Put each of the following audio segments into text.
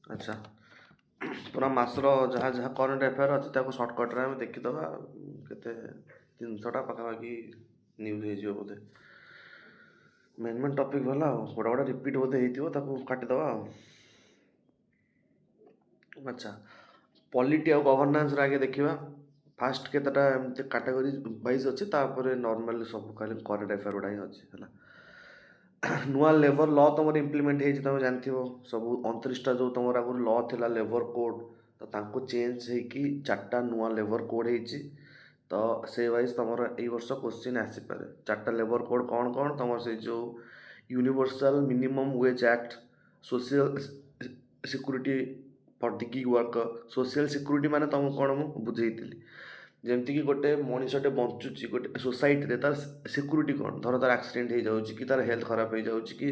अच्छा पूरा मासर जहाँ जहाँ करेन्ट अफेयर अच्छी सर्टकट्रे आम देखीदे के 300टा पाखापाखि न्यूज हो बोधे मेन मेन टपिक भला गोटा गोटा रिपीट बोधे हो काटिदे। अच्छा पॉलिटी और गवर्नेंस आगे देखा फास्ट केतटा एमती कैटेगरी वाइज अच्छी नॉर्मल सब खाली करेन्ट अफेयर गुड़ा ही अच्छी है। नुआ लेबर लॉ तुम इम्प्लीमेंट हो तुम जानते सब 29टा जो तुम आगुरी लॉ थिला लेबर कोड तो तांको चेंज होगी 4टा नुआ लेबर कोड होती तो से वाइज तुम यही वर्ष क्वेश्चन आसीपे 4टा लेबर कोड कौन कौन तुम से जो universal minimum wage act social security for the gig worker social security माने तुमको कौन मुझे बुझेई जमती कि गोटे मनीषटे बंचुची गोटे सोसाइटी तार सिक्यूरीटी कौन धर तार एक्सीडेंट हो जाऊँ कि तार हेल्थ खराब हो जाऊँ कि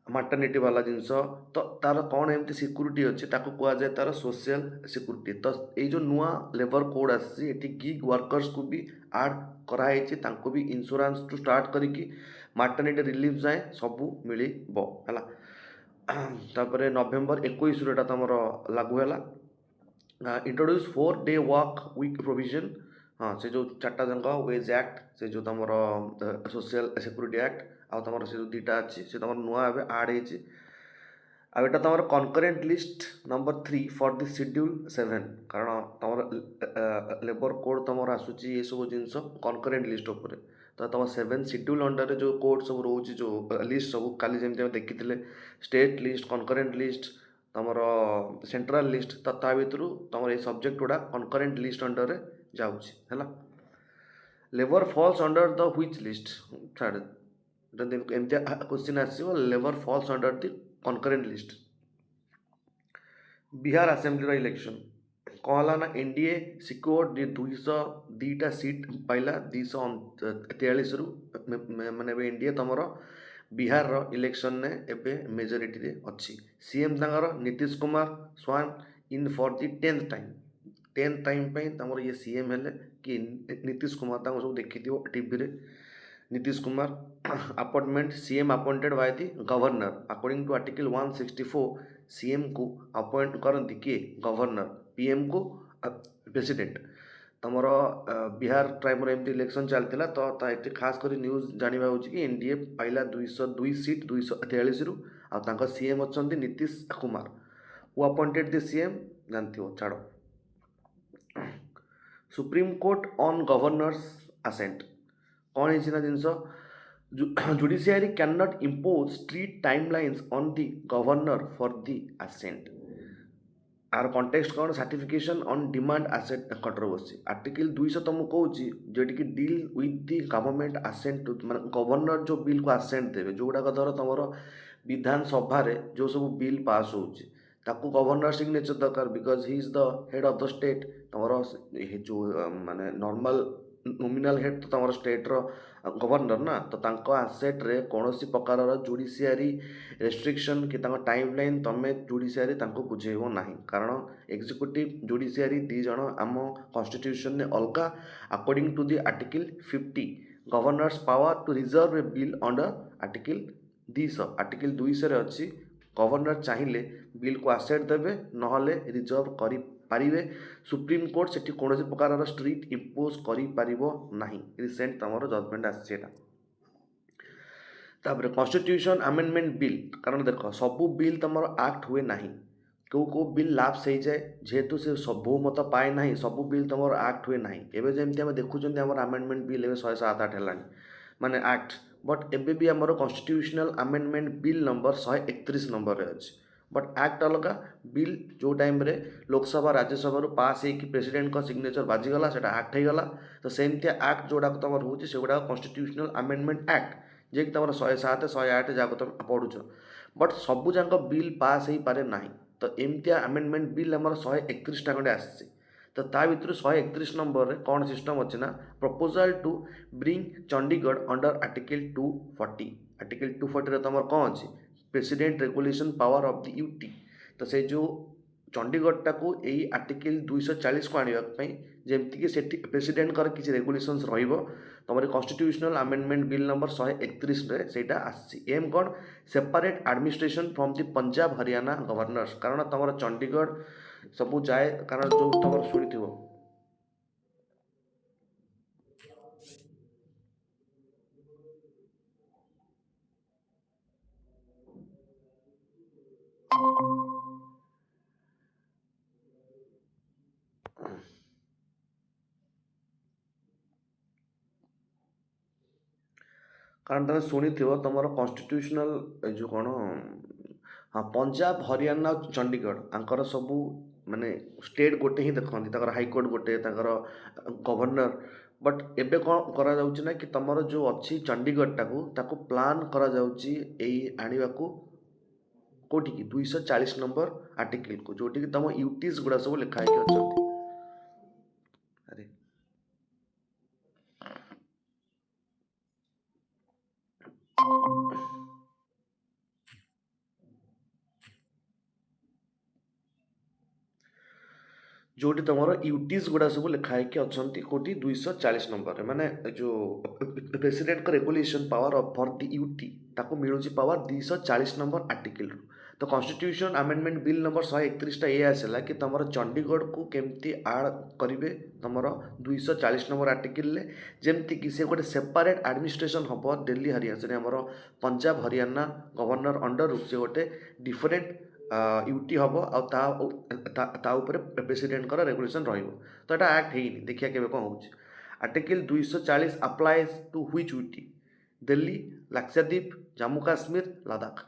माटर्निटी वाला जिनस तो तार कौन एमती सिक्यूरीटी अच्छी कहुए तार सोशल सिक्यूरीटी तो ये जो नुआ लेबर कोड आसी गिग वर्कर्स को भी आड कराई भी इंश्योरेंस टू स्टार्ट करिकी माटर्निटी रिलीफ जाए सबू मिल तापर नवेम्बर 21 तुम लागू है introduce 4-day work week provision हाँ से जो 4टा जंग वेज एक्ट से जो तुम सोशल सिक्यूरीटी एक्ट आउ तुम से जो 2टा अच्छी से तुम नुआ आड हो तुम concurrent list number 3 for the schedule 7 कारण तुम लेबर कोड तुम आसूची ये सब जिनस कनकरेन्ट लिस्ट उपर तो तुम 7 शेड्यूल अंडर जो कोड सब रोचे जो लिस्ट सब काली जमी देखी स्टेट लिस्ट कनकरेन्ट लिस्ट तुम सेंट्रल लिस्ट तो ता भितर तुम ये सब्जेक्ट गुड़ा कनकरेन्ट लिस्ट अंडर जाऊँगा labour falls under the which list छाड़ एमती क्वेश्चन आसो labour falls under the concurrent list. Bihar assembly election कौन है ना एनडीए सिक्योर 202टा सीट पाइला 243 रु माने एनडीए तुम बिहार रो इलेक्शन ने एबे मेजोरिटी रे अच्छी सीएम तांगर Nitish Kumar sworn in for the 10th time तमर ये सीएम हेले कि नीतीश कुमार सब देखी टीवी रे Nitish Kumar appointment CM appointed by the governor according to article 164 CM को अपॉइंट करती किए गवर्नर पीएम को प्रेसिडेंट तुम बिहार टाइम एमती इलेक्शन चलता तो ये खास कर न्यूज जानवा हो कि एनडीए पाइला 202 सीट 243 रु आ सीएम अच्छा नीतीश कुमार वो अपॉइंटेड द सीएम जानते हो छाड़। Supreme court on governor's assent कौन है जिनस judiciary can not impose strict timelines on the governor for the assent आर कॉन्टेक्स्ट कौन certification on demand assent controversy article 200 तुमको कौची जोटी कि deal with the government assent माने गवर्नर जो बिल को असेंट देवे जो गुड़ाक धर तुम विधानसभा जो सब बिल पास होची ताकू गवर्नर सिग्नेचर दरकार because he is the head of the state तुम जो माने नॉर्मल नॉमिनल हेड तो तुम स्टेट रो गवर्नर ना तो तांको आसेट रे कौनसी प्रकार जुडिशियरी रेस्ट्रिक्शन कि टाइम लाइन तमें जुडिशियरी बुझेब ना कारण एग्जीक्यूटिव जुडिशियरी दी जन आम कॉन्स्टिट्यूशन ने अलग according to the article 50 governors power to reserve a bill under article 200 article 200 अच्छी गवर्नर चाहिए बिल को आसेट देवे नहले रिजर्व करि पारिबे सुप्रीम कोर्ट से कौन प्रकार स्ट्रिक्ट इम्पोज करना रिसेंट तुम जजमेंट आसटा कॉन्स्टिट्यूशन अमेंडमेंट बिल कारण देख सबू बिल तुम एक्ट हुए ना कौ बिल लैप्स हो जाए जेहेतु से बहुमत पाए ना सबू बिल तुम एक्ट हुए ना एवं जमी आम देखुं अमेंडमेंट बिल 107-8 है माने एक्ट बट एबे भी आमर constitutional amendment bill number 131 number रे अच्छी बट एक्ट अलग बिल जो टाइम रे लोकसभा राज्यसभा पास हो प्रेसिडेंट का सिग्नेचर बाजीगला से एक्ट हो गला तो सेमती एक्ट जोड़ा तुम रोचे से गुड़ा कॉन्स्टिट्यूशनल अमेंडमेंट एक्ट जे कि तुम 107 108 जहाँ तुम पढ़ुच बट सबू जाक बिल पास हो पारे ना तो एमतिया अमेंडमेंट बिल आमर 131टा खंडे आसी तो ता भर 131 नंबर रे कौन सिस्टम अच्छे ना proposal to bring Chandigarh under article 240 article 240 रे तुम कौन अच्छी president regulation power of the UT तो से जो चंडीगढ़ टाक यही आर्टिकल 240 को आने ଯେମିତିକି ସେଠି ପ୍ରେସିଡେଣ୍ଟଙ୍କର କିଛି ରେଗୁଲେସନ୍ସ ରହିବ ତୁମର କନଷ୍ଟିଟ୍ୟୁସନାଲ୍ ଆମେଣ୍ଡମେଣ୍ଟ ବିଲ୍ ନମ୍ବର 131ରେ ସେଇଟା ଆସିଛି। ଏମ୍ କ'ଣ? Separate administration from the Punjab Haryana governors. କାରଣ ତୁମର ଚଣ୍ଡିଗଡ଼ ସବୁ ଯାଏ, କାରଣ ଯେଉଁ ତୁମର ଶୁଣିଥିବ କାରଣ ତୁମେ ଶୁଣିଥିବ ତୁମର କନଷ୍ଟିଟ୍ୟୁସନାଲ୍ ଯେଉଁ କ'ଣ, ହଁ, ପଞ୍ଜାବ ହରିୟାଣା ଆଉ ଚଣ୍ଡିଗଡ଼ ଆଙ୍କର ସବୁ ମାନେ ଷ୍ଟେଟ୍ ଗୋଟେ ହିଁ ଦେଖନ୍ତି, ତାଙ୍କର ହାଇକୋର୍ଟ ଗୋଟେ, ତାଙ୍କର ଗଭର୍ଣ୍ଣର। ବଟ୍ ଏବେ କ'ଣ କରାଯାଉଛି ନା କି ତୁମର ଯେଉଁ ଅଛି ଚଣ୍ଡିଗଡ଼ଟାକୁ ତାକୁ ପ୍ଲାନ୍ କରାଯାଉଛି ଏଇ ଆଣିବାକୁ କେଉଁଠିକି 240 ନମ୍ବର ଆର୍ଟିକିଲକୁ, ଯେଉଁଠିକି ତୁମ ୟୁଟିସ୍ ଗୁଡ଼ା ସବୁ ଲେଖା ହେଇକି ଅଛନ୍ତି। ଆରେ ଯେଉଁଠି ତୁମର ୟୁଟିସ୍ ଗୁଡ଼ା ସବୁ ଲେଖା ହେଇକି ଅଛନ୍ତି କେଉଁଠି 240 ନମ୍ବରରେ, ମାନେ ଯେଉଁ ପ୍ରେସିଡେଣ୍ଟଙ୍କ regulation power for the UT ତାକୁ ମିଳୁଛି ପାୱାର 240 ନମ୍ବର ଆର୍ଟିକିଲରୁ। ତ କନଷ୍ଟିଟ୍ୟୁସନ୍ ଆମେଣ୍ଡମେଣ୍ଟ ବିଲ୍ ନମ୍ବର 131ଟା ଏଇଆ ଆସିଲା କି ତୁମର ଚଣ୍ଡିଗଡ଼କୁ କେମିତି ଆଡ଼୍ କରିବେ ତୁମର 240 ନମ୍ବର ଆର୍ଟିକିଲରେ, ଯେମିତିକି ସେ ଗୋଟେ ସେପାରେଟ୍ ଆଡ଼ମିନିଷ୍ଟ୍ରେସନ୍ ହେବ ଦିଲ୍ଲୀ ହରିୟାଣା, ଆମର ପଞ୍ଜାବ ହରିୟାଣା ଗଭର୍ଣ୍ଣର ଅଣ୍ଡରରୁ ସେ ଗୋଟେ ଡିଫରେଣ୍ଟ ୟୁଟି ହେବ, ଆଉ ତା ଉପରେ ପ୍ରେସିଡେଣ୍ଟଙ୍କର ରେଗୁଲେସନ୍ ରହିବ। ତ ଏଇଟା ଆକ୍ଟ ହେଇନି, ଦେଖିବା କେବେ କ'ଣ ହେଉଛି। Article 240 applies to which UT? Delhi, Lakshadweep, Jammu Kashmir, Ladakh.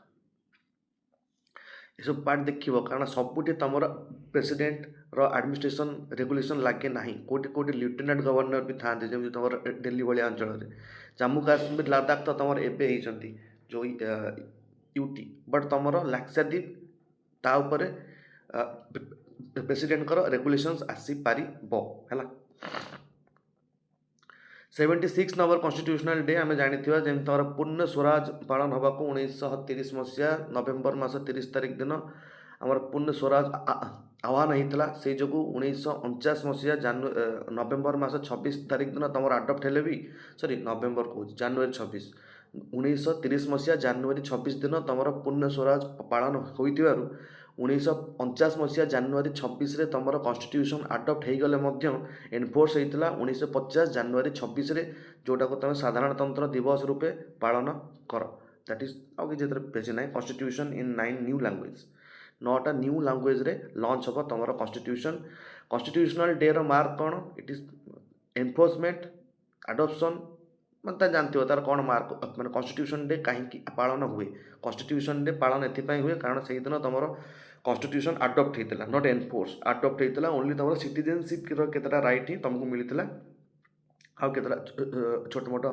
ଏସବୁ ପାର୍ଟ ଦେଖିବ, କାରଣ ସବୁଠି ତୁମର ପ୍ରେସିଡେଣ୍ଟର ଆଡ଼ମିନିଷ୍ଟ୍ରେସନ୍ ରେଗୁଲେସନ୍ ଲାଗେ ନାହିଁ। କେଉଁଠି କେଉଁଠି ଲିeutenant ଗଭର୍ଣ୍ଣର ବି ଥାଆନ୍ତି, ଯେମିତି ତୁମର ଦିଲ୍ଲୀ ଭଳିଆ ଅଞ୍ଚଳରେ। ଜାମ୍ମୁ କାଶ୍ମୀର, ଲଦାଖ ତ ତୁମର ଏବେ ହେଇଛନ୍ତି ଯେଉଁ ୟୁଟି, ବଟ୍ ତୁମର ଲାକ୍ଷାଦ୍ୱୀପ ତା ଉପରେ ପ୍ରେସିଡେଣ୍ଟଙ୍କର ରେଗୁଲେସନ୍ସ ଆସିପାରିବ ହେଲା। 76 ନମ୍ବର କନଷ୍ଟିଟ୍ୟୁସନାଲ ଡେ ଆମେ ଜାଣିଥିବା, ଯେମିତି ତୁମର ପୂର୍ଣ୍ଣ ସ୍ୱରାଜ ପାଳନ ହେବାକୁ 1930 ମସିହା ନଭେମ୍ବର ମାସ 30 ତାରିଖ ଦିନ ଆମର ପୂର୍ଣ୍ଣ ସ୍ୱରାଜ ଆହ୍ୱାନ ହେଇଥିଲା। ସେଇ ଯୋଗୁଁ 1949 ମସିହା ନଭେମ୍ବର ମାସ 26 ତାରିଖ ଦିନ ତୁମର ଆଡପ୍ଟ ହେଲେ ବି, ନଭେମ୍ବର କହୁଛି, ଜାନୁଆରୀ 26, 1930 ମସିହା ଜାନୁଆରୀ 26 ଦିନ ତୁମର ପୂର୍ଣ୍ଣ ସ୍ୱରାଜ ପାଳନ ହୋଇଥିବାରୁ 1949 ମସିହା ଜାନୁଆରୀ 26ରେ ତୁମର କନଷ୍ଟିଟ୍ୟୁସନ୍ ଆଡପ୍ଟ ହେଇଗଲେ ମଧ୍ୟ ଏନଫୋର୍ସ ହେଇଥିଲା 1950 ଜାନୁଆରୀ 26ରେ, ଯେଉଁଟାକୁ ତୁମେ ସାଧାରଣତନ୍ତ୍ର ଦିବସ ରୂପେ ପାଳନ କର। ଦ୍ୟାଟ୍ ଇଜ୍ ଆଉ କିଛି ଏଥିରେ ବେଶୀ ନାହିଁ। କନଷ୍ଟିଟ୍ୟୁସନ୍ ଇନ୍ 9 ନ୍ୟୁ ଲାଙ୍ଗୁଏଜ୍, 9ଟା ନ୍ୟୁ ଲାଙ୍ଗୁଏଜ୍ରେ ଲଞ୍ଚ ହେବ ତୁମର କନଷ୍ଟିଟ୍ୟୁସନ୍। କନଷ୍ଟିଟ୍ୟୁସନାଲ ଡେର ମାର୍କ କ'ଣ? ଇଟ୍ ଇଜ୍ ଏନଫୋର୍ସମେଣ୍ଟ, ଆଡପ୍ସନ୍, ମାନେ ତା ଜାଣିଥିବ ତାର କ'ଣ ମାର୍କ, ମାନେ କନଷ୍ଟିଟ୍ୟୁସନ୍ ଡେ କାହିଁକି ପାଳନ ହୁଏ। କନଷ୍ଟିଟ୍ୟୁସନ୍ ଡେ ପାଳନ ଏଥିପାଇଁ ହୁଏ କାରଣ ସେଇଦିନ ତୁମର କନଷ୍ଟିଟ୍ୟୁସନ୍ ଆଡପ୍ଟ ହେଇଥିଲା, ନଟ୍ ଏନଫୋର୍ସ, ଆଡପ୍ଟ ହେଇଥିଲା। ଓନ୍ଲି ତୁମର ସିଟିଜେନସିପ୍ର କେତେଟା ରାଇଟ୍ ହିଁ ତୁମକୁ ମିଳିଥିଲା, ଆଉ କେତେଟା ଛୋଟ ମୋଟ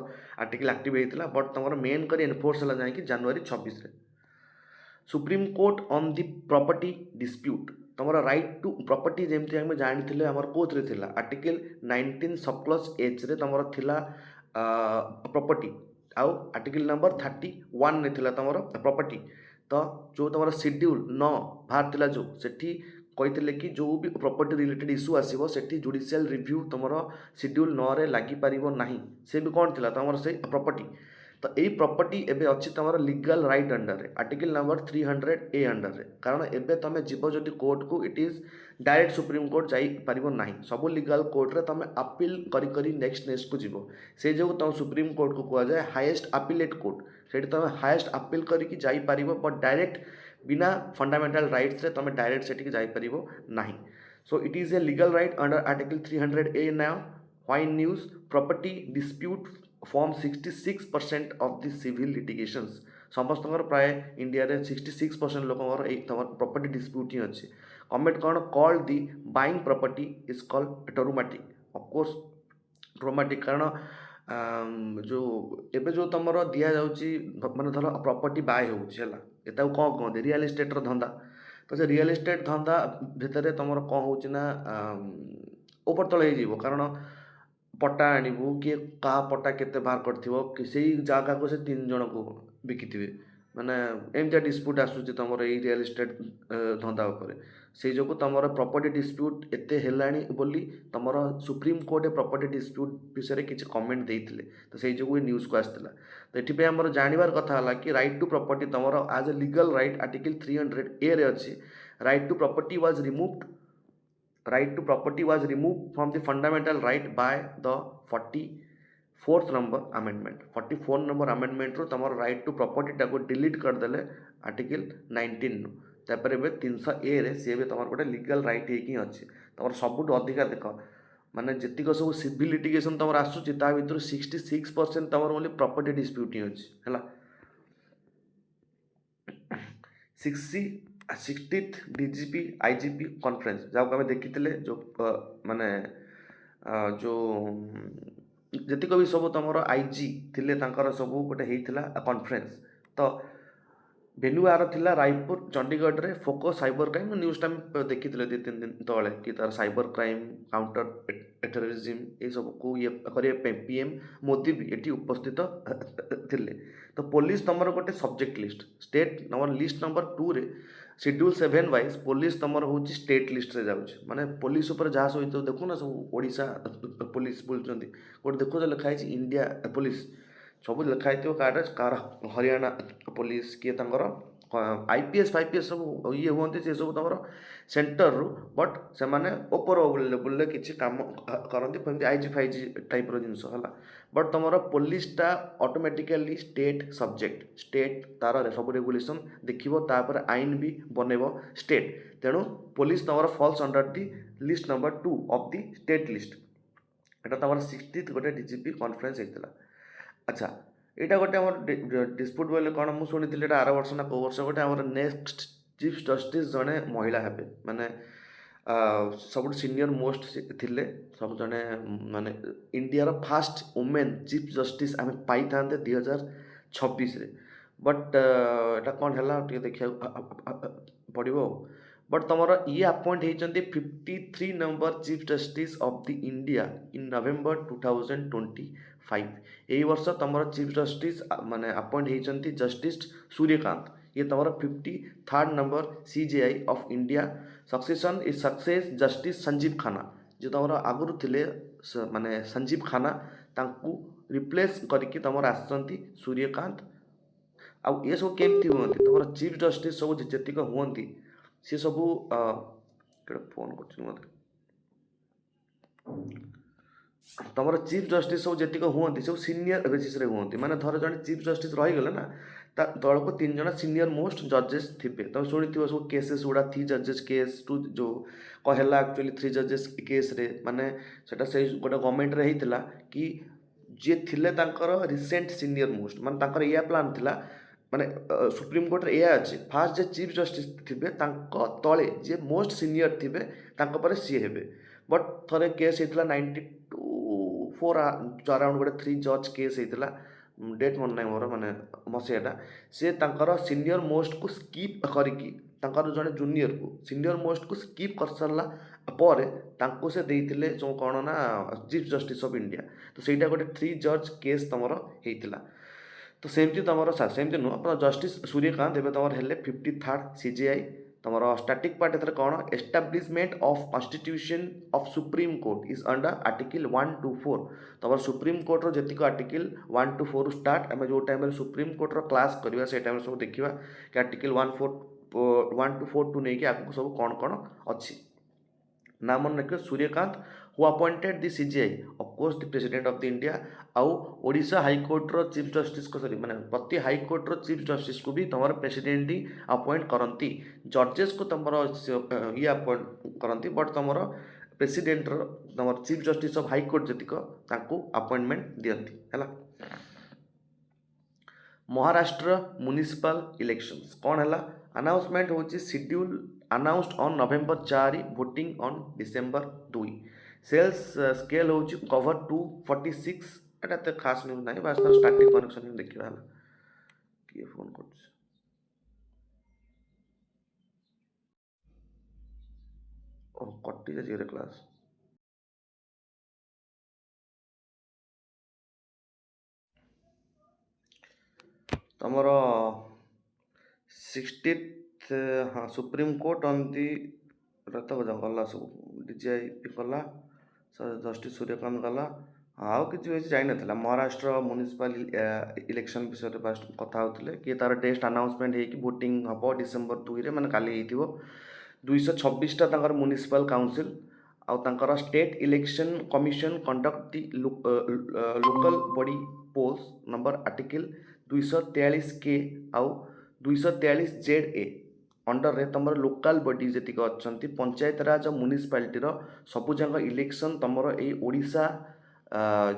ଆର୍ଟିକଲ ଆକ୍ଟିଭ୍ ହେଇଥିଲା, ବଟ୍ ତୁମର ମେନ୍ କରି ଏନଫୋର୍ସ ହେଲା ଯାଇକି ଜାନୁଆରୀ 26ରେ। Supreme court on the property dispute, ତୁମର ରାଇଟ୍ ଟୁ ପ୍ରପର୍ଟି ଯେମିତି ଆମେ ଜାଣିଥିଲେ ଆମର କେଉଁଥିରେ ଥିଲା, ଆର୍ଟିକଲ 19 ସବକ୍ଲସ୍ ଏଚ୍ରେ ତୁମର ଥିଲା ପ୍ରପର୍ଟି, ଆଉ ଆର୍ଟିକଲ ନମ୍ବର 31ରେ ଥିଲା ତୁମର ପ୍ରପର୍ଟି। ତ ଯେଉଁ ତୁମର ସିଡ୍ୟୁଲ୍ 9 ବାହାରିଥିଲା, ଯେଉଁ ସେଠି କହିଥିଲେ କି ଯେଉଁ ବି ପ୍ରପର୍ଟି ରିଲେଟେଡ୍ ଇସ୍ୟୁ ଆସିବ ସେଠି ଜୁଡ଼ିସିଆଲ ରିଭ୍ୟୁ ତୁମର ସିଡ୍ୟୁଲ୍ 9ରେ ଲାଗିପାରିବ ନାହିଁ। ସେ ବି କ'ଣ ଥିଲା ତୁମର ସେଇ ପ୍ରପର୍ଟି। ତ ଏଇ ପ୍ରପର୍ଟି ଏବେ ଅଛି ତୁମର ଲିଗାଲ୍ ରାଇଟ୍ ଅଣ୍ଡରରେ, ଆର୍ଟିକଲ ନମ୍ବର 300A ଅଣ୍ଡରରେ। କାରଣ ଏବେ ତୁମେ ଯିବ ଯଦି କୋର୍ଟକୁ, ଇଟ୍ ଇଜ୍ ଡାଇରେକ୍ଟ ସୁପ୍ରିମକୋର୍ଟ ଯାଇପାରିବ ନାହିଁ। ସବୁ ଲିଗାଲ୍ କୋର୍ଟରେ ତୁମେ ଆପିଲ୍ କରି ନେକ୍ସଟକୁ ଯିବ। ସେଇ ଯୋଗୁଁ ତୁମ ସୁପ୍ରିମକୋର୍ଟକୁ କୁହାଯାଏ ହାଇଏଷ୍ଟ ଆପିଲେଟ୍ କୋର୍ଟ। ସେଇଠି ତୁମେ ହାଇଏଷ୍ଟ ଆପିଲ୍ କରିକି ଯାଇପାରିବ, ବଟ୍ ଡାଇରେକ୍ଟ ବିନା ଫଣ୍ଡାମେଣ୍ଟାଲ ରାଇଟ୍ସରେ ତୁମେ ଡାଇରେକ୍ଟ ସେଠିକି ଯାଇପାରିବ ନାହିଁ। So it is a legal right under article 300A now. Why news property dispute form 66% of the civil litigations. ସମସ୍ତଙ୍କର ପ୍ରାୟ ଇଣ୍ଡିଆରେ 66% ଲୋକଙ୍କର ଏଇ ତୁମର ପ୍ରପର୍ଟି ଡିସ୍ପ୍ୟୁଟ୍ ହିଁ ଅଛି। କମେଣ୍ଟ କ'ଣ? Called the buying property is called traumatic. Of course traumatic, କାରଣ ଯେଉଁ ଏବେ ଯେଉଁ ତୁମର ଦିଆଯାଉଛି, ମାନେ ଧର ପ୍ରପର୍ଟି ବାଏ ହେଉଛି ହେଲା, ଏଟାକୁ କ'ଣ କୁହନ୍ତି? ରିଅଲ୍ ଇଷ୍ଟେଟ୍ର ଧନ୍ଦା। ତ ସେ ରିଅଲ୍ ଇଷ୍ଟେଟ୍ ଧନ୍ଦା ଭିତରେ ତୁମର କ'ଣ ହେଉଛି ନା ଉପର ତଳ ହେଇଯିବ, କାରଣ ପଟା ଆଣିବୁ, କିଏ କାହା ପଟା କେତେ ବାହାର କରିଥିବ, ସେଇ ଜାଗାକୁ ସେ 3 ଜଣକୁ ବିକିଥିବେ। ମାନେ ଏମିତିଆ ଡିସ୍ପ୍ୟୁଟ୍ ଆସୁଛି ତମର ଏଇ ରିଅଲ୍ ଇଷ୍ଟେଟ୍ ଧନ୍ଦା ଉପରେ। ସେଇ ଯୋଗୁଁ ତମର ପ୍ରପର୍ଟି ଡିସ୍ପ୍ୟୁଟ୍ ଏତେ ହେଲାଣି ବୋଲି ତମର ସୁପ୍ରିମକୋର୍ଟ ଏ ପ୍ରପର୍ଟି ଡିସ୍ପ୍ୟୁଟ୍ ବିଷୟରେ କିଛି କମେଣ୍ଟ ଦେଇଥିଲେ। ତ ସେଇ ଯୋଗୁଁ ଏ ନ୍ୟୁଜ୍କୁ ଆସିଥିଲା। ତ ଏଥିପାଇଁ ଆମର ଜାଣିବାର କଥା ହେଲା କି ରାଇଟ୍ ଟୁ ପ୍ରପର୍ଟି ତମର ଆଜ୍ ଏ ଲିଗାଲ୍ ରାଇଟ୍ ଆର୍ଟିକଲ୍ 300A ରେ ଅଛି। Right to property was removed right to property was removed from the fundamental right by the 44th number amendment 44 number amendment ରୁ ତମର right to property ଟାକୁ delete କରିଦେଲେ article 19 ରୁ। ତାପରେ ଏବେ 300A ରେ ସିଏ ବି ତମର ଗୋଟେ legal right ହେଇକି ଅଛି। ତମର ସବୁଠୁ ଅଧିକା ଦେଖ ମାନେ ଯେତିକ ସବୁ ସିଭିଲ୍ litigation ତମର ଆସୁଛି ତା ଭିତରୁ 66% ତମର ଓନ୍ଲି ପ୍ରପର୍ଟି ଡିସ୍ପ୍ୟୁଟ୍ ହିଁ ଅଛି ହେଲା। 60th DGP IGP କନଫରେନ୍ସ ଯାହାକୁ ଆମେ ଦେଖିଥିଲେ ଯେଉଁ ମାନେ ଯେଉଁ ଯେତିକ ବି ସବୁ ତମର ଆଇଜି ଥିଲେ ତାଙ୍କର ସବୁ ଗୋଟେ ହେଇଥିଲା କନଫରେନ୍ସ। ତ ଭେନ୍ୟୁ ଆର ଥିଲା ରାୟପୁର ଚଣ୍ଡିଗଡ଼ରେ ଫୋକସ୍ ସାଇବର କ୍ରାଇମ୍ ନ୍ୟୁଜ୍ଟା ଆମେ ଦେଖିଥିଲେ 2-3 ଦିନ ତଳେ କି ତାର ସାଇବର କ୍ରାଇମ୍ କାଉଣ୍ଟର ଟେରରିଜିମ୍ ଏସବୁକୁ ଇଏ କରିବା ପାଇଁ ପିଏମ୍ ମୋଦି ବି ଏଠି ଉପସ୍ଥିତ ଥିଲେ। ତ ପୋଲିସ ତମର ଗୋଟେ ସବଜେକ୍ଟ ଲିଷ୍ଟ ଷ୍ଟେଟ୍ ତମର ଲିଷ୍ଟ ନମ୍ବର 2ରେ ସିଡ୍ୟୁଲ୍ 7 ୱାଇଜ୍ ପୋଲିସ ତମର ହେଉଛି ଷ୍ଟେଟ୍ ଲିଷ୍ଟରେ ଯାଉଛି। ମାନେ ପୋଲିସ ଉପରେ ଯାହା ସହିତ ଦେଖୁନ ସବୁ ଓଡ଼ିଶା ପୋଲିସ ବୁଲୁଛନ୍ତି ଗୋଟେ ଦେଖୁଛ ଲେଖା ହେଇଛି ଇଣ୍ଡିଆ ପୋଲିସ ସବୁ ଲେଖା ହେଇଥିବ କାହାର ହରିୟାଣା ପୋଲିସ କିଏ ତାଙ୍କର IPS ଫାଇପିଏସ୍ ସବୁ ଇଏ ହୁଅନ୍ତି ସେ ସବୁ ତମର ସେଣ୍ଟରରୁ ବଟ୍ ସେମାନେ ଉପର ଲେବୁଲରେ କିଛି କାମ କରନ୍ତି ଯେମିତି ଆଇଜି ଫାଇଜି ଟାଇପ୍ର ଜିନିଷ ହେଲା। ବଟ୍ ତମର ପୋଲିସଟା ଅଟୋମେଟିକାଲି ଷ୍ଟେଟ୍ ସବଜେକ୍ଟ ଷ୍ଟେଟ୍ ତାର ସବୁ ରେଗୁଲେସନ୍ ଦେଖିବ ତାପରେ ଆଇନ ବି ବନେଇବ ଷ୍ଟେଟ୍। ତେଣୁ ପୋଲିସ ତମର falls under the list number 2 of the state list. ଏଇଟା ତମର 60th ଗୋଟେ DGP କନଫରେନ୍ସ ହେଇଥିଲା। ଆଚ୍ଛା ଏଇଟା ଗୋଟେ ଆମର ଡିସ୍ପ୍ୟୁଟ୍ ବୋଇଲେ କ'ଣ ମୁଁ ଶୁଣିଥିଲି ଏଇଟା ଆର ବର୍ଷ ନା କେଉଁ ବର୍ଷ ଗୋଟେ ଆମର ନେକ୍ସଟ ଚିଫ୍ ଜଷ୍ଟିସ୍ ଜଣେ ମହିଳା ହେବେ ମାନେ ସବୁଠୁ ସିନିୟର ମୋଷ୍ଟ ଥିଲେ ସବୁ ଜଣେ ମାନେ ଇଣ୍ଡିଆର ଫାଷ୍ଟ ଓମେନ୍ ଚିଫ୍ ଜଷ୍ଟିସ୍ ଆମେ ପାଇଥାନ୍ତେ 2026ରେ। ବଟ୍ ଏଇଟା କ'ଣ ହେଲା ଟିକେ ଦେଖିବାକୁ ପଡ଼ିବ ଆଉ। ବଟ୍ ତମର ଇଏ ଆପଏଣ୍ଟ ହେଇଛନ୍ତି 53 number chief justice of the India in November 2025। ଏଇ ବର୍ଷ ତମର ଚିଫ୍ ଜଷ୍ଟିସ୍ ମାନେ ଆପଏଣ୍ଟ ହେଇଛନ୍ତି ଜଷ୍ଟିସ୍ ସୂର୍ଯ୍ୟକାନ୍ତ। ଇଏ ତମର 53rd number CJI of India succession is success justice Sanjiv Khanna ଯେ ତମର ଆଗରୁ ଥିଲେ ମାନେ ସଞ୍ଜୀବ ଖାନ୍ନା ତାଙ୍କୁ ରିପ୍ଲେସ୍ କରିକି ତମର ଆସିଛନ୍ତି ସୂର୍ଯ୍ୟକାନ୍ତ। ଆଉ ଏସବୁ କେମିତି ହୁଅନ୍ତି ତମର ଚିଫ୍ ଜଷ୍ଟିସ୍ ସବୁ ଯେତିକ ହୁଅନ୍ତି ସେ ସବୁ ଫୋନ୍ କରୁଛି ମୋତେ ତମର ଚିଫ୍ ଜଷ୍ଟିସ୍ ସବୁ ଯେତିକ ହୁଅନ୍ତି ସବୁ ସିନିୟର ବେସିସ୍ରେ ହୁଅନ୍ତି। ମାନେ ଧର ଜଣେ ଚିଫ୍ ଜଷ୍ଟିସ୍ ରହିଗଲେ ନା ତା ତଳକୁ 3 ଜଣ ସିନିୟର ମୋଷ୍ଟ ଜଜେସ୍ ଥିବେ। ତମେ ଶୁଣିଥିବ ସବୁ କେସେସ୍ ଗୁଡ଼ା 3 ଜଜେସ୍ କେସ୍ ଟୁ ଯେଉଁ କହିଲା ଆକ୍ଚୁଆଲି 3 ଜଜେସ୍ କେସ୍ରେ ମାନେ ସେଟା ସେଇ ଗୋଟେ ଗଭର୍ଣ୍ଣମେଣ୍ଟରେ ହେଇଥିଲା କି ଯିଏ ଥିଲେ ତାଙ୍କର ରିସେଣ୍ଟ ସିନିୟର ମୋଷ୍ଟ ମାନେ ତାଙ୍କର ଏଇଆ ପ୍ଲାନ୍ ଥିଲା ମାନେ ସୁପ୍ରିମକୋର୍ଟରେ ଏଇଆ ଅଛି ଫାଷ୍ଟ ଯେ ଚିଫ୍ ଜଷ୍ଟିସ୍ ଥିବେ ତାଙ୍କ ତଳେ ଯିଏ ମୋଷ୍ଟ ସିନିୟର ଥିବେ ତାଙ୍କ ପରେ ସିଏ ହେବେ। ବଟ୍ ଥରେ କେସ୍ ହେଇଥିଲା 94 ଆରାଉଣ୍ଡ ଗୋଟେ 3 ଜଜ୍ କେସ୍ ହେଇଥିଲା ଡେଟ୍ ମନେ ନାହିଁ ମୋର ମାନେ ମସିହାଟା। ସେ ତାଙ୍କର ସିନିୟର ମୋଷ୍ଟକୁ ସ୍କିପ୍ କରିକି ତାଙ୍କର ଜଣେ ଜୁନିୟରକୁ ସିନିୟର ମୋଷ୍ଟକୁ ସ୍କିପ୍ କରିସାରିଲା ପରେ ତାଙ୍କୁ ସେ ଦେଇଥିଲେ ଯେଉଁ କ'ଣ ନା ଚିଫ୍ ଜଷ୍ଟିସ୍ ଅଫ୍ ଇଣ୍ଡିଆ। ତ ସେଇଟା ଗୋଟେ 3 ଜଜ୍ କେସ୍ ତମର ହେଇଥିଲା। ତ ସେମିତି ତମର ସେମିତି ନୁହଁ ଜଷ୍ଟିସ୍ ସୂର୍ଯ୍ୟକାନ୍ତ ଏବେ ତମର ହେଲେ 53rd CJI। ତମର ଷ୍ଟାଟିକ୍ ପାର୍ଟ ଏଥିରେ କ'ଣ establishment of constitution of supreme court is under article 1-4। ତମର ସୁପ୍ରିମକୋର୍ଟର ଯେତିକ ଆର୍ଟିକଲ୍ 1-4 ଷ୍ଟାର୍ଟ ଆମେ ଯେଉଁ ଟାଇମ୍ରେ ସୁପ୍ରିମକୋର୍ଟର କ୍ଲାସ୍ କରିବା ସେଇ ଟାଇମ୍ରେ ସବୁ ଦେଖିବା କି ଆର୍ଟିକଲ୍ 1-4 ଟୁ ନେଇକି ଆଗକୁ ସବୁ କ'ଣ କ'ଣ ଅଛି। ନା ମନେ ରଖିବ Surya Kant who appointed the CJI of course the president of the India. ଆଉ ଓଡ଼ିଶା ହାଇକୋର୍ଟର ଚିଫ୍ ଜଷ୍ଟିସ୍କୁ ସରି ମାନେ ପ୍ରତି ହାଇକୋର୍ଟର ଚିଫ୍ ଜଷ୍ଟିସ୍କୁ ବି ତମର ପ୍ରେସିଡେଣ୍ଟ ହିଁ ଆପଏଣ୍ଟ କରନ୍ତି। ଜଜେସ୍କୁ ତମର ଇଏ ଆପଏଣ୍ଟ କରନ୍ତି ବଟ୍ ତମର ପ୍ରେସିଡେଣ୍ଟର ତମର ଚିଫ୍ ଜଷ୍ଟିସ୍ ଅଫ୍ ହାଇକୋର୍ଟ ଯେତିକ ତାଙ୍କୁ ଆପଏଣ୍ଟମେଣ୍ଟ ଦିଅନ୍ତି ହେଲା। ମହାରାଷ୍ଟ୍ର ମ୍ୟୁନିସିପାଲ ଇଲେକ୍ସନ୍ସ କ'ଣ ହେଲା ଆନାଉନ୍ସମେଣ୍ଟ ହେଉଛି schedule announced on November 4 voting on December 2। ସେଲ୍ସ ସ୍କେଲ୍ ହେଉଛି କଭର 246। ଏଟା ଏତେ ଖାସ୍ ନ୍ୟୁଜ୍ ନାହିଁ ବାସ୍ ତାର ଷ୍ଟାଟିକ୍ କନେକ୍ସନ୍ ହିଁ ଦେଖିବା ହେଲା। କିଏ ଫୋନ୍ କରୁଛି ଓ କଟି ଯାଇଛି କ୍ଲାସ୍। ତମର 60th हाँ सुप्रीमकोर्ट ऑन दी तो गला सब डीजीआई गला जस्टिस सूर्यकांत गला आउ कि जाई नथिला महाराष्ट्र म्युनिसिपल इलेक्शन विषय फास्ट कथा होते कि तार टेस्ट अनाउंसमेंट होगी भोटिंग हम डिसेम्बर 2 रे माने काली हेतिबो 226टा तांकर म्युनिसिपल काउंसिल आउ तांकर state election commission conduct the local body polls number article 243 के आउ 243 जेड ए अंडर रे तुम लोकल बॉडी जी अच्छा पंचायत राज म्युनिसिपालिटी सबू जाक इलेक्शन तुम ये ओडिशा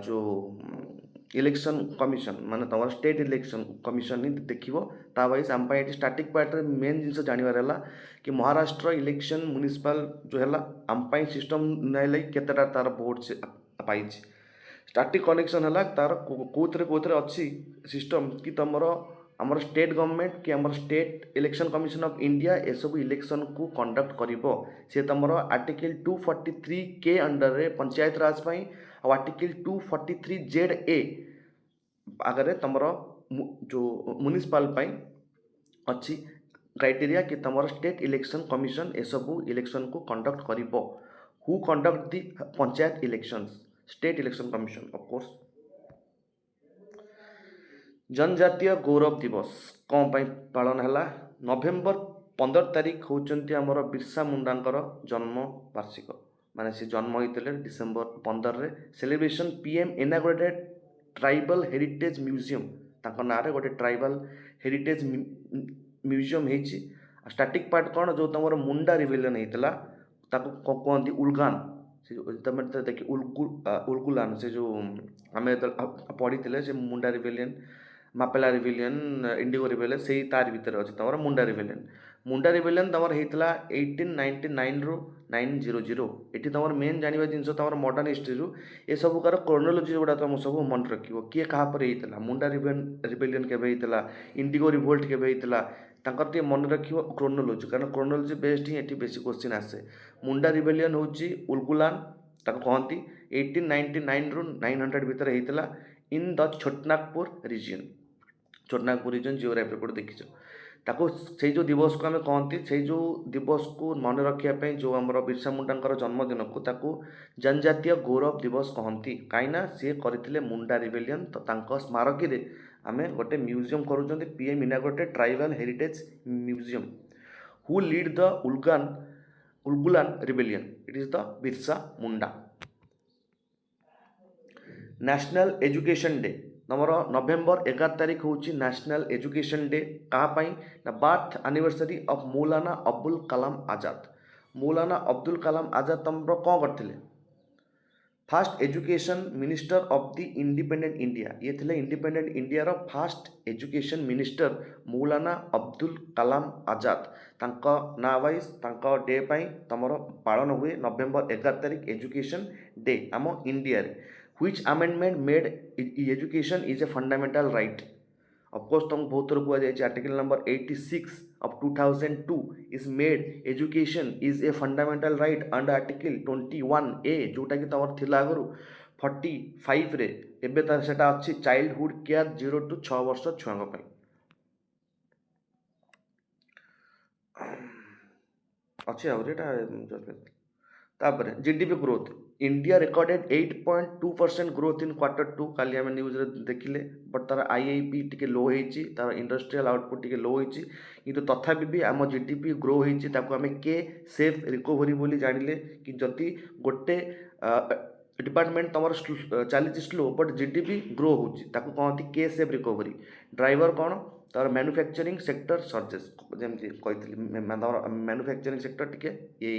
जो इलेक्शन कमिशन माने तुम स्टेट इलेक्शन कमिशन ही देखो वाइज आम ये स्टार्टिंग पार्ट मेन जिन जानवर है कि महाराष्ट्र इलेक्शन म्युनिसिपल जो है आम सिस्टम नाइल केतेटा तार भोट से पाई स्टार्टिंग कनेक्शन है तार कौन अच्छी सिस्टम कि तुम आमर स्टेट गवर्नमेंट कि आमर state election commission of India ये सब इलेक्शन को कंडक्ट करिवो से तुम आर्टिकल 243 के अंडर रे पंचायत राज पाई और आर्टिकल 243 जेड ए आगे तुम जो म्युनिसिपल पाई अच्छी क्राइटेरिया कि तुम स्टेट इलेक्शन कमिशन ये सब इलेक्शन को कंडक्ट करिवो who conduct the panchayat elections state election commission of course Janjatiya Gaurav दिवस कौन पाई पालन है नवेम्बर 15 तारिख होचंती आमर बिरसा मुंडांकर जन्म वार्षिक माने से जन्म होते डिसेम्बर 15 रे celebration PM inaugurated tribal heritage museum तांको ना रे गोटे ट्राइबल हेरिटेज म्यूजियम होती स्टार्टिंग पार्ट कौन जो तुम मुंडा रिविलियन होता ताको कहती उलगान से तुम देखिए उलगुलान से जो आम पढ़ी से मुंडा रिविलियन मापेला रिविलियन इंडिगो रिविलियन से तार भितर अच्छे तुम मुंडा रिविलियन तुम होता 1899 रु 900 ये तुम मेन जानवा जिन तुम मॉडर्न हिस्ट्री ये सब कार क्रोनोलोजी गुड़ा तुम सब मन रख किए क्या होता मुंडा रिविलियन के इंडिगो रिवोल्ट के होता मन रख क्रोनोलोजी कारण क्रोनोलोजी बेस्ड ही ये बेसी क्वेश्चन आसे मुंडा रिविलियन हूँ उलगुलान कहती 1899 रु 900 भितर होता in the Chhotanagpur region Chhotanagpur region geography को देखीच ताको से जो दिवस को आम कहती से जो दिवस को मन रखापी जो आम बिरसा मुंडा जन्मदिन को ताको जनजातीय गौरव दिवस कहती कहीं सी करते मुंडा रिविलियन तो स्मारकी रे आम गोटे म्यूजियम करूँ PM inaugurated tribal heritage museum who lead the Ulgulan rebellion it is the Birsa Munda national education day number November 11 तारिख हूँ नेशनल एजुकेशन डे कहाँपाई ना बर्थ एनिवर्सरी ऑफ मौलाना अब्दुल कलाम आजाद मौलाना अब्दुल कलाम आजाद तुम कौन करते fast education minister of the independent India ये थे independent India रो fast education minister मौलाना अब्दुल कलाम आजाद तांका ना वाइज तांका डे पाई तुम पालन हुए नवेम्बर 11 तारिख एजुकेशन डे आम इंडिया रे which amendment made education is a fundamental right of course तुम बहुत थोड़ा कुआ जाए article number 86 of 2002 is made education is a fundamental right under article 21A जोटा कि तुम थिला आगु 45 रे एबे तार सेटा अछि चाइल्डहुड केयर 0 to 6 वर्ष छुआंग पई अच्छे आउरेटा जजमेंट तापर GDP growth India recorded 8.2% growth in Q2 काली आम न्यूज देखिले बट तार आईआईपी टिके लो होईची तार इंडस्ट्रियल आउटपुट टिके लो होईची किंतु तथापि भी आम जीडीपी ग्रो होईची ताको आम के सेफ रिकवरी बोली जानिले कि जति गोटे डिपार्टमेंट तुम चली स्लो बट जीडीपी ग्रो होची ताको कहती के सेफ रिकवरी ड्राइवर कौन तार मैन्युफैक्चरिंग सेक्टर सर्जेस जमती कही मैन्युफैक्चरिंग सेक्टर टिके ये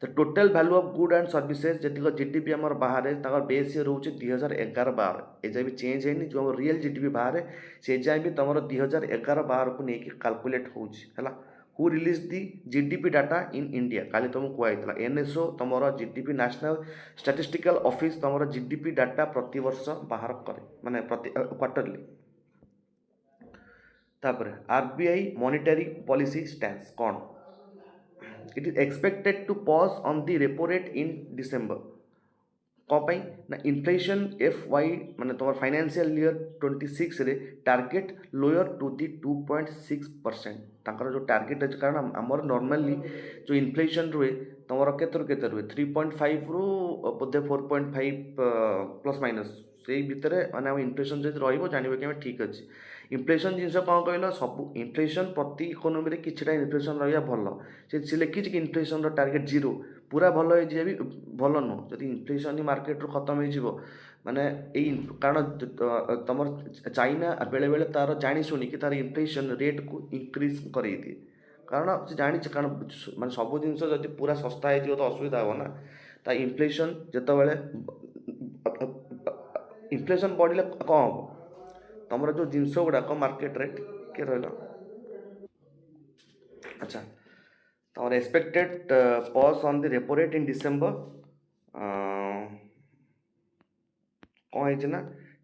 तो total value of good and services G GDP आम बाहर बेस इयर रोचे 2011-12 एजाए भी चेंज है जो आम रियल जीडीपी बाहर से जाए भी तुम 2011-12 को लेकिन कैलकुलेट होगा who release the GDP data in India काली तुमको कहता एनएसओ तुम जीडीपी नेशनल स्टैटिस्टिकल ऑफिस तुम जीडीपी डाटा प्रति वर्ष बाहर करे माने प्रति क्वार्टरली तापर आरबीआई मॉनिटरी पॉलिसी स्टैंस कौन it is expected to pause on the repo rate in December कौन पाई ना इन्फ्लेशन FY माने तुम्हार फाइनेंशियल ईयर 26 रे टारगेट लोअर टू दी 2.6% तांकर जो टार्गेट अच्छे कारण आमर नॉर्मली जो इन्फ्लेशन रुए तुम केते रुए 3.5 रु बोधे 4.5 प्लस माइनस से भितर माने इन्फ्लेशन जब रही कि ठीक अच्छे इन्फ्लेशन जिनस कौन कहल सब इन्फ्लेशन प्रति इकोनोमी रे किछटा इन्फ्लेशन रहा भल से लिखी कि इन्फ्लेशन टार्गेट 0 पूरा भल हो भी भल नुह जब इन्फ्लेशन मार्केट रू खत्म हो माने कारण तुम चाइना बेले बेले तार जानी शुणी कि तार इन्फ्लेशन रेट को इंक्रीज कर दिए कारण से जानी कारण माने सब जिन जब पूरा सस्ता हो तो असुविधा हे ना ता इन्फ्लेशन जिते इन्फ्लेशन बढ़ले कौन हम तुम जो जिनस गुड़ाक मार्केट रे के रहा अच्छा तुम expected pause on the repo rate in December कौन है ना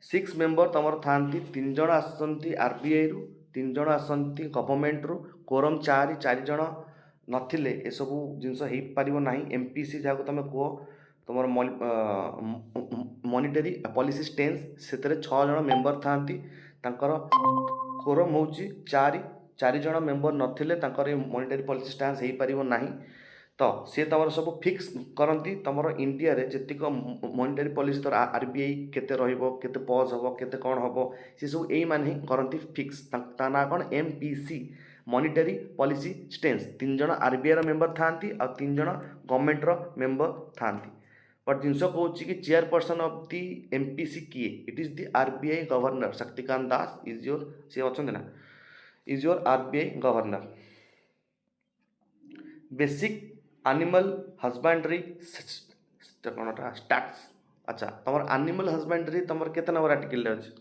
6 मेंबर तुम था 3 जन आसती आरबीआई रु 3 जन आसती गवर्नमेंट रु कोरम 4 जन नथिले ए सब जिनस हो पार ना एमपीसी जहाँ तुम कह तुम मॉनिटरी पॉलिसी स्टेंस से 6 जन मेंबर था कोरम हूँ 4 जन मेंबर नथिले मॉनिटरी पॉलिसी स्टांस हो पार ना तो सी तुम सब फिक्स करती तुम इंडिया रे जीक मॉनिटरी पॉलिसी तर आरबीआई केते केते पॉज हम केते कौन हम सी सब यही मान ही करती फिक्स ता ना कौन एमपीसी मॉनिटरी पॉलिसी स्टेंस 3 जन आरबीआई मेंबर था 3 जन गवर्नमेंट मेंबर था बट जिनस कौन कि चेयरपर्सन ऑफ दी एमपीसी किए it is the RBI governor Shaktikanta Das is your सी अच्छा ना is your RBI governor basic animal husbandry कौन स्टाट्स अच्छा तुम एनिमल हजबेंड्री तुम केते नंबर आर्टिकल अच्छे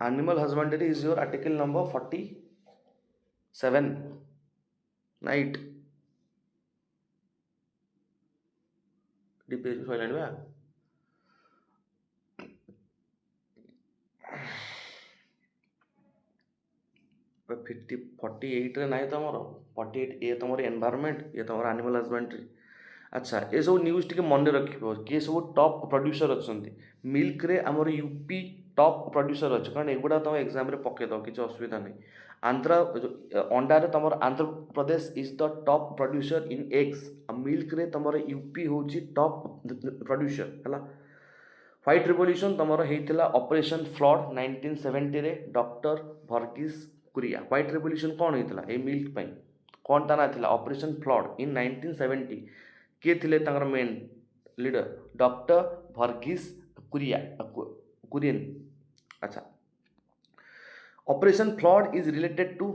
animal husbandry is your article number 47 ना 8 पेज सैलानी बा 48 रे नाई तुम 48 ये तुम एनवायरनमेंट ये तुम एनिमल हजबेंड्री अच्छा ये सब न्यूज टी मन रख किए सब टॉप प्रोड्यूसर अच्छा मिल्क रे आमर यूपी टॉप प्रोड्यूसर अच्छे कारण एगुड़ा तुम एग्जाम पकईद किसी असुविधा नहीं आंध्र अंडा रे तुम Andhra Pradesh is the top producer in eggs milk रे तुम यूपी हूँ टॉप प्रोड्यूसर है व्हाइट रिवोल्यूशन तुम होता ऑपरेशन फ्लड 1970 रे डॉक्टर भर्गीस कुरिया व्हाइट रिवोल्यूशन कौन होता है मिल्क पाई कौन ता ना था ऑपरेशन फ्लड इन 1970 किए थे main leader doctor Verghese Kurien अच्छा operation flood is related to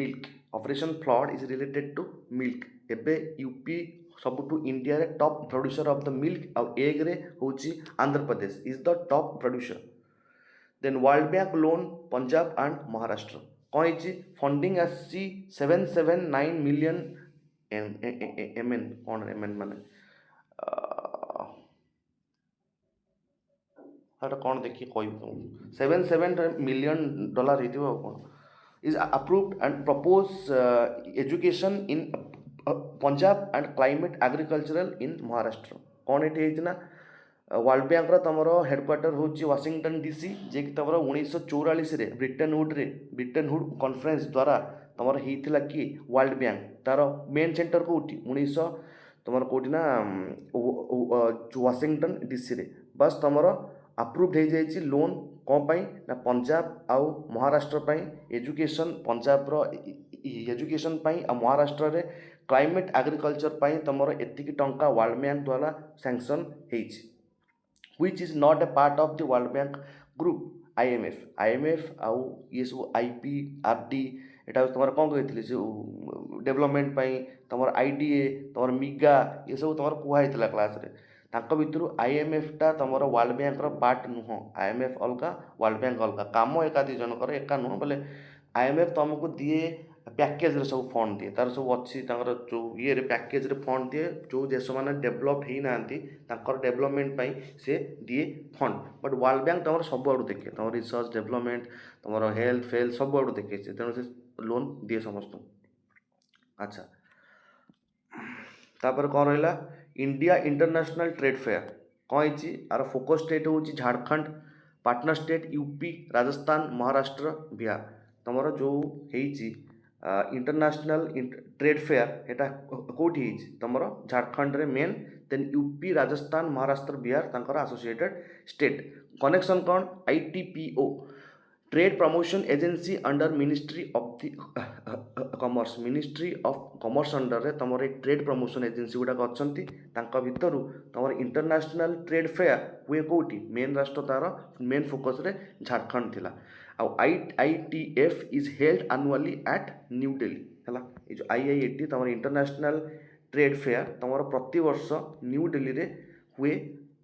milk operation flood is related to milk एबे यूपी सबुठू इंडिया रे top producer of the milk आउ एग रे होची Andhra Pradesh is the top producer then world bank loan Punjab and Maharashtra कौन है funding आसी 779 मिलियन एमएन कौन एमएन माने कौन देखिए कह 77 मिलियन डॉलर हो कौन is approved and propose education in Punjab and climate agricultural in Maharashtra कौन ये ना वर्ल्ड बैंक तुम हेडक्वार्टर हूँ वाशिंगटन डीसी जे कि तुम 1944 ब्रिटेनहुड कॉन्फ्रेंस द्वारा तुम होता कि वर्ल्ड बैंक तार मेन सेंटर कौटी 19 तुम कौटी ना वाशिंगटन डीसी रे बस तुम अप्रूव्ड हो जाए लोन कौन पाई ना पंजाब आउ महाराष्ट्र पाई एजुकेशन पंजाब एजुकेशन पाई आ महाराष्ट्र रे क्लाइमेट एग्रीकल्चर पाई तुम एतिकी टंका वर्ल्ड बैंक द्वारा सैंक्शन होती which is not a part of the World Bank group IMF आउ ये सब IP RD एटा तुम कौन कहते जो डेवलपमेंट पाई तुम IDA तुम मिगा ये सब तुम कहला क्लास रे तांको भितर IMF टा तुम वर्ल्ड बैंक पार्ट नुह IMF अलग वर्ल्ड बैंक अलग काम एका दी जनकर एका नुह बोले IMF तुमको दिए पैकेज रे सब फंड दिए तार सब अच्छी जो ये पैकेज रे फंड दिए जो देश मैंने डेभलप हो ना डेभलपमेंट से दिए फंड बट वर्ल्ड बैंक तुम सब आड़ देखे तुम रिसर्च डेभलपमेंट तुम हेल्थ फेल्थ सब आड़ देखे तेणु से लोन दिए समस्त अच्छा तापर कौन रहा इंडिया इंटरनेशनल ट्रेड फेयर कौन आर फोकस स्टेट हूँ Jharkhand partner state UP Rajasthan Maharashtra Bihar तुमर जो इंटरनेशनल ट्रेड फेयर एटा कोठी तुमर झारखंड रे main then UP Rajasthan Maharashtra Bihar तांकर एसोसिएटेड स्टेट कनेक्शन कौन ITPO trade promotion agency under ministry of the commerce ministry of commerce under रे तुम एक ट्रेड प्रमोशन एजेंसी गुड़ाक अच्छा भितर तुम इंटरनेशनल ट्रेड फेयर हुए कौटी मेन राष्ट्र तार मेन फोकस रे झारखंड थिला IITF is held annually at new Delhi है ये जो IIT तुम इंटरनेशनल ट्रेड फेयर तुम प्रति वर्ष न्यू दिल्ली रे हुए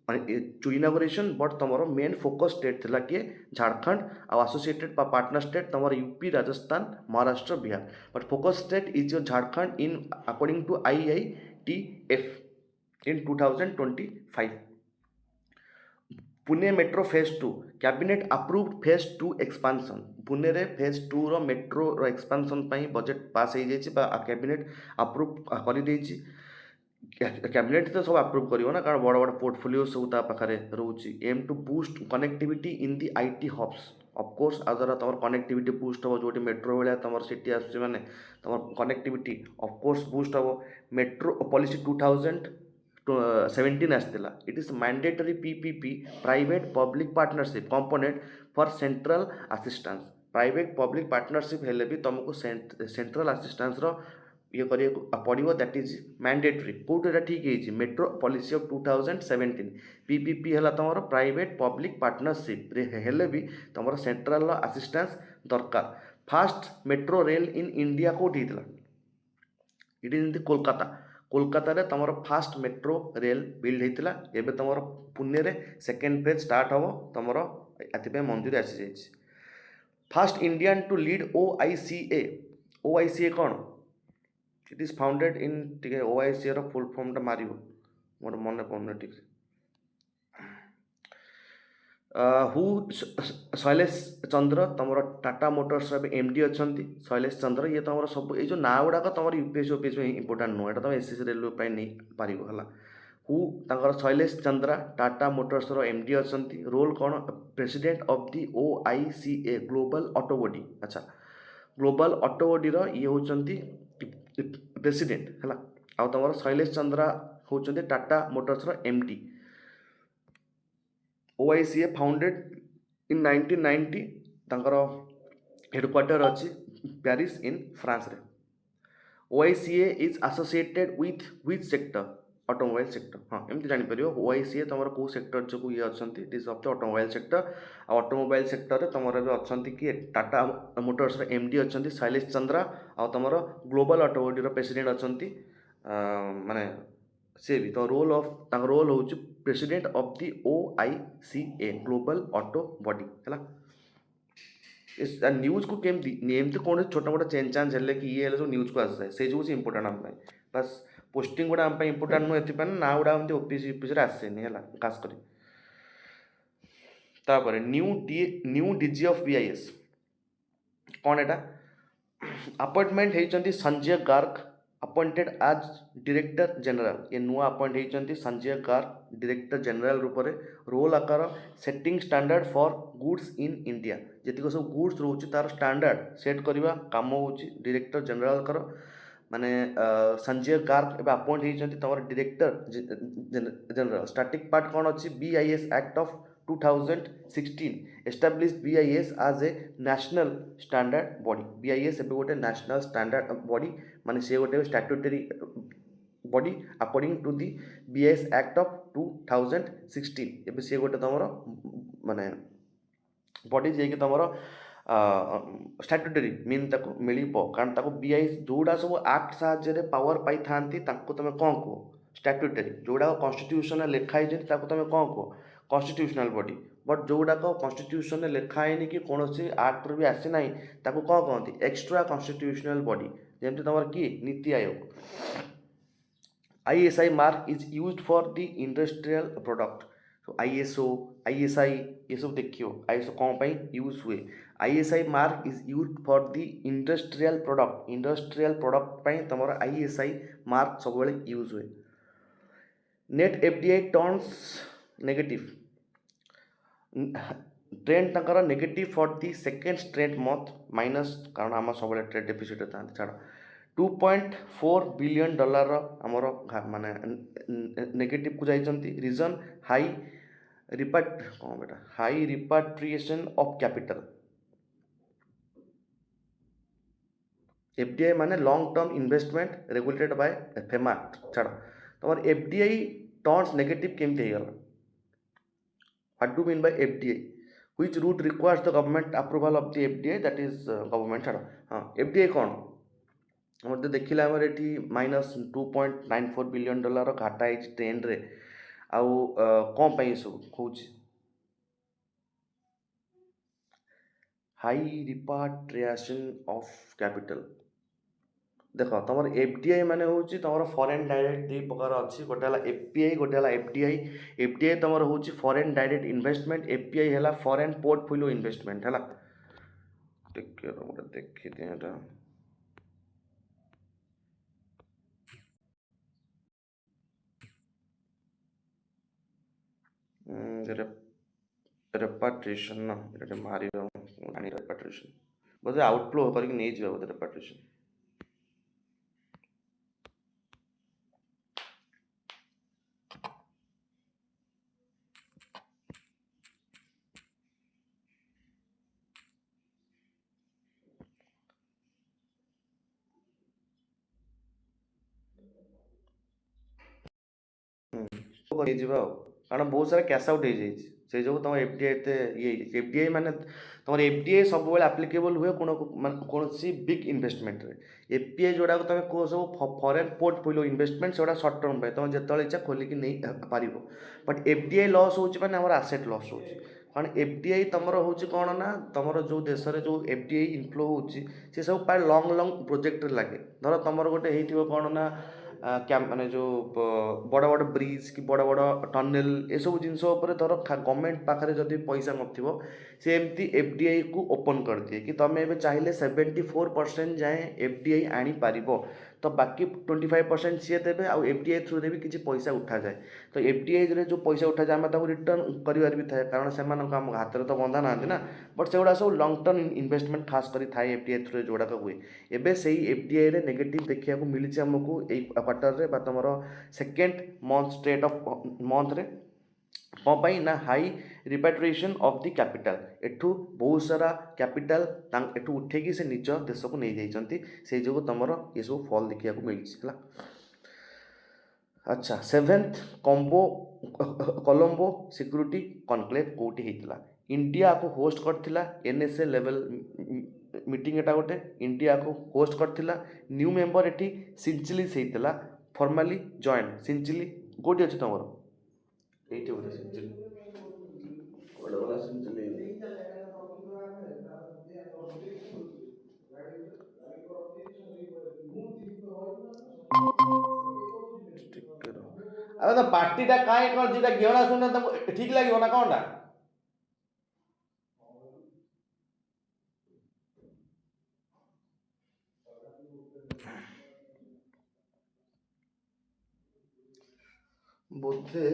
जो इनागोरेशन बट तुम मेन फोकस स्टेट थिला किए झारखंड आ एसोसिएटेड पार्टनर स्टेट तुम UP Rajasthan Maharashtra Bihar but focus state is your Jharkhand in according to IITF in 2025 Pune metro phase 2 cabinet approved phase 2 expansion Pune रे फेज 2 रो मेट्रो रो एक्सपांशन पई बजेट पास हो जाइए कैबिनेट अप्रूव कर देछि कैबिनेट तो सब अप्रूव करियो ना कारण बड़ बड़ पोर्टफोलियो सब ता पाखरे रहउची aim to boost connectivity in the IT hubs of course आ द्वारा तुम कनेक्टिविटी बूस्ट हो जोटी मेट्रो भाया तुम सिटी आसुची माने तुम कनेक्टिविटी ऑफ कोर्स बूस्ट हो मेट्रो पॉलिसी 2017 आसला it is mandatory PPP private public partnership component for central assistance private public partnership हेले भी तुमको सेंट्रल असिस्टेंस रो ये करिए पड़ो दैट इज मैंडेटरी कौटा ठीक है मेट्रो पॉलिसी ऑफ 2017 PPP है तुम प्राइवेट पब्लिक पार्टनरशिप हेले भी तुम सेंट्रल असिस्टेंस दरकार first metro rail in India कौटी it is in the Kolkata रे तुम फास्ट मेट्रो रेल बिल्ड होता एवं तुम पुणे रे सेकेंड फेज स्टार्ट हम तुम ये मंजूरी आसी जाइए first Indian to lead OICA कौन इट इज फाउंडेड इन ठीक है OICA रो फुल फॉर्म टा मारियो मोर मन पड़ने ठीक हु शैलेश चंद्र तुम टाटा मोटर्स MD अच्छा शैलेश चंद्र ये तुम सब ये जो ना गुड़ाक तुम UPSC इंपोर्टाट नुह तुम SSC रेलवे नहीं पार है हु तंकर शैलेश चंद्रा टाटा मोटर्स MD अच्छा रोल कौन president of the OICA global auto body अच्छा ग्लोबल ऑटो बॉडी ये होचंती प्रेसिडेंट है आ तुम शैलेश चंद्रा होचंती Tata Motors MD OICA founded in 1990 तंकर हेडक्वार्टर अच्छी पेरिस इन फ्रांस रे OICA is associated with sector automobile sector हाँ एमती जापर OICA तुम कौ सेक्टर जो ये अच्छा it is of the automobile sector automobile sector तुम अच्छा किए टाटा मोटर्स MD अच्छा शैलेश चंद्रा आ तुम ग्लोबल ऑटो बॉडी प्रेसिडेंट अच्छा माने से भी तो रोल हो president of the OICA global auto body है इस न्यूज को केमती कौन छोटा मोटा चेंज चांज है कि ये सब न्यूज को आसाए से जो इंपोर्टाट आम बस पोस्टिंग गुड़ा आम इंपोर्टाट नुह ये ना गुड़ा OPSC UPSC आसेनि है खास कर न्यू DG ऑफ BIS कौन एटा अपॉइंटमेंट होती संजय गार्ग अपॉइंटेड आज डायरेक्टर जनरल ये नुआ अपॉइंट होती संजय गार्ग डायरेक्टर जनरल रूप में रोल आकार setting standard for goods in India जी सब गुड्स रोचे तार स्टैंडर्ड सेट करवा काम हो डायरेक्टर जनरल कर माने संजय गार्ग एवं अपॉइंट होती तुम डायरेक्टर जनरल स्टार्टिंग पार्ट कौन अच्छी BIS act of 2016 established BIS as a national standard body BIS एबे गोटे national standard body माने से गोटे statutory body according to the BIS Act of 2016 एबे से गोटे तमरो माने बॉडी जे कि तमरो स्टैट्यूटरी मीन ताको मिलिपो कारण ताको BIS जोड़ा सब एक्ट साहाय्य पावर पाई थांती ताको तमे कोन को स्टैट्यूटरी जोड़ा कॉन्स्टिट्यूशन लिखाई जे ताको तमे कोन को कॉन्स्टिट्यूशनल बॉडी बट जोड़ाक कॉन्स्टिट्यूशन लिखाएनि कि कौन सी आक्ट भी आसी ना ताको कौन कहते एक्स्ट्रा कॉन्स्टिट्यूशनल बॉडी जमी तुम कि NITI Aayog ISI mark is used for the industrial product so ISO ISI ये सब देखियो ISO कौन पाई यूज हुए ISI mark is used for the industrial product पाई तुम ISI मार्क सब यूज हुए net FDI turns negative trend तंकर negative for the second straight month minus कारण आम सब ट्रेड डेफिसिट था छाड़ $2.4 बिलियन आमर माने नेगेटिव को जाइछंती रीजन हाई रिपाट कौन बेटा high repatriation of capital FDI माने long term investment regulated by फेमाट छाड़ तुम एफडीआई टर्न्स नेगेटिव केमती गला what do mean by FDI which route requires the government approval of the fda that is government छाड़ हाँ एफडीआई कौन मत देखिले आमर ये $2.94 बिलियन घाटा है ट्रेंड रे आउ कौन पाई सब कौच हाई रिपाट्रिएशन ऑफ कैपिटल देख तुम एफडीआई माने होची तुम फॉरेन डायरेक्ट दी प्रकार अच्छी गोटे है एफपीआई गोटे है एफडीआई एफडीआई तुम होची फॉरेन डायरेक्ट इन्वेस्टमेंट एफपीआई है फॉरेन पोर्टफोलियो इन्वेस्टमेंट है टिके गोटे देखी दिए रेपाट्रिएशन ना ये मारी रेपाट्रिएशन बोधे आउटफ्लो करके नहीं जाओ बोधे रेपाट्रिएशन कारण बहुत सारा कैश आउट हो जाए से जो तुम एफडीआई ये एफडीआई माने तुम एफडीआई सब आप्लिकेबल हुए कौन सी बिग इन्वेस्टमेंट रे एफपीआई जोड़ा तुम कह सब फॉरेन पोर्टफोलियो इन्वेस्टमेंट से सर्ट टर्म पे तुम जो इच्छा खोलिक नहीं पार बट एफडीआई लॉस होने आम आसेट लॉस हो कारण एफडीआई तुम हूँ कौन ना तुम जो देश में जो एफडीआई इनफ्लो हो सब प्राय लंग लंग प्रोजेक्ट लगे धर तुम गोटे हो कौन ना माने जो बड़ बड़ ब्रिज कि बड़ बड़ टनेल ये सब जिन धर गवर्नमेंट पाखे जब पैसा नथिबो से एमती एफडीआई को ओपन कर दिए कि तुम एवं चाहिए 74% जाए एफडीआई आनी पारिबो तो बाकी 25% सी देवे आउ एफडीआई थ्रू भी किसी पैसा उठा जाए तो एफडीआई जो पैसा उठा जाए आम रिटर्न कर भी थाए कारण से हाथ में तो बंधा ना ना बट से गुड़ा सब लंग टर्म इन्वेस्टमेंट खास कर थाए एफडीआई थ्रू जोड़ाक हुए एवं से एफडीआई रे नेगेटिव देखा मिली आमको क्वार्टर रे तुम second month straight of month रे कौन पाई ना high repatriation of the capital एठू बहुत सारा कैपिटल एठू उठेकी से निज देश को नहीं जाइछंती से जो तुम ये सब फल देखा मिली अच्छा सेवेन्थ कोलंबो सिक्योरिटी कॉन्क्लेव कोटी होता इंडिया को होस्ट करथिला एनएसए लेवल मीटिंग एटा गोटे इंडिया को होस्ट करथिला न्यू मेंबर एटी सिंचिली होता फॉर्मली जॉइन सिंचिली कोटी अच्छे तुम এইটা বলে সিঞ্চলি বড় বড় সিঞ্চলি আরে তো পার্টিটা কাই কর যেটা গেওনা শুনে তো ঠিক লাগিব না কোনটা बोधे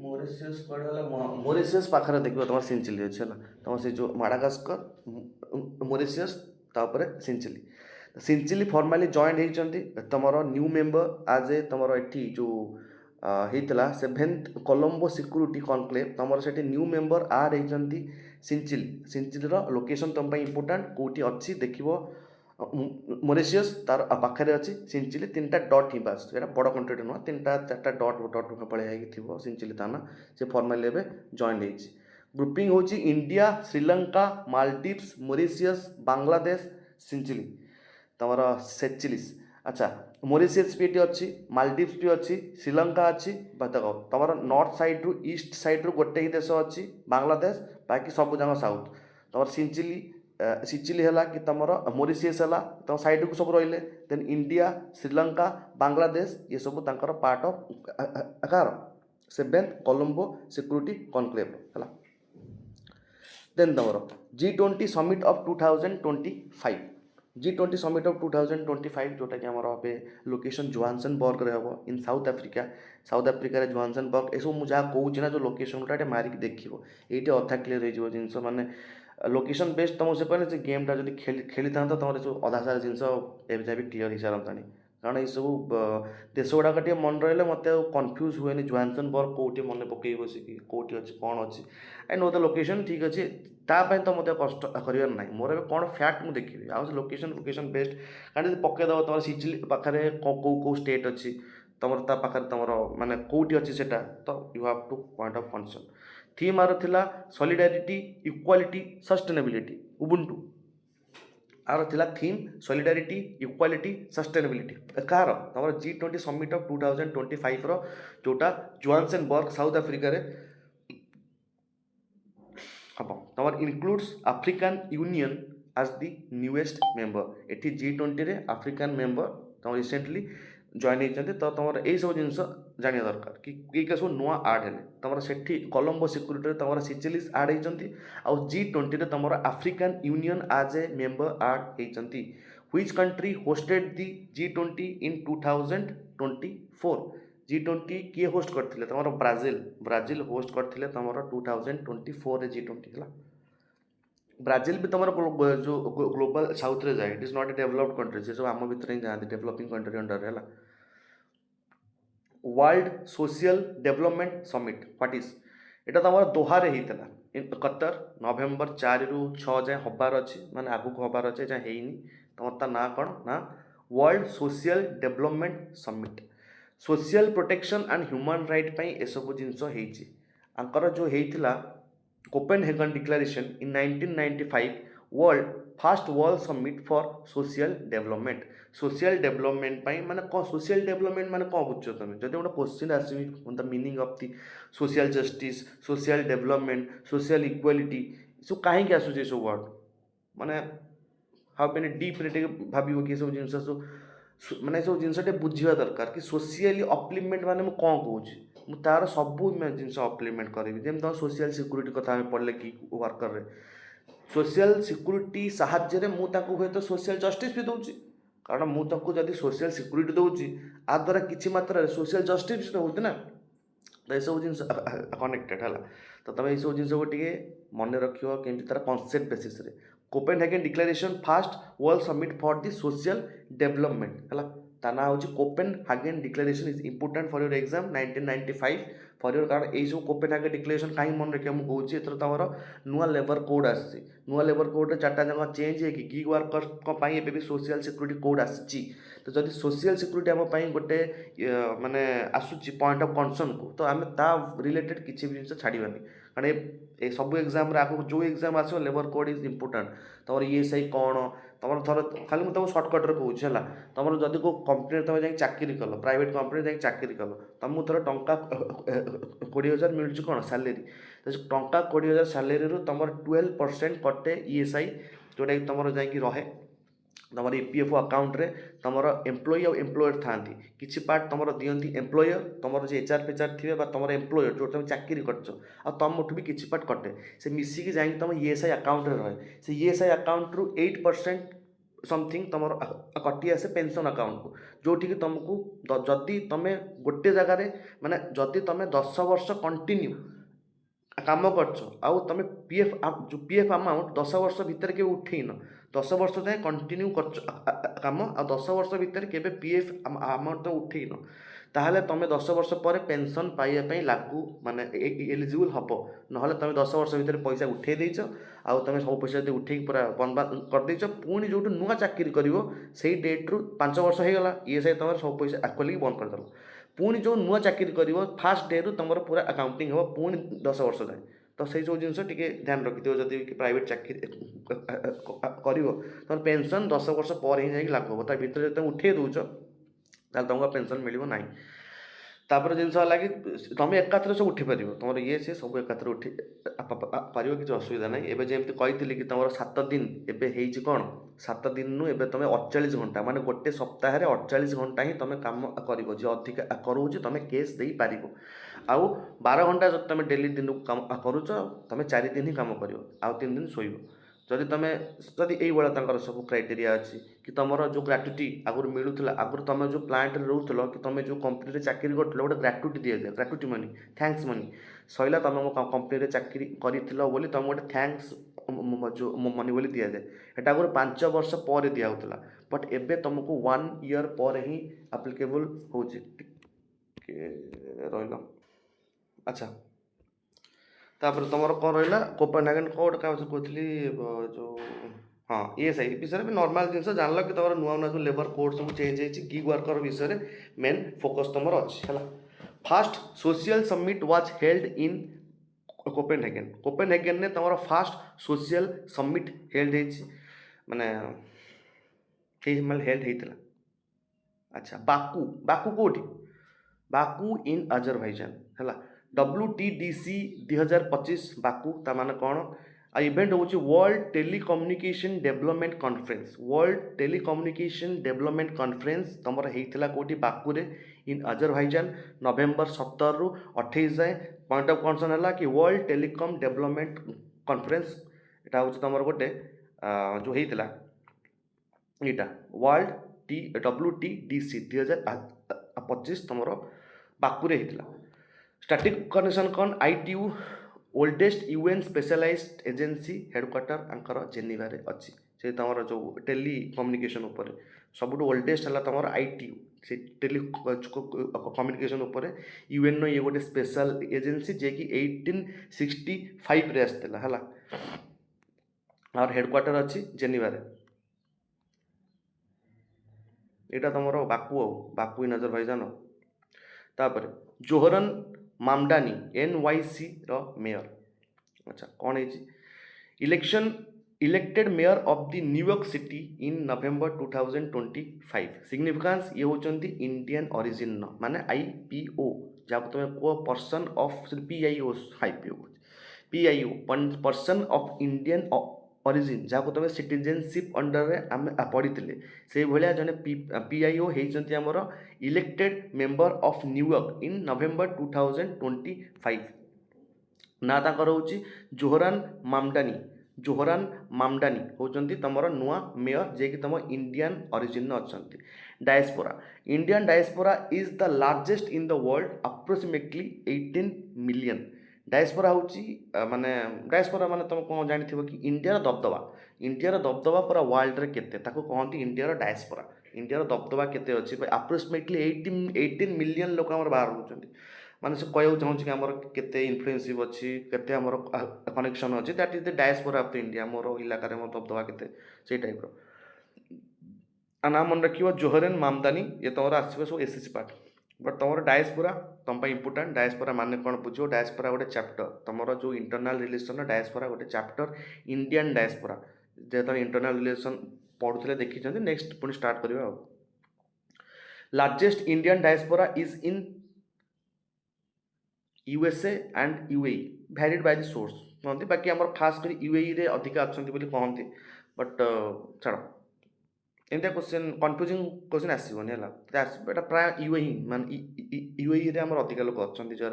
मोरिशियस मोरिशियस पाखे देखो तुम सिंचिली अच्छे है तुम से जो माडागास्कर मोरिशियस तापर सिंचिली सिंचिली फॉर्मली जॉइन होती तुम न्यू मेंबर आज ए तुम ये जो होता सेभेन्थ कोलंबो सिक्योरिटी कॉन्क्लेव तुम से न्यू मेंबर आड होती सिंचिली सिंचिली लोकेशन तुम इम्पोर्टाट कौटी अच्छी देख मोरिशियस तार पाखे अच्छी सिंचिली 3टा डट ही बास ये बड़ कंट्री नुह 3टा 4टा डट भाया थी सिंचिली ताना से फॉर्मली एवं जॉइन हो ग्रुपिंग हूँ इंडिया श्रीलंका मालदीव्स मोरिशियस बांग्लादेश सिंचिली तुम सेचिलिस अच्छा मोरिशियस भी ये अच्छी मालदीव्स भी अच्छी श्रीलंका अच्छी देख तुम नॉर्थ साइड रु ईस्ट साइड रु गोटे ही देश अच्छी बांग्लादेश बाकी सब जगह साउथ तुम सिंचिली सिचिली है कि तुम मोरिशियस है तुम साइड को सब रही देन इंडिया श्रीलंका बांग्लादेश ये सब तांकर part of car seventh Colombo security conclave है देन तुम G20 summit of 2025 G20 summit of 2025 जोटा कि आमर ए लोकेशन जोहान्सनबर्ग रे हम इन साउथ अफ्रिका जोहान्सनबर्ग ए सब मुझे जहाँ कौच ना जो लोकेशन गुटा मारिक देखो ये अधा क्लीयर हो जिनस माने लोकेशन बेस्ड तुम से कहने गेमटा जब खेली था तुम सब अधा सारा जिनस एवं भी क्लीयर हो सारतानी कारण ये सब देश गुड़ाक मन रही मत कन्फ्यूज हुए जोहान्सनबर्ग कौटी मन पकई बसिकी कौटी अच्छी कौन अच्छी आई नो द लोकेशन ठीक अच्छे तापाई तो मत कष्ट करार ना मोर ए कौन फैक्ट मुझे देखी आउ लोकेशन बेस्ड कारण पकईदेव तुम सिचिली पाखे कौ स्टेट अच्छी तुम पाखे तुम माने कौटी अच्छी से तो you have two point of concern theme are थिला solidarity equality sustainability Ubuntu are थिला थीम सॉलिडारिटी इक्वालिटी सस्टेनेबिलिटी कार तुम G20 समिट ऑफ 2025 रो जोटा जोहान्सनबर्ग साउथ अफ्रिका रे हम तुम includes African union as the newest member at G20 रे African member तुम रिसेंटली जॉइन होती तो तुम यही सब जिन जाना दरकार कि सब नुआ आड है तुम से कोलंबो सिक्यूरिटी तुम सिचेलिस आड होती आउ G20 तुम अफ्रिकान यूनियन एज ए मेंबर आड होती which country hosted the G20 in 2024 G20 किए होस्ट करते तुम ब्राजिल होस्ट करते तुम 2024 G20 है ब्राजिल भी तुम जो ग्लोबल साउथ रे जाए it is not A developed country से सब आम भितर ही जाती डेवलपिंग कंट्री अंडर है world social development summit what is एटा तुम दोहारे होता इन कतर नवेम्बर 4 ରୁ 6 जाए हबार अच्छी माने आगू हबार अच्छे जहाँ है तुम ता ना कौन ना world social development summit social protection and human right पाई ए सब जिनस होकर जो होता Copenhagen declaration in 1995 first world summit for social development पाई माने कौन सोशल डेवलपमेंट माने कौन बुझ तुम जब गोटे क्वेश्चन आसवी the meaning of the social justice social development social equality सब कहीं आसूँ सब वर्ड माने हाउ मैंने डीप भाव कि सब जिन माने सब जिनटे बुझा दरकार कि सोशली अपलिमेंट माने मु कौन कौच तार सबू जिन अपलिमेंट करी जमी तुम सोशल सिक्यूरीटी कथा पढ़ले कि वर्कर रे सोशल सिक्यूरीटी साहाय्य मुझे हुए तो सोशल जस्टिस भी दूसरी कारण मुझे जब सोशल सिक्यूरीटी दूसरी आ द्वारा किसी मात्रा सोशल जस्टिस भी होती ना तो ये सब जिन कनेक्टेड है तो तुम ये सब जिन मन रख केमी तार concept basis Copenhagen declaration first world summit for the social development है ता ना हूँ Copenhagen declaration is important for your exam 1995 for your कारण यही सब कोपेनहेगन डिक्लेरेशन कहीं मन रखा मुझे एथर तुम नुआ लेबर कोड आसी नुआ लेबर कोड चार्टा जगह चेंज है गिग वर्कर भी सोशल सिक्यूरीटी कोड आसी तो जब सोशल सिक्यूरीटी आम गोटे माने आसूची पॉइंट ऑफ कंसर्न को तो आम ता रिलेटेड किसी भी जिन छाड़बानी कारण ये सब एग्जाम आगे जो एग्जाम आसो लेबर कोड इज इंपोर्टेंट तुम ESI कौन तुम थर खाली मुझे तुम सर्टकट्रे कौच है तुम जब को कंपनी तुम जा चाकरी कल प्राइवेट कंपनी जा चाकरी कल तुमको थर टंका 20,000 मिलूँ कौन सैलेरी तो टंका 20,000 सैलेरी तुम 12% कटे ESI जोटा कि तुम जा रहे तुम EPF अकाउंट रे तुम एम्प्लॉई और एम्प्लॉयर था किसी पार्ट तुम दिखती एम्प्लॉयर तुम जो HR फेचर थे तुम एम्प्लॉयर जो तुम चाकरी कर तुमठू भी किसी पार्ट कटे से मिसिकी जा तुम ESI अकाउंट रहे से ESI अकाउंट रु 8% समथिंग तुम कटि आसे पेंशन अकाउंट को जोटि तुमको जदि तुम गोटे जगार माने जदि तुम 10 वर्ष कंटिन्यू काम कर तुम PF अमाउंट 10 वर्ष भितर के उठेन 10 वर्ष जाए कंटिन्यू कर कम आ 10 वर्ष भितर के PF अमाउंट तो उठेन ताहले तुम 10 वर्ष पर पेंशन पाइबा लागू माने एलिजिबल हम ना तुम 10 वर्ष भितर पैसा उठे देच आउ तुम सब पैसा उठे पूरा बर्बाद कर देच पुणी जो नुआ चाकरी कर से डेट रु 5 वर्ष हो गला ESI तुम सब पैसा आक्वली बंद करदेल पुणी जो नुआ चाकरी कर फास्ट डे रु तुम पूरा अकाउंटिंग हम पुणी 10 वर्ष जाए तो से सब जिन ध्यान रखि जब प्राइवेट चाकरी कर पेंशन 10 वर्ष पर ही जाकि लागू हम भितर जब तुम उठे दौच तुमको पेंशन मिल ना तापर जिन कि तुम एकाथरे सब उठी पार तुम ये सी सब एकाथरे उठी पार किसी असुविधा ना एवं जमी कही कि तुम 7 दिन एवं कौन 7 दिन नु एवं तुम 48 घंटा माने गोटे सप्ताह 48 घंटा ही तुम काम कर अधिक करोच तुम केस दे पार आउ 12 घंटा जब तुम डेली दिन को काम करुच तुम 4 दिन ही काम कर आउ 3 दिन शोब जदि तुम जदि यही सब क्राइटेरिया अच्छी कि तुम जो ग्राट्युटी आगुरी मिलूला आगुरी तुम जो प्लांट रोल कि तुम जो कंपनी चाकरी कर गोटे ग्राट्युटी दि जाए ग्राट्युटी मनी थैंक्स मनी सैला तुम मो कंपनी चाकरी कर तुम गोटे थैंक्स जो मनी बोली दि जाए एटा आगुरी 5 वर्ष पर दिखाला बट एबे तुमको 1 ईयर पर ही आप्लिकेबल हो रहा। अच्छा तापर तुम कौन रहा कोपेनहेगन कौन गोटे कहती जो हाँ ESI विषय में नॉर्मल जिन जान कि तुम नुआ नुआ जो लेबर कोड सब चेंज होती गिग वर्कर विषय मेन फोकस तुम अच्छी है। Fast social summit was held in Copenhagen ने तुम फास्ट सोशल समिट हेल्ड माने हेल्ड होता। अच्छा बाकू बाकू कौटी बाकू इन अजरबैजान है। WTDC 2025 बाकू ता माने कौन आ इवेंट हूँ world telecommunication development conference world telecommunication development conference तुम होता कौटी बाकू रे इन अजरबैजान नवेम्बर 17 रु 28 जाए। पॉइंट ऑफ कनसर्न है कि वर्ल्ड टेलीकम डेवलपमेंट कॉन्फ्रेंस यहाँ हूँ तुम गोटे जो होता यहाँ वर्ल्ड WTDC 2025 तुम बाकूरे होता। स्टैटिक कनेक्शन कौन ITU oldest UN specialised agency headquarter आंकर जेनेवा रे अच्छी से तुम जो टेली कम्युनिकेशन उपर सबुठ ओल्डेस्ट है तुम ITU से टेली कम्युनिकेशन उपर UN ये गोटे स्पेशल एजेंसी जे कि 1865 रे आसला है और हेडक्वार्टर अच्छी जेनेवा रे। यहाँ तुम बाकू बाकू इन अजरबैजान। तापर जोहरन मामडानी NYC रो मेयर। अच्छा कौन है election elected mayor of the New York city in November 2025 significance ये होचंती इंडियन ओरिजिन माने IPO जहाँ तुम को person of PIO PIO person of Indian origin जहाँ तुम सिटीजनशिप अंडर रे आम पढ़ी से भाया जने PIO होती आमर elected member of New York in November 2025 ना ताकर हूँ जोहरान मामडानी होचंती तुमर नुआ मेयर जे कि तुम इंडियन ओरिजिन अच्छा। Diaspora Indian diaspora is the largest in the world approximately 18 million. Diaspora हूँ माने डायस्पोरा माने तुम कौन जानी कि इंडियार दबदबा पूरा वर्ल्ड रे केते ताको कहती इंडियार डायस्पोरा इंडियार दबदबा केते अच्छी अप्रोक्सीमेटली 18 मिलियन लोक आम बाहर होती माने से कहू चाहूँ कि आमर केते इन्फ्लुएंसिव अच्छी केते आमर कनेक्शन अच्छी that is the diaspora of the India मोर इलाकार मोर दबदबा केते से टाइप नाम मन रखियो जोहरन मामदानी ये तुम आसो सब SSC पार्ट बट तुम डायस्पोरा तुम इंपोर्टाट डायस्पोरा माने कौन बुझो डायस्पोरा गोटे चैप्टर तुम जो इंटरनल रिलेशन डायस्पोरा गोटे चैप्टर इंडियन डायस्पोरा जे तुम इंटरनल रिलेशन पढ़ुले देखी नेक्स्ट पुणी स्टार्ट करवा। Largest Indian diaspora is in USA and UAE भैरिड बाय द सोर्स कहते बाकी आम खास कर UAE रे अधिका अच्छा कहते बट छाड़ एमती क्वेश्चन कन्फ्यूजिंग क्वेश्चन आसबनी है प्राय UAE मान UAE रे आम अधिका लोक अच्छा जो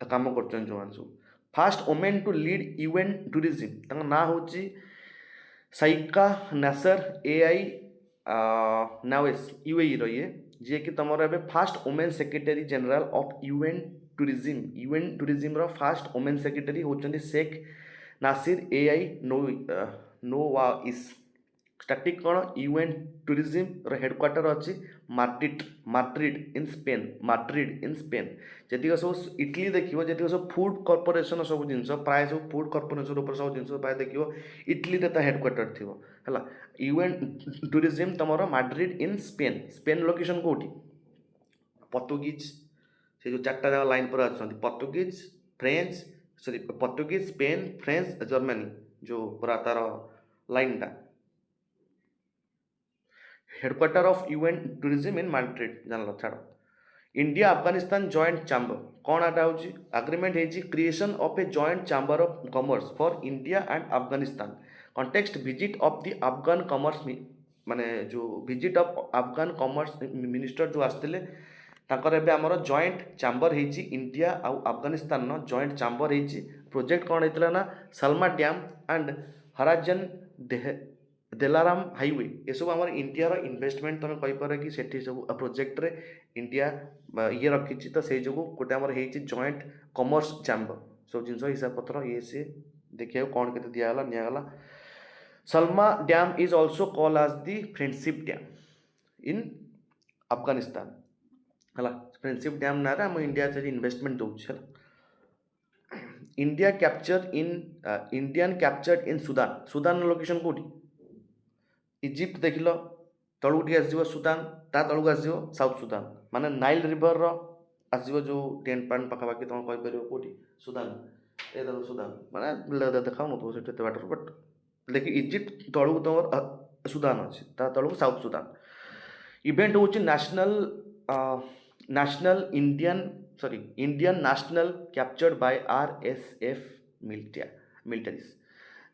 कम कर जो सब। First women to lead UN tourism ना हूँ साइका नासर AI नावेस UAE रो ये जी कि तुम first women secretary general of UN tourism रो फास्ट वोमेन सेक्रेटरी होचंदी Sheikh Nasser AI Nowais. Static कौन UN टूरिज्म रो हेडक्वार्टर अच्छी माड्रिड इन स्पेन जी सब इटली देखिए जी सब फूड कॉर्पोरेशन सब जिन प्राय सब फूड कॉर्पोरेशन उपर सब जिन प्राय देखिए इटली रे हेडक्वार्टर थी है। UN टूरिज्म तुम माड्रिड इन स्पेन लोकेशन कौटी पोर्तुगीज से जो चार्टा जगह लाइन पर अच्छा Portuguese French sorry Portuguese Spain French Germany जो पूरा तार लाइनटा headquarter of UN tourism in Madrid जान छाड़। इंडिया अफगानिस्तान जॉइंट चैम्बर कौन आटा हूँ एग्रीमेंट है creation of a joint chamber of commerce for India and Afghanistan context visit of the Afghan commerce माने जो visit of Afghan commerce minister जो आसते ताकर एबे आमर जॉइंट चैम्बर होती इंडिया आउ अफगानिस्तान जॉइंट चैम्बर होती प्रोजेक्ट कौन होता ना Salma dam and हराजन Delaram highway ये सब आम इंडिया इन्वेस्टमेंट तुम कहीपर कि सेठी सब प्रोजेक्ट रे इंडिया ये रखी तो से जो गोटे आम जॉइंट कमर्स चैम्बर सब जिन हिसाब पत्र ये सी देखिए कौन के दिगला निगला Salma dam is also call as the friendship dam in Afghanistan है फ्रेंडशिप डैम ना आम इंडिया से इन्वेस्टमेंट दूसरा India capture in Indian captured in Sudan Sudan location कौटी इजिप्ट देख लो तलू टी आस सुदान ता तलू आस साउथ सुदान माने नाइल रिवर आस जो 10 पॉइंट पाखापाखि तुम कहीपर कौटी सुदान ए देखो सुदान माने देखा से बाटर बट देखिए इजिप्ट तलू तुम सुदान अच्छे ता तलू साउथ सुदान इवेंट हूँ national national Indian sorry Indian national captured by RSF militaries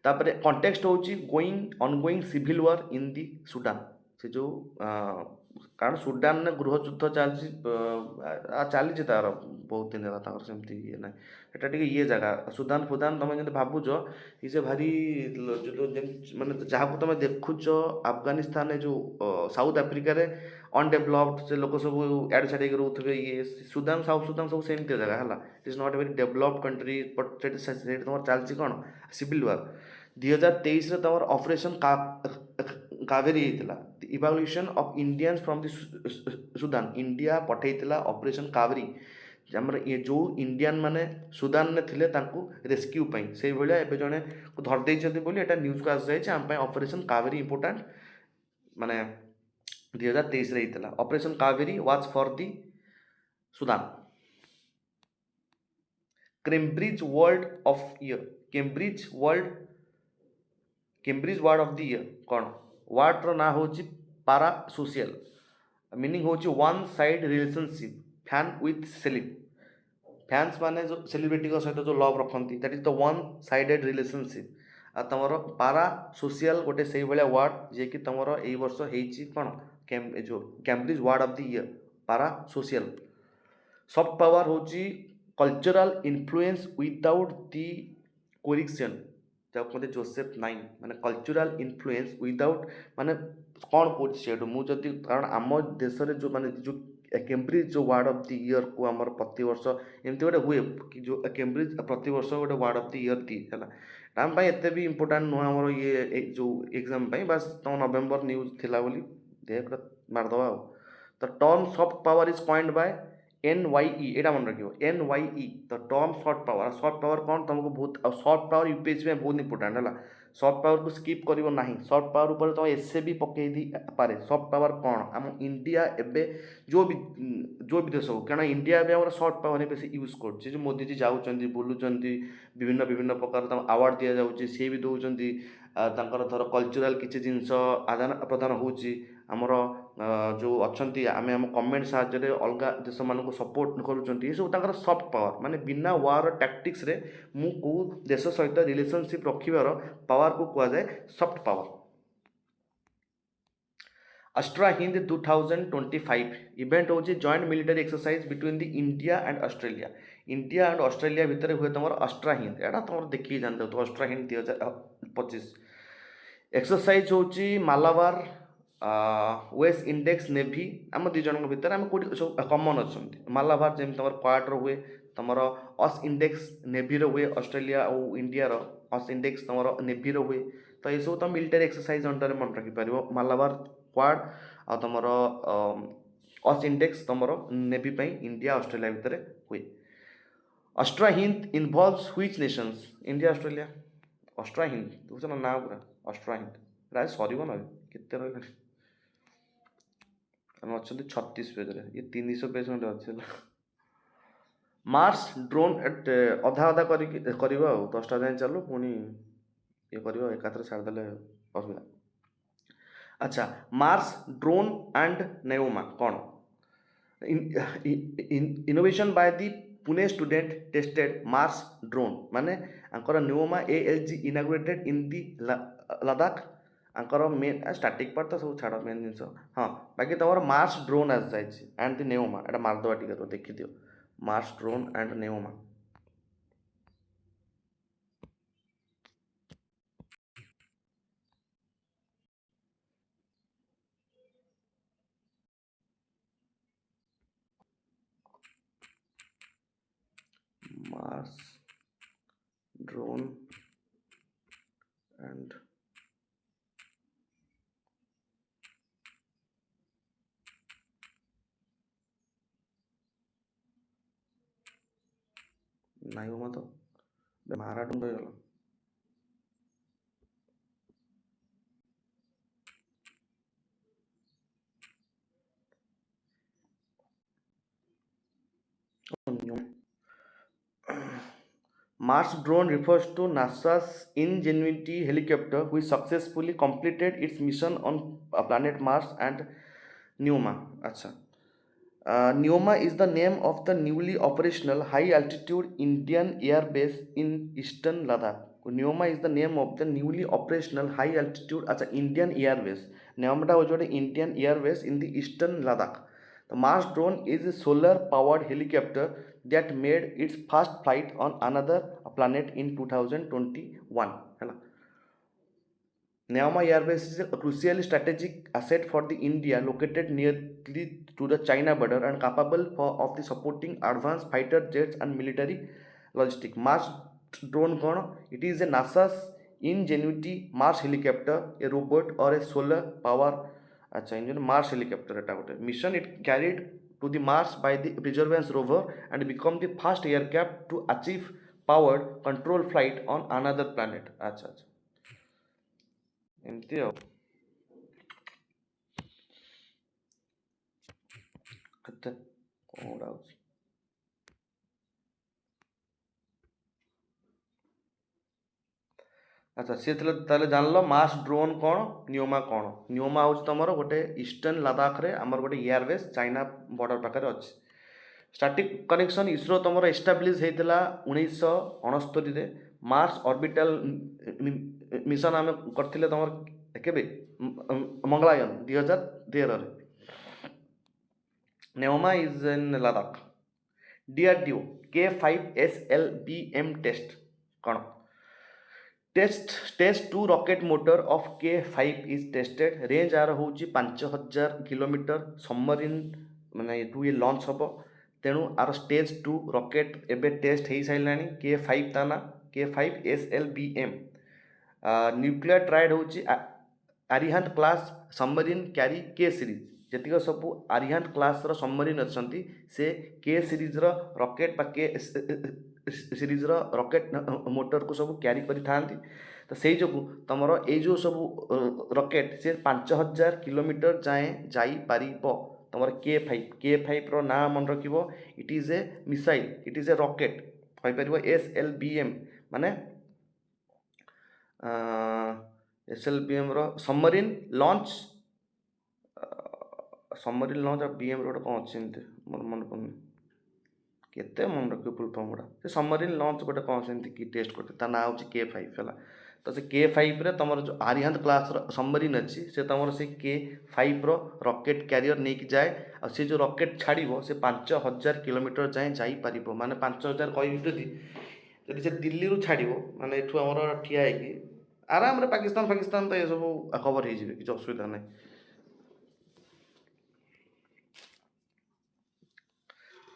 तापर कॉन्टेक्स्ट होची going ongoing civil war in the Sudan से जो कारण सुडान ने गृह युद्ध चली तार बहुत दिन है सेमती ये ना एटा टिके ये जगह सुदान फुदान तुम जो भावुच ये से भारी माने जहाँ को तुम देखुच अफगानिस्तान जो साउथ आफ्रिका रे अनडेभलप्ड से लोक सब एड छाड़ी रोथे ये सुदान साउथ सुदान सब सेमती जगह है it is not a very developed country but तुम चलती कौन सिविल वार 2023 तुम ऑपरेशन कावेरी होता evaluation of Indians from the Sudan India पठेला ऑपरेशन कावेरी आमर ये जो इंडियन माने सुदान ने थिले तांकू रेस्क्यू पाई से भाया एवं जड़े धरदे एटा न्यूज को आस जाए आम ऑपरेशन कावेरी इंपोर्टाट माने 2023 होता operation Kaveri was for the Sudan Cambridge world of year Cambridge word of the year कौन वार्ड ना हूँ पारा सोशल मीनिंग हूँ one side relationship fan with celeb fans माने जो सेलिब्रिटी सहित जो लव रखती that is the one sided relationship आ तुम पारा सोशल गोटे से भाया वार्ड जी कि तुम यही वर्ष कौन जो Cambridge word of the year पारा सोशल सॉफ्ट पावर हूँ कल्चरल इन्फ्लुएंस विदाउट दी कोरिक्शन जब कहते जोसेफ नाइन माने कल्चरल इन्फ्लुएंस विदाउट माने कौन कौन से मुझे कारण आम देश जो माने जो कैम्ब्रिज जो वार्ड ऑफ द ईयर को आमर प्रति वर्ष एमती गोटे हुए कि जो कैम्ब्रिज प्रति वर्ष गोटे वार्ड ऑफ द ईयर दिए है आम एत भी इम्पोर्टाट नुह आमर ये जो एग्जाम बास तुम नवेम्बर न्यूज थिला बोली देख मारदवा तो term soft power is coined by NYE एटा मन रखियो NYE the term soft power कौन तुमको बहुत सॉफ्ट पावर यूपीएससी में बहुत इंपोर्टाट है सॉफ्ट पावर को स्किप कर ना सॉफ्ट पावर ऊपर तुम एसे भी पकई दी पारे सॉफ्ट पावर कौन आम इंडिया एबे जो भी देश हो क्या इंडिया एवं सॉफ्ट पावर बेस यूज कर मोदी जी जाऊँच बुलूँ विभिन्न विभिन्न प्रकार अवार्ड दि जाऊँगी सी भी दौरान धर कल्चरल किसी जिनस आदान प्रदान होमर जो अच्छा आम आम कमेंट साहाଯ୍य अलग देश मानक सपोर्ट कर सब सॉफ्ट पावर माने बिना वार टैक्टिक्स रे मु को देश सहित रिलेशनशिप रखिबार पावर को कहा जाए soft power Austra Hind 2025 event हूँ joint military exercise between the India and Australia भितर हुए तुम अस्ट्रा हिंद एटा तुम देखिए जानते हो अस्ट्रा हिंद 2025 एक्सरसाइज हूँ मालाबार वेस्ट इंडेक्स नेभी आम दुई जन भितर आम कौट सब कमन अच्छा मालाबार जमी तुम क्वार्टर हुए तुम अस इंडेक्स नेभीर हुए ऑस्ट्रेलिया और इंडियार अस इंडेक्स तुम नेभीर हुए तो ये सब तुम मिलिटरी एक्सरसाइज अंडर मन रखिपार मालाबार क्वाड आ तुम अस इंडेक्स तुम नेभी इंडिया ऑस्ट्रेलिया भितर हुए Astra Hind involves which Nations India Australia Astra Hind बुझ ना पूरा अस्ट्रा हिंद राज सर ना केते रही आम अच्छा 36 पेज ये 300 पेज खंडे अच्छे मार्स ड्रोन अधा अधा कर 10टा जाए चलू पुणी ये कर एकात्र छाड़देले असुविधा अच्छा मार्स ड्रोन एंड नेओमा कौन innovation by the Pune student tested Mars drone माने आंकर Neoma ALG inaugurated in the Ladakh आंकर मेन स्टार्टिंग पार्ट तो सब छाड़ मेन जिन हाँ बाकी तुम मार्स ड्रोन आस जाए एंड दी नेओमा एटा मारदवा टी तो देखी दियो Mars drone and Neoma Mars drone and ନାଇଁ ମା ତ ମାରାଡୁନ ହେଇଗଲା। Mars drone refers to NASA's Ingenuity helicopter, which successfully completed its mission on planet Mars and Neoma. Acha. Neoma is the name of the newly operational high-altitude Indian Air Base in eastern Ladakh. Neoma is the name of the newly operational high-altitude Indian Air Base. Neoma was an Indian Air Base in the eastern Ladakh. The Mars drone is a solar-powered helicopter that made its first flight on another planet in 2021. Neoma Air Base is a crucially strategic asset for the India, located nearly to the China border and capable of the supporting advanced fighter jets and military logistics. Mars drone कौन? It is a NASA's Ingenuity Mars helicopter, a robot or a solar power engine Mars helicopter एटा गोटे mission it carried to the Mars by the Perseverance rover and become the first aircraft to achieve powered control flight on another planet. अच्छा ଏମିତି ଆଉ କେତେ କ'ଣ ଗୁଡ଼ା ହେଉଛି। ଆଚ୍ଛା ସିଏ ତାହେଲେ ଜାଣିଲ ମାର୍ସ ଡ୍ରୋନ୍ କ'ଣ, ନିଓମା କ'ଣ। ନିଓମା ହେଉଛି ତୁମର ଗୋଟେ ଇଷ୍ଟର୍ଣ୍ଣ ଲଦାଖରେ ଆମର ଗୋଟେ ଏୟାର ବେସ୍ ଚାଇନା ବର୍ଡ଼ର ପାଖରେ ଅଛି। ଷ୍ଟାଟିକ୍ କନେକ୍ସନ୍ ଇସ୍ରୋ ତୁମର ଏଷ୍ଟାବ୍ଲିଶ୍ ହେଇଥିଲା 1969ରେ। ମାର୍ସ ଅର୍ବିଟାଲ ମିଶନ ଆମେ କରିଥିଲେ ତୁମର କେବେ Mangalyaan 2013ରେ। Neoma is in Ladakh. DRDO K5SLBM test କ'ଣ? Stage 2 rocket motor of K5 is tested. Range आर होची 5000 किलोमीटर। सबमरीन माने एठू ये लॉन्च हबो, तेणु आर स्टेज 2 रॉकेट एबे टेस्ट हो सारानी। K5 ताना K5SLBM न्यूक्लियर ट्राइड होची आरिहांत क्लास सबमरीन कैरी के सीरीज। जेतिक सब आरिहांत क्लास सबमरीन अच्छा से के सीरीज रॉकेट बा के सीरीज रॉकेट मोटर को सब क्यारी करि थांती। तो से जो तुम ये जो सब रॉकेट से 5000 किलोमीटर जाए जाई पारिबो। तुम K5 रो ना मन रखिबो, it is a missile, it is a rocket कहि परिबो। SLBM माने SLBM रो सबमरीन लॉन्च बीएम रोड कौन अच्छे मोर मन पड़े केते मन रखियो फुल फॉर्म गुड़ा। से सबमरीन लॉन्च गोटे कौन से कि टेस्ट करते ता ना होची K5 है। तो से K5 रे तुम जो आरिहांत क्लास सबमरीन अच्छी से तुम से K5 रो रॉकेट कैरियर नहीं कि जाए और से जो रॉकेट छाड़ो से 5000 किलोमीटर जाए जाई पारिबो। माने 5000 कहि जदि से दिल्ली रु छाड़ो माने एठू हमर ठिया है कि आराम रे पाकिस्तान तो ये सब कवर हो जिवे, किछ असुविधा नहीं।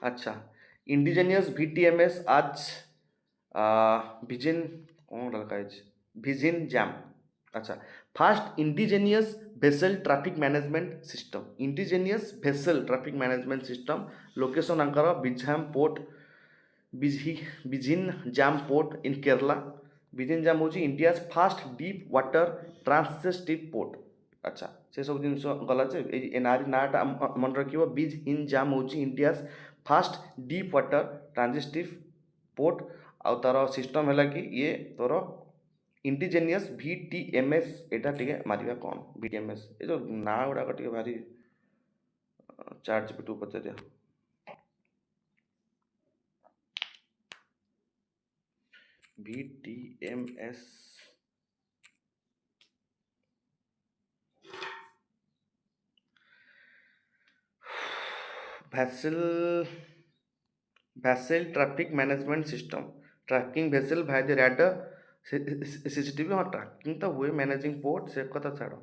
अच्छा इंडिजेनियस VTMS आज भिजिन कौन लगा है भिजिन जैम। अच्छा first indigenous vessel traffic management system, इंडिजेनियस भेसल ट्रैफिक मैनेजमेंट सिस्टम लोकेशन आंकर Vizhinjam port Vizhinjam port in Kerala. Vizhinjam हूँ India's first deep water transitive port. अच्छा से सब जिन गला एनआर नाटा मन रखिए। बीज इन जैम हूँ India's first deep water transitive port आउ तार सिस्टम है कि ये तोर इंडिजेनियस VTMS एटा टिके मारिबा कौन VTMS ये जो ना गुड़ा टिके भारी चार्ज पे to पचारिया। VTMS vessel traffic management system, tracking vessel by the radar CCTV। हाँ ट्रैकिंग तो हुए, मैनेजिंग पोर्ट से कथा छाड़ो।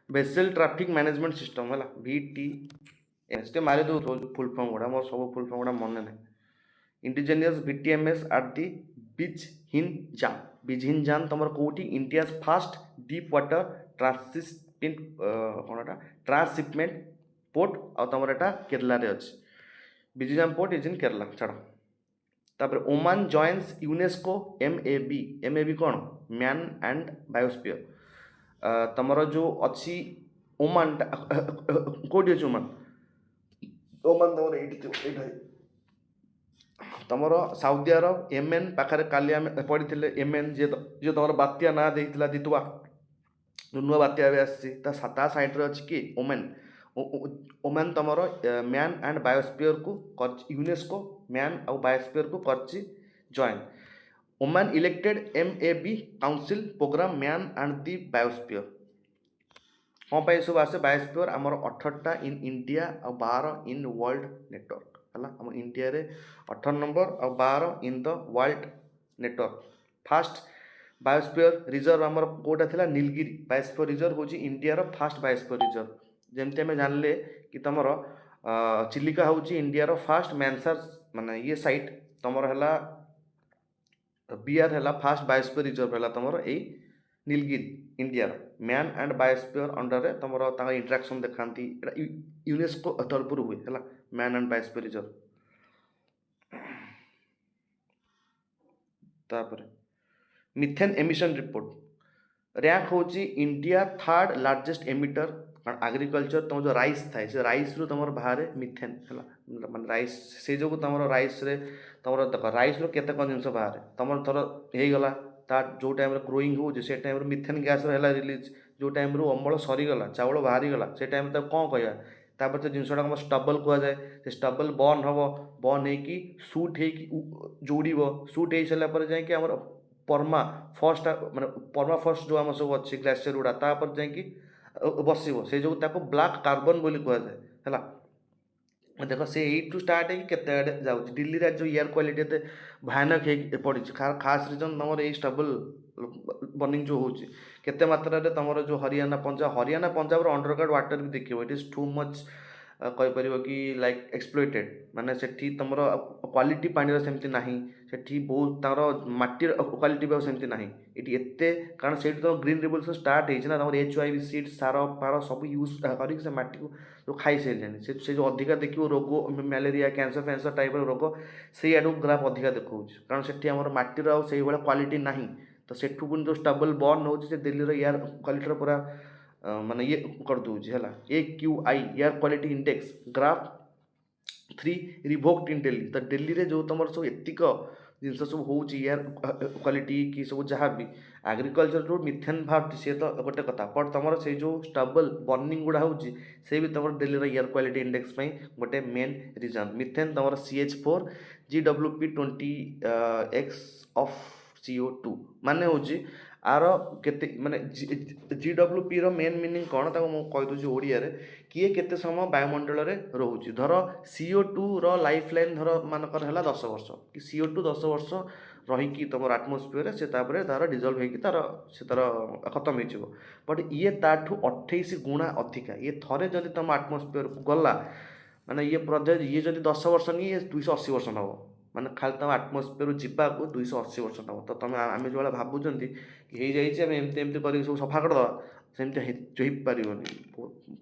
vessel traffic management system है VTMS मारे दो फुल फॉर्म गुड़ा मोर सब फुल फॉर्म गुड़ा मन नहीं। Indigenous BTMS eight the Vizhinjam तुम कौटी India first deep water transshipping कौनटा ट्रांसशिपमेंट पोर्ट आ तुम एटा केरला रे अछि Vizhinjam port is in Kerala छाड़ तापर Oman joins UNESCO M A B कौन मैन एंड बायोस्फीयर तुमर जो अच्छी ओमान कौटी अच्छी ओमान ओमान तुम ये तुमर साउदी अरब एमएन पाखे काली आम पढ़ी एमएन जी जी तुम बात्या ना देता दितुआ जो नुआ बात्या आसा सैड्रे अच्छी कि ओमेन ओमेन तुम मैन एंड बायोस्फीयर को यूनेस्को मैन और बायोस्फीयर को करची join Oman elected MAB council programme man and the biosphere कौन पाई सब आसे बायोस्फीयर आमर 18टा इन इंडिया और 12 इन वर्ल्ड नेटवर्क है आम इंडिया रे 18 नंबर और 12 इन the world network fast biosphere reserve आमर कोटा थिला नीलगिरी बायोस्फीयर रिजर्व होची इंडिया रो फास्ट बायोस्फीयर रिजर्व जेमते हमें जानले कि तमर चिलिका होची इंडिया रो फास्ट मैनसर माने ये साइट तमर हला बीआर हला फास्ट बायोस्फीयर रिजर्व हला तमर ए Nilgiri India man and biosphere under रे तमर तांगा इंटरेक्शन देखांती एटा यूनेस्को तरफरु हुए हला मैन एंड बायोस्फीयर रिजर्व तापर मिथेन एमिशन रिपोर्ट रैंक होची India third largest emitter agriculture तुम जो राइस थाए से राइस रु तुम बाहर मिथेन है माने राइस से जो तुम राइस रे तुम देख राइस रु केते कौन जिनस बाहर तुम थर हो गला तार जो टाइम ग्रोइंग हो से टाइम मिथेन गैस है रिलीज जो टाइम अमल सरीगला चाउल बाहरी गला से टाइम तक कौन कह तापर से जिनसा स्टबल कहुए से स्टबल बर्न हम बर्न होगी सुट जोड़ सुट हो सारापर जाइए पर्मा फर्स्ट माने पर्मा फर्स्ट जो आम सब अच्छे ग्लेशियर गुड़ा तापर जाइए बसो से जो ब्लैक कार्बन बोली कहुए है देख से यू स्टार्ट होते आड़े जाऊँ दिल्ली रे जो एयर क्वालिटी एत भयानक हो पड़ी खास रिजन तुम ये स्टबल बर्निंग जो होते मात्रा तुम जो हरियाणा पंजाब अंडरग्राउंड वाटर भी देखिए इट इज टू मच कहीपर कि लाइक एक्सप्लोइटेड माने सेठी तुम क्वालिटी पानी सेमती ना सेठी बहुत तार माटीर क्वालिटी भी सेमती ना ये एते कारण से तुम ग्रीन रिवोल्यूशन स्टार्ट होना तुम HIV सीड सार पार सब यूज कर से माटी को जो खाई सारे से जो अधिका देखिए रोग मैलेरिया कैंसर फैंसर टाइप रोग से आड़ ग्राफ अधिका देखा कारण से आम माटीर आई भाया क्वालिटी ना तो सेठू पुणी जो स्टबल बर्न हो दिल्ली एयर क्वालिटी पूरा माने ये कर दूची है AQI air quality index graph 3 revoked in Delhi तो दिल्ली रे जो तुम सब एतिक जिनस सब हो एयर क्वालिटी कि सब जहाँ भी एग्रीकल्चर जो मिथेन बाहर सी तो गोटे कथा बट तुम से जो स्टबल बर्निंग गुड़ा हो भी तुम दिल्ली एयर क्वालिटी इंडेक्स गोटे मेन रिजन मिथेन तुम CH4 GWP 20x of CO2 माने हूँ आर केते माने GWP रो मेन मीनिंग कौन ताको मु कहि दूची ओडिया रे किए केते समय वायुमंडल रे रहउची धर CO2 रो लाइफ लाइन धर मानकर हला 10 वर्ष कि CO2 10 वर्ष रही कि तुम आटमोस्फियर से तापर तार डिजल्व होगी तार से तार खत्म हो बट ये ताठू 28 गुणा अधिका ये थरे जदि तुम आटमोस्फियर को गला माने ये जदि 10 वर्ष नहीं ये 280 वर्ष नब माने खाली तुम आटमोस्फियर जीवा को 280 वर्ष नब तो तुम आम जो भावुं कि एमती एमती कर सब सफा करदे सेमती हो पार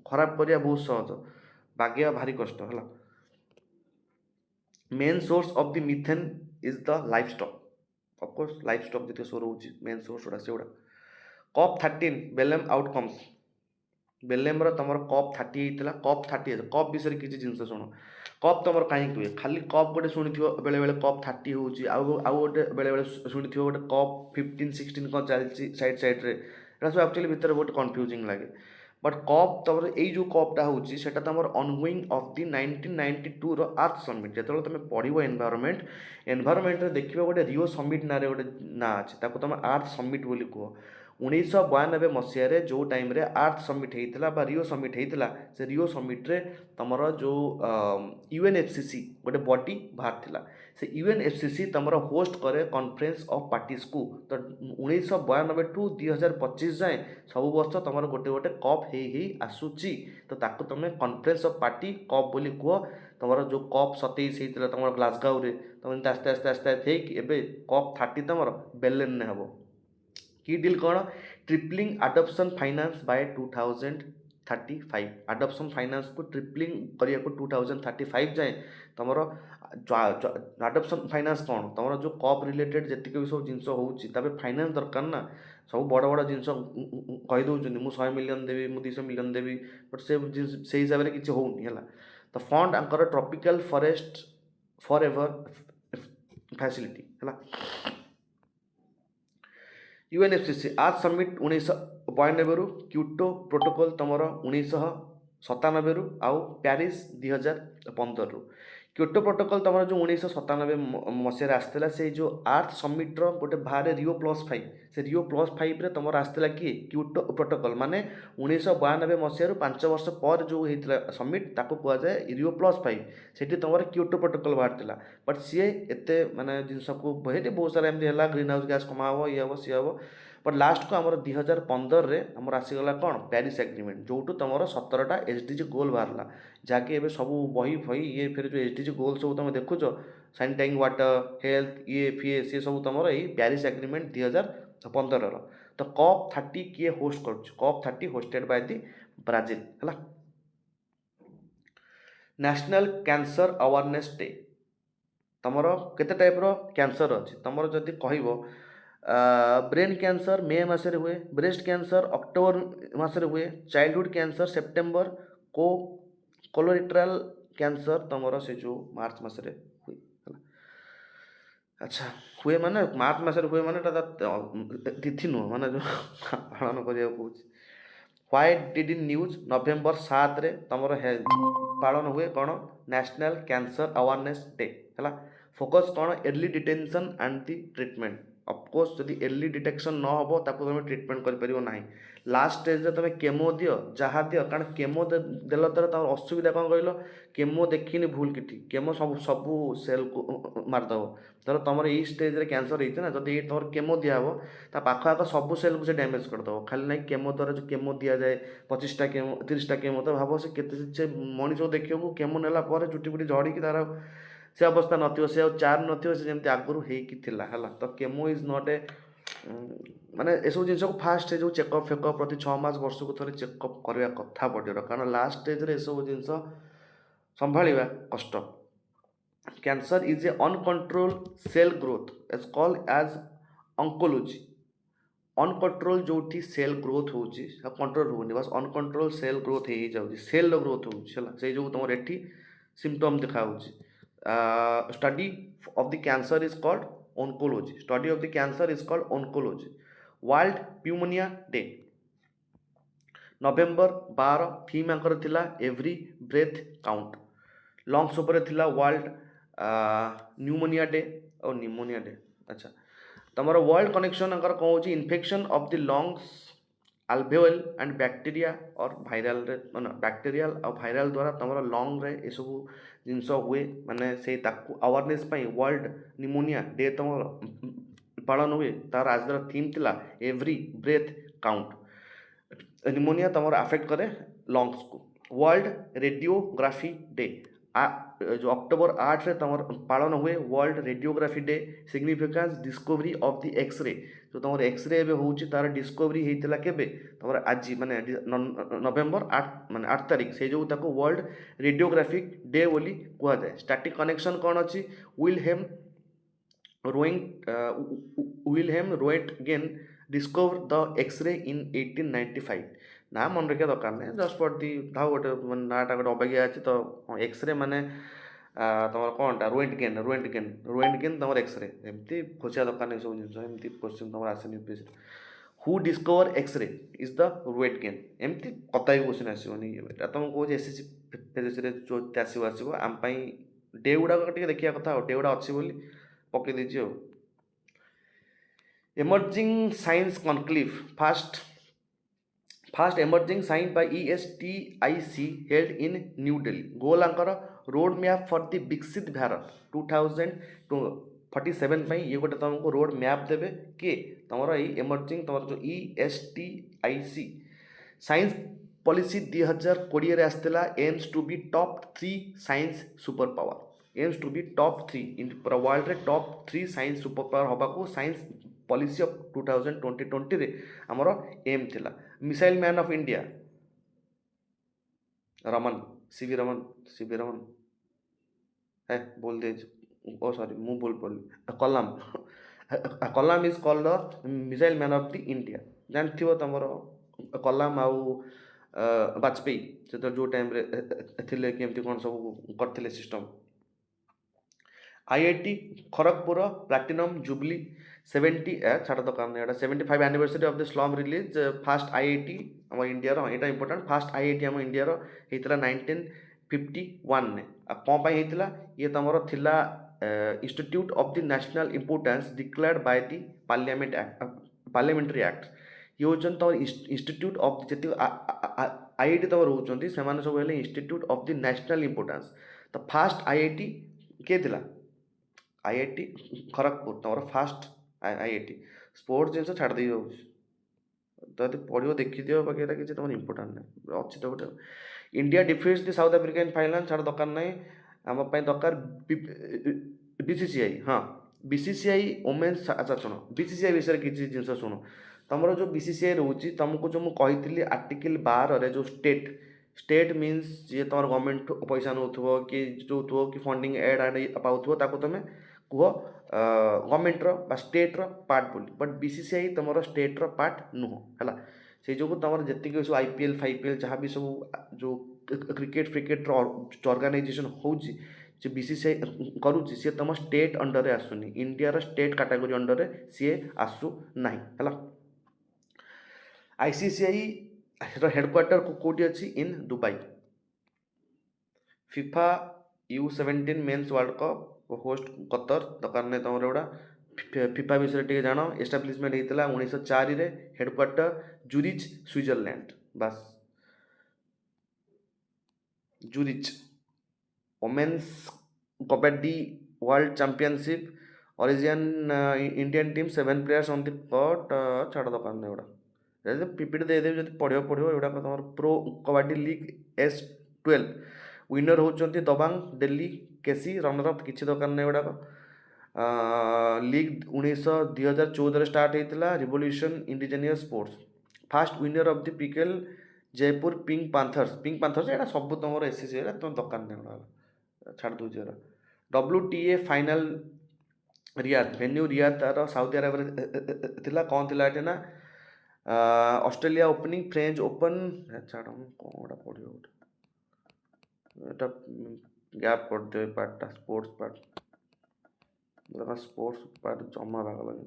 खराब करिया बहुत सहज बागिया भारी कष्ट है main source of the methane is the life stock of course life stock जिते सो रोचे मेन सोर्स गुड़ा से गुड़ा COP13 बेलेम आउटकम्स बेलेम तुम COP30 होता COP30 कप विषय किसी जिन शुण कप तुम कहीं हुए खाली कप गोटे शुणी बेले बेले COP30 होटे बेले बेले शुणी गोटे COP15-16 कौन चलती साइड साइड्रे सब एक्चुअली भितर बहुत कन्फ्यूजिंग लगे बट कप तुम यो कपटा होता तुम ongoing of the 1992 earth summit जो तुम पढ़ो एनवायरमेंट देखिए गोटे रिओ समिट ना गोटे ना अच्छे तुम अर्थ समिट बोली कह 1992 मसीह जो टाइम रे आर्थ समिट होता बा रियो समिट होता से रियो समिट रे तुमर जो यूएनएफसीसी गोटे बॉडी बाहर थिला से यूएनएफसीसी तुमर होस्ट करे कॉन्फ्रेंस ऑफ पार्टीज को तो 1992 टू 2025 जाए सब वर्ष तुम गोटे गोटे कप हो आसूची तो ताको तुम कॉन्फ्रेंस ऑफ पार्टी कप बोली कह तुम जो कप 27 होता तुम ग्लासगो रे तुम आस्ते आस्ते आस्ते आस्ते हो कप 30 तुम बेर्लिन ने हम की डील कौन tripling adoption finance by 2035 adoption finance को ट्रिपलिंग करिया को 2035 जाए तुम अडॉप्शन फाइनेंस कौन तुम जो कप रिलेटेड जी भी सब जिनस हो फाइनेंस दरकार ना सब बड़ बड़ जिनस कहीदे मुझे 100 मिलियन देवी मुझे 200 मिलियन देवी बट से हिसाब से किसी होनी है तो fund Anchor tropical forest for ever facility है यूएनएफसीसी आज समिट 1992 रु क्यूटो प्रोटोकॉल तुमर 1997 रु आउ पेरिस 2015 रु क्यूटो प्रोटोकॉल तुम जो 1997 मसीह आसला से जो आर्थ समिट रो गोटे बाहर रियो+5 से रियो+5 रे तुम आसला किए क्यूटो प्रोटोकॉल माने 1992 मसीह 5 वर्ष पर जो होता समिट ताको कह जाए रियो+5 सेठी तुम क्यूटो प्रोटोकॉल बाहर बट सी एत माने जिनस को बहुत सारा एमती है ग्रीन हाउस गैस कमा हम ये हम सी हम बट लास्ट को आम 2015 रे आमर आसीगला कौन पेरिस एग्रीमेंट जो तुम 17टा एसडीजी गोल बाहर जहाँकि एवं सब बही फही ये फिर जो एसडीजी गोल सब तुम देखुच सैनिटाइंग वाटर हेल्थ ये फीए सी सब तुम यही पेरिस एग्रीमेंट 2015 तो कप 30 किए host cup 30 hosted by the Brazil है नेशनल कैंसर अवेयरनेस डे तुमर केते टाइप रो कैंसर अच्छी तुमर जदि कह ब्रेन कैंसर मे मसरे हुए ब्रेस्ट कैंसर अक्टोबर मसरे हुए चाइल्डहुड कैंसर सेप्टेम्बर को कोलोरेक्टल कैंसर तुमर से जो मार्च मसरे हुए अच्छा हुए माने मार्च मसरे हुए माने तिथि नुह माने जो पालन करिया कहूँ व्हाई डिड इन न्यूज नवेम्बर 7 रे तुमर पालन हुए कौन नेशनल कैंसर अवेयरनेस डे है फोकस कौन early detention and the treatment of course जदि अर्ली डिटेक्शन न हो ताको तुम ट्रीटमेंट कर ना लास्ट स्टेज तुम केमो दियो जहाँ दियो कारण केमो देल द्वारा तुम असुविधा कौन कहल केमो देखनी भूल कि केमो सब सब सेल को मारदेव धर तुम यही स्टेज रे कैंसर होती ना जब तुम केमो दिहब ता पाख आख सब सेल को डैमेज करदेव खाली ना केमो द्वारा जो केमो दि जाए 25टा केमो 30टा केमो तो भाव से केते मनीष देखिए केमो नेला चुटी फुटी झड़ी तार से अवस्था नथियो से चार नथियो से जमती आगुरी है तो केमो इज नॉट ए माने एसब जिन को फास्ट जो चेकअप फेकअप प्रति 6 मास वर्ष को थे चेकअप करवा कथा पड़ो कारण लास्ट स्टेज रे एसब जिन संभाळिबा कष्ट cancer is a uncontrol cell growth as call as oncology uncontrol जो सेल ग्रोथ होची कंट्रोल होनी बस अनकंट्रोल सेल ग्रोथ हो जाऊँगी सेल ग्रोथ होती जो तुम एठी सिम्पटम देखा study of the cancer is called oncology study of the cancer is called oncology world pneumonia day November 12 theme आंकर थिला एवरी ब्रेथ काउंट लंग्स उपर थिला वर्ल्ड न्यूमोनिया डे और निमोनिया डे अच्छा तमर वर्ल्ड कनेक्शन आंकर कौन हो infection of the lungs alveoli and bacteria और भाइराल बैक्टीरियल और भाइराल द्वारा तुम लंग रे ये सब जिनस हुए माने से अवेयरनेस वर्ल्ड निमोनिया डे तुम पालन हुए तार आज थीम थिला एवरी ब्रेथ काउंट निमोनिया तुम अफेक्ट करे लंग्स को वर्ल्ड रेडियोग्राफी डे जो अक्टोबर 8 रे तुम पालन हुए world radiography day significance discovery of the X-ray जो तुम एक्सरे होची तार डिस्कवरी होता केबे तुम आज माने नवेम्बर 8 माने 8 तारीख से जो ताको वर्ल्ड रेडियोग्राफिक डे बोली कह जाए स्टैटिक कनेक्शन कौन अच्छी विलहेम रोएंटगेन डिस्कवर द एक्सरे इन 1895 ना मन रखा दरकार नहीं जस्ट फॉर दी था गोटे नाटा गोटे अबागिया अच्छी तो एक्सरे माने तुम कौन टा रोएंटगेन तुम एक्सरे एमती खोजा दरकार नहीं सब जिन एमती क्वेश्चन तुम आसे UPSC who discover x-ray is the Roentgen एमती कता भी क्वेश्चन आसोनी ये तुम कौन एसएससी फेजेसी जो आसो आम डे गुड़ाक देखा कथा डे गुड़ा अच्छी बोली पकई देती emerging science conclave First emerging science by ESTIC held in New Delhi. Goal ankara roadmap for the Viksit Bharat 2047 ପାଇଁ ये गोटे तुमको रोड मैप देवे के तुम एमर्जिंग तुम जो ESTIC साइंस पॉलिसी 2020 आसला aims to be top 3 science super power aims to be top 3 in पूरा वर्ल्ड रे टॉप 3 साइंस सुपर पावर हवा को साइंस पॉलिसी ऑफ 2020 रे हमर एम थिला missile man of India Raman CV Raman है बोल दे ओ सॉरी मु बोल पड़ली Kalam Kalam is called the missile man of the India जानथिबो तमरो कलाम आउ वाजपेयी से तो जो टाइम रे थिले केमती कोन सब करथिले system IIT Kharagpur platinum jubilee 70 छाड़ दरकार यहाँ 75 anniversary of the slum release fast IIT आम इंडिया यहाँ इंपोर्टेंट फास्ट आईआईटी आम इंडिया होता 1951 ने कौन होता ये तुम थिला institute of the national importance declared by the parliamentary act ये हूँ तुम इंस्टीट्यूट ऑफ जी आईआईटी तुम रोचे से सब institute of the national importance तो फास्ट आईआईटी किए थिला आईआईटी खड़गपुर तुम फास्ट आईआईटी स्पोर्ट्स जिन छाड़ दे तो पढ़ो देखी बाकी किसी तुम इंपोर्टाट ना अच्छी तो गोटे India defeats the south African final छाड़ दरकार ना आम दरकार बीसीसीआई हाँ बीसीसीआई वोमेन्स अच्छा शुण बीसीसीआई विषय किसी जिन शुण तुम जो बीसीसीआई रोचे तुमको जो मुझे आर्टिकल 12 जो स्टेट मीन्स जी तुम गवर्नमेंट पैसा नौ कि जो कि फंडिंग एड पाऊ तुम कह गवर्नमेंटर बा स्टेट्र पार्ट बोली बट बीसीसीआई तुम स्टेट्र पार्ट नुह है से जो तुम जी सब आईपीएल फाइपीएल जहाँ भी सब जो क्रिकेट फ्रिकेट ऑर्गेनाइजेशन हो बीसीसीआई करुच्ची सी तुम स्टेट अंडर आसुनी इंडिया स्टेट कैटेगरी अंडर सी आसू ना है आईसीसीआई हेडक्वार्टर कौटी अच्छी in Dubai FIFA U17 men's world cup host Qatar दरकार नहीं तुम गोटा फिफा विषय टे जान एस्टाब्लीशमेंट होता 1904 हेडक्वार्टर जूरिच स्विट्जरलैंड बस Zurich women's kabaddi world championship origin Indian team 7 players on the court छाड़ दरकार नहीं गोटा पीपीटी दे देव जब पढ़ो एगुड़ा तुम pro kabaddi league S12 winner होती Dabang Delhi KC runner up किसी दरकार नहीं गुड़ाक लीग 2014 स्टार्ट होता revolution indigenous sports first winner of the PKL Jaipur pink panthers यहाँ सब तुम एसएससी तुम दरकार नहीं गुड़ा छाड़ दूसरी WTA final Riyadh venue Riyadh तार साउदी अरेबिया कौन थी ना ऑस्ट्रेलिया ओपनिंग फ्रेंच ओपन छाड़ कौन पढ़ो এটা গ্যাপ করতে হবে পার্টটা স্পোর্টস পার্ট জমা ভাগ লাগে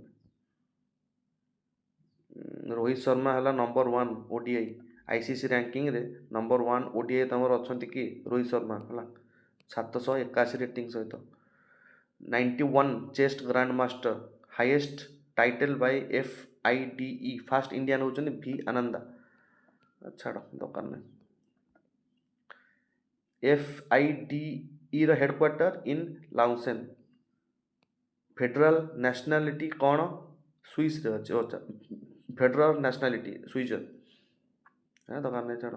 रोहित शर्मा है नंबर 1 ओडीआई आईसीसी रैंकिंग रे नंबर 1 ओडीआई तुम अच्छा कि रोहित शर्मा है 781 रेटिंग सहित 91 chess grand master highest title by FIDE first Indian होचन V आनंदा छाड़ दरकार नहीं FIDE रो headquarter in Lausanne federal nationality कौन स्विस रे अच्छे अच्छा फेडरल नेशनलिटी स्विजर है दरकार नहीं छाड़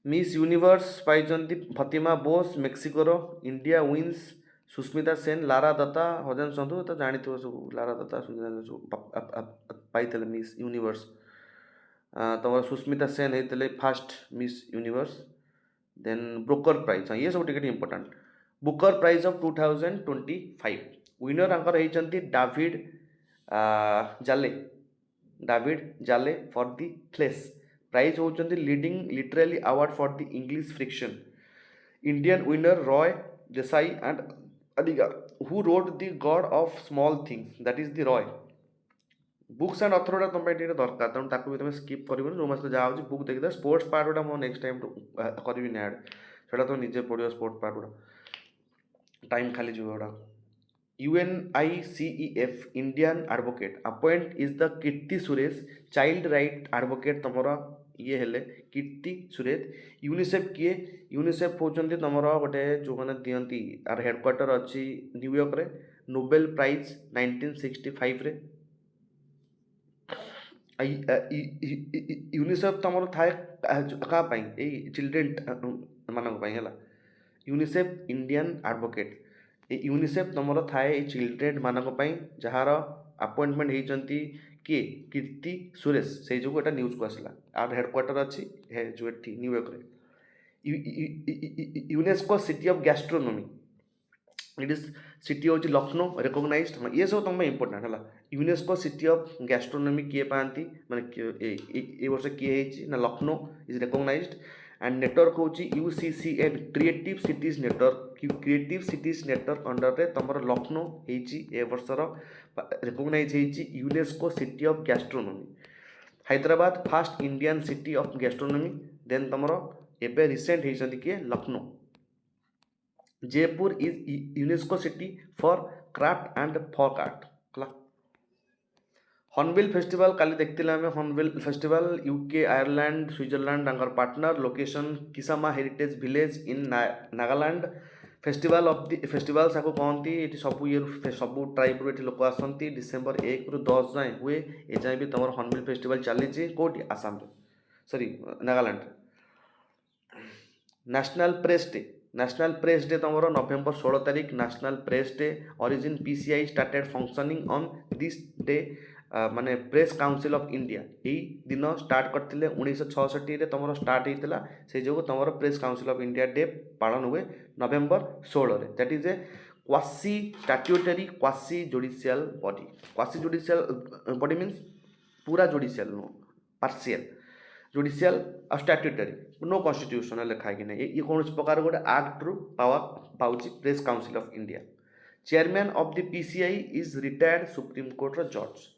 मिस यूनिवर्स पाई फतिमा बोस मेक्सिकोर इंडिया विन्स सुस्मिता सेन लारा दत्ता हजन सन्धु तो जानी सब लारा दत्ता पाई मिस यूनिवर्स तुम सुस्मिता सेन होते first miss universe then Booker prize ये सब ticket important Booker prize of 2025 winner आंकर होती David Szalay for the Flesh prize होती leading literally award for the English fiction Indian winner Roy Desai and Adiga who wrote the God of small things that is the Roy books and author तुम दरकार तेणु भी तुम skip कर जो मस जहाँ बुक देखिए स्पोर्ट्स पार्ट गुड़ा मुझे नेक्स्ट टाइम करी ऐड से तुम निजे पढ़ो स्पोर्ट्स पार्ट गुड़ा टाइम खाली जो गुड़ा UNICEF Indian advocate appoint is the Keerthy Suresh child right advocate तुमर ये हेले कीर्ति सुरेश यूनिसेफ किए यूनिसेफ होचंदी तुमर गोटे जो मैंने दियंती आर हेडक्वार्टर अच्छी न्यूयॉर्क रे नोबेल प्राइज 1965 रे यूनिसेफ तुमर थाए का पाई ए चिल्ड्रेन मानक पाई हला यूनिसेफ इंडियन एडवोकेट यूनिसेफ तुमर थाए चिल्ड्रेन मानक पाई जहार अपॉइंटमेंट होती किए कीर्ति सुरेश से जो एटा न्यूज को आसला आर हेडक्वार्टर अच्छी है जो एठी न्यूयॉर्क रे UNESCO city of gastronomy it is city हूँ लखनऊ रिकग्नाइज्ड ये सब तुम इंपोर्टेंट है यूनेस्को सिटी ऑफ गैस्ट्रोनोमी किए पाती माने वर्ष किए ना Lucknow is recognised and network हूँ UCCN creative cities network creative cities network under रे तुम लखनऊ ए वर्षर recognise UNESCO city of gastronomy Hyderabad first Indian city of gastronomy then तुम एवं रिसेंट होती किए Lucknow Jaipur is UNESCO city for craft and folk art Hornbill Festival काली देखते आम Hornbill Festival UK Ireland Switzerland partner location किसामा heritage village in Nagaland festival of the festivals आपको कहती ये सब ये सब ट्राइब ये लोक आसती डिसेम्बर 1 ରୁ 10 जाए हुए ए जाए भी तुम हॉर्नबिल फेस्टिवल चली कौटी Assam sorry Nagaland national press day तुम नवेम्बर 16 तारीख national press day origin PCI started functioning on this day माने प्रेस काउंसिल ऑफ इंडिया यही दिन स्टार्ट करते 1966 तुम स्टार्ट होता से जो तुम press council of India day पालन हुए November 16 that is a quasi statutory quasi judicial body means पूरा जुडिशियल नो पार्शियल जुडिशियल और स्टैट्यूटरी नो कॉन्स्टिट्यूशनल लिखा कि नहीं ये कौन प्रकार गोटे एक्ट रु पावर पाउची press council of India chairman of the PCI is retired supreme court जज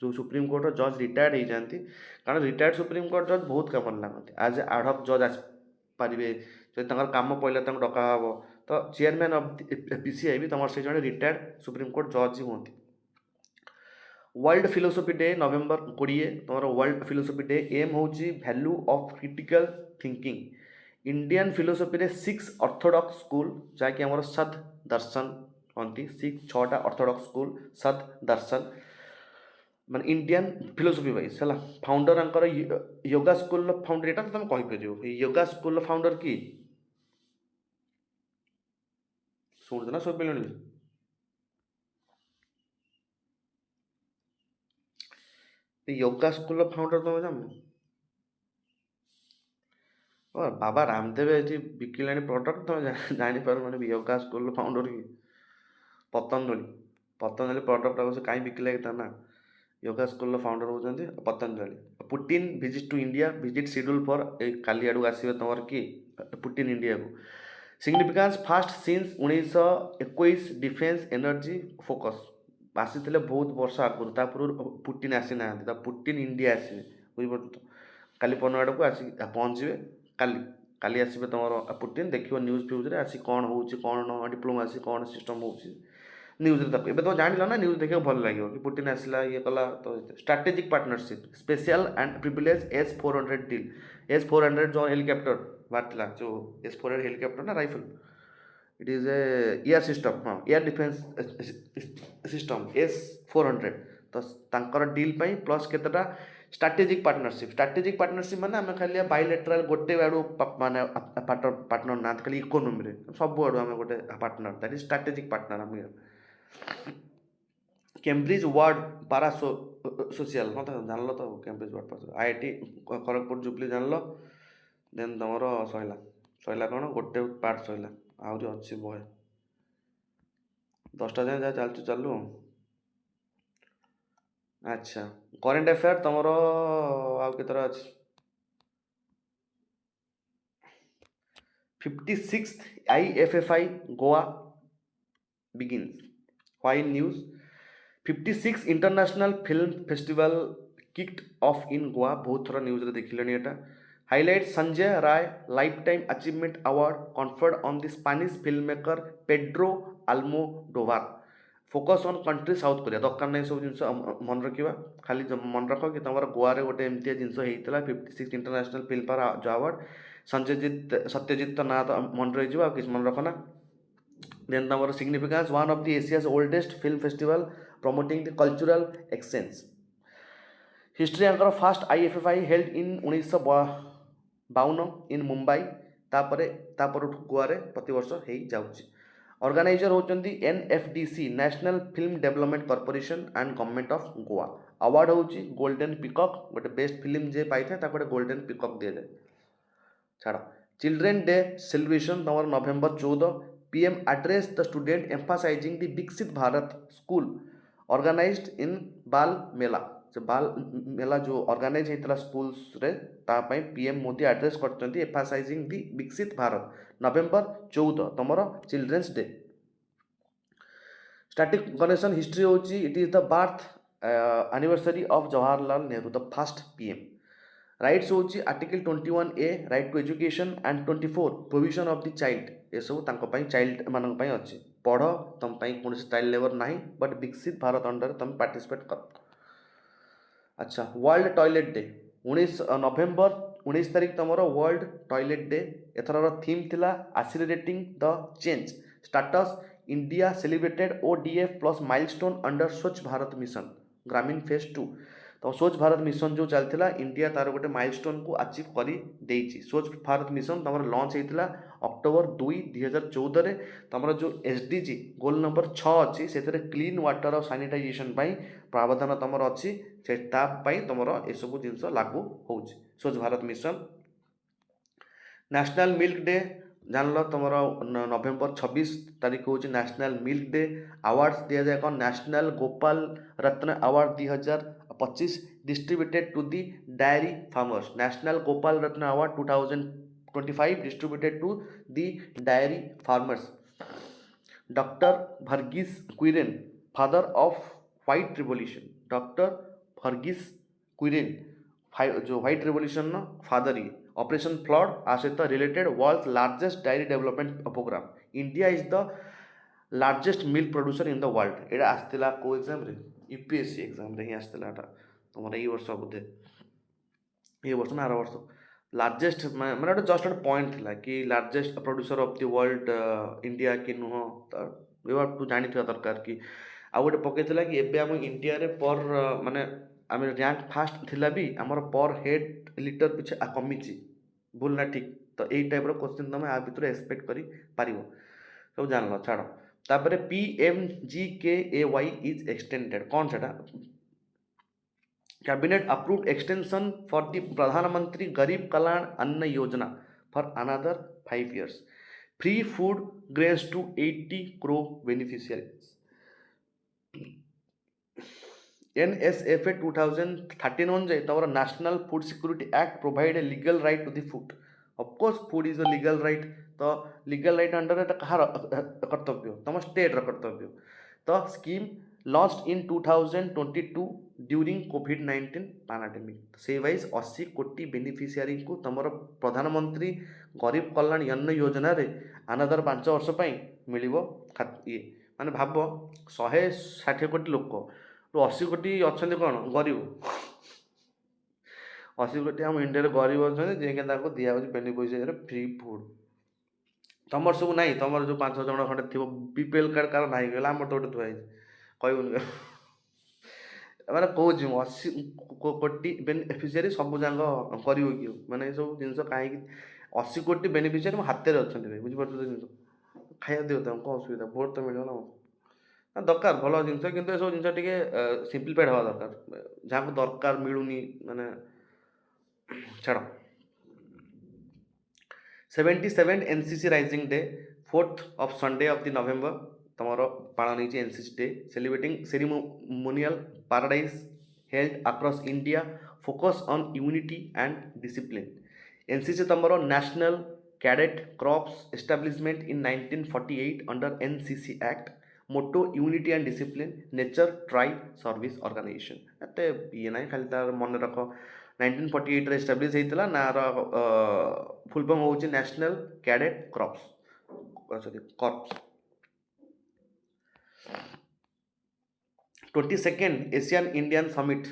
जो सुप्रीम कोर्ट जज रिटायर्ड हो जाती कारण रिटायर्ड सुप्रीम कोर्ट जज बहुत कम लगती आज एडहॉक जज आसपारे जो कम पड़े डका हे तो चेयरमैन ऑफ PCI भी तुम से जड़े रिटायर्ड सुप्रीम कोर्ट जज ही हमें वर्ल्ड फिलोसफी डे नवेम्बर 20 तुम वर्ल्ड फिलोसफी डे एम हूँ value of critical thinking Indian philosophy रे 6 ऑर्थोडॉक्स स्कूल जहाँकि आम सद दर्शन कहती 6 ऑर्थोडॉक्स स्कूल सद दर्शन मान इंडियन फिलोसफी वाइज है फाउंडर योगा स्कूल फाउंडर यहाँ तो तुम कहीपर योगा स्कूल फाउंडर कि शुणुच ना सब मिलनी योगा स्कूल फाउंडर तुम जान और बाबा रामदेव ये बिकिला प्रडक्ट तुम जापर मैंने योगा स्कूल फाउंडर कि पतंजलि प्रडक्ट से कहीं बिकिला कि ना योगा स्कूल फाउंडर होती Patanjali Putin visit to India visit schedule for काली आड़ आसवे तुम कि पुटिन इंडिया को significance first since 1921 defence energy focus आसी बहुत वर्ष आगुरी पूर्व पुटिन आसी ना पुटिन इंडिया आसवे बुझे काली पन आड़ को आस पहुँचे काली काली आसवे तुम पुटिन देख न्यूज फ्यूज आसी कौन हो डिप्लोमासी कौन सिस्टम हो न्यूज तक तुम जान ना न्यूज देखा भल लगे कि पुटिन आसला ये कला तो strategic partnership special and privilege S-400 deal S-400 जो हेलिकॉप्टर बाहर जो S-400 हेलिकॉप्टर ना rifle it is a air system हाँ एयर डिफेन्स सिस्टम S-400 तो तांकर डील पाई प्लस केतटा स्ट्रैटेजिक पार्टनरशिप माने आम खाली बायलेटराल गोटे आड़ू माने पार्टनर ना खाली इकोनोमी रे सब आड़ू आम गोटे partner that is strategic partner आम कैम्ब्रिज वार्ड पारा सोशल हाँ तो जान तो कैम्ब्रिज वार्ड पारा IIT खड़गपुर जुबली जान देन तुम सैला कौन गोटे पार्ट सैला आहरी अच्छी बहे 10टा जाए जहाँ चलु चलू अच्छा करेन्ट अफेयर तुम आउ केतरा अच्छी 56th IFFI Goa begins. Why news? 56 International Film Festival kicked off in Goa. बहुत थोड़ा न्यूज रे देखिलनी एटा. Highlight Sanjay Rai Lifetime Achievement Award conferred on the Spanish filmmaker Pedro Almodovar focus on country South Korea दरकार नहीं सब जिन मन रखा खाली मन रख कि तुम गोवा रे गोटे एमती जिन होता 56 इंटरनेशनल फिल्म फेयर अवार्ड संजयजीत सत्यजीत ना तो मन रही किसी मन रखना देन तुम significance one of the Asia's oldest film festival promoting the cultural exchange history आंकर first IFFI held in 1952 in Mumbai तापर गोवा रे प्रति वर्ष हो जाऊँगी ऑर्गेनाइजर होती NFDC national film development corporation and government of Goa award होची गोल्डन पिकॉक गोटे बेस्ट फिल्म जे पाई था गोटे गोल्डन पिकॉक दि जाए छाड़ चिल्ड्रेन डे सेलिब्रेशन तुम November 14 PM address the student emphasising the Viksit Bharat school organised इन बाल मेला से बाल मेला जो ऑर्गेनाइज होता स्कूल्स रे तापाई PM मोदी एड्रेस करते एम्फासाइजिंग द विकसित भारत नवेम्बर 14 तुम children's day static connection history होची it is the birth anniversary of Jawaharlal Nehru the first PM rights होची article 21A right to education and 24 provision of the child ये सब child मान अच्छी पढ़ तुम कौन चाइल्ड लेबर ना बट विकसित भारत अंडर तुम पार्टिसिपेट कर अच्छा वर्ल्ड टॉयलेट डे 19 नवेम्बर 19 तारीख तुम वर्ल्ड टॉयलेट डे एथर थीम थिला accelerating the change status India celebrated ODF plus milestone under स्वच्छ भारत मिशन ग्रामीण फेज 2 तो स्वच्छ भारत मिशन जो चलता इंडिया तार गोटे माइलस्टोन को अचीव कर स्वच्छ भारत मिशन तुम लॉन्च होता अक्टोबर 2 2014 रे तुम जो SDG गोल नंबर 6 अच्छी से क्लीन वाटर और सैनिटाइजेशन प्रावधान तुम अच्छी से तुम यू जिन लागू हो Swachh Bharat mission national milk day जान लो तुम नवेम्बर 26 तारीख हूँ नेशनल मिल्क डे अवार्ड्स दि जाए कौन national Gopal Ratna award 2025 distributed to the dairy farmers national Gopal Ratna award 2025 distributed to the dairy farmers doctor Verghese Kurien father of white revolution doctor Verghese Kurien जो व्हाइट रिवॉल्यूशन फादर ये ऑपरेशन फ्लड आ सहित related world largest dairy development programme India is the largest milk producer in the world एटा आसला को exam रे UPSC exam रे ही आसला तुम ये वर्ष बोधे ये वर्ष ना आर वर्ष लार्जेस्ट मैंने जस्ट गोटे पॉइंट थिला कि largest producer of the world India कि नुह तो तू जानी दरकार कि आ गोटे पकईला कि एबे आम इंडिया रे पर माने आम रैंक फास्ट थिला भी आमर पर हेड लिटर पिछे कमी भूल ना ठीक तो यही टाइप क्वेश्चन तुम आ भितर एक्सपेक्ट कर पार सब जान लो छाड़ तापर PMGKAY इज एक्सटेंडेड कौन से cabinet approved extension for the प्रधानमंत्री गरीब कल्याण अन्न योजना for another 5 years free food grace to 80 crore beneficiaries NSFA 2013 अनुजाई तुम national food security act provide a legal right to the food of course food is a legal right तो legal right under एटा कहार कर्तव्य तुम state कर्तव्य तो scheme launched in 2022 during COVID-19 pandemic से wise 80 कोटी beneficiary को तुम प्रधानमंत्री गरीब कल्याण अन्न योजना रे अनदर 5 वर्ष मिल ये माने भाव 160 कोटी लोक 80 कोटी अच्छा कौन गरीब 80 कोटी आम इंडिया गरीब अच्छा जे दिया बेनिफिशियरी फ्री फूड तुम सब ना तुम जो 5 जन खंडे थी BPL कार्ड कार ना गला आम तो गोटे थुआई मैंने कौन 80 कोटी बेनिफिशियरी सब जाक कर मैंने सब जिन कहीं 80 कोटी बेनिफिशियरी मो हाथ में अच्छा बुझीपार जिन खाया दियो तुम कौन असुविधा भोट तो मिल ना दरकार भल जिन कि सब जिन सिंप्लीफाइड हवा दरकार जहाँ को दरकार मिलूनी माने छाड़ 77 NCC rising day 4th of Sunday of the November तुम पालन हो NCC day celebrating ceremonial paradise held across India focus on unity and discipline NCC तुम national cadet corps establishment in 1948 under NCC act motto unity and discipline nature tri service organisation एत ये ना खाली तार मन रख 1948 रे एस्टाब्लिश होता ना फुल फॉर्म हो national cadet crops sorry corps 22nd Asian Indian Summit.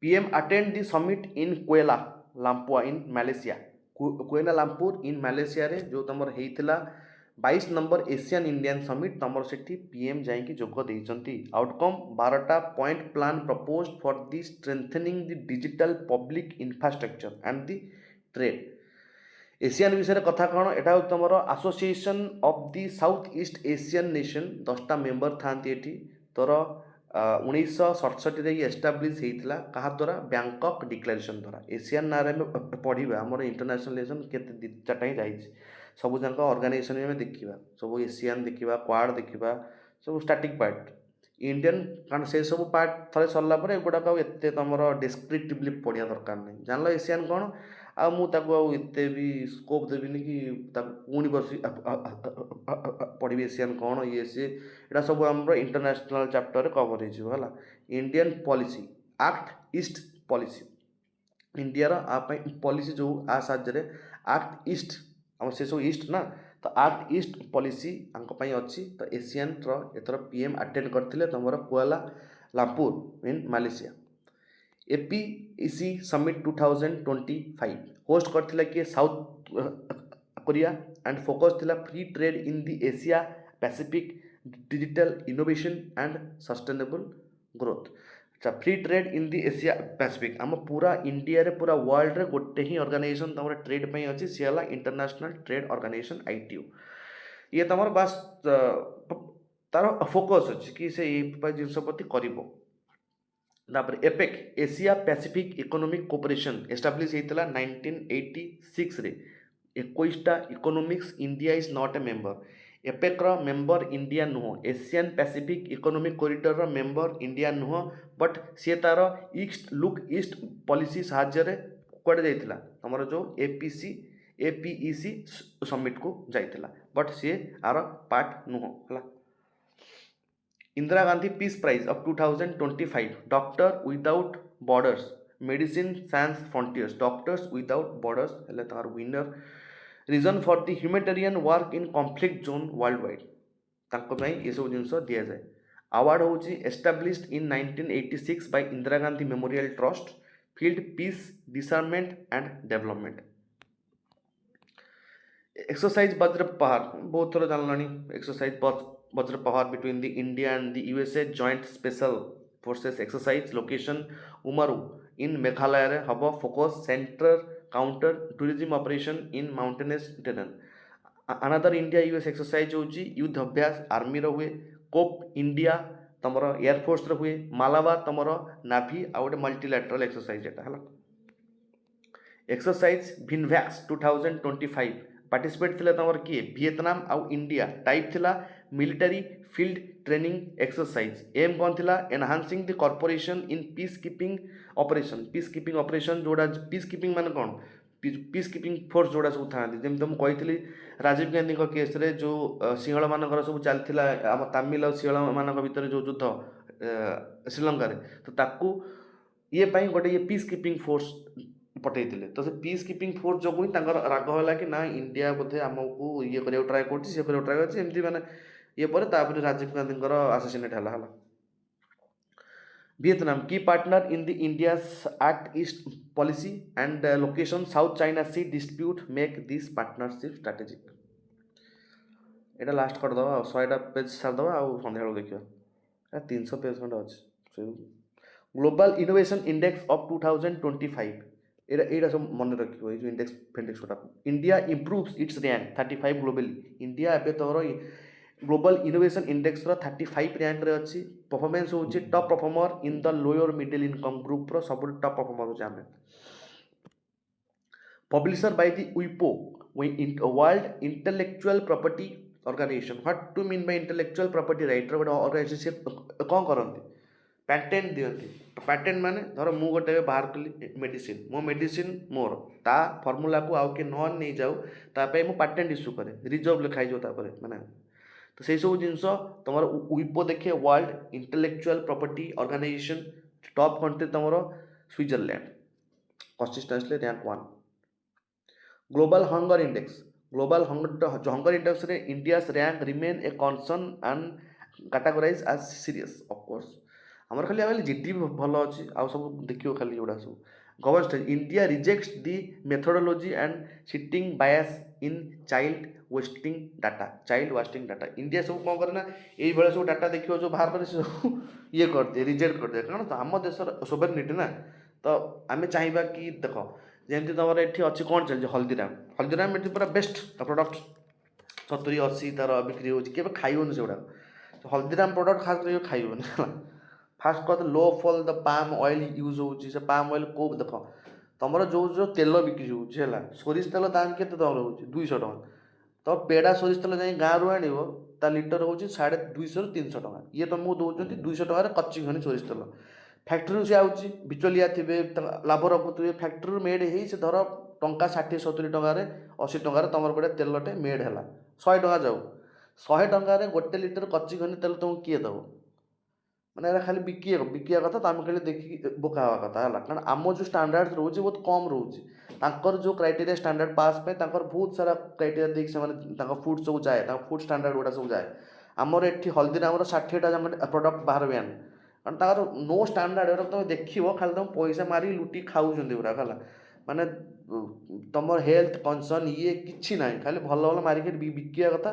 PM attend the summit in Kuala Lumpur in Malaysia. Kuala Lumpur in Malaysia रे जो तमर हेइथिला 22 नंबर एशियन इंडियन समिट तमर सेठी पीएम जाइकी जोग देइचंती. आउटकम 12टा point plan proposed for the strengthening the digital public infrastructure and the trade. ASEAN विषय कथा कौन एटा तुम association of the south east Asian nation 10टा मेंबर थांती एठी तोर 1967 ये एस्टाब्लीश होता क्या द्वारा बैंकॉक डिक्लेरेशन द्वारा. एशियन ना पढ़ा आम इंटरनेशनल रिलेशन के 4टा ही जाइए सब जाक ऑर्गेनाइजेशन में देखा सब एशियन देखा क्वाड देखा सब स्टार्टिंग पार्ट इंडियन कारण से सब पार्ट थे सरला एगुड़ाक एत तुम डिस्क्रिप्टिवली पढ़ा दरकार नहीं. जान एशियन कौन आते भी स्कोप देवी कि पुणी बस पढ़ी एशियन कौन ये सी एटा सब आम इंटरनेशनल चैप्टर कवर होगा. Indian policy act east policy India policy जो आ साहाଯ୍य एक्ट ईस्ट आम से सब ईस्ट ना तो एक्ट ईस्ट पॉलिसी अच्छी. तो एशियन एथर पीएम अटेंड करते तुम Kuala Lumpur in Malaysia. APEC summit 2025 host करथिला कि साउथ कोरिया एंड फोकस थिला free trade in the Asia Pacific digital innovation and sustainable growth. अच्छा free trade in the Asia Pacific आम पूरा India रे पूरा वर्ल्ड रे गोटे ही ऑर्गेनाइजेशन तुम ट्रेड पे अच्छी सी है इंटरनेशनल ट्रेड ऑर्गेनाइजेशन ITU. ये तुम बास तार फोकस अच्छी कि से जिनस प्रति करिवो. तापर APEC Asia Pacific economic cooperation establish होता 1986 रे. 21टा economics India is not a member. APEC रो मेंबर इंडिया नुह. एशियन पैसिफिक इकोनॉमिक कॉरिडोर रो मेंबर इंडिया नुह बट सी तार ईस्ट लुक ईस्ट पॉलिसी साहाଯ୍य कुआडे जाइतिला तमरो जो एपीईसी समिट को जाइतिला बट सी आर पार्ट नुह हला. Indira Gandhi peace prize of 2025 doctor without borders medicine science frontiers doctors without borders हेले तार winner. Reason for the humanitarian work in conflict zone world wide तांको पई ये सब जिनस दिया जाए. अवार्ड होची established in 1986 by Indira Gandhi memorial trust field peace disarmament and development. Exercise Vajra Prahar बहुत थोड़ा जानलानी. Exercise Vajra Prahar between the India and the USA joint special forces exercise location Umroi in Meghalaya रे हब. Focus centre counter tourism operation in mountainous terrain. Another India US exercise होची युद्ध अभ्यास army रो हुए. Cope India तमर एयरफोर्स रो हुए. मालाबार तमर नाभी आ गोटे मल्टीलैटरल एक्सरसाइज एटा हला. एक्सरसाइज भिनवैक्स 2025 पार्टिसिपेट थिले तमर किए वियतनाम आउ इंडिया. टाइप थिला military field training exercise. Aim कौन थिला enhancing the corporation in peace keeping operation. Peace keeping operation जोड़ा पीस कीपिंग मान कौन पीस कीपिंग फोर्स जोड़ा सब था जमी तुम कही राजीव गांधी केस रे जो सिंहल मानकर सब चलता आम तमिल और सिंहल मान भर जो युद्ध श्रीलंका रे तो ताकू ये गोटे ये पीस कीपिंग फोर्स पठे. तो से पीस कीपिंग फोर्स जो राग है कि ना इंडिया बोधे आमको ये करने ट्राए करमती मैंने ये पर राजीव गांधी आसासिनेट है. वियतनाम की partner in the India act east policy and location south China sea dispute make this partnership strategic. एटा लास्ट करदे 100टा पेज सारदे आउ सन्ध्या देखा 300 पेज खंड अच्छे. ग्लोबल इनोवेशन इंडेक्स ऑफ 2025 एटा सब मन रखियो ये जो इंडेक्स फेंडेक्स गोटा. India improves it's rank 35 globally. India एबे तोर ग्लोबल इनोवेशन इंडेक्स 35 रैंक रे अच्छी. परफॉर्मेंस होची top performer in the lower middle income group रो सब टॉप परफॉर्मर हो जामे. पब्लिशर बाय द विपो world intellectual property organisation. What to mean by intellectual property राइटर गोटे ऑर्गेनाइजेशन कौन करती पैटेंट दिखती. पैटेंट माने धर मु गोटे बाहर कली मेडिसिन मो मेडिसिन मोर ता फर्मूला को आउ के न नहीं जाऊ तापाई मु पैटेंट इश्यू करे रिजर्व लिखाई जो तापर माने. तो से सब जिनस तुम विपो देखे world intellectual property organisation top country तुम Switzerland consistently rank 1. Global hunger index hunger index रे India's rank remain a concern and categorize as serious of course ଆମର ଖାଲି ଆଗଲି ଜିଡି ଭଲ ଅଛି ଆଉ ସବୁ ଦେଖିବ ଖାଲି ଏଗୁଡ଼ା ସବୁ govern stage India rejects the methodology and citing bias in child wasting data India ସବୁ କ'ଣ କରେ ନା ଏଇଭଳିଆ ସବୁ ଡାଟା ଦେଖିବ ଯେଉଁ ବାହାର କରେ ସେ ସବୁ ଇଏ କରିଦିଏ ରିଜେକ୍ଟ କରିଦିଏ କାରଣ ଆମ ଦେଶର ସୋଭରେନିଟି ନା ତ ଆମେ ଚାହିଁବା କି ଦେଖ ଯେମିତି ତୁମର ଏଠି ଅଛି କ'ଣ ଚାଲିଛି ହଳଦୀରାମ ଏଠି ପୁରା ବେଷ୍ଟ ପ୍ରଡ଼କ୍ଟ 70-80 ତାର ବିକ୍ରି ହେଉଛି କେବେ ଖାଇବନି ସେଗୁଡ଼ାକ ହଳଦୀରାମ ପ୍ରଡ଼କ୍ଟ ଖାସ୍ କରି ଖାଇବନି ହେଲା ଫାଷ୍ଟ କଥା low fall the palm oil use होଉଛି ସେ ପାମ ଅଏଲ କେଉଁ ଦେଖ ତମର ଯେଉଁ ତେଲ ବିକ୍ରି ହେଉଛି ହେଲା ସୋରିଷ ତେଲ ଦାମ କେତେ ଟଙ୍କା ରହୁଛି 200 ଟଙ୍କା ତ ପେଡ଼ା ସୋରିଷ ତେଲ ଯାଇ ଗାଁରୁ ଆଣିବ ତା ଲିଟର ହେଉଛି 250 300 ଟଙ୍କା ଇଏ ତମକୁ ଦେଉଛନ୍ତି 200 ଟଙ୍କାରେ କଚି ଘନି ସୋରିଷ ତେଲ ଫ୍ୟାକ୍ଟ୍ରିରୁ ସେ ଆଉଛି ବିଚଲିଆ ଥିବେ ଲାଭ ରଖୁଥିବେ ଫ୍ୟାକ୍ଟ୍ରିରୁ ମେଡ଼୍ ହେଇ ସେ ଧର ଟଙ୍କା 60-70 ଟଙ୍କାରେ 80 ଟଙ୍କାରେ ତମର ଗୋଟେ ତେଲଟେ ମେଡ଼୍ ହେଲା 100 ଟଙ୍କା ଯାଉ 100 ଟଙ୍କାରେ ଗୋଟେ ଲିଟର କଚି ଘନି ତେଲ ତମକୁ କିଏ ଦେବ ମାନେ ଏରା ଖାଲି ବିକିବା କଥା ତ ଆମେ ଖାଲି ଦେଖିକି ବୋକା ହେବା କଥା ହେଲା କାରଣ ଆମ ଯେଉଁ ଷ୍ଟାଣ୍ଡାର୍ଡ଼ ରହୁଛି ବହୁତ କମ୍ ରହୁଛି ତାଙ୍କର ଯେଉଁ କ୍ରାଇଟେରିଆ ଷ୍ଟାଣ୍ଡାର୍ଡ଼ ପାସ୍ ପାଇଁ ତାଙ୍କର ବହୁତ ସାରା କ୍ରାଇଟେରିଆ ଦେଇକି ସେମାନେ ତାଙ୍କ ଫୁଡ୍ ସବୁ ଯାଏ ତାଙ୍କ ଫୁଡ୍ ଷ୍ଟାଣ୍ଡାର୍ଡ଼ ଗୁଡ଼ା ସବୁ ଯାଏ ଆମର ଏଠି ହଳଦୀରାମର 60ଟା ପ୍ରଡ଼କ୍ଟ ବାହାର ବି ଆଣେ କାରଣ ତାଙ୍କର ନୋ ଷ୍ଟାଣ୍ଡାର୍ଡ଼ ଏଗୁଡ଼ା ତୁମେ ଦେଖିବ ଖାଲି ତୁମ ପଇସା ମାରିକି ଲୁଟିକି ଖାଉଛନ୍ତି ଗୁଡ଼ା ହେଲା ମାନେ ତୁମର ହେଲ୍ଥ କନସର୍ନ ଇଏ କିଛି ନାହିଁ ଖାଲି ଭଲ ଭଲ ମାରିକି ବିକିବା କଥା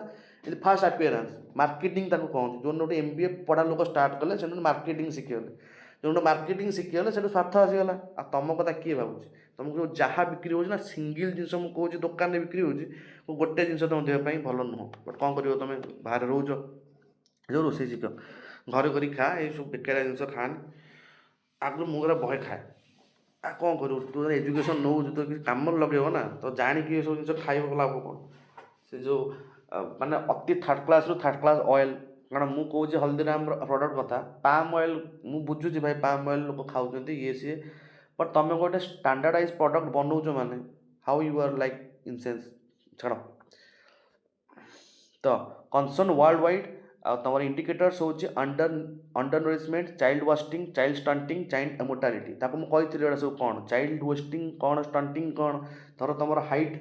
ଫାର୍ଷ୍ଟ ଆପିୟରାନ୍ସ ମାର୍କେଟିଂ ତାକୁ କହନ୍ତି ଯେଉଁ ଗୋଟେ MBA ପଢ଼ା ଲୋକ ଷ୍ଟାର୍ଟ କଲେ ସେଠୁ ମାର୍କେଟିଂ ଶିଖିଗଲେ ଯେଉଁଟା ମାର୍କେଟିଂ ଶିଖିଗଲେ ସେଠୁ ସ୍ୱାର୍ଥ ଆସିଗଲା ଆଉ ତୁମ କଥା କିଏ ଭାବୁଛି ତୁମକୁ ଯେଉଁ ଯାହା ବିକ୍ରି ହେଉଛି ନା ସିଙ୍ଗିଲ୍ ଜିନିଷ ମୁଁ କହୁଛି ଦୋକାନରେ ବିକ୍ରି ହେଉଛି ଗୋଟେ ଜିନିଷ ତୁମ ଦେହ ପାଇଁ ଭଲ ନୁହଁ ବଟ୍ କ'ଣ କରିବ ତୁମେ ବାହାରେ ରହୁଛ ଯେଉଁ ରୋଷେଇ ଶିଖ ଘରେ କରି ଖା ଏଇସବୁ ବେକାରିଆ ଜିନିଷ ଖାଆନି ଆଗରୁ ମୁଁ ଗୋଟେ ବହେ ଖାଏ ଆଉ କ'ଣ କରିବୁ ତୁ ଏଜୁକେସନ୍ ନେଉଛୁ ତ କିଛି କାମରେ ଲଗେଇବ ନା ତ ଜାଣିକି ଏସବୁ ଜିନିଷ ଖାଇବ ଲାଭ କ'ଣ ସେ ଯେଉଁ ମାନେ ଅତି ଥାର୍ଡ଼ କ୍ଲାସ୍ ଅଏଲ୍ କାରଣ ମୁଁ କହୁଛି ହଳଦୀରାମର ପ୍ରଡ଼କ୍ଟ କଥା ପାମ୍ ଅଏଲ୍ ମୁଁ ବୁଝୁଛି ଭାଇ ପାମ୍ ଅଏଲ୍ ଲୋକ ଖାଉଛନ୍ତି ଇଏ ସିଏ ବଟ୍ ତୁମେ ଗୋଟେ ଷ୍ଟାଣ୍ଡାର୍ଡ଼ାଇଜ୍ ପ୍ରଡ଼କ୍ଟ ବନଉଛ ମାନେ how you are like incense ଛାଡ଼ ତ କନସର୍ନ ୱାର୍ଲଡ ୱାଇଡ୍ ଆଉ ତୁମର ଇଣ୍ଡିକେଟର୍ସ ହେଉଛି under nourishment child wasting child stunting child mortality ତାକୁ ମୁଁ କହିଥିଲି ଏଗୁଡ଼ା ସବୁ କ'ଣ ଚାଇଲ୍ଡ ୱାଷ୍ଟିଂ କ'ଣ ଷ୍ଟଣ୍ଟିଂ କ'ଣ ଧର ତୁମର ହାଇଟ୍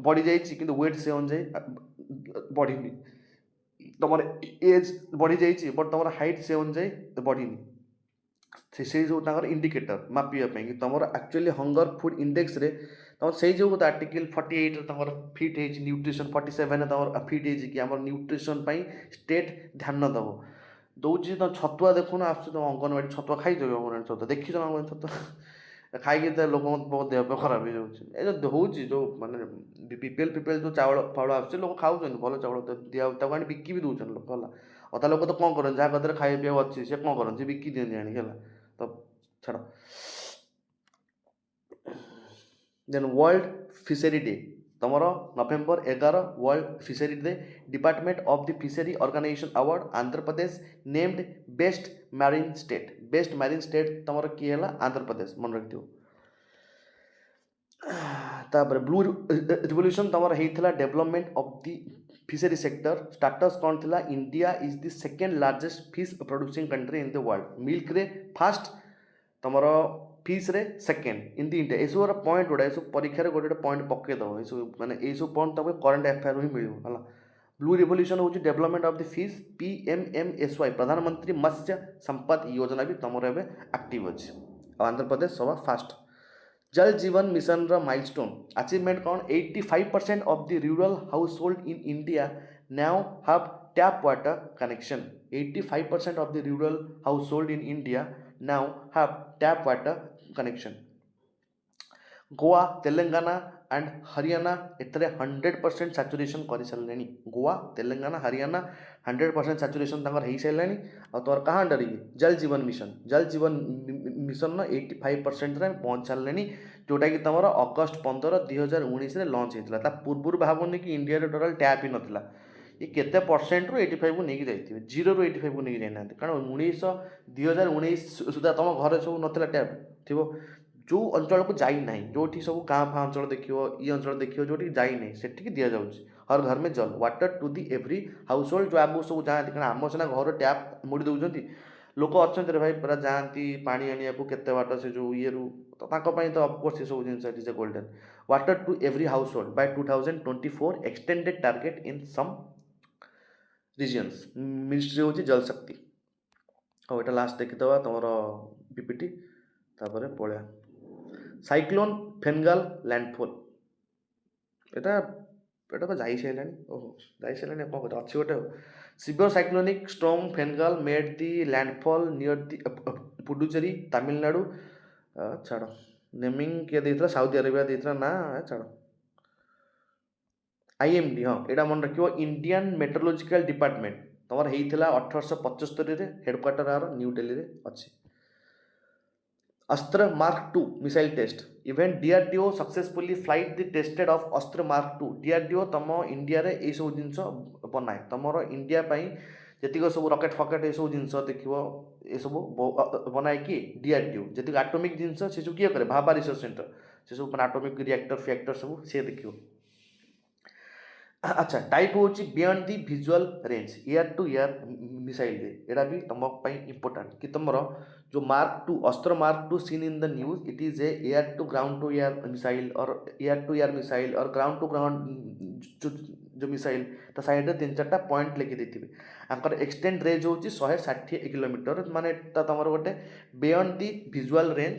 ବଢ଼ିଯାଇଛି କିନ୍ତୁ ୱେଟ୍ ସେ ଅନୁଯାୟୀ ବଢ଼ିନି ତୁମର ଏଜ୍ ବଢ଼ିଯାଇଛି ବଟ୍ ତୁମର ହାଇଟ୍ ସେ ଅନୁଯାୟୀ ବଢ଼ିନି ସେଇ ଯେଉଁ ତାଙ୍କର ଇଣ୍ଡିକେଟର ମାପିବା ପାଇଁ କି ତୁମର ଆକ୍ଚୁଆଲି ହଙ୍ଗର ଫୁଡ୍ ଇଣ୍ଡେକ୍ସରେ ତୁମର ସେଇ ଯେଉଁ ଆର୍ଟିକଲ୍ 48ରେ ତୁମର ଫିଟ୍ ହେଇଛି ନ୍ୟୁଟ୍ରିସନ୍ 47ରେ ତୁମର ଫିଟ୍ ହେଇଛି କି ଆମର ନ୍ୟୁଟ୍ରିସନ୍ ପାଇଁ ଷ୍ଟେଟ୍ ଧ୍ୟାନ ଦେବ ଦେଉଛି ତୁମ ଛତୁଆ ଦେଖୁନ ଆସୁଛି ତୁମ ଅଙ୍ଗନବାଡ଼ି ଛତୁଆ ଖାଇଛ କି ଅଙ୍ଗନବାଡ଼ି ଛତୁଆ ଦେଖିଛ ଅଙ୍ଗନବାଡ଼ି ଛତୁଆ ଖାଇକି ତ ଲୋକଙ୍କ ଦେହ ଖରାପ ହେଇଯାଉଛି ଏ ଯେଉଁ ହେଉଛି ଯେଉଁ ମାନେ ବିପିଏଲ୍ ଯେଉଁ ଚାଉଳ ଫାଉଳ ଆସୁଛି ଲୋକ ଖାଉଛନ୍ତି ଭଲ ଚାଉଳ ଦିଆ ତାକୁ ଆଣି ବିକି ବି ଦେଉଛନ୍ତି ଲୋକ ହେଲା ଅଧା ଲୋକ ତ କ'ଣ କରନ୍ତି ଯାହା କତିରେ ଖାଇବା ପିଇବାକୁ ଅଛି ସେ କ'ଣ କରନ୍ତି ସେ ବିକି ଦିଅନ୍ତି ଆଣିକି ହେଲା ତ ଛାଡ଼ ଦେନ୍ ୱାର୍ଲଡ ଫିସରୀ ଡେ ତୁମର November 11 world fishery day department of the fishery organisation award Andhra Pradesh named best marine state ତୁମର କିଏ ହେଲା ଆନ୍ଧ୍ରପ୍ରଦେଶ ମନେ ରଖିଥିବ ତାପରେ ବ୍ଲୁ ରିଭଲ୍ୟୁସନ୍ ତୁମର ହେଇଥିଲା development of the fishery sector status କ'ଣ ଥିଲା India is the second largest fish producing country in the world ମିଲ୍କରେ ଫାଷ୍ଟ ତୁମର ଫିସ୍ରେ ସେକେଣ୍ଡ ଇନ୍ ଦି ଇଣ୍ଡିଆ ଏସବୁର ପଏଣ୍ଟ ଗୁଡ଼ା ଏସବୁ ପରୀକ୍ଷାରେ ଗୋଟେ ପଏଣ୍ଟ ପକାଇଦେବ ଏସବୁ ମାନେ ଏଇସବୁ ପଏଣ୍ଟ ତୁମକୁ କରେଣ୍ଟ ଆଫେୟାର ହିଁ ମିଳିବ ହେଲା ବ୍ଲୁ ରିଭଲ୍ୟୁସନ୍ ହେଉଛି development of the fees PMMSY ପ୍ରଧାନମନ୍ତ୍ରୀ ମତ୍ସ୍ୟ ସମ୍ପଦ ଯୋଜନା ବି ତୁମର ଏବେ ଆକ୍ଟିଭ୍ ଅଛି ଆଉ ଆନ୍ଧ୍ରପ୍ରଦେଶ ସବା ଫାଷ୍ଟ ଜଳ ଜୀବନ ମିଶନର ମାଇଲଷ୍ଟୋନ୍ ଆଚିଭମେଣ୍ଟ କ'ଣ 85% of the rural household in India now have tap water connection 85% of the rural household in India now have tap water connection Goa Telangana and Haryana एथरे 100% सैचुरेशन कर सारे गोवा तेलंगाना हरियाणा 100% सैचुरेशन तंकर हो सारे और तोर कहाँ अंडर ये जल जीवन मिशन ना 85% रे पहुँच सारे जोटा कि तुम अगस्ट 15 2019 लंच होता पूर्व भावनी कि इंडिया टोटाल टैप ही नाला ये केते परसेंट रू 85 को नहीं जाइए 0 रू 85 को नहीं जाना कारण 2019 सुधा तुम घर सब नाला टैप थी जो अंचल को जाई ना जो सब गाँ फा अंचल देखिए ये अंचल देखिए जो जाई ना से दि जाऊँगी हर घर में जल water to the every house hold जो आगू सब जाती कारण आम सीना घर टैप मोड़ी दौरान लोक अच्छा रे भाई पूरा जाती पानी आने को केते बाट से जो ये रू तो अफकोर्स ये सब जिन is a golden water to every house hold by 2024 extended target in some regions. Ministry ହେଉଛି ଜଳ ଶକ୍ତି। ଆଉ ଏଇଟା ଲାଷ୍ଟ ଦେଖିଦେବା ତୁମର ପିପିଟି, ତାପରେ ପଳେଇବା। ସାଇକ୍ଲୋନ୍ ଫେନଗାଲ ଲ୍ୟାଣ୍ଡଫଲ୍, ଏଇଟା ଏଇଟା ତ ଯାଇସାରିଲାଣି। ଓହୋ ଯାଇସାରିଲାଣି, କ'ଣ କରିବା, ଅଛି ଗୋଟେ ଆଉ। ସିଭିୟର ସାଇକ୍ଲୋନିକ୍ ଷ୍ଟର୍ମ ଫେନଗାଲ ମେଡ୍ ଦି ଲ୍ୟାଣ୍ଡଫଲ୍ ନିୟର ଦି ପୁଡୁଚେରୀ ତାମିଲନାଡୁ। ଛାଡ଼, ନେମିଂ କିଏ ଦେଇଥିଲା, ସାଉଦି ଆରବିଆ ଦେଇଥିଲା ନା, ଛାଡ଼। IMD, ହଁ ଏଇଟା ମନେ ରଖିବ, ଇଣ୍ଡିଆନ୍ ମେଟ୍ରୋଲୋଜିକାଲ ଡିପାର୍ଟମେଣ୍ଟ ତମର ହେଇଥିଲା 1875ରେ, ହେଡ଼କ୍ୱାର୍ଟର ଆର ନ୍ୟୁ ଦିଲ୍ଲୀରେ ଅଛି। Astra mark 2 missile test event DRDO successfully flight the tested of Astra mark 2। DRDO तुम इंडिया रे ये सब जिनस बनाए, तुमर इंडिया जी सब रकेट फकेट ये सब जिनस देखो ये सब बनाए कि DRDO जी आटोमिक जिनस से सब किए करे, भाभा रिसर्च सेंटर से सब आटोमिक रिएक्टर फिएक्टर सब सी देखियो। अच्छा, टाइप हूँ beyond the visual range, air to air missile रे, एटा भी तुम इम्पोर्टाट कि तुम जो mark 2 Astra mark 2 seen in the news, it is a air to ground to air missile और एयर टू एयर मिसाइल और ग्राउंड टू ग्राउंड जो मिसाइल ता साइड रे 3-4टा पॉइंट लिखि देथिबे। आंकर एक्सटेंड रेंज होची 160 किलोमीटर, माने तमर गोटे बियॉन्ड दी विजुअल रेंज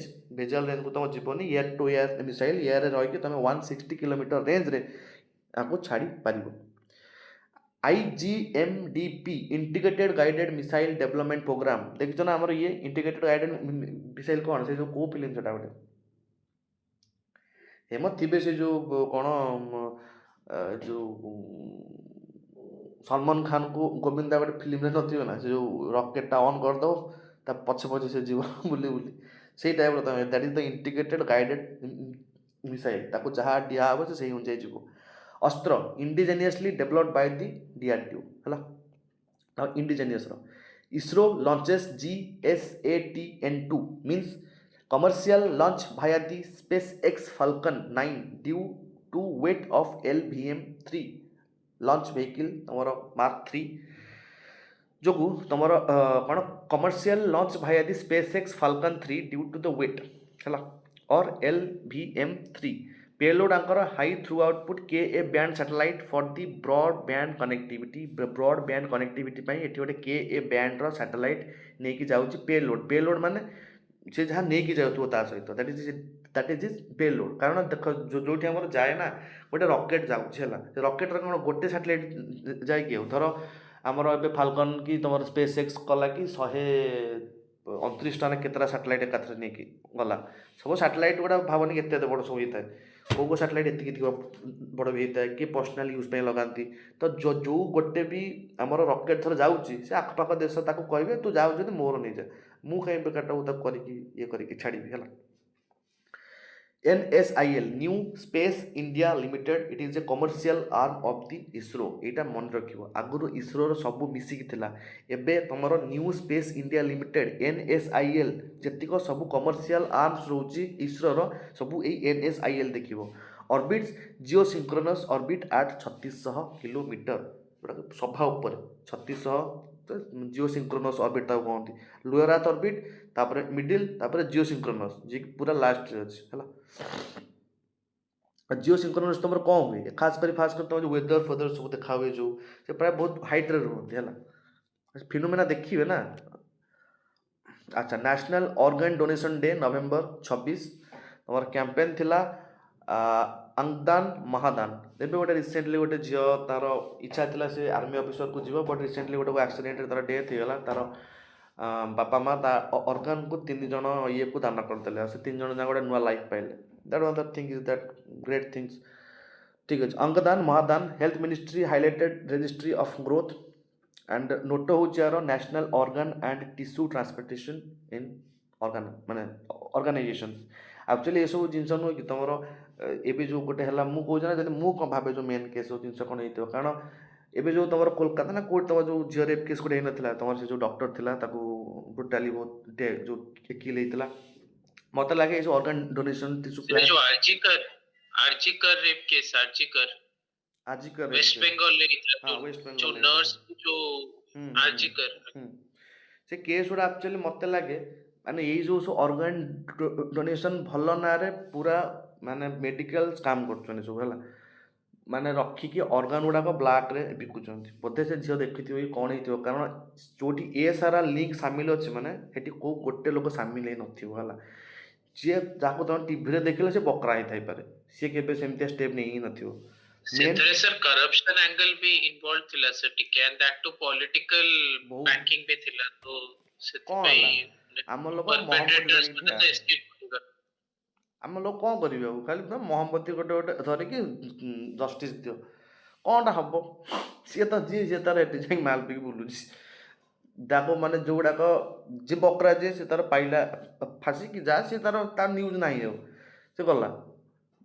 को तुम जीवनी air to air missile, air रे रही कि तुम 160 किलोमीटर रेंज रे आपको छाड़ी पार। IGMDP integrated guided missile development programme देखिछ ना, आमर ये इंटीग्रेटेड गाइडेड मिसाइल कौन से जो को फिल्म सेटा गोटे हेमत थिबे से जो कौन जो सलमान खान को गोविंदा गोटे फिल्म नथिबे ना, से जो रॉकेट ऑन कर दो ता पछे पछे से जीव बुली बुली सेही टाइप रो, that is the integrated guided missile, ताको जहाँ दिया हो से सही अनुसार जीव। Astra indigenously developed by the DRDO है। now indigenous ro ISRO launches GSATN2 means commercial launch via the SpaceX Falcon 9 due to weight of LVM-3 launch vehicle तमरो Mark 3 जोगु तमरो कौन कमर्शियल लॉन्च भाया the SpaceX Falcon 3 due to the weight है और LVM-3 payload आंकर high throughput आउटपुट KA band satellite for the broadband connectivity. Broadband connectivity ये गोटे KA बैंड सैटेलाइट नहीं कि जाऊँगी पेलोड। पेलोड माने से जहाँ नहीं कि जाऊ सहित दैट इज पेलोड। कारण देख जो आम जाए ना गोटे रकेट जाऊँगी रकेट कौन गोटे सैटेलाइट जाए कि धर आमर ए फाल्कन कि तुम SpaceX कला कि 129 टा केतरा सैटेलाइट एकाथरे नहीं कि गला सब सैटेलाइट गुड़ा भावनी के बड़ सब होता है, को सैटेलाइट एति बड़ भी होता है कि पर्सनाल यूज पे लगाती। तो जो गोटे भी आमर रकेट थर जाऊँगी से आखपाख देश ताको कहे तू जाऊँ मोर नहीं जा मु कहीं बेकार करके ये करके छाड़ी है। NSIL new space India limited it is A commercial arm of the ISRO। यहाँ मन रख आगुरी ISRO सब मिसिकी थिला, एबे तुमर new space India limited NSIL जेतिक सब कमर्शियल आर्म्स रोची ISRO सब यही NSIL देखिबो। Orbits geosynchronous orbit at 3600 kilometre सभा उपर 3600 जिओ सिंक्रोनस ऑर्बिट ताको कहती। लोअर अर्थ ऑर्बिट तापर मिडिल तापर जिओ सिंक्रोनस जी पूरा लास्ट रे अछि हला। जिओ सिंक्रोनस तुम कौन हुए खास कर तुम वेदर फेदर सब देखा हुए जो से प्राय बहुत हाइट रे रहते है फिनोमेना देखिए ना। अच्छा, नेशनल ऑर्गन डोनेशन डे नवेम्बर 26 तुम कैंपेन थिला अंगदान महादान। एबे गोटे रिसेंटली गोटे झील तार इच्छा थिला से आर्मी ऑफिसर को जीव बट रिसेंटली गोटे एक्सीडेंट तार डेथ होगा तार बापा माँ ऑर्गन को 3 जन ये को दान करते से 3 जन गोटे नुआ लाइफ पाइले। That one the thing is that great things. ठीक अच्छे, अंगदान महादान health ministry highlighted registry of growth and note हो national organ and tissue transplantation in organ माने ऑर्गेनाइजेशन। एक्चुअली ये सब जिन नुह कि तुम एवं जो गोटे है मुझे कहना मुझे भावे जो मेन केस जिन कौन हो कारण एवं जो तुम कोलकाता ना कोर्ट तुम जो झील रेप केस गोटे होता तुम से जो डॉक्टर थिला ब्रुटाली बहुत जो किल होता मत लगे ये organ donation tissue RG Kar rape case RG Kar West Bengal West जो नर्स जो आर्जिकर से केस गुड़ा एक्चुअली मत लगे माने यही जो सब ऑर्गन डोनेशन भल ना रे पूरा माने मेडिकल काम कर सब है ମାନେ ରଖିକି ଅର୍ଗାନ ଗୁଡ଼ାକ ବ୍ଲାକ୍ରେ ବିକୁଛନ୍ତି। ବୋଧେ ସେ ଝିଅ ଦେଖିଥିବ କି କ'ଣ ହେଇଥିବ, କାରଣ ଯେଉଁଠି ଏ ସାରା ଲିଙ୍କ୍ ସାମିଲ ଅଛି ମାନେ ସେଠି କେଉଁ ଗୋଟେ ଲୋକ ସାମିଲ ହେଇନଥିବ ହେଲା। ଯିଏ ଯାହାକୁ ତମେ ଟିଭିରେ ଦେଖିଲେ ସେ ବକରା ହେଇଥାଇପାରେ, ସିଏ କେବେ ସେମିତିଆ ଷ୍ଟେପ୍ ନେଇ ହିଁ ନଥିବ। ସେଥିରେ sir corruption angle ବି involved ଥିଲା sir ଟିକେ, and that too political backing ବି ଥିଲା, ତ କ'ଣ ହେଲା ସେଥିପାଇଁ ଆମ ଲୋକ ମହମବତୀ perpetrators ଧରିକି ମାନେ ଠିଆ ତ escape କରିଗଲେ। ଆମ ଲୋକ କ'ଣ କରିବେ ଆଉ, ଖାଲି ତ ମହମବତୀ ଗୋଟେ ଗୋଟେ ଧରିକି ଜଷ୍ଟିସ୍ ଦିଅ, କ'ଣଟା ହେବ? ସିଏ ତ ଯିଏ ସିଏ ତାର ଏଠି ଯାଇକି ମାଲ ପିଇକି ବୁଲୁଛି। ଯାକ ମାନେ ଯେଉଁଗୁଡ଼ାକ ଯିଏ ବକରା ଯିଏ ସେ ତାର ପାଇଲା ଫାଶୀ କି ଯାହା, ସିଏ ତାର ନ୍ୟୁଜ୍ ନାହିଁ ଆଉ, ସେ ଗଲା।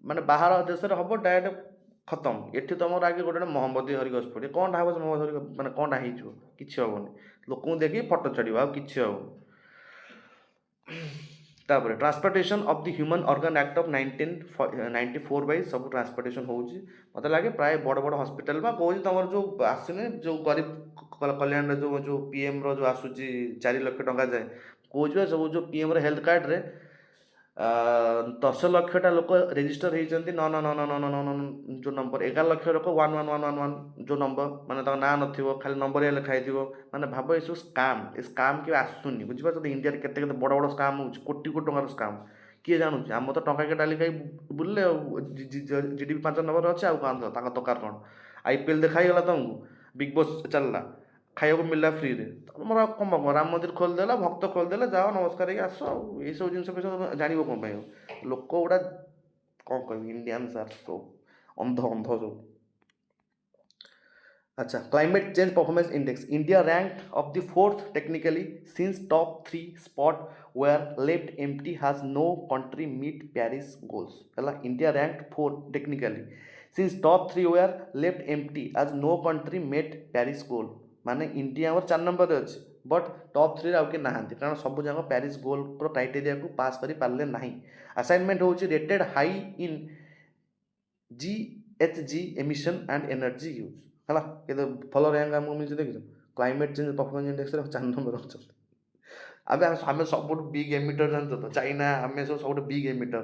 ମାନେ ବାହାର ଦେଶରେ ହେବ ଡାଇରେକ୍ଟ ଖତମ। ଏଠି ତୁମର ଆଗେ ଗୋଟେ ଗୋଟେ ମହମବତୀ ଧରିକି ବସି ପଡ଼ିବ, କ'ଣଟା ହେବ ସେ ମହମବତୀ ଧରିକି, ମାନେ କ'ଣଟା ହେଇଯିବ? କିଛି ହେବନି। ଲୋକଙ୍କୁ ଦେଖିକି ଫଟୋ ଛାଡ଼ିବ, ଆଉ କିଛି ହେବ। ତାପରେ transportation of the human organ act of 1994 Bai ସବୁ ଟ୍ରାନ୍ସପୋର୍ଟେସନ୍ ହେଉଛି। ମୋତେ ଲାଗେ ପ୍ରାୟ ବଡ଼ ବଡ଼ ହସ୍ପିଟାଲ ବା କହୁଛି ତୁମର ଯେଉଁ ଆସୁନି ଯେଉଁ ଗରିବ କଲ୍ୟାଣରେ ଯେଉଁ ପିଏମ୍ର ଯେଉଁ ଆସୁଛି 4 ଲକ୍ଷ ଟଙ୍କା ଯାଏ, କହୁଛି ବା ସବୁ ଯେଉଁ ପିଏମ୍ର ହେଲ୍ଥ କାର୍ଡ଼ରେ 10 ଲକ୍ଷଟା ଲୋକ ରେଜିଷ୍ଟର ହେଇଛନ୍ତି, ଯେଉଁ ନମ୍ବର 11 ଲକ୍ଷ ଲୋକ 111111 ଯେଉଁ ନମ୍ବର, ମାନେ ତାଙ୍କ ନାଁ ନଥିବ, ଖାଲି ନମ୍ବର ଲେଖା ହେଇଥିବ। ମାନେ ଭାବ ଏସବୁ ସ୍କାମ୍, ଏ ସ୍କାମ୍ କେବେ ଆସୁନି, ବୁଝିପାରୁଛ? ଇଣ୍ଡିଆରେ କେତେ କେତେ ବଡ଼ ବଡ଼ ସ୍କାମ୍ ହେଉଛି, କୋଟି କୋଟି ଟଙ୍କାର ସ୍କାମ୍। କିଏ ଜାଣୁଛି? ଆମର ତ ଟଙ୍କାକେ ଡାଲି ଖାଇ ବୁଲିଲେ ଆଉ, GDP 5 ନମ୍ବର ଅଛି, ଆଉ କ'ଣ ତାଙ୍କ ଦରକାର କ'ଣ? IPL ଦେଖା ହେଇଗଲା ତମକୁ, ବିଗ୍ ବସ୍ ଚାଲିଲା, ଖାଇବାକୁ ମିଳିଲା ଫ୍ରିରେ, ତମର କ'ଣ ରାମ ମନ୍ଦିର ଖୋଲିଦେଲା, ଭକ୍ତ ଖୋଲିଦେଲା, ଯାଅ ନମସ୍କାର ହେଇକି ଆସ। ଆଉ ଏଇସବୁ ଜିନିଷ ଜାଣିବ କ'ଣ ପାଇଁ? ଆଉ ଲୋକ ଗୁଡ଼ା କ'ଣ କହିବି, ଇଣ୍ଡିଆନ୍ସ ଆର୍ ସୋ ଅନ୍ଧ ସବୁ। अच्छा, climate change performance index, India ranked of the 4th technically, since top 3 spot were left empty has no country meet Paris goals. Hela, India ranked 4th technically, since top 3 were left empty as no country met Paris goal. माने India और 4 number अच्छे, but top 3 आउ के नहांती, कारण सब जगह Paris गोल criteria को पास करि पारले नाही। असाइनमेंट होची rated high in GHG emission and energy use है केते भल रैंक आमको मिलছে देखिছো, क्लाइमेट चेंज परफॉर्मेंस इंडेक्स रे 4 नंबर अच्छा। अब आम सब बिग एमिटर जानते तो चाइना आम सब बिग एमिटर,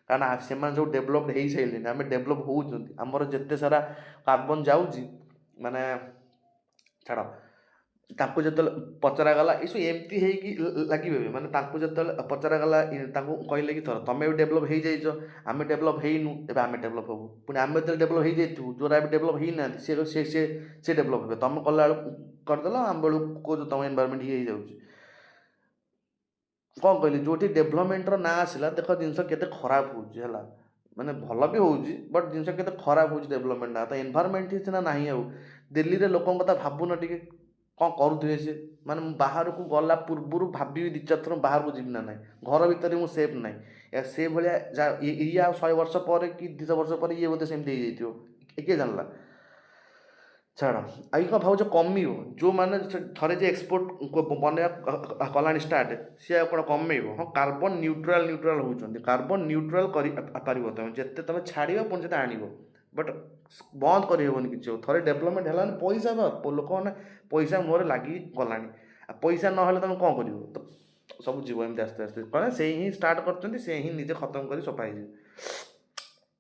कारण से जो डेभलप्ड हो सारे आम डेभलप होती, आमर जिते सारा कार्बन जाऊँगी माने छाड़, ताको जो पचरागला ये सब एमती लगे माने जो पचरागला कहले कि थर तुम भी डेभलप हो जाइज, आम डेभलप होइनु, एवं आम डेभलप हबू, पुणी आम जो डेभलप हो जाइए जोरा भी डेभलप हो ना सी डेभलप हे, तुम कला करदेल आम बेलू कौच तुम एनवायरमेंट ही जाऊँगी। कौन कहली जो डेभलपमेंटर ना आसला, देख जिन के खराब हो माने भल भी हो बट जिन के खराब हो डेभलपमेंट ना, तो एनवायरमेंट ही सीना ना आउ दिल्ली रे लोक कथा भावुन टे कौन करुवे सी, माने बाहर को गला पूर्व भावी 2-4 थर बाहर को जीवी ना ना, घर भितर मुझे सेफ ना से भाया ये 100 वर्ष पर कि 200 वर्ष पर ये बोधे सेमती किए जानला। छाड़ आई क्या भाव कम जो मैंने थे जे एक्सपोर्ट बनवा कला स्टार्ट सी कौन कम। हाँ, कार्बन न्यूट्राल होती, कार्बन न्यूट्राल कर तुम जिते तुम छाड़ पुणी से आण, बट बंद करहबन कि थे डेभलपमेंट है पैसा लोक मैंने पैसा मुहर लगी गला, पैसा ना तुम कौन कर, तो सब जीव एमती आस्ते आस्ते कौन से ही स्टार्ट कर से ही निजे खत्म कर सफा हो।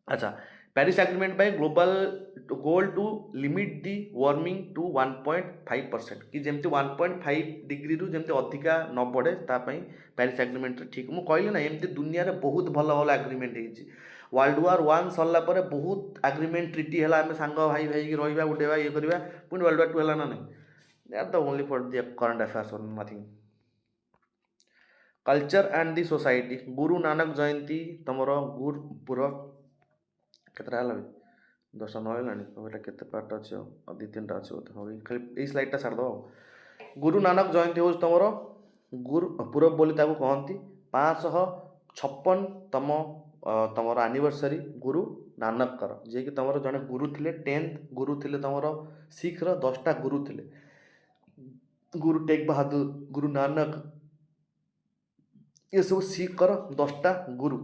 अच्छा, Paris agreement by global goal to limit the warming to 1.5% कि जमती 1.5 डिग्री रु जमती अधिका न बढ़े तापाई पेरिस एग्रीमेंट ठीक मुझे कहली ना, एमती दुनिया रे बहुत भल भल एग्रीमेंट होती। वर्ल्ड वार 1 सरला पर बहुत एग्रीमेंट ट्रिटी है, आम सांग भाई भाई की रहा उडेवा ये करवा, पुणी वर्ल्ड वार 2 है ना नहीं, that the only for the current affairs और nothing. Culture and the society, Guru Nanak जयंती तुमर गुरुपुरब केतटा है 10टा नहलानी, एटा केते पार्ट अच्छे 2-3टा अच्छे बोलते हाँ, खाली ये स्लाइडटा छाड़द। गुरु नानक जयंती हूँ तुमर गुरुपुरब बोली कहती, 556तम तुमर एनिवर्सरी गुरु नानक कर, जे कि तुमर जड़े गुरु थे 10th गुरु थे तुमर सिख 10टा गुरु थे, गुरु टेक बहादुर, गुरु नानक, ये सब सिख कर 10टा गुरु,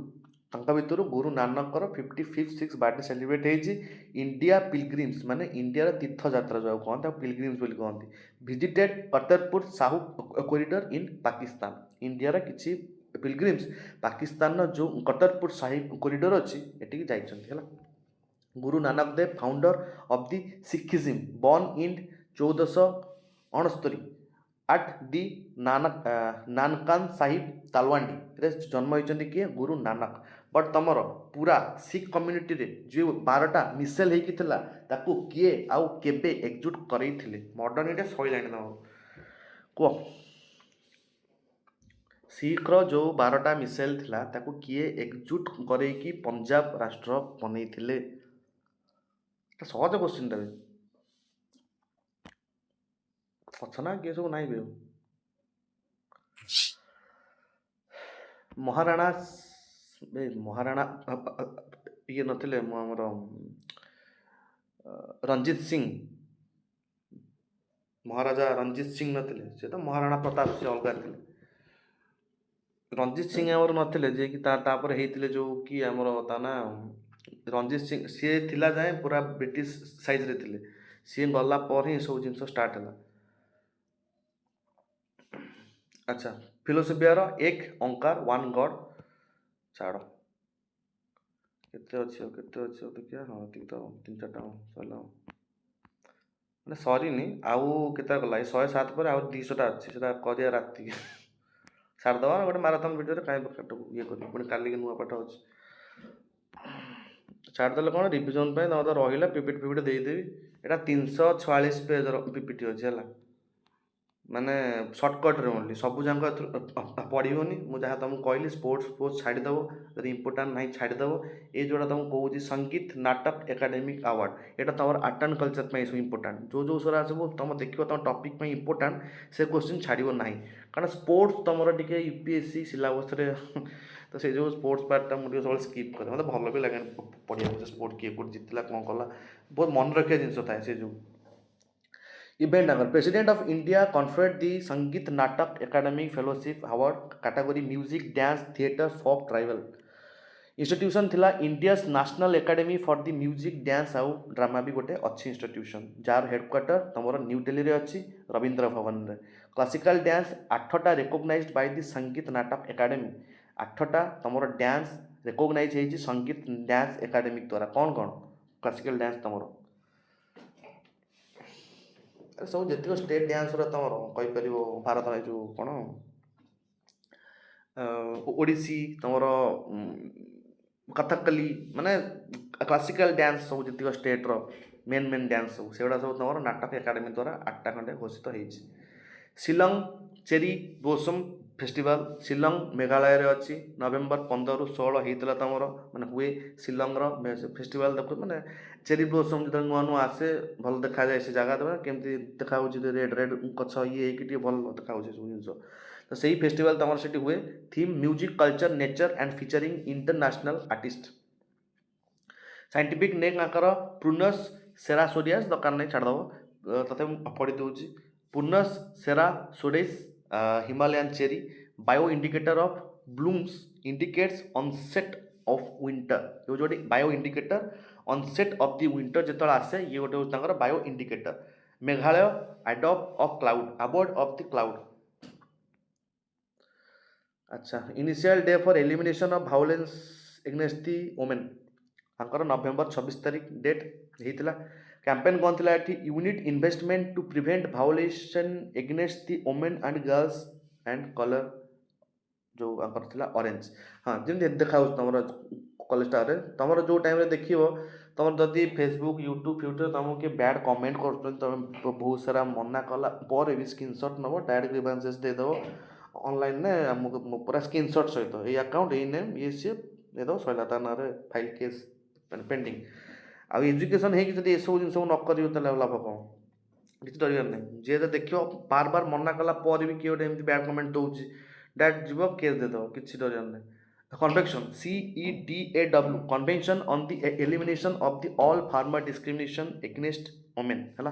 भितर Guru Nanak 55th birthday celebrate होती। इंडिया पिलग्रिम्स माने इंडिया तीर्थ यात्रा जो कहते पिलग्रिम्स बोली कहती, visited Kartarpur Sahib corridor in Pakistan, India किसी पिलग्रिम्स पाकिस्तान जो करतारपुर साहिब कॉरिडोर अच्छी एटिकी जाइछन्ति हला। Guru Nanak Dev founder of the Sikhism born in 1469 at the Nankana Sahib Talwandi रे जन्म होइछन्ति किए गुरु नानक। बट तमर पूरा सिख कम्युनिटी रे जो 12टा मिसेल हेकी थिला ताकू किए आउ केबे एकजुट करैथिले मॉडर्निटी सइलाइन न को सिख रो जो 12टा मिसेल थिला ताकू किए एकजुट करैकी पंजाब राष्ट्र बनैथिले। सहज क्वेश्चन टा ଅଛନା କିଏ ସବୁ ନାଇଁ ବେ ମହାରାଣା ମହାରାଣା ଇଏ ନଥିଲେ ଆମର ରଞ୍ଜିତ ସିଂ ମହାରାଜା ରଞ୍ଜିତ ସିଂ ନଥିଲେ ସେ ତ ମହାରାଣା ପ୍ରତାପ ସେ ଅଲଗା ଥିଲେ। ରଞ୍ଜିତ ସିଂ ଆମର ନଥିଲେ ଯେ କି ତାପରେ ହେଇଥିଲେ ଯୋଉ କି ଆମର ତା ନା ରଞ୍ଜିତ ସିଂ ସିଏ ଥିଲା ଯାଏ ପୁରା ବ୍ରିଟିଶ ସାଇଜରେ ଥିଲେ ସିଏ ଗଲା ପରେ ହିଁ ସବୁ ଜିନିଷ ଷ୍ଟାର୍ଟ ହେଲା। अच्छा फिलोसोफियार एक अंकार वन गॉड छाड़ केते अच्छे देखिया हाँ ठीक तो 3-4टा सरला मैंने सरी नी आउ केता गला 107 पर आउ 200टा अच्छी सेटा करिया राति सारदवा गोटे माराथन वीडियो रे काई पकाटो ये करी पुणी काली के नुआ पाठ अछि छाड़ देले कोन रिवीजन पे न तो रहिला पीपीटी देई देबी एटा 346 पेज रो पीपीटी अछि हला माने सर्टकट रे ओनली सब जांक पढ़िबोनी मु जहाँ तुमको कहली स्पोर्ट्स छाड़ीदेव यदि इंपोर्टाट ना छाड़ीदेव ये जोड़ा तुमको कहूँ संगीत नाटक एकाडेमिक अवार्ड यहाँ तुम आर्ट एंड कल्चर सब इंपोर्टाट जो सारा सब तुम देख तुम टॉपिक इंपोर्टाट से क्वेश्चन छाड़ो ना कारण स्पोर्ट्स तुम टे यूपीएससी सिलेबस तो से जो स्पोर्ट्स पार्टा मुझे सब स्किप करे मतलब भल भी लगे पढ़िया स्पोर्ट किए कौट जीतला कौन कला बहुत मन रखिया जिनस थाए से जो इवेंट अगर president of India conferred the Sangeet Natak academic fellowship award category music dance theatre folk tribal institution थिला India's national academy for the music dance आउ ड्रामा भी गोटे अच्छी इंस्टीट्यूशन जार हेडक्वार्टर तुम न्यू दिल्ली रे अच्छी रविंद्र भवन रे क्लासिकल डांस 8टा recognised by the Sangeet Natak academy 8टा तुम डांस रिकॉग्नाइज है संगीत डांस एकेडमिक द्वारा कौन कौन क्लासिकल डांस तुम सब जितक स्टेट डांस तुम कहीपर भारत जो कौन ओडिसी तुम कथकली माने क्लासिकल डांस सब जितक स्टेट रो मेन डांस सब से सब तुम नाटक एकेडमी द्वारा 8टा खंडे घोषित होती। Shillong cherry blossom festival Shillong Meghalaya रे अच्छी नवेम्बर 15-16 होता तुम मैंने हुए शिलंग फेस्टिवल देख मैंने चेरी ब्लोसम जो नुआ नुआ आसे भल देखा जाए से जगह केमती देखा रेड रेड गछ ये भल देखा सब जिन तो सही फेस्टिवल तुम से हुए theme music culture nature and featuring international artist scientific name आकर प्रूनस सेरासोडियास दरकार नहीं छाड़देव तथे पढ़ी दूसरी prunus cerasoides Himalayan cherry bio indicator of blooms indicates onset of winter ये जो bio indicator onset of the winter जो आसे ये गोटे bio indicator Meghalaya adopt of cloud abode of the cloud अच्छा initial day for elimination of violence against the women आंकर November 26 तारीख date होता कैंपेन कौन थी ये unite investment to prevent violation against the women and girls and colour जो आंकर थी ऑरेंज हाँ जमी देखा तुम कलेजटा तुम जो टाइम देख तुम जदि फेसबुक यूट्यूब फ्यूट्यूब तुमको किए बैड कमेंट कर तुम बहुत सारा मना कला पर भी स्क्रीनशॉट नब डायरेक्ट ग्रीवेंसेस देदेव ऑनलाइन ने पूरा स्क्रीनशॉट सहित ये अकाउंट ये नेम ये सी देदेव सैला तार ना फाइल केस पेंडिंग आउ एजुकेशन है कि सब जिन न कर लाभ कौन किसी डर ना जी देख बार बार मना कला पर भी किए गोटे बैड कमेंट दौर डायरेक्ट जीव केस देदेव किसी डर ना convection CEDAW convention on the elimination of the all farmer discrimination against women है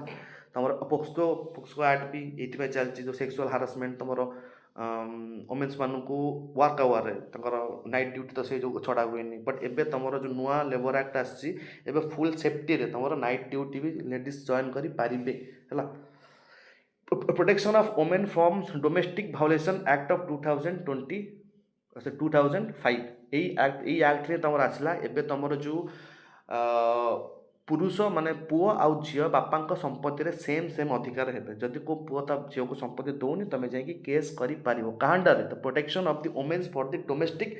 तुम पोक्सो एक्ट भी ये चलती जो सेक्सुअल हारासमेंट तुम वुमेन्स मानू वर्क आवर नाइट ड्यूटी तो से जो छड़ा हुए बट एबे तुम जो नुआ लेबर एक्ट आसी फुल सेफ्टी रे तुम नाइट ड्यूटी भी लेडीज जॉइन करि पारिबे है protection of women from domestic violation act of 2005 यही एक्ट रे तुम आसला एबे तुम जो पुरुष माने पुओ आउ झील बापा संपत्ति सेम अधिकार हेबे जदि को पुओ ता झील को संपत्ति दौनी तुम जाकि केस करि पारिबो काहांडारे the protection of the women's for the domestic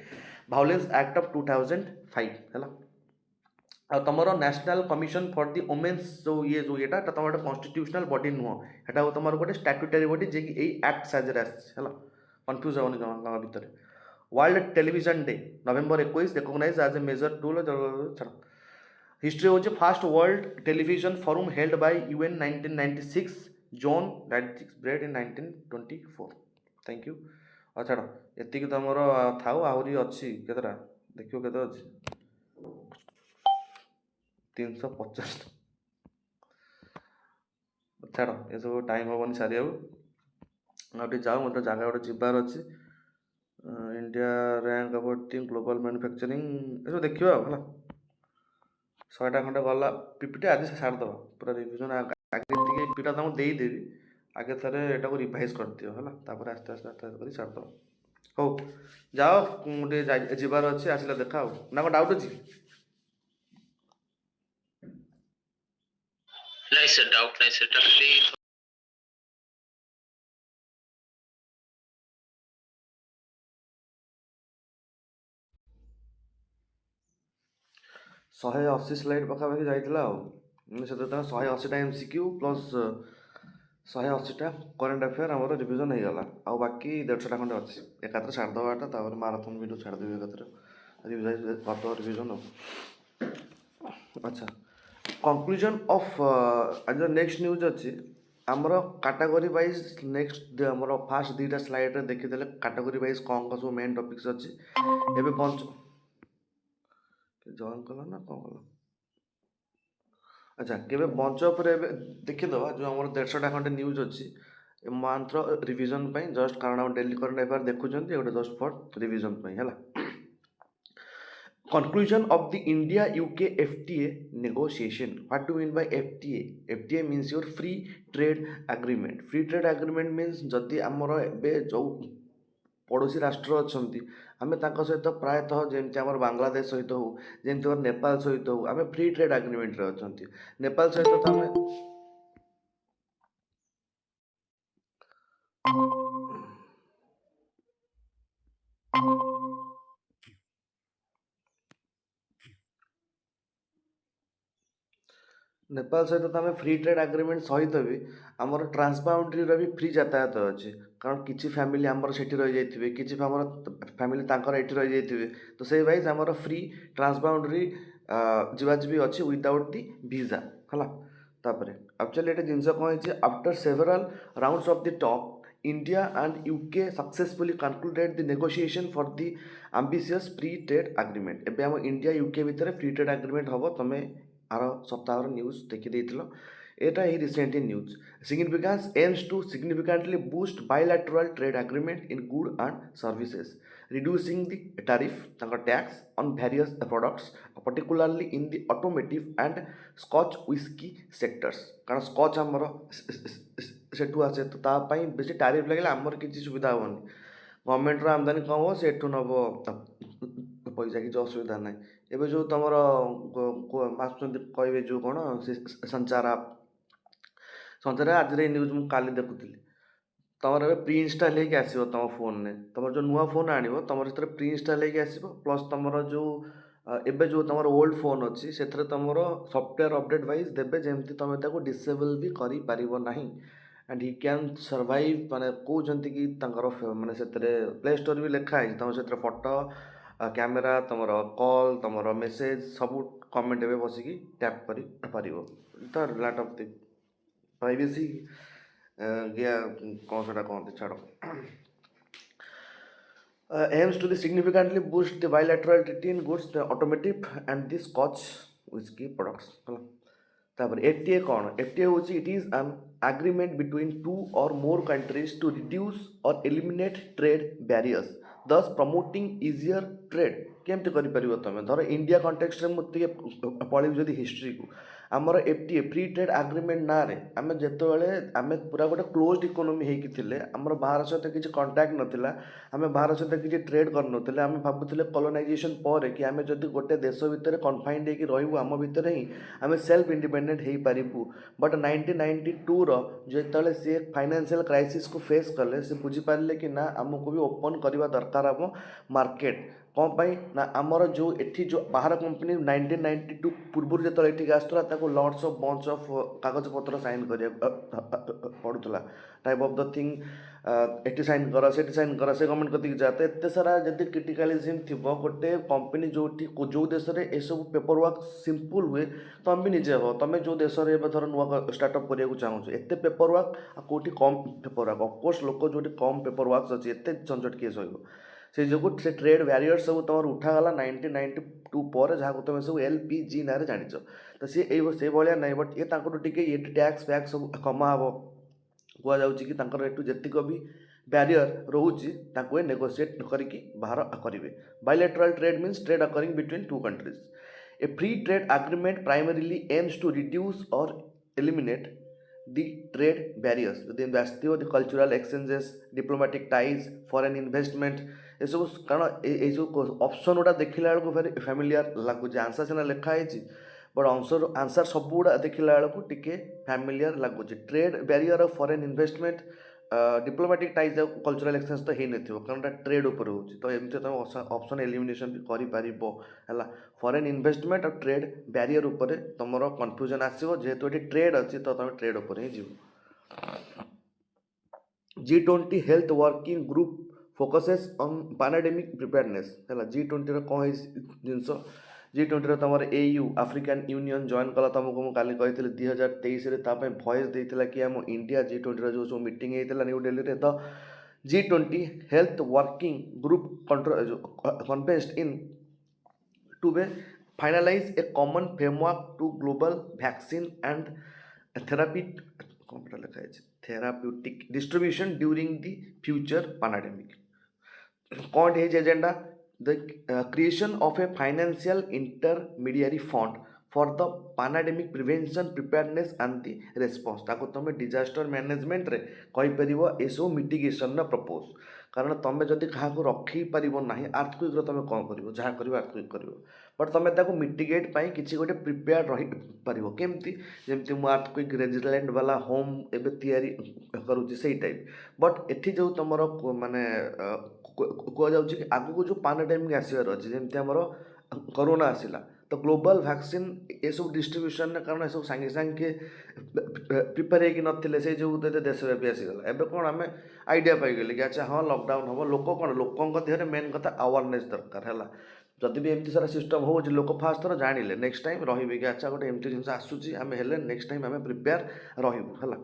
violence act of 2005 हैला आ तुमर national commission for the women's जो येटा तुम कॉन्स्टिट्यूशनल बॉडी नुह हेटा तुम गोटे स्टैट्यूटरी बॉडी जे कि एई एक्ट साइजरे आछला कंफ्यूज होनी जमा भितर world television day November 21 recognise as a major tool छाड़ हिस्ट्री होची first world television forum held by UN 1996 John 96 Baird in 1924 thank you अच्छा एति तुम थाउ आहरी अच्छी केतरा देखियो केते अछि 350 छाड़ ये सब टाइम हेनी सारी आउटे जाओ मतलब जगह गोटे जीवार अच्छी India rank about global manufacturing ये देखिए है 100टा खंडे गला पीपीटी आज सारदेव पूरा रिविजन आगे पीटा तुमको देदेवी आगे थे यहाँ रिभाइज कर दियो है तापर आस्ते आस्ते आस्ते कर सारदेव हो जाओ गोटे जीवार अच्छे आसला देखा ना कौन डाउट अच्छी नहीं सर डाउट नहीं सर खाली 180 स्लाइड पाखापाखि जाइला से 180टा MCQ प्लस 180टा करेन्ट अफेयर आम रिविजन हो गला आ बाकी 150टा खंडे अच्छी एकात्र छाड़देवाटा माराथन वीडियो छाड़देवी एकात्र रिविजन रिविजन अच्छा कंक्लूजन ऑफ आज नेक्स्ट न्यूज अच्छी आमर कैटेगरी वाइज नेक्स्ट आमर फास्ट दुईटा स्लाइड देखीदे कैटेगरी वाइज कौन कौन सब मेन टॉपिक्स अच्छी एवं पंच जॉइन कला ना कौन कला अच्छा केवे बंच उपर देखीदे जो आम 150टा खंडे न्यूज अच्छी मात्र रिविजन जस्ट कारण डेली करंट अफेयर देखुं गोटे जस्ट फॉर रिविजन है conclusion of the India UK FTA negotiation. What do you mean by FTA? FTA means your free trade agreement. Free trade agreement means जदि आमर एबे जो पड़ोसी राष्ट्र अच्छा आम सहित प्रायतः जमी आम बांग्लादेश सहित हो जमी नेपाल सहित हो आम फ्री ट्रेड एग्रीमेंट अच्छा नेपाल सहित तो आम नेपाल सहित तो आम फ्री ट्रेड एग्रीमेंट सहित भी आमर ट्रांसबाउंड्री भी फ्री यातायात अच्छे कारण किसी फैमिली आमर से रही जाइए किसी फैमिली ये रही जाइए तो से वाइज आमर फ्री ट्रांसबाउंड्री जीवाजीबी अच्छी विदाउट दी वीजा है तापर एक्चुअली ये जिनस कौन है after सेवराल rounds of the top India and UK successfully concluded the negotiation for the ambitious free trade agreement. एबे हम इंडिया यूके भितर फ्री ट्रेड एग्रीमेंट हम तुम्हें आर सप्ताह न्यूज देखी एटा ही recent news significance aims to significantly boost bilateral trade agreement in good and services reducing the tariff tax on various products particularly in the automotive and scotch whisky sectors कारण scotch आमर सेठू आसे तो तापाई बेसी tariff लगे आमर किसी सुविधा हेनी गवर्नमेंट आमदानी कम हो से नब पैसा किसी असुविधा ना एवं जो तुम आसुँच कहे जो कौन संचार आज न्यूज मुझे काली देखुली तुम ए प्री इनस्टॉल होगी आसो तुम फोन में तुम जो नुआ फोन आण तुम से प्री इनस्टॉल होगी आसो प्लस तुम जो एबे जो तुम ओल्ड फोन अच्छी से तुम सॉफ्टवेयर अपडेट वाइज देवे जमी तुम डिसेबल भी कर एंड ही कैन सर्वाइव माने कहते कि माने से प्ले स्टोर भी लिखाई तुम से फोटो कैमेरा तुम कॉल तुम मेसेज सब कमेंट एवं बसिकी टैप कर लैट ऑफ द प्राइवेसी गया कौन सा कहते छाड़ aims to the significantly boost the bilateral treaty in goods automotive and the scotch whiskey products तापर FTA कौन FTA होची it is an agreement between two or more countries to reduce or eliminate trade barriers thus promoting easier trade केमती करि परिबो तमे धर India context रे मुते पळिब जदी history को आमर एफटीए फ्री ट्रेड आग्रीमेंट ना रे आम जिते आम पूरा गोटे क्लोज्ड इकोनोमी होगी थे आमर बाहर सहित किसी कंटाक्ट नाला आम बाहर सहित किसी ट्रेड कर आम भावुले कलोनाइजेसन पर कि आम जब गोटे देश भितर कन्फाइंड होकर रही आम भितर ही आम सेल्फ इंडिपेंडेंट हो पारू बट 1992 जो सी फाइनेंशियल क्राइसिस को फेस कले से बुझीपारे कि ना आमको भी ओपन करवा दरकार हम मार्केट कौन पाई ना आमर जो एठी जो बाहर कंपनी 1992 पूर्व जो ये आसला लॉट्स ऑफ बंच ऑफ कागज पत्र साइन करा पड़ूला टाइप ऑफ द थिंग एटी साइन कर से साइन कर से गवर्नमेंट कति जाते एत सारा जब क्रिटिकालिजम थी गोटे कंपनी जो जो देश में ये सब पेपर वर्क सिंपल हुए तुम भी निजे हो तुम जो देश में धर नुआ स्टार्टअप करने चाहूँ एत पेपर वर्क कौटी कम पेपर वर्क ऑफकोर्स लोक जो कम पेपर वर्क अच्छी एत झंझट किए सह से जो से ट्रेड बैरियर सब तुम उठागला 1992 पर जहाँ तुम सब LPG ना जान तो सी से भाया ना बट ये टे टैक्स फैक्स सब कमा हम कहुच्छी कि जी भी बैरियर रोचे नेगोशिएट करके बाहर करेंगे bilateral trade means trade occurring between two countries a free trade agreement primarily aims to reduce और eliminate the trade barriers the investive the cultural exchanges diplomatic ties foreign investment ये सब कारण ये जो ऑप्शन गुड़ा देखला बेलू फेर फैमिलियर लगुच आंसर सीना लिखाई बट आंसर सब गुड़ा देखला बेलू टी फैमिलियर लगुच trade barrier of foreign investment diplomatic ties cultural exchange तो हो कारण ट्रेड उपर हो तो एमती तुम ऑप्शन एलिमिनेशन भी कर फॉरेन इन्वेस्टमेंट और ट्रेड बैरियर उपर तुम कन्फ्यूजन आसो जेहेतु ये ट्रेड अच्छी तो तुम ट्रेड उपर ही जीव G20 health working group focuses on pandemic preparedness है G20 कौन जिनस G20 तुम AU आफ्रिकान यूनियन जॉइन कला तुमको मुझे काली कही 2023 भॉइस देता कि आम इंडिया G20 जो सब मीटिंग होता न्यू दिल्ली में तो G20 health working group convened in to be finalise a common framework to global vaccine and therapy कौन लिखा है therapeutic distribution during the future pandemic कौन है agenda the creation of a financial intermediary fund for the pandemic prevention preparedness and the response ताको तुम disaster management रे कहि परिबो ए सब मिटिगेशन ना प्रपोज कारण तुम जदि क्या रखी पार ना आर्थक्विक तुम कौन कर जहाँ कर आर्थक्विक कर बट तुम ताको मिटिगेट पाई किसी गोटे प्रिपेयर रही पार केमती जमती मुझे आर्थक्विक रेजिलेंट वाला होम एवं तैयारी करुँची से टाइप बट एटी जो तुम माने कहु कि आगू जो पैंडेमिक आसबार अच्छे जमी आमर कोरोना आसला तो ग्लोबल वैक्सीन ये सब डिस्ट्रीब्यूशन कारण ये सब सांगे सांगे प्रिपेयर होते से जो देशव्यापी आसीगला एवं कौन आम आइडिया पाईगले कि अच्छा हाँ लॉकडाउन हम लोक कौन लोकों देहरे मेन कथा अवेयरनेस दरकार है जदि भी एमती सारा सिस्टम हो लोक फास्ट थर जानिले नेक्स्ट टाइम रही कि अच्छा गोटे एमती जिन आसूसी आम हेल्ले नेक्स्ट टाइम आम प्रिपेयर रही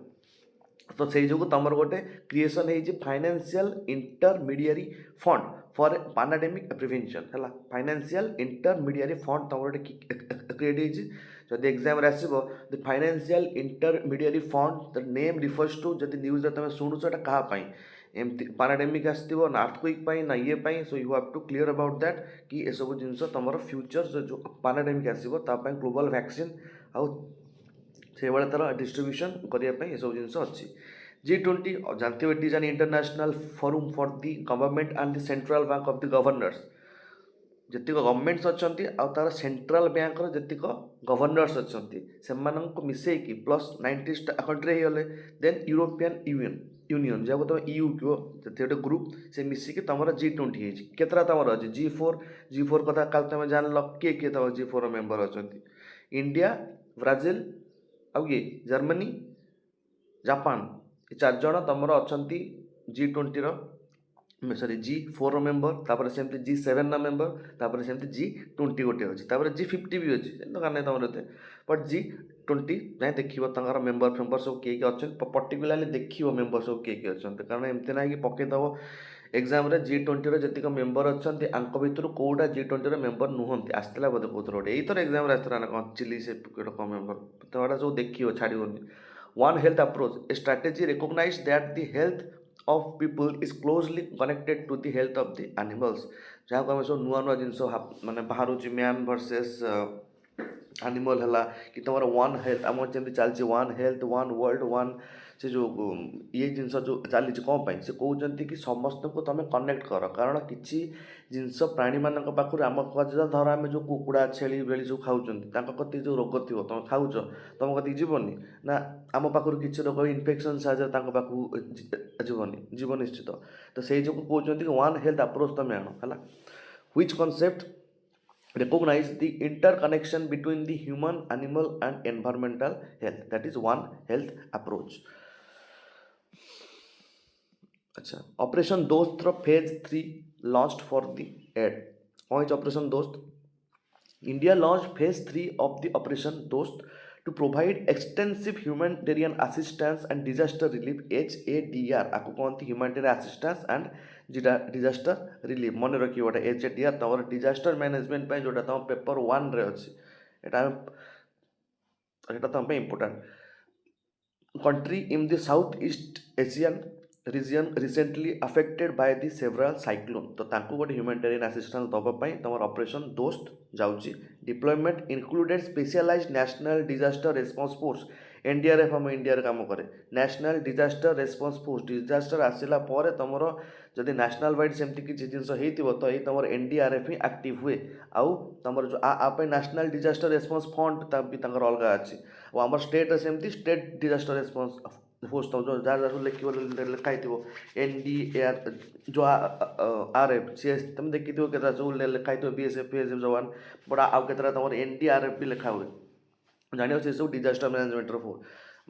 तो से जो तुम गोटे क्रिएसन हो financial intermediary fund for pandemic prevention है फाइनेंशियल इंटरमीडियरी फंड तुम गोटे क्रिएट जब एग्जाम आसो the financial intermediary fund the name refers to जब न्यूज तुम शुणुच एटा कहाँ एमती पैंडेमिक आसो ना अर्थक्विक ना ये so you have to clear about that कि ये सब जिन तुम फ्यूचर जो पैंडेमिक आसो ग्लोबल वैक्सीन आउ से भाई तार डिस्ट्रीब्यूशन करने ये सब जिन अच्छी G20 जानते हो it is an international forum for the government and the central bank of the governors जी गवर्नमेंट्स अच्छा तार सेंट्रल बैंक जी गवर्नर्स अच्छा से मिसेक प्लस 90 कंट्री होगले देन यूरोपियन यूनियन जहाँ तुम EU कह गोटे ग्रुप से मिसिक तुम G20 केतरा तुम अच्छे G4 कथा काल तुम जान किए किए तुम G4 मेम्बर अच्छा इंडिया ब्राजिल आउ ये जर्मनी जापान ये 4 जन तुम अच्छा G20 सॉरी G4 मेम्बर तापर सेमती G7 ना मेम्बर तापर सेमती G20 गोटे अच्छी तापर G50 भी अच्छी दरकार नहीं तुम एत बट G20 जाए देख मेम्बर फेम्बर सब किए अच्छा पर्टिकुलाली देख मेम्बर सब किए अच्छा कारण एमती ना कि पकईदेव एग्जाम G20 जी मेम्बर अच्छा भर कौटा G20 मेम्बर नुहति आसला बोधे कौन गोटे यही एग्जाम आसला ना कौन चिली से कौन मेम्बर तो सब देख छाड़ोनी one health approach a strategy recognise that the health of people is closely connected to the health of the animals जहाँ को आम सब नुआ नुआ जिन माने बाहर मैन वर्सेस एनिमल है कि तुम वन हेल्थ आम जमी चलती one health one world one से जो ये जिनस जो चली कौन पाई से कहते कि समस्त को तुम कनेक्ट कर कारण किसी जिनस प्राणी मान पाखु आम धर आम जो कुकुड़ा छेली बेली सब खाऊँ कति जो रोग थी तुम खाऊ तुम कति जीवनी ना आम पाखु किसी रोग इनफेक्शन साहय पाखु जीवनी जीव निश्चित तो से जो कहते वन हेल्थ अप्रोच तुम आण है which concept recognize the interconnection between the human animal and environmental health, that is one health approach. अच्छा ऑपरेशन दोस्त phase 3 launched for the aid कौन ऑपरेशन दोस्त India launched phase 3 of the operation dost to provide extensive humanitarian assistance and disaster relief HADR आपको कहते humanitarian assistance and disaster relief मन रखिए गोटे HADR तमर disaster management पे जोटा तम पेपर 1 रे अछि एटा तम पे important country in the Southeast Asian region recently affected by the several cyclone तो तांको गोटे humanitarian assistance दबा पाई तमर ऑपरेशन दोस्त जाउची deployment included specialised national disaster response force NDRF हम इंडिया रे काम करे national disaster response force disaster आसिला पर तमर जदि नेशनल वाइड सेमती किसी जिनस होइतिबो तो ये तमर एनडीआरएफ ही एक्टिव हुए आउ तमर जो आ पे नेशनल डिजास्टर रेस्पॉन्स फंड ता भी तंगर अलगा अछि और हमर स्टेट रे सेमती स्टेट डिजास्टर रेस्पॉन्स फोर्स तो जो जार लिखिबो लिखाइतिबो एनडीआर जो आरएफ सी तुम देखिथिबो केता जो लिखाइतिबो बीएसएफ बीएसएफ जवान बड़ा आउ केतरा तमर एनडीआरएफ भी लिखा हुए जानियो से सब डिजास्टर मैनेजमेंट रो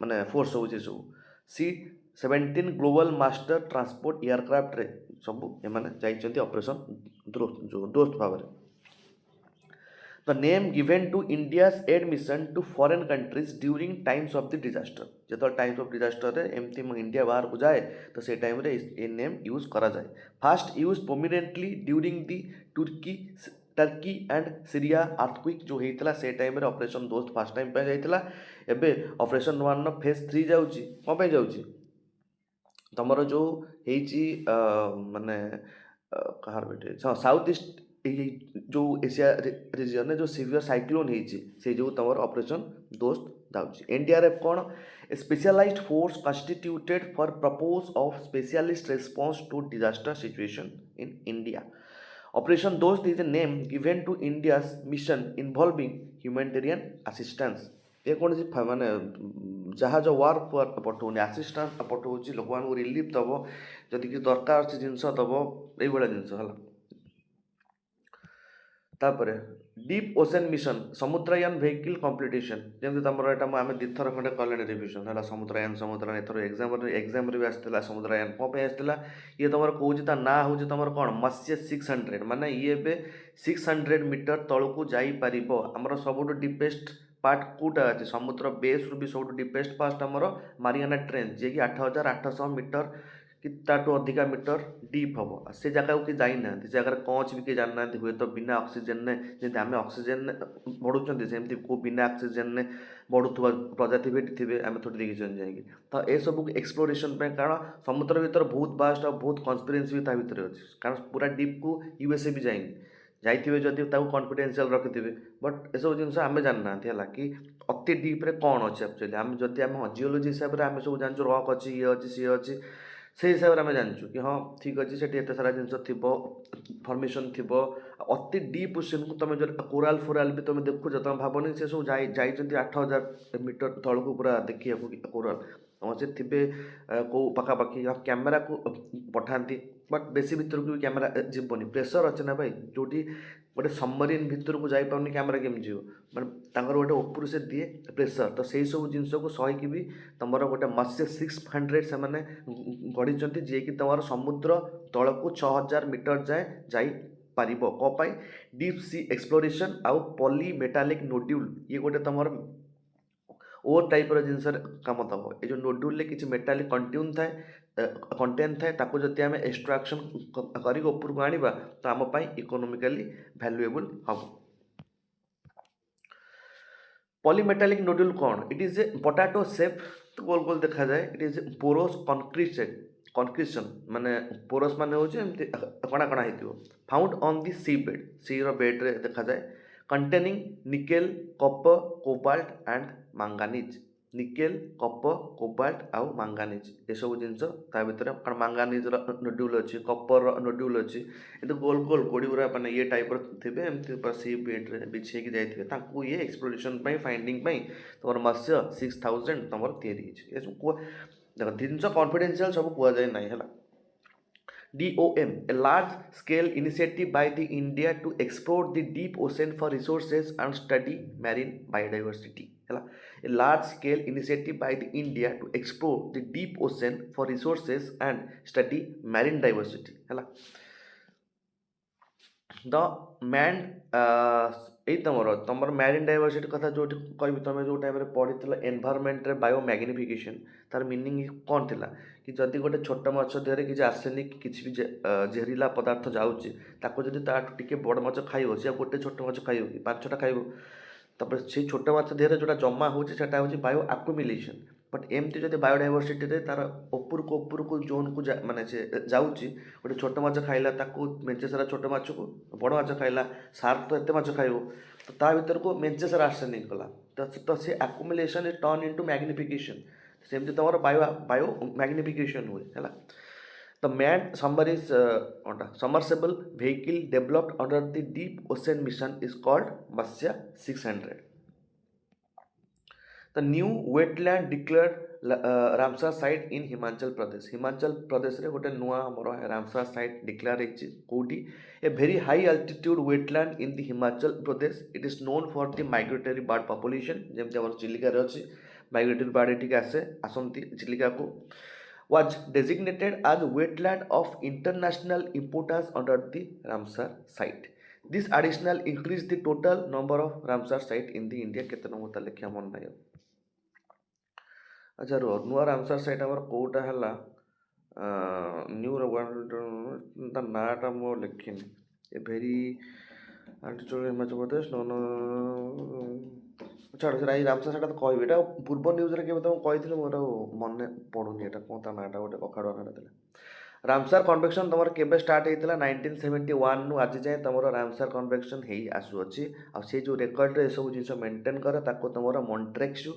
माने फोर्स हो सब C-17 global master transport aircraft रे सब एमाने जाइछन्ती ऑपरेशन दोस्त भाव रे The name given to India's aid mission to foreign countries during times of the disaster. जो टाइम्स ऑफ डिजास्टर रे एमती इंडिया बाहर को जाए तो से टाइम रे ये नेम यूज करा जाए fast use prominently during the Turkey and Syria earthquake जो होता से टाइम रे ऑपरेशन दोस्त फास्ट टाइम पे जाइतिला एबे ऑपरेशन 1 फेज 3 जाउची कोन पे जाउची तमरो जो हेची माने कहार बेटे साउथ ईस्ट जो एशिया रीजन में जो सीवियर साइक्लोन से जो तमर ऑपरेशन दोस्त दाउची एनडीआरएफ कौन a specialised force constituted for purpose of specialist response to disaster situation in India operation Dost is a name given to India's mission involving humanitarian assistance ये कौन सी माने जहाज वार पठाऊनी असिस्टेंस पठाऊँ लोक मान रिलीफ दब जदि कि दरकार अच्छे जिनस दब ये जिनस है तापर deep ocean mission Samudrayaan vehicle competition जमी तुम यहाँ आम दिथर खंडे कले रिविजन है समुद्रयान एथर एग्जाम भी आसाला समुद्रयान कौन पे आसाला ये तुम कौन ना हूँ तुम कौन मत्स्य 600 माने ये 600 मीटर तल को जापर आमर सब डीपेस्ट पार्ट कौटा अच्छे समुद्र बेस रू भी सब डीपेस्ट पार्ट आमर मारियाना ट्रेन जी कि 8800 मीटर कि ताठू अधिका मीटर डीप हम से जगह को कि जाना से जगह कौच भी किए जाना हुए तो बिना ऑक्सीजन ने जमी आम ऑक्सीजन बढ़ुं सेमती को बिना ऑक्सीजन ने बढ़ुवा प्रजाति भी थे आम थोड़ी देखी जाएंगे तो ये सब एक्सप्लोरेशन कारण समुद्र भीतर बहुत बास्ट और बहुत कन्स्पिरेन्सी भी भितर अच्छे कारण पूरा डीप को यूएसए भी जाएंगे जाइए जदि कॉन्फिडेंशियल रखिथे बट एसब जिन आम जाना है कि अति डीप्रे कौन अच्छे एक्चुअली आम जदि आम जियोलॉजी हिसाब से आम सब जानूँ रॉक अच्छी ये अच्छी सी अच्छी से हिसाब से आम जानूँ कि हाँ ठीक अच्छे से एत सारा जिन थी फर्मेसन थी अति डीप ओशन को तुम जो कोराल फोराल भी तुम देखुच तुम भावनी से सब जा 8000 मीटर तल को पूरा देखिए कोराल तुम से थे कौ पखापाखि कैमेरा को पठाती बट बेसी भितर को भी कैमेरा जीवनी प्रेसर अच्छे ना भाई जोटी गोटे सबमरीन भितर को जापार कैमेरा केमी जीव मैंने गोटे ऊपर से दिए प्रेसर तो सही सब जिन को सहीकि भी तुम गोटे मत्स्य 600 से गढ़ी जी कि तुम समुद्र तल को 6000 मीटर जाए जापर कौपाई डीप सी एक्सप्लोरेशन आउ पॉली मेटालिक नोड्यूल ये गोटे तुम ओ टाइप जिनस कम दब ये जो नोड्यूल किसी मेटालिक कंटेन थाए ताको जदि आम एक्सट्राक्शन कर ऊपर को आनिबा तो आम पाई इकोनॉमिकली वैल्यूएबल हम पॉलीमेटालिक नोड्यूल कौन it is a potato shape तो गोल गोल देखा जाए it is a porous concretion माने पोरोस माने हो कणा कणा हो found on the sea bed sea bed रे देखा जाए containing nickel, copper, cobalt and manganese. Nickel copper cobalt आउ मांगानिज एसबू जिनस भितर कारण मांगानिजर नोड्यूल अच्छी कपर नोड्यूल अच्छी ये गोल गोल कोड़ी गुरा मैंने ये टाइप थे एमती सी बेड्रे बिछेक जाइए ये एक्सप्लोरेशन फाइंडिंग तुम मत्स्य 6000 तुम या देख जिनस कन्फिडेंशियल सब कहुए ना है DOM, a large-scale initiative by the India to explore the deep ocean for resources and study marine biodiversity. A large-scale initiative by the India to explore the deep ocean for resources and study marine diversity. The man ଏଇ ତମର marine diversity କଥା ଯେଉଁଠି କହିବି ତୁମେ ଯେଉଁ ଟାଇମ୍ରେ ପଢ଼ିଥିଲ ଏନଭାରମେଣ୍ଟରେ bio magnification ତାର meaning କ'ଣ ଥିଲା କି ଯଦି ଗୋଟେ ଛୋଟ ମାଛ ଦେହରେ କିଛି ଆର୍ସେନିକ୍ କିଛି ବି ଜେହରିଲା ପଦାର୍ଥ ଯାଉଛି ତାକୁ ଯଦି ତାଠୁ ଟିକେ ବଡ଼ ମାଛ ଖାଇବ ସେ ଗୋଟେ ଛୋଟ ମାଛ ଖାଇବ କି 5-6ଟା ଖାଇବ ତାପରେ ସେଇ ଛୋଟ ମାଛ ଦେହରେ ଯେଉଁଟା ଜମା ହେଉଛି ସେଟା ହେଉଛି ବାୟୋ ଆକ୍ୟୁମିଲେସନ୍ ବଟ୍ ଏମିତି ଯଦି ବାୟୋଡାଇଭର୍ସିଟିରେ ତାର ଉପରକୁ ଜୋନ୍କୁ ମାନେ ସେ ଯାଉଛି ଗୋଟେ ଛୋଟ ମାଛ ଖାଇଲା ତାକୁ ମେଞ୍ଚେ ସାରା ଛୋଟ ମାଛକୁ ବଡ଼ ମାଛ ଖାଇଲା ସାର୍କ ତ ଏତେ ମାଛ ଖାଇବ ତ ତା ଭିତରକୁ ମେଞ୍ଚେ ସାରା ଆର୍ସେନିକ୍ ଗଲା ତ ସେ ଆକ୍ୟୁମିଲେସନ୍ ଇଜ୍ ଟର୍ନ ଇଣ୍ଟୁ ମ୍ୟାଗ୍ନିଫିକେସନ୍ ସେମିତି ତୁମର ବାୟୋ ମ୍ୟାଗ୍ନିଫିକେସନ୍ ହୁଏ ହେଲା The manned submersible vehicle developed under the deep ocean mission is called Matsya 600. The new wetland declared Ramsar site in Himachal Pradesh. Himachal Pradesh रे गोटे नुआ हमरो Ramsar site declare ହେଇଛି कोठी a very high altitude wetland in the Himachal Pradesh. It is known for the migratory bird population जेमति हमर चिलिका रे अछि migratory bird attic आसंती Chilika को was designated as wetland of international importance under the Ramsar site. This additional increased the total number of Ramsar site in the India केते number ता लेखिया मन नाही अच्छा रो नुआ Ramsar site हमर कोटा हला न्यू ता नाटा मो लेखिन ए भेरी altitude हिमाचल प्रदेश ଛାଡ଼ ସେଟା ଏଇ ରାମସା ସେଟା ତ କହିବି ଏଇଟା ପୂର୍ବ ନ୍ୟୁଜ୍ରେ କେବେ ତୁମକୁ କହିଥିଲି ମୋର ମନେ ପଡ଼ୁନି ଏଇଟା କ'ଣ ତା ନାଁଟା ଗୋଟେ କଖାରୁଆ ନାଁଟା ଥିଲା ରାମସାର କନଭେକ୍ସନ୍ ତୁମର କେବେ ଷ୍ଟାର୍ଟ ହେଇଥିଲା 1971ରୁ ଆଜି ଯାଏଁ ତୁମର ରାମସାର କନଭେକ୍ସନ୍ ହେଇ ଆସୁଅଛି ଆଉ ସେ ଯେଉଁ ରେକର୍ଡ଼ରେ ଏସବୁ ଜିନିଷ ମେଣ୍ଟେନ୍ କରେ ତାକୁ ତୁମର ମଣ୍ଟ୍ରେକ୍ସୁ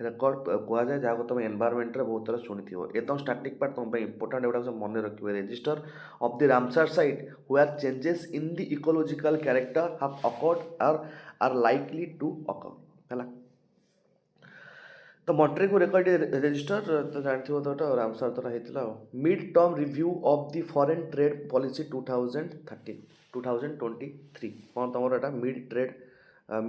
ରେକର୍ଡ଼ କୁହାଯାଏ ଯାହାକୁ ତୁମେ ଏନଭାରମେଣ୍ଟରେ ବହୁତ ଥର ଶୁଣିଥିବ ଏକଦମ ଷ୍ଟାର୍ଟିଂ ପାର୍ଟ ତୁମ ପାଇଁ ଇମ୍ପୋର୍ଟାଣ୍ଟ ଏଗୁଡ଼ାକ ସବୁ ମନେ ରଖିବ register of the Ramsar site where changes in the ecological character have occurred are likely to occur ହେଲା ତ ମଣ୍ଟ୍ରେକୁ ରେକର୍ଡ ରେଜିଷ୍ଟର ତ ଜାଣିଥିବ ତ ଏଟା ରାମସାର ତରା ହେଇଥିଲା ଆଉ mid term review of the foreign trade policy 2023 କ'ଣ ତୁମର ଏଟା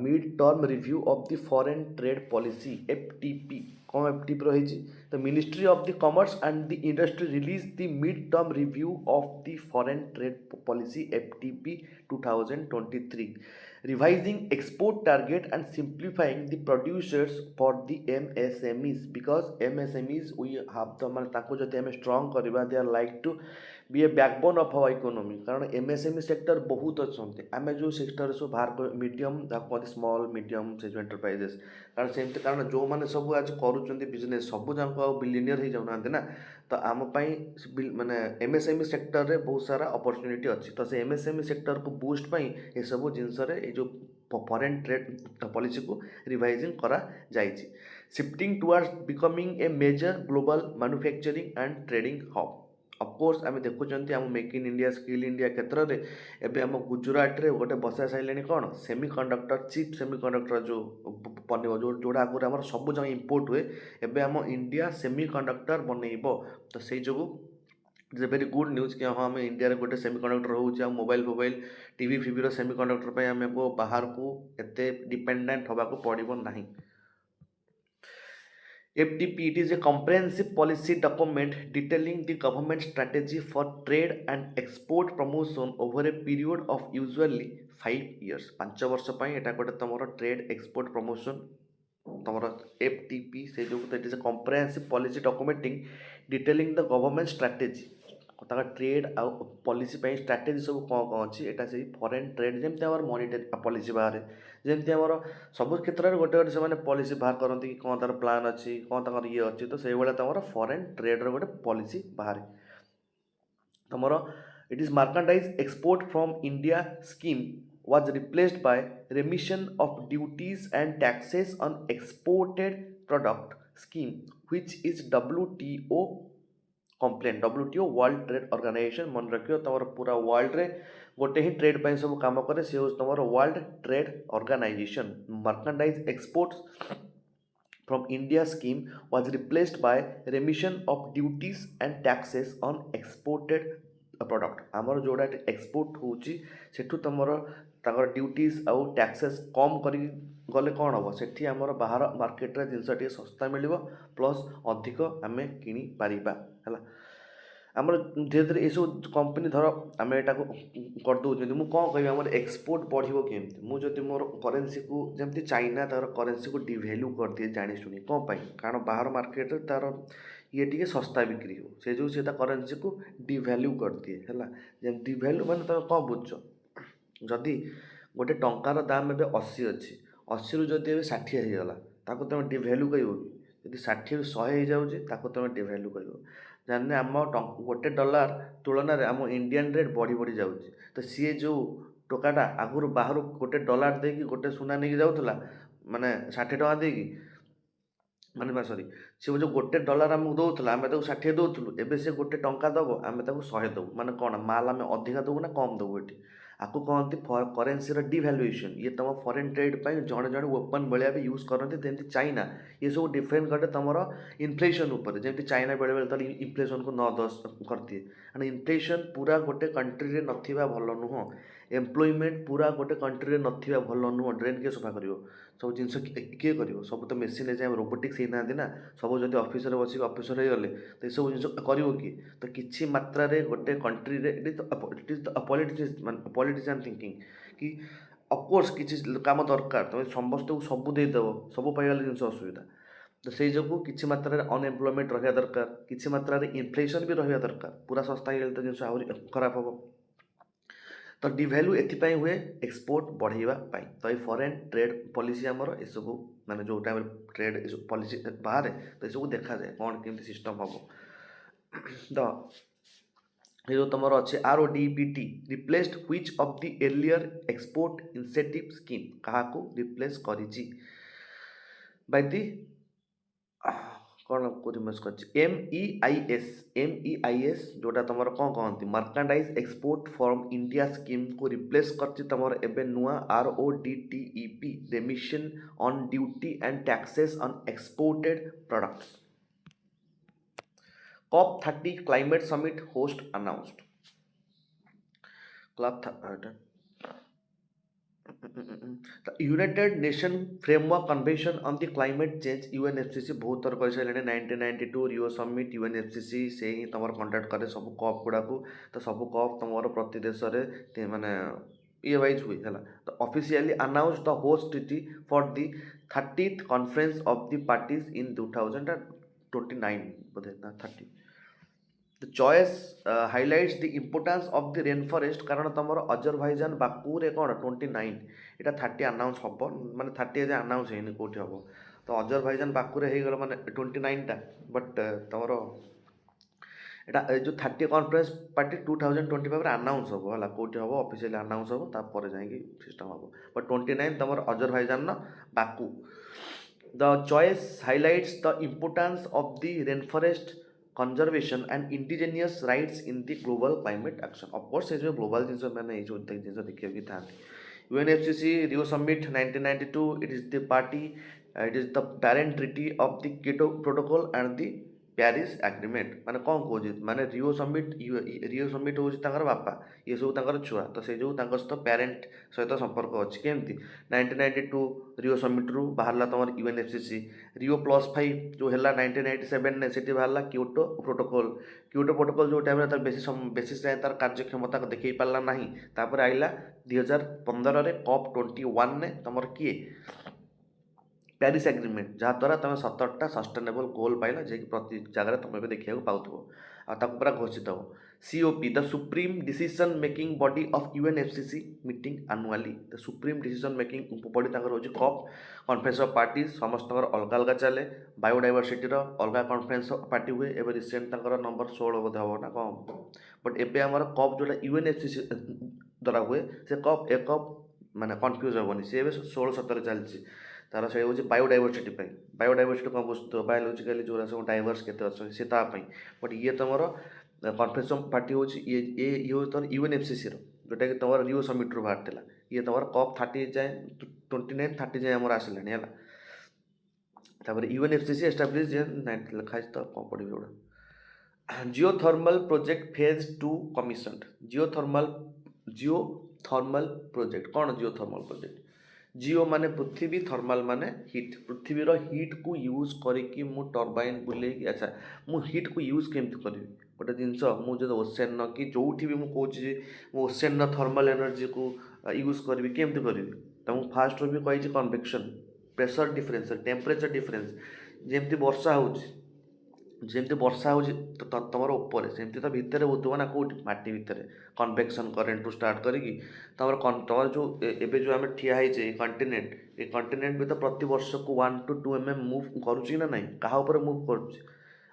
mid term review of the foreign trade policy FTP କ'ଣ FTP ରହିଛି the ministry of the commerce and the industry release the mid term review of the foreign trade policy FTP 2023 revising export target and simplifying the producers for the MSMEs because MSMEs we have the man ताको जदि हमें strong करिबा they are like to be a backbone of our economy कारण MSME sector बहुत अच्छे आम जो sector सब बाहर मीडियम कहते स्मॉल मीडियम से जो एंटरप्राइजेस कारण सेमती कारण जो मैंने सब आज करूँ बिजनेस सब जाक बिलियनियर हो जाऊना ना तो आम माने MSME सेक्टर रे बहुत सारा अपॉर्चुनिटी अच्छी तो से MSME सेक्टर को बूस्ट ये सब जिनस जो फॉरेन ट्रेड पॉलिसी को रिवाइजिंग करा जाइछि shifting towards becoming a major global manufacturing and trading hub of course आम देखुं आम make in India skill India क्षेत्र में एवं आम गुजरात रे गोटे बसा सारे कौन सेमीकंडक्टर चिप सेमीकंडक्टर जो बनब जोड़ा आगुरी आम सब जगह इंपोर्ट हुए एवं आम इंडिया सेमीकंडक्टर बनइब तो से जो it's a very good news कि हाँ आम इंडिया गोटे सेमीकंडक्टर हो मोबाइल टीवी फिवी सेमीकंडक्टर आमको बाहर को एत डिपेंडेंट होगा पड़ो ना FTP it is a comprehensive policy document detailing the government strategy for trade and export promotion over a period of usually 5 years 5 वर्ष ପାଇଁ ଏଟା ଗୋଟେ ତମର trade export promotion ତମର FTP ସେ ଯୋଉ it is a comprehensive policy documenting detailing the government strategy ତାଙ୍କ trade आ policy ପାଇଁ strategy ସବୁ କ'ଣ କ'ଣ ଅଛି ଏଟା ସେଇ ଫରେନ୍ ट्रेड ଯେମିତି ଆମର ମନିଟାରୀ ପଲିସି ବାହାରେ ଯେମିତି ଆମର ସବୁ କ୍ଷେତ୍ରରେ ଗୋଟେ ଗୋଟେ ସେମାନେ ପଲିସି ବାହାର କରନ୍ତି କି କ'ଣ ତାର ପ୍ଲାନ୍ ଅଛି କ'ଣ ତାଙ୍କର ଇଏ ଅଛି ତ ସେଇଭଳିଆ ତମର ଫରେନ୍ ଟ୍ରେଡର ଗୋଟେ ପଲିସି ବାହାରେ ତମର it is merchandise export from India scheme was replaced by remission of duties and taxes on exported product scheme, which is WTO complaint. WTO world trade organisation मन रखियो तमर पूरा वर्ल्ड रे गोटे ही trade ପାଇଁ ସବୁ କାମ କରେ ସେ ହେଉଛି ତମର world trade organisation. Merchandise exports from India scheme was replaced by remission of duties and taxes on exported product. आमर जोड़ा एक्सपोर्ट होची सेठू तमर ताकर ड्यूटीज आउ टैक्सेस कम करी गले कौन हम सेठी आमर बाहर मार्केट रे जिनस टी सस्ता मिलिबो प्लस अधिक आमे किनी पारिबा हला. आमर धीरे धीरे ये सब कंपनी धर आम यहाँ करदे मुझे कह आम एक्सपोर्ट बढ़ो केमती मुझे मोर करेन्सी को जमी चाइना तार करेन्सी को डिभैल्यू कर दिए जाणी शुणी कौन पाई कारण बाहर मार्केट तार ये टी सस्ता बिक्री हो से जो सी करेन्सी को डिभैल्यू कर दिए है डिभैल्यू मैंने तुम कौन बुझ जदि गोटे टंकार दाम ए 80 अच्छी 80 रु जदि 60 होगला ताको तुम डिभैल्यू कह कि 60 रु 100 हो जाऊँगी ताको तुम डिभैल्यू कह जाने आम गोटे डॉलर तुलन में आम इंडियन रेट बढ़ी बढ़ी जाऊँगी तो सी जो टोकाटा आगुरी बाहर गोटे डॉलर देकी गोटे सुना नहीं जाऊला माने 60 टका देकी माने सॉरी सी जो गोटे डॉलर आमको दौला आम 60 दौलू एवं से गोटे टंका दब आम 100 दबू माने कौन माल आम अधिका दबू ना कम दबू ये आपको कहते करेन्सी डिभैल्यूएसन ये तुम फॉरेन ट्रेड पर जड़े जड़े ओपन भाया भी यूज करते जमी चाइना ये सब डिफेंड करे तुम इनफ्लेशन उपर जमी चाइना बेले बेले इनफ्लेशन को 9-10 कर दिए एंड इनफ्लेशन पूरा गोटे कंट्री रे नथिबा भल नुह एम्प्लॉयमेंट पूरा गोटे कंट्री रे नथिबा भल नुह ड्रेन किए सफा कर सब जिन किए कर सब तो मेसीन जाए रोबोटिक्स होना ना सब जब ऑफिसर बस ऑफिसर हो गले तो ये सब जिन कर किए तो किसी मात्रा रे गोटे कंट्री रे इट इज पॉलिटिशियन थिंकिंग कि ऑफकोर्स किसी काम दरकार तुम समस्त को सबू देदेव सब पाइगले जिन असुविधा तो से जो किसी मात्रा अनएम्प्लॉयमेंट रहा दरकार किसी मात्रा इनफ्लेशन भी रहा दरकार पूरा सस्ता हो तो जिन आहरी खराब हम तो डिभैल्यू एपाई हुए एक्सपोर्ट बढ़ावा तो ये फॉरेन ट्रेड पॉलिसी आमर ये सब माने जो टाइम ट्रेड पॉलिसी बाहर तो ये सब देखा जाए कौन केमती सिस्टम हम तो ये जो तुम अच्छे RODPT replaced which of the earlier export incentive scheme क्या रिप्लेस करी बाय दी कौन को रिमेस कर MEIS जोटा तुम कौन कहती merchandise export from India scheme को रिप्लेस कर तुम एवं नुआ RODTEP रेमिशन on duty and taxes on exported products. COP30 climate summit host announced. The United Nations Framework Convention on the Climate Change UNFCCC बहुत थर कर सारे 1992 रियो समिट UNFCCC से ही तुम कंडक्ट करे सब कप गुड़ा को तो सब कप तुम प्रति देश माने ये वाइज हुई है तो officially announce the host for the 30th conference of the parties in 2029 Bodhe 30. The choice highlights the importance of the rainforest कारण तुम अजरबैजान बाकू रे कौन 29 इटा 30 अनाउंस हम माने 30 एज अनाउंस है कौटी हम तो अजरबैजान बाकू रे हो माने 29 टा बट तुम एटा जो 30 कॉन्फ्रेंस पार्टी 2025 अनाउंस हम है कौटी हम ऑफिशियली अनाउंस हम तापर जाएंगे सिस्टम हम बट 29 तुम Azerbaijan Baku. The choice highlights the importance of the rainforest conservation and indigenous rights in the global climate action. Of course, ये जो global जिनसे मैंने ये जो जिनसे देखिए कि था UNFCCC Rio Summit 1992. It is the party. It is the parent treaty of the Kyoto Protocol and the Paris Agreement. माने कौन कौन माने रियो समिट हो बापा ये सब छुआ तो से जो सहित पेरेन्ट सहित संपर्क अच्छी केमती 1992 रियो समिट रू बाहर तुम UNFCCC रियो +5 जो है 1997 ने से बाहर क्योटो प्रोटोकॉल जो टाइम बेसिस जाए तार कार्यक्षमता देखी पारा ना तापर आइला 2015 रे COP21 ने तुम किए पेरिस एग्रीमेंट जहाँ द्वारा तुम 17टा सस्टेनेबल गोल पाइला जे प्रति जगह तुम ए देखा पाथो पूरा घोषित हो. COP the supreme decision making body of UNFCCC meeting annually the supreme decision making body हूँ COP कॉन्फ्रेंस ऑफ पार्टी समस्त अलग अलग चले बायोडाइवर्सिटी अलग कॉन्फ्रेंस ऑफ पार्टी हुए एवं रिसेंट नंबर 16 बोधे हम ना कौन बट एवं आम COP जोटा UNFCCC द्वारा हुए से COP ମାନେ କନଫ୍ୟୁଜ୍ ହେବନି। ସେ ଏବେ 16-17 ଚାଲିଛି। ତାର ସେ ହେଉଛି ବାୟୋଡାଇଭର୍ସିଟି ପାଇଁ। ବାୟୋଡାଇଭର୍ସିଟି କ'ଣ ବୁଝୁଥିବ, ବାୟୋଲୋଜିକାଲି ଯେଉଁଗୁରା ସବୁ ଡାଇଭର୍ସ କେତେ ଅଛନ୍ତି ସେ ତା ପାଇଁ। ବଟ୍ ଇଏ ତୁମର କନଫରେନ୍ସ ପାର୍ଟି ହେଉଛି ଇଏ ହେଉଛି ତୁମର UNFCCର, ଯେଉଁଟାକି ତୁମର ରିଓ ସମିଟ୍ରୁ ବାହାରିଥିଲା। ଇଏ ତୁମର COP 30 ଯାଏଁ 29, 30 ଯାଏଁ ଆମର ଆସିଲାଣି ହେଲା। ତାପରେ UNFCC ଏଷ୍ଟାବ୍ଲିଶ ଯେ ଲେଖା ହେଇଛି ତ କ'ଣ ପଢ଼ିବି ଏଗୁଡ଼ା। Geothermal project phase 2 commissioned. Geothermal project କ'ଣ? ଜିଓଥର୍ମାଲ ପ୍ରୋଜେକ୍ଟ, ଜିଓ ମାନେ ପୃଥିବୀ, ଥର୍ମାଲ ମାନେ ହିଟ୍। ପୃଥିବୀର ହିଟ୍କୁ ୟୁଜ୍ କରିକି ମୁଁ ଟର୍ବାଇନ୍ ବୁଲେଇକି, ଆଚ୍ଛା ମୁଁ ହିଟ୍କୁ ୟୁଜ୍ କେମିତି କରିବି? ଗୋଟେ ଜିନିଷ, ମୁଁ ଯଦି ଓସେନ୍ର କି ଯେଉଁଠି ବି ମୁଁ କହୁଛି ଯେ ମୁଁ ଓସେନ୍ର ଥର୍ମାଲ ଏନର୍ଜିକୁ ୟୁଜ୍ କରିବି, କେମିତି କରିବି? ତ ମୁଁ ଫାଷ୍ଟରୁ ବି କହିଛି କନଭେକ୍ସନ୍, ପ୍ରେସର ଡିଫରେନ୍ସ, ଟେମ୍ପରେଚର ଡିଫରେନ୍ସ। ଯେମିତି ବର୍ଷା ହେଉଛି ତୁମର ଉପରେ, ସେମିତି ତ ଭିତରେ ହେଉଥିବ ନା, କେଉଁଠି? ମାଟି ଭିତରେ। କନଭେକ୍ସନ୍ କରେଣ୍ଟରୁ ଷ୍ଟାର୍ଟ କରିକି ତୁମର ଯେଉଁ ଏବେ ଯେଉଁ ଆମେ ଠିଆ ହେଇଛେ ଏ କଣ୍ଟିନେଣ୍ଟ ବି ତ ପ୍ରତିବର୍ଷକୁ 1 to 2 mm ମୁଭ୍ କରୁଛି ନା ନାହିଁ? କାହା ଉପରେ ମୁଭ୍ କରୁଛି?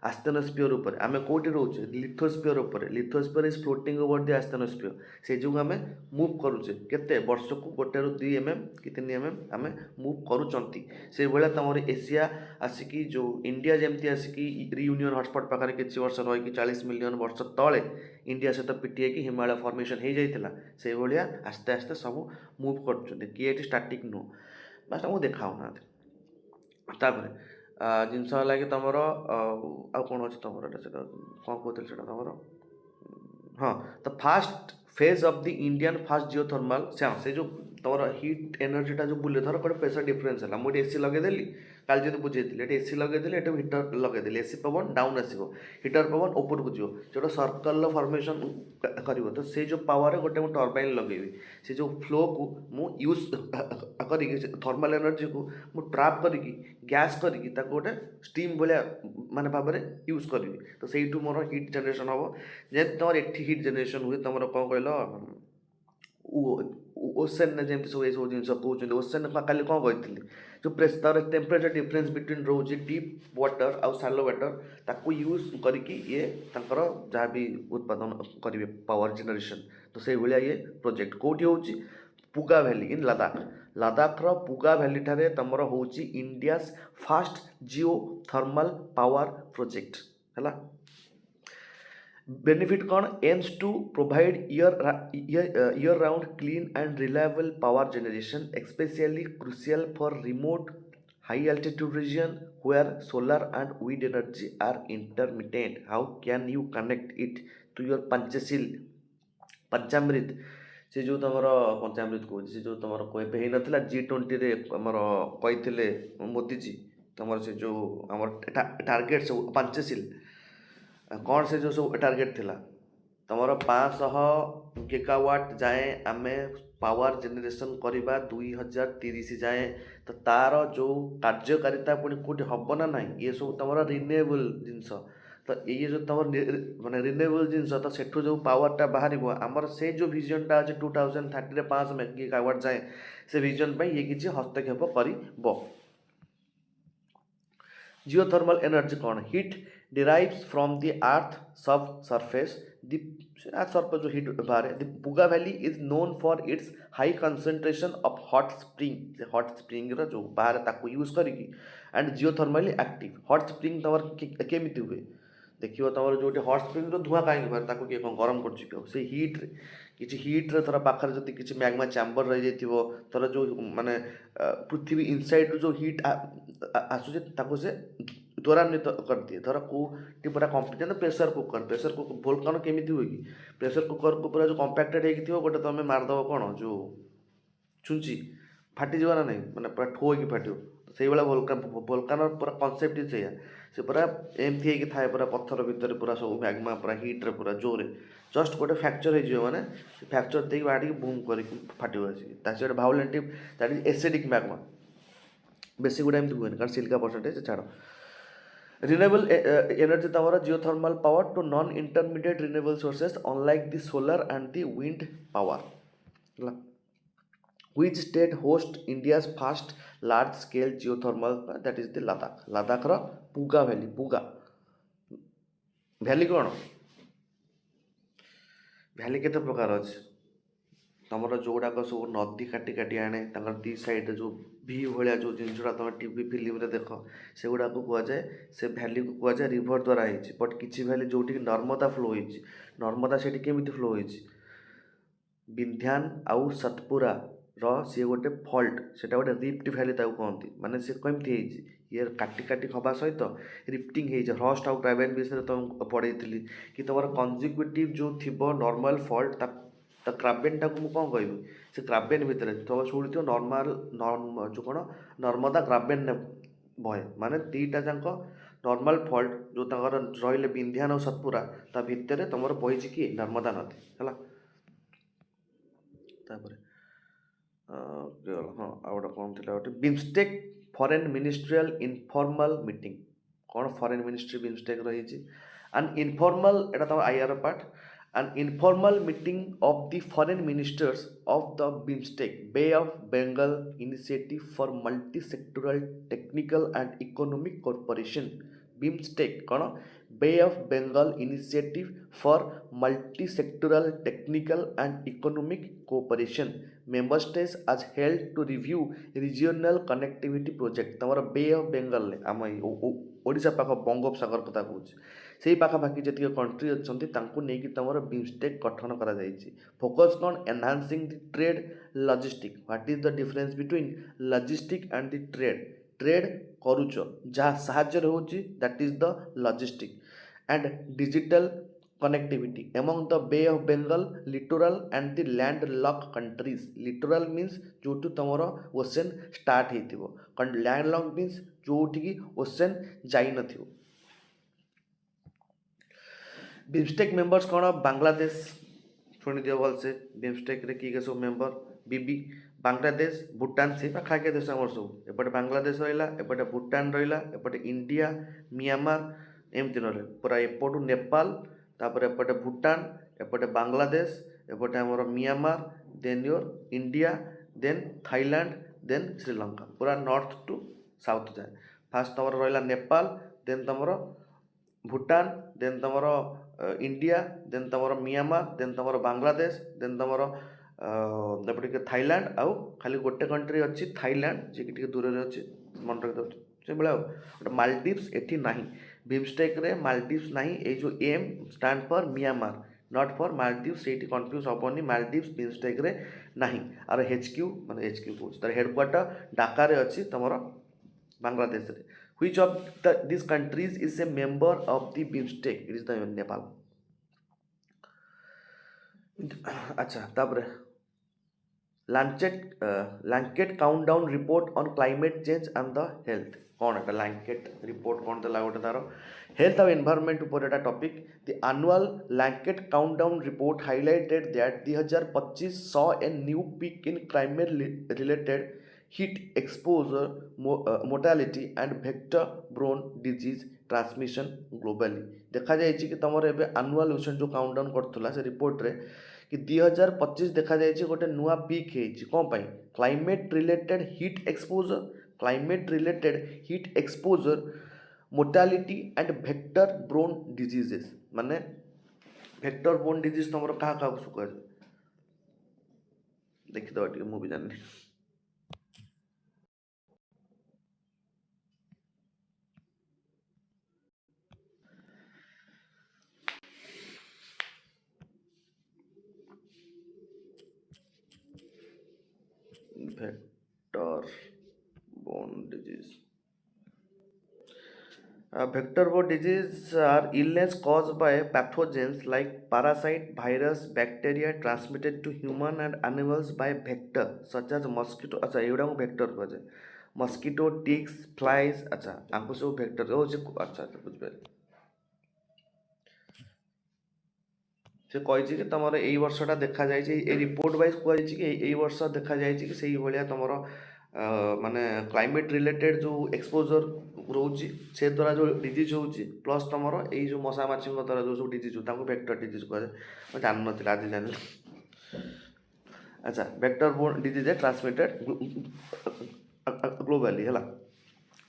ଆସ୍ଥେନୋସ୍ଫିୟର ଉପରେ। ଆମେ କେଉଁଠି ରହୁଛେ? ଲିଥୋସ୍ଫିୟର ଉପରେ। ଲିଥୋସ୍ଫିୟର ଇଜ୍ ଫ୍ଲୋଟିଂ ଓଭର ଦି ଆସ୍ଥେନୋସ୍ଫିୟର। ସେଇ ଯୋଗୁଁ ଆମେ ମୁଭ୍ କରୁଛେ କେତେ? ବର୍ଷକୁ 1 ରୁ 2 mm କି 3 mm ଆମେ ମୁଭ୍ କରୁଛନ୍ତି। ସେଇଭଳିଆ ତୁମର ଏସିଆ ଆସିକି ଯେଉଁ ଇଣ୍ଡିଆ ଯେମିତି ଆସିକି ରିୟୁନିୟନ୍ ହଟସ୍ପଟ୍ ପାଖରେ କିଛି ବର୍ଷ ରହିକି 40 ମିଲିୟନ ବର୍ଷ ତଳେ ଇଣ୍ଡିଆ ସହିତ ପିଟି ହେଇକି ହିମାଳୟ ଫର୍ମେସନ୍ ହେଇଯାଇଥିଲା, ସେଇଭଳିଆ ଆସ୍ତେ ଆସ୍ତେ ସବୁ ମୁଭ୍ କରୁଛନ୍ତି। କିଏ ଏଠି ଷ୍ଟାଟିକ୍ ନୁହଁ, ବାସ୍ ଆମକୁ ଦେଖାଉନାହାନ୍ତି। ତାପରେ ଜିନିଷ ହେଲା କି ତୁମର ଆଉ କ'ଣ ଅଛି ତୁମର, ଏଇଟା ସେଇଟା କ'ଣ କହୁଥିଲି ସେଇଟା ତୁମର, ହଁ ତ first phase of the Indian first geothermal. ସେ ଯେଉଁ ତୁମର ହିଟ୍ ଏନର୍ଜିଟା ଯେଉଁ ବୁଲେ, ଧର ଗୋଟେ ପ୍ରେସର ଡିଫରେନ୍ସ ହେଲା, ମୁଁ ଏଠି ଏସି ଲଗେଇଦେଲି, କାଲି ଯଦି ବୁଝେଇଥିଲି ଏଠି ଏସି ଲଗେଇଦେଲି, ଏଠି ହିଟର ଲଗେଇଦେଲି, ଏସି ପବନ ଡାଉନ୍ ଆସିବ, ହିଟର ପବନ ଉପରକୁ ଯିବ, ଯେଉଁଟା ସର୍କଲର ଫର୍ମେସନ୍ କରିବ। ତ ସେଇ ଯେଉଁ ପାୱାରରେ ଗୋଟେ ମୁଁ ଟର୍ବାଇନ୍ ଲଗେଇବି, ସେ ଯେଉଁ ଫ୍ଲୋକୁ ମୁଁ ୟୁଜ୍ କରିକି ଥର୍ମାଲ ଏନର୍ଜିକୁ ମୁଁ ଟ୍ରାପ୍ କରିକି ଗ୍ୟାସ୍ କରିକି ତାକୁ ଗୋଟେ ଷ୍ଟିମ୍ ଭଳିଆ ମାନେ ଭାବରେ ୟୁଜ୍ କରିବି। ତ ସେଇଠୁ ମୋର ହିଟ୍ ଜେନେରେସନ୍ ହେବ। ଯେମିତି ତୁମର ଏଠି ହିଟ୍ ଜେନେରେସନ୍ ହୁଏ ତୁମର କ'ଣ କହିଲ, ଓସେନ୍ରେ ଯେମିତି ସବୁ ଏସବୁ ଜିନିଷ କହୁଛନ୍ତି। ଓସେନ୍ କାଲି କ'ଣ କହିଥିଲି, ଯେଉଁ ତାର ଟେମ୍ପରେଚର ଡିଫରେନ୍ସ ବିଟୱିନ୍ ରହୁଛି ଡିପ୍ ୱାଟର ଆଉ ସାଲୋ ୱାଟର, ତାକୁ ୟୁଜ୍ କରିକି ଇଏ ତାଙ୍କର ଯାହା ବି ଉତ୍ପାଦନ କରିବେ ପାୱାର ଜେନେରେସନ୍। ତ ସେଇଭଳିଆ ଇଏ ପ୍ରୋଜେକ୍ଟ କେଉଁଠି ହେଉଛି? Puga valley in Ladakh. ଲାଦାଖର ପୁଗା ଭ୍ୟାଲିଠାରେ ତୁମର ହେଉଛି India's first geothermal power project ହେଲା। ବେନିଫିଟ୍ କ'ଣ? Aims to provide year round clean and reliable power generation, especially crucial for remote high altitude region where solar and wind energy are intermittent. How can you connect it to your पंचामृत? से जो तुम पंचामृत कौन से जो तुम ଏବେ ହେଇନଥିଲା G20 ଆମର କହିଥିଲେ ମୋଦିजी, तुम से जो आम टार्गेट सब पंचशील कौन से जो सब टार्गेट थिला तुम 500 गीगावाट जाए आम पावर जेनेरेशन करवा 2030 जाए। तो तार जो कार्यकारिता पुणी कौटी हम ना ना, ये सब तुम रिन्यूएबल जिनस। तो ये जो तुम माने रिन्यूएबल जिनस, तो सेठू जो पावरटा बाहर आमर से जो विजनटा अच्छे 2030 500 गीगावाट जाए, से विजन पर ये किसी हस्तक्षेप कर। जियोथर्मल एनर्जी कौन? Heat derives from the earth सब सरफेस, द अर्थ सरफेस जो हीट बाहर। The Puga valley is known for its high concentration of hot spring. Hot spring जो बाहर ताको यूज करिकी एंड जियोथर्मली एक्टिव। हॉट स्प्रिंग तुम केमिति हुए देखिए, तुम जो हॉट स्प्रिंग धुआं कहीं बाहर ताको किए कौन गरम कर से हिट्रे किसी हिट्रे थोड़ा पाखर जब किसी मैग्मा चैम्बर रही जाइए, थोड़ा जो माने पृथ्वी इनसाइड जो हिट आसूचे से त्वरान्वित कर दिए। धर कौटी पूरा कम्पिटेंट प्रेसर कुकर वोल्कानो केमिति हुए कि प्रेसर कुकर को पूरा जो कंपैक्टेड हो गोटे तुम मारदेव कौन जो छुंची फाटी जावा ना नहीं, मैंने पूरा ठो कि फाट से वोल्कानो पूरा कनसेप्ट से पूरा एमती थाए पूरा पत्थर भितर पूरा सब मैग्मा पूरा हिट्रे पूरा जोरे जस्ट गोटे फ्रैक्चर हो मैंने फ्रैक्चर देख बाहर बूम कर फाटे आसिक violent that is acidic magma. बेसी गुड़ा एमती हुए कारण सिलिका परसेंटेज छाड़। रिन्यूएबल एनर्जी तुम geothermal power to non intermediate renewable sources unlike the solar and the wind power. Which state host India's first large scale geothermal? That is the Ladakh. Ladakh रा पुगा valley. पुगा valley कौन? Valley केते प्रकार अच्छे तुमर जोड़ाक सब नदी काटी काटी आने दी साइड जो भी भाया जो जिनसा तुम टीवी फिल्म देख से गुड़ा को कहुए से भैली को कहुए रिभर द्वारा होती बट किसी भैली जो नर्मदा फ्लो होती नर्मदा से केमी फ्लो होती विंध्यान आउ सतपुरा सी गोटे फल्ट से गोटे रिफ्ट भैली कहती माने सी कमी ये काटी काटी हवा सहित रिफ्टिंग ह्रस्ट आउ ग्रावेन विषय तुम पढ़ी कि तुम कंजिक्यूटिव जो थी नॉर्मल फल्ट तो क्राबेन टाक मुझे कौन कह से क्राबेन भितर तुम शुणी नर्माल जो कौन नर्मदा क्राबेन बहे माने दीटा जाक नॉर्मल फल्ट जो रही विंध्यान और सतपुरा ता भितर तुम बही कि नर्मदा नदी है हाँ आउटा कौन थी गोटे BIMSTEC foreign ministerial informal meeting कौन फॉरेन मिनिस्ट्री बिमस्टेक रही एंड इनफॉर्मल एटा तुम IR part an informal meeting of the foreign ministers of the BIMSTEC Bay of Bengal Initiative for Multi-Sectoral Technical and Economic Cooperation BIMSTEC कौन Bay of Bengal Initiative for Multi-Sectoral Technical and Economic Cooperation member states as held to review regional connectivity project तमर Bay of Bengal आम ओडिशा पाख बंगोपसागर कथा कौच से पाखापाखि जी country अच्छा नहीं तुम BIMSTEC गठन कर फोकस कौन enhancing the trade logistic what is the difference between logistic and the trade trade करुच जहाँ साहाଯ୍य होची that is the logistic and digital connectivity among the Bay of Bengal littoral and the landlocked countries littoral means जोटू तुमर ocean start हो landlock means जोटि ocean जाई नथिबो बिमस्टेक मेंबर्स कौन बांग्लादेश शुणी दियो भल से बिमस्टेक रे किए सब मेंबर बीबी बांग्लादेश भूटान से पाखाखे देश आमर सब एपटे बांग्लादेश रहा एपटे भूटान रहा एपटे इंडिया म्यांमार एमती रहा पूरा एपटू नेपाल तापर एपटे भूटान एपटे बांग्लादेश एपटे आमर Myanmar then your India then Thailand then Sri Lanka पूरा नॉर्थ टू साउथ जाए फास्ट तुम रहा नेपाल देन तुम भूटान देन तुम इंडिया देन तुम म्यांमार देन तुम बांग्लादेश देन तुम एपटे थाईलैंड आउ खाली गोटे कंट्री अच्छी थाईलैंड जी कि दूर अच्छी मन रखी से भाई गोटे मालदीव्स एटी ना बिमस्टेक रे मालदीव्स ना ये जो M stand for Myanmar not for Maldives से कन्फ्यूज हेनी मालदीव्स बिमस्टेक रे ना आर HQ माने HQ कौन तार हेडक्वार्टर ढाका रे अच्छी तुम बांग्लादेश रे which of these countries is a member of the BIMSTEC it is the Nepal अच्छा तापर Lancet countdown report on climate change and the health कौन है Lancet report कौन देला गोटे तार health and environment ऊपर एटा topic the annual Lancet countdown report highlighted that 2025 saw a new peak in climate related heat exposure mortality and vector borne disease transmission globally देखा जाए कि तुम एनुअल ओशन जो काउंटडाउन करूला से रिपोर्ट रे कि 2025 देखा जाए गोटे नुआ पीक कौन पाई climate related heat exposure mortality and vector borne diseases माने वेक्टर ब्रोन डिजीज तुम क्या कह देखीद मुझे जानी vector-borne disease. Vector-borne disease are illness caused by pathogens like parasite, virus, bacteria transmitted to human and animals by vector such as mosquito. अच्छा ये को vector कहा जाए mosquito, ticks, flies. अच्छा आपको सब vector अच्छा बुझे से कही तुम यही वर्षटा देखा जाए रिपोर्ट वाइज कही वर्ष देखा जाए कि से भाया तुम माने क्लाइमेट रिलेटेड जो एक्सपोजर रोचे से द्वारा जो डिजीज हो प्लस तुम यही जो मशा माछी द्वारा जो सब डिजीज हो वेक्टर डिजीज कह जान ना आज जान अच्छा वेक्टर बोर्न डिजीज है ट्रांसमिटेड ग्लोबली है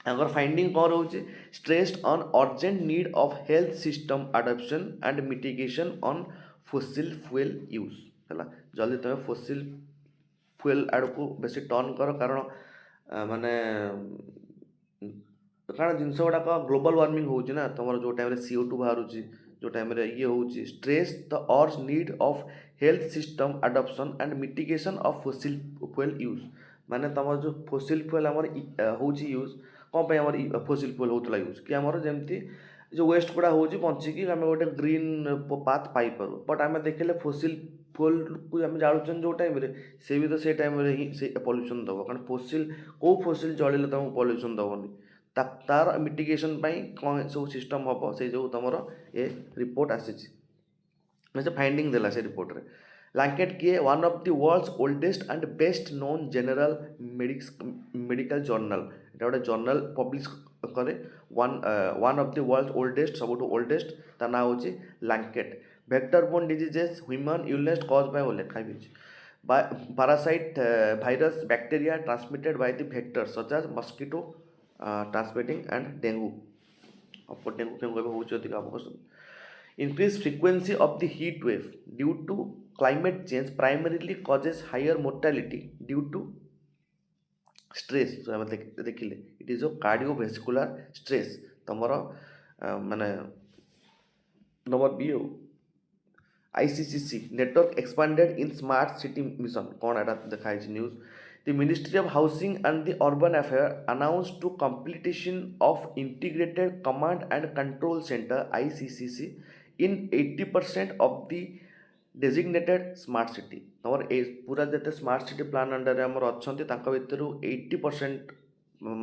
अगर फाइंडिंग कौन रोचे stressed on urgent need of health system adoption and mitigation on fossil fuel use है जल्दी तुम फोसिल फ्यूएल आड़ को बेसी टर्न कर कारण माने कारण जिनस गुड़ाक ग्लोबल वार्मिंग होची ना तुम जो टाइम CO2 बाहर जो टाइम ये होची stress the earth need of health system adoption and mitigation of fossil fuel use माने तुम जो फोसिल फ्यूएल आमर होची यूज कौन पे आमर फोसिल फ्यूएल होतला यूज कि आमर जेमती जो वेस्ट गुड़ा होची बंचिकी आम गोटे ग्रीन पाथ पाइपर बट आम देखले फोसिल फ्यूएल को आम जालुचन जो टाइम से भी तो से टाइम ही से पॉल्यूशन दब कारण फोसिल कौ फोसिल जलिले तुमको पॉल्यूशन दबनी तार मिटिगेशन कौन सब सिस्टम हम से जो तुम ये रिपोर्ट आसी फाइंडिंग देला से रिपोर्ट रे लैंकेट किए one of the world's oldest and best known general medical journal এটা गोटे जर्नल पब्लिश करे one of the world oldest सब ओल्डेस्ट ता ना हूँ Lancet vector borne diseases human illness cause by लिखा भी parasite virus bacteria transmitted by the vector such as mosquito transmitting and dengue अब डेंगू फेंगू हूँ अधिक increased frequency of the heat wave due to climate change primarily causes higher mortality due to stress जो हम देखिले it is a cardiovascular stress तमर माने number B ICCC network expanded in smart city mission कौन एटा देखाई news The Ministry of Housing and the Urban Affairs announced to completion of Integrated Command and Control Center ICCC in 80% of the designated smart city. तमर ए पूरा जते smart city plan under हमर अछंती तांका भितर 80%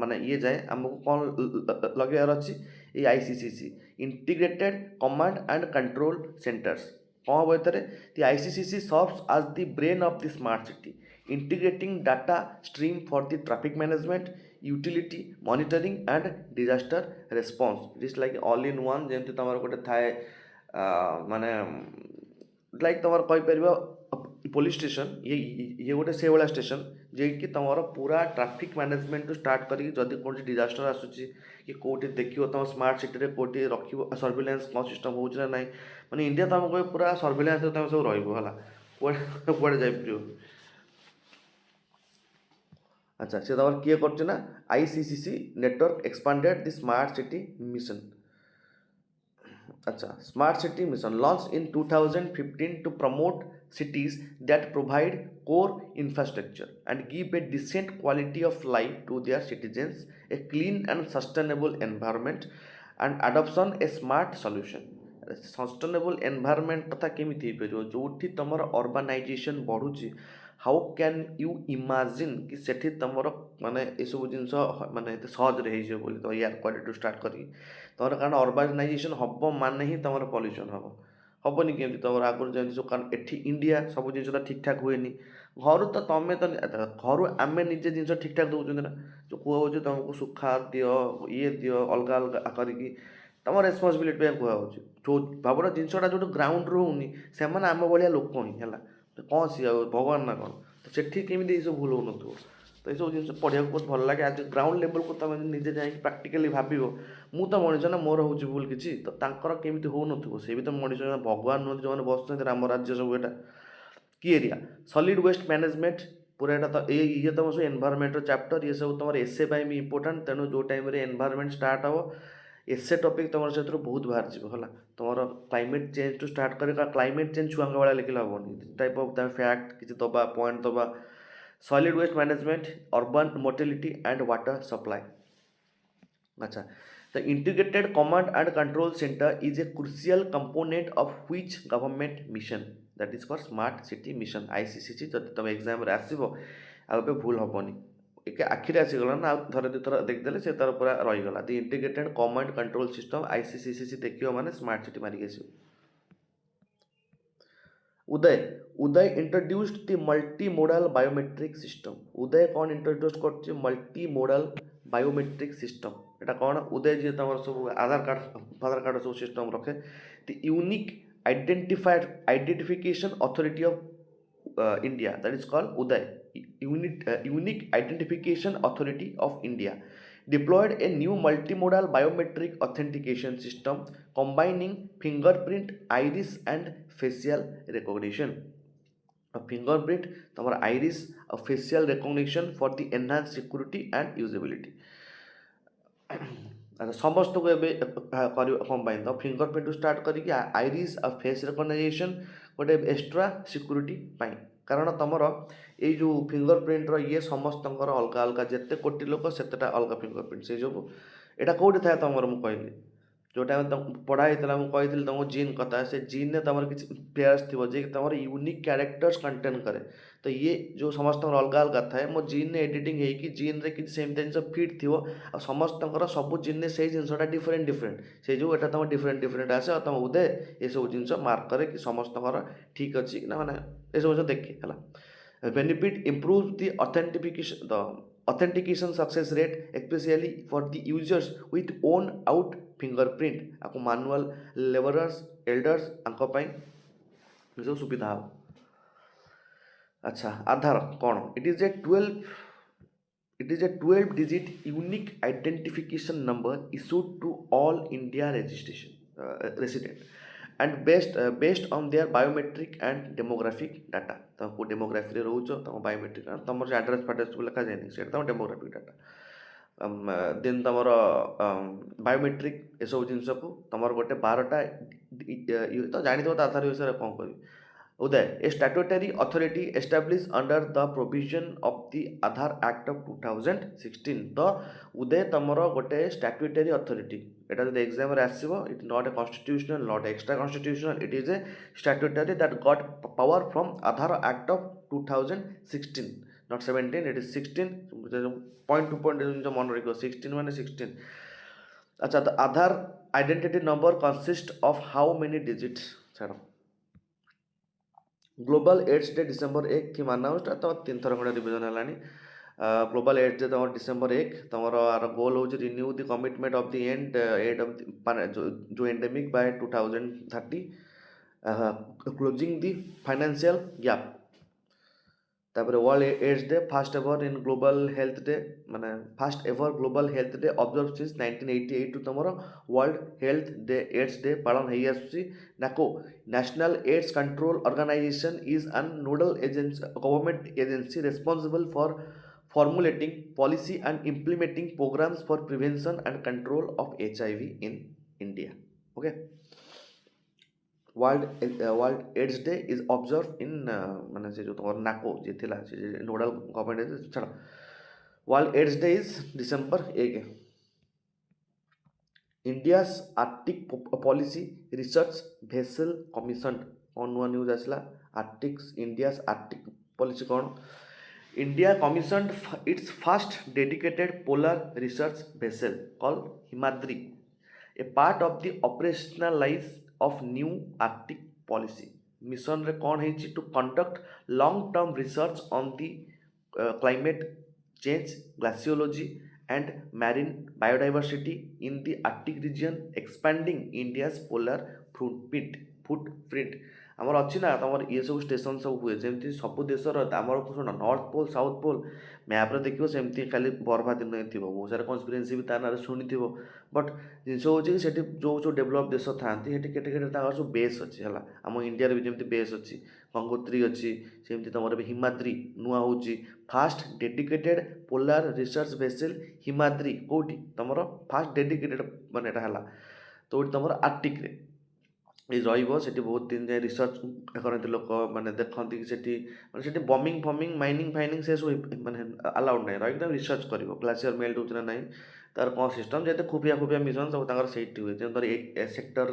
माने ये जाए हमको कौन लगेयार अच्छी ये ICCC integrated command and control centres कौन भितर the ICCC serves as the brain of the smart city integrating data stream for the traffic management utility monitoring and disaster response it is like all in one जेमती तमर गोटे थाए माने like तुम कहीपर police station ये गोटे से भाया station जे कि तुम पूरा ट्रैफिक मैनेजमेंट स्टार्ट करी जदि कौन डिजास्टर आसूसी कि कौटी देखो तुम स्मार्ट सिटी कौटी रख सर्विलांस कौन सिस्टम हो ना माने इंडिया तुम कह पूरा सर्विलांस तुम सब रहा जापर अच्छा से तुम किए कर ICCC network expanded the smart city mission अच्छा smart city mission launch in 2015 to promote cities that provide core infrastructure and give a decent quality of life to their citizens a clean and sustainable environment and adoption a smart solution sustainable environment कथा केमिति हो जोठी तमर urbanisation बढ़ुची how can you imagine कि सेठी तमर माने ए सब जिंस माने सहज रही जे बोली तो एयर क्वालिटी स्टार्ट करी तमर कारण अर्बानाइजेशन हब माने ही तमर पॉल्यूशन हबनी केमती तमर आगर जमी जो कारण एठी इंडिया सब जिनसा ठीक ठाक हुए घर तो तमें तो घर आम निजे जिन ठीक ठाक दौरान ना जो कह तुमको सुखा दियो ये दियो अलग अलग करके तुम रेस्पन्सिबिलिटी पे कहुच्छे जो भावना जिनसा जो ग्राउंड रोनी से आम भाया लोक ही है कौन सी भगवान ना कौन तो सेठी केमी सब भूल हो तो ये सब जिन पढ़ा बहुत भल लगे आज ग्राउंड लेवल को तुम निजे जा प्राक्टिकली भाव मु तो मनीष ना मोर हूँ भूल किसी तो केमी हो न से भी तो मनीष भगवान नुहत जो बस राम राज्य सब एटा कि एरिया सॉलिड वेस्ट मैनेजमेंट पूरा यहाँ तो ये तुम सब एनवायरनमेंट चैप्टर ये सब तुम एसए भी इंपोर्टेंट तेणु जो टाइम एनवायरनमेंट स्टार्ट हम एसए टॉपिक तुम से बहुत बाहर जीव है तुम क्लाइमेट चेंज टू स्टार्ट कर क्लाइमेट चेंज छुआ भाया लिखले हेनी टाइप ऑफ फैक्ट किसी दबा पॉइंट दबा solid waste management urban mobility and water supply अच्छा the integrated command and control centre is a crucial component of which government mission that is for smart city mission ICCC जब तुम exam आसो आगे भूल हेनी एक आखिरी आसीगला ना थोड़े दुई थर देखदेले से तार पूरा रहीगला the integrated command control system ICCC देखियो माने स्मार्ट सिटी मारिक आसो उदय introduced the multi modal biometric system उदय कौन इंट्रोड्यूस कर मल्टी मोडल बायोमेट्रिक सिस्टम एटा कौन उदय जी तुम सब आधार कार्ड सब सिस्टम रखे the unique identification authority of India that is called Uday unique identification authority of India deployed a new multimodal biometric authentication system combining fingerprint iris and facial recognition fingerprint, तमर iris, a facial recognition for the enhanced security and usability. ଆଚ୍ଛା ସମସ୍ତଙ୍କୁ ଏବେ କରିବା କ'ଣ ପାଇଁ ତ ଫିଙ୍ଗରପ୍ରିଣ୍ଟରୁ start କରିକି iris ଆଉ ଫେସ୍ ରେକଗ୍ନାଇଜେସନ୍ ଗୋଟେ ଏକ୍ସଟ୍ରା ସିକ୍ୟୁରିଟି ପାଇଁ, କାରଣ ତୁମର ଏଇ ଯେଉଁ ଫିଙ୍ଗରପ୍ରିଣ୍ଟର ଇଏ ସମସ୍ତଙ୍କର ଅଲଗା ଅଲଗା, ଯେତେ କୋଟି ଲୋକ ସେତେଟା ଅଲଗା ଫିଙ୍ଗରପ୍ରିଣ୍ଟ, ସେଇ ଯୋଗୁଁ ଏଇଟା କେଉଁଠି ଥାଏ ତୁମର, ମୁଁ କହିଲି ଯେଉଁଟା ଆମେ ପଢ଼ା ହେଇଥିଲା, ମୁଁ କହିଥିଲି ତୁମକୁ ଜିନ୍ କଥା, ସେ ଜିନ୍ରେ ତୁମର କିଛି ପେୟାର୍ସ ଥିବ ଯେ ତୁମର ୟୁନିକ୍ କ୍ୟାରେକ୍ଟର୍ସ କଣ୍ଟେନ୍ କରେ, ତ ଇଏ ଯେଉଁ ସମସ୍ତଙ୍କର ଅଲଗା ଅଲଗା ଥାଏ, ମୋ ଜିନ୍ରେ ଏଡ଼ିଟିଂ ହେଇକି ଜିନ୍ରେ କିଛି ସେମିତି ଜିନିଷ ଫିଟ୍ ଥିବ, ଆଉ ସମସ୍ତଙ୍କର ସବୁ ଜିନ୍ରେ ସେଇ ଜିନିଷଟା ଡିଫରେଣ୍ଟ ଡିଫରେଣ୍ଟ, ସେଇ ଯୋଗୁଁ ଏଟା ତୁମ ଡିଫରେଣ୍ଟ ଡିଫରେଣ୍ଟ ଆସେ, ଆଉ ତୁମ ଉଦୟ ଏସବୁ ଜିନିଷ ମାର୍କ କରେ କି ସମସ୍ତଙ୍କର ଠିକ୍ ଅଛି ନା, ମାନେ ଏସବୁ ଜିନିଷ ଦେଖେ ହେଲା। Benefit improve the authentication success rate, especially for the users with own out fingerprint, आपको manual laborers elders आंक ପାଇଁ जो सुविधा हो। अच्छा आधार कौन, it is A 12 digit unique identification number issued to all India registration resident and based on their biometric and demographic data, तुमको demography रोच तुम बायोमेट्रिक तुम एड्रेस फाड्रेस सब लिखा जाए से तुम डेमोग्राफिक डाटा, देन तुम बायोमेट्रिक एसबू जिनस को तुम गोटे 12टा तो जानी आधार विषय कौन कह उदय, a statutory authority established under the provision of the Aadhaar Act of 2016, तो उदय तुमर गोटे statutory authority, एटा जो एग्जाम रे आसीबो, it is not a constitutional, not extra constitutional, it is a statutory that got power from Aadhaar Act of 2016, not 17, it is 16, point to point जो मन रखियो 16 माने 16। अच्छा तो Aadhaar identity number consist of how many digits, छाड़ो global AIDS day December 1 थी माना तो 3 थर खंडे रिविजन है। ग्लोबल एड्स डे तुम डिसेंबर 1 तुम आर गोल हूँ renew the commitment of the end of जो endemic by 2030, closing the financial gap. तापर world AIDS day first ever in global health day, माने first ever global health day observe since 1988 to तुम world health day AIDS day पालन हो आसुची। NACO national AIDS control organisation is an nodal agency government agency responsible for formulating policy and implementing programs for prevention and control of HIV in India. Okay. World AIDS day is observe in माने से जो तुम नाको जे थिला से nodal government छाड़, world AIDS day is December 1। India's Arctic policy research vessel commission on नुआ news आसला, आर्टिक्स इंडियास आर्टिक पॉलिसी कौन, India commissioned its first dedicated polar research vessel called Himadri, a part of the operationalise of new Arctic policy mission रे कौन है to conduct long term research on the climate change, glaciology and marine biodiversity in the Arctic region, expanding India's polar footprint। आमर अच्छी ना तुम ये sub station सब हुए जमी सब देशर आमर शुण नॉर्थ पोल साउथ पोल मैप्रे देखिए सेमती खाली बर्फा दिन थी बहुत सारा कन्स्पिरेसी भी तार शुणी थी, बट जिनस हूँ कि जो जो डेभलप देश था सब बेस अच्छी है आम इंडिया भी जमी बेस अच्छी, गंगोत्री अच्छी सेमती तुम हिमाद्री नुआ हूँ first dedicated polar research vessel Himadri कौटी तुम फास्ट डेडिकेटेड माने है तो तुम आर्टिक रे रही बहुत दिन जाए रिसर्च करते लोक मैंने देखती कि से बमिंग फमिंग माइनिंग फाइनिंग से सब मैंने अलाउड नहीं रही रिसर्च कर ग्लासीयर मेल्ट हो ना तार कौन सिस्टम जैसे खुफिया खुफिया मिशन सब से हुए जो सेक्टर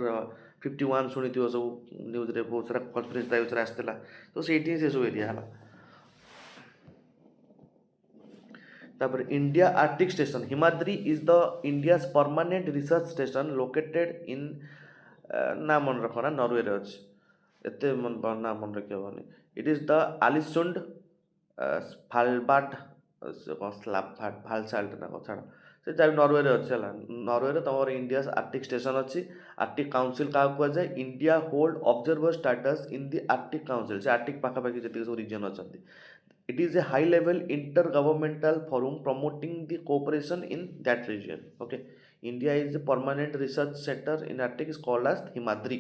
51 शुणी थो सब न्यूज रे बहुत सारा कन्स्पिरेसी विषय आसाला, तो से सब एरिया है। तापर India Arctic station Himadri is the India's permanent research station located in ना मन रख ना नॉर्वे रे अच्छे एत मन ना मन रखी हेनी, इट इज द आलिसुंड फालबार्ड भालसाल्ट ना छाड़ से जब नॉर्वे रे अच्छे है। नॉर्वे रे तुम इंडिया आर्टिक स्टेशन अच्छी, आर्टिक काउंसिल क्या कह जाए India hold observer status in the Arctic council, से आर्टिक पाखापाखि जी सब रिजन अच्छा। It is a high level intergovernmental forum promoting the cooperation in that region. Okay, India is a permanent research center in Arctic is called as Himadri.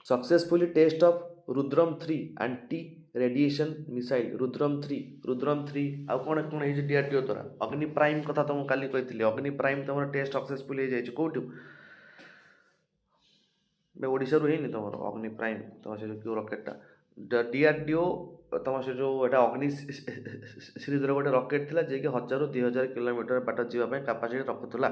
Successfully test of Rudram 3 anti radiation missile Rudram 3 आउ कौन कौन है DRDO द्वारा अग्नि prime कथा तुमको काली कही अग्नि प्राइम तुम टेस्ट सक्सेसफुल हो कौटू ओडिशा रू है तुम अग्नि प्राइम तुम से क्यों रकेटा डीआरडीओ तुम से जो एटा अग्नि सीरीज गोटे रकेट था जे कि 1000 ରୁ 2000 किलोमीटर बाट जावाई कैपेसिटी रखुला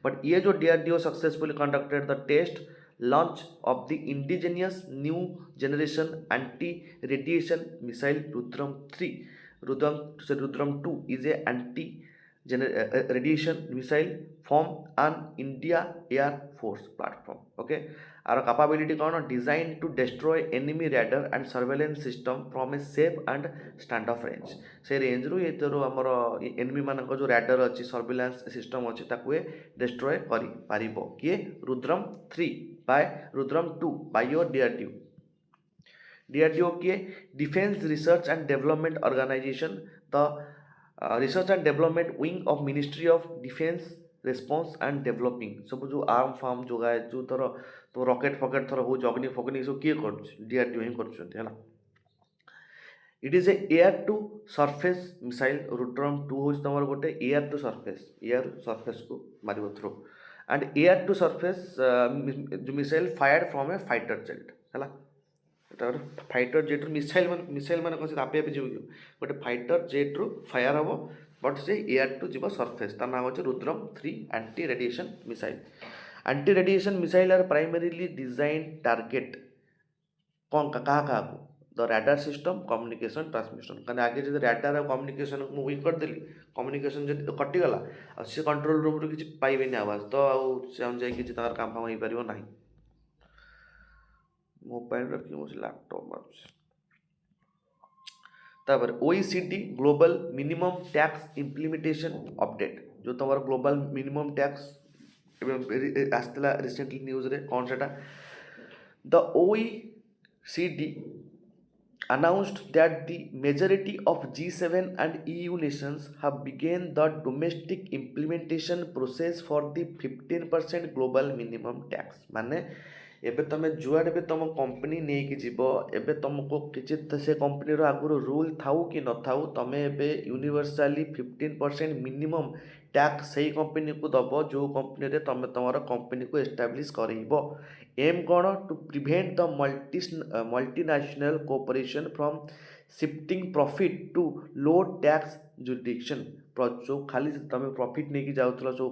बट ये जो DRDO successfully conducted the test launch of the indigenous new generation anti-radiation missile Rudram 3. Rudram 2 is a anti-radiation missile from an India Air Force platform. Okay. Our capability कौन designed to destroy enemy radar and surveillance system from a safe and stand-off range. से range रू ये तो हमर enemy मानक जो radar अच्छी surveillance system अच्छी ताकू डिस्ट्रॉय करि पारिबो किए Rudram 3 by Rudram 2 by your DRDO DRDO किए defence research and development organisation the research and development wing of ministry of defence response and developing सब जो आर्म फार्म जो गाए जो थर तो रॉकेट फकेट थर हो अग्नि फग्नि सब किए कर डीआरडीओ ही कर it is a air to surface missile Rudram 2 हूँ तुम गोटे एयर टू सरफेस को मार through and air to surface जो missile fired from a fighter jet है फाइटर जेट मिसाइल मान कौन आपे आप जीव गोटे फाइटर जेट रु फायर हम बट से एयर टू जीव सरफेस तार नाम अच्छे Rudram 3 anti radiation missile are primarily design target कौन क्या द रैडार सिस्टम कम्युनिकेशन ट्रांसमिशन कहीं आगे जो रैडार कम्युनिकेशन को वीक करदेली कम्युनिकेशन जब कटिगला सी कंट्रोल रूम रू किसी पाइबेनि आवाज तो आगे काम फाम हो पार ना मोबाइल रखी मुझे लैपटॉप तापर OECD global minimum tax implementation update जो तुम ग्लोबल मिनिमम टैक्स आसला रिसेंटली न्यूज रे कौन सेटा the OECD announced that the majority of G7 and EU nations have begun the domestic implementation process for the 15% global minimum tax माने एबे तमे जुआडे भी तुम कंपनी नहीं कि जीव एबे तुमको किसी से कंपनी आगुरी रूल थाऊ कि न थाऊ तमे एबे यूनिवर्साली 15% मिनिमम टैक्स सही कंपनी को दब जो कंपनी रे तमे तुम कंपनी को एस्टाब्लिश करइबो एम कौन to prevent the multinational cooperation from shifting profit to low tax jurisdiction जो खाली तुम प्रॉफिट नहीं जाऊल जो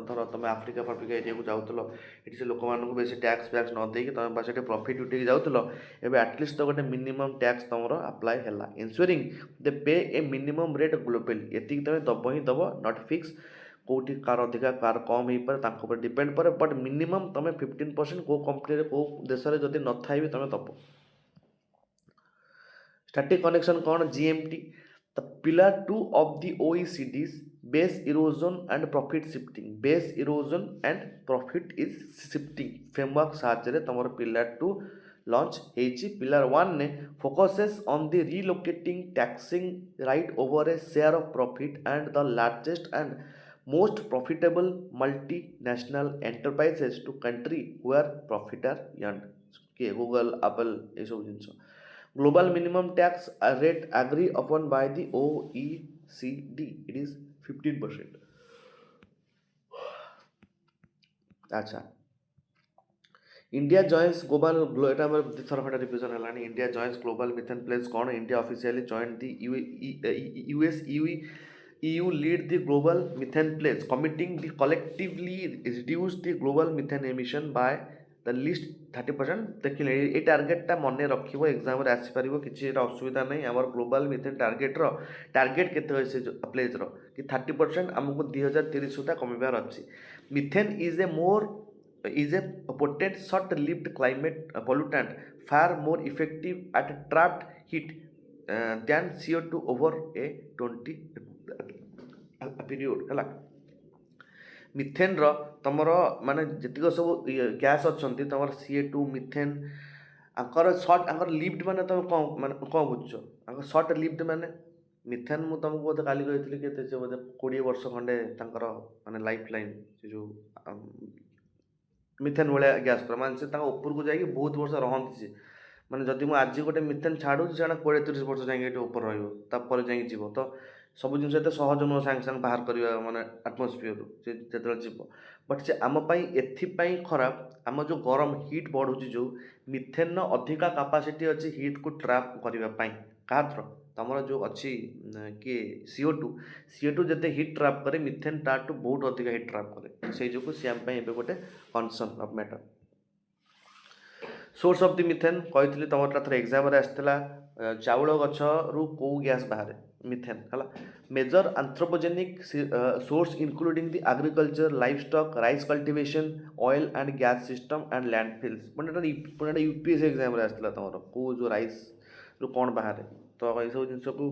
धर तुम आफ्रिका फाफ्रिका एरिया को जाऊल ये से लोक मानक बेस टैक्स फैक्स न देकी तुम बस ये प्रॉफिट उठे जाऊल एवं आटलिस्ट तो गोटे मिनिमम टैक्स तुम अप्लाई है इन्श्योरिंग दे पे ए मिनिमम रेट ग्लोबली ये तुम दब ही दब नॉट फिक्स कौटी कार अधिका कार कम हो पारे डिपेंड पर बट मिनिमम तुम 15% को कंपनी को देश में जदि न था भी तुम दब स्टैटिक कनेक्शन कौन GMT the pillar 2 of the OECD's base erosion and profit shifting framework साहाଯ୍य तुम पिलर 2 लॉन्च होती पिलर 1 ने focuses on the relocating taxing right over a share of profit and the largest and most profitable multinational enterprises to country where profit are earned किए Google Apple ये सब जिनस global minimum tax rate agree upon by the OECD it is 15%। अच्छा India joins global थर खंडे revision है India joins global methane pledge कौन India officially joint the US EU lead the global methane pledge, committing the collectively reduce the global methane emission by the least 30%। देखिए ये target मन रखिब exam रे आसी पारिबो किछि असुविधा नहीं आमर ग्लोबल मिथेन टार्गेट केते से प्लेज रो कि 30% हमको 2030 सुधा कमिबार अछि। Methane is a potent short lived climate pollutant far more effective at trapped heat than CO2 over a 20 period है मिथेन तुमर माने जितक सब गैस अच्छा तुम CO2 मिथेन आंकर सर्ट आंकर लिफ्ट माने तुम कौन बुझ सर्ट लिफ्ट माने मिथेन मु तुमको बोधे काली कही के बोधे 20 वर्ष खंडे माने लाइफ लाइन से जो मिथेन भाया गैस कर मान से ऊपर को जाकि बहुत वर्ष रहती सी माने जदि मुझे आज गोटे मिथेन छाड़ू से 20-30 वर्ष जाए ऊपर रपर जाए जीव तो सब जिन एत सहज नुह सांगे सांगे बाहर करवा माने आटमोस्फियर से जो जीव बट से आमपाई एपाई खराब आम जो गरम हिट बढ़ुची जो मिथेन अधिका कापासीटी अच्छी हिट को ट्राप करने क्या तुम जो अच्छी किए CO2 जिते हिट ट्राप करे मिथेन ताठू बहुत अधिक हिट ट्राप करे से जो सी आम गोटे concern of matter source of the methane कही तुम थोड़ा एग्जाम आसाला चाउल गछ रु कौ गैस बाहर मिथेन है major anthropogenic source including the agriculture livestock rice cultivation oil and gas system and landfills पुणे UPSC एग्जाम आसाला तुम कौ जो राइस रु कौन बाहर तो ये सब जिन को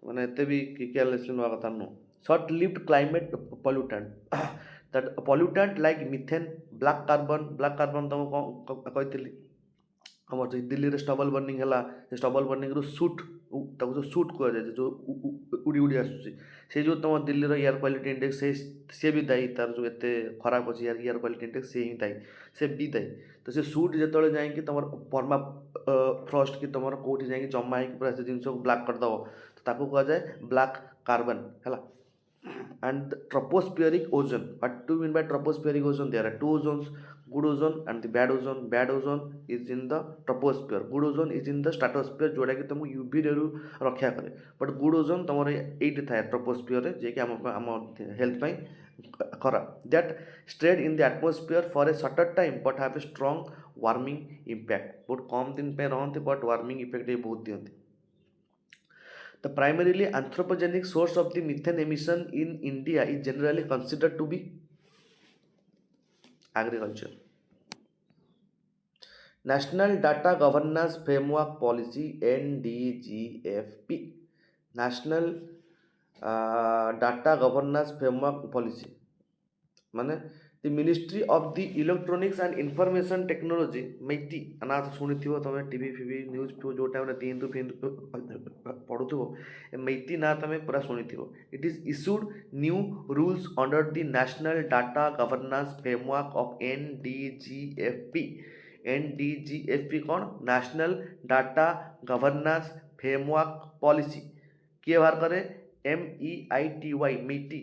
मैंने एत भी केयरलेसली ना कथा नुह short lived climate pollutant that pollutant like methane black carbon तुमको कही आम दिल्ली रे स्टबल बर्निंग है स्टबल बर्निंग रु सुट जो सुट कहुए जो उड़ी उड़ी आसूसी से जो तुम दिल्ली रो एयर क्वालिटी इंडेक्स से भी दायी तार जो एत खराब अच्छी एयर क्वालिटी इंडेक्स से ही दायी से भी दायी तो से सुट जो जाए तुम पर्मा फ्रस्ट कि तुम कौटी जाए जमा हो पूरा से जिन ब्लैक करदेव तो ताको कह जाए ब्लैक कार्बन है and the tropospheric ozone. What do you mean by tropospheric ozone? There are two ozones, good ozone and the bad ozone. Bad ozone is in the troposphere, good ozone is in the stratosphere जोड़ा कि तुमको UV रे रक्षा करे but good ozone तुम ये थाए troposphere जे कि आम हेल्थ पाई खराब that strayed in the atmosphere for a certain time but have a strong warming impact बहुत कम दिन पे रहते बट वार्मिंग इफेक्ट ये बहुत दिखती The primarily anthropogenic source of the methane emission in India is generally considered to be agriculture. National Data Governance Framework Policy NDGFP. National Data Governance Framework Policy माने the Ministry of the Electronics and Information Technology मैटी ना शुणी थी तुम TV फीवी news जो time तीन पढ़ुव मैटी ना तुम पूरा शुणी थी it is issued new rules under the national data governance framework of NDGFP कौन national data governance framework policy किए बाहर करे MEITY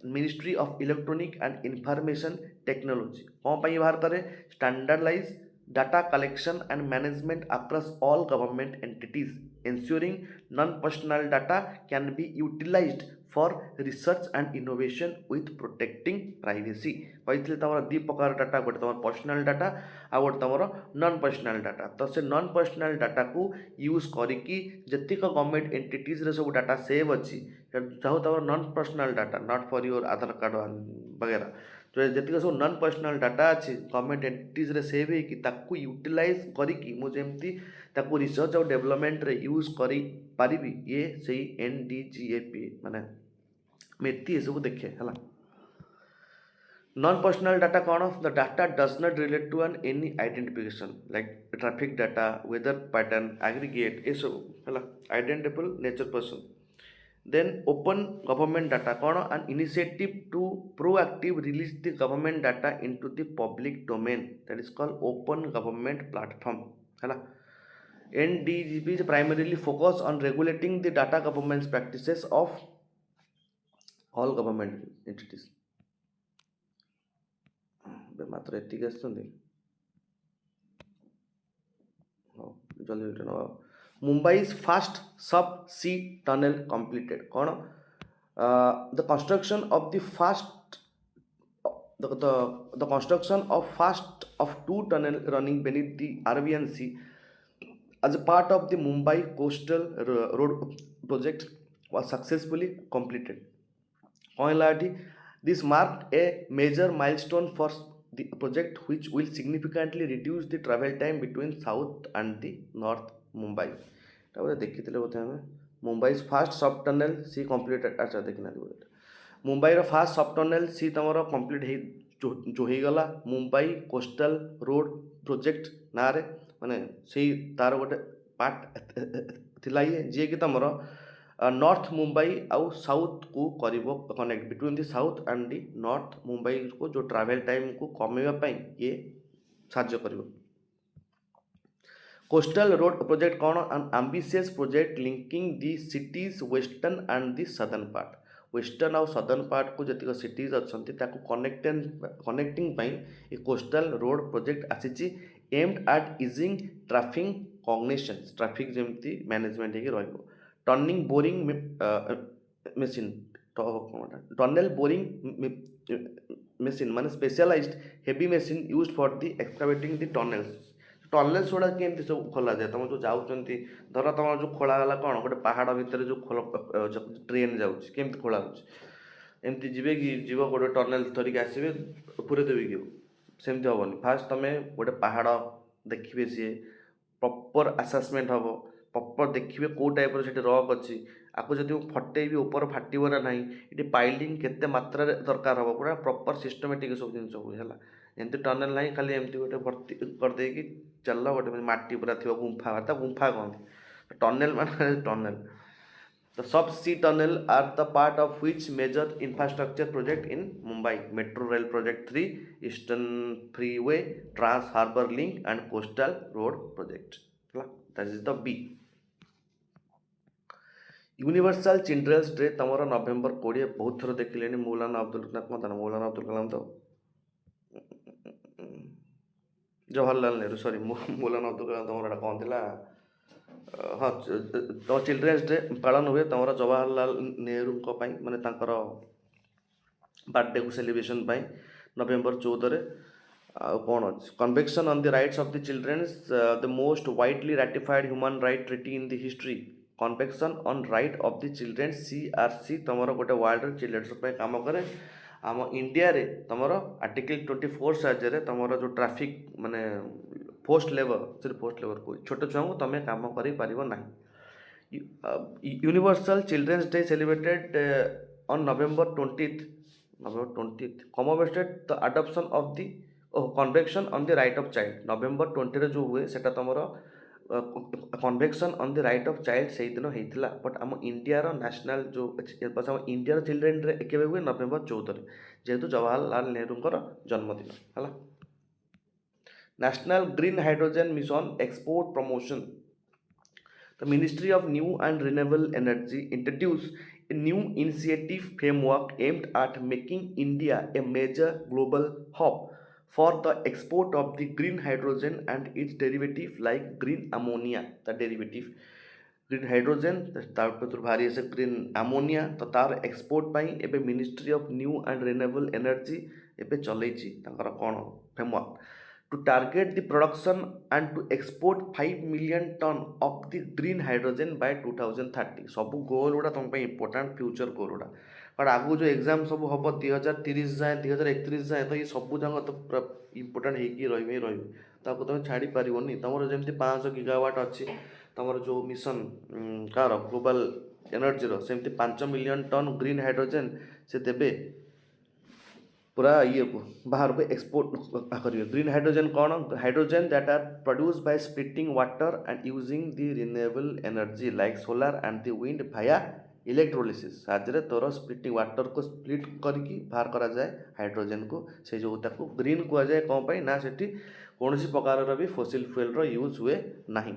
ministry of electronic and information technology कौन पाई बाहर करे standardise data collection and management across all government entities ensuring non-personal data can be utilized for research and innovation with protecting privacy कही तुम दी प्रकार डाटा गोटे तुम पर्सनाल डाटा आ गोटे तुम नॉन पर्सनाल डाटा तो से नॉन पर्सनाल डाटा को यूज करिकी जतिक गवर्नमेंट एंटिटीज रे सब डाटा सेव अच्छी चाहो तुम non personal data not for your Aadhaar card वगैरह तो जतिक सब नॉन पर्सनाल डाटा अच्छी गवर्नमेंट एंटिटीज रे सेव होगी यूटिलाइज करिकी मुझे ताकू रिसर्च और डेवलपमेंट रे यूज करी पारिबी ये सही NDGFP माने मेती सब देखे है नॉन पर्सनल डाटा कौन the data does not relate to an any identification like traffic data weather pattern aggregate ये सब है identifiable nature person then open government data कौन an initiative to proactive release the government data into the public domain that is called open government platform है NDGP is primarily focused on regulating the data governance practices of all government entities. मात्र एतिक आसुंदी Mumbai's first sub-sea tunnel completed. कौन the construction of the first the construction of two tunnels running beneath the Arabian Sea as a part of the Mumbai coastal road project was successfully completed. This marked a major milestone for the project which will significantly reduce the travel time between south and the north Mumbai. देखी Mumbai's first sub tunnel सी completed अच्छा देखना मुंबई रो fast सब tunnel सी तुम complete जो हो गला Mumbai coastal road project ना माने से तार गोटे पार्ट थिला ये जी कि तुम नॉर्थ मुंबई आउ साउथ को करिवो connect between the south and the north Mumbai को जो ट्रैवल टाइम को कमेवा पई ये साहाଯ୍य करिवो। कोस्टल रोड प्रोजेक्ट कौन? An ambitious project linking the cities western and the southern part. Western और सदर्न पार्ट को जतिक सिटीज अच्छी कनेक्टिंग ये कोस्टल रोड प्रोजेक्ट आसी aimed at easing traffic congestion traffic जमी मैनेजमेंट हो turning boring machine tunnel boring machine माने specialised heavy machine used for the excavating the tunnels. Tunnels गुड़ा केमती सब खोला जाए तुम जो जाऊँगी धर तुम जो खोलागला कौन गोटे पहाड़ भितर जो ट्रेन जाऊँगी खोला एमती जीवे कि जीव गोटे टनेल धरिक आसवे पूरे देवी कि सेमती हेनी फास्ट तुम गोटे पहाड़ देखिए सी प्रॉपर असेसमेंट हम प्रॉपर देखिए कौ टाइप रॉक अच्छी आपको जब फटेबी ऊपर फाटव ना ना ये पाइलिंग केते मात्रा दरकार हम पूरा प्रॉपर सिस्टमेटिक सब जिन हुए है एमती टनेल ना खाली एमती गोटे भर्ती करदे चल गोटे माटी पूरा थी गुंफा गुंफा कहते टनेल मान tunnel The sub-sea tunnel are the part of which major infrastructure project in Mumbai: Metro Rail Project 3, Eastern Freeway, Trans Harbour Link, and Coastal Road Project. That is the B. Universal children's day तुम नवेम्बर 20 बहुत थर देखिले मौलाना अब्दुल मौलाना अब्दुल कलाम तो Jawaharlal Nehru sorry मौलाना अब्दुल कलाम तुम कौन थी हाँ तो चिल्ड्रेन्स डे पालन हुए तुम जवाहरलाल नेहरू माने तांकर बर्थडे को सेलिब्रेशन नवेम्बर 14 कौन अच्छे convection on the rights of the children's the most widely ratified human right treaty in the history convection on right of the children CRC तुम गोटे वर्ल्ड चिल्ड्रेन्स काम करे आम इंडिया रे तुम आर्टिकल 24 साहाଯ୍य तुम जो ट्रैफिक माने पोस्ट लेवल को छोट छुआ को तुम कम करना universal children's day celebrated on November 20th commemorated the adoption of the convention on the right of child November 20 जो हुए सेटा तुम convention on the right of child से दिन होता बट आम इंडिया नेशनल जो आम इंडिया चिल्ड्रेन डे केवे हुए नवेम्बर 14 जेहेतु जवाहरलाल नेहरू जन्मदिन है National Green Hydrogen Mission Export Promotion. The Ministry of New and Renewable Energy introduced a new initiative framework aimed at making India a major global hub for the export of the green hydrogen and its derivative like green ammonia. The derivative green hydrogen तार भारी से green ammonia तो तार export पाई एबे Ministry of New and Renewable Energy एबे चलेची तांकर कौन framework to target the production and to export 5 million ton of the green hydrogen by 2030 सब गोल गुड़ा तुम इंपोर्टाट फ्यूचर गोल गुड़ा कारण आगु जो एग्जाम सब हम 2030 जाए 2031 जाए तो ये सब जगह तो पूरा इंपोर्टाट हो तुम छाड़ी पारनी तुम जमी 500 गीगावाट अच्छी तुम जो मिशन कार ग्लोबल एनर्जी सेमती 5 मिलियन टन ग्रीन हाइड्रोजेन से देवे पूरा ये को बाहर को एक्सपोर्ट करिए ग्रीन हाइड्रोजन कौन hydrogen that are produce by splitting water and using the renewable energy like solar and the wind via electrolysis साहाଯ୍य तोर स्प्लिटिंग वाटर को स्प्लिट करके बाहर करा जाए हाइड्रोजन को से जो ताको ग्रीन कह जाए कौन पाई ना सेठी कौन प्रकार भी फॉसिल फ्यूएल रो यूज हुए नहीं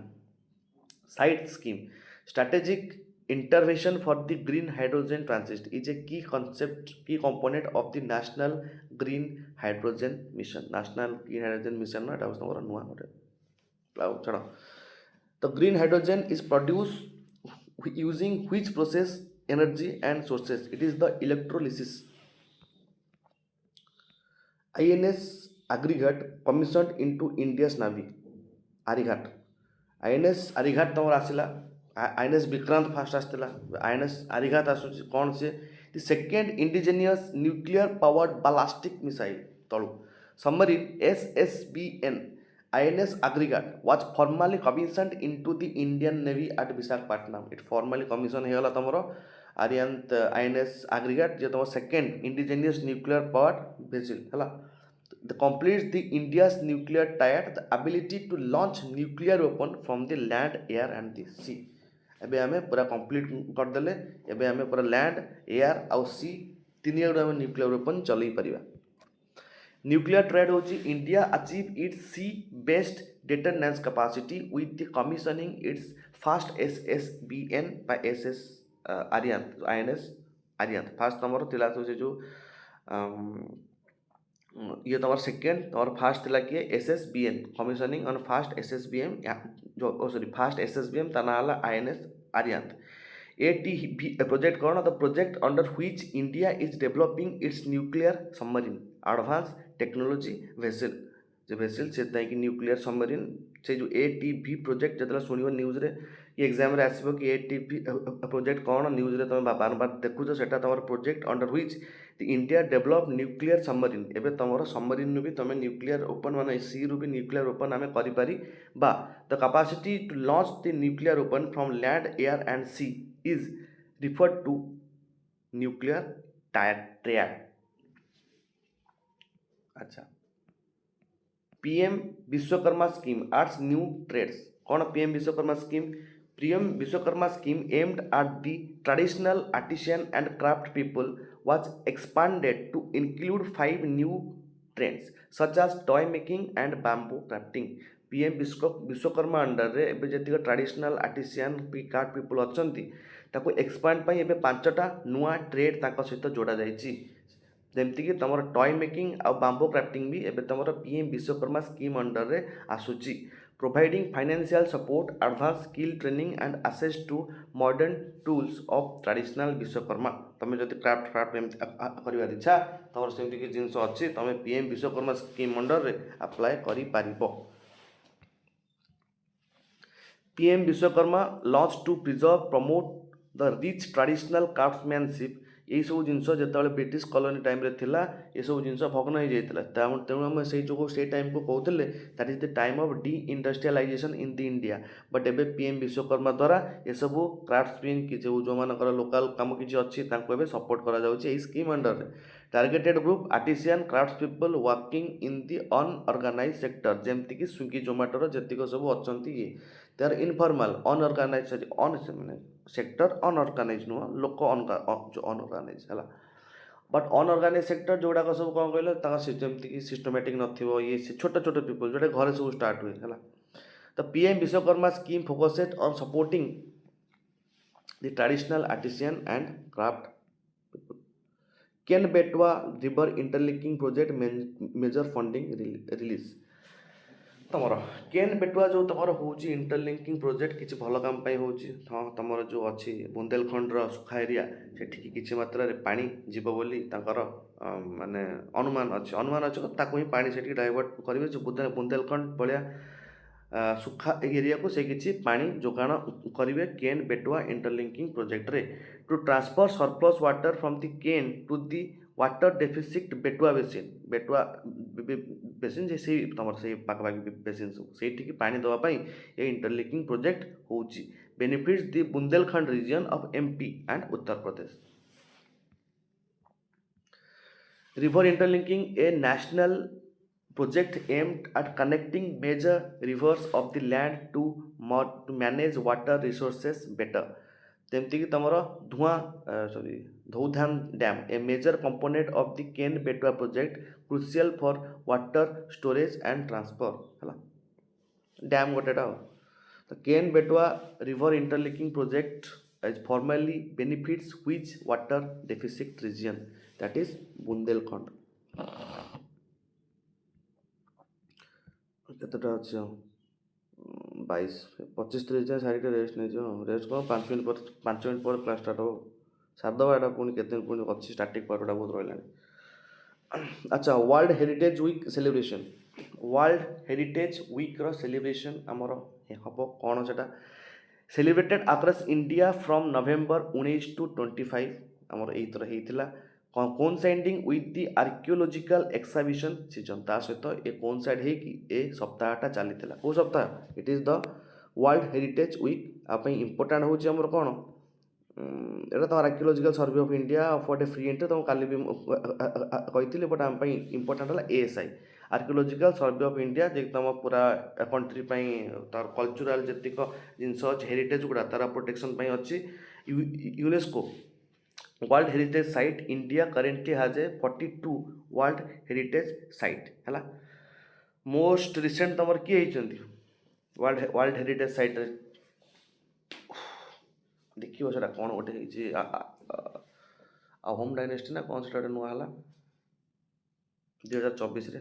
side scheme strategic intervention for the green hydrogen transit is a key component of the national green hydrogen mission ना এটা তোমার নুয়া ଗୋଟେ ଛାଡ଼ the green hydrogen is produced using which process energy and sources it is the electrolysis INS aggregate commissioned into India's navy आरिघाट INS आरिघाट तुम आसला INS Vikrant first आसला INS Arighaat आसु कौन से the second indigenous nuclear powered ballistic missile तलु submarine SSBN INS aggregate was formally commissioned into the Indian Navy at Visakhapatnam. It formally commission होगला तुमरो आर्यंत INS aggregate जे तुम second indigenous nuclear powered vessel है The completes the India's nuclear triad, the ability to launch nuclear weapon from the land, air, and the sea. एबे आमे पूरा complete करदेले एबे आमे पूरा land air आउ सी तीन आडू आमे न्यूक्लियर वेपन चलई परिबा। न्यूक्लियर ट्रेड होची India achieve its sea based deterrence capacity with the commissioning its first SSBN by SS Ariant INS Ariant fast तमर थिला तो से जो ये तमर सेकेंड तमर फास्ट थिला कि SSBN commissioning on fast SSBM जो सॉरी फास्ट SSBM ता ना हला INS Ariant ATV project कौन the project under which India is developing its nuclear submarine advanced technology vessel J vessel से ताई कि nuclear submarine से जो ATV project जतला सुनियो न्यूज रे ये एग्जाम रे आसीबो कि ATV प्रोजेक्ट कौन न्यूज रे तुम बार बार देखुछ सेटा तमर project under which the India develop nuclear submarine एबे तमर सबमरीन नु भी तमे न्यूक्लियर ओपन माने सी रु भी न्यूक्लियर ओपन आमे करि पारी बा the capacity to launch the nuclear weapon from land air and sea is referred to nuclear triad। अच्छा PM Vishwakarma scheme adds new trades कौन PM Vishwakarma scheme PM Vishwakarma scheme aimed at the traditional artisan and craft people was expanded to include 5 new trends such as toy making and bamboo crafting। PM Vishwakarma under रे एबे जतिक traditional artisan craft people अछंती ताको expand पाई एबे 5टा नुआ trade ताको सहित जोड़ा जाईची जेमती कि तमर टॉय मेकिंग आ बांबो क्राफ्टिंग भी एबे तमर पीएम विश्वकर्मा स्कीम अंडर रे आसुची providing financial support advance skill training and access to modern tools of traditional Vishwakarma तमे जति क्राफ्ट करिवार इच्छा तमर सेमती कि जिंस अछि तमे पीएम विश्वकर्मा स्कीम अंडर रे अप्लाई करि पारिबो। PM Vishwakarma launch to preserve promote the rich traditional craftsmanship यही सब जिनस जो ब्रिटिश कॉलोनी टाइम रे थिला ये सब जिनस भग्न हो जाता तेणु आम से जो से टाइम को कहते that is the time of deindustrialisation in the India but एबे पीएम विश्वकर्मा द्वारा ये सब क्राफ्ट्समैन कि जो मानकर लोकल काम किसी अच्छी सपोर्ट करा जाउछि एई स्कीम अंडर रे targeted group artisan craft people working in the unorganised sector जेमती कि स्विगी जोमेटोर जेतिक सब अच्छी ये दे आर इनफॉर्मल अनऑर्गेनाइज अन सेक्टर अनऑर्गेनाइज नुह लोक जो अनऑर्गेनाइज है बट अनऑर्गेनाइज सेक्टर जोड़ाक सब कौन कहले जमती कि सिस्टमेटिक नथिबो ये छोट छोट पीपल जोटा घरे सब स्टार्ट हुए है तो PM Vishwakarma scheme focused on supporting the traditional artisan and craft people. Ken Betwa river interlinking project major funding release तमर केन बेटुआ जो तमर होची इंटरलिंकिंग प्रोजेक्ट किसी भल काम पाई होची हाँ तमर जो अच्छी बुंदेलखंडर सुखा एरिया सेठी किसी मात्रा रे पानी जीव बोली तांकर माने अनुमान अच्छे ताकू ही पानी सेठी डाइवर्ट करेंगे जो बुंदेलखंड भलिया सुखा एरिया को से किसी पानी जोगाण करेंगे केन बेटुआ इंटरलिंकिंग प्रोजेक्ट रे to transfer surplus water from the Ken to the water deficit Betwa basin से तुम से पाखापाखि बेसिन सब से पानी देवाई ये इंटरलिंकिंग प्रोजेक्ट होची benefits the Bundelkhand region of MP and Uttar Pradesh. River interlinking a national project aimed at connecting major rivers of the land to manage water resources better जेमती कि तुम Daudhan dam a major component of the Ken Betwa project crucial for water storage and transfer है dam गोटेटा तो Ken Betwa river interlinking project is formally benefits which water deficit region that is Bundelkhand केतटा अच्छे 22-25-30 जाए side rest नहीं rest कौन 5 मिनट पर क्लास स्टार्ट हो सारदवा एटा पुणी केते पुणी अच्छी स्टार्टिंग पार्टा बहुत रहा। अच्छा world heritage week celebration world heritage week रो सेलिब्रेशन आमर हम कौन से celebrated across India from November 19 to 25 आमर यही तरह होता coinciding with the archaeological exhibition season ता सहित ए कोइंसाइड है कि ए सप्ताहटा चली को सप्ताह it is the world heritage week आप इंपोर्टाट होची हमर कौन एटा तो archaeological survey of India for a free entry तो काली भी कही बट आम इंपोर्टाट है ASI archaeological survey of India जे तुम पूरा कंट्री तार कल्चरल जेतिक जिनस अच्छे हेरिटेज गुड़ा तार प्रोटेक्शन अच्छी UNESCO world heritage site India currently हाज ए 42 वर्ल्ड हेरिटेज साइट है मोस्ट रिसेंट तुम किए होती वर्ल्ड हेरिटेज साइट देखिए से कौन गोटे होम डायनेस्टी ना कौन से नुआ है 2024 रे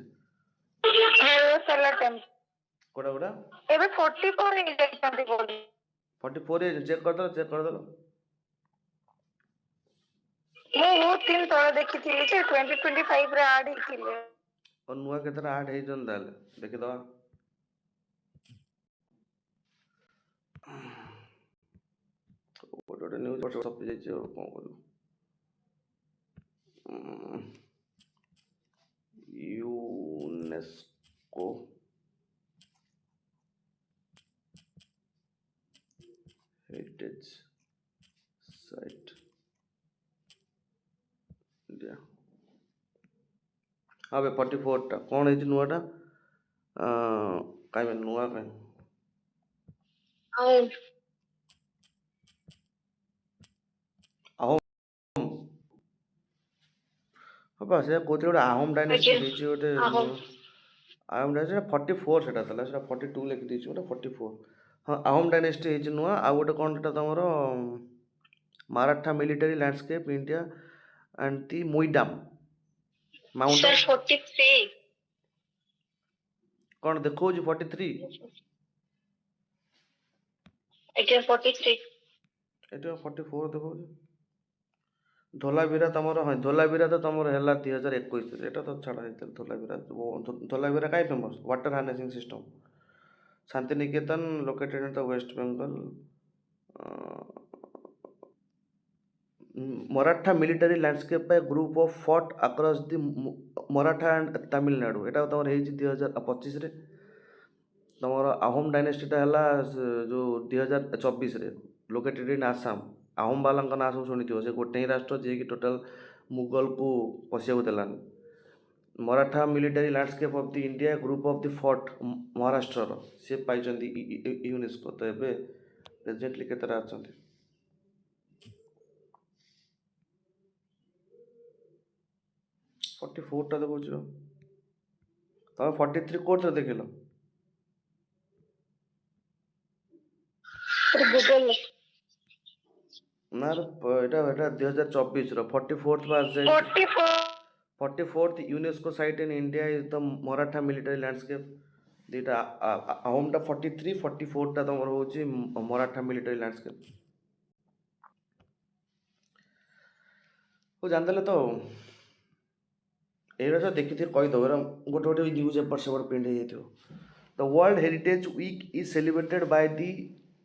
कोड़ा कोड़ा एबे 44 हे जाइछन्ती बोली 44 चेक कर दलो मो तीन तळे देखिथिली जे 2025 रे आड हिथिले और नुआ केतरा ऐड हे जन दाल देखि दवा गोटे न्यूज छपी जाइए कौन कर यूनेस्को हेरिटेज साइट इंडिया हाँ भाई 44 टा कौन है नुआटा कहीं नुआ कहीं हाँ बस ये कोते गोटे आहम डायनेस्टी देछि गोटे आहम डायनेस्टी 44 सेटा तला सेटा 42 लिखि देछि गोटे 44 हाँ आहम डायनेस्टी हेछि नुआ आ गोटे कोन सेटा तमरो Maratha military landscape India and the Moidam mound 43 कौन देखो जी 43 एटा 43 एटा 44 देखो जी धोलावीरा तमर हाँ धोलावीरा तो तमर है 2021 एटा तो छाड़ा है धोलावीरा कहीं famous water harnessing system Shantiniketan located in the West Bengal Maratha military landscape by group of fort across the Maratha and Tamil Nadu एटा तमर है 2025 रे तमर आहम डायनेस्टीटा है जो 2024 रे लोकेटेड इन आसाम आहम बाला ना सब शुणी से गोटे ही राष्ट्र जी कि टोटाल मुगल को पशिया देलानी Maratha military landscape of the India group of the fort Maharashtra से पाई यूनेस्को तो ये प्रेजेंटली केतरा अच्छा 44 टा देखो तुम 43 कोर्स देखिल गूगल ना एटा 2024 रो 44th पास जाय 44th UNESCO site in India is the Maratha military landscape दीटा आहम टा 43 44 टा तमर होची मराठा मिलिटरी लैंडस्केप ओ जान देले तो एरा सब देखि थी कहि दो गोटे गोटे न्यूज पेपर से प्रिंट हे थो the world heritage week is celebrated by the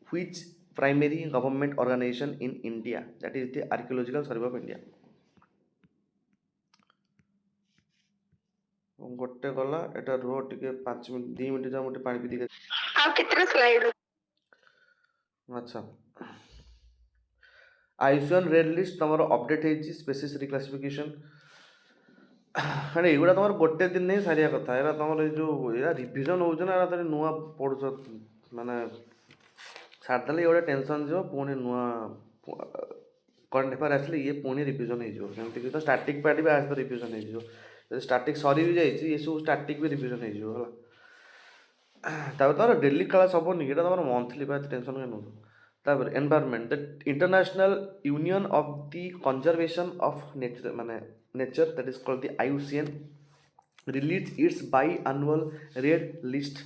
which primary government organisation in India that is the archaeological survey of India गोटे गला एटा रो टिके 5 मिनिट 2 मिनिट जा मोटे पानी पी दी आप कितने स्लाइड अच्छा आयुष्मान रेड लिस्ट तमरो अपडेट हेची स्पेसिस रिक्लासिफिकेशन अरे एगुड़ा तुम गोटे दिन नहीं सारिया कथा एरा तुम जो एरा रिविजन हो ना एरा नुआ पढ़ुच माने छाड़देले ये टेंशन जो पुणी नुआ करंट अफेयर आसले ये पुणी रिविजन होमती तो स्टाटिक पार्ट भी आज रिविजन हो स्टाटिक सरी भी जाइए ये सब स्टाटिक भी रिविजन हो तार डेली क्लास हेनी ये तुम मंथली बात टेंशन क्या नौ तापर environment the international union of the conservation of nature माने nature that is called the IUCN release its biannual red list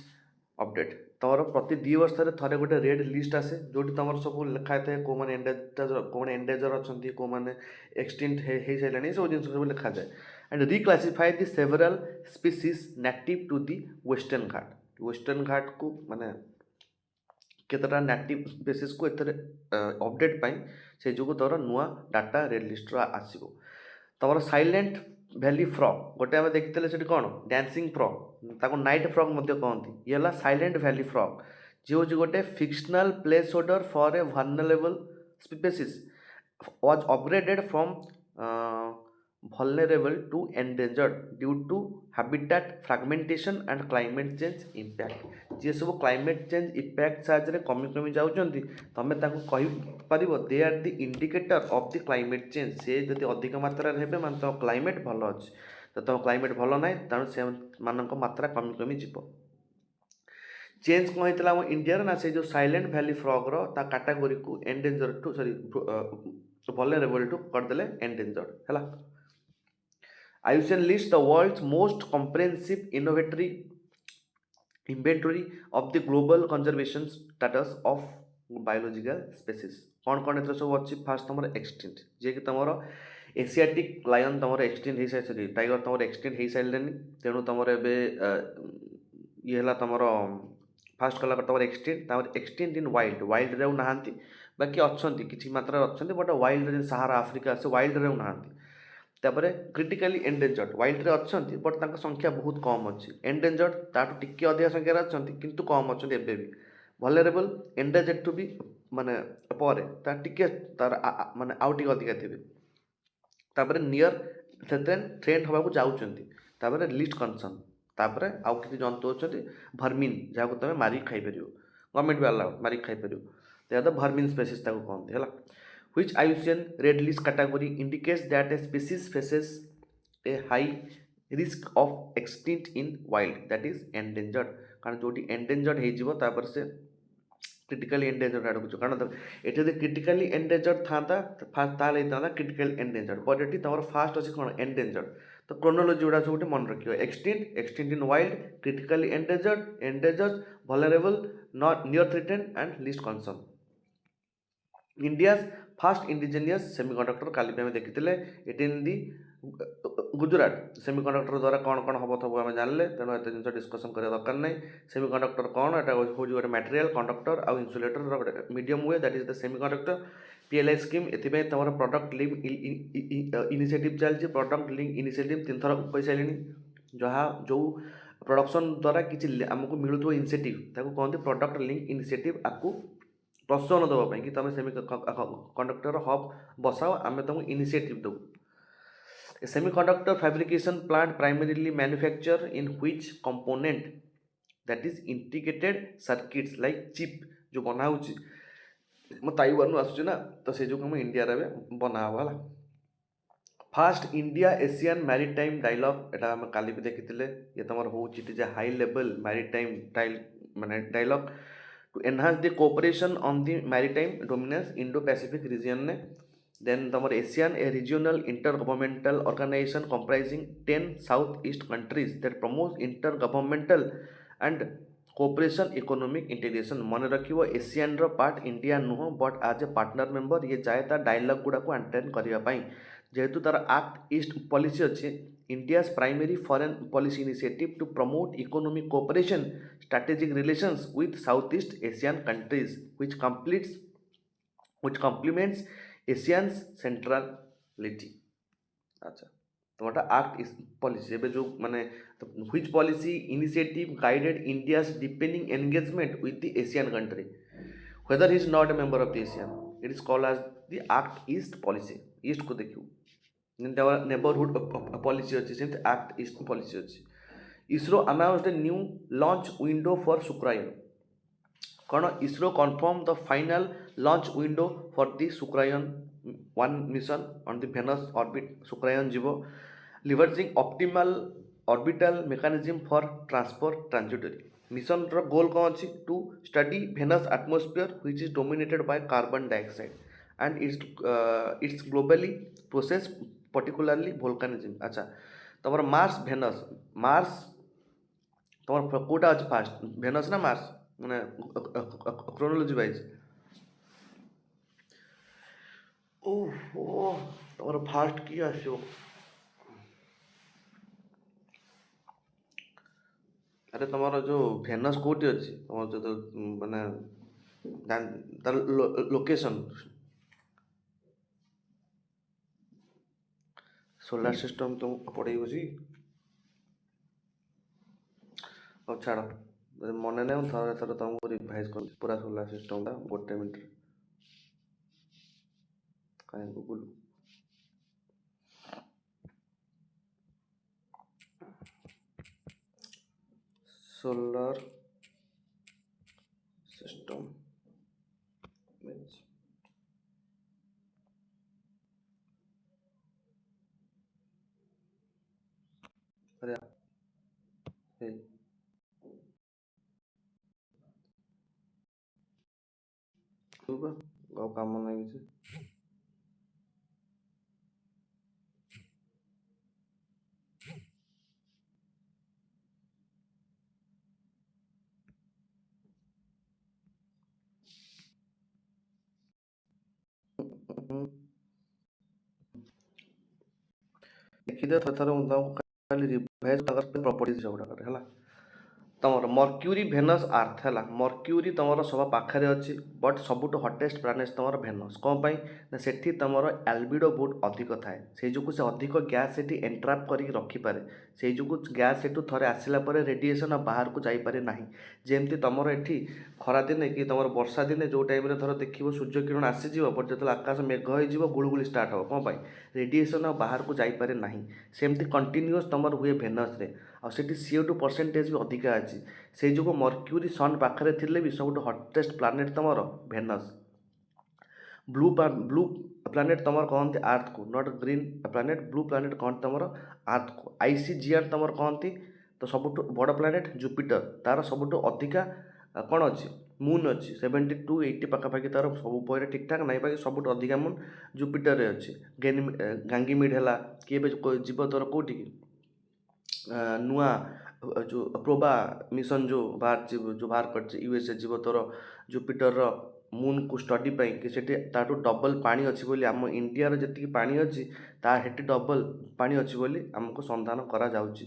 update तमर प्रति 2 वर्ष थे गोटे रेड लिस्ट आसे जो तुम सब लिखा था कौ मैंने एंडेजर अच्छा कौ मैंने एक्सटिंक्ट हो सारे सब जिन सब लिखा जाए and reclassify the several species native to the western Ghat को माने केतटा नेटिव स्पीसीज को अपडेट पाई से जो तोर नुआ डाटा रेड लिस्ट आसो तमर साइलेंट वैली फ्रॉग गोटे आम देखते से कौन डांसिंग फ्रॉग ताको नाइट फ्रॉग कहती ये साइलेंट वैली फ्रॉग जी हूँ गोटे fictional place holder for a vulnerable species was upgraded from vulnerable to endangered due to habitat fragmentation and climate change impact. जे सब climate change impact साहाଯ୍य कमी कमी जाउछंती तमे ताको कहि परिबो they are the indicator of the climate change से जदि अधिक मात्रा रे हेबे मान तो क्लाइमेट भलो अछि तो तुम क्लाइमेट भलो नाही तानु से मानक मात्रा कमी कमी जिवो चेंज कौन होता है इंडिया ना से जो साइलेंट वैली फ्रॉग रो ता कैटेगरी को endanger to sorry vulnerable to करदेले एंडेंजर्ड हैला IUCN lists the world's most comprehensive inventory of the global conservation status of biological species कौन कौन एथर सब अछि फास्ट तमर एक्सटिंक्ट जे कि तमर एशियाटिक लायन तमर एक्सटिंक्ट हे साइसरी टाइगर तमर एक्सटिंक्ट हे साइलेनी तेणु तमर एबे ये हला तमर फास्ट कला तमर एक्सटिंक्ट इन वाइल्ड रे नहांती बाकी अछंती किछि मात्रा अछंती बट वाइल्ड रे सहारा अफ्रीका से वाइल्ड रे नहांती तापर क्रिटिकली एंडेंजर्ड वाइल्ड रे अछंती बट तांका संख्या बहुत कम अछि एंडेंजर्ड ताटू टिके अधिक संख्या रे अछंती किंतु कम अछंती एबे भी वल्नरेबल एंडेंजर्ड टू बी माने परे ता टिके तार माने आउ टिके अधिक थिबे तापर नियर थ्रेट हवा को जाउचंती तापर लिस्ट कंसर्न तापर आउ किछि जंतु अछंती भर्मिन जाको तमे मारी खाइ परियो गवर्नमेंट भी अलाउ मारी खाइ परियो ते द भर्मिन स्पीशीज ताको कहंती हला which IUCN red list category indicates that a species faces a high risk of extinct in wild that is endangered कारण जोटी endangered हे जीवो तापर से क्रिटिकली एंडेंजर्ड आडको जो कारण एटे दे क्रिटिकली एंडेंजर्ड थांता फास्ट ताले ताला क्रिटिकल एंडेंजर्ड बट एटी तमर फास्ट अछि कोन एंडेंजर्ड तो क्रोनोलॉजी उडा सब मन रखियो extinct in wild critically endangered vulnerable not near threatened and least concern India's first indigenous semiconductor काली पे हमें देखिथिले it in the Gujarat semiconductor द्वारा कौन कौन हम थबो हमें जानले तेणु एत जिन डिस्कसन करिया दरकार नै सेमीकंडक्टर कौन एटा होजी गोटे मटेरियल कंडक्टर आ इन्सुलेटर रो medium way that is the semiconductor PLI scheme एथिबे तमर प्रोडक्ट लिंक इनिशिएटिव चलछि प्रोडक्ट लिंक इनिशिएटिव 3 थर पैसा लेनी जहा जो प्रोडक्शन द्वारा किछि हमको मिलुतो इनिशिएटिव ताको कहंती प्रोडक्ट लिंक इनिशिएटिव आकु प्रोत्साहन देवाई कि तुम सेमी कंडक्टर हब बसाओ आम तुमको इनिशिएटिव दो semiconductor fabrication plant primarily manufacture in which component that is integrated circuits like chip जो बना होची म ताइवान आसुची ना तो से जो हम इंडिया रे बना वाला first India ASEAN maritime dialogue एटा हम काली भी देखिथिले ये तमर होची it is a high level maritime माने dialogue to enhance the cooperation on the maritime dominance Indo-Pacific region then our ASEAN a regional intergovernmental organization comprising 10 southeast countries that promotes intergovernmental and cooperation economic integration मन रखिबो ASEAN रो part India नुह but आज a partner member ये जाए ता dialogue गुडा को attend करिया पाई जेहेतु तार एक्ट ईस्ट पॉलिसी अछि India's primary foreign policy initiative to promote economic cooperation, strategic relations with Southeast Asian countries, which complements ASEAN's centrality. अच्छा तो वाटा act is policy एबे जो माने which policy initiative guided India's deepening engagement with the Asian country, whether he is not a member of the ASEAN, it is called as the Act East policy. East को देखियो neighborhood policy अच्छी सेंट act east policy अच्छी ISRO announced a new launch window for Shukrayaan कौन ISRO confirm the final launch window for the Shukrayaan 1 mission on the Venus orbit Shukrayaan जीव leveraging optimal orbital mechanism for transport transitory mission रो goal कौन अच्छी to study Venus atmosphere which is dominated by carbon dioxide and its globally process particularly volcanism अच्छा तमर Mars तमर कोटा अछि fast Venus ना Mars माने क्रोनोलॉजी वाइज ओहो तमर फास्ट की आछो अरे तमर जो वेनस कोटी अछि तमर जो माने तार लोकेशन सोलार सिस्टम तो पड़े बसी अब छाड़ मन नहीं थोड़ा थोड़ा तुमको रिवाइज कर पूरा सोलार सिस्टम गोटे मिनट कहीं गूगल solar system means अरे हे तू बा ଆଉ କାମ ନାହିଁ କିଛି ଦେଖିଦିଅ ଥରେ ମୁଁ ତମକୁ ଖାଲି ରିଭାଇଜ ତାଙ୍କର ପ୍ରପର୍ଟିଜ ଗୁଡ଼ାକରେ ହେଲା ତମର ମର୍କ୍ୟୁରୀ ଭେନସ୍ ଆର୍ଥ ହେଲା ମର୍କ୍ୟୁରୀ ତମର ସବା ପାଖରେ ଅଛି ବଟ୍ ସବୁଠୁ ହଟେଷ୍ଟ ପ୍ଲାନେଟ୍ ତମର ଭେନସ୍ କ'ଣ ପାଇଁ ନା ସେଠି ତମର ଆଲବିଡୋ ବହୁତ ଅଧିକ ଥାଏ ସେଇ ଯୋଗୁଁ ସେ ଅଧିକ ଗ୍ୟାସ୍ ସେଠି ଏଣ୍ଟ୍ରାପ୍ କରିକି ରଖିପାରେ ସେଇ ଯୋଗୁଁ ଗ୍ୟାସ୍ ସେଠୁ ଥରେ ଆସିଲା ପରେ ରେଡ଼ିଏସନ୍ ଆଉ ବାହାରକୁ ଯାଇପାରେ ନାହିଁ ଯେମିତି ତମର ଏଠି ଖରାଦିନେ କି ତମର ବର୍ଷା ଦିନେ ଯେଉଁ ଟାଇମ୍ରେ ଧର ଦେଖିବ ସୂର୍ଯ୍ୟ କିରଣ ଆସିଯିବ ବଟ୍ ଯେତେବେଳେ ଆକାଶ ମେଘ ହେଇଯିବ ଗୁଳୁଗୁଳି ଷ୍ଟାର୍ଟ ହେବ କ'ଣ ପାଇଁ ରେଡ଼ିଏସନ୍ ଆଉ ବାହାରକୁ ଯାଇପାରେ ନାହିଁ ସେମିତି କଣ୍ଟିନ୍ୟୁଅସ୍ ତମର ହୁଏ ଭେନସ୍ରେ ଆଉ ସେଠି CO2 ପରସେଣ୍ଟେଜ୍ ବି ଅଧିକା ଅଛି ସେଇ ଯୋଗୁଁ ମର୍କ୍ୟୁରୀ ସନ୍ ପାଖରେ ଥିଲେ ବି ସବୁଠୁ ହଟେଷ୍ଟ ପ୍ଲାନେଟ୍ ତମର ଭେନସ୍ ବ୍ଲୁ ପ୍ଲାନେଟ୍ ତମର କହନ୍ତି ଆର୍ଥକୁ not green planet blue planet କହନ୍ତି ତମର ଆର୍ଥକୁ ଆଇସି ଜିଆନ୍ ତମର କହନ୍ତି ତ ସବୁଠୁ ବଡ଼ ପ୍ଲାନେଟ୍ ଜୁପିଟର ତାର ସବୁଠୁ ଅଧିକା କ'ଣ ଅଛି ମୁନ୍ ଅଛି 70 to 80 ପାଖାପାଖି ତାର ସବୁ ଉପରେ ଠିକ୍ଠାକ୍ ନାହିଁ ବାକି ସବୁଠୁ ଅଧିକା ମୁନ୍ ଜୁପିଟରରେ ଅଛି ଗାଙ୍ଗିମିଡ୍ ହେଲା କିଏ ଏବେ ଯିବ ତୋର କେଉଁଠିକି ନୂଆ ଯେଉଁ ପ୍ରୋବା ମିଶନ ଯେଉଁ ବାହାର କରିଛି USA ଯିବ ତୋର ଜୁପିଟରର ମୁନ୍କୁ ଷ୍ଟଡି ପାଇଁ କି ସେଠି ତାଠୁ ଡବଲ୍ ପାଣି ଅଛି ବୋଲି ଆମ ଇଣ୍ଡିଆର ଯେତିକି ପାଣି ଅଛି ତା ସେଠି ଡବଲ୍ ପାଣି ଅଛି ବୋଲି ଆମକୁ ସନ୍ଧାନ କରାଯାଉଛି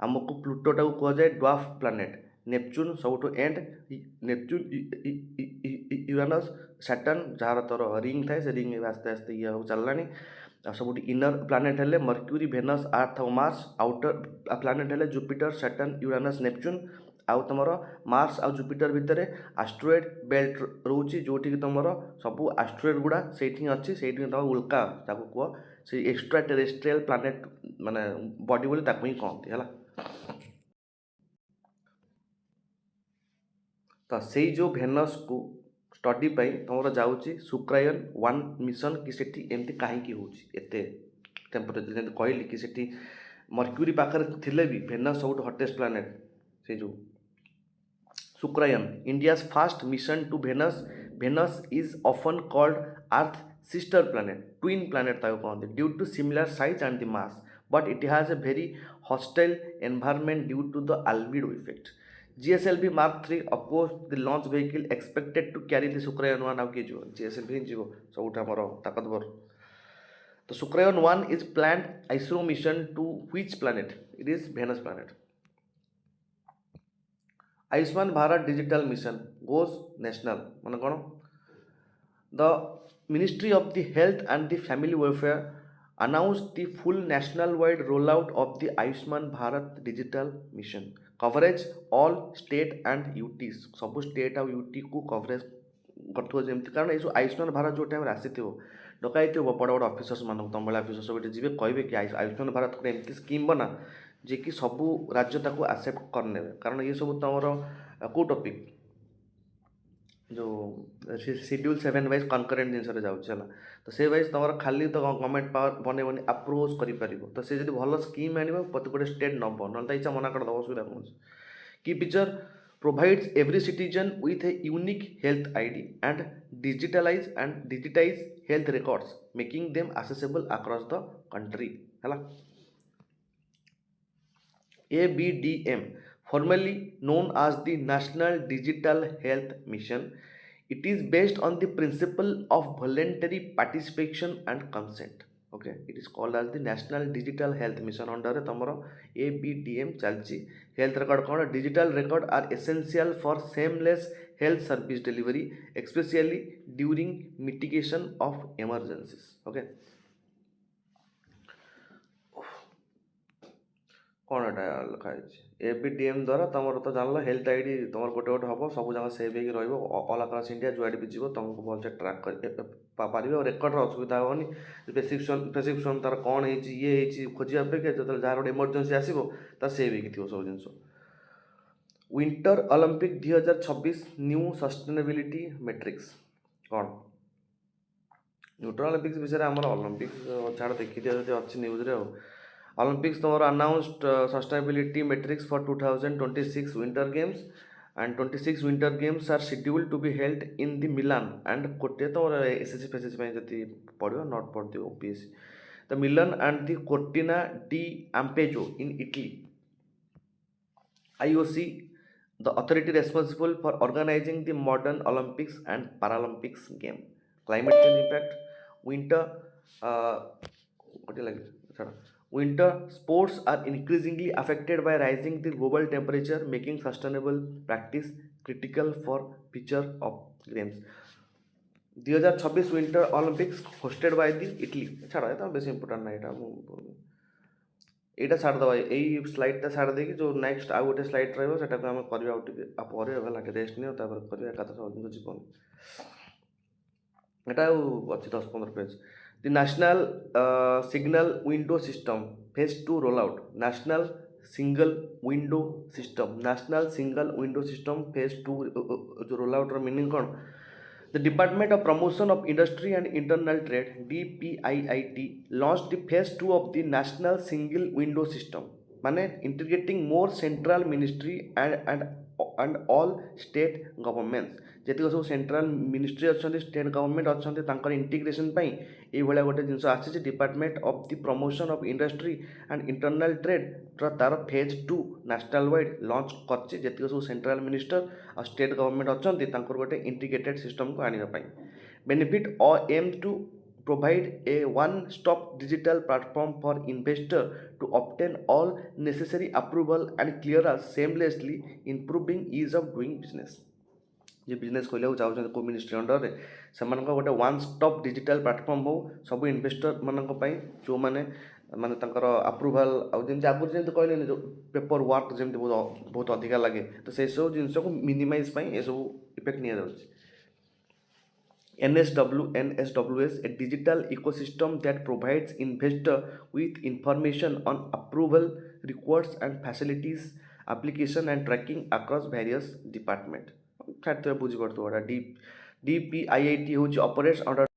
ଆମକୁ ପ୍ଲୁଟୋଟାକୁ କୁହାଯାଏ ଡ୍ୱାର୍ଫ ପ୍ଲାନେଟ୍ ନେପଚୁନ୍ ସବୁଠୁ ଏଣ୍ଡ ନେପଚୁନ୍ ୟୁରାନସ୍ ସାଟର୍ନ ଯାହାର ତୋର ରିଙ୍ଗ ଥାଏ ସେ ରିଙ୍ଗ ଆସ୍ତେ ଆସ୍ତେ ଇଏ ହେବାକୁ ଚାଲିଲାଣି ଆଉ ସବୁଠି ଇନର ପ୍ଲାନେଟ୍ ହେଲେ ମର୍କ୍ୟୁରୀ ଭେନସ୍ ଆର୍ଥ ଆଉ ମାର୍ସ ଆଉଟର ପ୍ଲାନେଟ୍ ହେଲେ ଜୁପିଟର ସାଟର୍ନ ୟୁରାନସ୍ ନେପଚୁନ୍ ଆଉ ତୁମର ମାର୍ସ ଆଉ ଜୁପିଟର ଭିତରେ ଆଷ୍ଟ୍ରୋଏଡ୍ ବେଲ୍ଟ ରହୁଛି ଯେଉଁଠିକି ତୁମର ସବୁ ଆଷ୍ଟ୍ରୋଏଡ୍ ଗୁଡ଼ା ସେଇଠି ଅଛି ସେଇଠି ତୁମ ଉଲ୍କା ତାକୁ କୁହ ସେଇ ଏକ୍ସଟ୍ରା ଟେରେଷ୍ଟ୍ରିଆଲ ପ୍ଲାନେଟ୍ ମାନେ ବଡି ବୋଲି ତାକୁ ହିଁ କହନ୍ତି ହେଲା ତ ସେଇ ଯେଉଁ ଭେନସ୍କୁ ଷ୍ଟଡି ପାଇଁ ତୁମର ଯାଉଛି ଶୁକ୍ରାୟନ 1 ମିଶନ କି ସେଠି ଏମିତି କାହିଁକି ହେଉଛି ଏତେ ଟେମ୍ପରେଚର ଯେମିତି କହିଲି କି ସେଠି ମର୍କ୍ୟୁରୀ ପାଖରେ ଥିଲେ ବି ଭେନସ୍ ସବୁଠୁ ହଟେଷ୍ଟ ପ୍ଲାନେଟ୍ ସେଇ ଯେଉଁ Shukrayaan India's first mission to Venus is often called Earth sister planet twin planet ତାକୁ କହନ୍ତି due to similar size and the mass but it has a very hostile environment due to the albedo effect GSLV Mark 3 opposed the launch vehicle expected to carry the Sukrayan 1 out kijibo GSLV jibo sabuta amaro takatbor तो Sukrayan 1 is planned ISRO mission to which planet it is Venus planet Ayushman Bharat digital mission goes national মানে কোন the Ministry of the Health and the Family Welfare announced the full national wide rollout of the Ayushman Bharat digital mission coverage all state and UTs ସବୁ state ଆଉ UT କୁ coverage କରୁଥିବ ଯେମିତି କାରଣ ଏଇ ଯେଉଁ ଆୟୁଷ୍ମାନ ଭାରତ ଯେଉଁ ଟାଇମ୍ରେ ଆସିଥିବ ଡକାଇଥିବ ବଡ଼ ବଡ଼ ଅଫିସର୍ସ ମାନଙ୍କୁ ତମଭଳି ଅଫିସର୍ସ ସବୁ ଏଠି ଯିବେ କହିବେ କି ଆୟୁଷ୍ମାନ ଭାରତ ଗୋଟେ ଏମିତି ସ୍କିମ୍ ବନା ଯିଏକି ସବୁ ରାଜ୍ୟ ତାକୁ ଆକ୍ସେପ୍ଟ କରିନେବେ କାରଣ ଇଏ ସବୁ ତମର କେଉଁ ଟପିକ୍ ଯେଉଁ ସିଡ୍ୟୁଲ୍ 7 ୱାଇଜ୍ କନକରେଣ୍ଟ ଜିନିଷରେ ଯାଉଛି ହେଲା ତ ସେ ୱାଇଜ୍ ତୁମର ଖାଲି ତ ଗଭର୍ଣ୍ଣମେଣ୍ଟ ପାୱାର ବନେଇବନି ଆପ୍ରୋଚ୍ କରିପାରିବ ତ ସେ ଯଦି ଭଲ ସ୍କିମ୍ ଆଣିବ ପ୍ରତି ଗୋଟେ ଷ୍ଟେଟ୍ ନେବ ନହେଲେ ତା ଇଚ୍ଛା ମନା କରିଦେବ ଅସୁବିଧା କୌଣସି କି feature provides every citizen with a unique health ID and digitize health records making them accessible across the country ହେଲା ABDM formerly known as the National Digital Health Mission it is based on the principle of voluntary participation and consent okay it is called as the National Digital Health Mission under तमरो ABDM चलची health record कौन digital record are essential for seamless health service delivery especially during mitigation of emergencies okay कौन एटा लिखा है ABDM द्वारा तमरो तो जानलो health ID तमर गोटे गोटे हम सब जगह सेव होगी रही ऑल अक्रॉस इंडिया जुआड़े भी जीव तुमको भलसे ट्रैक कर पार रेकर्ड असुविधा हेनी प्रेसक्रिप्शन तार कौन है ये खोजा अपेक्षा जो जहाँ गोटे इमरजेन्सी आसो तार सेव होगी सब जिन winter Olympic 2026 new sustainability metrics कौन विंटर ओलंपिक्स विषय आम ओलंपिक्स छाड़ देखी दिया अच्छी न्यूज रे ओलंपिक्स तुम announced sustainability matrix for 2026 winter games and 26 winter games are scheduled to be held in the Milan and Corte तो SSC FSC ପାଇଁ ଯଦି ପଢ଼ିବ not ପଢ଼ିଥିବ OPSC the Milan and the Cortina di Ampezzo in Italy. IOC, the authority responsible for organizing the modern Olympics and Paralympics game. Climate change impact, winter what do you like? Sorry. Winter sports are increasingly affected by rising the global temperature, making sustainable practice critical for future of games. 2026 winter Olympics hosted by the Italy छाड़ तो base important ना यहाँ छाड़देवा यही स्लाइडटा छाड़दे जो next आउ गोटे slide रहा आम कर रेस्ट नहीं कर जीवन यहाँ अच्छी 10-15 page The National Signal Window System Phase 2 Rollout. National Single Window System. National Single Window System Phase 2 Rollout meaning कौन? The Department of Promotion of Industry and Internal Trade DPIIT launched the Phase 2 of the National Single Window System. माने integrating more central ministry and all state governments. ଯେତିକ ସବୁ central ministry ଅଛନ୍ତି state government ଅଛନ୍ତି ତାଙ୍କର integration ପାଇଁ ଏଇଭଳିଆ ଗୋଟେ ଜିନିଷ ଆସିଛି department of the promotion of industry and internal ଟ୍ରେଡ୍ର ତାର ଫେଜ୍ 2 ନ୍ୟାସନାଲ୍ ୱାଇଡ୍ ଲଞ୍ଚ କରିଛି ଯେତିକ ସବୁ ସେଣ୍ଟ୍ରାଲ ମିନିଷ୍ଟର ଆଉ ଷ୍ଟେଟ୍ ଗଭର୍ଣ୍ଣମେଣ୍ଟ ଅଛନ୍ତି ତାଙ୍କର ଗୋଟେ ଇଣ୍ଟିଗ୍ରେଟେଡ୍ ସିଷ୍ଟମକୁ ଆଣିବା ପାଇଁ benefit aim to provide a one-stop digital platform for investor to obtain all necessary approval and clearance seamlessly, improving ease of doing business. J business खोलिया चाहते को मिनिस्ट्री अंडर रे सेमान गोटे वन स्टॉप डिजिटल प्लेटफॉर्म हो सब investor मानक जो माने माने तांकर अप्रूवल आउ जेमति आगुर जेमति कहले जो पेपर वर्क जेमति बहुत अधिक लगे तो से सब जिनस को मिनिमाइज पई ए सब इफेक्ट निया जाउछि NSWS, a digital ecosystem that provides investor with information on approval requests and facilities application and tracking across various department. खाते बुझी पड़तो वाला DPIIT होची operates under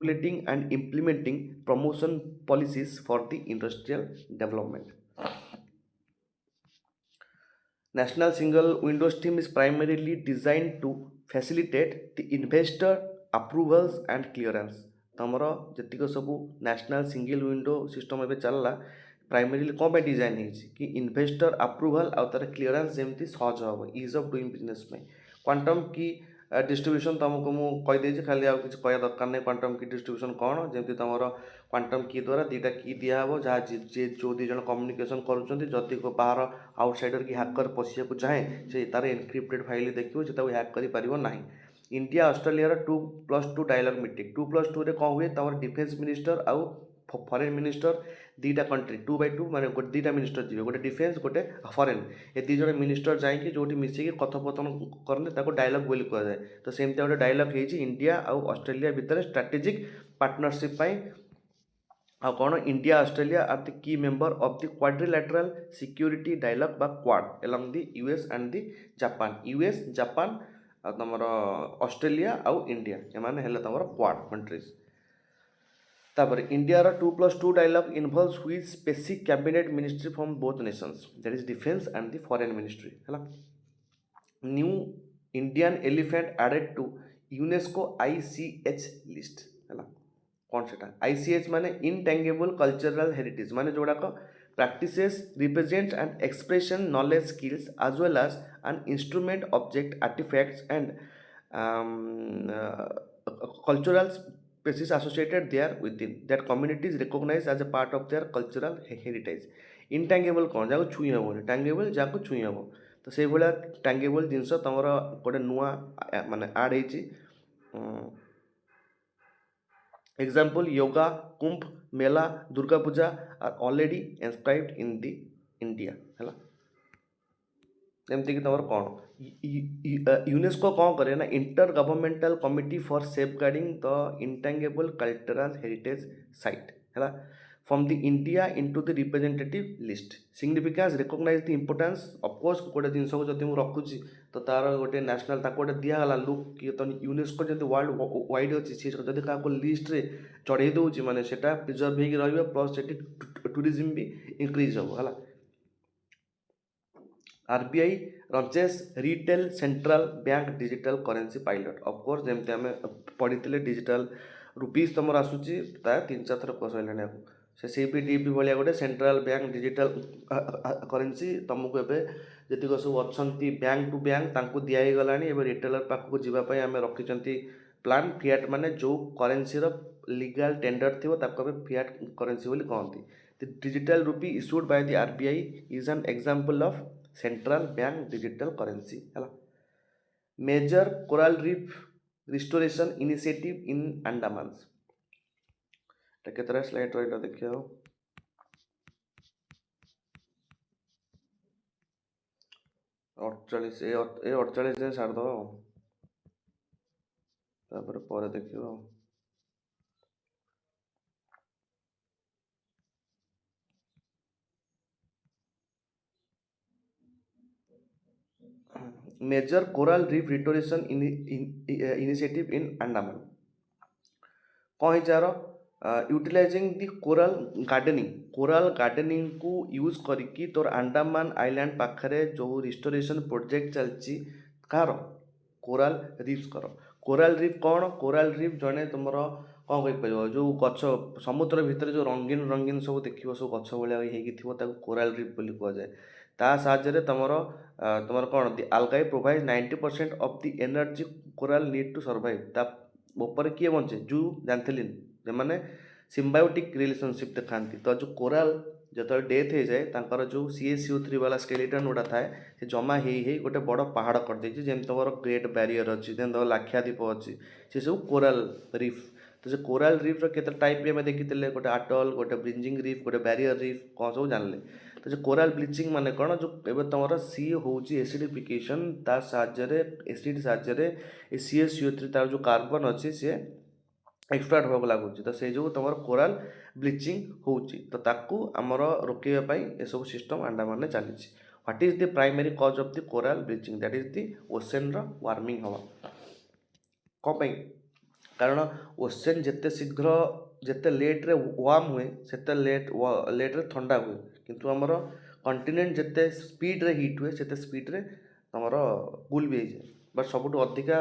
regulating and implementing promotion policies for the industrial development. National Single Window Scheme is primarily designed to facilitate the investor approvals and clearance. तमरो जतिक सबू national single window system एबे चलला primarily कौन पे design है कि investor approval आउ तार clearance जेमती सहज हम इज ऑफ डूइंग बिजनेस में क्वांटम की डिस्ट्रीब्यूशन तुमको मु कहीदे खाली आउ किसी कह दरकार नहीं क्वांटम की डिस्ट्रीब्यूशन कौन जमी तुम क्वांटम की द्वारा दुईटा की दिहब जहाँ जे जो दुई जन कम्युनिकेशन करुँच बाहर आउटसाइडर की हैकर पशिया को चाहे से तार एनक्रिप्टेड फाइल देखिए से हैक कर इंडिया ऑस्ट्रेलिया 2+2 डायलॉग मीटिंग 2+2 रे कौन हुए तुम डिफेन्स मिनिस्टर आउ फॉरेन मिनिस्टर दीटा कंट्री 2/2 माने गोटे दीटा मिनिस्टर जी गोटे डिफेन्स गोटे फॉरेन ए दी जन मिनिस्टर जाइए जो मिसिकी कथोपकथन करते डायलॉग बोली कहुए तो सेमती गोटे डायलॉग है इंडिया आउ ऑस्ट्रेलिया भितर स्ट्रेटेजिक पार्टनरशिप आ कौन India Australia are the key member of the quadrilateral security dialogue बा Quad along the US and the Japan US Japan तुम ऑस्ट्रेलिया आउ इंडिया एमाने हेले तुम क्वाड कंट्रीज तापर India 2+2 dialogue involves which specific cabinet ministry from both nations that is defence and the foreign ministry है new Indian elephant added to UNESCO ICH list है कौन से ICH माने इनटेंगेबल कल्चरल हेरिटेज माने जोड़ाक practices represent and expression knowledge skills as well as an instrument object artifacts and cultural species associated there within that communities recognize as a part of their cultural heritage. Intangible कौन जाको छुई हम tangible जाको छुई हम तो से भला tangible जिनस तमरा गोटे नुआ माने ऐड हेची example yoga Kumbh Mela Durga Puja are already inscribed in the India है जमती कि तुम कौन यूनेस्को कौन करे ना intergovernmental committee for safeguarding the intangible cultural heritage site है from the India into the representative list. Significance recognize the importance. Of course गोटे जिनस को जब मुझे रखुची तो तार गोटे नेशनल ताको गोटे दिहला लुक कि तो यूनेस्को जब वर्ल्ड वाइड अच्छी सी जब क्या लिस्ट रे चढ़े दूसरी माने सेटा प्रिजर्व होगी रही प्लस से टूरिज्म भी इंक्रीज हम है RBI launches retail central bank digital currency pilot. Of course जमती आम पढ़ी डिजिटल रुपीज तुम आसूची 3-4 थर कहलानी से CPDP भाया गोटे सेंट्रल बैंक डिजिटल करेन्सी तुमको एवं जी सब अच्छा बैंक टू बैंक दिगला रिटेलर पाखक जावाई आम रखी प्लान फिएट माने जो करेन्सी लीगल टेंडर थी फिएट करेन्सी बोली कहती. The digital rupee issued by the RBI is an example of central bank digital currency. Major coral reef restoration initiative in Andamans. केतरा slide रहा देखिए 48 ए 48 दिन छाड़ दो पर देखिए major coral reef restoration initiative in Andaman. कौन जार यूटिलाइजिंग दी कोराल गार्डनिंग को यूज करके तोर अंडमान आइलैंड पाखरे जो रिस्टोरेशन प्रोजेक्ट चलची कार कोराल रीफ्स कर. कोराल रीफ कौन कोराल रीफ जड़े तुम कौन कहीपर जो गच समुद्र भितर जो रंगीन रंगीन सब देखो सब गच भाई कोराल रीफ बोली कहुए ता साहाଯ୍य तुम कौन the algae provide 90% of the energy coral need to survive. ता ऊपर किए बचे जू जानथिली जो मैंने सिम्बायोटिक रिलेशनशिप दिखाती तो जो कोराल जो डेथ हो जाए जो CaCO3 वाला स्केलेटन गुड़ा थाए से जमा हो गोटे बड़ पहाड़ कर देछि जेम तुम ग्रेट बैरियर अच्छी जेम तुम लाक्षाद्वीप अच्छी से सब कोराल रीफ. तो से कोराल रीफ केते टाइप भी देखी गोटे आटल गोटे ब्रिंजिंग रीफ गोटे बैरियर रीफ कौन सब जानले. तो जो कोराल ब्लीचिंग माने कौन जो एवं तुम सी हूँ एसिडिफिकेशन ता साहाଯ୍य एसिड साहाଯ୍य CaCO3 तार जो कार्बन अच्छी सी एक्सट्राक्ट होगा लगुच तो से जो तुम कोराल ब्लीचिंग होची तो ताकू आमर रोकवाई ये सब सिस्टम अंडमान चली. What is the primary cause of the coral bleaching that is the ocean warming हवा कौन कारण ओशन जिते शीघ्र जिते लेट्रे वार्म हुए से लेट्रे ठंडा हुए किंतु आमर कंटिनेंट जिते स्पीड रे हीट हुए से स्पीड रे तुम कूल भी जाए बट सबुठ अधिका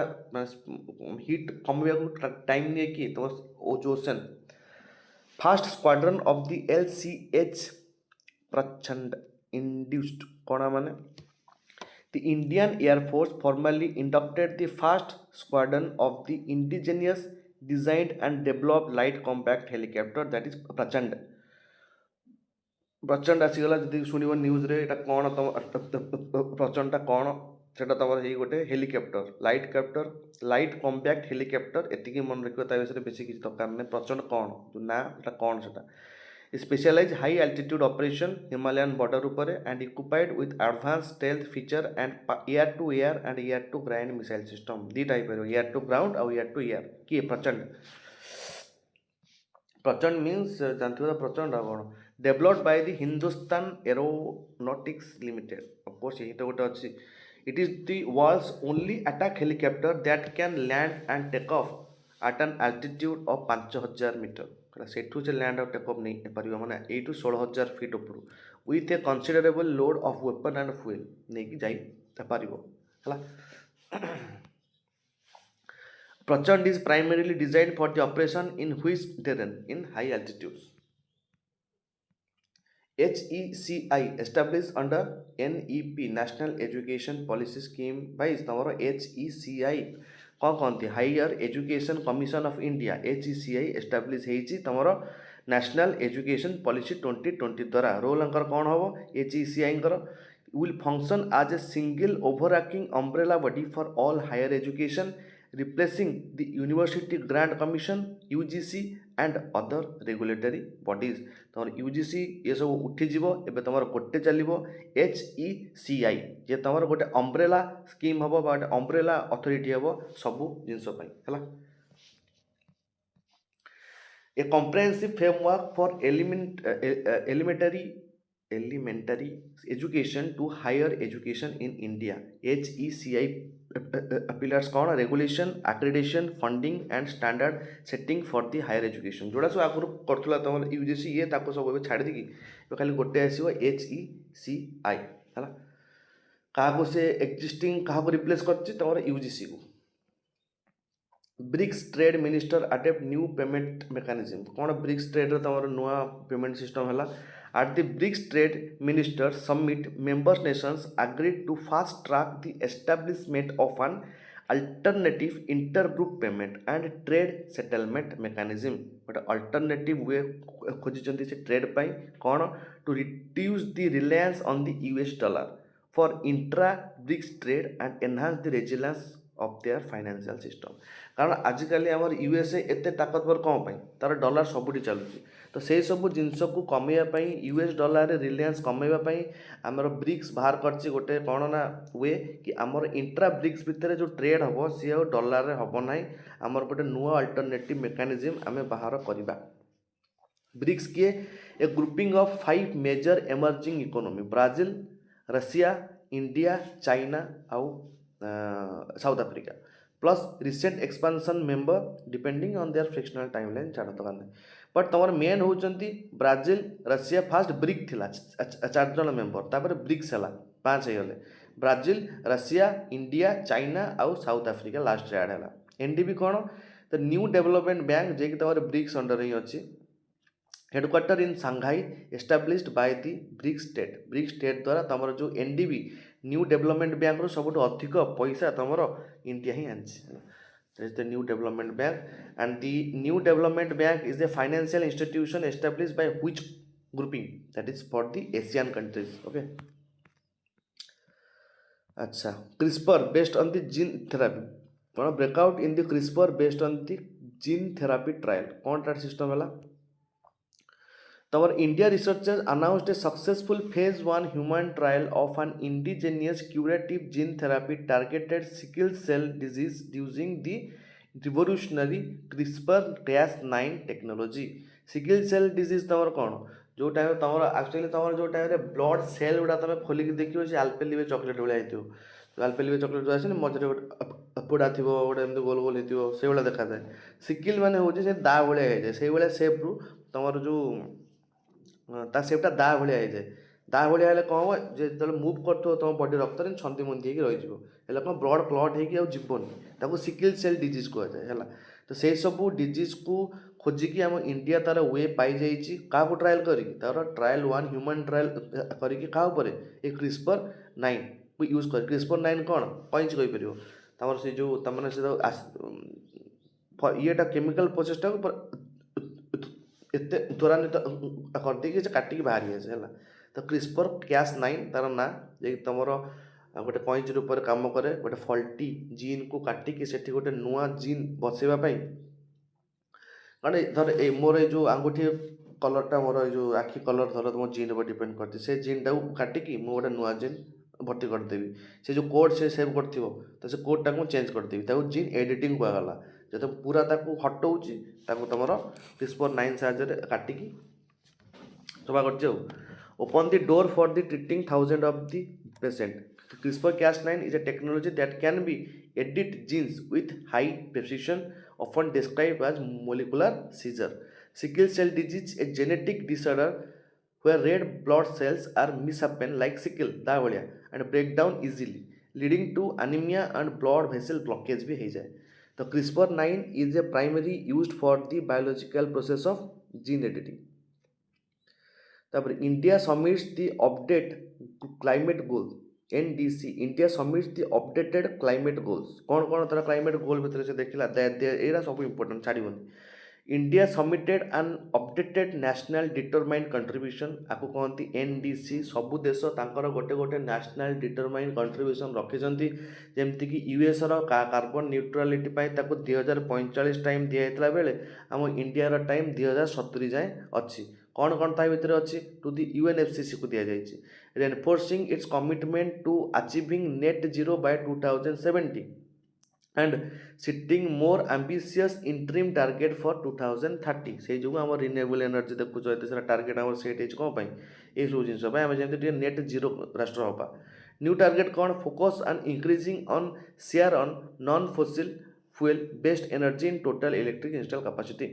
हीट कम टाइम नहीं कि तुम जो ocean fast squadron of the LCH प्रचंड इंड्यूस्ड कौन माने The Indian Air Force formally inducted the first squadron of the indigenous designed and developed light compact helicopter that is Prachand. प्रचंड आसीगला जब शुणव न्यूज रे एटा कौन तुम प्रचंडा कौन से गोटे हेलिकप्टर लाइट कम्पैक्ट हेलिकप्टर एति मन रखिए विषय बेसी किसी दरकार नहीं. प्रचंड कौन जो ना कौन से specialise high altitude operation Himalayan border ऊपर and equipped with advance stealth feature and air to air and air to ground missile system the type air to ground और एयर टू एयर किए प्रचंड मीन्स जानते प्रचंड आ कौन developed by the Hindustan Aeronautics Limited. Of course यही तो गोटे अच्छी. It is the world's only attack helicopter that can land and take off at an altitude of 5000 metre. सेठू से लैंड और टेक ऑफ नहीं पार मैंने 8 to 16,000 फीट ऊपर with a considerable load of weapon and fuel नहीं जापर है. Prachand is primarily designed for the operation in which terrain in high altitudes. HECI established under NEP National Education Policy Scheme by तुम HECI कौन कहती higher education commission of India HECI establish होती तुम national education policy 2020 द्वारा. Role अंकर कौन हम HECI will function as a single overarching umbrella body for all higher education replacing the university grant commission UGC and other regulatory bodies. तुम UGC ये सब उठीज एवं तुम गोटे चलो HECI जे तुम गोटे अम्ब्रेला स्कीम हम गोटे अम्ब्रेला अथॉरिटी हम सबू जिनस है. A comprehensive framework for elementary education to higher education in India. HECI pillars कौन regulation accreditation funding and standard setting for the higher education जोड़ा सब आगुरी करथुला तमर UGC ये ताको सब एबे छाड़ देकी खाली गोटे आसीबो HECI हला काको से एक्जिस्टिंग काको रिप्लेस करछि तमर UGC को BRICS trade minister adopt new payment mechanism कौन ब्रिक्स ट्रेड तमर नुआ पेमेंट सिस्टम है at the BRICS trade ministers summit member nations agreed to fast track the establishment of an alternative intergroup payment and trade settlement mechanism गोटे alternative way खोजिଛନ୍ତି से trade पाई कौन to reduce the reliance on the US dollar for intra BRICS trade and enhance the resilience of their financial system कारण आजिकल आमर USA एते ताकतवर कौन पाई तार डॉलर सबुठी चलुची तो से सब जिनस को कमेवा यूएस डॉलर रिलायंस कमेवा आमर ब्रिक्स बाहर करछि गोटे कौन ना वे कि आमर इंट्रा ब्रिक्स भितर जो ट्रेड हम सी डॉलर हम ना आमर गोटे नुआ अल्टरनेटिव मेकानिज्म आम बाहर करवा ब्रिक्स किए a grouping of 5 major emerging economy Brazil Russia India China आउ South Africa plus recent expansion member depending on their frictional timeline छाड़ तो बट तुम मेन होती ब्राजिल रशिया फास्ट ब्रिक थिला 4 जन मेंबर तापर ब्रिक्स है 5 होगले ब्राजिल रशिया इंडिया चाइना आउ साउथ अफ्रीका लास्ट ऐड है एनडीबी कौन द न्यू डेवलपमेंट बैंक जे कि तुम ब्रिक्स अंडर ही अच्छी headquarter in Shanghai established by the BRICS state द्वारा तुम जो एनडीबी न्यू डेवलपमेंट बैंक सब अधिक पैसा तुम इंडिया ही आनी is the new development bank and the new development bank is a financial institution established by which grouping that is for the asian countries okay acha CRISPR based on the gene therapy कौन breakout in the CRISPR based on the gene therapy trial कौन trial system है तवर India researchers announced a successful phase 1 human trial of an indigenous curative gene therapy targeted sickle cell disease using the revolutionary CRISPR-Cas9 technology sickle cell disease तवर कौन जो time तमर actually तमर जो time blood cell गुड़ा तुम खोलिक देखियो से आलपेलिवे chocolate भाई होती आलपेलिवे चॉकलेट जो आसे मझे पोड़ा थी गोटे एमती गोल गोल होती से भाया देखा जाए सिकिल मैंने हूँ से दा भाया हो से भाया सेप्रु तुम जो ता सेपटा दा भाया हो जाए दा भाया हेल्ले कौन हम जो मुव कर तुम बॉडी रक्त छंदी मंदी हो रही है कौन ब्लड क्लट होबनी सिकिल सेल डिजीज कहुए है तो से सब डिजीज को खोजिकी आम इंडिया तार वे पाई जाइए क्या ट्रायल करी तार ट्रायल 1 ह्यूमन ट्रायल करके ये CRISPR-9 को यूज कर CRISPR-9 कौन कहीं कहीपर तमर से जो तमने से येटा केमिकल प्रोसेसटा एत त्वरान्वित करदे काटिकी बाहरी आसे है तो CRISPR-Cas9 तार ना जे तुम गोटे कईच रूप कम करे गोटे फल्टी जीन को काटिकी से गोटे नुआ जीन बसैवाई माने धर मोर जो आंगुठी कलरटा मोर जो आखि कलर धर तुम जीन पर डिपेंड करती से जीन टाक काटिकी मुझे गोटे नुआ जीन भर्ती करदेवी से जो कोड से सेव कर तो से कोडटा को चेंज करदेवी जीन एडिटिंग कहगला जो पूरा हटाऊँगी तुम CRISPR-9 साहाଯ୍य काटिकी सफा कर open the door for the treating thousand of the patient CRISPR-Cas9 is a technology that can be edit genes with high precision, often described as molecular seizure. Sickle cell disease is a genetic disorder where red blood cells are mishapen like sickle and break down easily, leading to anemia and blood vessel blockage भी हो जाए तो CRISPR-9 is a primary used for the biological process of gene editing. तापर India submits the update climate goal NDC India submits the updated climate goals कौन कौन तरह climate गोल भितर से देखला एरा सब इंपोर्टेंट छाड़बनी India submitted an updated national determined contribution आपको कहती NDC सबु देश तांकर गोटे गोटे नेशनल डिटरमाइंड कंट्रीब्यूशन रखिंट जमतीक यूएस कार्बन न्यूट्रालिटी 2045 टाइम दिखाई बेले आम इंडियार टाइम 2070 जाए अच्छी कौन कौन ता भितर अच्छी टू दी UNFCCC को दि जाइए reinforcing its commitment to achieving net zero by 2070 and setting more ambitious interim target for 2030 से जो आम रिन्यूएबल एनर्जी देखुच एत टार्गेट आम सेट कौन पाई ये सब जिन आम जमी नेट जीरो राष्ट्र हाँ न्यू टार्गेट कौन focus on increasing on share on non fossil fuel based energy in total electric install capacity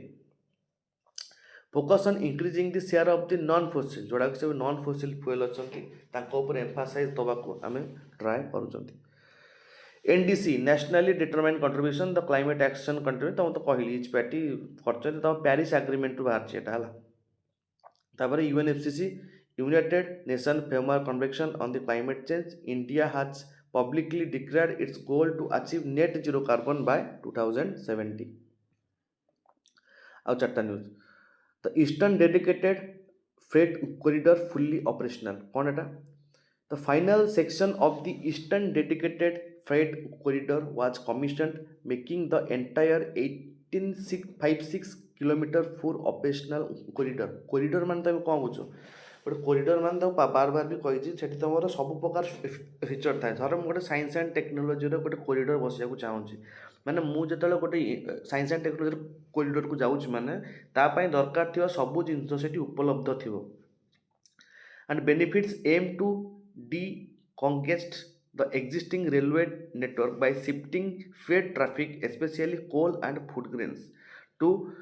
focus on increasing the share of the non fossil जोड़ा सब नॉन फोसिल फ्यूल अच्छा emphasise दवाक आम try कर NDC Nationally Determined Contribution the Climate Action Contribute तो कहली etch party करछन तो Paris agreement बाहर एटा हला तापर UNFCCC United Nation Framework Convention on the Climate Change India has publicly declared its goal to achieve net zero carbon by 2070 आउ चारटा news the Eastern Dedicated Freight Corridor fully operational कौन एटा The final section of the Eastern Dedicated Freight Corridor was commissioned, making the entire 1856 km full operational corridor. Corridor मान तुम कौन बुझ गोटे corridor मान तो बार बार भी कही सेठी तुम सब प्रकार फीचर थाए धर मुझे साइंस एंड टेक्नोलोजी गोटे corridor बसिया चाहूँगी माने मुझे जो गोटे साइंस एंड टेक्नोलोजी corridor को जाऊँगी माने तापाई दरकार थी सब जिनस सेठी उपलब्ध थी and benefits aim to decongest the existing railway network by shifting freight traffic, especially coal and food grains, to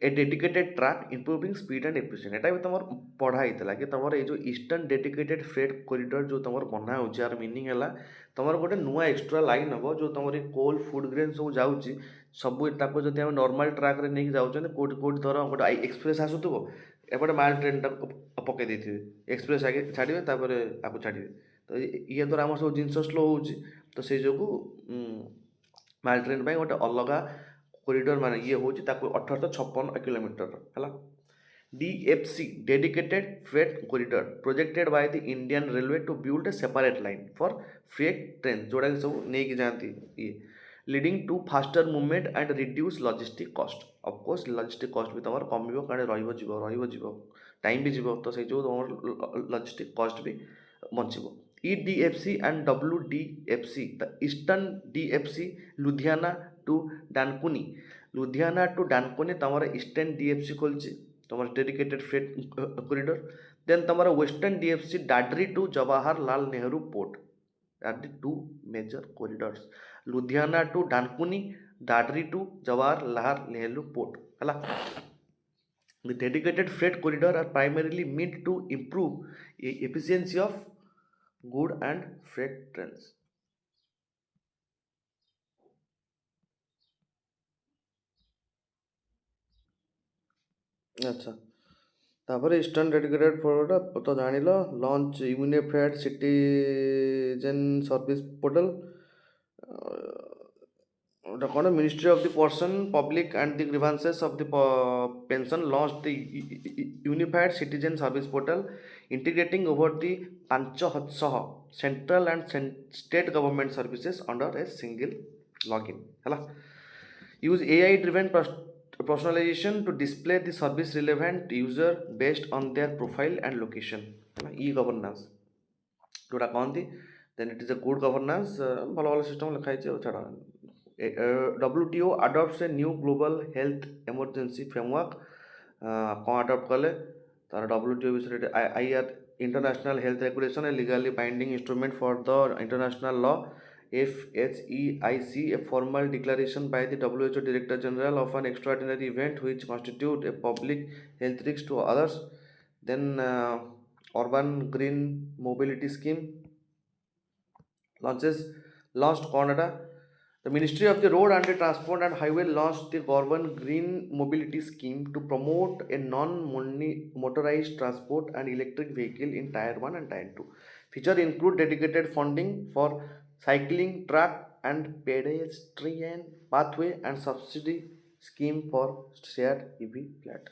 a dedicated track, improving speed and efficiency. एटा भी तुम पढ़ा ही कि तुम ये जो ईस्टर्न डेडिकेटेड फ्रेट कॉरिडोर जो तुम बना हो यार मीनिंग है तुम गोटे नुआ एक्सट्रा लाइन हम जो तुम कोल फूड ग्रेन सब जाऊँगी सब जब आम नॉर्मल ट्राक रे नहीं जाऊँ कौट धर गोटे एक्सप्रेस आसुव एपटे माल ट्रेन पकई देते एक्सप्रेस आगे छाड़े आपको छाड़े तो ये द्वारा आम सब जिन स्लो हो तो से जो माल ट्रेन पर गोटे अलग कॉरिडोर मान ये हूँ 1856 किलोमीटर है DFC Dedicated Freight Corridor projected by the Indian Railway to build a separate line for freight trains जोड़ा सब नहीं जाती ये leading to faster movement and reduce logistic cost of course logistic cost भी तुम्हारा कम कारण रही टाइम भी जीव तो से जो तुम logistic cost भी बचीब EDFC and WDFC the Eastern DFC Ludhiana to Dankuni Ludhiana to Dankuni तुम ईस्टर्न DFC खोलची तुम डेडिकेटेड फ्रेट कॉरिडोर देन तुम Western DFC Dadri to Jawaharlal Nehru Port are the two major corridors Ludhiana to Dankuni Dadri to Jawaharlal Nehru Port है the dedicated freight corridor are primarily meant to improve efficiency of good and freight trains अच्छा तापर eastern dedicated forward तो जान launch unified citizen service portal कौन ministry of the person public and the grievances of the pension launch the unified citizen service portal integrating over the 500 central and state government services under a single login है use AI driven personalization to display the service relevant user based on their profile and location e-governance जोटा कहती then it is a good governance भल भल system लिखाई छाड़ा WTO adopts a new global health emergency framework कौन adopt कले तार WTO विषय IR international health regulation a legally binding instrument for the international law FHEIC, a formal declaration by the WHO Director General of an extraordinary event which constitute a public health risk to others. Then Urban Green Mobility Scheme launched Canada. The Ministry of the Road and the Transport and Highway launched the Urban Green Mobility Scheme to promote a non-motorized transport and electric vehicle in Tier 1 and Tier 2. Feature include dedicated funding for cycling track and pedestrian pathway and subsidy scheme for shared EV flat.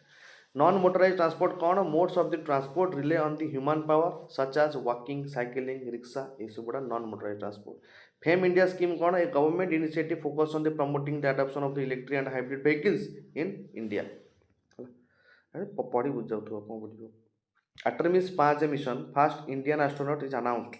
Non-motorized transport कौन modes of the transport rely on the human power such as walking, cycling, rickshaw ये सब बड़ा non-motorized transport. FAME India scheme कौन a government initiative focused on the promoting the adoption of the electric and hybrid vehicles in India. पढ़ी बुझ जाऊ कौन बुझ Artemis 5 mission first Indian astronaut is announced.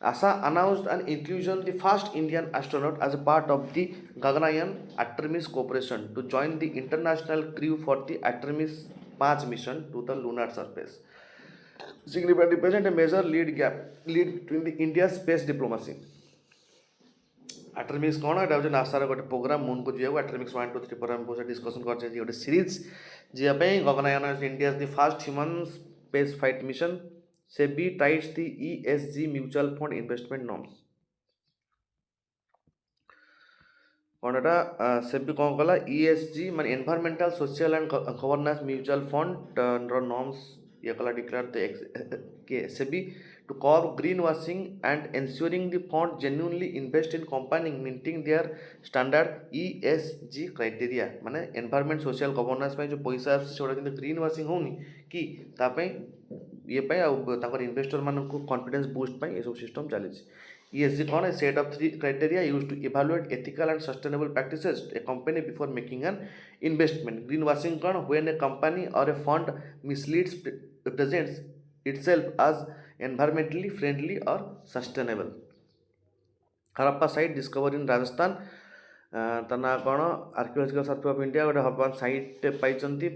NASA announced an inclusion the first Indian astronaut as a part of the Gaganyaan Artemis cooperation to join the international crew for the Artemis 5 mission to the lunar surface. Significant represent a major lead between the India's space diplomacy. Artemis कौन है एटा नासार गोटे programme moon को जाऊ Artemis 1 2 3 programme बहुत discussion कर गोटे series जीवाई Gaganyaan India the first human space flight mission SEBI tights the ESG mutual fund investment norms कौन एटा SEBI कौन कला ESG माने environmental social and governance mutual fund norms ये कला declare the SEBI to curb greenwashing and ensuring the fund genuinely invest in company meeting their standard ESG criteria माने environment social governance ପାଇଁ जो पैसा आसी सेटा किंतु ग्रीन वाशिंग होनी कि ता ପାଇଁ ये ପାଇଁ आ ताकर इन्वेस्टर मानको कॉन्फिडेंस बूस्ट ପାଇଁ ए सब सिस्टम चली ESG कौन है set of 3 criteria used to evaluate ethical and sustainable practices a company before making an investment green washing कौन when a company or a fund misleads presents itself as environmentally friendly or sustainable. Harappa site discover इन राजस्थान ता ना कौन archaeological survey of India गोटे Harappa site पाई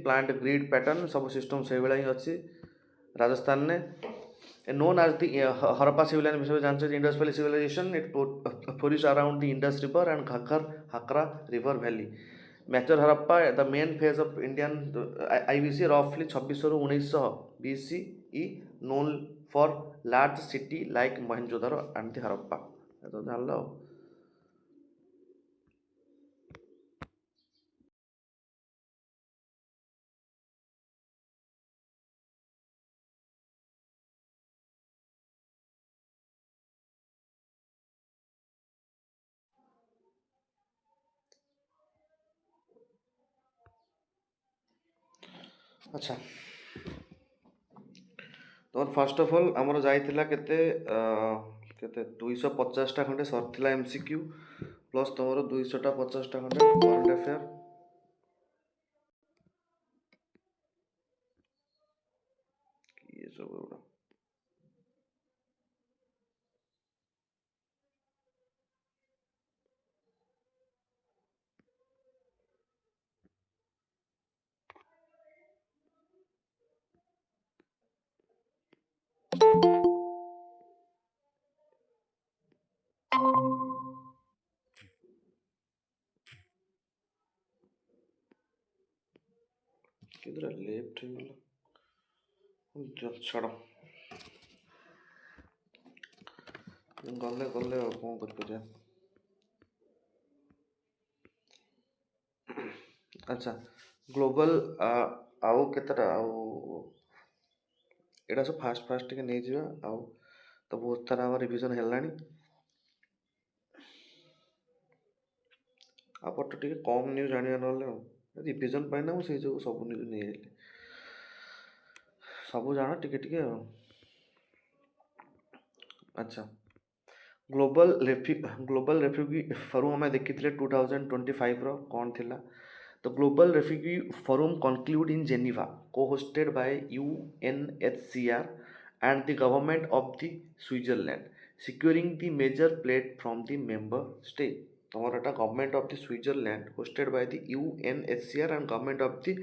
plant grid pattern सब system से भाई ही अच्छी राजस्थान ने नोन आज दी हरप्पा सिविलाइजेशन विषय जानते हैं Indus valley civilisation it flourish around the Indus river and Ghaggar Hakra river valley mature Harappa the main phase of Indian IBC रफली 2600 ରୁ 1900 BCE known for large city like Mohenjo-daro and the Harappa तो जान लो अच्छा तो फर्स्ट ऑफ ऑल आमर जाइतिला केते केते 250 टा खंडे सरथिला MCQ प्लस तमरो 200 टा 50 टा खंडे करंट अफेयर ये सब एवढा किधर लेफ्ट है छाड़ गले गले कौन कर अच्छा ग्लोबल आउ केतटा आउ एटा सब फास्ट फास्ट के नहीं जिवा आउ तो बहुत सारा आम रिविजन हेलानी आपट टिके कम न्यूज जानिया नले रिविजन पाइना मु से जो सब न्यूज नहीं आइले सब जाना टिके टिके अच्छा ग्लोबल रेफ्यूजी फोरम हमें देखी 2025 रो कौन थिला तो global refugee forum conclude in Geneva को hosted by UNHCR and the government of the Switzerland securing the major pledge from the member state तमर एटा government of the Switzerland hosted by the UNHCR and government of the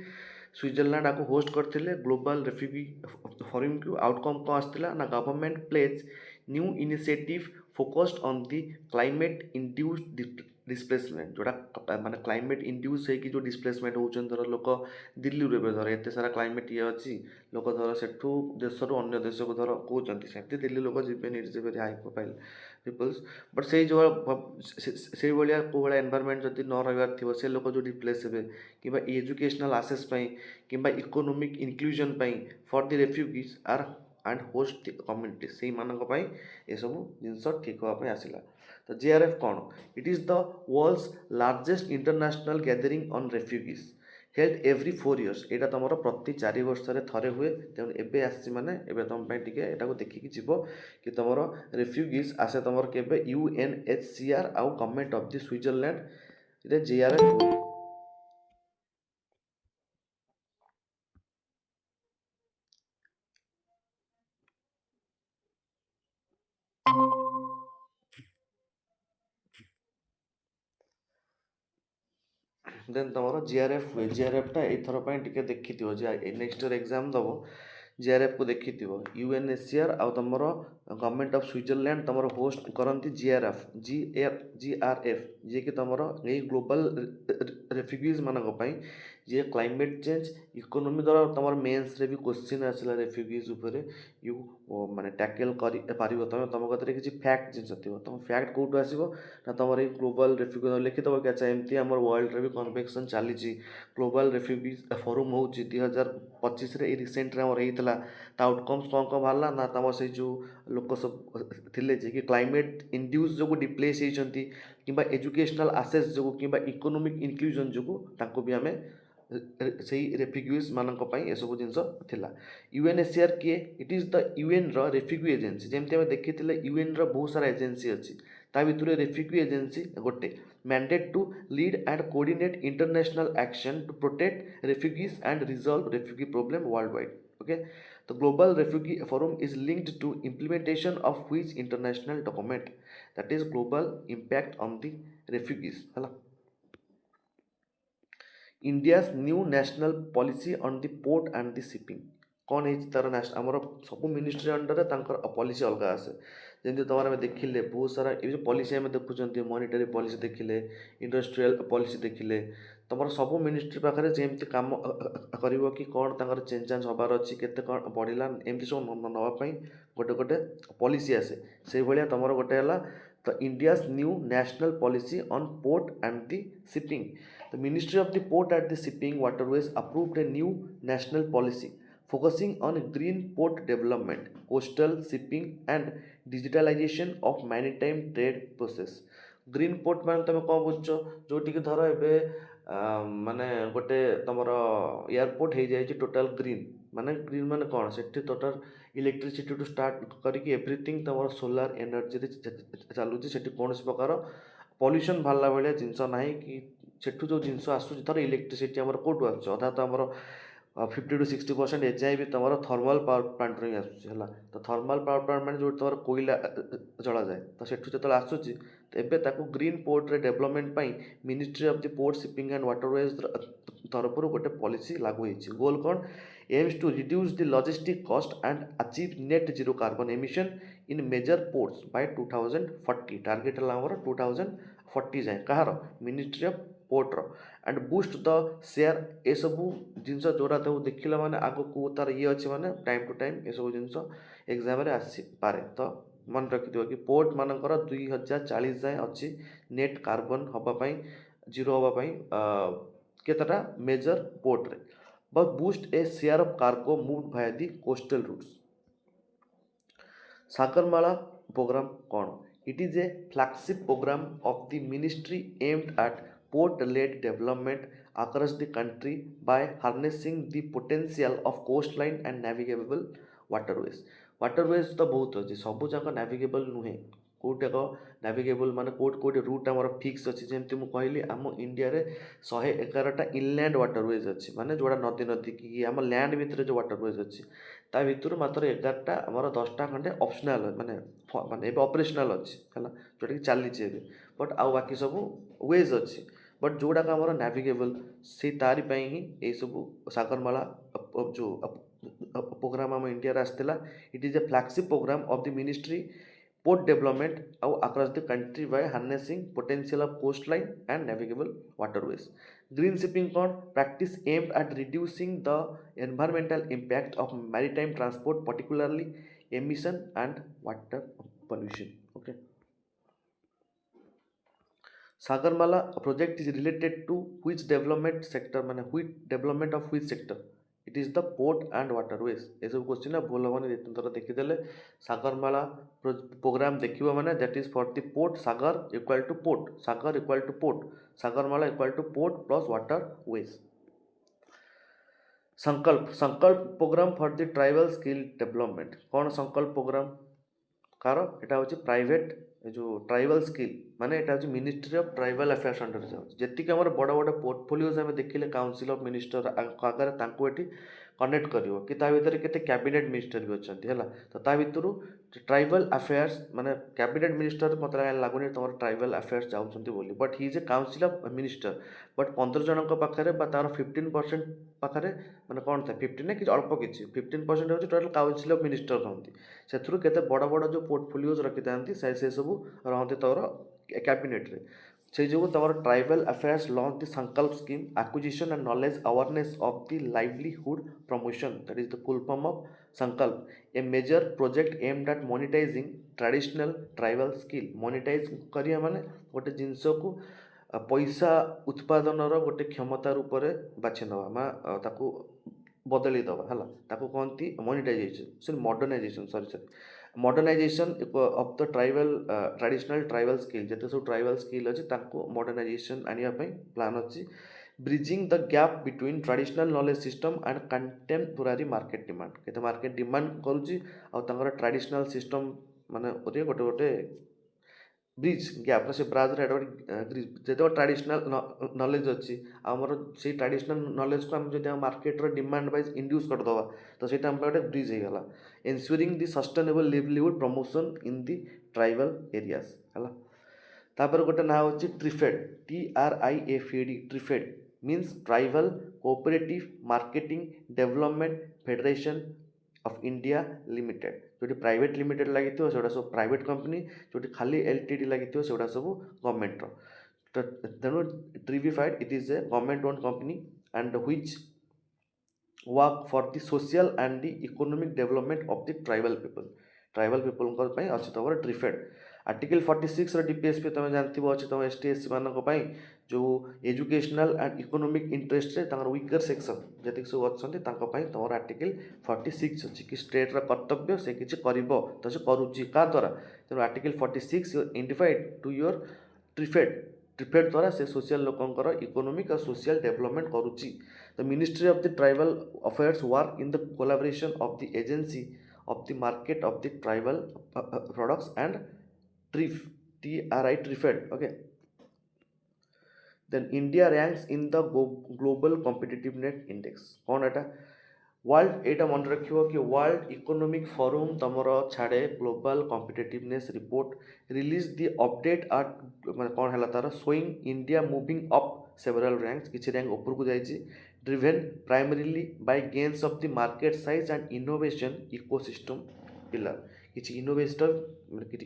Switzerland आपको host करथिले global refugee forum को outcome को आस्तिला ना government pledge new initiative focused on the climate induced displacement जोड़ा माने क्लाइमेट इंड्यूस है कि जो डिस्प्लेसमेंट होचन धर लोक दिल्ली रे धर एते सारा क्लाइमेट ये अछि लोक धर सेठू देश रो अन्य देश को धर कहउचंती सेठी दिल्ली लोक जिबे it's very high profile peoples but से जो से भलिया को भलिया एनवायरनमेंट जति न रहबार थिबो से लोक जो डिप्लेस हेबे किबा एजुकेशनल एक्सेस पई किबा इकोनॉमिक इंक्लूजन पई for the refugees are and host community से मानक पई ए सब जिंस ठीक होआ पई आसिला तो JRF कौन it is the world's largest international gathering on refugees held every 4 years एटा तुमर प्रति 4 वर्ष रे थरे हुए तेन एबे आसी माने एबे तुम पई टिके एटा को देखि कि जीवो कि तुमर रेफ्यूजीज आसे तुमर केबे UNHCR आउ गवर्नमेंट ऑफ द स्विट्जरलैंड रे JRF देन तुम जीआरएफ हुए जीआरएफटा एथर टिके देखी नेक्स्ट ईयर एग्जाम दब जीआरएफ को देखी यूएनएचसीआर आउ तुम गवर्नमेंट ऑफ स्विट्जरलैंड तुम होस्ट करती जीआरएफ जीआरएफ जी कि तुम यही ग्लोबल रेफ्यूजीज मानी जी क्लाइमेट चेंज इकोनोमी द्वारा तुम मेन्स रे भी क्वेश्चन आसला रेफ्यूजीज उपर यू माने टैकल कर पारिबो तुम कतरे किसी फैक्ट जिन थी तुम फैक्ट कौटू आसो ना तुम ये ग्लोबल रेफ्यूजी लिखिदेव कि अच्छा एमती आम वर्ल्ड रे भी कन्वेक्शन चली ग्लोबल रेफ्यूजीज फोरम हो 2025 रिसेंटली आमर होता ता आउटकम्स कौन कौन बाहर ना तुम से जो लोक सब थे कि क्लाइमेट इंड्यूस जो डिप्लेस होती कि एजुकेशनल आसेस जो कि इकोनोमिक इनक्लूजन जो भी आम से रेफ्यूजीज मानी ये सब जिन यूएनएचसीआर किए it is the UN refugee agency जमी आम देखी यूएन बहुत सारा एजेन्सी अच्छी ता भर रेफ्यूजी एजेन्सी गोटे mandate to lead and coordinate international action to protect refugees and resolve refugee problem worldwide okay the global refugee forum is linked to implementation of which international document that is global impact on the refugees hala India's new national policy on the port and the shipping कौन है तार आमर सब ministry under policy अलग आसे जमी तुम आम देखिले बहुत सारा ये पॉलिसी आम देखुं मॉनिटरी पॉलिसी देखिले इंडस्ट्रियल पॉलिसी देखिले तुम सब मिनिस्ट्री पाखे जमी कम कर कि कौन तर चेंज चांज हबार अच्छी केते कौन बढ़ला एमती सब नापी गोटे गोटे पॉलिसी आसे से भाया तुम गोटे है the India's new national policy on port and the shipping the ministry of the port and the shipping waterways approved a new national policy focusing on green port development, coastal shipping and digitalization of maritime trade process. Green port मान तुम कौन बुझ जो धर ए माने गोटे तुम airport हो जाए टोटाल ग्रीन माने कौन से टोटाल इलेक्ट्रिसिटी टू स्टार्ट करके एवरीथिंग तुम सोलार एनर्जी चलुची से कौन प्रकार पॉल्यूशन बाहरला भाया जिनस ना कि सेठू जो जिनस आसूँ धर इलेक्ट्रिसिटी आम कौटू आधा तो आम 50 to 60% एजाए भी तुम थर्माल पावर प्लांट ही आसूँ तो थर्माल पावर प्लांट मैंने जो तुम कोयला जला जाए तो सेठू जो आसूँ तो ग्रीन पोर्ट रे development ministry of the port shipping and waterways तरफ गोटे पॉलिसी लागू होती गोल कौन aims to reduce the logistic cost and achieve net zero carbon emission in major ports by 2040 target है 2040 जाए कहार ministry of porter and boost the share ये सब जिनस जोड़ा तो देखला माने आग को तार ये अच्छे माने टाइम टू टाइम ये सब जिनस एग्जाम आसी पारे तो मन रखिथ कि पोर्ट मानकर 2040 जाए अच्छी नेट कार्बन हाँपाई जीरो हाँपाई केतटा मेजर पोर्ट रे but boost a share of cargo move भाया the coastal routes Sagarmala programme कौन it is a flagship programme of the ministry aimed at port-led development across the country by harnessing the potential of coastline and navigable waterways. Waterways तो बहुत अच्छे सब जाक navigable नुहे कौटाक navigable माने Kaut root आम fix अच्छी जमी मुझे कहली आम इंडिया रे 111टा इनलैंड वाटरवेज अच्छी माने जोड़ा नदी नदी कि आम लैंड भितर जो वाटरवेज अच्छी ता भितर मात्र 11टा आमर 10टा खंडे ऑप्शनल माने माने ऑपरेशनल अच्छी है जोटा कि चली बट आउ बाकी सब वेज अच्छी बट जोड़ाक आम नाविगेबल से तारी ही ये सब सागरमाला जो प्रोग्राम आम इंडिया आसाला it is a flagship programme of the ministry port development आउ across the country by harnessing potential of coastline and navigable waterways green shipping कौन practice aimed at reducing the environmental impact of maritime transport particularly emission and water pollution okay Sagarmala project is related to which development sector माने which development of which sector it is the port and waterways ये सब question है भूल हमारे थोड़ा देखीदेले Sagarmala programme देखिबा माने that is for the port sagar equal to port sagar equal to port sagarmala equal to port plus waterways Sankalp programme for the tribal skill development कौन Sankalp programme car एटा हूँ प्राइवेट जो ट्राइबल स्किल माने एटा हूँ ministry of tribal affairs under जी आम बड़ बड़ पोर्टफोलियोज आम देखिले काउंसिल ऑफ मिनिस्टर आगे ये कनेक्ट करिवो कि ता भितर केते कैबिनेट मिनिस्टर भी अछंती हैला तो ता भितरु ट्राइबल अफेयर्स माने कैबिनेट मिनिस्टर मते लागुनी तमर ट्राइबल अफेयर्स जाउछंती बोली but he is a council of minister but 15 जनक पाखरे बा तार 15% पाखरे माने कोन था 15 ने कि अल्प किछि 15% होछि टोटल काउंसिल ऑफ मिनिस्टर रहंती सेथुरु केते बड़ बड़ जो पोर्टफोलियोज रखितांती से सब रहंती तोर कैबिनेट रे से जो तमर tribal affairs launch the Sankalp scheme acquisition and knowledge awareness of the livelihood promotion that is the full form of Sankalp a major project aimed at monetising traditional tribal skill monetise करिया माने गोटे जिनस को पैसा उत्पादन गोटे क्षमता रूप में बाछि नवा मा ताकू बदली दवा है ताकू कहती monetisation sorry modernisation sorry modernisation of the tribal traditional tribal skill जिते सब ट्राइबल स्किल अच्छी मॉडर्नाइजेशन आने प्लान अच्छी bridging the gap between traditional knowledge system and contemporary market demand केते मार्केट डिमांड करुच्ची ट्रेडिशनल सिस्टम माने गोटे गोटे ब्रिज गैप से ब्राज जो ट्रेडिशनल नॉलेज अच्छी आमर से ट्रेडिशनल नॉलेज को आम जो मार्केट डिमांड वाइज इंड्यूस करदे तो सहीटा गोटे ब्रिज होगा ensuring the sustainable livelihood promotion in the tribal areas है तापर गोटे ना हो TRIFED TRIFED TRIFED means tribal cooperative marketing development federation of India limited जो प्राइवेट लिमिटेड लगी से सब प्राइवेट कंपनी जो खाली LTD लगी से सब गवर्नमेंट तेणु TRIFED it is a government own company and which work for the social and the economic development of the tribal people अच्छी तम ट्रिफेड आर्टिकल 46 DPSP तुम जानते अच्छे तुम ST SC मानी जो एजुकेशनल एंड इकोनॉमिक इंटरेस्ट रे वीकर सेक्शन जी सब अच्छा तुम आर्टिकल 46 अच्छी कि स्टेट कर्तव्य से किसी कर तो से करुच्ची क्या द्वारा तेणु article 46 identified to your TRIFED द्वारा से सोशल लोकंर इकोनॉमिक और सोशल डेवलपमेंट करुच्ची the ministry of the tribal affairs work in the collaboration of the agency of the market of the tribal products and TRIFED okay then India ranks in the global competitiveness index कौन एटा world एटा मन रखियो कि world economic forum तमर छाड़े global competitiveness report release the update at माने कौन है तार showing India moving up several ranks किसी रैंक ऊपर को जाइए driven primarily by gains of the market size and innovation ecosystem pillar किसी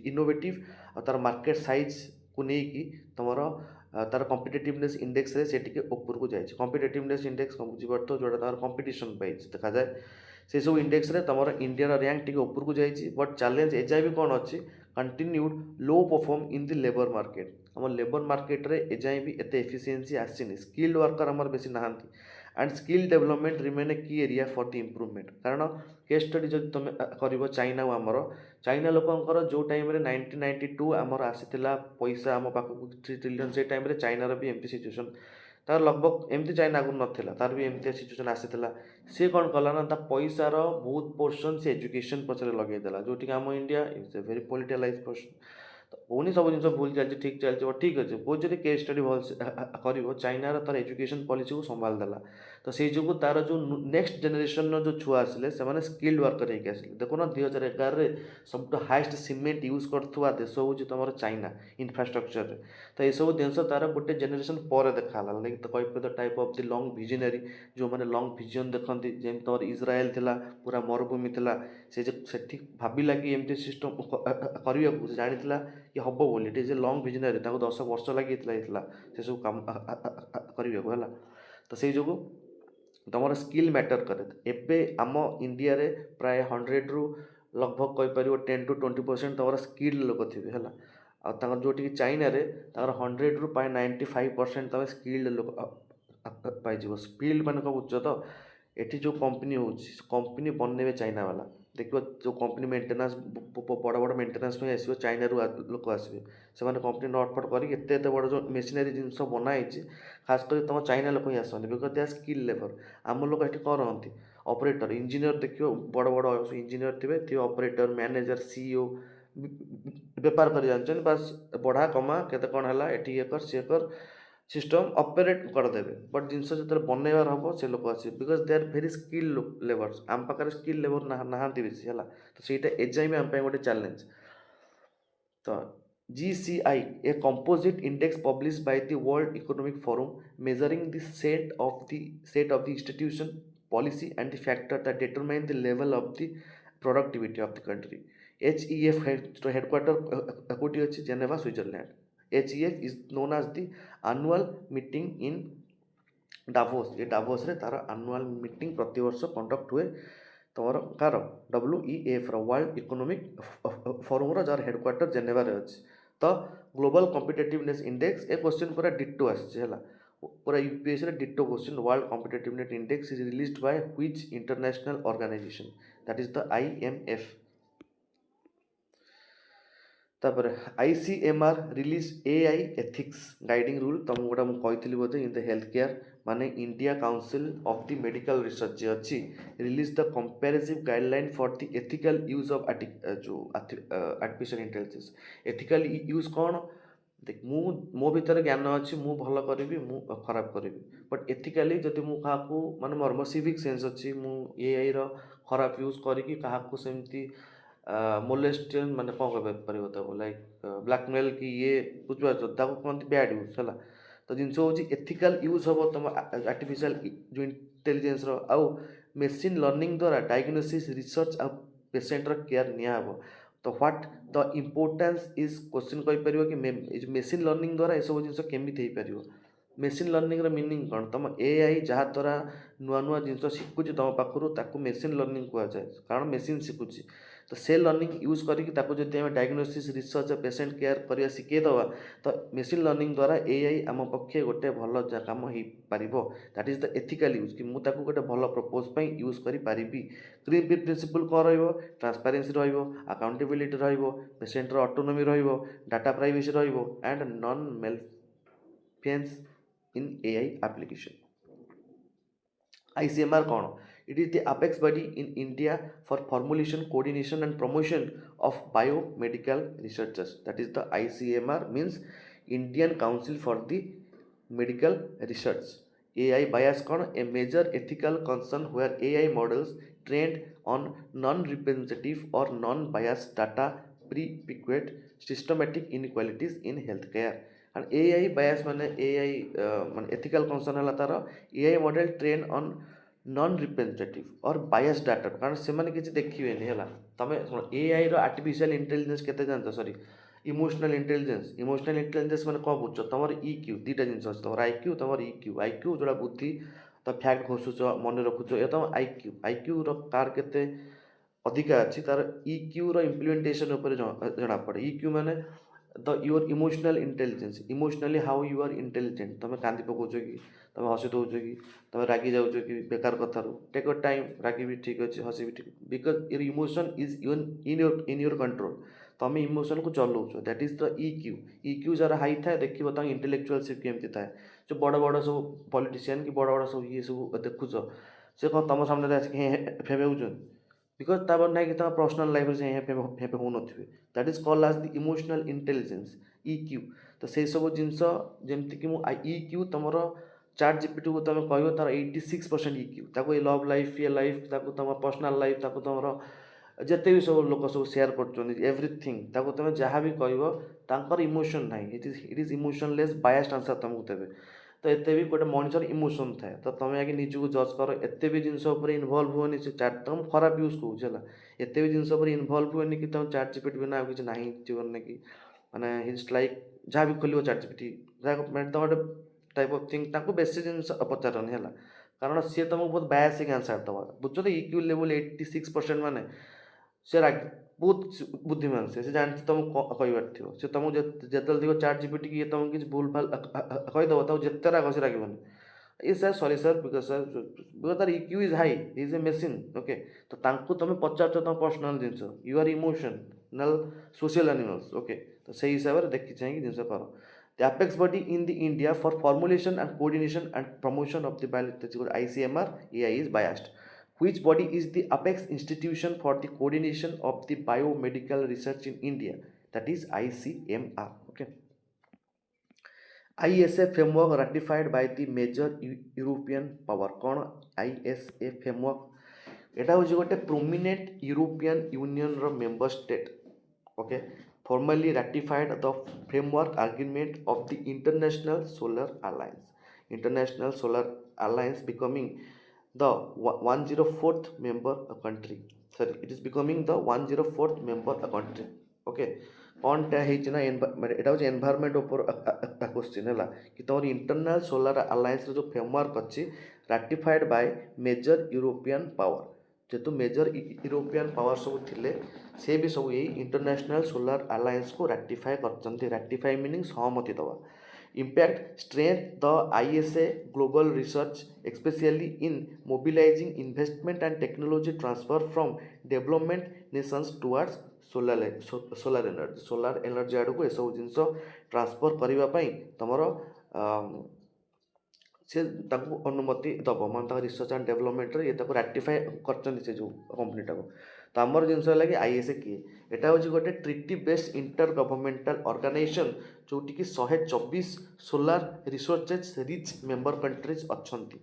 इनोवेटिव और तार मार्केट साइज को लेकिन तुम तार कॉम्पिटिटिवनेस इंडेक्स रे से टिके ऊपर को जाए कॉम्पिटिटिवनेस इंडेक्स बुझीपार तो जोटा तार कॉम्पिटिशन वाइज देखा जाए से सब इंडेक्स रे तुम इंडिया रैंक टिके ऊपर को जाए बट चैलेंज एजाए भी कौन अच्छी continued low perform in the labour market आम लेबर मार्केट रे एजाए भी एते एफिशिएंसी आसीनी स्किल्ड वर्कर आमर बेसी नहांती and skill development remain a key area for the improvement कारण केस स्टडी जो तुम कर चाइना आमर चाइना लोकंर जो टाइम 1992 आमर आसीला पैसा आम पाखक 3 ट्रिलियन से टाइम चाइनार भी एमती सिचुएसन तार लगभग एमती चाइना आगुरी नाला तार भी एमती सिचुएसन आसीला सी कौन कला ना पैसार बहुत पोर्सन से एजुकेशन पचर लगेदेला जोटि आम India it's a very politicalise person तो पुणी सब जिन भूल चलती ठीक चलती ठीक अच्छे बहुत जब केस स्टडी भल कर चाइनार तार एजुकेशन पॉलिसी को संभाल देला तो से जो तार जो नेक्स्ट जनरेशन जो छुआ आसिले से स्किल्ड वर्कर होकर आसिले देखो ना 2011 सब हाएस्ट सीमेंट यूज करुवा देश हूँ तुम चाइना इनफ्रास्ट्रक्चर तो ये सब जिन तार गोटे जेनेरेशन पर देखा लाइक तो कह the type of the long visionary जो मैंने लॉन्ग विजन देखते जमी तुम इज्राएल थिला पूरा मरुभूमि थिला से भाविला कि एमती सिस्टम करने को जानी कि हम बोली it is a long visionary 10 वर्ष लगी से सब कम करने को है तो से जो तुम स्किल मैटर करे एबे आम इंडिया रे प्राय 100 रु लगभग कहीपर 10 to 20% तुम स्किल्ड लोक थे है जो चाइना रे 100 रु प्राय 95% तुम स्किल्ड लोक पाइज स्किल्ड मान कौन बुझ तो ये जो कंपनी हो कंपनी बनने चाइना वाला देखो जो कंपनी मेंटेनेंस बड़ बड़ मेंटेनेंस में आसो चाइना रु लोक आसवे से कंपनी नटफट करते बड़ जो मेसीनरी जिनस बनाई खास कर तुम चाइना लोक ही आसती because they are skill labour आम लोग ये करती ऑपरेटर इंजीनियर देखियो बड़ बड़ इंजीनियर थे ऑपरेटर मैनेजर CEO बेपार कर जानते बस बढ़ा कमा केते कौन है ये कर सी कर सिस्टम ऑपरेट करदेवे बट जिनस जो बनइबार हम से लोक आस because they are very skill labours आम पाखे स्किल लेबर नहांती बेसी है तो सहीटा एजाई आम गोटे चैलेंज तो GCI a composite index published by the World Economic Forum measuring the set of the institution policy and the factor that determine the level of the productivity of the country. HEF headquarter କୋଉଠି ଅଛି Geneva, Switzerland. HEF is known as the annual meeting in Davos. ये Davos रे तार annual meeting प्रतिवर्ष conduct हुए ତମର କାର WEF ର ୱାର୍ଲଡ ଇକୋନୋମିକ୍ ଫୋରମର ଯାହାର ହେଡ଼କ୍ୱାର୍ଟର ଜେନେଭାରେ ଅଛି ତ ଗ୍ଲୋବାଲ୍ କମ୍ପିଟେଟିଭନେସ୍ ଇଣ୍ଡେକ୍ସ ଏ କ୍ୱେଶ୍ଚିନ୍ ପୁରା ଡିଟୋ ଆସିଛି ହେଲା ପୁରା UPSCରେ ditto question world competitiveness index is released by which international organisation that is the IMF ତାପରେ ICMR release AI ethics guiding rule ତମକୁ ଗୋଟା ମୁଁ କହିଥିଲି ବୋଧେ ଇନ୍ ଦ ହେଲ୍ଥ କେୟାର माने India council of the medical research जे अच्छी release the comparative guideline for the ethical use of artificial intelligence ethical use कौन देख मो भीतर ज्ञान अच्छी मु भल करी मु खराब करी बट एथिकली जदि मु क्या माने मोर सिविक सेंस अच्छी मु AI रो खराब यूज करी क्या सेमती मोलेस्टियन माने कौन कह लाइक ब्लैकमेल कि ये बुझे कहते बैड यूज है तो जिनस हूँ एथिकल यूज हम तुम आर्टिफिशियल जो इंटेलिजेंस आउ मेसीन लर्निंग द्वारा डायग्नोसिस रिसर्च आ पेसेंटर केयर निब तो what the importance is question कहीपर कि मेसीन लर्निंग द्वारा यह सब जिन केमी हो मेसीन लर्निंग मीनिंग कौन तुम AI जहाँ द्वारा नुआ नुआ जिन शिखुची तुम पाखु मेसीन लर्निंग कहुए कारण मेसीन शिखुची तो से लर्निंग यूज करके डायग्नोसिस रिसर्च पेसेंट केयर करवा शिखेदवा तो मेसीन लर्निंग द्वारा AI आम पक्षे गोटे भल कम हो पार that is the ethical use कि मुझे गोटे भल प्रपोज यूज करी प्रिंसिपल कौन ट्रांसपेरेन्सी अकाउंटेबिलिटी पेसेंटर autonomy data privacy and non maleficence in AI application. ICMR कौन it is the apex body in India for formulation, coordination and promotion of biomedical researchers. That is the ICMR means Indian Council for the Medical Research. AI bias कौन a major ethical concern where AI models trained on non-representative or non-biased data perpetuate systematic inequalities in healthcare. And AI bias माने AI माने ethical concern है तार AI model trained on non representative और बायस data कारण से किसी देखिए है तुम शुण AI रो आर्टिफिशियल इंटेलिजेंस के जान सॉरी इमोशनल इंटेलिजेंस मैंने कौन बुझ तुम EQ दुटा जिन तुम IQ तुम EQ जोड़ा बुद्धि तो फैक्ट घोषुच मन रखुच ये तुम IQ कार के अधिका अच्छी तार EQ रो इम्प्लीमेंटेशन जना पड़े EQ माने the your emotional intelligence emotionally how you are intelligent तुम कांदी पकाच कि तुम हसी दौच कि तुम रागी जाऊच कि बेकार कथार टेक योर टाइम रागी भी ठीक अच्छे हसी भी ठीक because your emotion is in your control तुम इमोशन को चलाऊच दैट इज द EQ जार हाई थाए देखिए तुम इंटेलेक्चुअलशिप केमती थाए जो बड़ बड़ सब पॉलिटिशियन कि बड़ बड़ सब ये सब देखुच से कौन तुम सामने आसिक फेमे होचन बिकज तापर ना कि तुम पर्सनल लाइफ से हेपे हो थे that is called as the emotional intelligence EQ तो से सब जिनस जमती कि EQ तुम चाट जीपीटी को तुम कह तार 86% EQ ताको ये लव लाइफ ये लाइफ ताको तुम पर्सनल लाइफ ताको तुम जिते भी सब लोग सब सेयार कर एवरीथिंग ताको तुम जहाँ भी कह इमोशन ना it is emotionless biased answer तुमको देवे तो एत भी गोटे मनुष्य इमोशन थाए तो तुम आगे निजक जज कर एत भी जिनस इनवल्व हुए से चाट तुम खराब यूज कहे एत भी जिनस इनवल्व हुए कि तुम चाट जीपीटी बिना किसी ना जीवन कि माने इट्स लाइक जहाँ भी खोल चाट जीपीटी तुम गोटे टाइप ऑफ थिंग बेसी जिन पचारनी है कारण सी तुमको बहुत बायसिक आंसर दबा बुझ तो EQ लेवल 86% माने से बहुत बुद्धिमान से जानते तुम कहबार थो से तुमको जिते देखो चाट जीपीटी कि तुमको किसी भूल भाल कहीदेव तो जिते राग से रागन ये सर सॉरी सर बिकज तार EQ is high is a machine okay तो तुम पचार तुम पर्सनाल जिन you are emotional social animals okay तो से हिसाब से देखी चाहिए जिन कर The apex body in the India for formulation and coordination and promotion of the biological ICMR AI is biased. Which body is the apex institution for the coordination of the biomedical research in India? That is ICMR. Okay. ISA framework ratified by the major European power कौन ISA framework एटा हूँ गोटे prominent European Union रो member state okay formally ratified the framework agreement of the International Solar Alliance becoming the 104th member country. Sorry, it is becoming the 104th member country. Okay. कौनटा होना एटा हूँ environment ऊपर question है कि तुम international Solar alliance जो framework अच्छी राटिफाइड bye major European power जेहेतु major European power सब थिले से भी सब यही इंटरनेशनल सोलार अलायंस को राटिफाई कर राटिफाई मीनिंग सहमति दवा impact strength the ISA global research especially in mobilizing investment and technology transfer from development nations towards solar energy आड़ को ये सब जिनस ट्रांसफर करने तुम से अनुमति दब मान रिसर्च एंड डेवलपमेंट ये राटिफाई कर जो कंपनीटा को तो आमर जिनस है कि ISA किए एटा हूँ गोटे treaty based intergovernmental organisation जोटि कि 124 solar resources rich member countries अच्छी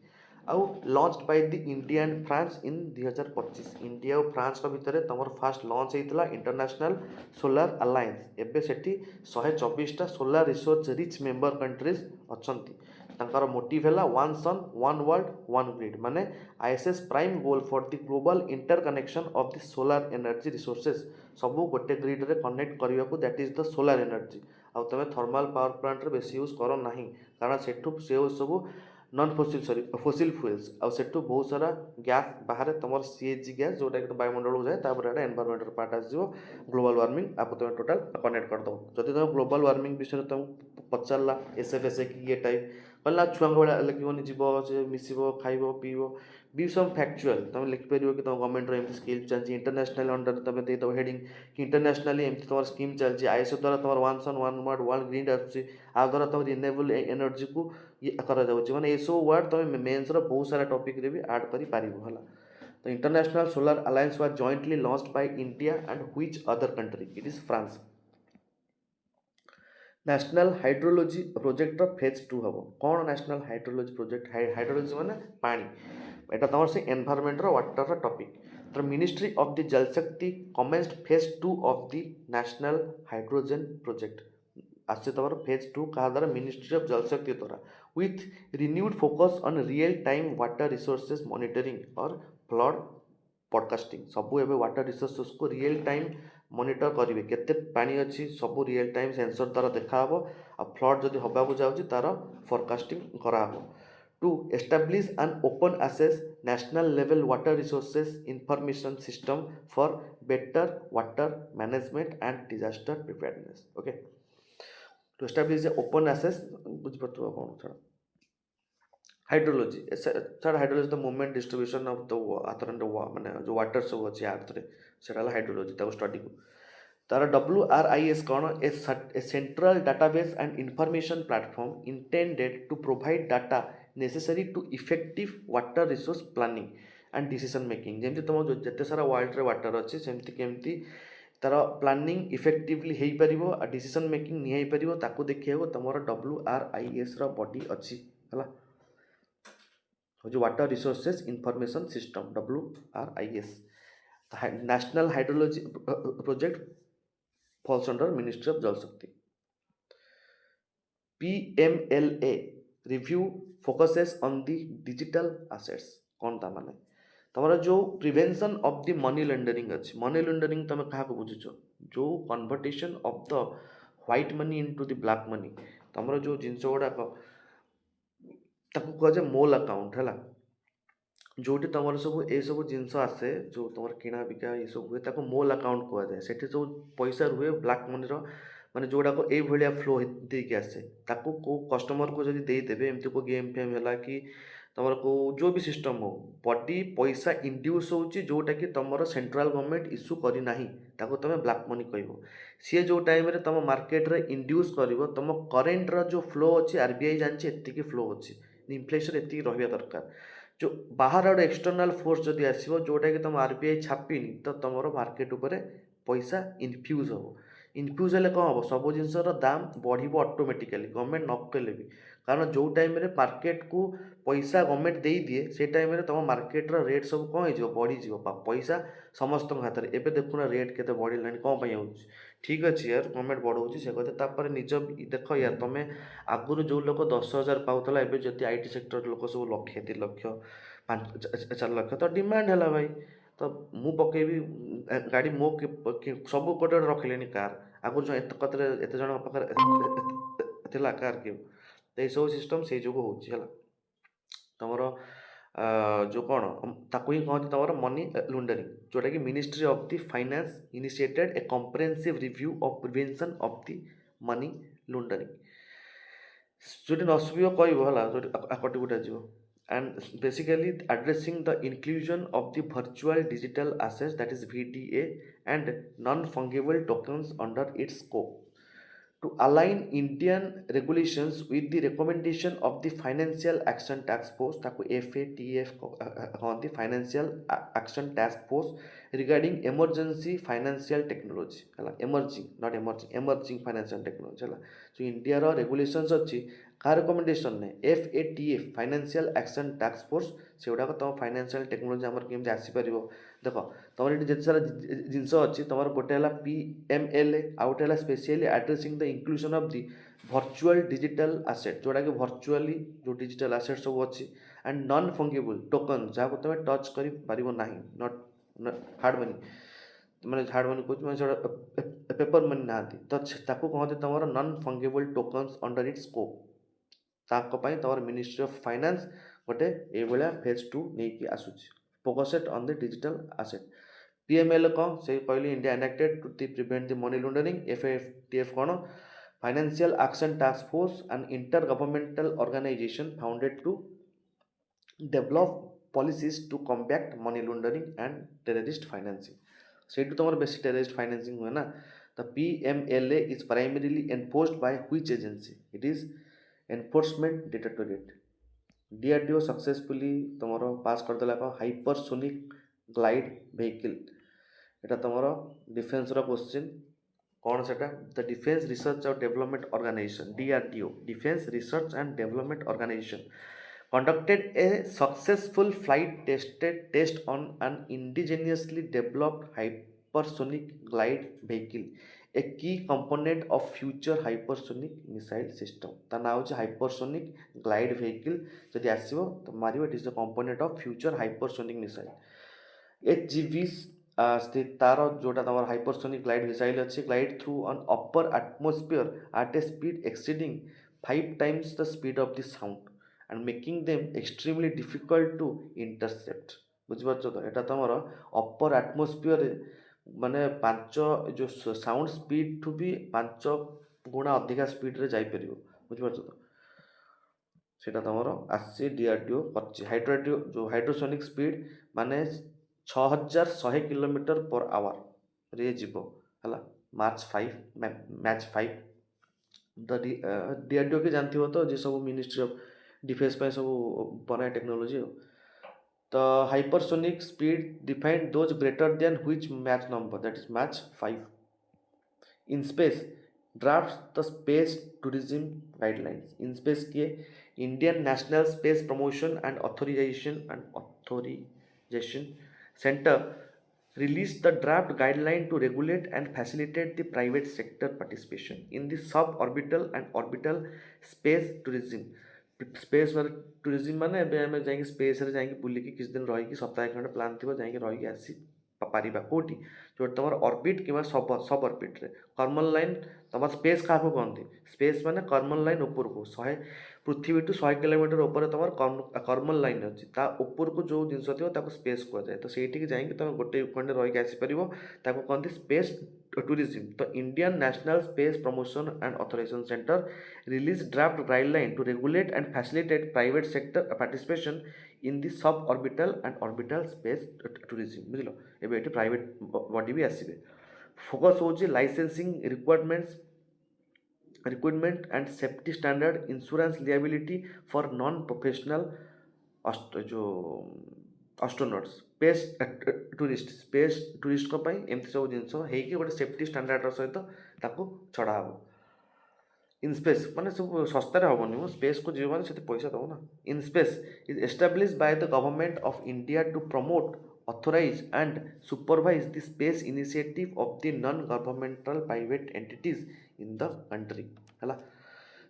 आउ launch by the India and France in 2025 India और फ्रांस का भितर तुम फास्ट लॉन्च होता इंटरनेशनल सोलार अलायंस एबे सेठी 124टा solar resource rich member countries अच्छी तांकर मोटिव है one sun one world one grid माने ISS prime goal for the global interconnection of the solar energy resources सबू गोटे ग्रिड रे कनेक्ट करने को that is the solar energy आउ तुम थर्माल पावर प्लांट रे बेसी यूज कर ना कारण सेठू से सब नॉन फोसिल फ्यूल्स आउ सेठू बहुत सारा गैस बाहर तुम CNG गैस जोटा कि वायुमंडल को जाए तापर एटा एनवायरमेंटल पार्ट आसो ग्लोबल वार्मिंग आपको तुम टोटाल कनेक्ट करदो जदि तुम ग्लोबल वार्मिंग विषय तुम पचारा SFSC कि ये टाइप कहला छुआ भाया लिखनी जीव से मिसब खाइब पीब बी सम फैक्चुअल तुम लिखिपर कि तुम गवर्नमेंट एमती स्कीम चलती इंटरनेशनल अंडर तुम देदेव हेडिंग कि इंटरनेशनली एमती तुम स्कीम चलती ISO द्वारा तुम one sun one word one grid आसूँ आ द्वारा तुम रिन्यूएबल एनर्जी को ये मैंने ये सब वर्ड तुम मेन्स बहुत सारा टॉपिक रे भी ऐड कर पार है तो international Solar alliance was jointly launched by India and which other country it is France national hydrology project phase 2 हम कौन नेशनल हाइड्रोलॉजी प्रोजेक्ट हाइड्रोलॉजी माने पानी एटा तुम से एनवायरमेंट वाटर टॉपिक तो मिनिस्ट्री ऑफ द जल शक्ति commenced phase 2 of the national hydrogen project आसे तुम फेज 2 क्या द्वारा मिनिस्ट्री ऑफ जल शक्ति द्वारा with renewed focus on real time water resources monitoring और फ्लड पॉडकास्टिंग सबू एवं वाटर रिसोर्सेस को रियल टाइम मॉनिटर करेंगे केते पानी अच्छी सब रियल टाइम सेंसर द्वारा देखा आ फ्लड जदि हवा जाऊँगी तार फोरकास्टिंग कराहब to establish an open access national level water resources information system for better water management and disaster preparedness okay to establish open access बुझीपार कौन छाड़ हाइड्रोलॉजी छाड़ hydrology the movement distribution of the other माने जो water सब अच्छे आर्थ से हाइड्रोलॉजी स्टडी को तार WRIS कौन a central database and information platform intended to provide data necessary to effective water resource planning and decision making जमी तुम जो जिते सारा वर्ल्ड रे वाटर अच्छे सेमती केमती तार प्लानिंग इफेक्टिवली हो पार डिसीजन मेकिंग नहीं पार ताकू देखिए तुम WRIS बॉडी अच्छी है जो water resources information system WRIS national hydrology project falls under Ministry of Jal Shakti. PMLA review focuses on the digital assets कौन था माने तुम्हारा जो prevention of the money laundering अच्छे मनी लॉन्ड्रिंग तुम क्या बुझुच जो conversion of the white money into the black money तुम जो जिनस गुड़ाक कहुए मोल अकाउंट है जोटी तुम सब ये सब जिनस आसे जो तुम किना बिका ये सब हुए मोल अकाउंट कहुए से सब पैसा रुए ब्लैक मनी माने जोड़ाक ये फ्लो देके आसे को कस्टमर को जब देदेवे एमती को गेम फेम है कि तुम को जो भी सिस्टम हो बॉडी पैसा इंड्यूस होची जोटा कि तुम सेंट्रल गवर्नमेंट इश्यू करना तुम ब्लैक मनी कह सी जो टाइम तुम मार्केट रे इंड्यूस कर तुम करेन्ट जो फ्लो अच्छी RBI जानी एति फ्लो अच्छी इनफ्लेशन एति रहा दरकार जो बाहर आड़ एक्सटर्नाल फोर्स जदि आसो जोटा कि तुम RBI छापिनी तो तुम मार्केट उपरे पैसा इनफ्यूज हो ଇନଫ୍ୟୁଜ୍ ହେଲେ କ'ଣ ହେବ, ସବୁ ଜିନିଷର ଦାମ ବଢ଼ିବ ଅଟୋମେଟିକାଲି ଗଭର୍ଣ୍ଣମେଣ୍ଟ ନ କଲେ ବି। କାରଣ ଯେଉଁ ଟାଇମ୍ରେ ମାର୍କେଟକୁ ପଇସା ଗଭର୍ଣ୍ଣମେଣ୍ଟ ଦେଇଦିଏ ସେଇ ଟାଇମ୍ରେ ତୁମ ମାର୍କେଟର ରେଟ୍ ସବୁ କ'ଣ ହେଇଯିବ, ବଢ଼ିଯିବ। ପଇସା ସମସ୍ତଙ୍କ ହାତରେ। ଏବେ ଦେଖୁନ ରେଟ୍ କେତେ ବଢ଼ିଲାଣି, କ'ଣ ପାଇଁ ହେଉଛି? ଠିକ୍ ଅଛି ୟାର, ଗଭର୍ଣ୍ଣମେଣ୍ଟ ବଢ଼ଉଛି ସେ କଥା। ତାପରେ ନିଜ ଦେଖ ୟାର, ତୁମେ ଆଗରୁ ଯେଉଁ ଲୋକ 10,000 ପାଉଥିଲା, ଏବେ ଯଦି ଆଇ ଟି ସେକ୍ଟର ଲୋକ ସବୁ ଲକ୍ଷେ 2 ଲକ୍ଷ 4 ଲକ୍ଷ, ତ ଡିମାଣ୍ଡ ହେଲା ଭାଇ। ତ ମୁଁ ପକେଇବି ଗାଡ଼ି, ମୋ ସବୁ ଗୋଟେ ଗୋଟେ ରଖିଲେଣି କାର୍। ଆଗରୁ ଏତେ କତରେ ଏତେ ଜଣଙ୍କ ପାଖରେ ଥିଲା କାର୍ କିଉ। ତ ଏଇସବୁ ସିଷ୍ଟମ୍ ସେଇ ଯୋଗୁଁ ହେଉଛି ହେଲା। ତୁମର ଯେଉଁ କ'ଣ ତାକୁ ହିଁ କହନ୍ତି ତୁମର ମନି ଲଣ୍ଡରିଂ, ଯେଉଁଟାକି ministry of the finance initiated a comprehensive review of prevention of the money laundering. যদি ନ ଶୁଭିବ କହିବ ହେଲା, ଯଦି କଟିକୁଟା ଯିବ। And basically addressing the inclusion of the virtual digital assets, that is VDA, and non-fungible tokens under its scope to align Indian regulations with the recommendation of the Financial Action Task Force, ताको FATF कहते, Financial Action Task Force regarding emergency financial technology है, emerging not emerging, emerging financial technology है। जो India रो regulations अच्छी का recommendation ने FATF Financial Action Task Force से गुड़ाक तुम फाइनेंशियल टेक्नोलोजी आमर केमती आसीपर। देख तुम ये जिते सारा जिनस अच्छी, तुम गोटे है PMLA, आउ गोटे है specially addressing the inclusion of the virtual digital asset, जोटा कि वर्चुअली जो डिजिटल आसेट सब अच्छी, एंड नॉन फंगिबल टोकन जहाँ को तुम टच कर ना, नॉट हार्ड मनी, मैंने हार्ड मनी कह पेपर मनी ना, तो कहते तुम non fungible tokens under its scope. ताकपाई तुम मिनिस्ट्री ऑफ फाइनेंस गोटे ये फेज 2 नहीं कि आसूची, focused on the digital asset. PML कौन से कहली, India enacted to prevent the money laundering. FATF कौन, financial action task force, and inter governmental organisation founded to develop policies to combat money laundering and terrorist financing. से तुम बेस terrorist financing हुए ना। The PMLA is primarily enforced by which agency? It is enforcement directorate. DRDO successfully तुम pass करदेला hypersonic glide vehicle. एटा तुम defence question कौन से, द डिफेन्स रिसर्च और development organisation DRDO, defence research and development organisation, conducted a successful flight test on an indigenously developed hypersonic glide vehicle, a key component of future hypersonic missile system। ता ना होची hypersonic glide vehicle, जदि आसीबो तो मारियो, it is the component of future hypersonic missile. HGV तार जोटा तुम हाइपरसोनिक ग्लाइड मिसाइल अच्छी, glide through on upper atmosphere at a speed exceeding 5 times the speed of the sound and making them extremely difficult to intercept। बुझिपार तो यहाँ तुम अपर atmosphere माने 5 जो साउंड स्पीड ठू भी 5 गुणा अधिका स्पीड रे जाई परियो। बुझिपार तो सेटा तुम आसी DRDO हाइड्रोडियो जो हाइड्रोसोनिक स्पीड माने 6100 किलोमीटर पर आवर रे जीवो हला। मैच 5 द DRDO के जानती हो तो जे सब मिनिस्ट्री ऑफ डिफेंस पे सब बनाए टेक्नोलॉजी हो। तो hypersonic speed defined those greater than which Mach number, that is Mach 5 in space drafts the space tourism guidelines. In space किए Indian national space promotion and authorisation centre released the draft guideline to regulate and facilitate the private sector participation in the suborbital and orbital space tourism। Space tourism माने आम जा space बुलिकी किसी दिन रही सप्ताह खंडे plan थी जा रही आसी पारिबा कोटी जो तुम ऑर्बिट कि सब ऑर्बिट रे कर्मल लाइन तुम स्पेस क्या कहते, स्पेस माने कर्मल लाइन ऊपर को 100 पृथ्वी टू 100 किलोमीटर ऊपर तुम कर्मल लाइन अच्छी, ता ऊपर को जो जिनस थी स्पेस कहुए। तो से जाकि तुम गोटे खंडे रही आसीपर कहते स्पेस टूरिज्म। तो Indian national space promotion and authorisation centre release draft guideline to regulate and facilitate private sector participation in the sub orbital and orbital space tourism. बुझल, एबे एटी प्राइवेट बॉडी भी आसीबे। फोकस होची licensing requirement and safety standard, insurance liability for non professional जो astronauts, space tourist को पाई एमती सब जिनस होगी गोटे सेफ्टी स्टैंडर्ड सहित ताकू छड़ा हम इन स्पेस माने सब सस्तार हेनी मो स्पेस को जीव मैंने पैसा दब ना in space is establish by the government of India to promote authorize and supervise the space initiative of the non-governmental private entities in the country है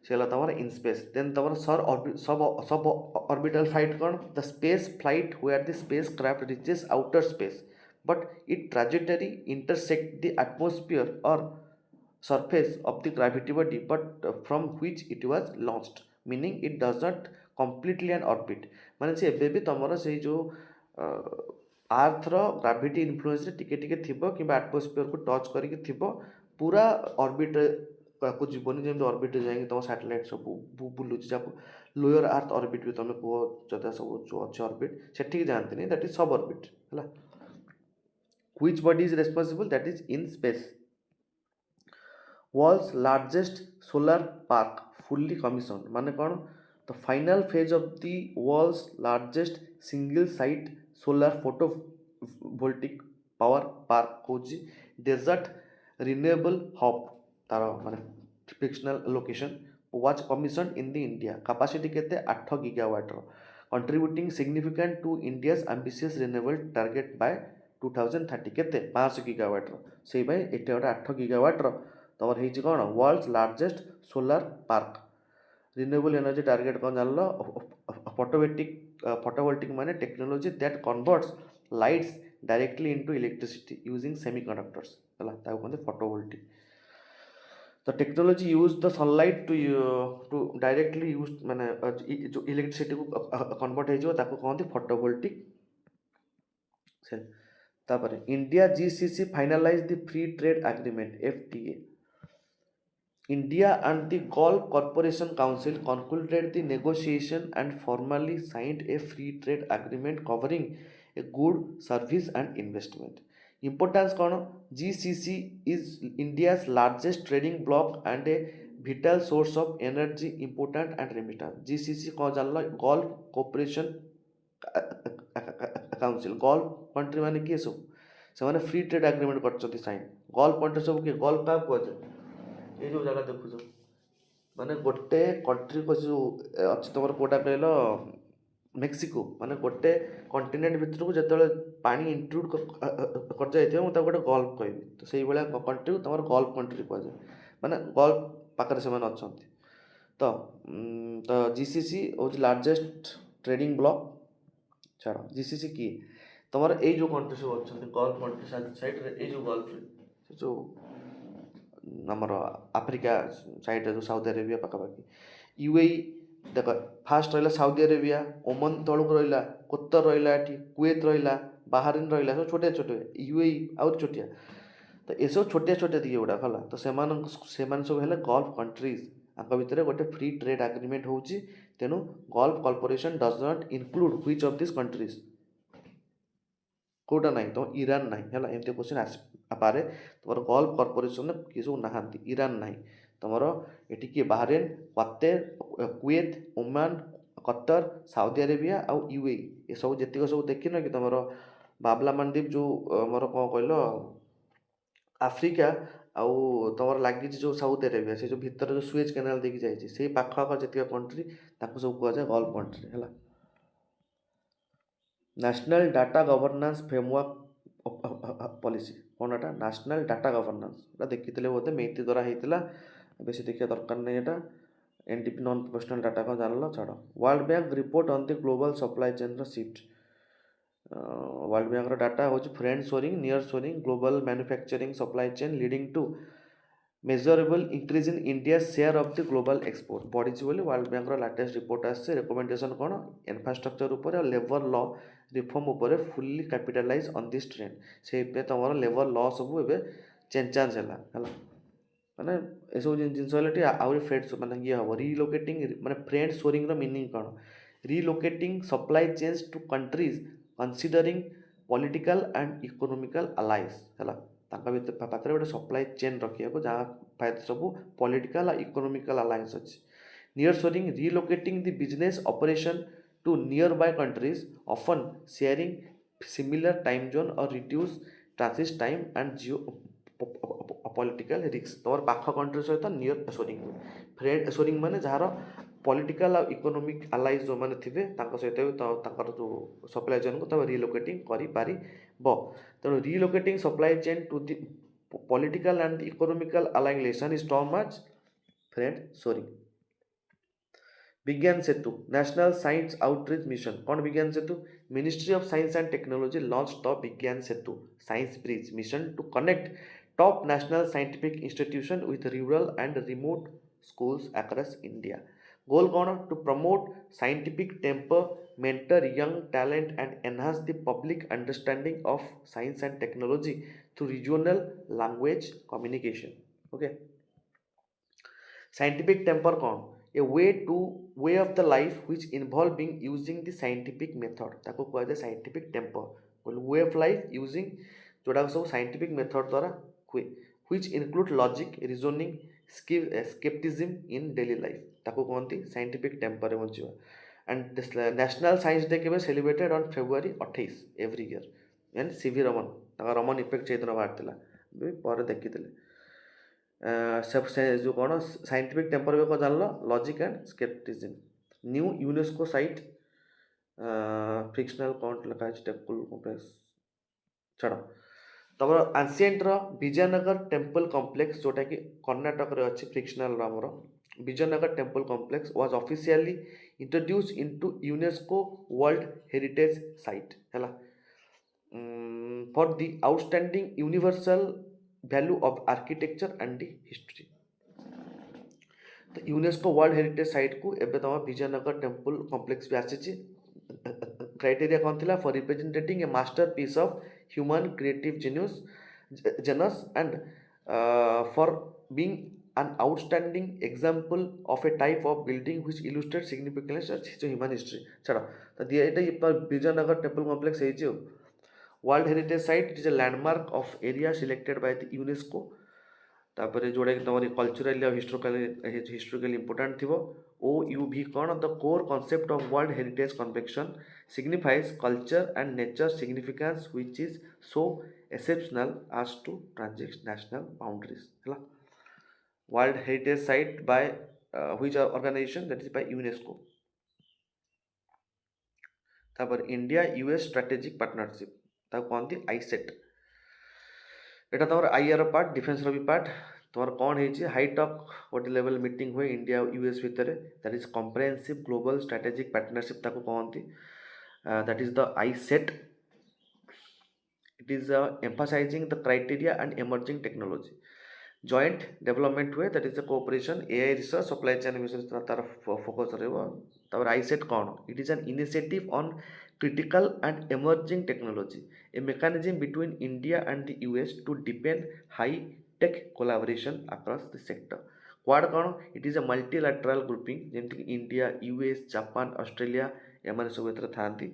से तमर इन स्पेस देन तमर सब ऑर्बिटल फ्लाइट कौन the space flight where the space craft reaches outer space but it trajectory intersect the atmosphere और surface of the gravity body but from which it was launched meaning it does not completely an orbit माने से एबे भी तमर से जो Arthur gravity influence टिके टिके थिबो कि एटमोस्फियर को टच करके थिबो पूरा ऑर्बिट को जीवनी जेमती ऑर्बिट जाएंगे तुम सैटेलाइट सब बुलूँ जहाँ लोअर अर्थ ऑर्बिट भी तुम कह जदा सब जो अच्छे ऑर्बिट से जानते नहीं दैट इज सब ऑर्बिट है which body is responsible that is in space world's largest solar park fully commission माने कौन the final phase of the world's largest single site solar photovoltaic power park हूँ desert renewable hub तार माने fictional location was commission in the India capacity केते 8 gigawatt contributing significant to India's ambitious renewable target by 2030 केते 500 gigawatt से भाई एटे गोटे 8 gigawatt तमर होती कौन world's largest solar park renewable energy target कौन जान लो फोटोवोल्टिक माने technology that converts lights directly into electricity using semiconductors है कहते photovoltaic the technology use the sunlight to directly use माने जो इलेक्ट्रिसिटी को कन्वर्ट हो कहते फोटोवोल्टिक तापर India GCC finalise the free trade agreement FTA India and the Gulf Cooperation Council concluded the negotiation and formally signed a free trade agreement covering a good service and investment. Importance कौन GCC is India's largest trading bloc and a vital source of energy important and remittance. GCC कौन जान लो Gulf Cooperation Council Gulf country माने किए सब से माने free trade agreement करछथि sign Gulf country सब के Gulf का कहते ये जो जगह देखुच माने गोटे कंट्री को जो अच्छी तुम कौटा कहल मेक्सिको माने गोटे कंटिनेंट भितर को जो पानी इंक्लूड कर जाइए मुझे गोटे गल्फ कहि तो से भाया कंट्री तुम गल्फ कंट्री कह जाए माने गल्फ पाखे से अच्छा तो जीसीसी हूँ लार्जेस्ट ट्रेडिंग ब्लॉक छाड़ जीसीसी किए तुम ये जो कंट्री सब अच्छा गल्फ कंट्री साइड ये जो गल्फ जो आमर आफ्रिका साइड जो साउदी अरेबिया पाखापाखि यूएई देख फास्ट रहा साउदी अरेबिया ओमान तौक रहा कतर रहा कुवेत रहा बाहरीन रहा सब छोटे छोटे यूएई आउट छोटिया तो ये सब छोटिया छोटिया दिए गुड़ा है तो से सब है गल्फ कंट्रीज आंक भितर गोटे फ्री ट्रेड एग्रीमेंट हो तेणु Gulf corporation does not include which of this countries कौटा ना तुम ईरान ना है एमती क्वेश्चन आसपारे तुम गल्फ कॉर्पोरेशन किए सब ना ईरान ना तुम ये किए Bahrain Kuwait Oman Qatar Saudi Arabia आउ यूएई ये सब जितक सब देखिन कि तुम बाबला मालदीप जो मोर कौन कहल आफ्रिका आउ तुम लगी जो साउदी अरेबिया से जो भितर जो सुएज कैनाल देखी जाइए से पाखक जितक कंट्री सब कहुए गल्फ कंट्री है national data governance framework policy कौन एटा नेशनल डाटा गवर्नेंस देखी बोधे मेथी द्वारा होता बेस देखा दरकार नहीं यहाँ एनटीपी नॉन प्रोफेशनल डाटा कौन जान लो छाड़ World Bank report on the global supply chain shift World Bank data हूँ friend shoring near shoring global manufacturing supply chain leading to measurable increase in India share of the global export बढ़ी बोली World Bank latest report आसे recommendation कौन infrastructure उपर labour law reform उपर fully capitalise on this trend से तुम labour law सब ए change है माने ये सब जिन आउरी फ्रेड माने ये हम रिलोकेटिंग माने फ्रेंड सोरिंग मीनिंग कौन relocating supply chains to countries considering political and economical alliance है पाखे गोटे सप्लाई चेन रखा जहाँ फायदा सब पॉलिटिकल और इकोनॉमिकल अलायंस अच्छी near shoring relocating the business operation to nearby countries often sharing similar time zone or reduce transit time and political risks ତମର ପାଖ କଣ୍ଟ୍ରି ସହିତ ନିୟର ସୋରିଂ ଫ୍ରେଣ୍ଡ ସୋରିଂ ମାନେ ଯାହାର ପଲିଟିକାଲ ଆଉ economic ଆଲାଇଜ୍ ଯେଉଁମାନେ ଥିବେ ତାଙ୍କ ସହିତ ବି ତାଙ୍କର ଯେଉଁ ସପ୍ଲାଇ ଚେନ୍କୁ ତମେ ରିଲୋକେଟିଂ କରିପାରିବ। ତେଣୁ relocating supply chain to the political and economical alignment is term as friend shoring. Vigyan Setu national science outreach mission कौन Vigyan Setu ministry of science and technology launch the Vigyan Setu science bridge mission to connect top national scientific institution with rural and remote schools across India. Goal कौन to promote scientific temper, mentor young talent and enhance the public understanding of science and technology through regional language communication. Okay. Scientific temper कौन a way of the life which involving using the scientific method ताको कहते हैं scientific temper way of life using जोड़ा सब scientific method द्वारा हुए which include logic reasoning skepticism in daily life ताको कहते हैं scientific temper रे बंचिवा and this national science day केबे celebrated on February 28 every year and CV Raman ताका रमन इफेक्ट चेतना बाहर थिला बे पर देखिथिले सब से जो कौन साइंटिफिक टेम्पर भी जान logic and scepticism new UNESCO site frictional कौन लिखा है टेम्पल कॉम्प्लेक्स छाड़ तब एंशिएंट विजयनगर टेम्पल कॉम्प्लेक्स जोटा कि कर्णाटक रे अच्छी फ्रिक्शनल आमर Vijayanagar temple complex was officially introduce into UNESCO world heritage site है for the outstanding universal value of architecture and the history तो यूनेस्को वर्ल्ड हेरिटेज साइट को एबे तम विजयनगर टेम्पल कॉम्प्लेक्स भी आसी क्राइटेरिया कौन थिला for representing a masterpiece of human creative genius and for being an outstanding example of a type of building which illustrates significance of human history छाड़ तो दिया एटा विजयनगर टेम्पल कॉम्प्लेक्स है जो world heritage site it is a landmark of area selected by the UNESCO तापर जोड़ा कि तुम culturally और हिस्टोरिकली इंपोर्टेंट थी ओ यू भी कौन the core concept of world heritage convention signifies culture and nature significance which is so exceptional as to transcend national boundaries है world heritage site by which organisation that is by UNESCO तापर India US strategic partnership ताको कहती iCET एटा तमर IR part defence भी part तमर कौन है हाईटक गोटे लेवल मीटिंग हुए इंडिया यूएस भितर that is comprehensive global strategic partnership ताको कहती that is the iCET it is emphasising the critical and emerging technology joint development हुए that is the cooperation AI research supply chain विषय तार focus रहा iCET कौन it is an initiative on critical and emerging technology, a mechanism between India and the US to deepen high-tech collaboration across the sector. Quad कौन it is a multilateral grouping जेमती India, US, Japan, Australia एमाने सब एतरे थांती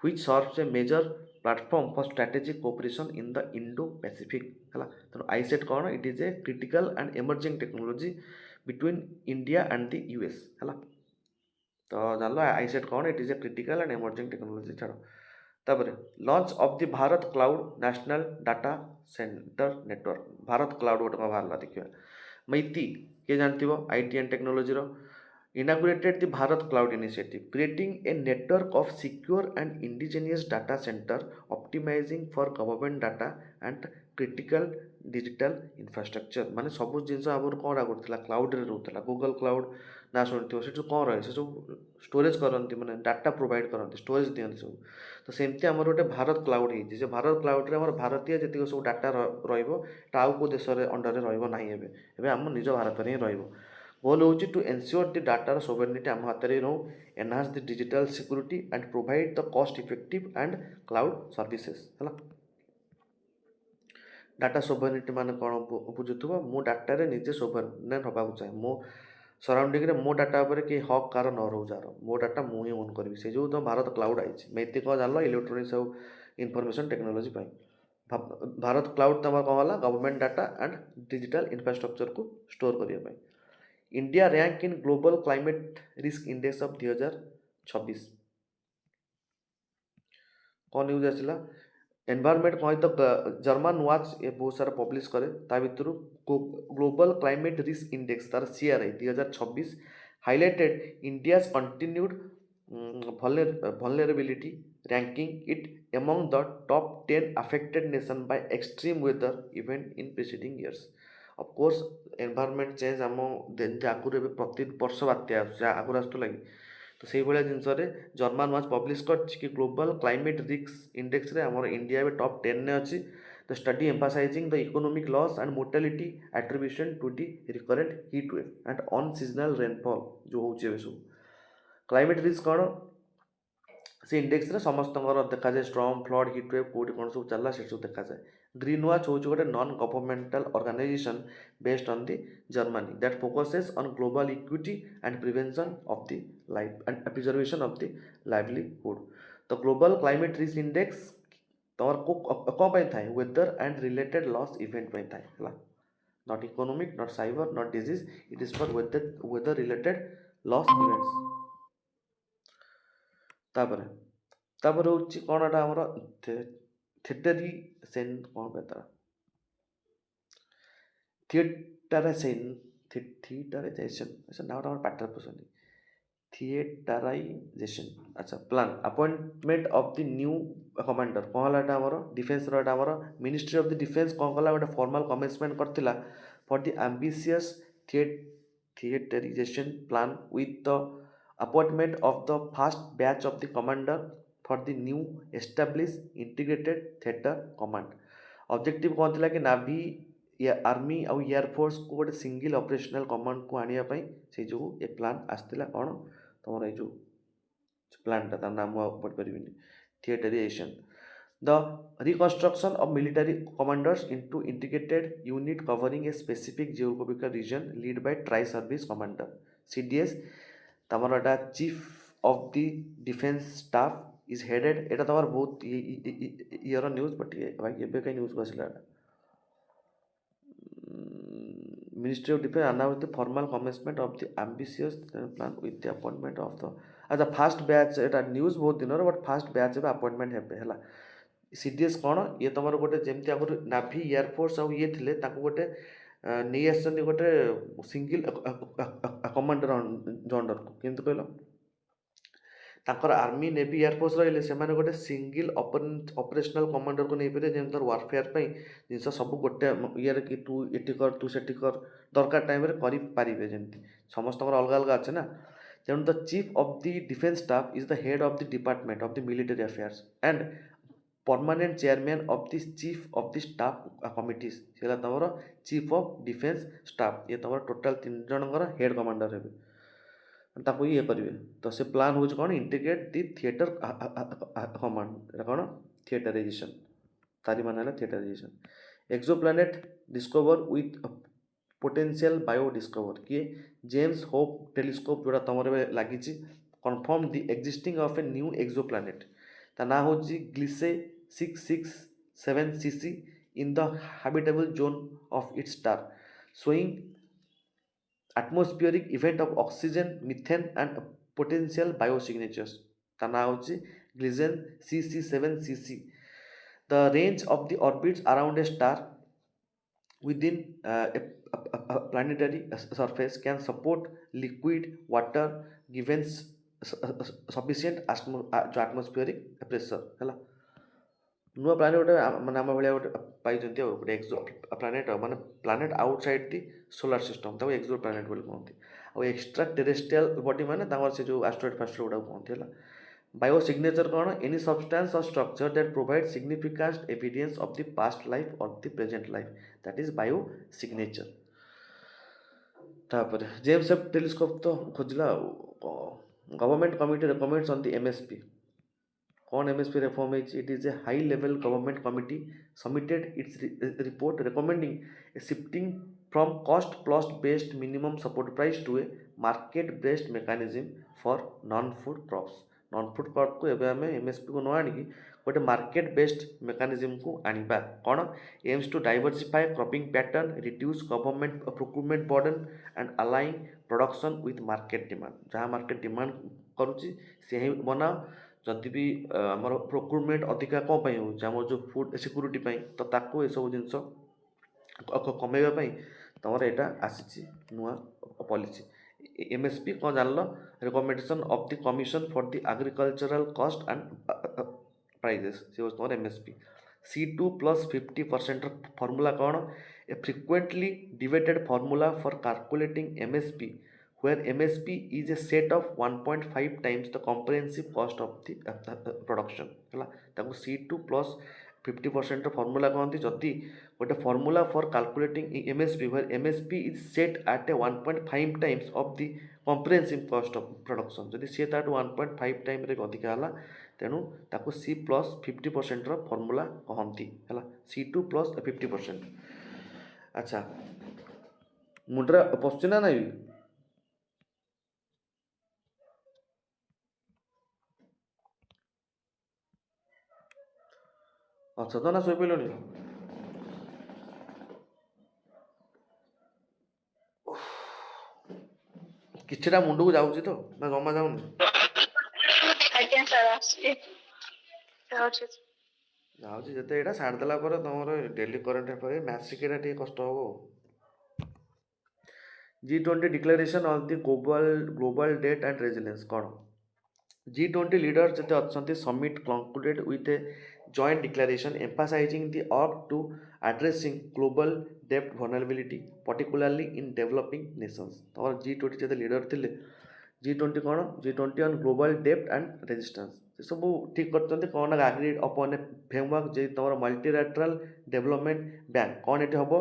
which serves a major platform for strategic cooperation in the Indo-Pacific हला तो ISET कौन it is a critical and emerging technology between India and the US हला तो जान लो आईसेट कौन it is a critical and emerging technology छाड़ तापर launch of the Bharat cloud national data centre network Bharat cloud गोटे बाहर देखिए मैती किए जानती IT and technology inaugurated the Bharat Cloud Initiative, creating a network of secure and indigenous data center optimizing for government data and critical digital infrastructure माने सब जिन आगुरी कौन आगुरी cloud रे रोला गूगल क्लाउड ना शुणी से कौन रहे से सब स्टोरेज करती माने डाटा प्रोवाइड करती स्टोरेज दिखती सब तो सेमती आमर गोटे भारत क्लाउड हो भारत क्लाउड रे आम भारतीय जी सब डाटा रहा को देश अंडर रही आम निज भारत में ही गोल होची टू एनश्योर द डाटार सोवरेनिटी आम हाथ में रो enhance the digital security and provide the cost effective and cloud services है डाटा सोवरेनिटी मान कौन बुझुव मो डाटा निजे सोवरेन हवा चाहे मो सराउंडिंग रे मो डाटा उपर कि हक कार न रो जार मो डाटा मुझे ही ओन करी से जो तुम भारत क्लाउड आई मैं कौन जान इलेक्ट्रोनिक्स और इनफॉरमेशन टेक्नोलॉजी भारत क्लाउड तुम कौन है government data and digital infrastructure को स्टोर करने India rank in global climate risk index of 2026 कौन न्यूज आसला एनवायरमेंट कहीं तो जर्मन वाच ये बहुत सारा पब्लिश करे ता भितर ग्लोबल क्लाइमेट रिस्क इंडेक्स तार CRI 2026 highlighted India's continued vulnerability, ranking it among the top 10 affected nation by extreme weather event in preceding years. Of course, environment change आम आगुरी ए प्रति वर्ष बात्या आगुरी आसुला कि तो से भाया जिनस जर्मान वाच पब्लिश कर ग्लोबल क्लाइमेट रिस्क इंडेक्स रे आमर इंडिया भी टॉप 10 ने अच्छी the study emphasising the economic loss and mortality attribution to the recurrent heat wave and unseasonal rainfall जो हो सब क्लाइमेट रिस्क कौन से इंडेक्स रे समस्त देखा जाए स्ट्रॉन्ग फ्लड हिट वेव कौटी कौन सब चलला से सब देखा जाए ग्रीन वाच हूँ गोटे non governmental organisation based on the Germany that focuses on global equity and prevention of the life and preservation of the livelihood तो ग्लोबल क्लाइमेट रिस्क इंडेक्स तमर को कौन पाई थाए weather and related loss event पाई थाए हला not economic not cyber not disease it is for weather related loss events तापर तापर होची कौन एटा हमर थिएटरी सेन कौन बेता थिएटराइजेशन थिएटराइजेशन ऐसा नाम हमर पाटर पसंद थिएटराइजेशन अच्छा plan appointment of the new commander कौन हला एटा हमर डिफेंस रो एटा हमर मिनिस्ट्री ऑफ द डिफेंस कौन कला गोटे फॉर्मल कमिटमेंट करथिला for the ambitious theatrisation plan with the appointment of the first batch of the commander for the new established integrated theater command objective कौन थिला कि नाभी या आर्मी आउ एयरफोर्स को गोटे सिंगल ऑपरेशनल कमांड को आनिया पई से जो ए प्लान आस्तिला कौन तमर ए जो प्लानटा तार नाम पढ़ परिबिनी theatrisation the reconstruction of military commanders into integrated unit covering a specific geographical region led by tri-service commander CDS तमर एटा chief of the defence staff is headed एटा तमर बहुत ईयर न्यूज बट ये भाई एबे कहीं न्यूज आसला ministry of defence announce the formal commitment of the ambitious plan with the appointment of the अच्छा fast batch एटा news बहुत दिन बट फास्ट बैच एबे अपॉइंटमेंट हेबे हला सीडीएस कौन ये तमर गोटे जमती आगु नाभी एयरफोर्स आउ ये थिले ताको गोटे नहीं आसछन्ती गोटे सिंगल कमांडर अंडर को केमती कहल ताकर आर्मी नेवी एयरफोर्स रहिले से माने गोटे सिंगल ऑपरेशनल कमांडर को नहीं पारे जेम तोर वारफेयर पे जिनस सब गोटे ईयर कि तू एटी कर तू सेटी कर दरकार टाइम रे करि पारिबे जेमती समस्त अलग अलग अच्छे ना तेणु the chief of the defence staff is the head of the department of the military affairs and permanent chairman of the chief of the staff committees सेला तमर चीफ ऑफ डिफेंस स्टाफ ये तमर टोटल 3 जनकर head commander हेबे ताको ये करिवे तो से प्लान होज कोन इंटीग्रेट द थिएटर कमांड कोन थिएटराइजेशन तारी मानला theatrisation exoplanet discover with potential bio discover किए जेम्स होप टेलीस्कोप जोड़ा तमर लगी confirm the existing of a new exoplanet ता ना हो ग्लिसे 667cc in the habitable zone of its star showing atmospheric event of oxygen methane and potential biosignatures ता ना हो ग्लिजन CC7cc the range of the orbits around a star within a planetary surface can support liquid water given sufficient atmospheric pressure है नुआ planet गोटे माने आम भाया गोटे पाई गोटे एक्सो प्लानेट माने planet outside the solar system ताको एक्सो प्लानेट बोली कहते आ एक्स्ट्रा टेरेस्ट्रियल बॉडी माने तांगर से जो एस्ट्रॉइड फास्ट्रॉइड गुड़ा कहते है बायो सिग्नेचर कौन एनी सब्सटेंस और structure that provide significant evidence of the past life और the present life that is biosignature तापर जेम्स वेब टेलीस्कोप तो खोजला government committee recommends on the MSP कौन MSP reform it is a high level government committee submitted its report recommending a shifting from cost plus based minimum support price to a market based mechanism for non food crops non food crop को एवं आम MSP को न आनिकी गोटे market based mechanism को आनिबा कौन aims to diversify cropping pattern reduce government procurement burden and aligning production with market demand जहाँ मार्केट डिमांड करुच्ची से ही बनाओ जदि भी आमर प्रोक्यूरमेंट अधिका कौन पाई होଉଛି आम जो फूड सिक्यूरीटी पाई तो ताको एसबू जिनस कमेଇବା ପାଇଁ ତମର ଏଇଟା ଆସିଛି ନୂଆ ପଲିସି MSP କ'ଣ ଜାଣିଲ recommendation of the commission for the agricultural cost and prices ସେ ହେଉଛି ତମର MSP C2 ପ୍ଲସ୍ 50% ଫର୍ମୁଲା କ'ଣ a frequently debated formula for calculating MSP where MSP is a set of 1.5 times the comprehensive cost of the production ହେଲା ତାକୁ C2 plus 50% formula କହନ୍ତି ଯଦି ଗୋଟେ formula for calculating MSP where MSP is set at a 1.5 times of the comprehensive cost of production ଯଦି ସେ ତାଠୁ 1.5 ଟାଇମ୍ରେ ଅଧିକା ହେଲା ତେଣୁ ତାକୁ C plus 50%ର ଫର୍ମୁଲା କହନ୍ତି ହେଲା C2 plus 50%। ଆଚ୍ଛା ମୁଣ୍ଡରେ ପଶୁଛି ନା ନାଇଁ ଅଛ ତ ନା ଶୋଇପଡ଼ିଲଣି କିଛିଟା ମୁଣ୍ଡକୁ ଯାଉଛି ତ ନା ଜମା ଯାଉନି ଆଜ୍ଞା ସାର୍ ଆସୁଛି ଯାଉଛି ଯେତେ ଏଇଟା ଛାଡ଼ିଦେଲା ପରେ ତମର ଡେଲି କରେଣ୍ଟ ପରେ ମ୍ୟାଥ୍ ଶିଖିବାଟା ଟିକେ କଷ୍ଟ ହବ G20 declaration of the global debt and resilience କ'ଣ G20 leaders ଯେତେ ଅଛନ୍ତି summit concluded with a joint declaration emphasizing the urge to addressing global debt vulnerability particularly in developing nations ତମର G20 ଯେତେ ଲିଡର ଥିଲେ G20 କ'ଣ G20 on global debt and resistance ସେ ସବୁ ଠିକ୍ କରିଛନ୍ତି କ'ଣ ନା ଆଗ୍ରି ଅପନ୍ ଏ ଫ୍ରେମୱାର୍କ ଯେ ତମର ମଲ୍ଟିଲାଟରାଲ ଡେଭଲପମେଣ୍ଟ ବ୍ୟାଙ୍କ କ'ଣ ଏଠି ହେବ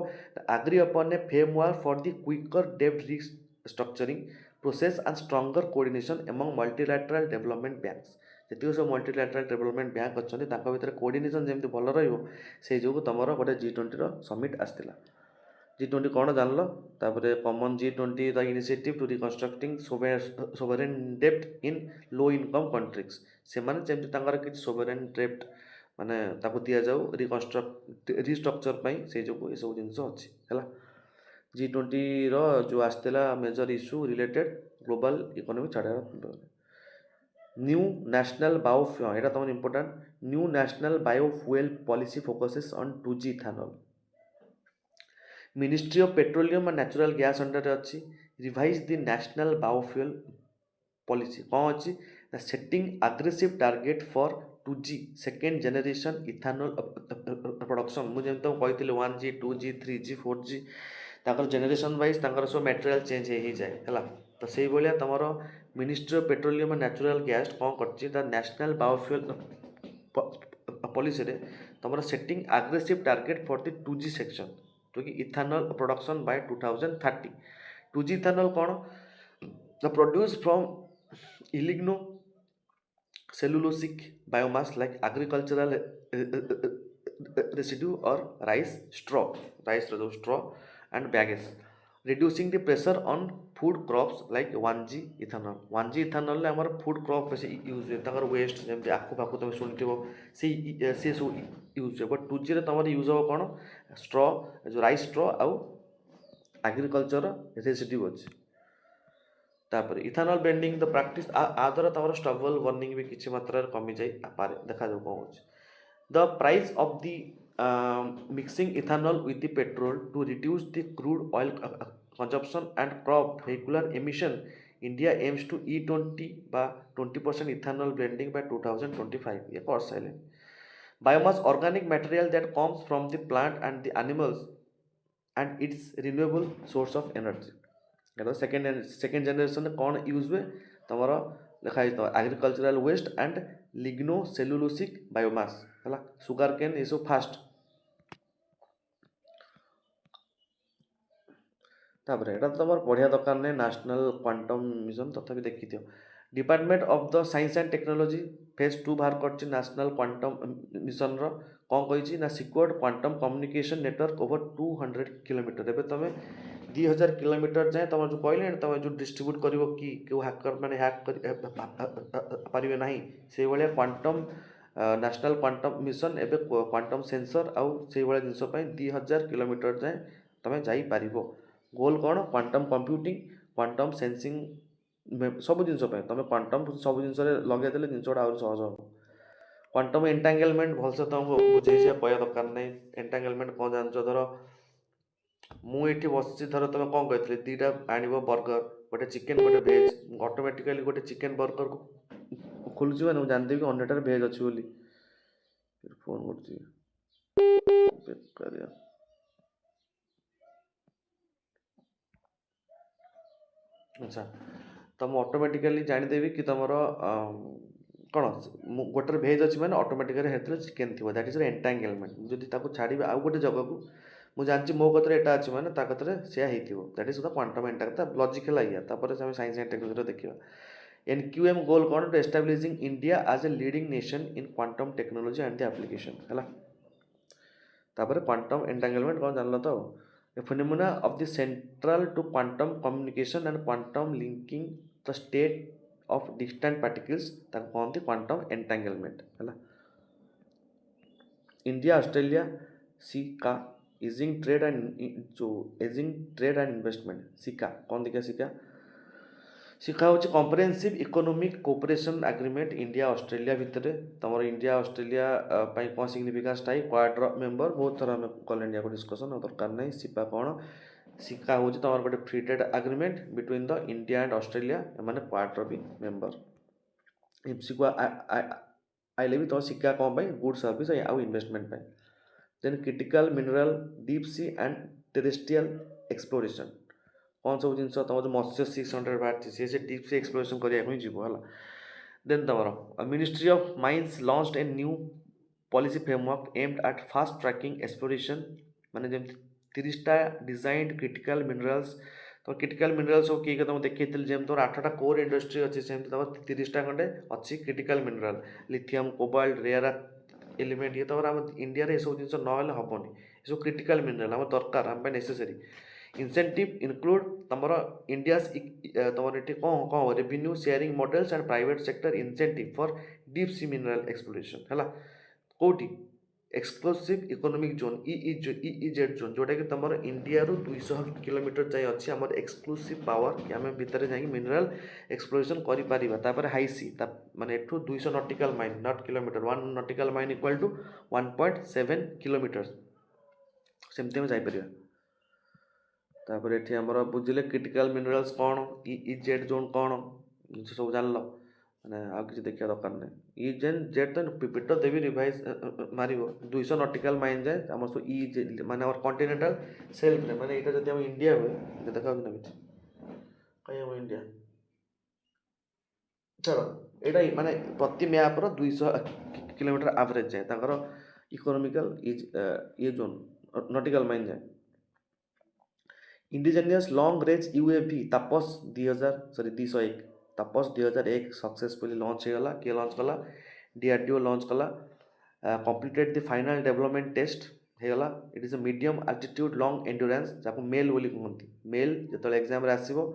agree upon a framework for the quicker ଡେପ୍ଟ restructuring process and stronger coordination among multilateral development banks ଯେତିକି ସବୁ multilateral development bank ଅଛନ୍ତି ତାଙ୍କ ଭିତରେ କୋର୍ଡ଼ିନେସନ୍ ଯେମିତି ଭଲ ରହିବ ସେଇ ଯୋଗୁଁ ତମର ଗୋଟେ G20ର ସମିଟ୍ ଆସିଥିଲା G20 କ'ଣ ଜାଣିଲ ତାପରେ common G20 the initiative to reconstructing sovereign debt in low income countries ସେମାନେ ଯେମିତି ତାଙ୍କର କିଛି sovereign debt ମାନେ ତାକୁ ଦିଆଯାଉ ରିଷ୍ଟ୍ରକ୍ଚର ପାଇଁ ସେଇ ଯୋଗୁଁ ଏସବୁ ଜିନିଷ ଅଛି ହେଲା G20ର ଯେଉଁ ଆସିଥିଲା major issue related global economy ଛାଡ଼ିବାର ନ୍ୟୁ ନ୍ୟାସନାଲ୍ ବାୟୋଫ୍ୟୁଏଲ୍ ଏଇଟା ତମର important new national biofuel policy focuses on 2G ethanol ministry of petroleum and natural gas ଅଣ୍ଡରରେ ଅଛି revise the national biofuel policy କ'ଣ ଅଛି ନା setting aggressive target for 2G second generation ethanol production ମୁଁ ଯେମିତି ତମକୁ କହିଥିଲି 1G 2G 3G 4G ତାଙ୍କର ଜେନେରେସନ୍ ୱାଇଜ୍ ତାଙ୍କର ସବୁ ମ୍ୟାଟେରିଆଲ୍ ଚେଞ୍ଜ ହେଇଯାଏ ହେଲା ତ ସେଇଭଳିଆ ତମର ministry of petroleum and natural gas କ'ଣ କରିଛି ତା ନ୍ୟାସନାଲ୍ ବାୟୋଫୁଏଲ୍ ପଲିସିରେ ତମର setting aggressive target for the 2G section ଯୋଉକି ethanol production by 2030 2G ethanol କ'ଣ produce from ligno cellulosic biomass like agricultural residue or rice straw and bagasse reducing the pressure on food crops like 1G ethanol 1G ethanol ରେ ଆମର food crop ବେଶୀ use ହୁଏ ତାଙ୍କର waste ଯେମିତି ଆଖୁ ପାଖୁ ତମେ ଶୁଣିଥିବ ସେ ସବୁ ୟୁଜ୍ ହୁଏ ବଟ୍ 2G ରେ ତମର ୟୁଜ୍ ହେବ କ'ଣ ଷ୍ଟ୍ର ଯେଉଁ ରାଇସ୍ ଷ୍ଟ୍ର ଆଉ ଆଗ୍ରିକଲଚର ରେସିଡ୍ୟୁ ଅଛି ତାପରେ ଇଥାନଲ୍ ବ୍ଲେଣ୍ଡିଂ ଦ ପ୍ରାକ୍ଟିସ୍ ଆ ଦ୍ୱାରା ତମର ଷ୍ଟବଲ୍ ବର୍ଣ୍ଣିଂ ବି କିଛି ମାତ୍ରାରେ କମିଯାଇପାରେ ଦେଖାଯାଉ କ'ଣ ହେଉଛି the price of the mixing ethanol with the petrol to reduce the crude oil consumption and curb vehicular emission India aims to E20 ବା 20% ଇଥାନଲ୍ ବ୍ଲେଣ୍ଡିଂ ବାଇ 2025 ଇଏ କରିସାରିଲେ biomass organic material that comes from the plant and the animals and it's renewable source of energy এটা second জেনারেশনে କ'ଣ use ହୁଏ ତମର ଲେଖା ହେଇଛି ତମର agricultural waste and lignocellulosic biomass ହେଲା ସୁଗାର କେନ୍ ଏସବୁ ଫାଷ୍ଟ ତାପରେ ଏଇଟା ତମର ପଢ଼ିବା ଦରକାର ନାହିଁ ନ୍ୟାସନାଲ୍ କ୍ୱାଣ୍ଟମ୍ ମିଶନ୍ ତଥାପି ଦେଖିଦିଅ department of the science and technology phase 2 ବାହାର କରିଛି ନ୍ୟାସନାଲ୍ କ୍ୱାଣ୍ଟମ୍ ମିଶନ୍ର କ'ଣ କହିଛି ନା secured quantum communication network over 200 kilometre ଏବେ ତମେ 2000 କିଲୋମିଟର ଯାଏଁ ତମର ଯେଉଁ କହିଲେଣି ତମେ ଯେଉଁ ଡିଷ୍ଟ୍ରିବ୍ୟୁଟ୍ କରିବ କି କେଉଁ ହ୍ୟାକର ମାନେ ହ୍ୟାକ୍ ପାରିବେ ନାହିଁ ସେଇଭଳିଆ କ୍ୱାଣ୍ଟମ୍ ନ୍ୟାସନାଲ୍ କ୍ୱାଣ୍ଟମ୍ ମିଶନ୍ ଏବେ କ୍ୱାଣ୍ଟମ୍ ସେନ୍ସର ଆଉ ସେଇଭଳିଆ ଜିନିଷ ପାଇଁ 2000 କିଲୋମିଟର ଯାଏଁ ତମେ ଯାଇପାରିବ ଗୋଲ୍ କ'ଣ କ୍ୱାଣ୍ଟମ୍ କମ୍ପ୍ୟୁଟିଂ କ୍ୱାଣ୍ଟମ୍ ସେନ୍ସିଂ सब जिन तुम क्वांटम सब जिन लगे जिन गुड़ा आहरी सहज हम क्वांटम एंटांगलमेंट भलसे तुमको बुझे कह दरकार ना एंटांगलमेंट कौन जान धर मुझे बस धर तुम कौन कहते दीटा आण बर्गर गोटे चिकेन गोटे भेज ऑटोमेटिकली गोटे चिकेन बर्गर को खोलुची मैंने जानदेवी कि अन्यटार भेज अच्छी बोली फोन कर अच्छा तो मुझे ऑटोमेटिकली जानीदेवी कि तुम कौन गोटे भेज अच्छी मैंने ऑटोमेटिकली चिकेन थी दैट इज एंटांगलमेंट जदि छाड़ी आउ गोटे जगह को मुझे जानची मो कतरे एटा अच्छी मैंने कतरे सी that is the quantum entangle logic है या साइंस एंड टेक्नोलॉजी देखा एनक्यूएम गोल कौन to establishing India as a leading nation in quantum technology and the application है क्वांटम एंटांगलमेंट कौन जान तो a phenomena of the central to quantum communication and quantum linking the state of distant particles ताको कहते quantum entanglement है India Australia सिका easing trade and जो easing trade and investment सिका कौन देखा सिका हूँ comprehensive economic cooperation agreement India Australia भितर तुम इंडिया ऑस्ट्रेलिया कौन सिग्निफिकेंस टाइप क्वाड्र मेंबर बहुत थर आम कल इंडिया को डिस्कसन दरकार नहीं सिपा कौन सिका हूँ तुम गोटे free trade agreement between the India and Australia एम क्वाड्र भी मेंबर एमसी को आइले भी तुम सिका कौन गुड सर्विस आउ investment then critical mineral deep sea and terrestrial exploration कौन सब जिन तुम जो मत्स्य 600 बाहर सी डीप सी एक्सप्लोरेशन करने जीव है देन तुम ministry of mines launched a new policy framework aimed at fast tracking exploration माने जमी 30टा डिजाइंड क्रिटिकल मिनरल्स तो क्रिटिकल मिनरल्स सब किए तुम देखी जमी तुम 8टा कोर इंडस्ट्री अच्छी सेमती तुम 30टा खंडे अच्छी critical mineral lithium cobalt rare element ये तुम आम इंडिया ये सब जिन ना हेनी ये सब क्रिटिकल मिनरल आम दरकार आम नेसेसरी इंसेंटिव इंक्लूड तुम इंडिया तुम ये कौन कौन revenue sharing models and private sector incentive for deep sea mineral exploration है कौटी exclusive economic zone EEZ zone जोटा कि तुम इंडिया रू 200 किलोमीटर जाए अच्छी आम एक्सक्लूसिव पावर कि आम भितर जा मिनरल एक्सप्लोरेशन कर हाई सी माने एठू 200 nautical mile not kilometre 1 nautical mile equal to 1.7 kilometre सेमती आम जापर तापर ये आमर बुझे क्रिटिकल मिनरल्स कौन इजेड जोन कौन सब जान मैंने आउ कि देखा दरकार ना जेन जेड तो पेपर देवी रिवाइज मार 200 नॉटिकल माइल जाए आम सब माने आम कॉन्टिनेंटल सेल्फ रे माने यहाँ जब इंडिया हुए देखा ना कि कहीं हम इंडिया चलो यहाँ माने प्रति मैपर 200 किलोमीटर एवरेज जाए इकोनॉमिकल ये जोन नॉटिकल माइल जाए indigenous long range UAV Tapas 201 Tapas 2001 successfully launch होगा किए लॉन्च कला डीआरडीओ लॉन्च कला completed the final development test होगा it is a medium altitude long endurance जहाँ मेल बोली कहते मेल जो एग्जाम आसो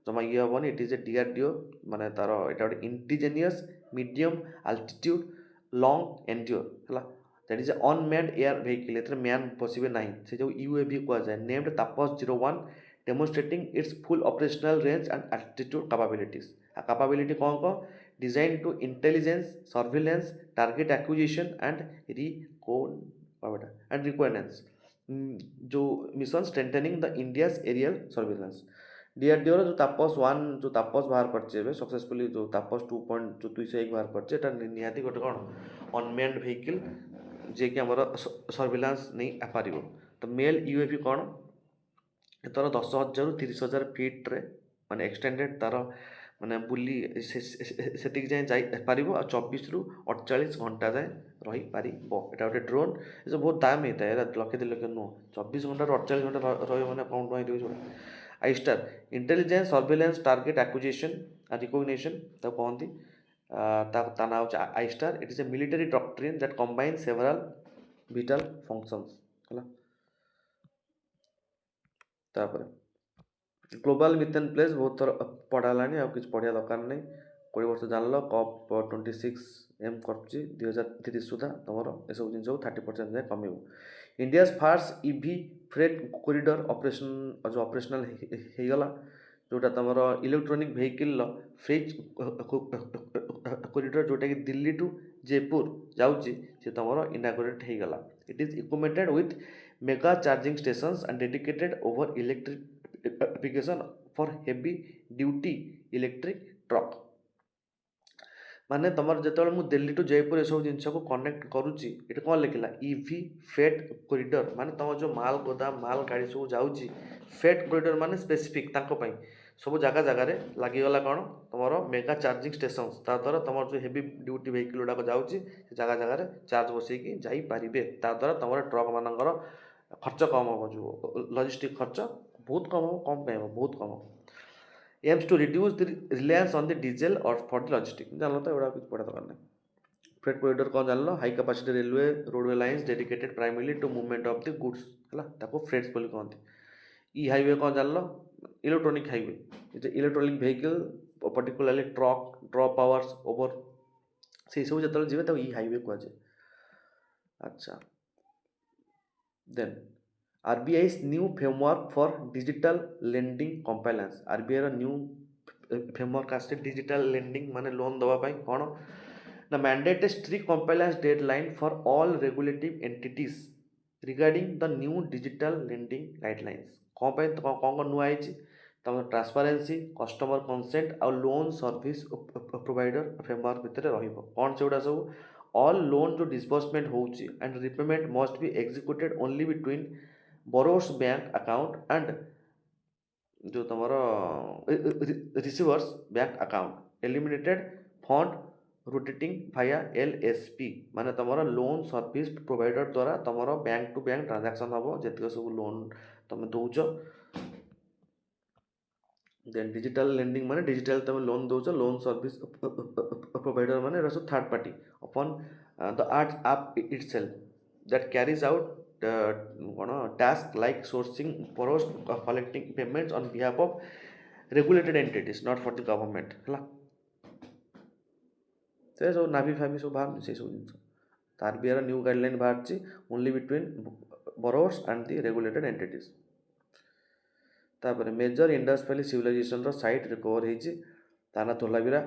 जमा ये हेनी इट इज ए डीआरडीओ माने तार यहाँ गोटे indigenous medium altitude long endure है that is unmanned air vehicle ये मैन बसवे ना से जो यूएवी कहुए named Tapas 01 demonstrating its full operational range and altitude capabilities capability कौन कौन design to intelligence surveillance target acquisition and reconnaissance जो mission strengthening the India's aerial surveillance DRDO जो तापस 1 जो तापस बाहर कर सक्सेसफुली जो तापस 2.201 बाहर कर निहाती गोटे कौन अनमैन्ड व्हीकल जे कि आमर सर्विलांस नहीं आपार तो मेल यूएवी कौन तार 10,000 रू 30,000 फीट रे माने एक्सटेंडेड तार माने बुली से जाए जापर आ 24 रू 48 घंटा जाए रही पार एटा गोटे ड्रोन ये बहुत दाम होता है लक्षे 2 लक्ष नुह 24 घंटा 48 घंटा रही कौन टू जो ISTAR intelligence surveillance target acquisition recognition तो कहती ता ना हो ISTAR it is a military doctrine that combine several vital functions है तापर ग्लोबल मिथेन प्लेस बहुत थर पढ़ाला आ कि पढ़िया दरकार नहीं 20 वर्ष जान कप 26 एम कर 2030 सुधा तुम ये सब जिन 30% जाए कम इंडिया फास्ट इवी फ्रेट कॉरिडोर ऑपरेशन जो ऑपरेशनल होगला जोटा तुम इलेक्ट्रोनिक भेहिकल फ्रेज कॉरिडोर जोटा कि दिल्ली टू जयपुर जाऊँगी से तुम इनागोरेट हो गला। It is equipmented with mega charging stations and dedicated over electrification for heavy duty electric truck. माने तुम जो मुझे दिल्ली टू जयपुर ये सब जिन को कनेक्ट करुच्ची ये कौन लिखला इवी फेट कॉरिडोर माने तुम जो माल गोदाम माल गाड़ी सब जाऊँगी फेट कॉरिडोर माने स्पेसिफिक सब जगह जगार लगिगला कौन तुम मेगा चार्जिंग स्टेशन ता द्वारा तुम जो हेवी ड्यूटी भेहिकल गुड़ाक जाऊँगी जगह जगार चार्ज बसैकी जापारे ता द्वारा तुम ट्रक मानकर खर्च कम हम जो लजिस्टिक खर्च बहुत कम हम कम कहीं बहुत कम हम aims to reduce the reliance on the diesel और फॉर द लॉजिस्टिक जान तो एवढा कुछ पढ़ा दरकार नहीं। फ्रेट कॉरिडोर कौन जान high capacity railway roadway lines dedicated primarily to movement of the goods है फ्रेट्स बोली कहते। ई हाईवे कौन जान electronic highway electronic vehicle particularly truck drop hours over से सब जो जी ई हाईवे कहुए। अच्छा then RBI's new framework for digital lending compliance RBI new framework आसे digital lending माने लोन दवाई कौन ना mandate strict compliance deadline for all regulative entities regarding the new digital lending guidelines कौन कौन नुआ आई तुम ट्रांसपेरेंसी कस्टमर कंसेंट और लोन सर्विस प्रोवाइडर फ्रेमवर्क भितर कौन से गुड़ा सब ऑल लोन जो डिस्बर्समेंट होची and repayment must be executed only between borrowers bank account and जो तुम receivers bank account eliminated fund rotating भाया LSP माने तुम लोन सर्विस प्रोवाइडर द्वारा तुम बैंक टू बैंक ट्रांजैक्शन हम जितक सब लोन तुम दौच। देन डिजिटल लेंडिंग माने डिजिटल तुम लोन दौच लोन सर्विस प्रोवाइडर माने सब third party upon the app itself that carries out task like sourcing borrowers collecting payments on behalf of regulated entities not for the government है से सब नाभि फाभि सब बाहर से सब जिन RBI न्यू गाइडलाइन बाहर only between borrowers and the regulated entities। तापर मेजर इंडस वैली सिविलाइजेशन रो साइट रिकवर होइछि ताना धोलावीरा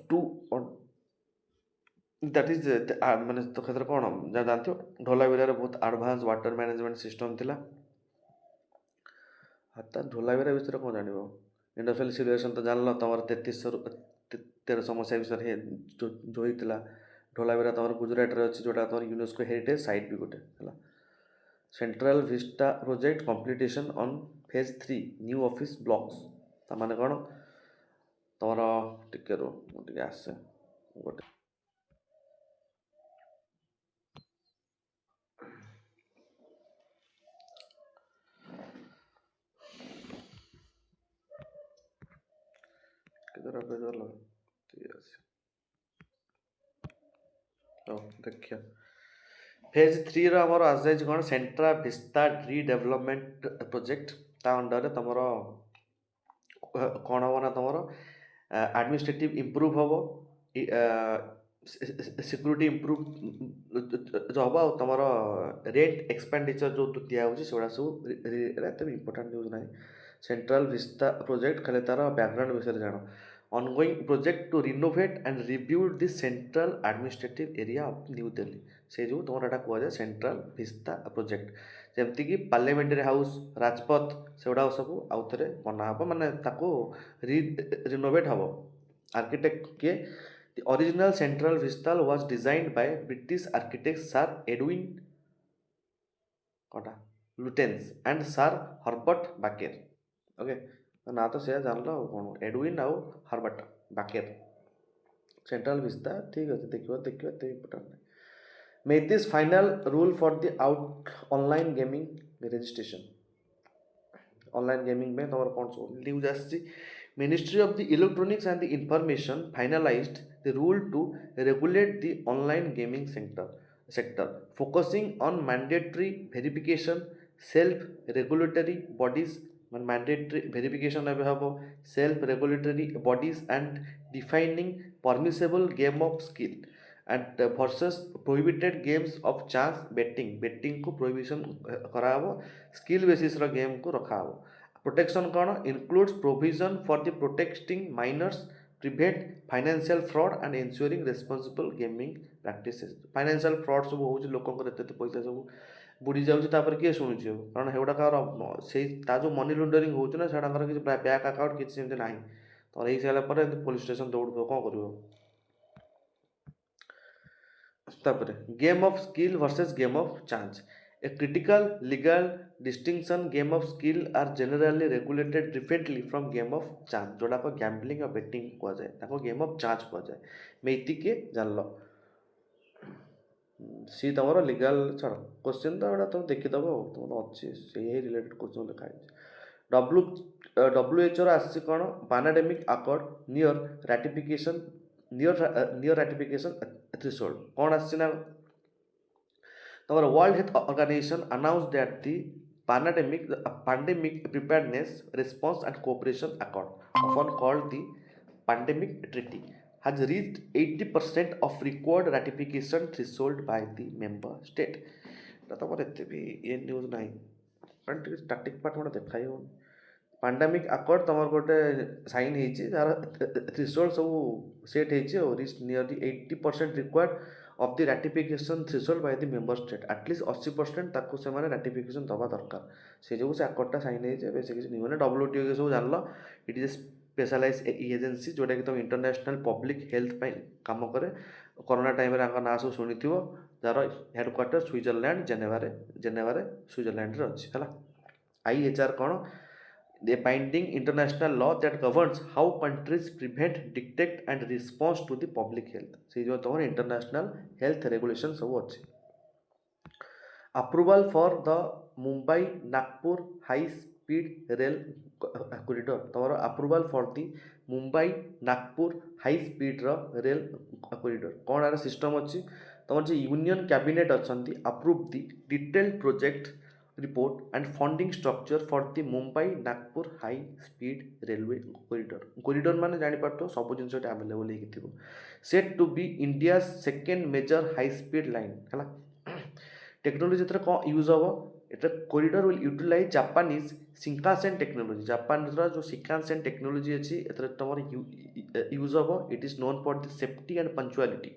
टू दैट इज माने तो क्षेत्र कौन जहाँ जानते हो ढोलावीरा बहुत एडवांस वाटर मैनेजमेंट सिस्टम थिला। हाथ ढोलावीरा विषय कौन जान इंडस्ट्रियल सिविलाइजेशन तो जान तुम 3313 मसीहा विषय जो होता ढोलावीरा तुम गुजरात रे अच्छी जोटा तुम यूनेस्को हेरिटेज साइट भी गोटे है। Central Vista project completion on phase 3 new office blocks माने कौन तुम टिके रो टे आसे गोटे देखिए फेज 3 रो हमर आजाइज कौन सेंट्रा विस्ता रीडेवलपमेंट प्रोजेक्ट ता अंडर तुम कौन हम ना तुम एडमिनिस्ट्रेटिव इम्प्रूव हम सिक्यूरीटी इम्प्रूव जो हम तुम रेट एक्सपेंडिचर जो दिखाई से सब इम्पोर्टाट न्यूज ना सेंट्रल विस्ता प्रोजेक्ट खाली तार बैकग्राउंड विषय जान ongoing project to renovate and rebuild the central administrative area of New Delhi से जो तुम एटा कह सेंट्रल विस्ता प्रोजेक्ट जमती कि पार्लियामेंटारी हाउस राजपथ से गुड़ा सब आउ थे बना हम माने रिनोवेट हम आर्किटेक्ट के The original central vista was designed by British architects Sir Edwin Lutyens and Sir Herbert Baker। Okay ना तो से जान लो कौन एडविन आउ हर्बर्ट बाकेर सेंट्रल विस्ता ठीक अच्छे देखिए देखिए तो इम्पोर्टेंट नहीं। Make this final rule for the out online gaming registration online gaming में तुम कौन सो न्यूज आसी Ministry of the Electronics and the Information finalized the rule to regulate the online gaming sector focusing on mandatory verification self-regulatory bodies mandatory verification have self-regulatory bodies and defining permissible game of skill and versus prohibited games of chance betting को prohibition कराहब skill basis रो game को रखाहब protection कौन includes provision for the protecting minors prevent financial fraud and ensuring responsible gaming practices financial fraud सब होउची लोकंकर एते पैसा सब बुड़ी जाउची तापर किए शुणुची अब कारण हेउडा कार से जो मनी लॉन्ड्रिंग होउची ना सेडाकर किसी बैंक अकाउंट किसी सेमती नाही तो यही सारा पर पुलिस स्टेशन दौड़ कौन करियो तापर game of skill versus game of chance a critical legal distinction game of skill are generally regulated differently from game of chance जोड़ा को गैम्बलिंग और बेटिंग कह जाए ताको गेम ऑफ चांस कह जाए मेति के जान लो सी तुम लीगल छाड़ क्वेश्चन तो एटा तुम देखिदब तुम अच्छी से रिलेटेड क्वेश्चन लिखा WHO आसी कौन pandemic accord near ratification near ratification threshold कौन आसी ना तुम world Health Organization announce that the pandemic preparedness response and cooperation accord often called the pandemic treaty has reached 80% of required ratification threshold by the member state এটা তো এতে भी ये news नहीं कारण टिके स्टैटिक पार्ट मोटे देखाई हो पैंडेमिक अकॉर्ड तमर गोटे साइन हेची जार थ्रेशोल्ड सब सेट हेची और reach nearly 80% required of the ratification threshold by the member state at least 80% ताको से माने रैटिफिकेशन दबा दरकार से जो से अकॉर्डटा साइन हेचे बेसी किसी नहीं माने WTO के सब जानलो इट इज स्पेशलाइज एजेंसी जोटा कि तुम इंटरनेशनल पब्लिक हेल्थ पे काम करे कोरोना टाइम रे ना सब शुणिथिबो जार हेडक्वार्टर स्विट्जरलैंड जेनेवा स्विट्जरलैंड रे अछि हला IHR cone the binding international law that governs how countries prevent, detect and response to the public health से जो तमर international health regulation सब अछि approval for the Mumbai Nagpur high speed rail corridor तमर approval for the Mumbai Nagpur high speed rail corridor कौन आर system अछि तमर जे यूनियन कैबिनेट अछंती approve the detailed project report and funding structure for the Mumbai Nagpur high speed railway corridor माने जानि पारतो सब जिंस अवेलेबल हेकि थिबो set to be India's second major high speed line हला टेक्नोलॉजी एतरे को यूज होबो एटा corridor will utilize Japanese Shinkansen technology Japan रा जो Shinkansen technology अछि एतरे तमर यूज होबो it is known for the safety and punctuality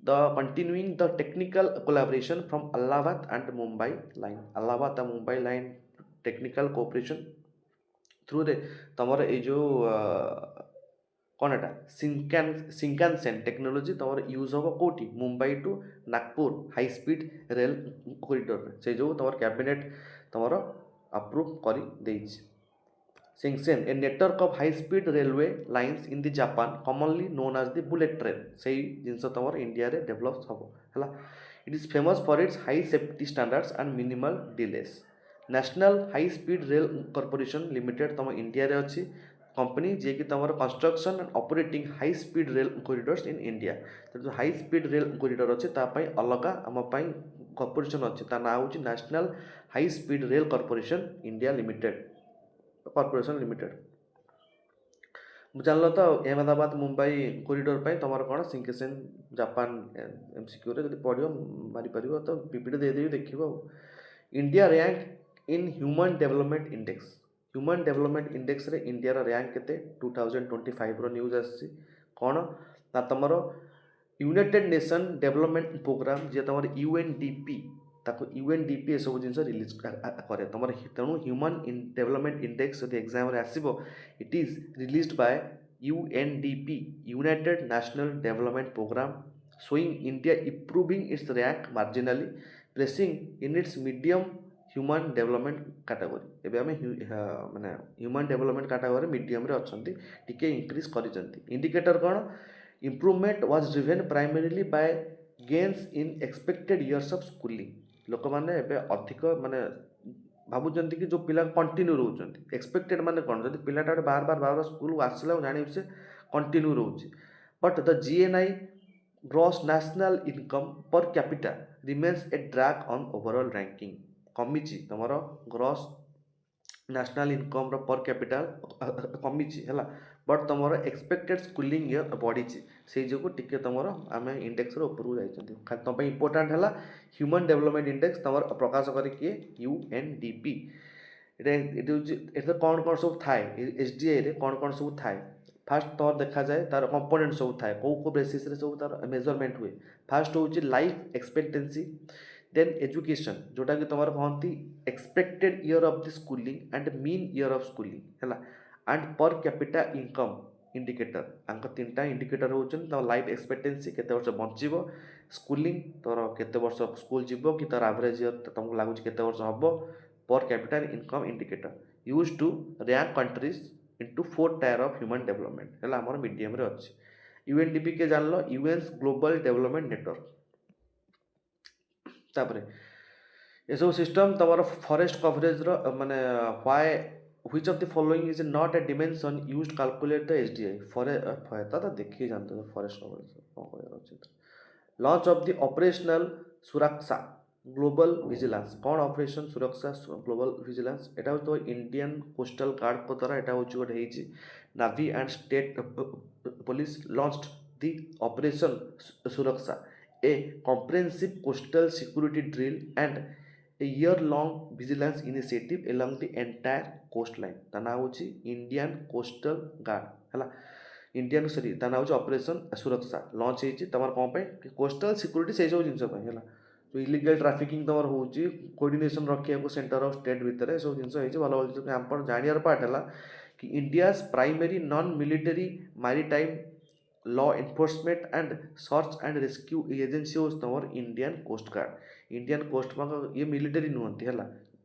continuing the technical collaboration from Allahabad and Mumbai line Allahabad and Mumbai line technical cooperation through the तमर ए जो कौन एटा Shinkansen technology तमर use होबो कोठी Mumbai to Nagpur high speed rail corridor से जो तमर cabinet तमर अप्रूव करी देइछि Shinkansen, a network of high-speed railway lines in the Japan, commonly known as the bullet train. सेही जिनस तमर इंडिया रे डेवलप हबो हला it is famous for its high safety standards and minimal delays national High speed Rail corporation limited तम India रे अछि company जे कि तमर construction and operating high speed rail corridors in India तो जो हाई स्पीड रेल कॉरिडोर अछि ता पई अलगा हम पई कॉर्पोरेशन अछि ता ना होछि National High speed Rail Corporation India Limited corporation limited जानल तो अहमदाबाद मुंबई कॉरिडोर पे तुम कौन सिंकेसन जापान MCQ रे जब पढ़ियो मारी परियो तो पीपीटी दे देबी देखिबो India rank in Human Development Index रे इंडिया रा रैंक केते 2025 रो न्यूज़ आसी कौन ना तमरो यूनाइटेड नेशन डेवलपमेंट प्रोग्राम जे तमर UNDP ताको UNDP ए सब जिनस रिलीज करे तमर तेणु ह्यूमन डेवलपमेंट इंडेक्स जदि एग्जाम रे आसीबो it is released by UNDP United National Development Programme showing India improving its rank marginally placing in its medium human development category एबे हमें माने ह्यूमन डेवलपमेंट कैटेगरी मीडियम रे अछंती टिके इंक्रीज करिसंती इंडिकेटर कोन improvement was driven primarily by gains in expected years of schooling लोक मैंने अधिक माने भावुंट कि जो पिला कंटिन्यू रोचे एक्सपेक्टेड माने कौन जब पिलाटा बार बार स्कूल आसला जान से कंटिन्यू रोचे but the GNI gross national income per capita remains A drag on overall ranking कमी तुम ग्रॉस नेशनल इनकम पर कैपिटल कमी है बट तुम एक्सपेक्टेड स्कूलिंग इयर बढ़ी से जो टिके तुम आम इंडेक्स उपरକୁ ଯାଇଛନ୍ତି ଖାଲି तुम इंपोर्टाट है ह्यूमन डेवलपमेंट इंडेक्स तुम प्रकाश करे किए UNDP ये कौन कौन सब थाए SDI रे कौन कौन सब थाए फास्ट तौर देखा जाए तार कंपोनेंट सब थाए कौ बेसिस रे सब तार मेजरमेंट हुए फास्ट हूँ लाइफ एक्सपेक्टेंसी देन एजुकेशन जोटा कि तुम कहती expected year of the schooling and mean year of schooling है and per capita income indicator आंक तीनटा इंडिकेटर होता लाइफ एक्सपेक्टेंसी केते वर्ष बंचीबो स्कूलिंग तोर केते वर्ष स्कूल जीवो कि तार एवरेज ईयर तुमको लगुच केते वर्ष हबो per capital income indicator use to rank countries into 4 tier of human development है आमर मीडियम रे अच्छी UNDP के जान लो यूएन ग्लोबल डेवलपमेंट नेटवर्क तापरे ये सब सिस्टम तुम फॉरेस्ट कवरेज माने why which of the following is not a dimension used calculate the SDI तो देखिए जानते हो फॉरेस्ट कवरेज कौन कहर अच्छे लॉन्च ऑफ द ऑपरेशनल सुरक्षा ग्लोबल विजिलेंस कौन ऑपरेशन सुरक्षा ग्लोबल विजिलेंस एटा हो तो इंडियन कोस्टल गार्ड को द्वारा एटा हो गोटे navy and state police launched the operation Suraksha a comprehensive coastal security drill and a year-long vigilance initiative along the entire coastline ता ना होची इंडियन कोस्टल गार्ड है इंडियन सॉरी ता ना होची ऑपरेशन सुरक्षा लॉन्च होची तमर कोन पे कोस्टल सिक्योरिटी से सब जिंस पे है जो इलीगल ट्रैफिकिंग तमर होची कोऑर्डिनेशन रखिया को सेंटर ऑफ स्टेट भीतर सब जिंस होची भलो भलो जो हम जानियार पार्ट है कि India's primary non military maritime law enforcement and search and rescue agency होज तमर Indian coast Guard Indian coast Guard ये मिलिटरी नुहंती है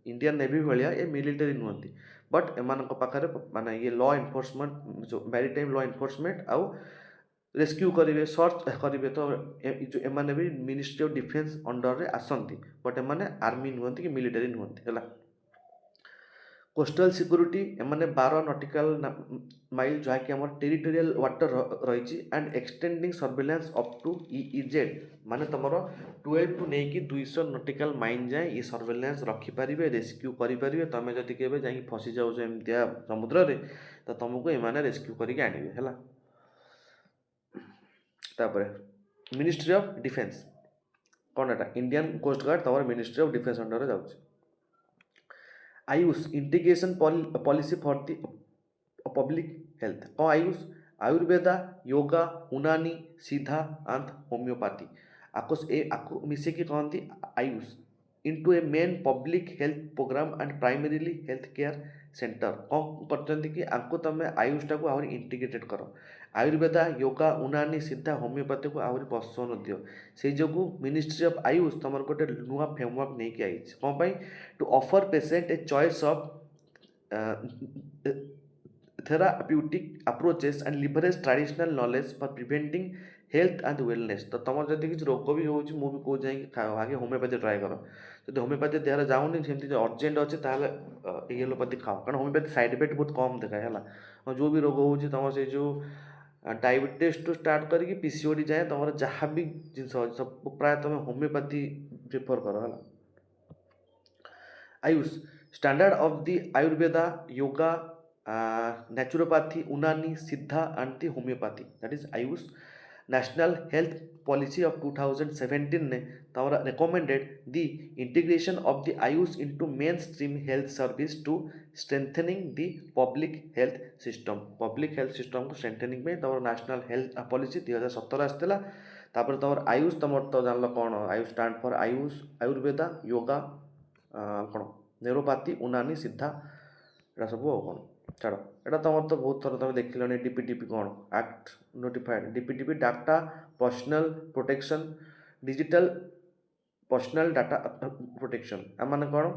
इंडियन नेवी भाया ये मिलिटरी नुहंती बट एम पाखे माने ये लॉ एनफोर्समेंट जो मैरीटाइम लॉ एनफोर्समेंट आउ रेस्क्यू करेंगे सर्च करेंगे तो जो एम भी मिनिस्ट्री ऑफ डिफेन्स अंडर रे आसंती बट एम आर्मी नुहंती कि मिलिटरी नुहंती है कोस्टल सिक्योरिटी एमाने 12 नॉटिकल माइल जहाँकि आम टेरिटोरियल वाटर रही and extending surveillance up to EEZ माने तुम 12 टू नहीं 200 नॉटिकल माइल जाए ये सर्वेलेंस रखिपारे रेस्क्यू करेंगे तुम जदि के जा फसी जाऊँ एमतिया समुद्र रे तो तुमको एमाने रेस्क्यू करके आनबे है मिनिस्ट्री ऑफ डिफेन्स कौन एटा इंडियन कोस्ट गार्ड तुम मिनिस्ट्री ऑफ डिफेन्स अंडर जाऊँ Ayush integration policy for the public health कौन आयुष आयुर्वेदा योगा उनानी सीधा एंड होम्योपैथी आपको मिसे कि कहती Ayush into a main public health programme and primarily health care centre कौन करते कि आपको तुम आयुषटा को आहरी इंटीग्रेटेड कर आयुर्वेदा योगा उनानी सीधा होम्योपैथी को आहरी प्रोत्साहन दियो से जो मिनिस्ट्री ऑफ आयुष तुम गोटे नुआ फ्रेमवर्क नहीं कि आई कौन पाई to offer patient a choice of therapeutic approaches and leverage traditional knowledge for preventing health and wellness तो तुम जब किसी रोग भी होगी मुझे कौन जाए आगे होम्योपैथी ट्राए कर जो होम्योपैथी देहर जाऊनी सेमती जो अर्जेंट अच्छे ताल एलोपैथी खाओ कारण होम्योपैथी साइड इफेक्ट बहुत कम देखा है जो भी रोग हो तुम से जो डायबिटीज टू स्टार्ट करके PCOD जाए तुम जहाँ भी जिन सब प्राय तुम होम्योपैथी प्रिफर कर AYUSH standard of the Ayurveda yoga naturopathy Unani Siddha and the homeopathy that is AYUSH National Health Policy of 2017 ने तमरा recommended the integration of the AYUSH into mainstream health service to strengthening the public health system को strengthening में तमर national Health policy 2017 आसला तापर तमर आयुष तमर तो जान कौन आयुष स्टैंड फॉर आयुष आयुर्वेदा योगा कौन नेरोपैथी उनानी सिद्धा एटा सब कौन छाड़ एटा तुम तो बहुत थर तुम देख लो DPTP कौन act notified DPTP data personal protection digital personal data protection एम कौन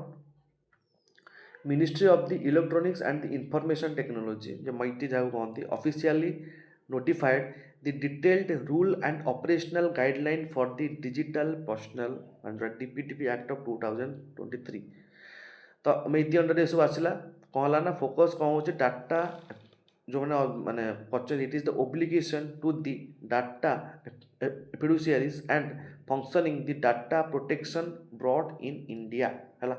ministry of the electronics and the information technology जो माइटी जहाँ कहती officially notified the detailed rule and operational guideline for the digital personal DPTP act of 2023 तो मेथी under ये सब आसला कौन है ना फोकस कौन हो डाटा जो मैंने माने question it is the obligation to the data fiduciaries and functioning the data protection board in India है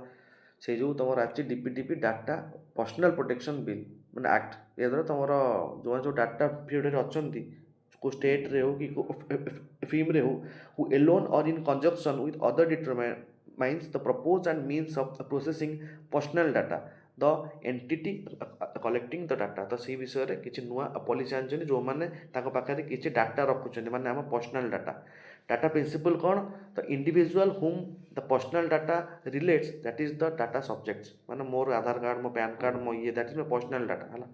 से जो तुम आज DPTP data personal protection bill ମାନେ ଆକ୍ଟ ଏ ଦ୍ୱାରା ତୁମର ଯେଉଁମାନେ ଯେଉଁ ଡାଟା ଫିଲ୍ଡରେ ଅଛନ୍ତି କେଉଁ ଷ୍ଟେଟ୍ରେ ହଉ କି ଫିଲ୍ମରେ ହଉ who alone or in conjunction with other determines the purpose and means of processing personal data the entity collecting the data ତ ସେଇ ବିଷୟରେ କିଛି ନୂଆ ପଲିସି ଆଣିଛନ୍ତି ଯେଉଁମାନେ ତାଙ୍କ ପାଖରେ କିଛି ଡାଟା ରଖୁଛନ୍ତି ମାନେ ଆମ ପର୍ସନାଲ୍ ଡାଟା ଡାଟା ପ୍ରିନ୍ସିପଲ୍ କ'ଣ ତ individual whom the personal data relates that is the data subjects ମାନେ ମୋର ଆଧାର କାର୍ଡ଼ ମୋ ପ୍ୟାନ୍ କାର୍ଡ଼ ମୋ ଇଏ ଦ୍ୟାଟ୍ ଇଜ୍ ମୋ ପର୍ସନାଲ୍ ଡାଟା ହେଲା।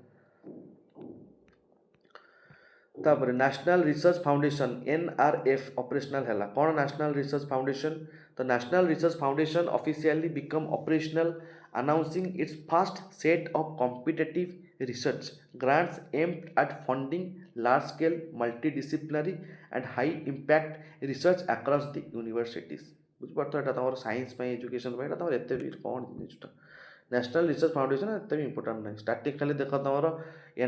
ତାପରେ National Research Foundation NRF operational ହେଲା କ'ଣ ନ୍ୟାସନାଲ୍ ରିସର୍ଚ୍ଚ ଫାଉଣ୍ଡେସନ୍ ତ National Research Foundation officially become operational announcing its first set of competitive research grants aimed at funding large scale multidisciplinary and high impact research across the universities ବୁଝିପାରୁଛ ଏଇଟା ତୁମର science ପାଇଁ education ପାଇଁ ଏଇଟା ତୁମର ଏତେ ବି କ'ଣ ଜିନିଷଟା ନ୍ୟାସନାଲ୍ ରିସର୍ଚ୍ଚ ଫାଉଣ୍ଡେସନ୍ ଏତେ ବି ଇମ୍ପୋର୍ଟାଣ୍ଟ ନାହିଁ ଷ୍ଟାର୍ଟିଂ ଖାଲି ଦେଖ ତୁମର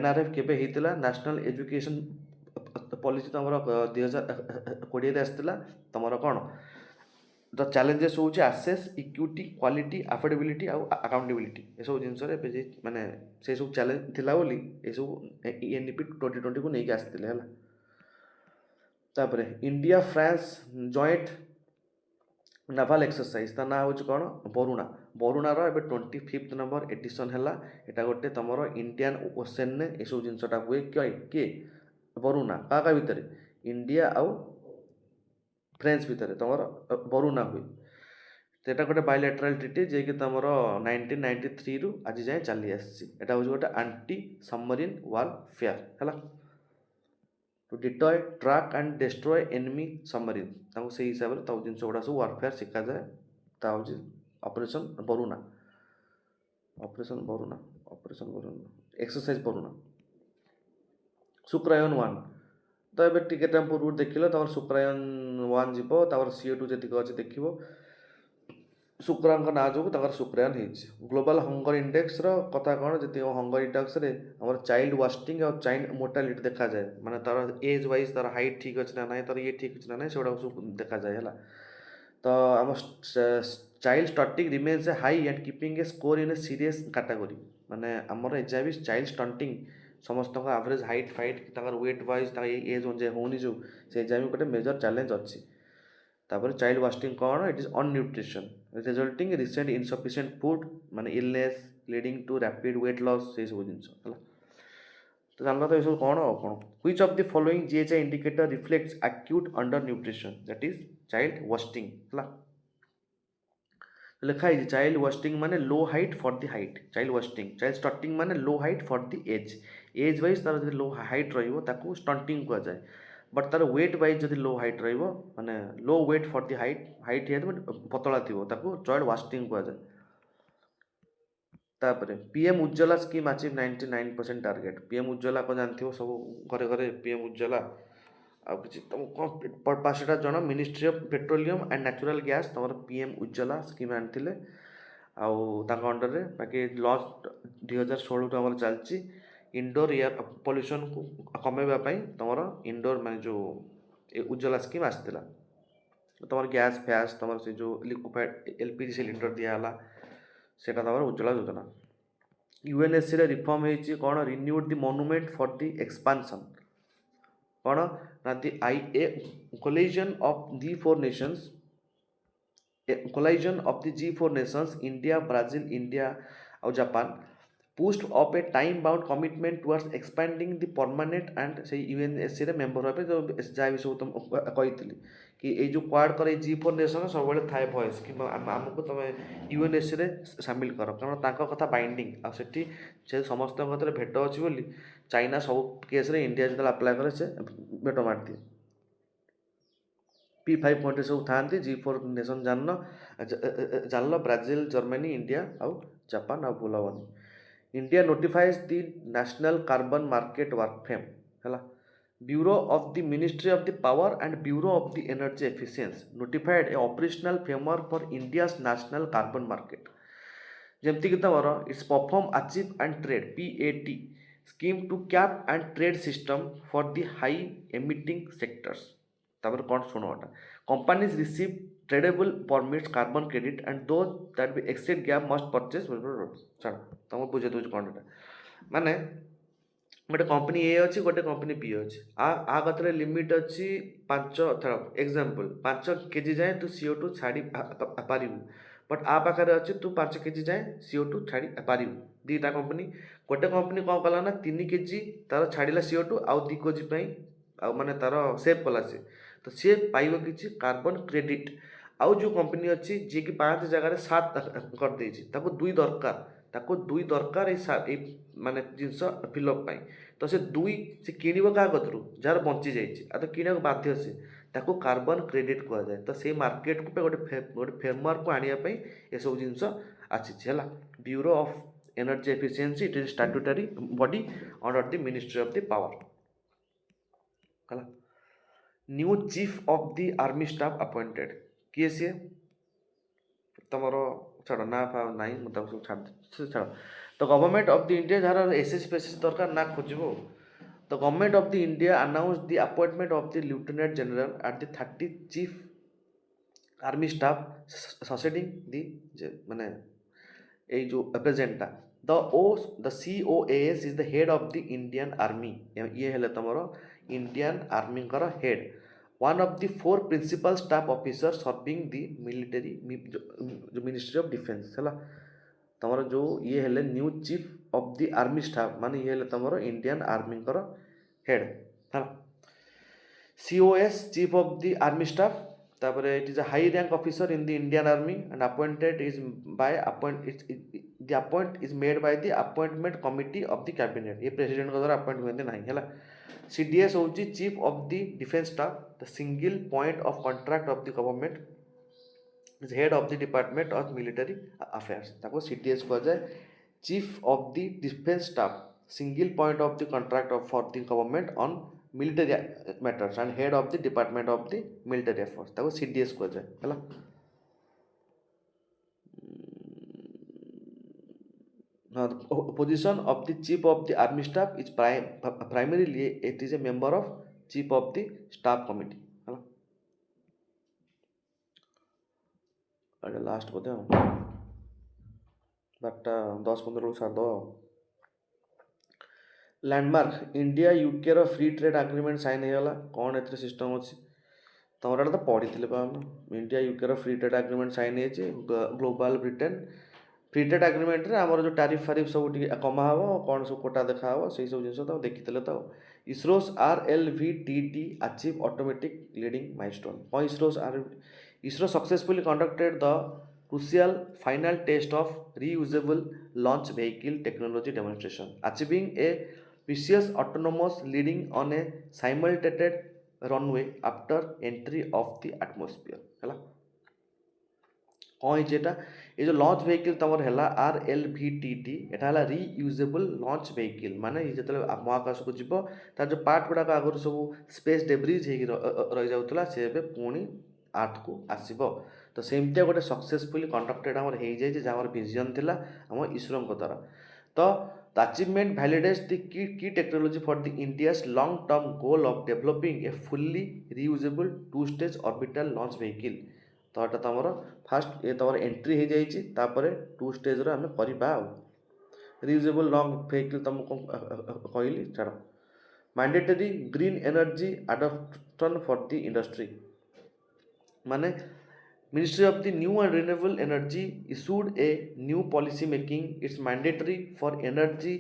NRF କେବେ ହେଇଥିଲା ନ୍ୟାସନାଲ୍ ଏଜୁକେସନ୍ ପଲିସି ତୁମର 2020ରେ ଆସିଥିଲା ତୁମର କ'ଣ ଦ ଚ୍ୟାଲେଞ୍ଜେସ୍ ହେଉଛି ଆକ୍ସେସ୍ ଇକ୍ୱିଟି କ୍ୱାଲିଟି ଆଫୋର୍ଡେବିଲିଟି ଆଉ ଆକାଉଣ୍ଟେବିଲିଟି ଏସବୁ ଜିନିଷରେ ଏବେ ମାନେ ସେସବୁ ଚ୍ୟାଲେଞ୍ଜ ଥିଲା ବୋଲି ଏସବୁ NEP 2020କୁ ନେଇକି ଆସିଥିଲେ ହେଲା। ତାପରେ India France joint naval exercise ତା ନାଁ ହେଉଛି କ'ଣ ବରୁଣାର ଏବେ 25th ନମ୍ବର ଏଡିସନ୍ ହେଲା ଏଇଟା ଗୋଟେ ତୁମର ଇଣ୍ଡିଆନ୍ ଓସେନ୍ରେ ଏସବୁ ଜିନିଷଟା ହୁଏ କିଏ ବରୁଣା କାହା ଭିତରେ ଇଣ୍ଡିଆ ଆଉ ଫ୍ରେଞ୍ଚ ଭିତରେ ତୁମର ବରୁଣା ହୁଏ ସେଇଟା ଗୋଟେ ବାଇଲେଟରାଲ୍ ଟ୍ରିଟି ଯିଏକି ତୁମର 1993ରୁ ଆଜି ଯାଏଁ ଚାଲି ଆସିଛି ଏଇଟା ହେଉଛି ଗୋଟେ ଆଣ୍ଟି ସବମରିନ୍ ୱାରଫେୟାର ହେଲା ଟୁ ଡିଟୟ track and destroy enemy submarine ତାଙ୍କୁ ସେଇ ହିସାବରେ ତାକୁ ଜିନିଷ ଗୁଡ଼ା ସବୁ ୱାରଫେୟାର ଶିଖାଯାଏ ତା ହେଉଛି ଅପରେସନ୍ ବରୁଣା ଏକ୍ସରସାଇଜ୍ ବରୁଣା। ଶୁକ୍ରାୟନ 1 ତ ଏବେ ଟିକେ ଟାଇମ୍ ପୂର୍ବରୁ ଦେଖିଲ ତୁମର ଶୁକ୍ରାୟନ 1 ଯିବ ତାପରେ CO2 ଯେତିକି ଅଛି ଦେଖିବ ଶୁକ୍ରାଙ୍କ ନାଁ ଯୋଗୁଁ ତାଙ୍କର ଶୁକ୍ରାୟନ ହେଇଛି। ଗ୍ଲୋବାଲ୍ ହଙ୍ଗର ଇଣ୍ଡେକ୍ସର କଥା କ'ଣ ଯେତିକି ହଙ୍ଗର ଇଣ୍ଡେକ୍ସରେ ଆମର ଚାଇଲ୍ଡ ୱାଷ୍ଟିଂ ଆଉ ଚାଇଲ୍ଡ ମୋର୍ଟାଲିଟି ଦେଖାଯାଏ ମାନେ ତା'ର ଏଜ୍ ୱାଇଜ୍ ତା'ର ହାଇଟ୍ ଠିକ୍ ଅଛି ନା ନାହିଁ ତା'ର ଇଏ ଠିକ୍ ଅଛି ନା ନାହିଁ ସେଗୁଡ଼ାକ ସବୁ ଦେଖାଯାଏ ହେଲା। ତ ଆମ child stunting remains A high and keeping A score in a serious category ମାନେ ଆମର ଏଯାଏଁ ବି ଚାଇଲ୍ଡ ଷ୍ଟଣ୍ଟିଂ ସମସ୍ତଙ୍କ ଆଭରେଜ୍ ହାଇଟ୍ ଫାଇଟ୍ ତାଙ୍କର ୱେଟ୍ ୱାଇଜ୍ ତାଙ୍କ ଏଜ୍ ଅନୁଯାୟୀ ହେଉନି ଯେଉଁ ସେ ଏଯାଏଁ ବି ଗୋଟେ ମେଜର ଚ୍ୟାଲେଞ୍ଜ ଅଛି। ତାପରେ ଚାଇଲ୍ଡ ୱାଷ୍ଟିଂ କ'ଣ it is undernutrition resulting recent insufficient food ମାନେ illness leading to rapid weight loss ସେହିସବୁ ଜିନିଷ ହେଲା। ତ ଜାଣିଲ ତ ଏସବୁ କ'ଣ ଆଉ କ'ଣ which of the following GHI indicator reflects acute under nutrition that is child wasting ହେଲା। ଲେଖା ହେଇଛି ଚାଇଲ୍ଡ ୱାଷ୍ଟିଂ ମାନେ low height for the height child wasting child stunting ମାନେ low height for the age wise ତା'ର ଯଦି ଲୋ height ରହିବ ତାକୁ stunting କୁହାଯାଏ ବଟ୍ ତା'ର ୱେଟ୍ ୱାଇଜ୍ ଯଦି ଲୋ ହାଇଟ୍ ରହିବ ମାନେ ଲୋ ୱେଟ୍ ଫର୍ ଦି ହାଇଟ୍ ହେଇଥିବ ପତଳା ଥିବ ତାକୁ ଚାଇଲ୍ଡ ୱାଷ୍ଟିଂ କୁହାଯାଏ। ତାପରେ PM Ujjwala scheme achieve 99% target PM Ujjwala କ'ଣ ଜାଣିଥିବ ସବୁ ଘରେ ଘରେ PM ଉଜ୍ଜଲା ଆଉ କିଛି ତୁମକୁ କ'ଣ ପାଞ୍ଚଟା ଜଣ ministry of petroleum and natural gas ତୁମର PM ଉଜ୍ଜଲା ସ୍କିମ୍ ଆଣିଥିଲେ ଆଉ ତାଙ୍କ ଅଣ୍ଡରରେ ବାକି ଲଞ୍ଚ 2016ରୁ ଆମର ଚାଲିଛି ଇନଡୋର୍ ଏୟାର ପଲ୍ୟୁସନ୍କୁ କମାଇବା ପାଇଁ ତୁମର ଇନଡୋର୍ ମାନେ ଯେଉଁ ଉଜ୍ଜଲା ସ୍କିମ୍ ଆସିଥିଲା ତୁମର ଗ୍ୟାସ୍ ଫ୍ୟାସ୍ ତୁମର ସେ ଯେଉଁ ଲିକ୍ୱିଫାଏଡ୍ LPG ସିଲିଣ୍ଡର ଦିଆହେଲା ସେଇଟା ତୁମର ଉଜ୍ଜଲା ଯୋଜନା। UNSCରେ ରିଫର୍ମ ହେଇଛି କ'ଣ ରିନ୍ୟୁଡ୍ ଦି ମନୁମେଣ୍ଟ ଫର୍ ଦି ଏକ୍ସପାନ୍ସନ୍ କ'ଣ ନା ଦି collision of the G4 nations India, Brazil, India ଆଉ Japan pushed up a time bound commitment towards expanding the permanent and ସେଇ UNSCରେ ମେମ୍ବର ହେବେ ଯାହା ବି ସବୁ କହିଥିଲି କି ଏଇ ଯେଉଁ କ୍ୱାଡ଼ କର ଏଇ G4 ନେସନ୍ ସବୁବେଳେ ଥାଏ ଭଏସ୍ କି ଆମକୁ ତୁମେ UNSCରେ ସାମିଲ କର କାରଣ ତାଙ୍କ କଥା ବାଇଣ୍ଡିଂ ଆଉ ସେଠି ସେ ସମସ୍ତଙ୍କ ଭିତରେ ଭେଟ ଅଛି ବୋଲି ଚାଇନା ସବୁ କେସ୍ରେ ଇଣ୍ଡିଆ ଯେତେବେଳେ ଆପ୍ଲାଏ କରେ ସେ ଭେଟ ମାରିଦିଏ। P5 ପଏଣ୍ଟରେ ସବୁ ଥାଆନ୍ତି G4 ନେସନ୍ ଜାଣିଲ ବ୍ରାଜିଲ ଜର୍ମାନୀ ଇଣ୍ଡିଆ ଆଉ ଜାପାନ ଆଉ ଭୁଲ ହେବନି। India notifies the national carbon market ୱାର୍କ ଫ୍ରେମ୍ ହେଲା bureau of the ministry of the power and bureau of the energy efficiency notified a operational framework for India's national carbon market ଯେମିତିକି ତୁମର its perform achieve and trade PAT scheme to cap and trade system for the high emitting sectors ତାପରେ କ'ଣ ଶୁଣ ଏଟା companies receive tradable permits carbon credit and those that be exceed gap must purchase ଛାଡ଼ ତୁମକୁ ବୁଝେଇ ଦେଉଛି କ'ଣ ଏଟା ମାନେ ଗୋଟେ କମ୍ପାନୀ ଏ ଅଛି ଗୋଟେ କମ୍ପାନୀ ବି ଅଛି ଆ କତିରେ ଲିମିଟ୍ ଅଛି 5 ଥର ଏକ୍ଜାମ୍ପଲ୍ 5 କେଜି ଯାଏଁ ତୁ CO2 ଛାଡ଼ି ପାରିବୁ ବଟ୍ ଆ ପାଖରେ ଅଛି ତୁ 5 କେଜି ଯାଏଁ CO2 ଛାଡ଼ି ପାରିବୁ ଦୁଇଟା କମ୍ପାନୀ ଗୋଟେ କମ୍ପାନୀ କ'ଣ କଲା ନା 3 କେଜି ତାର ଛାଡ଼ିଲା CO2 ଆଉ 2 କେଜି ପାଇଁ ଆଉ ମାନେ ତାର ସେଭ୍ କଲା ସେ ତ ସିଏ ପାଇବ କିଛି କାର୍ବନ କ୍ରେଡ଼ିଟ୍ ଆଉ ଯେଉଁ କମ୍ପାନୀ ଅଛି ଯିଏକି 5 ଜାଗାରେ 7 କରିଦେଇଛି ତାକୁ 2 ଦରକାର ଏଇ ମାନେ ଜିନିଷ ଫିଲ୍ଅପ୍ ପାଇଁ ତ ସେ 2 ସେ କିଣିବ କାହା କତିରୁ ଯାହାର ବଞ୍ଚିଯାଇଛି ଆଉ ତ କିଣିବାକୁ ବାଧ୍ୟ ସେ ତାକୁ କାର୍ବନ କ୍ରେଡ଼ିଟ୍ କୁହାଯାଏ ତ ସେଇ ମାର୍କେଟକୁ ଗୋଟେ ଫ୍ରେମୱାର୍କକୁ ଆଣିବା ପାଇଁ ଏସବୁ ଜିନିଷ ଆସିଛି ହେଲା bureau of energy efficiency it is statutory body under the ministry of the power ହେଲା new chief of the army staff appointed କିଏ ସିଏ ତମର ଛାଡ଼ ନା ନାହିଁ ମୁଁ ତାକୁ ସବୁ ଛାଡ଼ ତ ଗଭର୍ଣ୍ଣମେଣ୍ଟ ଅଫ୍ ଦି ଇଣ୍ଡିଆ ଯାହାର SSC ଫେସିସ୍ ଦରକାର ନା ଖୋଜିବ The government of the India announced the appointment of the Lieutenant General at the 30th Chief Army Staff succeeding the মানে এই जो প্রেজেন্টটা the COAS is the head of the Indian Army ये हेले तमरो Indian Army कर head one of the 4 principal staff officers serving the military जो Ministry of Defense ହେଲା तमरो जो ये हेले new chief of the army staff माने ये हेले तमरो इंडियन आर्मी कर हेड ହେଲା COS chief of the army staff तापर it is a high rank officer in the Indian army and appointed is by the appoint is made by the appointment committee of the cabinet ये president को द्वारा appoint होते नहीं ହେଲା CDS होची chief of the defense staff the single point of contract of the government is head of the department of military affairs ताको CDS को जाए chief of the defense staff single point of the contract of for the government on military matters and head of the department of the military affairs ताको CDS को जाए हैला position of the chief of the army staff is primarily it is a member of chief of the staff committee हैला अरे last बोलते हैं 10-15 सार दो लैंडमार्क इंडिया यूके रो फ्री ट्रेड एग्रीमेंट साइन होगा कौन एथरे सिस्टम अच्छी तुम तो पढ़ी इंडिया यूके रो फ्री ट्रेड एग्रीमेंट साइन हो global Britain free trade agreement रे आमर जो टैरिफ फारिफ सब कमा हम कौन सब कोटा देखा हम से सब जिन तो देखी तो ISRO's RLVTT achieve automatic leading milestone कौन ISRO successfully conducted the crucial final test of reusable launch vehicle technology demonstration achieving a precious autonomous leading on a simultaneous runway after entry of the atmosphere हैला कौन जेटा ये जो launch vehicle तमर हैला RLVTT एटा हैला reusable launch vehicle माने ये जतले महाकाश को जीव तार जो पार्ट गुडा आगर सब स्पेस डेब्रिज हे रही जाउतला से बे पुणी आर्थ को आसीबो तो सेमती गोटे सक्सेसफुली कंडक्टेड आमर हो जाए जहाँ विजन थिला आम इसरो द्वारा तो the achievement validates the key technology for the India's long term goal of developing a fully reusable 2 stage orbital launch vehicle तो एटा तमर फास्ट ये तमर एंट्री हो जाइए तापर 2 स्टेज रो आमे करबा रियूजेबल लॉन्च व्हीकल तुमको कहली छाड़ mandatory green energy adoption for the industry माने Ministry of the New and Renewable Energy issued a new policy making it mandatory for energy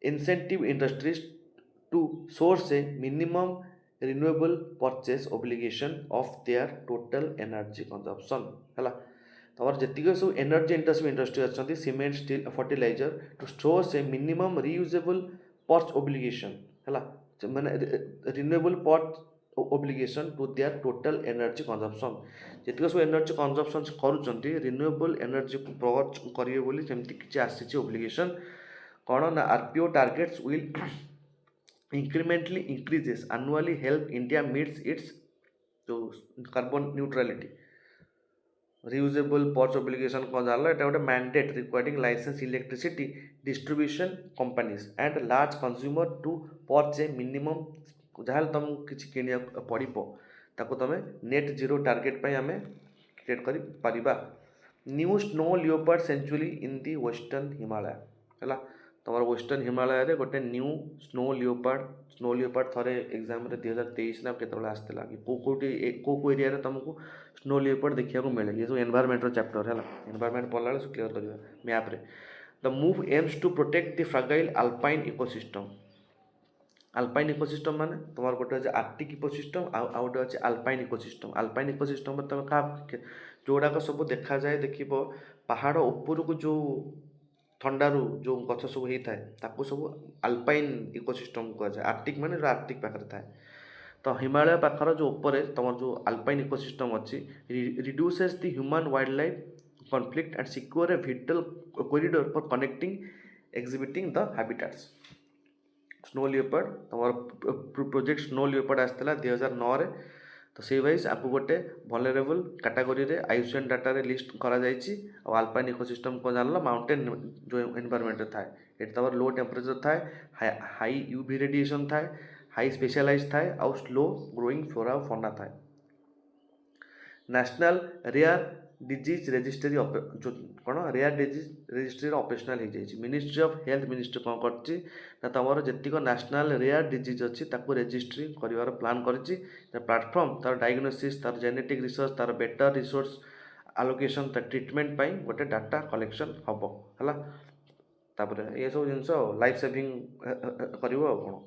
incentive industries to source a minimum renewable purchase obligation of their total energy consumption हैला तमर जतिक सब energy intensive industry अच्छी cement steel fertiliser to source a minimum reusable purchase obligation हैला माने renewable purchase obligation to their total energy consumption जेतिक सब energy consumption करूचंती रिन्यूएबल एनर्जी को प्रोवाइड करिवे बोली सेमती किछि आसीछि ओब्लिगेशन कोन ना RPO targets will incrementally increases annually help India meets its जो carbon neutrality reusable purchase obligation कौन जाला एटा गोटे mandate requiring licence electricity distribution companies and large consumer to purchase a minimum जहाँ तुमको किसी किनिया पड़ो ताको तुम नेट जीरो टार्गेट आम क्रिएट कर new snow leopard sanctuary in the western Himalaya है तुम वेस्टर्न हिमालय रे गोटे न्यू स्नो लियोपार्ड थरे एग्जाम रे 2023 ना केतबेले आसला कि को एरिया रे तुमको स्नो लियोपार्ड देखा मिले ये सब एनवायरमेंट चैप्टर है एनवायरमेंट पढ़ला बेले क्लियर करवा मैप रे the move aims to protect the fragile alpine ecosystem alpine ecosystem माने तुम्हार गोटे अच्छे आर्टिक इकोसिस्टम आउ गोटे अच्छे अल्पाइन इकोसिस्टम तुम क्या जोड़ाक सब देखा जाए देख पहाड़ उपरकू जो थंडारू जो गछ सब होता है ताकू सब अल्पाइन इकोसिस्टम कहुए आर्टिक माने जो आर्टिक पाखे थाए तो हिमालय पाखर जो ऊपर तुम जो अल्पाइन इकोसिस्टम अच्छी reduces the human wild life conflict and secure A whittle corridor for connecting exhibiting the habitats snow leopard तुम प्रोजेक्ट स्नो लियोपार्ड आसला 2009 रे तो से वाइज आपको गोटे वल्नरेबल कैटेगरी रे आईयूसीएन डाटा रे लिस्ट करा जायछि और अल्पाइन इकोसिस्टम को जानल माउंटेन जो एनवायरमेंट थाए एट तमर लो टेम्परेचर थाए हाई यूवी रेडिएशन थाए हाई स्पेशलाइज थाए और स्लो ग्रोइंग फ्लोरा और फौना थाए नेशनल रेयर डिजीज रजिस्ट्री जो कौन रेयर डिजीज रजिस्ट्री ऑपरेशनल हो जाए मिनिस्ट्री ऑफ हेल्थ मिनिस्ट्री कौन कर तुम जीक नेशनल रेयर डिजीज अच्छी ताकू रजिस्ट्री कर प्लान कर प्लाटफर्म तार डायग्नोसिस तार जेनेटिक रिसर्च तार बेटर रिसोर्स आलोकेशन तार ट्रिटमेंट पाई गोटे डाटा कलेक्शन हम है ये सब जिन लाइफ सेविंग कर कौन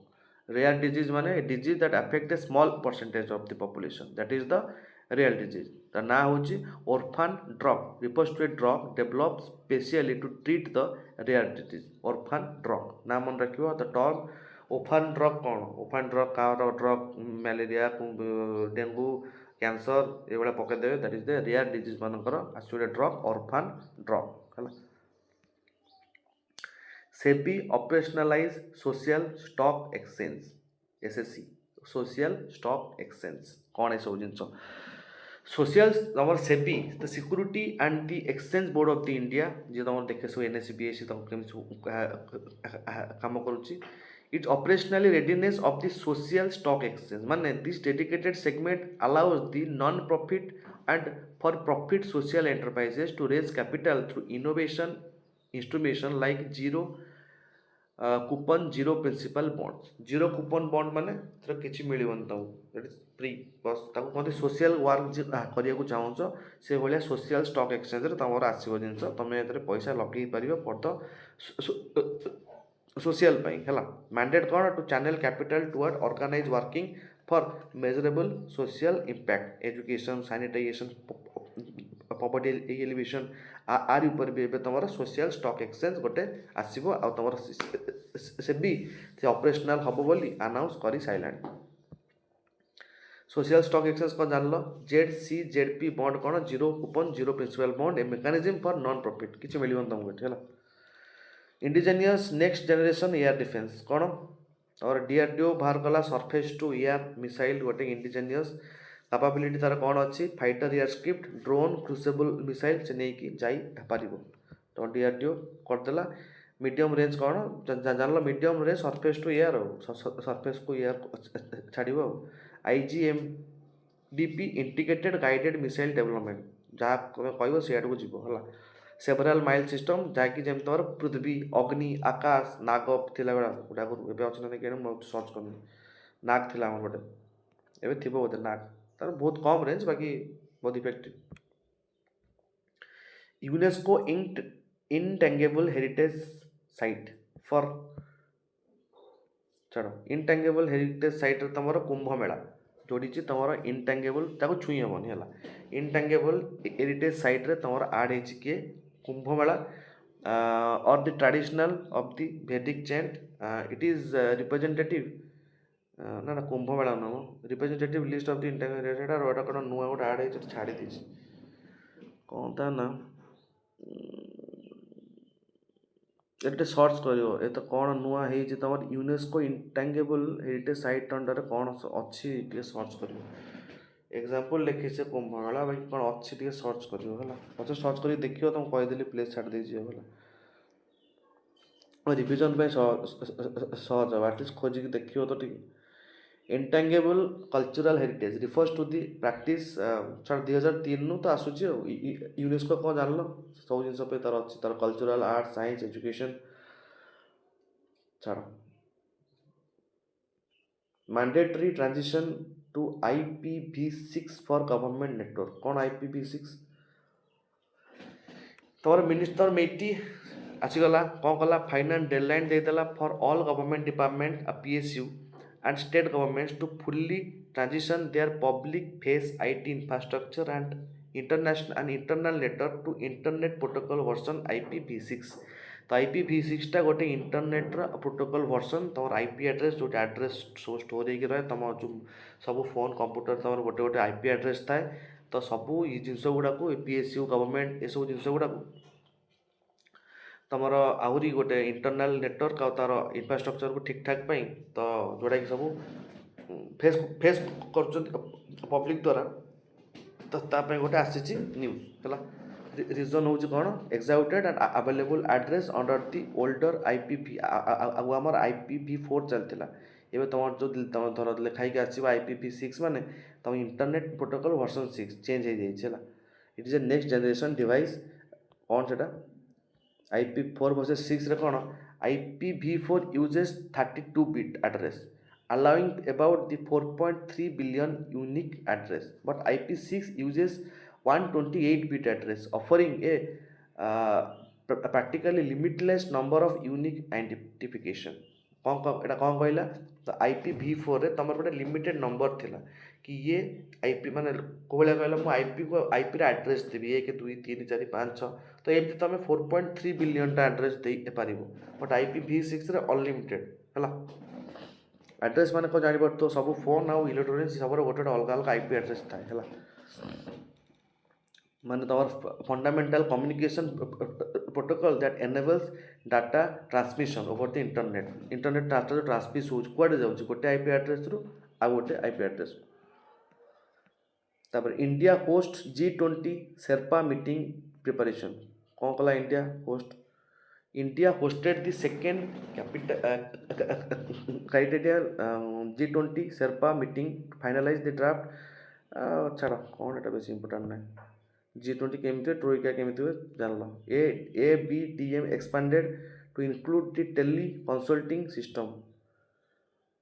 रेयर डिजीज माने disease that affect a small percentage of the population that is the rare disease the ना हूँ orphan drug refers to a drug develop specially to treat the rare disease orphan drug ना मन रखियो the term orphan drug कौन orphan drug कार drug malaria dengue cancer ये भाया पकईदेवे that is the rare disease मानकर आसो ड्रग ऑर्फान ड्रग है SEBI operationalise social stock exchange SSC social stock exchange कौन है सब जिन सोशल आम SEBI the security and the exchange board of the India जी तुम देखे सब एनएससी बीएससी तुम केमी काम करुच्ची its operationally readiness of the social stock exchange माने this dedicated segment allows the non profit and for profit social enterprises to raise capital through innovation instrumentation like zero coupon zero principal bond zero coupon bond माने तर किसी मिलवन तुमको free बस ताको कहते social work करने को चाहूच से भाया सोशल स्टॉक एक्सचेंज तुम आसो जिन तुम ये पैसा लगे पार फॉर द सोशल है मैंडेट कौन to channel capital toward organise working for measurable social impact education sanitisation poverty elevation आर ऊपर भी तुम सोशल स्टॉक एक्सचेंज गोटे आसो आ तुम सेबी से ऑपरेशनल हम बोली अनाउंस कर सारे सोशल स्टॉक एक्सचेंज कौन जान जेड बॉन्ड कौन zero coupon zero principal bond a mechanism for non profit किसी मिल तुमको है indigenous next generation air defence कौन और डीआरडीओ बाहर कला सरफेस टू एयर मिसाइल गोटे इंडिजिनियस कैपेबिलिटी तार कौन अच्छी fighter aircraft drone cruise missile से नहीं जापर तो डीआरडीओ करदेला मीडियम रेंज कौन जान medium range surface to air surface को एयर छाड़ IGMDP integrated guided missile development जहाँ कह सीआड़ को जीव है सेवराल माइल सिस्टम जहाँकि जमी तुम पृथ्वी अग्नि आकाश नाग थिला गुड़ा गुड़ा अच्छे कि सर्च करनी नाग थिला आम गोटे एवं थी बोधे नाग तार बहुत कम रेंज बाकी बहुत effective UNESCO intangible heritage site for छाड़ इनटेंगेबल हेरिटेज साइट तुम कुंभ मेला जोड़ी तुम इनटेंगेबल ताको छुई हेनी है इनटेंगेबल हेरिटेज साइट रे तुम आड हो किए कुंभ मेला और द ट्रेडिशनल ऑफ द वैदिक चैंट इट इज रिप्रेजेंटेटिव ना कुंभ मेला नुह रिप्रेजेंटेटिव लिस्ट ऑफ द इंटेंगेबल कौन नुआ गोटे आड हो छाड़ी देती कौन ता ना एटे सर्च करियो ए तो कौन नुआ है तुम यूनेस्को इंटेंगेबल हेरिटेज साइट अंडर कौन अच्छी टे सर्च करियो एग्जांपल लिखी से कुंभ मेला बाकी कौन अच्छी टे सर्च करियो है पचे सर्च कर देखियो तुम कहीदेली प्लेस छाड़ दीजिए है रिविजन सहज आटलिस्ट खोजिक देखियो तो ठीक intangible cultural heritage refers to the practice छाड़ 2003 तो आसूची यूनेस्को कौन जान सब जिन तार अच्छी तार कल्चरल आर्ट साइंस एजुकेशन ଛାଡ଼। Mandatory transition to IPv6 for government network. कौन IPv6? तोर मिनिस्टर मेटी आसीगला कौन कला फाइनल डेडलाइन देदेला for all government department PSU and state governments to fully transition their public face IT infrastructure and internal network to internet protocol version IPv6। तो IPv6 टा गोटे internet protocol version तुम IP address जो address सब store होगी रहे तुम जो सब फोन कंप्यूटर तुम गोटे गोटे IP एड्रेस थाए। तो सब ये जिनस गुड़ा को PSU गवर्नमेंट ये सब जिनस गुड़ा तुमर आहरी गोटे इंटरनाल नेटवर्क आ तार इनफ्रास्ट्रक्चर को ठीक ठाक पाई तो जोड़ा कि सब फेस फेस कर पब्लिक द्वारा तो तापाई गोटे आसी न्यूज है। रिजन हूँ कौन exhausted and available address under the older IPv आमर IPv4 चलता एवं तुम जो तुम धर लिखाई आसो IPv6 माने तुम इंटरनेट प्रोटोकॉल वर्सन 6 चेंज हो जाए। It is A next generation device कौन से IP4 वर्सेस 6 रे कौन IPv4 uses 32 bit address allowing about the 4.3 billion unique address, but IP6 uses 128 bit address offering a practically limitless number of unique identification। एटा कौन कहला तो IPv4 रे तमर गोटे लिमिटेड नंबर थिला कि ये IP माने कोबले कहला मु IP को IP रे एड्रेस देबी 1 2 3 4 5 6 तो एमती तुम 4.3 बिलियन टा address they par. But IPv6 रे अनलिमिटेड है एड्रेस माने को जानि तो सब फोन आउ इलेक्ट्रोनिक्स सब गोटे अलग अलग IP एड्रेस थाए है माने तुम fundamental communication protocol that enables data transmission over the internet data जो ट्रांसमिट हो कुआडे जाउछ गोटे IP एड्रेस रु आ गोटे IP एड्रेस। तापर India host G20 sherpa meeting preparation कौन कला India hosted the second criteria G20 sherpa meeting finalise the draft. छाड़ कौन एटा बेस इंपोर्टेंट ना G20 केमती ट्रोइका केमती हुए जान लो। ABDM expanded to include the tele consulting system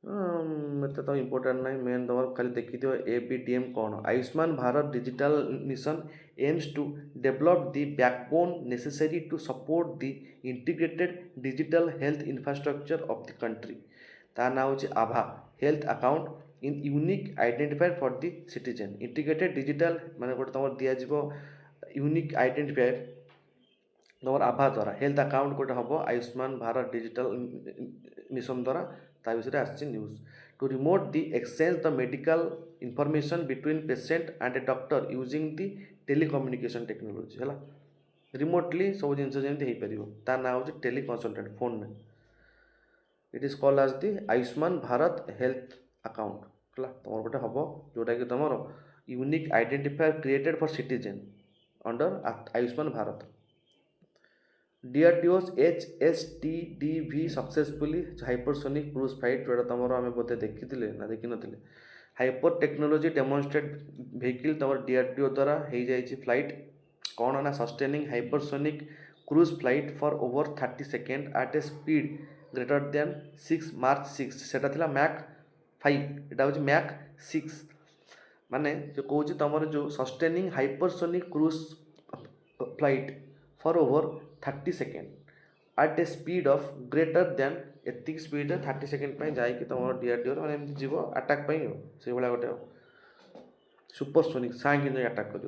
मतलब तो इंपोर्टेंट ना मेन तुम खाली देखी थो ABDM कौन Ayushman Bharat digital mission aims to develop the backbone necessary to support the integrated digital health infrastructure of the country. ता ना हो आभा health account in unique identifier for the citizen integrated digital माने गोटे तुम दिज्व यूनिक आइडेंटिफायर तुम आभा द्वारा हेल्थ अकाउंट गोटे हम आयुष्मान भारत डिजिटल मिशन द्वारा ता विषय आसी news to remote the exchange the medical information between patient and a doctor using the telecommunication technology है रिमोटली सब जिन हो ना हो टेली कंसल्टेंट फोन में it is called as the Ayushman Bharat health account है तुम गोटे हम जोटा कि तुम unique identifier created for citizen under Ayushman Bharat. DRDO's HSTDV successfully hypersonic cruise flight जोटा तुम आम बोधे देखी ना देखी नी हाइपर टेक्नोलोजी डेमोन्स्ट्रेट व्हीकल तुम DRDO द्वारा हो जाए फ्लाइट कौन ना sustaining hypersonic cruise flight for over 30 second at a speed greater than 6 March 6 से मैक 5 एटा हूँ मैक 6 माने जो कौच तुम जो sustaining hypersonic cruise flight for over 30 second at a speed of greater than एतिक स्पीड 30 सेकेंड जाकि तुम DRDO मैंने एमती जीव अटाक से भाया गोटे सुपरसोनिक सांगे अटाक कर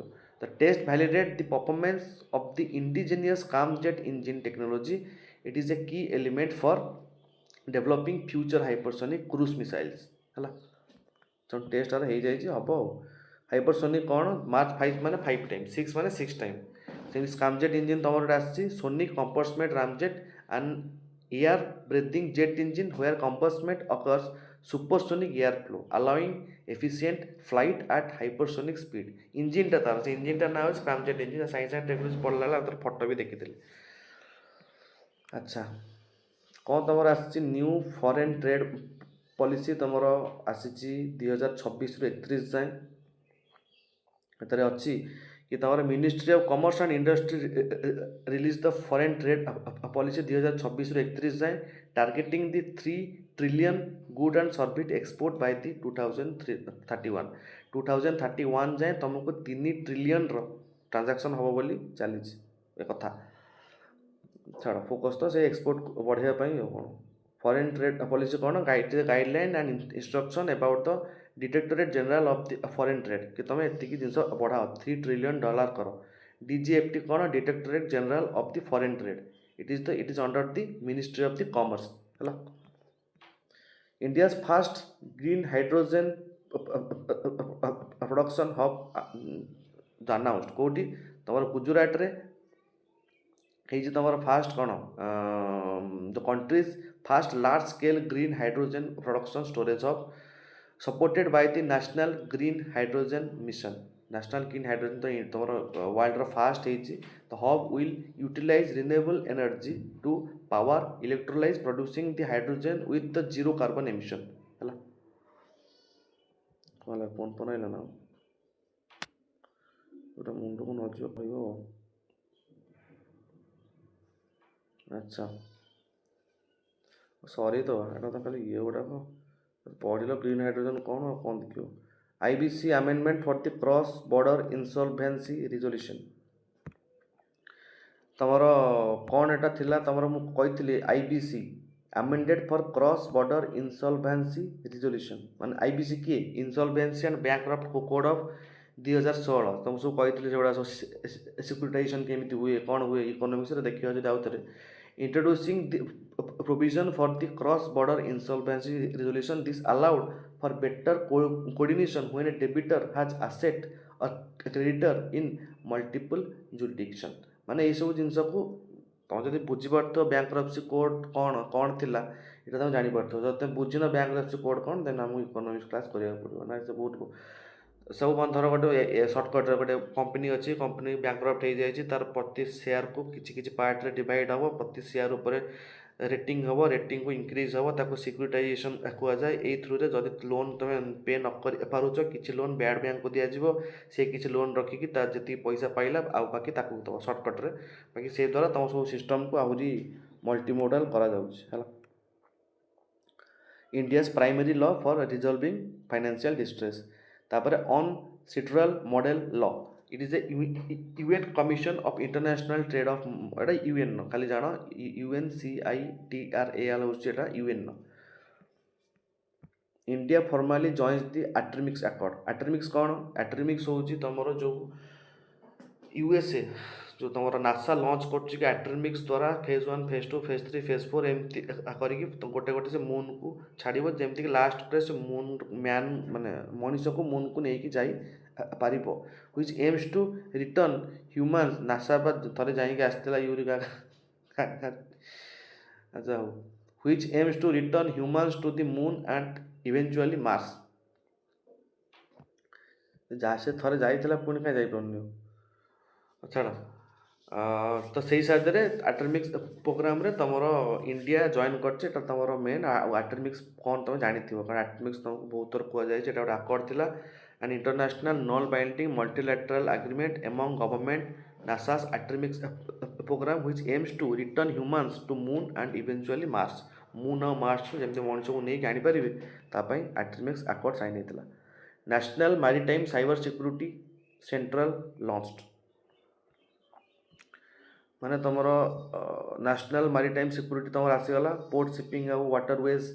the test validate the performance of the indigenous scramjet engine technology it is a key element for developing future hypersonic cruise missiles है टेस्ट हो जाए हम हाइपरसोनिक कौन March 5 माने 5 टाइम 6 माने 6 टाइम से स्कामजेट इंजिन तुम गोटे sonic compartment ramjet and air breathing jet engine where compartment occurs supersonic air flow allowing efficient flight at hypersonic speed engine टा तार से इंजिन टा ना scramjet engine science and technology पढ़ला फोटो भी देखी। अच्छा कौन तुम आसी न्यू फॉरेन ट्रेड पॉलिसी तुम आसी 2026 रु 31 जाए अच्छी कि तमर ministry of commerce and industry release the Foreign trade policy 2026 ରୁ 31 जाए targeting the 3 trillion good and service export by the 2031 जाए तुमको 3 ट्रिलियन ट्रांजैक्शन हम बोली चली ए कथा छाड़ फोकस तो से एक्सपोर्ट बढ़ाया कौन फॉरेन ट्रेड पॉलिसी कौन guideline and instruction about the directorate General of the Foreign trade कि तुम एति जिन बढ़ाओ $3 ट्रिलियन करो डीजीएफटी कौन Directorate General of the Foreign Trade it is under the ministry of the commerce है India first green hydrogen production hub announced कौटी तुम गुजरात रे तुम फास्ट कौन the country's first large scale green hydrogen production storage hub supported by the National green Hydrogen Mission national green hydrogen तो तुम world first the hub will utilise renewable energy to power electrolyse producing the hydrogen with the zero carbon emission है phone phone आइला ना गोटे मुंड को नजर कह अच्छा सॉरी तो एटा तो खाली ये गुड़ाक पढ़ ग्रीन हाइड्रोजन कौन देखो IBC amendment for the cross border insolvency resolution तमर कौन एटा थिला तमर मु कही IBC amended for cross border insolvency resolution माने आईबीसी किए insolvency and bankrupt code of 2016 तुम सब कही सब सिक्यूरिटाइजेशन केमी हुए कौन हुए इकोनॉमिक्स देखिए जो आउ थे introducing the provision for the cross-border insolvency resolution. This allowed for better coordination when a debitor has asset or creditor in multiple jurisdiction. माने ये सब जिनस को तुम जब बुझीपार बैंक्रप्सी कोड कौन थिला ये तुम जापर जब तुम बुझिन बैंक्रप्सी कोड कौन देन आमको इकोनॉमिक्स क्लास करा पड़ो ना से बहुत सब मन धर गोटे सर्टकट गोटे कंपनी अच्छी कंपनी बैंक्रप्ट हो जाए तार प्रति शेयर को किसी पार्ट रे डिवाइड हम प्रति शेयर उपर रेटिंग हम रेटिंग को इंक्रीज हम ताको सिक्यूरिटाइजेशन कहुए ये थ्रू रे जदि लोन तुम पे न कर पारुच कि लोन बैड बैंक को दिज्व से किसी लोन रखिकी जी पैसा पाइला आउ बाकी दब सर्टकट रे बाकी से द्वारा तुम सब सिस्टम को आहरी मल्टीमोडल करा है India's primary law for resolving financial distress तापर UNCITRAL model law it is a UN commission of international trade of एटा यूएन न खाली जान UNCITRAL होटा यूएन न इंडिया फॉर्मली जॉइन्स द एट्रिमिक्स अकॉर्ड एट्रिमिक्स कौन एट्रिमिक्स होची तमरो जो यूएसए जो तुम नासा लॉन्च कर एट्रिमिक्स द्वारा फेज 1 फेज 2 फेज 3 फेज 4 एमती करी गोटे गोटे से मून को छाड़ जमीक लास्ट पे से मून मैन माने मनीष को मून को लेकिन जाई पार which aims to return humans NASA थे जाता यूरिका अच्छा हो which aims to return humans to the moon and eventually Mars जहाँ से थे जाइला पुणी कहीं जापार छाड़ तो से हिसाब से एटॉमिक्स प्रोग्राम रे तुमर इंडिया जॉइन करछे तुम मेन एटॉमिक्स कौन तुम जानी कारण एटॉमिक्स तुमको बहुत थर कहुए गोटे आकॉर्ड थिला and international non binding multilateral agreement among government NASA's Artemis programme which aims to return humans to moon and eventually Mars moon और मार्स जमी मनुष्य को नहीं आनीपारे एटॉमिक्स आकॉर्ड साइन होता national maritime cyber security central launched माने तुमर national maritime security तुम आसीगला पोर्ट शिपिंग आ वाटरवेज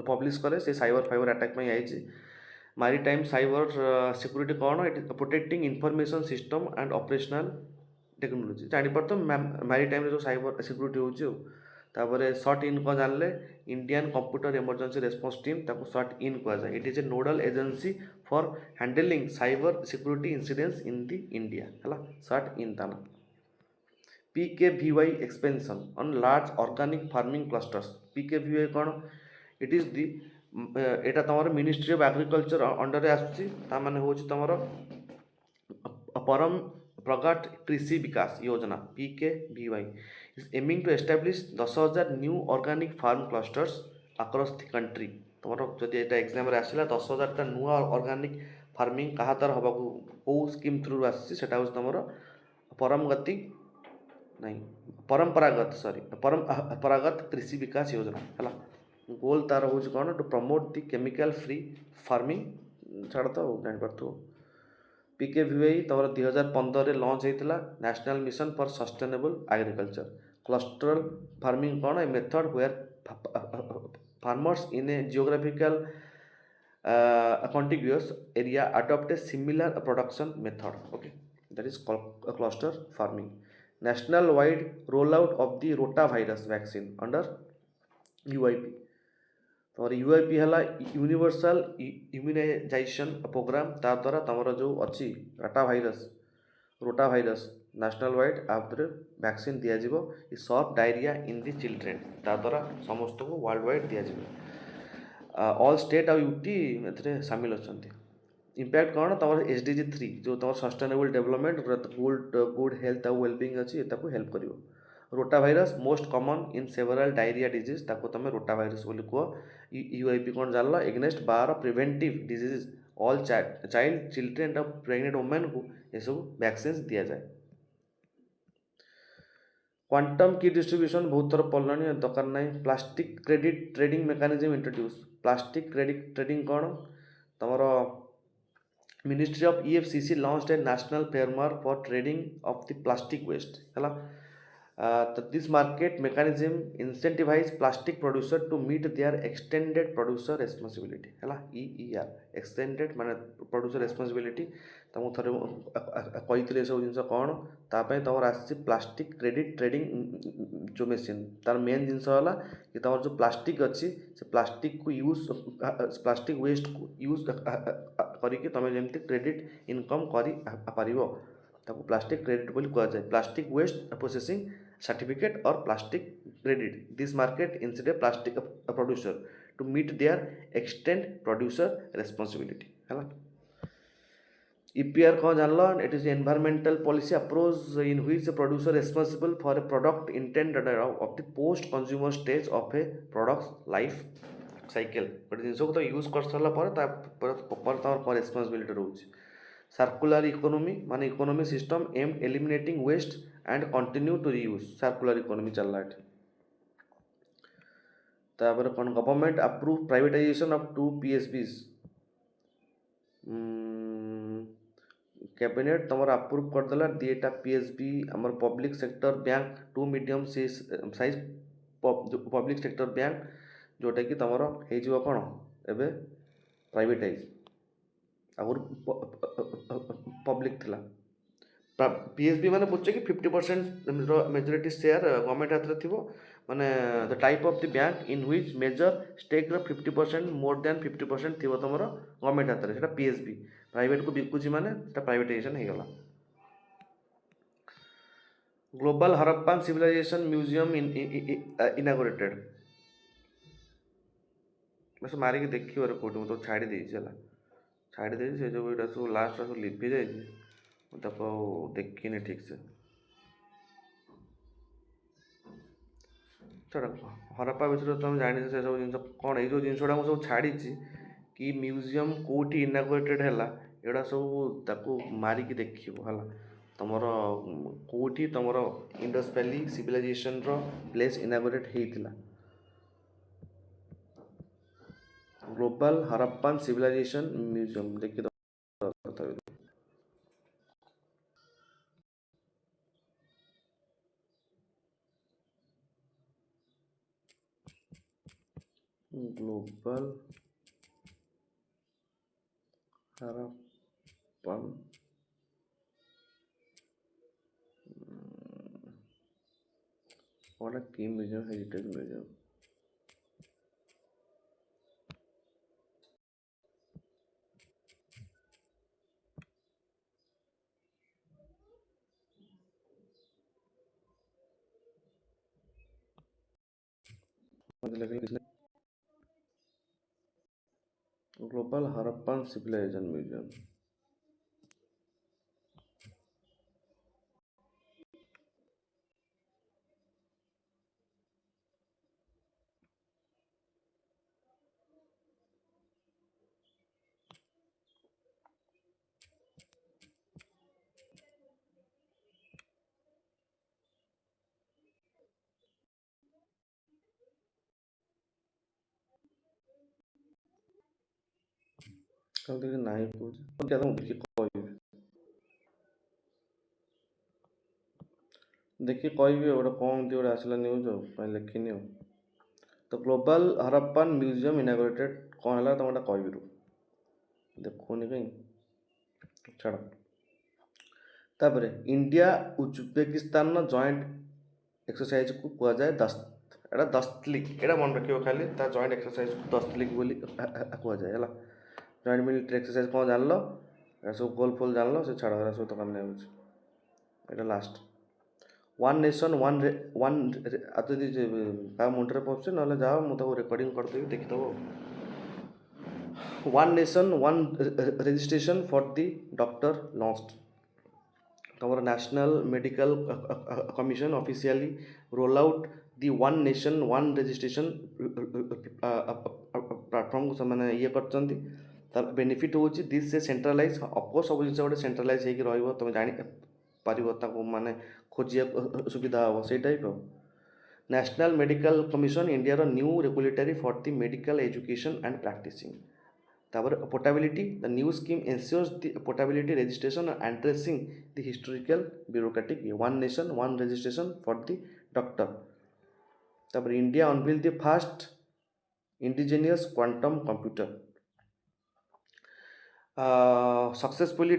पब्लिश करे से साइबर फाइबर अटैक में आई मैरीटाइम साइबर सिक्यूरिटी कौन it protecting information system and operational technology जापर तो मैरीटाइम जो साइबर सिक्यूरिटी हो तापर शॉर्ट इन को जानले Indian computer emergency response team ताको शॉर्ट इन कहुए it is a nodal agency for handling cyber security incidents in the India है CERT In ताना PKVY expansion on large organic farming clusters PKVY कौन it is the एटा तुम ministry of agriculture under आसने हूँ तुम परम प्रगत कृषि विकास योजना PKVY is aiming to establish 10,000 new organic farm clusters across the country तुम जब ये एग्जाम आसला 10,000 नुआ ऑर्गेनिक फार्मिंग कहा द्वारा हवा को स्कीम थ्रू आसी सेटा हूँ तुम परमगति नहीं परंपरागत सॉरी परंपरागत कृषि विकास योजना है गोल तार हूँ कौन to promote the chemical free farming छाड़ तो जापार PKVY तुम 2015 लॉन्च होता national mission for sustainable agriculture cluster farming कौन a method where farmers in a geographical contiguous area adopt a similar production method. Okay, that is called a cluster farming. National wide rollout of the rotavirus vaccine under UIP. तमर UIP है universal immunisation programme ता द्वारा तुम जो अच्छी rotavirus national wide आपरे vaccine दिज्व soft diarrhoea in the children ता द्वारा समस्त को वर्ल्ड वाइड दिज्व ऑल स्टेट और यूटी में सामिल अच्छा इम्पैक्ट कौन तुम SDG 3 जो तुम सस्टेनेबल डेवलपमेंट गुड हेल्थ और वेलबिंग अच्छी हेल्प कर रोटा virus most common in several diarrhoea disease ताको तुम रोटा भाइरस बोली कह UIP कौन जान एगेनेस्ट 12 preventive disease all child children और प्रेग्नेंट वुमेन को ये सब वैक्सीन दि जाए क्वांटम की डिस्ट्रीब्यूशन बहुत थर पढ़लानी दरकार ना plastic credit trading mechanism introduce plastic credit trading कौन तुम ministry of EFCC launched a national framework for trading of the plastic waste है this market mechanism incentivize plastic producer to meet their extended producer responsibility है EER extended माने producer responsibility तुमको थोड़े कही सब जिन कौन तापाई तुम आसी प्लास्टिक क्रेडिट ट्रेडिंग जो मेसीन तार मेन जिनस है कि तुम जो प्लास्टिक अच्छी से प्लास्टिक को यूज प्लास्टिक वेस्ट को यूज करके तुम जमी क्रेडिट इनकम कर प्लास्टिक क्रेडिट बोली कह जाए प्लास्टिक वेस्ट प्रोसेसिंग सर्टिफिकेट और plastic credit this market instead plastic producer to meet their extend producer responsibility है EPR कौन जान it is environmental policy approach in which producer responsible for A product intended of the post consumer stage of a product life cycle गोटे जिन को तो use कर सारा responsibility रोचे सर्कुलर इकोनॉमी माने economy system aim eliminating waste and continue to reuse circular economy चल रहा है तापर कौन government approve privatisation of 2 PSBs cabinet तुम अप्रूव करदेला दिटा PSB आमर public sector bank 2 medium size public sector bank जोटा कि तुम हो कौन एवं प्राइवेटाइज आगुरी पब्लिक थिला PSB माने बुझे कि 50% मेजोरिटी शेयर गवर्नमेंट हाथ में थी माने the type of the bank in which major stake 50% more than 50% थी तुम गवर्नमेंट हाथ में PSB प्राइवेट को बिकुची माने प्राइवेटाइजेशन हो गला global Harappan civilisation museum inaugurated बस मारिक देखिए कौटी मुझे छाड़ी देला छाड़ी दे से जो यहाँ सब लास्ट सब लिभि जाए देखनी ठीक से चल हरप्पा विषय तुम जानी से सब जिन कौन ये जो जिनसा मुझे सब छाड़ी कि म्यूजियम कौटी इनागोरेटेड है एटा सब मारिक देखिए है तुम कौटी तुम Indus valley civilisation place inaugurate होता ग्लोबल हरप्पन सिविलाइजेशन म्यूजियम देखिए global Harappan what a key museum heritage museum global Harappan civilisation museum ସେମିତି କିଛି ନାହିଁ କହୁଛି ମୁଁ ଦେଖି କହିବି ଗୋଟେ କ'ଣ ଏମିତି ଗୋଟେ ଆସିଲା ନ୍ୟୁଜ୍ ଆଉ ପାଇଁ ଲେଖିନି ଆଉ। ତ ଗ୍ଲୋବାଲ୍ ହରପ୍ପାନ୍ ମ୍ୟୁଜିୟମ୍ ଇନାଗୁରେଟେଡ୍ କ'ଣ ହେଲା ତମେ ଗୋଟେ କହିବି ଦେଖୁନି କାହିଁ ଛାଡ଼। ତାପରେ ଇଣ୍ଡିଆ ଉଜବେକିସ୍ତାନର ଜଏଣ୍ଟ ଏକ୍ସରସାଇଜକୁ କୁହାଯାଏ ଏଇଟା ଦସ୍ତଲିକ୍, ଏଇଟା ମନେ ରଖିବ ଖାଲି, ତା ଜଏଣ୍ଟ ଏକ୍ସରସାଇଜକୁ ଦସ୍ତଲିକ୍ ବୋଲି କୁହାଯାଏ ହେଲା। ଜଏଣ୍ଟ ମିଲିଟାରୀ ଏକ୍ସରସାଇଜ କ'ଣ ଜାଣିଲ, ଏଟା ସବୁ ଗୋଲ୍ ଫୋଲ୍ ଜାଣିଲ, ସେ ଛାଡ଼ ଏରା ସବୁ ତ କାମ ନେଉଛି। ଏଇଟା ଲାଷ୍ଟ ୱାନ୍ ନେସନ୍ ୱାନ୍ ଆଉ ଯଦି କାହା ମୁଣ୍ଡରେ ପଶୁଛି ନହେଲେ ଯାଅ ମୁଁ ତାକୁ ରେକର୍ଡ଼ିଂ କରିଦେବି ଦେଖିଦେବ। One nation one registration for the doctor launched. ତମର national medical commission officially roll out the one nation one registration ପ୍ଲାଟଫର୍ମକୁ ସେମାନେ ଇଏ କରିଛନ୍ତି। ତାର ବେନିଫିଟ୍ ହେଉଛି ଦିସ୍ ସେ ସେଣ୍ଟ୍ରାଲାଇଜ୍, ଅଫକୋର୍ସ ସବୁ ଜିନିଷ ଗୋଟେ ସେଣ୍ଟ୍ରାଲାଇଜ୍ ହେଇକି ରହିବ, ତୁମେ ଜାଣିପାରିବ ତାକୁ ମାନେ ଖୋଜିବାକୁ ସୁବିଧା ହେବ ସେଇ ଟାଇପ୍ ଆଉ। ନ୍ୟାସନାଲ୍ ମେଡ଼ିକାଲ କମିଶନ ଇଣ୍ଡିଆର new regulatory for the medical education and practising. ତାପରେ portability, the new scheme ensures the portability registration addressing the historical bureaucratic one nation one registration for the doctor. तापर India unveil the first indigenous quantum computer. Successfully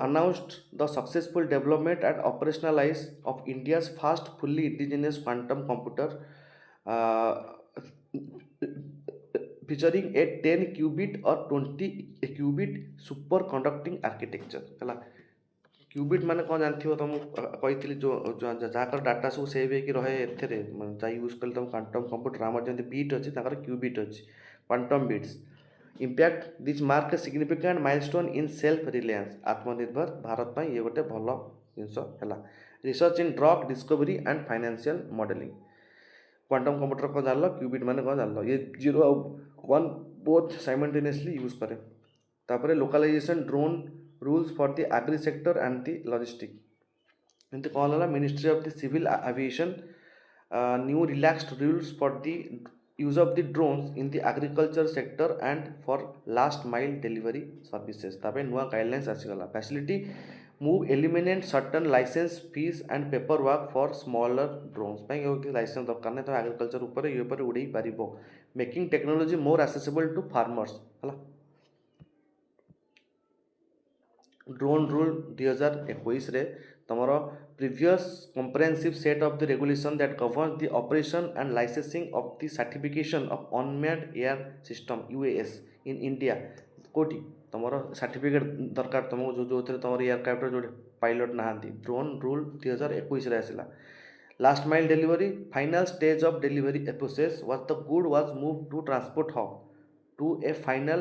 announced the successful development and operationalise of India's first fully indigenous quantum computer featuring a 10 qubit or 20 qubit super conducting architecture है। Qubit माने कौन जानथियो तुम कही जो जहाँ data सब save होकर रहे एथेरे जहाँ यूज कले तुम क्वांटम कंप्यूटर आम जमी बीट अच्छी क्यूबिट अच्छी quantum bits impact this mark significant milestone in self reliance Atmanirbhar Bharat पर ये गोटे भल जिनस है। Research in drug discovery and financial modelling. Quantum computer को जान लो, क्यूबिट माने कौन जान लो, ये 0 और 1 बोथ साइमल्टेनियसली यूज करे। तापर localisation drone rules for the agri sector and the logistic. एमती कौन है ministry of the civil aviation new relaxed rules for the use of the drones in the agriculture sector and for last mile delivery services. तापर नुआ guidelines आसीगला। Facility move eliminate certain licence fees and paper work for smaller drones licence दरकार नहीं, तो agriculture उपर ये उड़े पार। Making technology more accessible to farmers है। ड्रोन रूल 2021 रे तमरो previous comprehensive set of the regulation that governs the operation and licensing of the certification of unmanned air system UAS in India कोटी तुम certificate दरकार तुमको जो तुम aircraft जो पायलट नहांती। ड्रोन रूल 2021 आसला। Last mile delivery final stage of delivery process was the good was move to transport hub to a final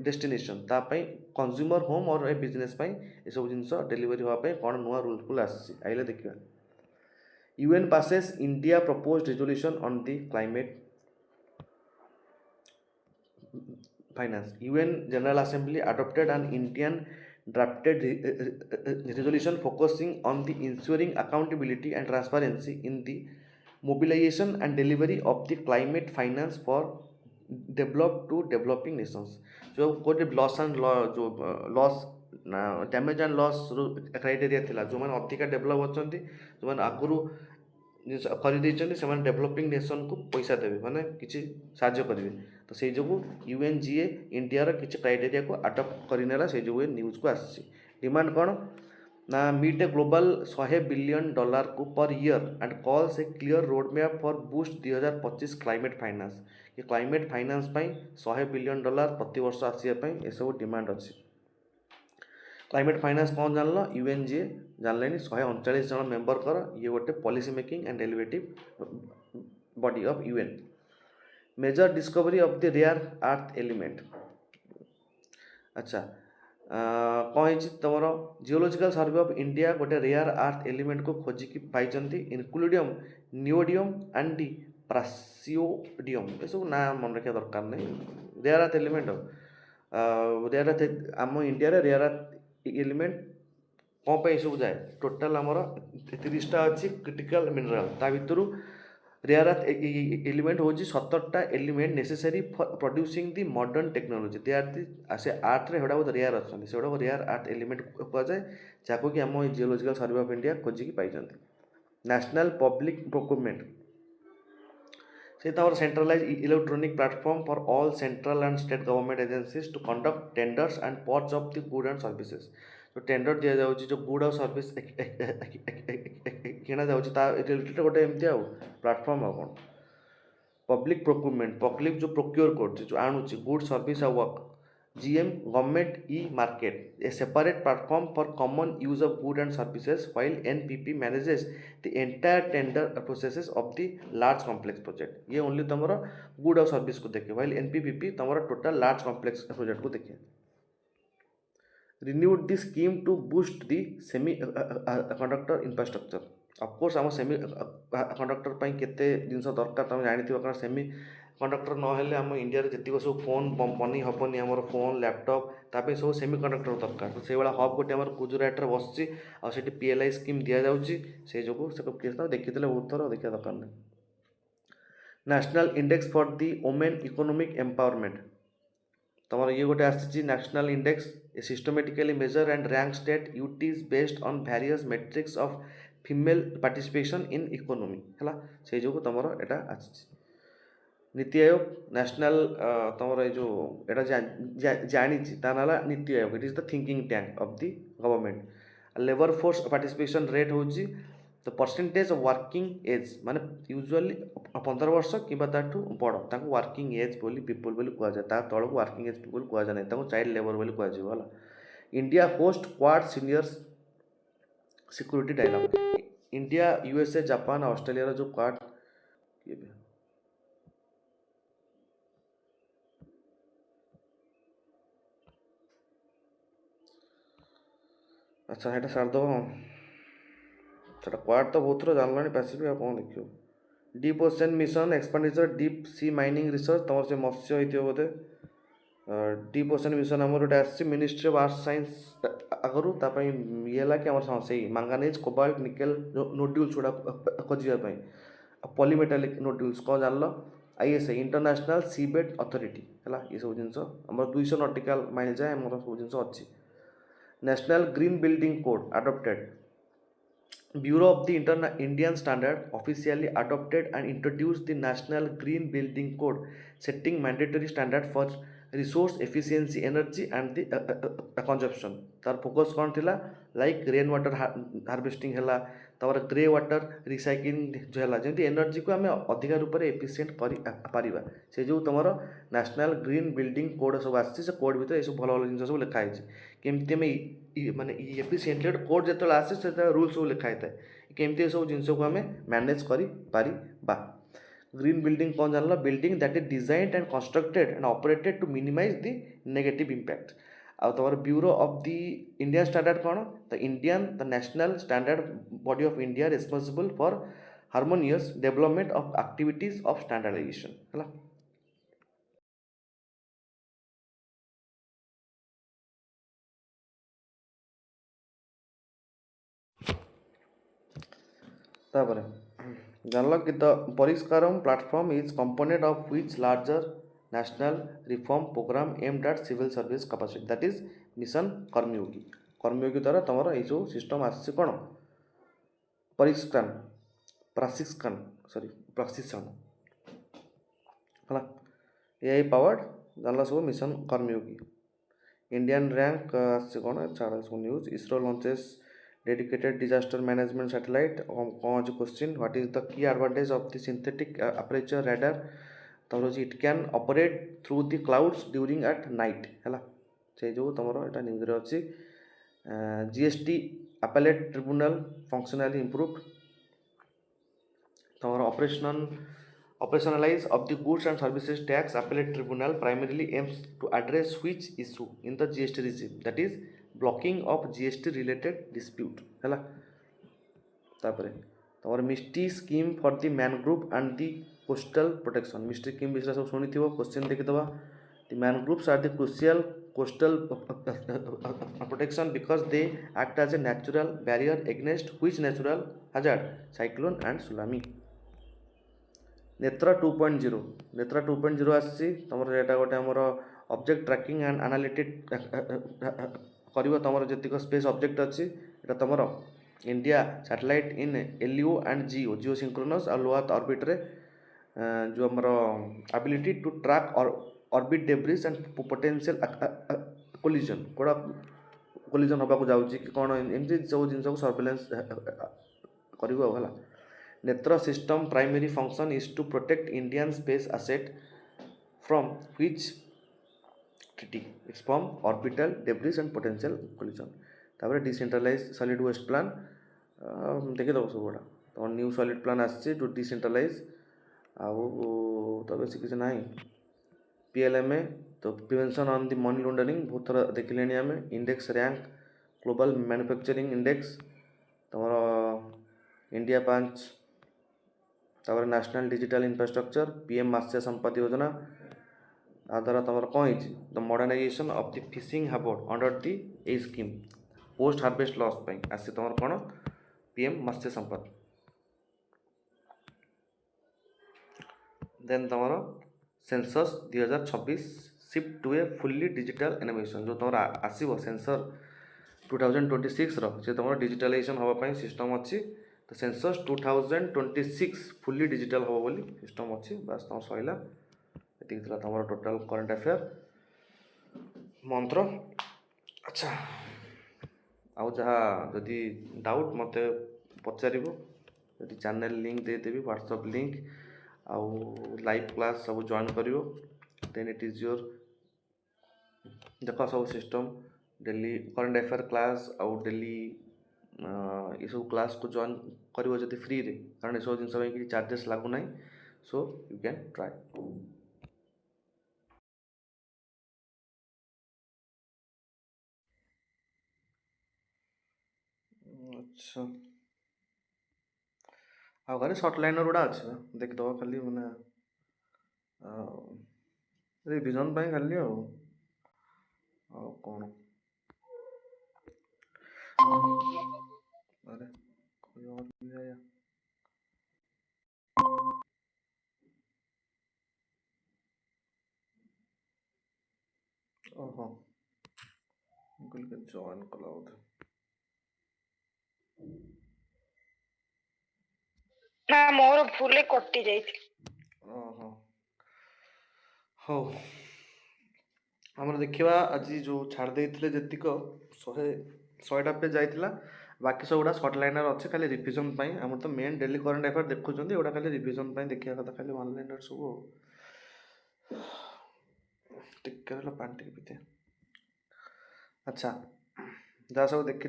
destination. तापाई consumer home और ए बिजनेस ये सब जिनस डिलीवरी हाँपाई कौन नुआ रूल आइले देखा। UN passes India proposed resolution on the climate finance. UN General Assembly adopted an Indian drafted resolution focusing on the ensuring accountability and transparency in the mobilization and delivery of the climate finance for developed to developing nations। जो कोई loss and जो loss damage and loss criteria थिला जो मैंने अधिका develop अच्छी जो मैंने आगुरी खरीदे से डेभलपिंग नेशन को पैसा देवे माने किसी साहाय्य करेंगे। तो से जो UNGA इंडिया किसी क्राइटेरिया को अडप्ट करनेला से जो न्यूज को आसी। डिमांड कौन ना मीट ए ग्लोबल $100 बिलियन को per year and calls A clear road map for boost 2025 climate finance. ये क्लाइमेट फाइनेंस $100 बिलियन प्रति वर्ष आसापी ये सब डिमांड अच्छी। क्लाइमेट फाइनेंस कौन जान लो, UNGA जानले 139 जन मेंबर कर ये गोटे policy making and deliberative body of UN। Major discovery of the rare earth element. अच्छा कौन तुम जियोलॉजिकल सर्वे ऑफ इंडिया गोटे रेयर अर्थ एलिमेंट को खोजिकी पाई इनक्लूडियम नियोडियम एंड डी प्रासियोडियम। ये सब ना मन रखा दरकार नहीं। Rare earth element rare earth आम इंडिया रेयर अर्थ एलिमेंट कौन सब जाए टोटाल आमर 30टा अच्छी क्रिटिकल मिनराल ता भितर रेयर अर्थ एलिमेंट हूँ 17टा element necessary for producing the modern technology they are the से आर्ट रे हेडा बहुत रेयर अच्छा से रेयर आर्ट एलिमेंट कह जाए जहाँ कि आम जियोलॉजिकल सर्वे ऑफ इंडिया खोजिकी पाई नेशनल पब्लिक प्रोक्योरमेंट से centralised electronic platform for all central and state government agencies to conduct tenders and purchase of the good and services जो टेंडर दि जाऊँगी जो गुड और सर्विस किणा रिलेटेड गोटे एमती प्लेटफॉर्म आ कौन पब्लिक प्रोक्योरमेंट पब्लिक जो प्रोक्योर कर जो आणुची गुड सर्विस आ work GM government e market a separate platform for common use of good and services while NPP manages the entire tender processes of the large complex project ये only तुम good और service को देखे while NPPP तुम total large complex project को देखे renewed the scheme to boost the semi-conductor infrastructure of course आम semi conductor केते जिनस दरकार तुम जानी कारण सेमी कंडक्टर नहेले आम इंडिया जी सब फोन बनी हेनी आम फोन लैपटॉप ताप सब सेमी कंडक्टर दरकार तो से हब गोटे आम गुजरात में बस PLI स्कीम दि जाऊँगी से जो देखी बहुत थर देखा दरकार नहीं national index for the women economic empowerment तुम ये गोटे आसी national index systematically measure and rank state UTs based on various metrics of female participation in economy है से जो तुम एटा आसी नीति आयोग नेशनल तुम जो एटा जानी ना NITI Aayog it is the thinking tank of the government labour force participation rate हूँ तो परसेंटेज ऑफ वर्किंग एज माने यूजुअली 15 वर्ष कि बड़ वर्किंग एज बोली पीपल बोली कहुए तल को वर्किंग एज पीपल कहुए ना चाइल्ड लेबर बोली कहला India host Quad senior security dialogue India USA Japan Australia जो क्वाड अच्छा है सारद क्वाड तो बहुत थोड़ा जानला पैसिफिक आप कौन देखियो deep ocean mission expenditure deep sea mining research तुम से मत्स्य होते बोधे डीप ओशन मिशन आम गोटे आसी मिनिस्ट्री ऑफ आर्ट्स साइंस आगु ये है कि से मांगानीज कोबाल्ट निकेल नोड्यूल्स गुड़ा खोजापी पॉलीमेटालिक नोड्यूल्स कौन जान ISI इंटरनेशनल सीबेड अथॉरिटी है ये सब जिन 200 नॉटिकल माइल जाए मोर सब जिन अच्छी national green building code adopted Bureau of the Indian Standard officially adopted and introduced the National Green Building Code, setting mandatory standard for resource efficiency, energy, and the consumption. तार focus कौन थिला like rain water harvesting है तार grey water recycling जो है जमी energy को आम अधिक रूप से एफिशिएंट कर से जो तुम नेशनल ग्रीन बिल्डिंग कोड सब आसी से कोड भर सब भल भल जिन सब लिखाई केमती आम माने एफिशिएंटली कोड जो आसे से रूल सब लिखाई थाए केमती सब जिन को आम मैनेज कर ग्रीन बिल्डिंग कौन जान building that is designed and constructed and operated to minimise the negative impact आउ तुम bureau of the Indian standard कौन the national standard body of India responsible for harmonious development of activities of standardisation है तापर जानल कि the परिष्कारम platform is component of which larger national reform programme aimed at civil service capacity that is mission Karmayogi द्वारा तुम यो system आसी कौन परिष्कार प्रशिक्षण है AI पावर्ड जानला सब मिशन कर्मयोगी इंडियन रैंक आसी कौन छाड़ सब news ISRO launches dedicated disaster management satellite कौन question what is the key advantage of the synthetic aperture radar तमर it can operate through the clouds during at night है से जो तुम यहाँ न्यूज अच्छी GST appellate tribunal functionally improved तुम operationalize of the goods and services tax appellate tribunal primarily aims to address which issue in the GST regime that is blocking of GST related dispute है तापर तुम Mishti scheme for the mangrove and the coastal protection Mishti scheme विषय सब शुणी question देखीदबा the mangroves are the crucial coastal protection because they act as a natural barrier against which natural hazard cyclone and tsunami Netra 2.0 Netra 2.0 आसी तुम एटा गोटे आमर object tracking and analytic कर तुम जीक स्पेस ऑब्जेक्ट अच्छी एटा तुम India satellite in LEO and geo geo synchronous और लो अर्थ ऑर्बिट रे जो आमर ability to track orbit debris and potential collision कोड़ा कोलिजन होगा जाऊँगी कि कौन एमती सब जिन को सर्वेलेंस कर Netra system primary function is to protect Indian space asset from which treaty its from orbital debris and potential collision तापर डिसेंट्रलाइज सॉलिड वेस्ट प्लान देखी दब सब गुड़ा तो न्यू सॉलिड प्लान आसी टू डिसेंट्रलाइज आउ तो बेस किसी ना पीएलएमए तो prevention on the money laundering बहुत थर देखिले आम index rank global manufacturing index तुम इंडिया 5 तापर national digital infrastructure PM Matsya संपदा योजना आ द्वारा तुम कौन the modernisation of the fishing harbour under the a scheme post harvest loss आसी तुम कौन पीएम मत्स्य संपदा देन तुम census 2026 shift to a fully digital innovation जो तुम आसो सेंसर 2026 से तुम डिजिटलाइजेशन हाँपाई सिस्टम अच्छी तो सेंसस 2026 फुल्ली डिजिटल हम बोली सिस्टम अच्छी बास तुम सैला ये तुम टोटाल करंट अफेयर मंत्र अच्छा आउ जहाँ जदि डाउट मत पचार जदि चैनल लिंक देदेवी व्हाट्सएप लिंक आउ लाइव क्लास सब जॉइन करियो देन इट इज योर देख सब system daily current affair class आउ डेली ये सब क्लास को जॉइन करियो जदि फ्री रे कारण ये सब जिन कि चार्जेस लागू ना सो यू कैन ट्राई अच्छा आ खाली सर्ट लाइनर गुड़ा अच्छे देखिदब खाली मैंने रिविजन खाली कौन अरे कोई और भी है या ओहो गूगल के जॉइन कला बोधे ना मोर भूले कटि जाइछि ओहो हो आमर देखा आज जो छाड़ देते जीक 100टा पेज जाइला बाकी सब गुड़ा सर्ट लाइनर अच्छे खाली रिविजन आम तो मेन डेली करंट अफेयर देखुं एगुड़ा खाली रिविजन देखा कथा खाली वन लाइनर सब टिके पानी टिके पीते अच्छा जहाँ सब देखी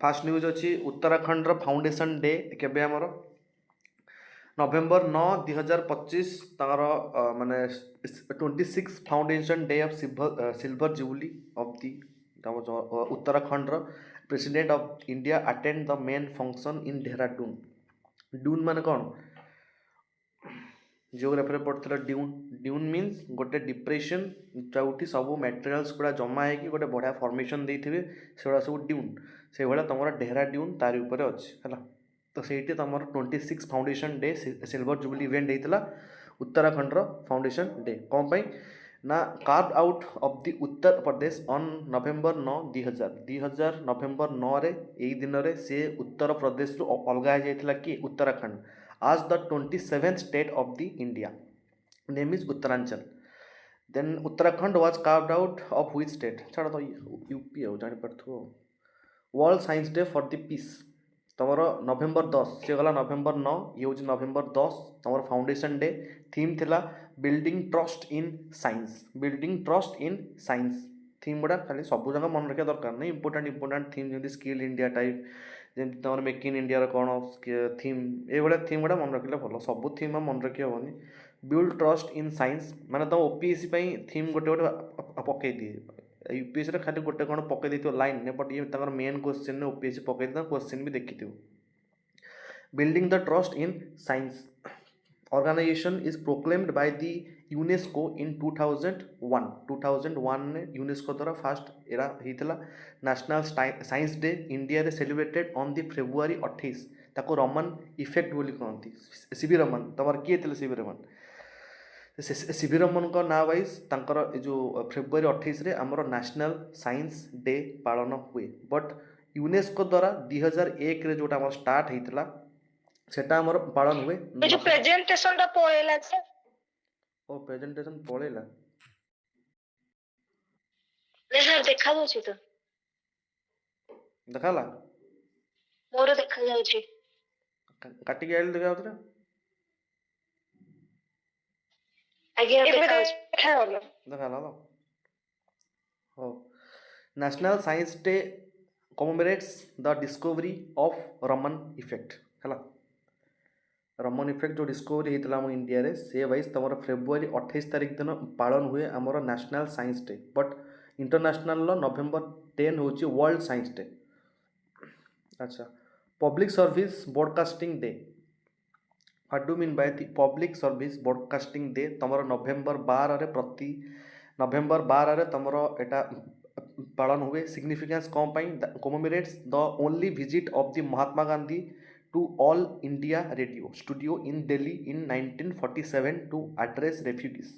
फास्ट न्यूज अच्छी उत्तराखंड फाउंडेशन डे केबे आमर नवेम्बर 9 2025 तार माने 26 foundation day of silver jubilee of the Uttarakhand president of India attend the main function in Dehradun Doon माने कौन जियोग्राफी पढ़ते ड्यून ड्यून मीन्स गोटे डिप्रेशन जोटी सब मटेरियल्स गुड़ा जमा है गोटे बढ़िया फॉर्मेशन देते से सब ड्यून से भाया तुम डेहराडून तारी उपर अच्छी है तो सही तुम 26 foundation day silver jubilee event होता उत्तराखंड फाउंडेशन डे कौन पाई ना carve out of the Uttar Pradesh on November 9 2000 November 9 रे यही दिन में सी उत्तर प्रदेश रु अलग हो जाता कि Uttarakhand as the 27th state of the India. Name is Uttaranchal. Then Uttarakhand was carved out of which state? छाड़ तो यूपी है जानी पड़थो world science day for the peace तुमर नवेम्बर 10 से गला नवेम्बर 9 ये हूँ नवेम्बर 10 तुम फाउंडेशन डे थीम थिला building trust in science theme गुड़ा खाली सब जगह मन रखा दरकार नहीं इंपोर्टाट थीम जमी स्किल इंडिया टाइप जमी तुम मेक इन इंडिया कौन थीम ये थीम गुड़ा मन रखिले भल सब थीम मन रखी हेनी बिल्ड ट्रस्ट इन साइंस माने तुम ओपीएससी थीम गोटे गोटे पकई दिए यूपीएससी खाली गोटे कौन पकई देती लाइन बट ये मेन क्वेश्चन ओपीएससी पकई क्वेश्चन भी देखी building the trust in science organization is proclaimed by the UNESCO in 2001 ने यूनेस्को द्वारा फास्ट एरा होता नेशनल साइंस डे इंडिया रे सेलिब्रेटेड ऑन द फेब्रुआरी 28 ताको रमन इफेक्ट बोली कहती सीवी रमन तमर किए थे सीवी रमन सीवी रमन का ना वाइज तांकर जो फेब्रुआरी 28 रे आमर नेशनल साइंस डे पालन हुए बट यूनेस्को द्वारा 2001 रे जोटा आमर स्टार्ट होता सेटा आमर पालन हुए ए जो प्रेजेंटेशन टा पळेला से ओ प्रेजेंटेशन पळेला ले सर देखा दोछि तो देखाला मोर देखा जाउछि काटी के आइल देखा उतरा आगे देखा होला देखाला तो हो national science day commemorates the discovery of Raman effect है रमन इफेक्ट जो डिस्कवरी होता है इंडिया रे से वाइज तुम फेब्रुआरी 28 तारिख दिन पालन हुए आमर national science day but international November 10 हूँ वर्ल्ड साइंस डे अच्छा public service broadcasting day what do mean by the public service broadcasting day तुम नवेम्बर 12 रे प्रति नवेम्बर 12 रे तुम एटा पालन हुए सिग्निफिकेंस कौन पाई commemorates the only visit of the Mahatma Gandhi to All India Radio studio in Delhi in 1947 to address refugees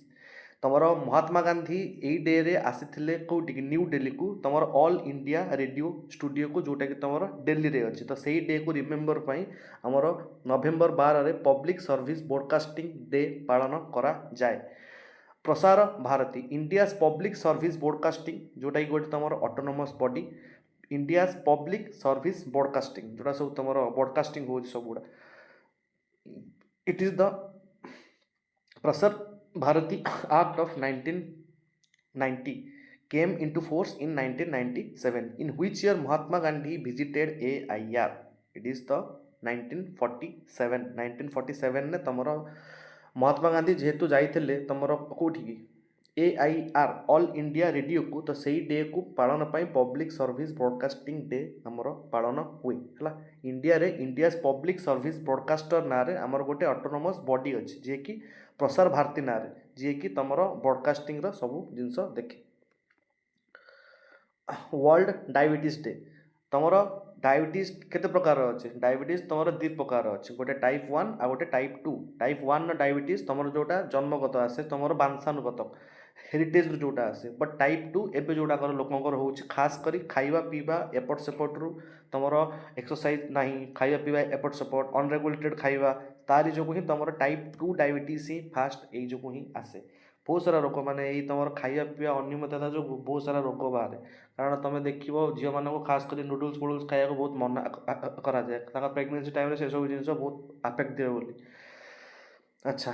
तुमर महात्मा गांधी यही डे रे आसी कौटी न्यू दिल्ली को तुम ऑल इंडिया रेडियो स्टूडियो को जोटा कि तुम दिल्ली रे अच्छी तो सही डे को रिमेम्बर पाई आमर नवेम्बर 12 रे पब्लिक सर्विस ब्रॉडकास्टिंग डे पालन करा जाए Prasar Bharati India's public service broadcasting जोटा कि गोटे तुम autonomous body India's public service broadcasting जोटा सब तुम ब्रॉडकास्टिंग हो सब गुड़ा it is the Prasar Bharati act of 1990 came into force in 1997 in which year Mahatma Gandhi visited AIR it is the 1947 ने तुमर महात्मा गांधी जेहेतु जाइए तुम कौटी AIR ऑल इंडिया रेडियो को तो सही डे को पालन पाई पब्लिक सर्विस ब्रॉडकास्टिंग डे आमर पालन हुए है इंडिया रे इंडियाज पब्लिक सर्विस ब्रॉडकास्टर ना रे आमर गोटे ऑटोनोमस बॉडी अच्छी जे कि प्रसार भारती ना रे जे कि तुम ब्रॉडकास्टिंग रो सब जिनस देखे वर्ल्ड डायबिटीज डे तुम डायबिटीज केते प्रकार अच्छे डायबिटीज तुम दि प्रकार अच्छे गोटे टाइप 1 आ गोटे टाइप 2 टाइप 1 डायबिटीज तुम जोटा जन्मगत आसे तुम वंशानुगत हेरिटेज जोटा आसे बट टाइप 2 एवं जोटा लोकंर हो खास करी खाइबा पीवा एपट सेपट रु तुम एक्सरसाइज ना खाइबा पीवा एपट सेपट अनरेगुलेटेड खाइबा तारी जो ही तुम टाइप 2 डायबिटीज ही फास्ट यही जो ही आसे बहुत सारा रोग माने यही तुम खाइबा पीवा अनियमितता जो बहुत सारा रोग बाहर कारण तुम देख झील मान खास कर नूडल्स फुडल्स खाया बहुत मना कराए प्रेगनेंसी टाइम से सब जिन बहुत आफेक्ट दिए बोली अच्छा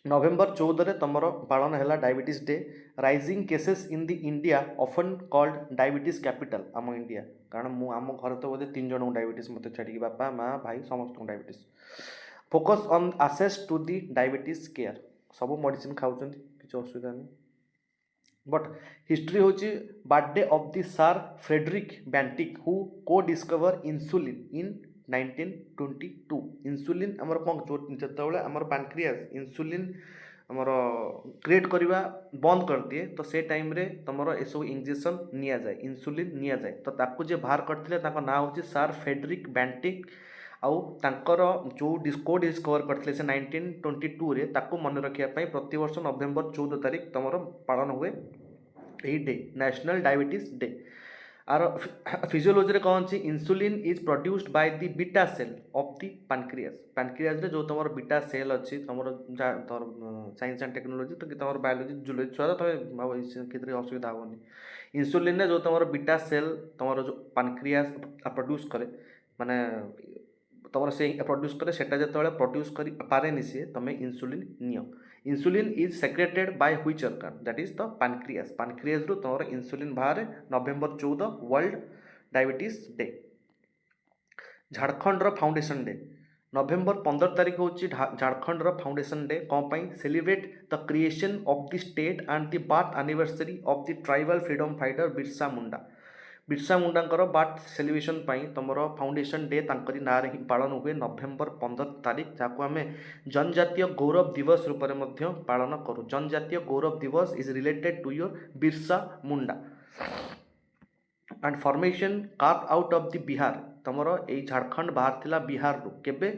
नवेम्बर 14 तुम पालन है diabetes day rising cases in the India often called diabetes capital आम इंडिया कारण मु आम घर तो बोधे 3 जन डायबिटीज मत छाड़ी बापा माँ भाई समस्त diabetes focus on access to the diabetes care सब मेडिसिन खाऊँ किसी असुविधा नहीं बट हिस्ट्री हूँ birthday of the sir Frederick Banting who co discover insulin in 1922 insulin आमर कौन जो आमर पैनक्रियास इंसुलिन आमर क्रिएट करवा बंद कर दिए तो से टाइम रे तुम एसब इंजेक्शन निया जाए इंसुलिन निया जाए तो ताकू जे बाहर करते ना हूँ सर फ्रेडरिक बैंटिक आउ तांकर जो को डिस्कवर करते से 1922 रे ताकू मन रखापी प्रति वर्ष नवेम्बर 14 तारिख तुम पालन हुए यही डे नेशनल डायबिटीज डे आर फिजियोलॉजी रे कौन सी insulin is produced by the beta cell of the pancreas रे जो तुम बीटा सेल अच्छी तुम साइंस एंड टेक्नोलॉजी तो कि तुम बायोलॉजी जूलॉजी छुआ तुम असुविधा हेनी इंसुलिन ने जो तुम बीटा सेल तुम जो पैनक्रियास प्रोड्यूस करे माने तुम से प्रोड्यूस करे सेटा जो प्रोड्यूस कर पारे सी तुम इंसुलिन नियो insulin is secreted by which organ that is the pancreas रु तुम इंसुलिन बाहर November 14 world diabetes day Jharkhand foundation day November 15 तारिख हूँ झारखंड फाउंडेशन डे कौन पाई celebrate the creation of the state and the birth anniversary of the tribal freedom fighter Birsa Munda birth celebration तुम foundation day तांकरी ना रे पालन हुए नवेम्बर 15 तारिख जहाँ आम जनजातीय गौरव दिवस रूप में पालन करूँ Janjatiya Gaurav Divas is related to your Birsa Munda and formation carve out of the Bihar तुमर ये झारखंड बाहर थिला बिहार रु केबे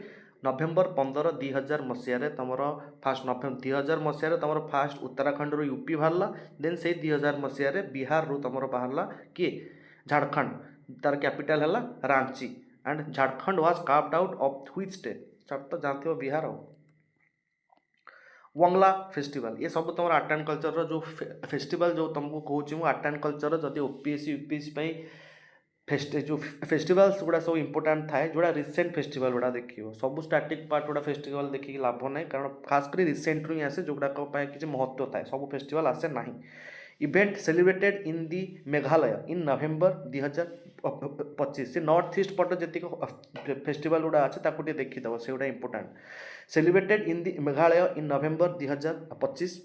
नवेम्बर 15 2000 मसीह तुमर फास्ट नवेम्बर 2000 मसीह तुम फास्ट उत्तराखंड रु यूपी बाहरला देन से 2000 मसीह बिहार रु तुम बाहरला किए झारखंड तार कैपिटल है Ranchi and Jharkhand was carved out of which state तो जानते हो बिहार हो। वांगला फेस्टिवल ये सब तुम आर्ट एंड कल्चर जो फेस्टिवल जो तुमको कहूँ आर्ट एंड कल्चर जदि ओपीएससी यूपीएससी जो फेस्टिवल्स गुड़ा सब इंपोर्टाट थाए जोड़ा रिसेंट फेस्टिवल गुड़ा देखिए सब स्टार्टिंग पार्ट गुड़ा फेस्टिवल देखिए लाभ ना कारण खास कर रिसेंट ही आसे जोगुड़ा किसी महत्व थाए सब फेस्टिवल आसे ना। Event celebrated in the Meghalaya in November 2025 से नॉर्थ ईस्ट पट जी फेस्टिवल गुड़ा अच्छे देखीद से गुड़ा important celebrated in the Meghalaya in November 2025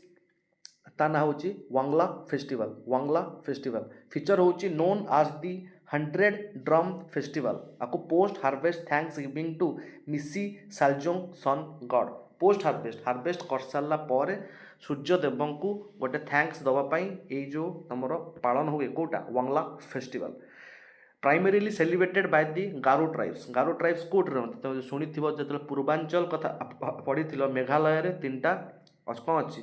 ता ना हूँ Wangala festival. Wangala festival feature हूँ known as the 100 drum festival आपको post harvest thanksgiving to Misi Saljong sun god post harvest कर सारा पर सूर्यदेव को गोटे थैंक्स दवापाई ये जो तुम पालन हुए कौटा Wangala festival primarily celebrated by the Garo tribes कौट तो शुणी जो पूर्वांचल कथा पढ़ी मेघालय में 3टा कौन अच्छी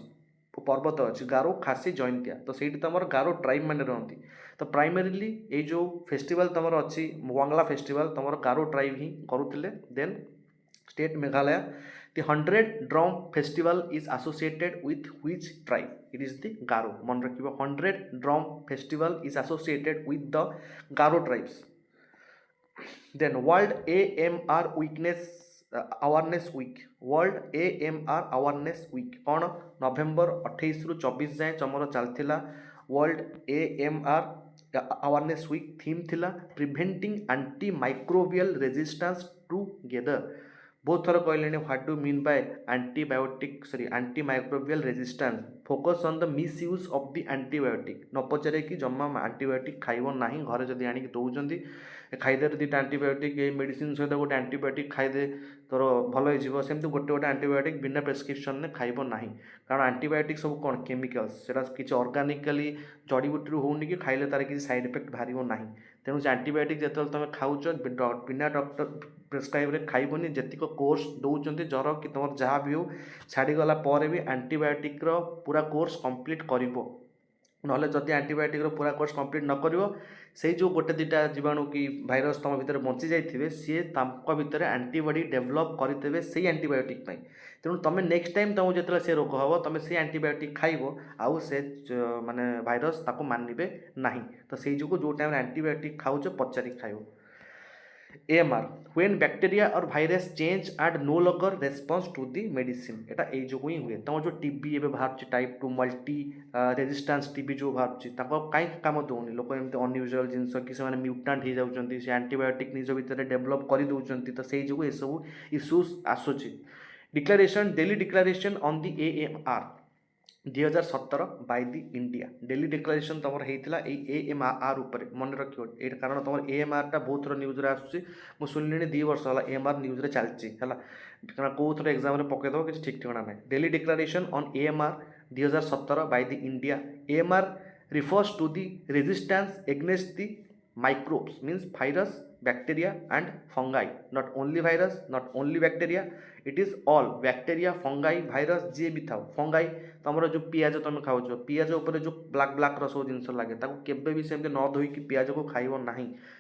पर्वत अच्छी गारो खासी जयंतिया तो सही तुम गारो ट्राइब मैंने रहती तो प्राइमरीली ये जो फेस्टिवल तुम अच्छी वांगला फेस्टिवल तुम गारो ट्राइब ही करुले then state Meghalaya The 100 drum festival is associated with which tribe? It is the Garo. मन रखिबो 100 drum festival is associated with the Garo tribes. Then World AMR Weakness Awareness Week. World AMR Awareness Week कौन नवेम्बर 28 रु 24 जाए चमर चलथिला World AMR Awareness Week theme थिला Preventing Antimicrobial Resistance Together. बहुत थर कहले what do mean bye antimicrobial resistance focus on the miss use of the antibiotic न पचारे कि जमा एंटीबायोटिक खाइब ना घरे जब आनिक दौरान खाईदे दुटा एंटीबायोटिक ये मेडिसिन सहित गोटे एंटीबायोटिक खाईदे तोर भल हो सेमती गोटे गोटे एंटीबायोटिक बिना प्रेस्क्रिप्शन ने खाइब ना कारण एंटीबायोटिक सब कौन केमिकल्स से किसी ऑर्गेनिकली जड़ीबूटी होनी कि खाइले तार किसी साइड इफेक्ट बाहर ना तेणु से एंटीबायोटिक जो तुम खाऊच बिना डॉक्टर प्रेस्क्राइब रे खाइबनी जेतिक कोर्स दौरान जर कि तुम जहाँ भी हो छाड़ीगला भी एंटीबायोटिक पूरा कोर्स कंप्लीट करिवो नहले जदि एंटीबायोटिक पूरा कोर्स कंप्लीट न करिवो से जो गोटे दुटा जीवाणु कि भाइरस तुम भितर बंची जाइए सी भितर एंटीबॉडी डेभलप करते से एंटीबायोटिक तेणु तुम नेक्स्ट टाइम तुमको जो से रोग हम तुम से एंटीबायोटिक खाइब आउ से माने भाइरस ताको मानवे ना तो से जो टाइम एंटीबायोटिक खाऊच पचारि खाइब। AMR when bacteria or virus change and no longer response to the medicine एटा ए जो ही हुए तुम जो टीबी एबे बाहर टाइप 2 मल्टी रेजिस्टेंस टीबी जो बाहर कहीं काम दौनी लोक एमती अनयूजुअल जिनस कि से म्यूटांट हो जाती से एंटीबायोटिक निज भितर डेभलप कर दौरान तो से जो ये सब इश्यूज आसूची। Declaration Delhi declaration on the AMR 2017 by the India Delhi declaration तुम होता AMR उपर मन रखियो ये कारण तुम AMR टा बहुत थोड़ा न्यूज आसूसी मुझे शुणिली 2 वर्ष है AMR न्यूज रे चलती है कारण कौ थोड़ा एग्जाम पकईदेव किसी ठीक ठिकाना ना daily declaration on AMR 2017 by the India AMR refers to the resistance against the microbes means virus bacteria and fungi not only virus not only bacteria it is all bacteria fungi virus जी भी था fungi तुम जो पियाज तुम खाऊ पियाज उपर जो ब्लाक ब्लाक सब जिन लगे केवे भी सेमती न धोईकी पियाज को खाइब ना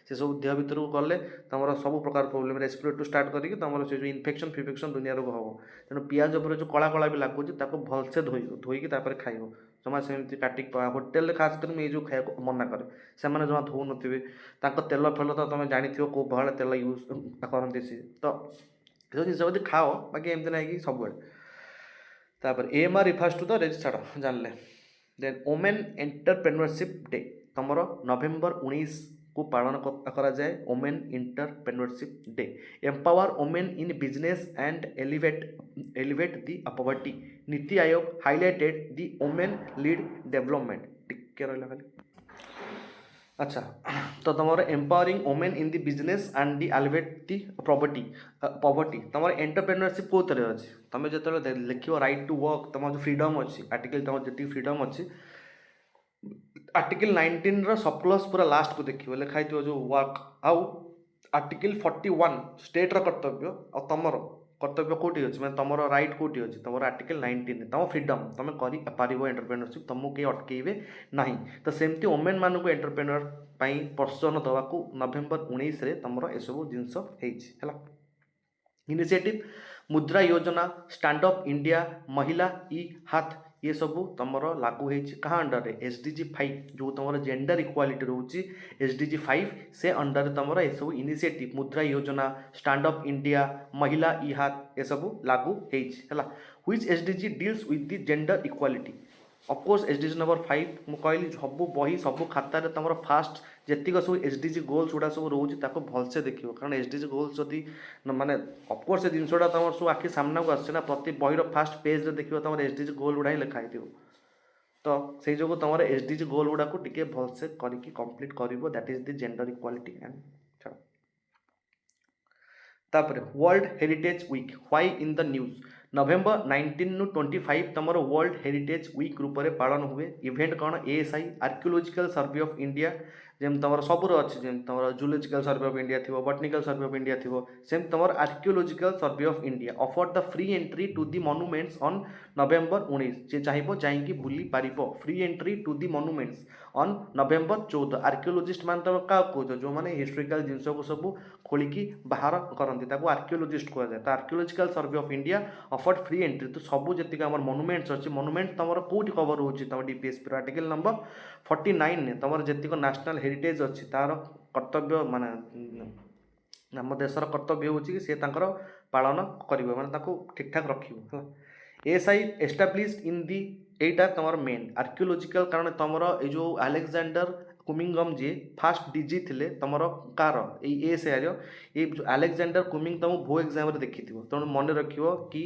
से सब देह भर को गले तुम सब प्रकार प्रोब्लेम रेस्पिरेटरी स्टार्ट करके तुम से जो इन्फेक्शन फिफेक्शन दुनिया रोग हम तेणु पियाज उपर जो कला कला भी लगुच भलसे धोईकी खाइब जमा सेमती काटिक होटेल खास कर ये जो खाया मना करे से जमा धो नथिबे तेल फेल तो तुम जानी कौ भाला तेल यूज करती सी तो जिन खाओ बाकी एमती ना कि सब तापर AMR refers to the register जानले देन वोमेन एंटरप्रेन्योरशिप डे तुम नवेम्बर 19 को पालन करा जाए women entrepreneurship day empower women in business and elevate the poverty NITI Aayog highlighted the women lead development टिके रहा खाली अच्छा तो तुम empowering women in the business and the elevate the poverty तुम एंटरप्रेन्योरशिप कौ तरह अच्छी तुम जो लिख राइट टू वर्क तुम जो फ्रीडम अच्छी आर्टिकल तुम जी फ्रीडम अच्छी आर्टिकल 19 सब क्लॉज पूरा लास्ट को देखिए लिखाई जो वर्क आउ आर्टिकल 41 स्टेट रो कर्तव्य और तमर कर्तव्य कोटी अछि माने तमर राइट कोटी अछि तमर आर्टिकल 19 तम फ्रीडम तमे करि पारिबो एंटरप्रेन्योरशिप तुमको के अटकेबे नाही तो सेमती वोमेन मानक एंटरप्रेन्योर पई प्रोत्साहन दवाकू नवेम्बर 19 रे तमर एसबु जिंस हेछि हला इनिशिएटिव मुद्रा योजना स्टैंड अप इंडिया महिला ई हाथ ये सबू तुमर लागू होती कहाँ अंडर रे एसडीजी 5 जो तुम जेंडर इक्वालिटी रोचे एसडीजी 5 से अंडर तुम ये सब इनिशिएटिव मुद्रा योजना स्टैंड अप इंडिया महिला ई हाथ ये सब लागू होती है which SDG deals with the gender equality of course SDG number 5 मुझे कहली सब बही सब खातार तुम फास्ट जेतिक सब एसडीजी गोल्स गुड़ा सब रोचे भलसे देखिए कारण एसडीजी गोल्स जदि माने ऑफकोर्स से जिनसा तुम सब आखि सामना को आसे ना प्रति बहीर फास्ट पेज रे देखिए तुम एसडीजी गोल गुड़ा ही लिखाई तो से जो तुम एसडीजी गोल गुड़ा को टिके भलसे करके कंप्लीट करिवो that is the gender equality and तापर world heritage week why in the news November 19 नु 25 तमर वर्ल्ड हेरिटेज वीक रूप में पालन हुए इवेंट कौन ASI archaeological survey of India जेम तुम सबूर अच्छे जमी तुम जूलोजिकल सर्वे ऑफ इंडिया थी बटनिकल सर्वे ऑफ इंडिया थी सेम तुम archaeological survey of India offer the free entry to the monuments on November 19 जे चाहिए जाइए बुली पार free entry to the monuments on November 14 archaeologist मान तुम क्या कौच जो मैंने हिस्टोरिकल जिनस को सब खोलिकी बाहर करती आर्कियोलॉजिस्ट कहुए तो archaeological survey of India offered free entry तो सबू जी आम मॉन्यूमेंट्स अच्छी मॉन्यूमेंट तुम कौटी कवर हो डीपीएसपी आर्टिकल नंबर 49 ने तुम जी नेशनल हेरिटेज अच्छी तार कर्तव्य माने आम देशर कर्तव्य हो सी पालन कर माने ठीक ठाक रखियो एएसआई एस्टाब्लिश्ड इन दी एटा तुम मेन आर्कियोलॉजिकल कारण तुम जो अलेक्जेंडर कुमिंगम जी फास्ट डीजी थे तुम कार एएसआई ये जो अलेक्जेंडर कुमिंग तुम भो एग्जाम देखी तेणु मन रख कि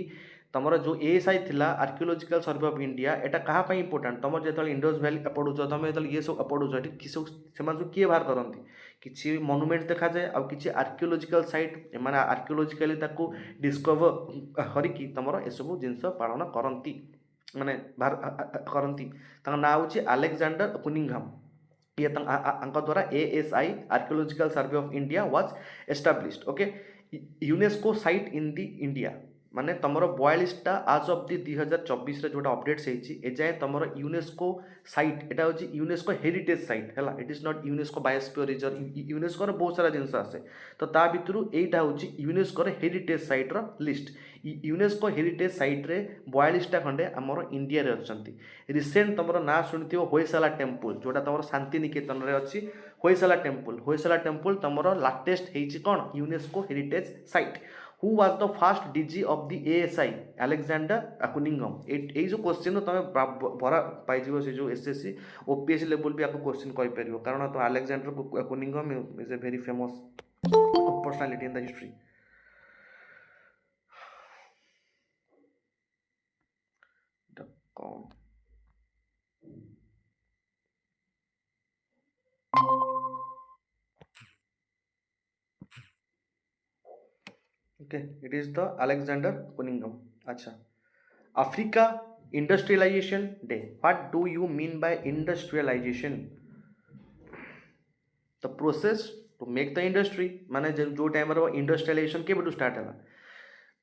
तुम जो एएसआई थिला आर्कियोलॉजिकल सर्वे ऑफ इंडिया एटा कहाँ पे इंपोर्टेंट तुम जो इंडस वैली पढ़ुच तुम जो ये सब पढ़ुच ये सब किए बाहर करती किसी मॉन्यूमेंट देखा जाए आ कि आर्कियोलॉजिकल साइट माने आर्कियोलॉजिकली डिस्कवर करके तुम एसबू जिनस पालन करती माने बाहर करती ना हूँ अलेक्जेंडर कुनिंघम ये द्वारा ASI archaeological survey of India was established okay UNESCO site in the India माने तुम 42टा आज ऑफ दी 2024 जोटा अपडेट्स ए जाए तुम यूनेस्को साइट एटा हूँ यूनेस्को हेरिटेज साइट है it is not UNESCO biosphere reserve UNESCO बहुत सारा जिनस आसे तो ता भितर यहीटा हूँ यूनेस्को हेरिटेज साइट रो लिस्ट यूनेस्को हेरिटेज साइट रे 42टा खंडे आमर इंडिया रे अच्छी रिसेंट तुम ना शुणी होयसाला टेम्पल जोटा तुम शांति निकेतन रे अच्छी होयसाला टेम्पल तुम लाटेस्ट होती कौन UNESCO heritage site who was the first DG of the ASI Alexander Cunningham ये जो क्वेश्चन तुम भरा पाइज से जो एसएससी ओपीएससी लेवल भी आपको क्वेश्चन कहीपर कारण तो Alexander Cunningham is a very famous personality in the history okay it is the Alexander Cunningham अच्छा Africa industrialization day what do you mean by industrialization the process to make the industry माने जो time रो industrialisation के start है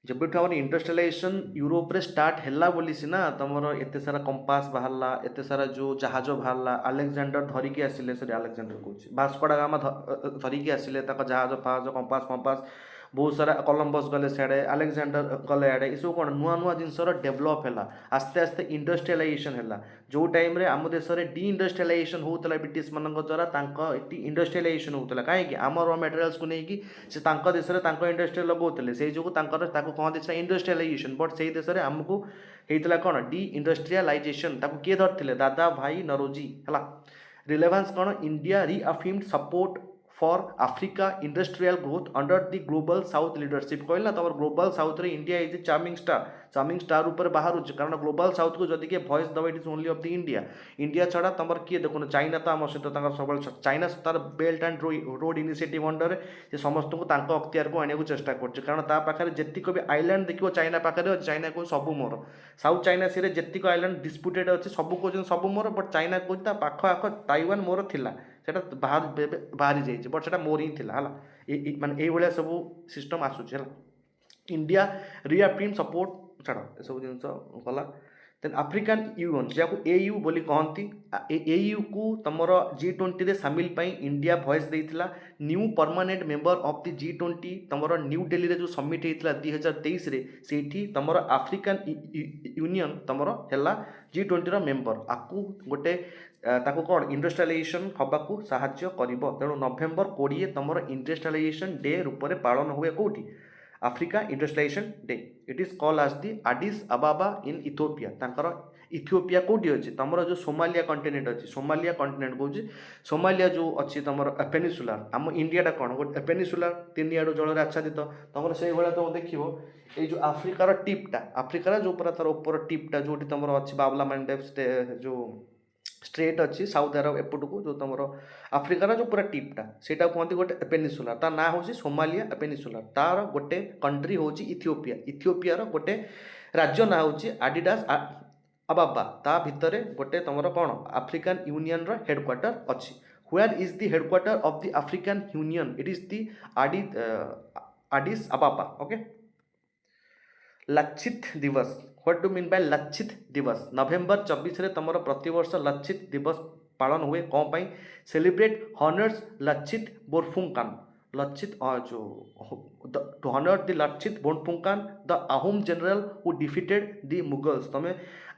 जब आम industrialisation Europe रे start है बोली सीना तुम एत सारा कंपास बाहरला एत सारा जो जहाज बाहरला अलेक्जेंडर धरिकी आसिले सॉरी अलेक्जेंडर कहूँ भास्को दा गामा धरिकी आसिले जहाज फहाज कंपास फंपास बहुत सारा कोलंबस गले सियाड़े अलेक्जेंडर गले आड़े सब कौन नुआ नुआ जिनस डेभलप है आस्ते आस्ते इंडस्ट्रियलाइजेशन है जो टाइम रे आम देश में डी इंडस्ट्रियलाइजेशन होता ब्रिटिश मान द्वारा इंडस्ट्रियलाइजेशन होता कहीं आम र मटेरियल्स को लेकिन से देश में इंडस्ट्री लगाते से जो कहते हैं इंडस्ट्रियलाइजेशन बट से देश में आमको होता कौन डी इंडस्ट्रियलाइजेशन किए धरते दादा भाई नरोजी है रिलेवेंस कौन India reaffirmed support for Africa industrial growth under the global south leadership कहला तुम ग्लोबल साउथ रे इंडिया इज चार्मिंग स्टार ऊपर बाहर कारण ग्लोबल साउथ को जदि किए भॉइस दब it is only of the India छड़ा तुम किए देखो चाइना तो आम सहित सब चाइना तार belt and road initiative under से समस्त को अख्तियार को आने को चेष्टा कर कारण ता पाखे जेतिक भी आइलैंड देखो चाइना पाखे चाइना को सब मोर साउथ चाइना सी जेतिक आइलैंड डिस्प्यूटेड अच्छे सब कहते सब मोर बट चाइना कहते पाख आख ताइवान मोर थिला सेटा बाहरी जाइए बट सेटा मोर ही थिला हला माने ए भलिया सब सिस्टम आसुची हला इंडिया रिअफ्रीम सपोर्ट छाड़ ए सब जिन गला देन आफ्रिकान यूनियन जहाँ AU बोली कहती AU को तुमर G20 सामिल पाई इंडिया वॉइस देइथिला new permanent member of the G20 तुमर न्यू दिल्ली रे जो समिट होता 2023 रे सेठी तुमर आफ्रिकान यूनियन तुमर हैला G20 रो मेंबर आकु गोटे ताको कौन इंडस्ट्रियलाइजेशन हवाकू साहाय्य करिवो तेणु नवेम्बर 20 तुमर इंडस्ट्रियलाइजेशन डे रूप में पालन हुए कौटी Africa industrialisation day it is call as the Addis Ababa in Ethiopia तांकर इथियोपिया कौटी अच्छी तुम जो सोमालिया कंटिनेंट अच्छी सोमालिया कंटिनेंट कौन सोमालिया जो अच्छी तुम पेनिसुलार आम इंडियाटा कौन गोटे पेनिसुलार तीन आड़ू जल आच्छादित तुम से भाया तुम देखो ये जो आफ्रिकार टिप्टा आफ्रिकार जो पूरा तार ऊपर टिप्टा जो तुम अच्छी बाबला माइंडेव जो स्ट्रेट अच्छी साउथ अरब एपट को जो तुम आफ्रिकार जो पूरा टिप्टा से कहते गोटे पेनिसुलार ता ना हूँ सोमालिया पेनिसुलार तार गोटे कंट्री हूँ इथियोपिया इथियोपियार गोटे राज्य ना हूँ आडिडास अबाबा ता भितर गोटे तुम कौन आफ्रिकान यूनियन रो हेडक्वार्टर अच्छी where is the headquarter of the African union it is the Addis Ababa okay Lachit Divas what do mean by Lachit Divas November 24 रे तुम प्रतिवर्ष लच्छित दिवस पालन हुए कौन पाई सेलिब्रेट हॉनर्स लच्छित बोरफुंकान लच्छित जो to honour the Lachit Borphukan the Ahom general who defeated the Mughals तुम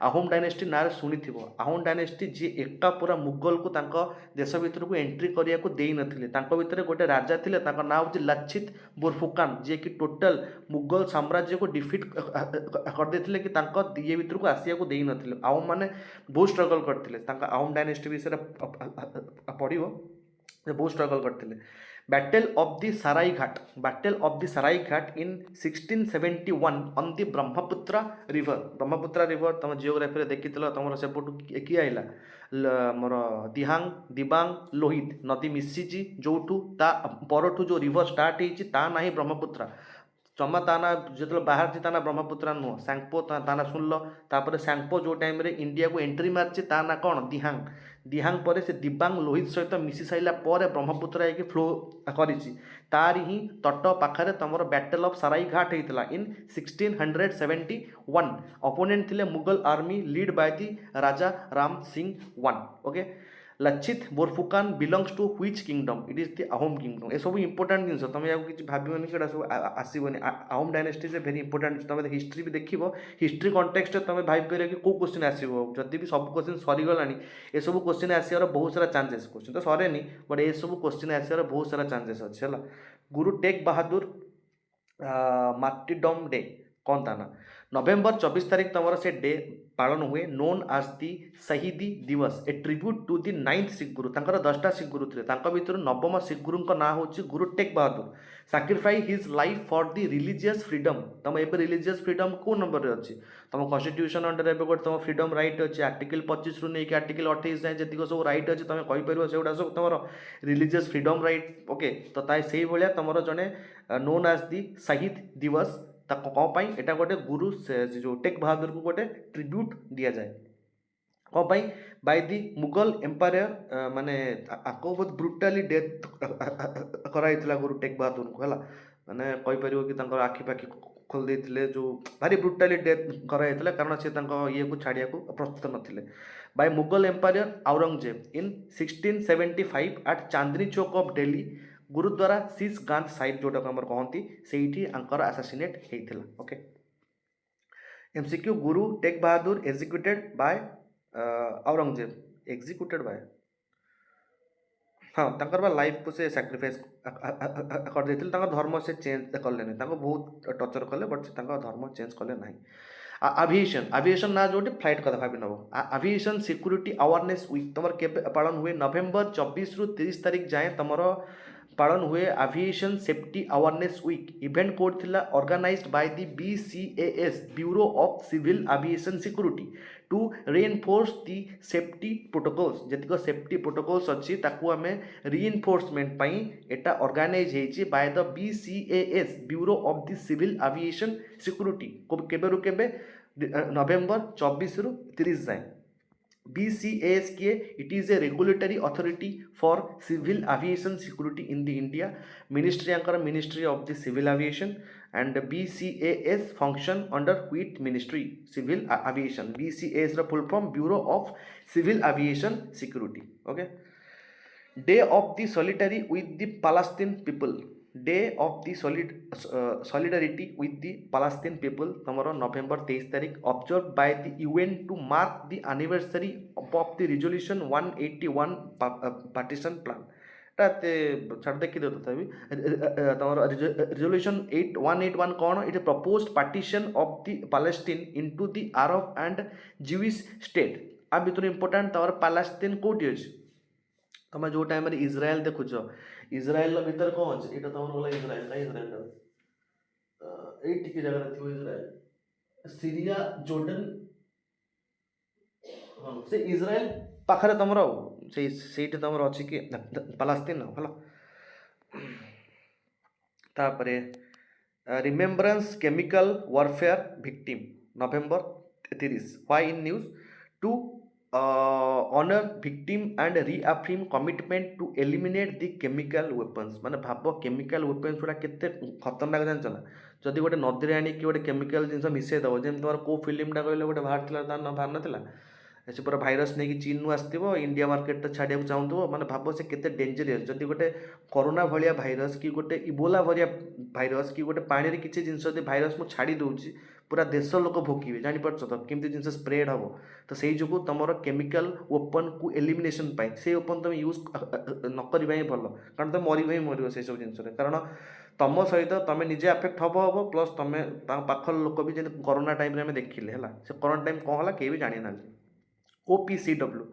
अहोम डायनेस्टी ना शुणी थी अहोम डायनेस्टी जी एका पूरा मुगल को देश भीतर को एंट्री करने को दे नथिले भितर गोटे राजा थे ना हूँ लच्छित बोरफुकान जी कि टोटल मुगल साम्राज्य को डिफिट करदे कि ये भीतर को आसिया को दे नथिले अहोम माने बहुत स्ट्रगल करते अहोम डायनेस्टी विषय पढ़ बहुत स्ट्रगल करते battle of the Sarai Ghat in 1671 on the Brahmaputra river तुम जियोग्राफी देखी तुम सेपटू किए आइला मोर दिहांग दिबांग लोहित नदी मिशिची जोठू ता परठू जो रिवर स्टार्ट होती ता ना ही ब्रह्मपुत्र जमा ता ना जो बाहर ता ना ब्रह्मपुत्र नुह सांगपो ता ना शुणल तापर सांगपो जो टाइम रे इंडिया को एंट्री मार्ची ता ना कौन दिहांग दिहांग पर से दिबांग लोहित सहित मिसी सारा पर ब्रह्मपुत्र आके फ्लो करी तार ही तट पाखे तुम बैटल ऑफ सराई घाट होता इन 1671 अपोनेंट थिले Mughal army lead by the Raja Ram Singh one okay Lachit Borphukan belongs to which kingdom it is the Ahom kingdom ये सब इंपोर्टेंट जिन तुम या किसी भावन कि सब आसबनी अहोम डायनेस्टी से भेरी इंपोर्टेंट तुम हिस्ट्री भी देख हिस्ट्री कंटेक्स्ट तुम भाई कि कौ क्वेश्चन आसो जदि भी सब क्वेश्चन सरीगला ये सब क्वेश्चन आसार बहुत सारा चांसेस क्वेश्चन तो सरेनि बट ये सब क्वेश्चन आसार बहुत सारा चांसेस अच्छे है गुरु टेक बहादुर मार्टिडम डे कौन था ना नवेम्बर 24 तारीख तुम से डे पालन हुए known as the Shaheedi Diwas a tribute to the 9th Sikh guru 10टा सिख गुरु थे भर नवम सिख गुरु ना हूँ Guru Tegh Bahadur sacrifice his life for the religious freedom तुम ए रिलीजियस फ्रीडम को नंबर अच्छी तुम कन्स्टिट्यूशन अंडर ए गोटे तुम फ्रीडम राइट अच्छे आर्टिकल 25 रू नहीं आर्टिकल 28 जाए जी सब राइट अच्छे तुम कहीपर से सब तुम रिलीजियस फ्रीडम राइट ओके तो से भाया तुम जड़े नोन आज दी शहीद दिवस कौन पाई एटा गोटे गुरु जो टेक बहादुर को गोटे ट्रिब्यूट दि जाए कौन पाई बाय दी मुगल एम्पायर माने आपको बहुत ब्रुटाली डेथ कराइला गुरु टेक बहादुर को है माने कहीपर कि आखि पाखि खोल देते जो भारी ब्रुटाली डेथ कराइला कारण से ये को छाड़िया को प्रस्तुत नथिले by Mughal empire Aurangzeb in 1675 at Chandni Chowk of Delhi Gurudwara Sis Ganj Sahib जोटा को कहती से आसासीनेट होता okay MCQ Guru Tegh Bahadur executed by Aurangzeb executed by हाँ तंकर लाइफ को से सैक्रिफाइस कर देते धर्म से चेंज कले बहुत टर्चर कले बट से धर्म चेंज कले ना आविएशन ना जो फ्लाइट कथा भावी नब आविएशन सिक्यूरीटी अवेयरनेस वीक तुम के पालन हुए नवेम्बर 24 रू 30 तारीख जाए तुम पालन हुए aviation safety awareness week event कोड थिला organised by the BCAS bureau of civil aviation security to reinforce the safety protocols जतिक सेफ्टी प्रोटोकॉल्स अच्छी ताकू आम रीइनफोर्समेंट पाई एटा ऑर्गेनाइज होइछि by the BCAS bureau of the civil aviation security केबेरु केबे नवेम्बर 24 रु 30 जाए BCAS के it is a regulatory authority for civil aviation security in the India ministry anchor ministry of the civil aviation and BCAS function under which ministry civil aviation BCAS the full form Bureau of Civil Aviation Security okay Day of the Solidarity with the Palestinian people Day of the Solidarity with the Palestinian people tomorrow November 23 तारीख observed by the UN to mark the anniversary of the resolution 181 partition plan एटाते छाड़ देखी दो तथापि तमर resolution 181 कौन it proposed partition of the Palestine into the Arab and Jewish state आ भितर important तमर Palestine कोठी अछि तुम जो टाइम इज्राएल देखुच इज्राएल भीतर कौन अच्छे यहाँ तुम गला इज्राएल का इज्राएल ये टिके जगह थी इज्राएल सीरिया जोर्डन हाँ से इज्राएल पाखरे तुम से तुम अच्छी कि पालेस्तीन हला तापरे remembrance chemical warfare victim November 30 why in news to honor victim and reaffirm commitment to eliminate the chemical weapons माने भाव chemical weapons गुड़ा केते खतरनाक जानछ ना जदि गोटे नदी रे आनी कि गोटे chemical जिनस मिसे दबो जेम तोर को फिल्म टा कहले गोटे बाहर थिला ता ना बाहर नथिला एसे पूरा भाइरस नहीं कि चीन नु आस्तिबो इंडिया मार्केट ता छाडिया चाहूथबो माने भाव से केते डेंजरस जदि गोटे कोरोना भलिया भाइरस कि गोटे इबोला भलिया भाइरस कि गोटे पानी रे किछि जिनस दे भाइरस मु छाडी दउची पूरा देश लोक भोगिबे जानि परछ तो केमति जिनस स्प्रेड हबो तो सेही जोगु तमरो केमिकल वेपन को एलिमिनेशन पाई से वेपन तुम यूज न करिबा ही भलो कारण तुम मरिबा ही मरिबो से सब जिनस रे कारण तम सहित तुम निजे अफेक्ट हबो हबो प्लस तुम पाखर लोक भी जे कोरोना टाइम रे हम देखिले हला से कोरोना टाइम कोन हला के भी जानि ना OPCW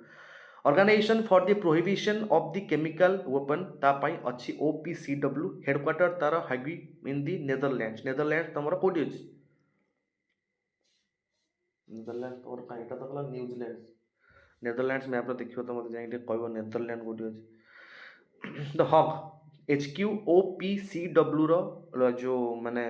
Organization for the Prohibition of the Chemical Weapon ता पाई अच्छी OPCW हेडक्वार्टर तार हागी इन दी नेदरलैंड्स तमरो कोठी अछि नेदरलैंड तमरो काईटा तो कला न्यूजीलैंड नेदरलैंड्स मैप रे देखियो त मते जाई कहबो नेदरलैंड कोठी अछि द हॉक HQOPCW रो जो माने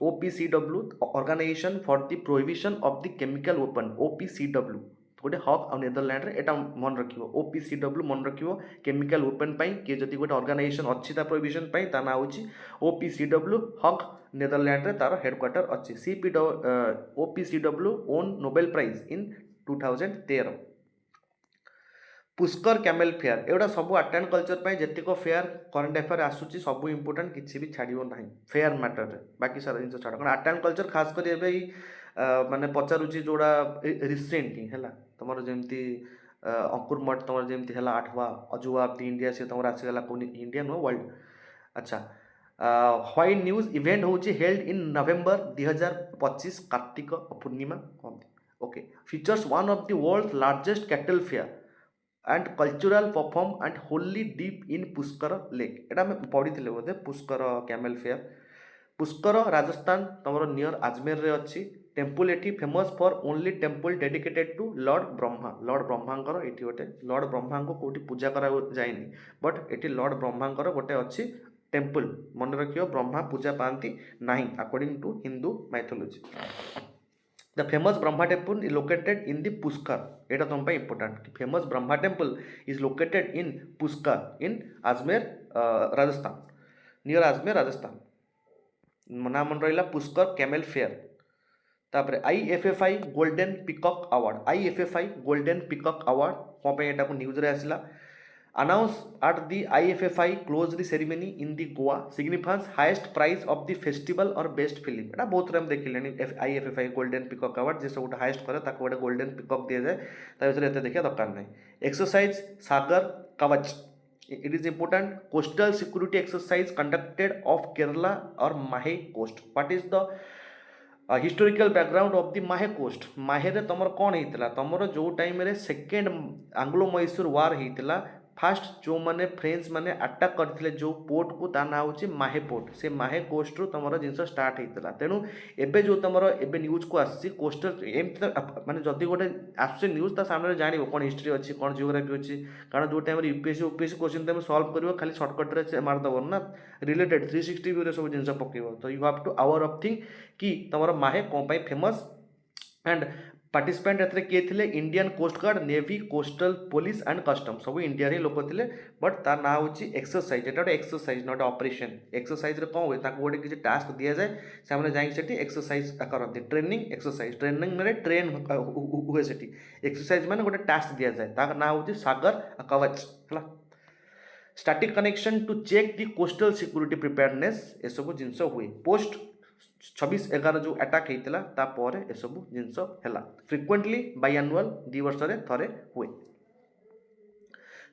OPCW Organization for the Prohibition of the Chemical Weapon OPCW गोटे हक आ नेदरलैंड रे एटा मन रखियो OPCW मन रखियो केमिकल वेपन पाई के जति गोटे ऑर्गेनाइजेशन अछि ता प्रोहिबिशन पाई ता ना होछि OPCW हक नेदरलैंड रे तार हेडक्वार्टर अछि OPCW won Nobel prize in 2013 Pushkar camel fair एटा सब आर्ट एंड कल्चर पाई जतिको फेयर करंट अफेयर आसुची सब इंपोर्टेंट किछि भी छाडियो नाही फेयर मैटर रे बाकी सारा जिंस छाड आर्ट एंड कल्चर खास कर एबे माने पचारुची जोड़ा रिसेंटली हैला तमर जेमती अंकुर मठ तमर जेमती हैला 8वां अजुवा ऑफ द इंडिया से तमर आसीगला कोन इंडिया नो वर्ल्ड अच्छा व्हाई न्यूज इवेंट होची held in November 2025 Kartik Purnima okay features one of the world largest cattle fair and cultural perform and holy dip in Pushkar lake एटा हम पढ़ी थिले बोधे पुष्कर कैमेल फेयर पुष्कर राजस्थान तमर नियर अजमेर रे अछि टेम्पल एटी famous for only temple dedicated to lord ब्रह्मांकर eighty गोटे लॉर्ड ब्रह्मा को कोठी पूजा करा जायनी बट एटी लॉर्ड ब्रह्मांकर गोटे अछि टेम्पल मन रखियो ब्रह्मा पूजा पाती नाही according to Hindu mythology the famous Brahma temple is located in the Pushkar एटा तुम important famous Brahma temple is located in Pushkar in Ajmer Rajasthan near Ajmer Rajasthan नाम मन रहा पुष्कर कैमेल फेयर तापर IFFI golden peacock award IFFI golden peacock award कौन पे एटा को न्यूज रे आसिला announce at the IFFI closing ceremony in the Goa signifies highest prize of the festival और बेस्ट फिल्म एटा बहुत हम देखिलेनी IFFI गोल्डन पिकॉक अवार्ड जे सब हाईएस्ट करे ताको गोटे गोल्डन पिकॉक दिया जाए ता विषय एते देखिया दरकार नै एक्सरसाइज सागर कवच it is important coastal security exercise conducted off Kerala or Mahe coast what is the historical background of the Mahe coast माहे रे तमर कोन हेतिला तमर जो टाइम रे सेकंड एंग्लो मैसूर वार हेतिला फास्ट जो माने फ्रेंच माने अटैक करथिले जो पोर्ट को ता ना होची माहे पोर्ट से माहे कोस्ट रु तमरो जिंस स्टार्ट हेतला तेणु एबे जो तमरो एबे न्यूज को आसी कोस्टल एम माने जदी गोटे आसे न्यूज ता सामने जानिबो कोन हिस्ट्री अछि कोन जियोग्राफी अछि कारण जो टाइम यूपीएससी ओपीएससी क्वेश्चन तमे सॉल्व करिवो खाली शॉर्टकट रे मार दबो ना रिलेटेड 360 व्यू रे सब जिंस पकेबो तो you have to our of think कि तमरो माहे कोन पई फेमस एंड पार्टिसिपेंट एथरे किए थिले Indian coast guard navy coastal police and custom सब इंडिया रे लोक थिले बट तार ना होची एक्सरसाइज एटा गोटे एक्सरसाइज नॉट ऑपरेशन एक्सरसाइज रे कोन होय ताको गोटे किछि टास्क दिया जाय सामने जाई सेठी एक्सरसाइज करते ट्रेनिंग एक्सरसाइज ट्रेनिंग माने ट्रेन हुए सेठी एक्सरसाइज माने गोटे टास्क दिया जाय तार ना होची सागर कवच हला static connection to check the coastal security preparedness ए सब जिंस हुए पोस्ट 26/11 जो अटैक होता तापर ए सब जिनस है फ्रिक्वेंटली बायनुअल 2 वर्ष थरे हुए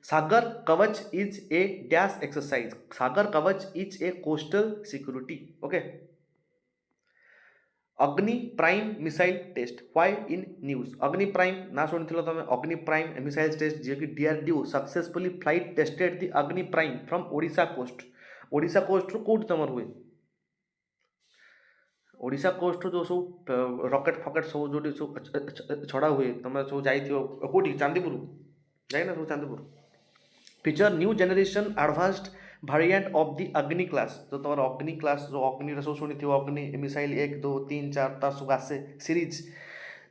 Sagar Kavach is a dash exercise Sagar Kavach is a coastal security okay Agni prime missile test why in news Agni prime ना शुणी तुम अग्नि प्राइम मिसाइल टेस्ट जी कि DRDO successfully flight tested the Agni prime from Odisha coast रु कौट तुम हुए ओडिशा कोस्ट जो सब रॉकेट फकेट सब जो सब छड़ा हुए तुम सब जाइयो कौटी चांदीपुर जाइना सब Chandipur feature new generation advanced variant of the अग्नि क्लास जो तुम अग्नि क्लास जो अग्नि सब शुणी थी अग्नि मिसाइल 1 2 3 4 तार सब आसे सीरीज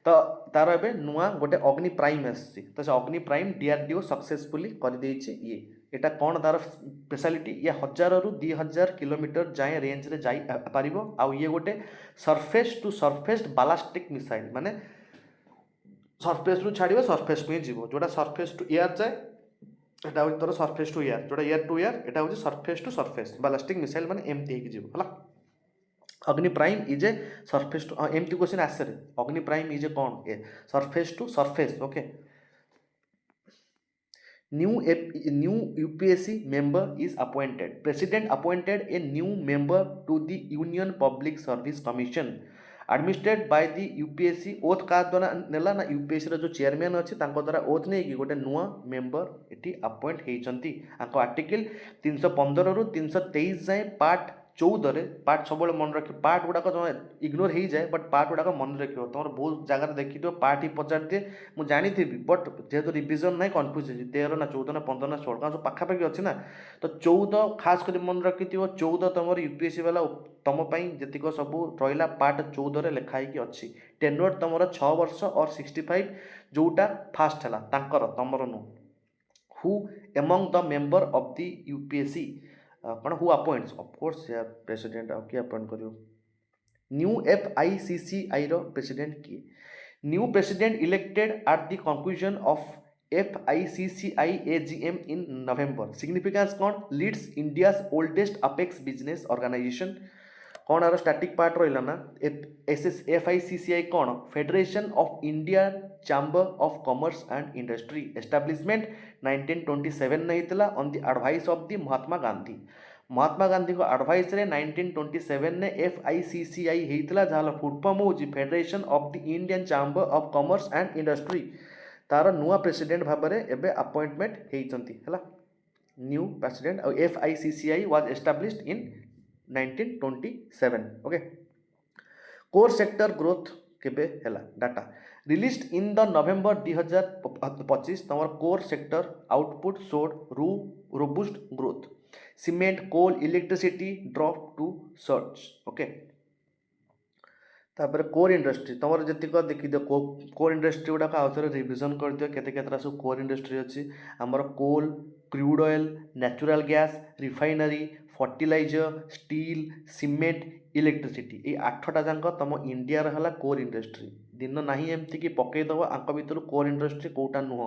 तो तार ए नुआ गोटे अग्नि प्राइम आसी तो से अग्नि प्राइम डीआरडीओ सक्सेसफुली कर देइछे ये एटा कौन तार स्पेशलिटी ये 1000 रु 2000 किलोमीटर जाए रेंज रे जाई पारिबो आउ ये गोटे surface to surface ballistic missile माने सरफेस रु छाड़िबो सरफेस को जीवो जोटा सरफेस टू एयर जाए एटा हो तोर सरफेस टू एयर जोटा एयर टू एयर एटा हो surface to surface ballistic missile माने एमटी हे जीवो हला Agni prime is a surface to एमटी क्वेश्चन आसरे अग्नि प्राइम इज ए कौन a surface to surface okay New UPSC member is appointed. President appointed a new member to the Union Public Service Commission administered by the UPSC oath का द्वारा नेला ना UPSC रो जो chairman अच्छे तांको द्वारा oath नहीं कि गोटे नुआ मेंबर एटी अपॉइंट हेइचंती आंको आर्टिकल 315 रु 323 जाए पार्ट 14 रे पार्ट सब मन रख पार्ट गुड़ाक इग्नोर हो जाए बट पार्ट गुड़ाक मन रख तुम बहुत जगह देखी पार्ट ही पचार दिए मुझे जानी थी बट जेहेतु रिविजन ना कन्फ्यूज 13 ना 14 ना 15 ना 16 सब पाखापाखि अच्छे ना तो 14 खास कर मन रखि 14 तुम यूपीएससी वाला तुम जीक सब रहा पार्ट 14 रे लिखाई अच्छी टेन्योर तुम 6 वर्ष और 65 जोटा फास्ट है तुमर नु who among the member of the UPSC कौन हु अपॉइंट्स ऑफ कोर्स यार प्रेसिडेंट किए अपॉइंट करियो न्यू FICCI रो प्रेसिडेंट किए new president elected at the conclusion of FICCI AGM in November significance कौन leads India's oldest apex business organisation कौन आर static part रहा ना FICCI कौन federation of India chamber of commerce and industry establishment 1927 नहीं होता on the advice of the Mahatma Gandhi को advice रे 1927 ने FICCI होता जहाँ फुल फॉर्म हो federation of the Indian chamber of commerce and industry तार नुआ प्रेसिडेंट भाव में एवं अपॉइंटमेंट होती है न्यू प्रेसिडेंट और FICCI was established in 1927 okay core sector growth केबे हैला data released in the November 2025 तमर core sector output showed robust growth cement coal electricity drop to search okay तापर कोर इंडस्ट्री तुम जीक देखी दियो कोर इंडस्ट्री गुड़ाक आउ थे रिविजन कर दियो केते सब कोर इंडस्ट्री अच्छी आमर coal crude oil natural gas refinery fertiliser steel cement electricity ये 8टा जाक तुम इंडिया है कोर इंडस्ट्री दिन ना एमती कि पकईदेव आंक भर कोर इंडस्ट्री कौटा नुह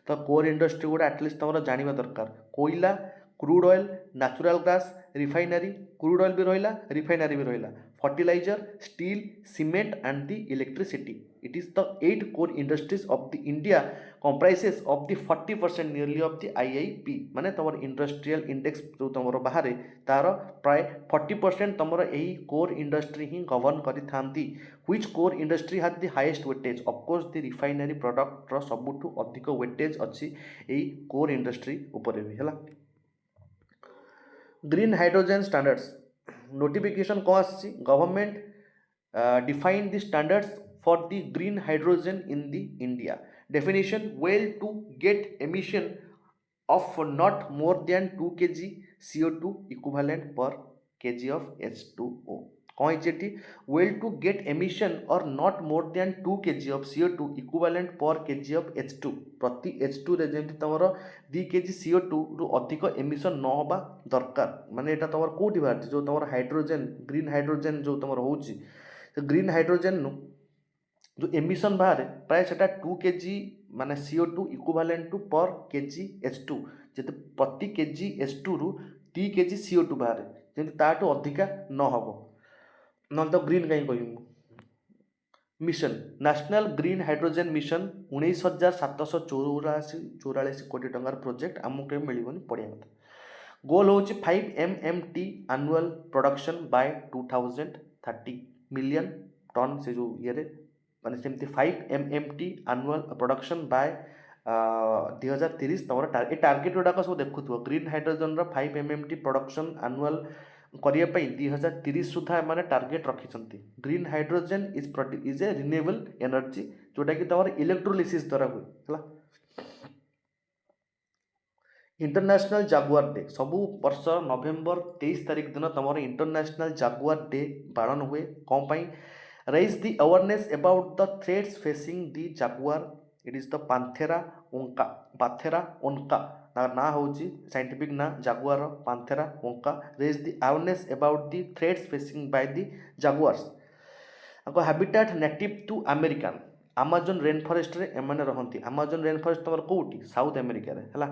तो कोर इंडस्ट्री गुड़ा एटलिस्ट तुम जाना दरकार कोयला crude oil natural gas refinery crude oil भी रहा रिफाइनरी भी रहा fertilizer, steel, cement, and the electricity. It is the 8 core industries of the India comprises of the 40% nearly of the IIP माने तमर इंडस्ट्रियल इंडेक्स जो तमर बाहर तार प्राय 40% तमर यही कोर इंडस्ट्री ही गवर्न करि थांती which core industry has the highest weightage of course the refinery product रो सबुठु अधिक weightage अछि एई कोर इंडस्ट्री ऊपर भी हला ग्रीन हाइड्रोजन स्टैंडर्ड्स नोटिफिकेशन कौन आसी government define the standards for the green hydrogen in the India. Definition: well to get emission of not more than 2 kg CO2 equivalent per kg of H2O. कौन है well to get emission or not more than 2 kg of CO2 equivalent per kg of H2 प्रति H2 रे जेमति तमरो 2 kg CO2 रु अधिक emission न होबा दरकार माने एटा तमर कोठी बात जो तमर हाइड्रोजन ग्रीन हाइड्रोजन जो तमर होउची तो ग्रीन हाइड्रोजन नु जो एमिशन बाहर प्राय सेटा 2 kg माने CO2 इक्विवेलेंट टू पर kg H2 जते प्रति kg H2 रु 2 kg CO2 बाहर जेमति ताटो अधिका न होबो न तो ग्रीन कहीं कहूँ mission national green Hydrogen mission 19,744 कोटी टंकार प्रोजेक्ट आमको मिलबनी पड़िया कथा गोल होची 5 MMT annual production by 2030 million ton से जो ये माने सेमती 5 MMT एनुअल प्रोडक्शन बाय 2030 तमर टार्गेट गुड़ाक सब देखुव green hydrogen 5 MMT production annual करिया 2030 सुधा माने टार्गेट रखिछंती green hydrogen is a renewable energy जोटा कि तमर इलेक्ट्रोलिसिस द्वारा हुए हला इंटरनेशनल जागुआर डे सबु वर्ष नवेम्बर 23 तारिख दिन तमर इंटरनेशनल जागुआर डे पालन हुए कौन पाई raise the awareness about the threats facing the jaguar it is the panthera onca ना होची साइंटिफिक ना jaguar panthera onca raise the awareness about the threats facing by the jaguars आको habitat native to American Amazon rainforest रे एमाने रहंती Amazon rain forest तमर कोउटी south America रे हला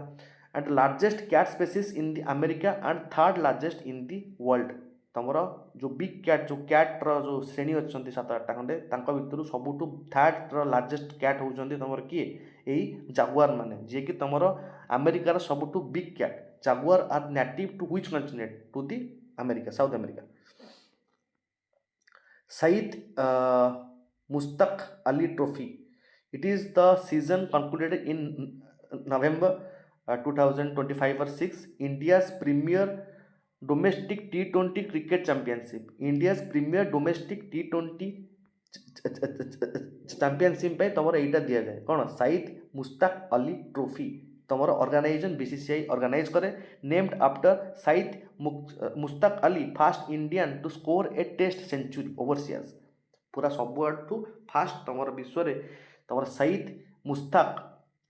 and largest cat species in the America and third largest in the world तमर जो big cat जो cat रो जो श्रेणी अछंती 7-8 खंडे तांका भितरु सबुटु थर्ड रो लार्जेस्ट कैट होउचंती तमर किए एई जागुआर माने जे कि तमर अमेरिकार सबुटु big cat jaguar are native to which continent to the America south America Syed Mushtaq Ali trophy it is the season concluded in November 2025 or 6 India's premier domestic T20 cricket championship India's premier domestic T20 championship पे तमर एटा दिया जाए कौन Syed Mushtaq Ali trophy तमर organisation BCCI organise करे named after Syed Mushtaq Ali first Indian to score a test century overseas पूरा सबुठू फास्ट तमर विश्व रे तमर सईद मुश्ताक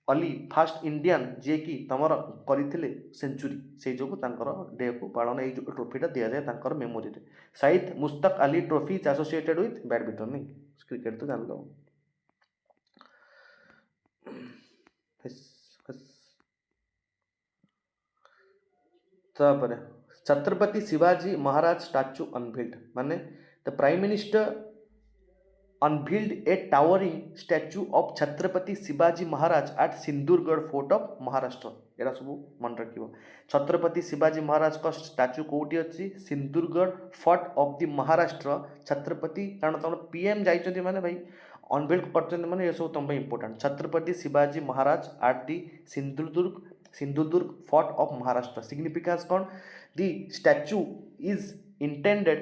अली फर्स्ट इंडियन जे कि तमर करथिले सेंचुरी से जो तांकर डे को पालन ए जो ट्रॉफीटा दिया जाए तांकर मेमोरी रे Syed Mushtaq Ali trophy is associated with badminton नहीं क्रिकेट तो जान लो तापर छत्रपति शिवाजी महाराज स्टैच्यू अनवील्ड माने the prime minister unveiled a towering statue of Chhatrapati Shivaji Maharaj at Sindhurgarh Fort of Maharashtra era सब मन रखिबो छत्रपति शिवाजी महाराज का स्टैच्यू कोठी अछि Sindhudurg fort of the Maharashtra Chhatrapati कारण तम पीएम जाइछथि माने भाई अनवेल करछथि माने ये सब तम important Chhatrapati Shivaji Maharaj at the Sindhudurg fort of Maharashtra significance cone the statue is intended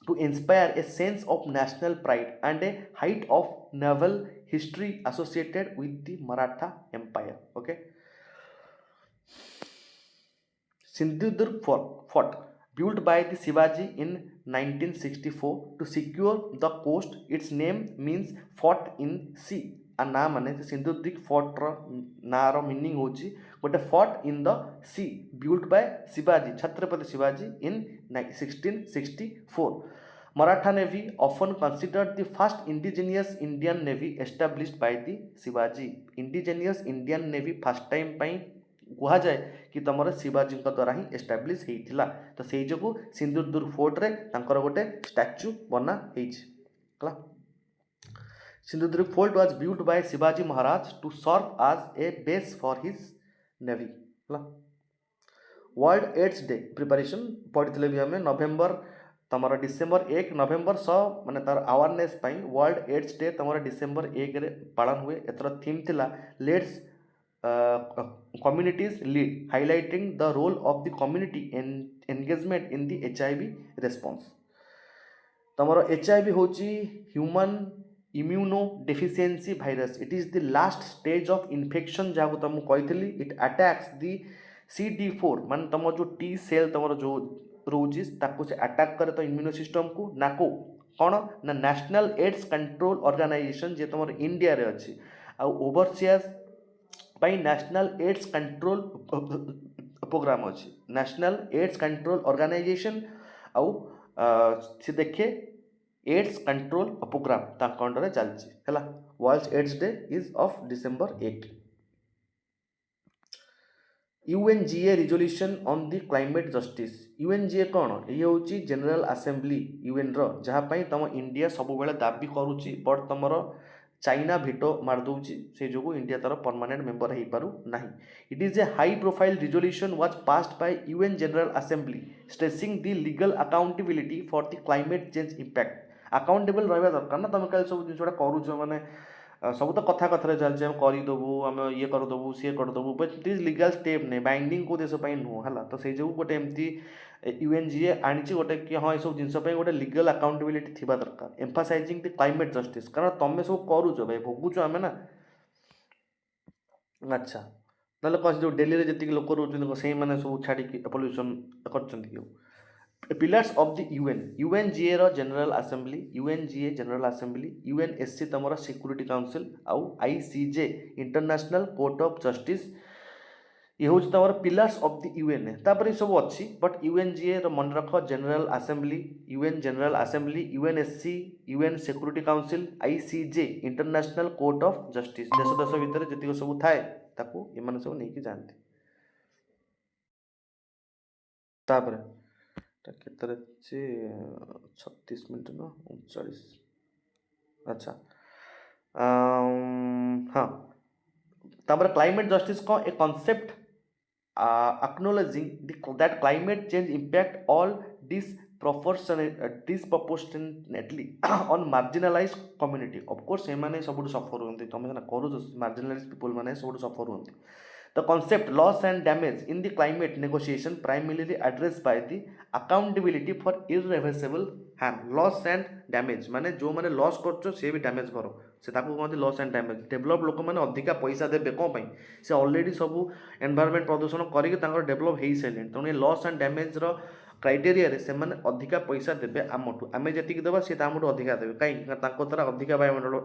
to inspire a sense of national pride and a height of naval history associated with the Maratha Empire. Okay. Sindhudurg Fort built by the Shivaji in 1964 to secure the coast. Its name means fort in sea. आ ना माने Sindhudurg fort रो ना रो meaning होची गोटे fort in the sea built by Shivaji Chhatrapati Shivaji in 1664 Maratha navy often considered the first indigenous Indian navy established by the Shivaji indigenous Indian navy first time पई कह जाए कि तुम शिवाजी द्वारा ही एस्टाब्लीश होता। तो से जो सिंधुदुर्ग फोर्ट रे तांकर गोटे स्टैच्यू बना है। Sindhudurg fort was built by Shivaji Maharaj to serve as a base for his navy. World AIDS day preparation पढ़ी भी आम नवेम्बर तुम डिसेम्बर 1 नवेम्बर 6 माने तार अवेयरनेस वर्ल्ड एड्स डे तुम डिसेम्बर 1 रे पालन हुए। एथर थीम थिला let's communities lead highlighting the role of the community engagement in the HIV response. तुम HIV हूँ human immunodeficiency virus. It is the last stage of infection जहाँ तुमको कही। इट अटैक्स द CD4 मान तुम जो T cell तुम जो रोचे से अटैक करे तो इम्यूनो सिस्टम को ना को कौन ना नेशनल एड्स कंट्रोल ऑर्गेनाइजेशन जे तुम इंडिया रे अच्छी आउ overseas national AIDS control programme अच्छी नेशनल एड्स कंट्रोल ऑर्गेनाइजेशन आउ से देखे एड्स कंट्रोल प्रोग्राम तांको अंडर चलची है। World AIDS day is of December 8। UNGA resolution on the climate justice. UNGA कौन ये हूँ जनरल असेंबली UN रो जहाँपाई तुम इंडिया सब बेले दाबी करुच्ची बट तुम चाइना भिटो मारदे से जो इंडिया तार परमानेंट मेंबर हो पारू ना। It is a high profile resolution was passed by UN general assembly stressing the legal accountability for the climate change impact. Accountable रहा दरकार ना तुम क्या सब जिनसा करुच मैंने सब तो कथा कथार चलते आम करदेबू आम ये करदेबू सी करदेबू but it is legal step नहीं बाइंडिंग को देश नुह है। तो से जो गोटे एमती UNGA आनी गोटे कि हाँ ये जिनस गोटे लीगल अकाउंटेबिलिटी थी दरकार एम्फासाइजिंग द क्लाइमेट जस्टिस कारण तुम सब करुच भाई भोगुच आम ना। अच्छा ना कौन जो डेली जी लोक रोच से मैंने सब छाड़ी पल्यूशन कर पिलर्स ऑफ द UNGA रो general assembly UNGA general assembly UNSC तुम सिक्योरिटी काउंसिल आउ ICJ international court of justice ये हूँ तुम पिलर्स ऑफ द UN तापर सब अच्छी बट UNGA रो मन रख general assembly UN general assembly UNSC UN security council ICJ international court of justice देश देश भितर जी सब थाए ताकू ये सब नहीं जाती। तापर केतर 36 मिनट ना 39। अच्छा हाँ तापर क्लाइमेट जस्टिस कौन a concept acknowledging that climate change impact all disproportionately on marginalized community. Of course से माने सब सफर होती तुम करो marginalized people माने सब सफर होती। The concept loss and damage in the climate negotiation primarily addressed by the accountability for irreversible harm. Loss and damage माने जो माने लॉस कर से भी डैमेज करो से कहते लॉस एंड डैमेज। डेभलप लोक मैंने अधिका पैसा देवे कौन पाई से ऑलरेडी सब एनवायरमेंट प्रदूषण करके डेभलप हो सारे तेणु ये लॉस एंड डैमेज क्राइटेरिया से अधिका पैसा देवे आमठू आम जी देवा सी आमठू अधिका देवे कहीं द्वारा अधिका वायुमंडल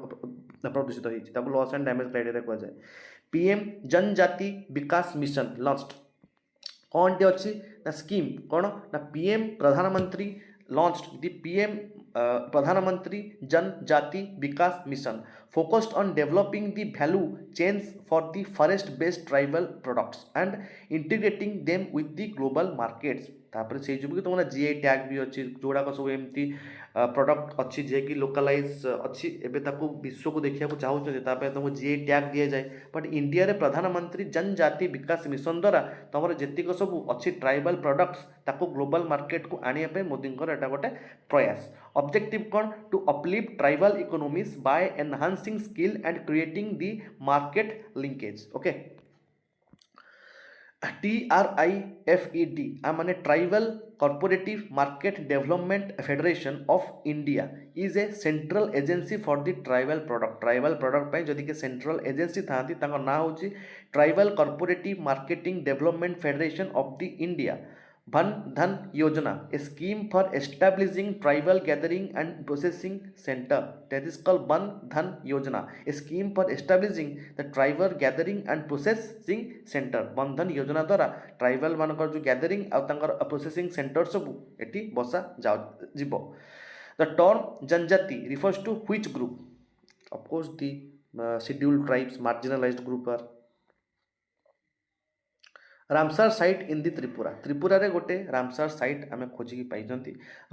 प्रदूषित होती लॉस एंड डैमेज क्राइटेरिया कहुए। PM जनजाति विकास मिशन लॉन्च्ड कौन टे अच्छी ना स्कीम कौन ना PM प्रधानमंत्री लॉन्च्ड द PM प्रधानमंत्री जनजाति विकास mission focused on developing the value chains for the forest based tribal products and integrating them with the global markets। तापर से जो तुम GI टैग भी अच्छी जोड़ाक सब एमती प्रोडक्ट अच्छी जे कि लोकलाइज अच्छी एबे ताको विश्व को देखा चाहते तुमको GI टैग दि जाए बट इंडिया रे प्रधानमंत्री जनजाति विकास मिशन द्वारा तुम जेतिक सब अच्छी ट्राइबल प्रोडक्ट्स ताको ग्लोबल मार्केट को आने पे मोदींकर एटा गोटे प्रयास। ऑब्जेक्टिव कौन to uplift tribal economies by enhancing skill and creating the market linkage. Okay TRIFED माने tribal cooperative market development federation of India is a central agency for the tribal product जदि के सेंट्रल एजेंसी था ना हूँ tribal cooperative marketing development federation of the India. Van Dhan Yojana a scheme for establishing tribal gathering and processing centre that is called Van Dhan Yojana a scheme for establishing the tribal gathering and processing centre. Van Dhan Yojana द्वारा tribal मानकर जो gathering आउ processing centre सब एटी बसा जीव। The term janjati refers to which group? Of course the scheduled tribes marginalised group आर Ramsar site in the Tripura Tripura रे गोटे रामसार साइट आम खोजिकी पाई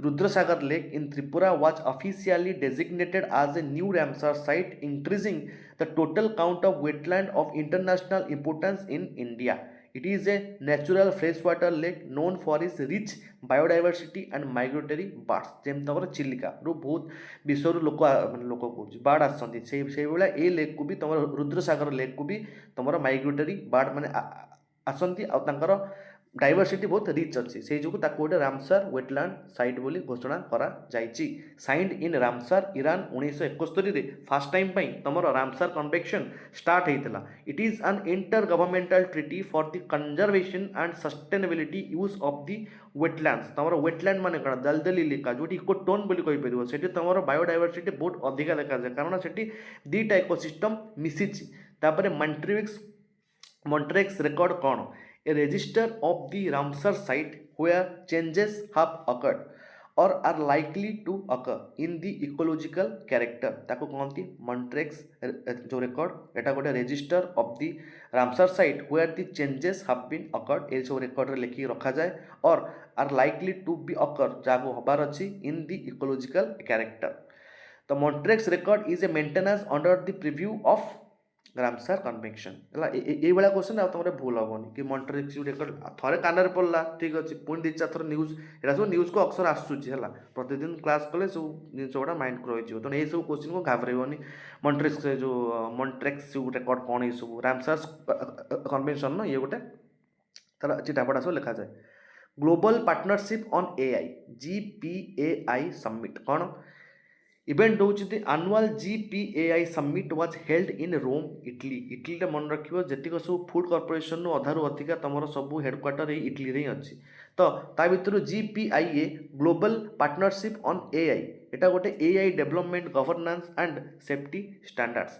Rudrasagar lake in Tripura was officially designated as a new Ramsar site, increasing the total count of wetland of international importance in India. It is a natural freshwater lake known for its rich biodiversity and migratory birds. जेमती तुम चिलिका रु बहुत विश्व लोक माने लोक कौच board आसती से भाया ये लेक को भी तुम रुद्रसागर लेक को भी तुम माइग्रेटरी बार्ड माने आसती आर डाइवर्सिटी बहुत रिच अच्छी से जो गोटे रामसार वेटलैंड साइट बोली घोषणा करा जाइछि signed in Ramsar Iran 1971 first time तुम रामसार कन्वेंशन स्टार्ट होता it is an intergovernmental treaty for the conservation and sustainability use of the wetlands तुम वेटलैंड माने कौन दलदल इलाका जो इकोटोन बोली कहीपर से तुम बायोडाइवर्सिटी बहुत अधिका देखा जाए कारण से दुईटा इकोसिस्टम मिसिपर Montreux record कौन a register of the Ramsar site where changes have occurred or are likely to occur in the ecological character ताको कहती Montreux जो record एटा गोटे register of the Ramsar site where the changes have been occurred ये सब record रे लिखी रखा जाए और are likely to be occur जागो हबार अच्छी in the ecological character. The Montreux record is a maintenance under the preview of Ramsar convention है ये क्वेश्चन आ तुम भूल हेनी कि मॉन्ट्रेक्स रेकर्ड थे कान पड़ा ठीक अच्छे पुणी दी चार थर न्यूज यहाँ सब न्यूज को अक्सर आसूँ प्रतिदिन क्लास कले सब जिन गुड़ा माइंड को रही तेणु ये सब क्वेश्चन को घाबरेबनी मॉन्ट्रेक्स जो मॉन्ट्रेक्स रेकर्ड कौन ये सब रामसार कन्वेंशन न ये गोटे तार चिठापटा सब लिखा जाए global partnership on AI GPAI summit कौन इवेंट हूँ the annual GPAI summit was held in Rome Italy Italy मन रखियो जेतिक सब फूड कॉर्पोरेशन अधारू अधिका तुम सब हेडक्वार्टर ये इटली रे अच्छी तो ता भितर GPIA global partnership on AI एटा गोटे AI development governance and safety standards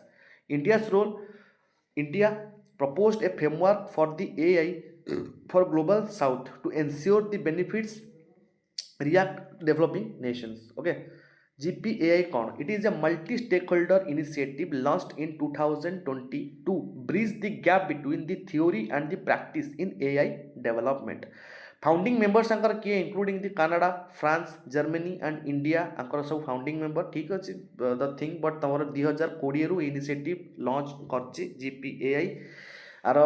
India's role India proposed a framework for the AI for global south to ensure the benefits react developing nations okay GPAI कौन it is a multi-stakeholder initiative launched in 2020 to bridge the gap between the theory and the practice in AI development. Founding members आंकर किए including the Canada France Germany and India आंकर सब founding member ठीक अच्छे the thing but तुम 2020 रु initiative launch कर GPAI आर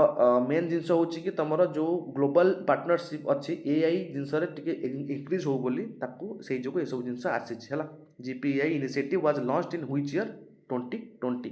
मेन जिनस हूँ कि तुम जो ग्लोबल पार्टनरशिप अच्छी एआई जिनस इंक्रीज हो बोली से जो ये सब जिन आसी GPAI initiative was launched in which year 2020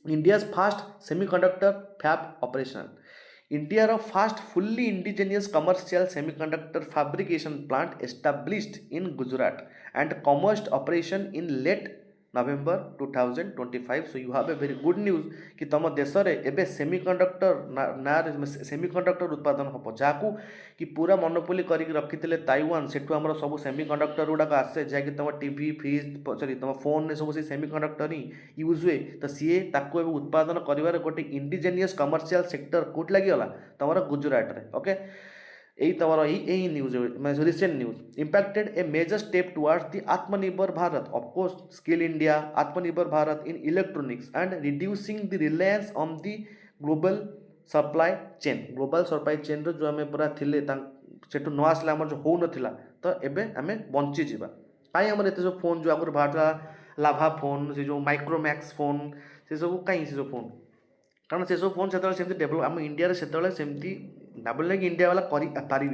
India's first semiconductor fab operational India first fully indigenous commercial semiconductor fabrication plant established in Gujarat and commerce operation in late November 2025 so you have a very good news कि तुम देश रे एबे semiconductor semiconductor उत्पादन हम जहाँ कि पूरा मोनोपोली करके रखी ताइवान से आम सब सेमीकंडक्टर गुड़ाक आसे जहाँकि तुम टीवी फ्रिज सॉरी तुम फोन सब से सेमीकंडक्टर ही यूज हुए तो सीए ताको उत्पादन कर गोटे इंडिजिनियस कमर्शियल सेक्टर कौट लगिगला तुम गुजरात रे ओके यही तुम यही news recent news impacted a major step towards the Atmanirbhar Bharat of course skill India Atmanirbhar Bharat in electronics and reducing the reliance on the global supply chain जो आम पूरा थिले सेठू न आसला आम जो हो नाला तो एबे आम बंचीजा कहीं आम एत सब फोन जो आगुरी बाहर लाभा फोन से जो माइक्रोमैक्स फोन से सब कहीं से सब फोन कारण से सब फोन से डेभलप आम इंडिया से सेमती ना बोले कि इंडिया वाला पारे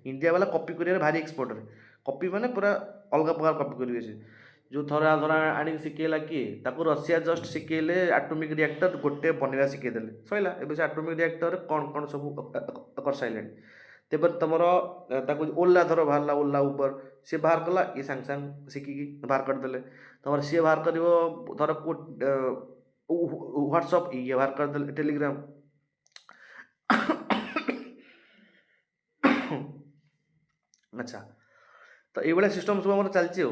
इंडिया वाला कॉपी कर भारी एक्सपर्ट कॉपी माने पूरा अलग प्रकार कॉपी करेंगे से जो थोड़ा थोड़ा आनी शिखेला किए ताको रशिया जस्ट शिखेले एटॉमिक रिएक्टर गोटे बनवा शिखेदेले सैला एबे से एटॉमिक रिएक्टर कौन कौन सब कर सारे तेज तुम ओला धर बाहर ओला उबर सी बाहर कला ये सांग सांग शिखिकी बाहर करदे तुम सी बाहर कर धर व्हाट्सअप ये बाहर करदे टेलीग्राम अच्छा तो ये सिस्टम सब चलती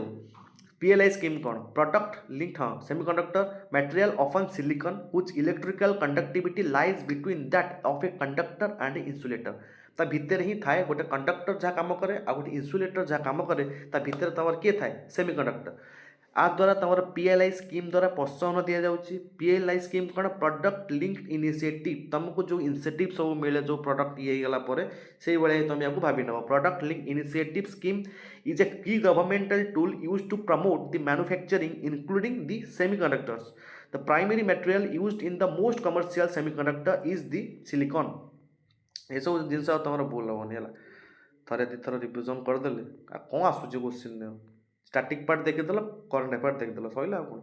PLI स्कीम कौन प्रोडक्ट लिंक्ड हाँ semiconductor material often silicon which electrical conductivity lies between that of a conductor and insulator ता भितर ही थाए गोटे कंडक्टर जहाँ काम करे आ गोटे इंसुलेटर जहाँ काम करे ता भितर तुम किए थाए सेमीकंडक्टर आ द्वारा तुम पीएलआई स्कीम द्वारा प्रोत्साहन दि जाऊँगी। पीएलआई स्कीम कौन प्रोडक्ट लिंक्ड इनिशिएटिव तुमको जो इनिशिएटिव सब मिले जो प्रोडक्ट ये गला से भाई तुम आपको भावी नब। Product link initiative scheme is a key governmental tool use to promote the manufacturing including the semiconductors. The primary material used in the most commercial semiconductor is the silicon. ये सब जिनस तुम भूल हेनी है थे दुथर रिविजन करदे कौन आसूँ क्वेश्चन स्टाटिक पार्ट देखीदेल करंट अफेयर देखीदेल सैला कौन।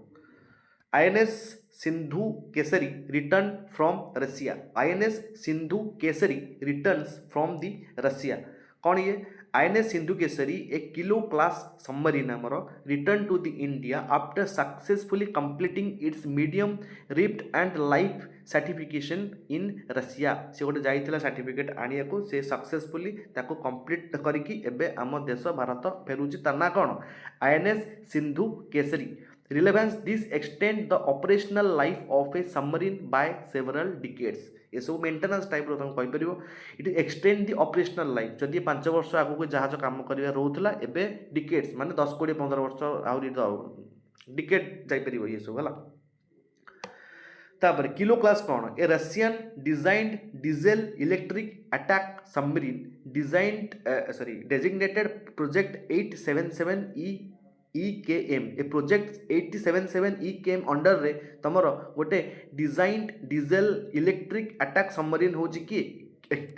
INS Sindhu Kesari return from Russia. INS Sindhu Kesari returns from the Russia कौन ये INS Sindhu Kesari a kilo class submarine आमर return to the India after successfully completing its medium refit and life certification in Russia. से गोटे जाइथिला certificate आनिया को से सक्सेसफुली ताको complete करिकी एबे आम देश भारत फेरुची तार ना कौन INS Sindhu Kesari. Relevance this extend the operational life of a submarine by several decades. ये सब मेंटेनेंस टाइप तुम कहीपर it extend the operational life जदि 5 वर्ष आगू जहाज कम कर रोला एवं डिकेड्स माने 10 20 15 वर्ष आहरी डिकेड जापर ये सब है। तापर किलो क्लास कौन a Russian designed diesel electric attack submarine designed designated project 877 EKM a project 877 EKM under रे तमर गोटे designed diesel electric attack submarine हो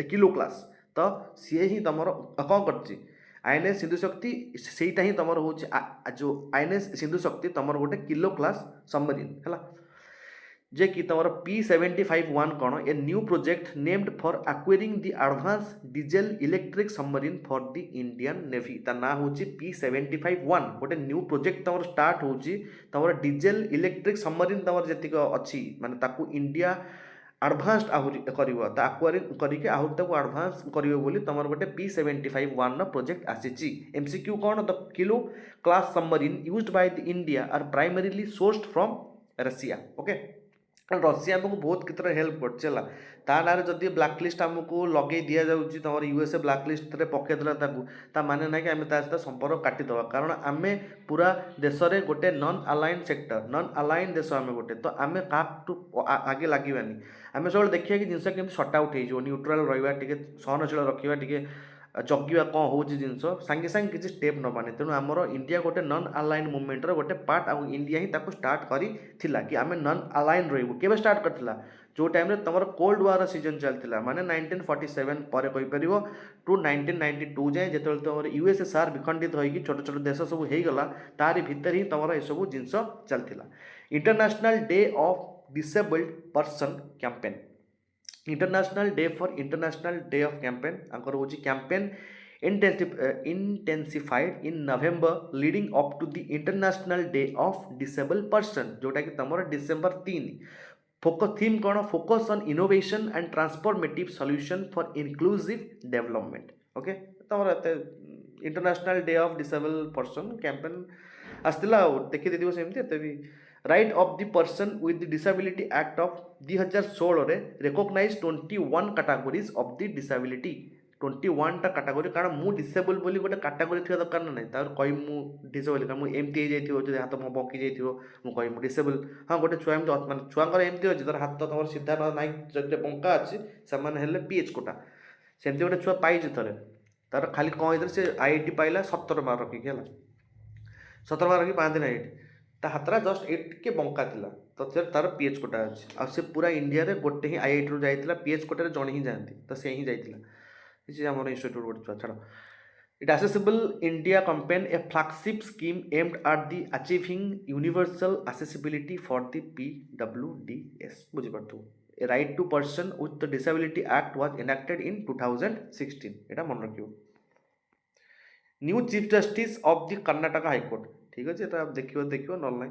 किलो क्लास। तो सी ही तुम कौन कर आईएनएस सिंधु शक्ति सेटा ही तुम हो जो आईएनएस सिंधु शक्ति तुम गोटे किलो क्लास सबमरीन है जे कि तुम P75-1 कौन a new project named for acquiring the advance diesel electric submarine for the Indian navy. तार ना हूँ P75-1 गोटे न्यू प्रोजेक्ट तुम स्टार्ट हो तुम डीजेल इलेक्ट्रिक सबमरीन तुम जी अच्छी माने ताकू इंडिया एडवांस्ड आहरी कर एक्वायरिंग करके आहरी तक एडवांस करेंगे तुम गोटे P75-1 प्रोजेक्ट आसी। MCQ कौन the kilo class submarine used by the India are primarily sourced from Russia. Okay Russia आमको बहुत कितने हेल्प कर ना जदि ब्लाकलिस्ट आमको लगे दि जाऊँगी तुम यूएसए ब्लाकलिस्ट माने माने ना कि आम सहित संपर्क काटिदेवा कारण आम पूरा देश में गोटे non align sector non align देश आम गोटे तो आम क्या आगे लगे आम सब देखिए कि जिनस केमती सर्ट आउट हो न्यूट्राल रहा टे सहनशील रखा टे जगिवा कौन हो जिनस सांगे सांगे किसी स्टेप नबानी तेणु आमर इंडिया गोटे नॉन अलाइन मुवमेंटर गोटे पार्ट आउ इंडिया ही ताको स्टार्ट करी थिला कि आम नॉन अलाइन रही केवे स्टार्ट करथिला जो टाइम रे तुम कोल्ड वार सीजन चलता माने 1947 पर कहीपर टू 1992 जाए जो तुम यूएसएसआर विखंडित होगी छोट छोट देश सब होगला तारी भितर ही तुम ये सब जिनस चलता। International day of disabled person campaign international day for international day of campaign आंकर हो campaign intensified in November leading up to the international day of disabled person जोटा कि तुम डिसेम्बर 3 फोकस थीम कौन focus on innovation and transformative solution for inclusive development. Okay तुम international day of disabled person campaign आसला देखी दे सेमती भी right of the person with the disability act of 2016 रे recognise 21 categories of the disability 21 टा category कारण मु डिसेबल बोली गोटे कैटेगरी थी दरकार ना नहीं तार कहि मु डिसेबल कारण मु एमती हो जाइथिबो जदि हाथ मो बंकी जाइथिबो मु कहि मु डिसेबल हां गोटे छुआ एमती माने छुआंकर एमती होछि तार हाथ तमर सीधा न नाही जदि बंका अछि समान हेले पीएच कोटा सेमती गोटे छुआ पाइछि थरे तार खाली कोन इधर से आईआईटी पाइला 17 मार्क रखी हला 17 मार्क रखी 5 दिन आईआईटी ता हाथरा जस्ट 8 के बंका थिला तो तार पीएच कोटा अछि आ से पूरा इंडिया रे गोटे ही आईआईटी रो जाइथिला पीएच कोटा रे जण ही जानती तो से ही जाइथिला इस आम इंस्टीट्यूट गोटे छुआ छाड़ it accessible India campaign a flagship scheme aimed at the achieving universal accessibility for the PWDS बुझीपार a right to person with the disability act was enacted in 2016 एटा मन रखियो। New chief justice of the Karnataka high court ठीक अच्छे तो आप देखियो नल ना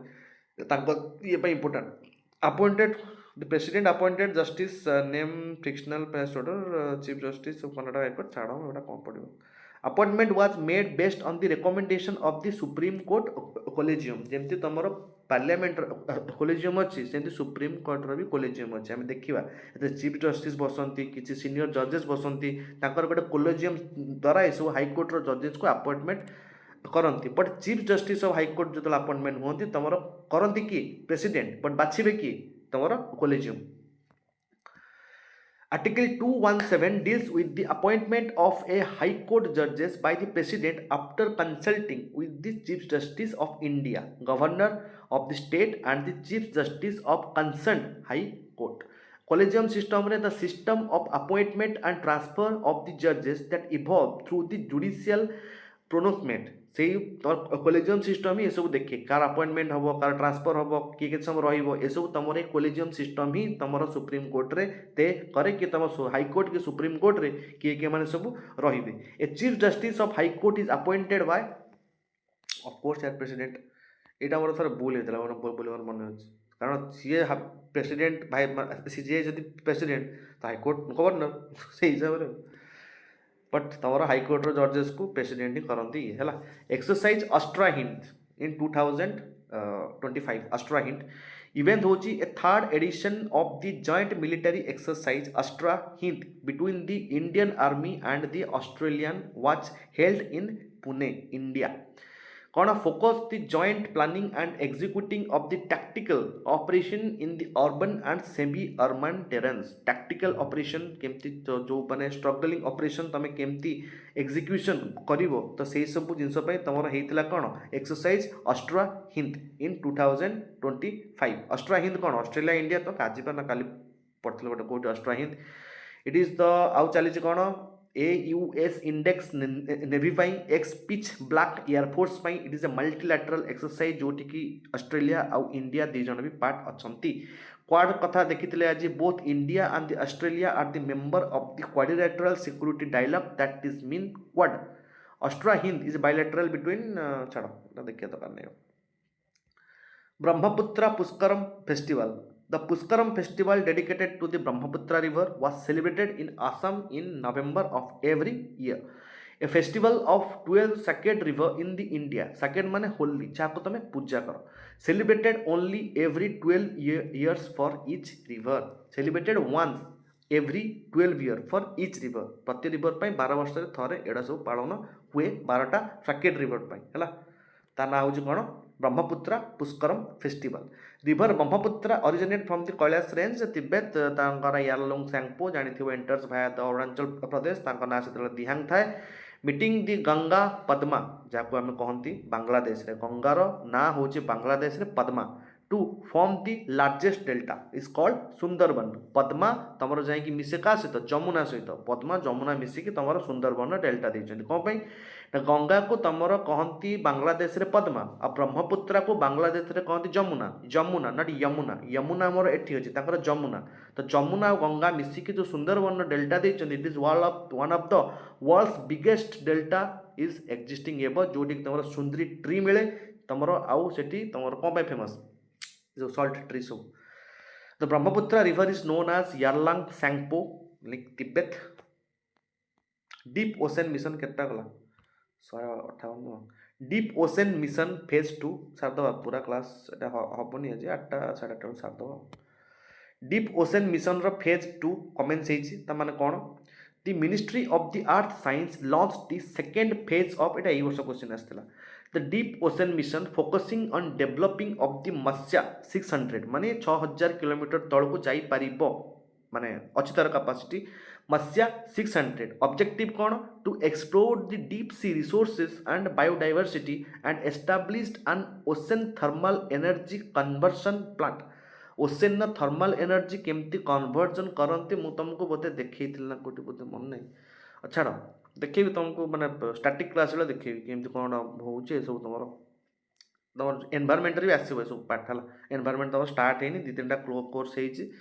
ये important appointed the president appointed justice name fictional place order chief justice of Karnataka high court छाड़ एटा कौन पड़ो appointment was made based on the recommendation of the supreme court collegium जमती तुम पार्लियामेंट कॉलेजियम अच्छी सेमती सुप्रीम कोर्टर भी कॉलेजियम अच्छे आम देखा चीफ जस्टिस बसंती किसी सीनियर जजेस बसंती गोटे कॉलेजियम द्वारा ये सब हाईकोर्टर जजेस को अपॉइंटमेंट करती but chief justice of high court जो अपॉइंटमेंट होती तुम करती किए प्रेसिडेंट बट बाछिबे किए तुम collegium Article 217 deals with the appointment of a High Court judges by the President after consulting with the Chief Justice of India, Governor of the state and the Chief Justice of concerned High Court. Collegium system the system of appointment and transfer of the judges that evolved through the judicial pronouncement. से collegium system ही सब देखे car appointment हम car transfer हम किए के समय रसबू तुम collegium system ही तुम सुप्रीम कोर्ट रे ते करे कि तुम हाईकोर्ट के सुप्रीम कोर्ट रे किए के माने सब रे a chief justice of high court is appointed by of course यार प्रेसिडेंट यहाँ मोर थोड़ा भूल होता है बोल मन अच्छे कारण सी प्रेसिडेंट भाई सी जब प्रेसिडेंट तो हाईकोर्ट गवर्नर से हिसाब से बट तुम हाईकोर्ट जजेस को प्रेसिडेंट ही करती है exercise Austra Hind in 2025 Austra Hind event होची a third edition of the joint military exercise Austra Hind between the Indian army and the Australian was held in Pune India कौन focus the joint planning and executing of the tactical operation in the urban and semi urban terrains tactical operation केमती जो माने struggling operation तमे केमती execution करिवो तो सेही सब जिनस पय तमरो हेतिला कोन exercise AustraHind in 2025 AustraHind कोन ऑस्ट्रेलिया इंडिया तो काजी पर ना काली पड़थले गोटे कोट AustraHind it is the आउ चली कोन AUS इंडेक्स नेवी पाई एक्स पिच ब्लैक एयरफोर्स पाई it is a multilateral exercise जोटी की ऑस्ट्रेलिया आउ इंडिया दी जन भी पार्ट अच्छी क्वाड कथा देखी आज both India and the Australia are the member of the quadrilateral security dialogue that is mean Quad AustraHind is bilateral between छाड़ देखिए तो करने Brahmaputra Pushkaram festival The Puskaram festival dedicated to the Brahmaputra river was celebrated in Assam in November of every year. A festival of 12 sacred river in the India. Sacred माने holy, जाको तमे पूजा करो. Celebrated only every 12 years for each river. Celebrated once every 12 year for each river. प्रति river पाई 12 वर्ष रे थरे एडा सब पालन हुए 12टा sacred river पाई हला. ता ना होची कोन Brahmaputra Pushkaram festival river Brahmaputra originate from the Kailash range Tibet तांकर यारलुंग सांगपो जानिथिबो enters via the Arunachal Pradesh तांकर ना सेतला दिहांग थाए मीटिंग दी गंगा पद्मा जाको आमे कहंती बांग्लादेश रे गंगार ना होची बांग्लादेश रे Padma to form the largest delta is called Sundarban Padma तमर जाई कि मिसे का सहित जमुना सहित पद्मा जमुना मिसिकी तमर सुंदरबन डेल्टा देछन कोन पई गंगा को तमर कहती बांग्लादेश रे पद्मा आ ब्रह्मपुत्र को बांग्लादेश रे कहती जमुना जमुना नट यमुना यमुना मोर एठी अछि ताकर जमुना तो जमुना और गंगा मिसिकी जो सुंदरबन डेल्टा देछन it is one of the world's biggest delta is existing एबो जोडी तमर सुंदरी ट्री मिले तमर आउ सेठी तमर कोन पई फेमस जो सॉल्ट ट्री सब the Brahmaputra river is known as Yarlung Tsangpo like Tibet deep ocean mission केटा गला 158 डीप ओशन मिशन फेज 2 सारदवा पूरा क्लास एटा हबनी आज 8टा 8:30 सारदवा डीप ओशन मिशन रो फेज 2 कमेंस हेछि त माने कोन the ministry of the earth science launch the second phase of एटा ई वर्ष क्वेश्चन आस्तला the deep ocean mission focusing on developing of the मत्स्य 600 माने 6000 किलोमीटर तळ को जाई परिबो माने अछि तार कैपेसिटी मत्स्य 600 ऑब्जेक्टिव कौन to explore the deep sea resources and biodiversity and established an ocean thermal energy conversion plant ocean न थर्मल एनर्जी केमती कन्वर्जन करते मु तुमको बोते देखई ना कोटी बोते मन नहीं छाड़ देखेबी तुमको माने स्टैटिक क्लास रे देखेबी केमती कोन होउचे सब तुमरो तुम एनवायरमेंट भी आसीबो सब पाठ हला एनवायरमेंट तुम स्टार्ट हेनी दी तीनटा कोर्स हेची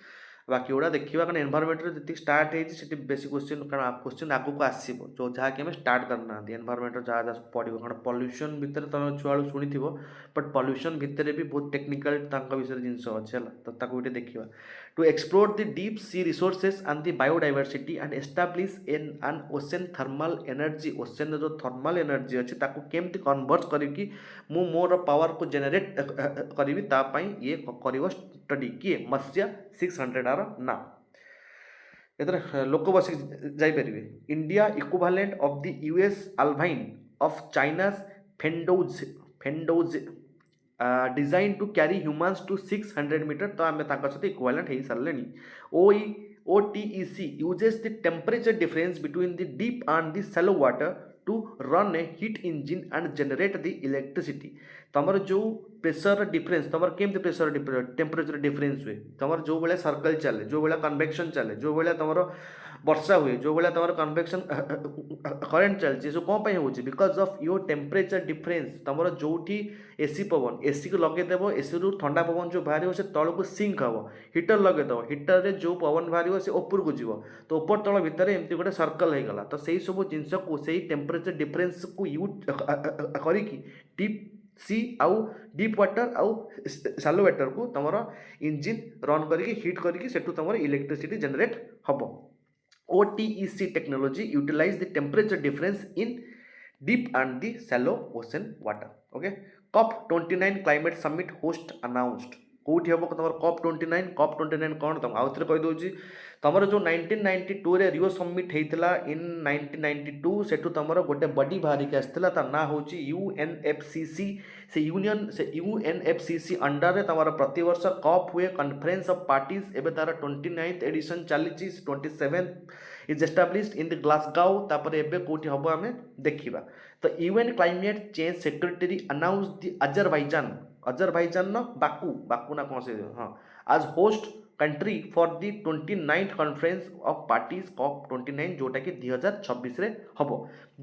बाकी गुड़ा देखा कारण एनवायरमेंट जी स्टार्ट होती बेसी क्वेश्चन कारण क्वेश्चन आगू को आसो जो जहाँकि आम स्टार्ट करना एनवायरमेंट जहाँ जहाँ पड़ो कारण पॉल्यूशन भितर तुम छुआ शुणी बट पॉल्यूशन भितर भी बहुत टेक्निकल विषय जिनस अच्छे तो गोटे देखा to explore the deep sea resources and the biodiversity and establish an ocean thermal energy ocean जो थर्मल एनर्जी अच्छी केमती कन्वर्ट करके मु मोर पावर को जेनेट करी ये कर स्टडी किए मत्स्य 600 आर ना एतर लोक बस जापर India equivalent of the US Alvin of China's Fendouzhe Fendouzhe design to carry humans to 600 metre तो आम सहित इक्वालेंट हो सारे OTEC uses the temperature difference between the deep and the shallow water to run a heat engine and generate the electricity तमर जो pressure difference तमर केमती pressure temperature difference हुए तमर जो भाया सर्कल चले जो भाया कन्वेक्शन चले जो भाया तुम वर्षा हुए जो भाया तुम कन्वेक्शन करेन्ट चलती सब कौन हो because of your temperature difference तुम जो एसी पवन एसी को लगेदेव एसी रु ठंडा पवन जो बाहर से तल को सिंक हम हिटर लगेदेव हिटर रे जो पवन बाहर से ऊपर को जीव तो ऊपर तल भितर एमती गोटे सर्कल होगा तो सही सब जिनस को सही टेम्परेचर डिफरेंस को यूज करिकी डीप सी आउ डीप वाटर आउ शालो वाटर को तुम इंजिन रन करके हिट करके सेठू तुम इलेक्ट्रिसिटी जनरेट हम OTEC technology utilize the temperature difference in deep and the shallow ocean water. Okay. COP29 climate summit host announced. कौटी हम तुम COP29 कौन तुम आउ थे कहीदे तुम जो 1992 रे रियो समिट होता इन 1992 सेठू तुम गोटे बडी बाहर के आसाला तार ना हूँ UNFCC से UNFCC अंडर तुम प्रति वर्ष कप हुए कॉन्फ्रेंस ऑफ पार्टीज एवं तार 29th एडिशन चली 27th is established in the Glasgow तापर एबे कोठी हबो आमे देखिबा तो UN climate change secretary announce the Azerbaijan न बाकू ना कौन से हाँ आज host country for the 29th conference of parties COP29 जोटा कि 2026 रे हबो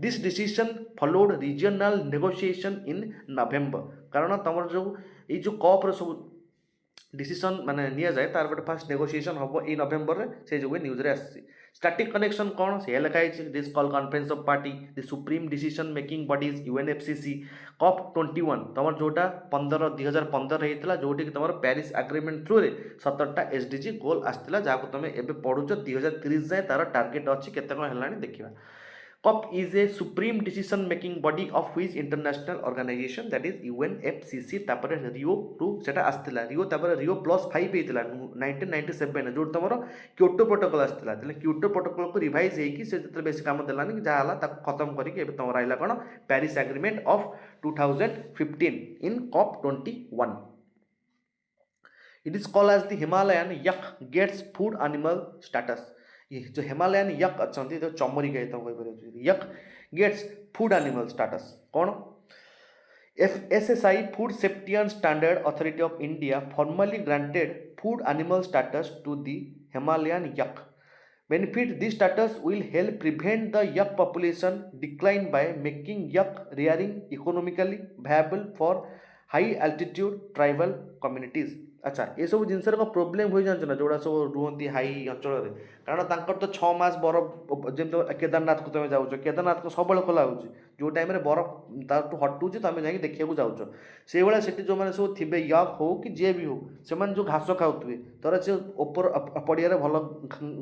this decision followed regional negotiation in November कारण तुम जो ये जो कप रे सब डिसीजन माने निया जाए तार गोटे फास्ट नेगोशिएशन हम ये नवेम्बर में से जो न्यूज रे आसी स्टैटिक कनेक्शन कौन से लिखाई this call conference of party the supreme decision making bodies UNFCC COP21 तुम जोटा 2015 होता जोटि तुम पेरिस एग्रीमेंट थ्रू रे 17टा SDG गोल आसाला जहाँ तुम एवं पढ़ुच 2030 जाए तार टार्गेट अच्छी केते कौन है देखा COP is a supreme decision making body of which international organization that is UNFCC तापर रियो टू सेटा आस्तिला रियो तापर रियो +5 हेतिला 1997 जो तमरो क्योटो प्रोटोकॉल आस्तिला तले क्योटो प्रोटोकॉल को रिवाइज हेकी से जते बेसी काम देलानी कि जहाला ता खत्म करिके एबे तमरा आइला कोन Paris agreement of 2015 in COP21 it is called as the Himalayan yak gets food animal status ये जो हिमालयन यक अच्छा तो चमरी गए yak gets food animal status कौन SSI food safety and standard authority of India formally granted food animal status to the Himalayan yak benefit this status will help prevent the yak population decline by making yak rearing economically viable for high altitude tribal communities अच्छा ये सब जिनस problem हो जान ना जोड़ा सब रुहति high अंचल कारण तांकर तो 6 मास बरफ जमी केदारनाथ को तुम जाऊँ केदारनाथ को सब खोला हो जो टाइम बरफ तार हटुच तुम जाकि देखा जाऊँ से भाया से जो मैंने सब थे यक हो कि जी भी हो से जो घास खाऊे तर से ऊपर पड़िया भल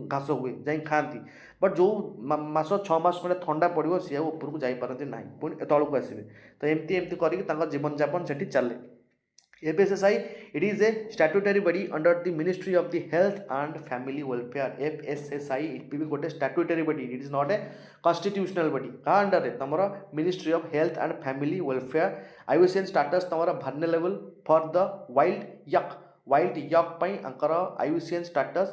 घास हुए जा खाती बट जो मास 6 मास खंडे ठंडा पड़ो सी ऊपर को जापारती ना पुणी तौक आसवे तो एमती कर जीवन जापन से चले FSSI it is a statutory body under the Ministry of the Health and Family Welfare FSSI it be gote statutory body it is not a constitutional body का अंडर है तमरा Ministry of Health and Family Welfare IUCN status तमरा vulnerable for the wild yuck पई अंकर IUCN status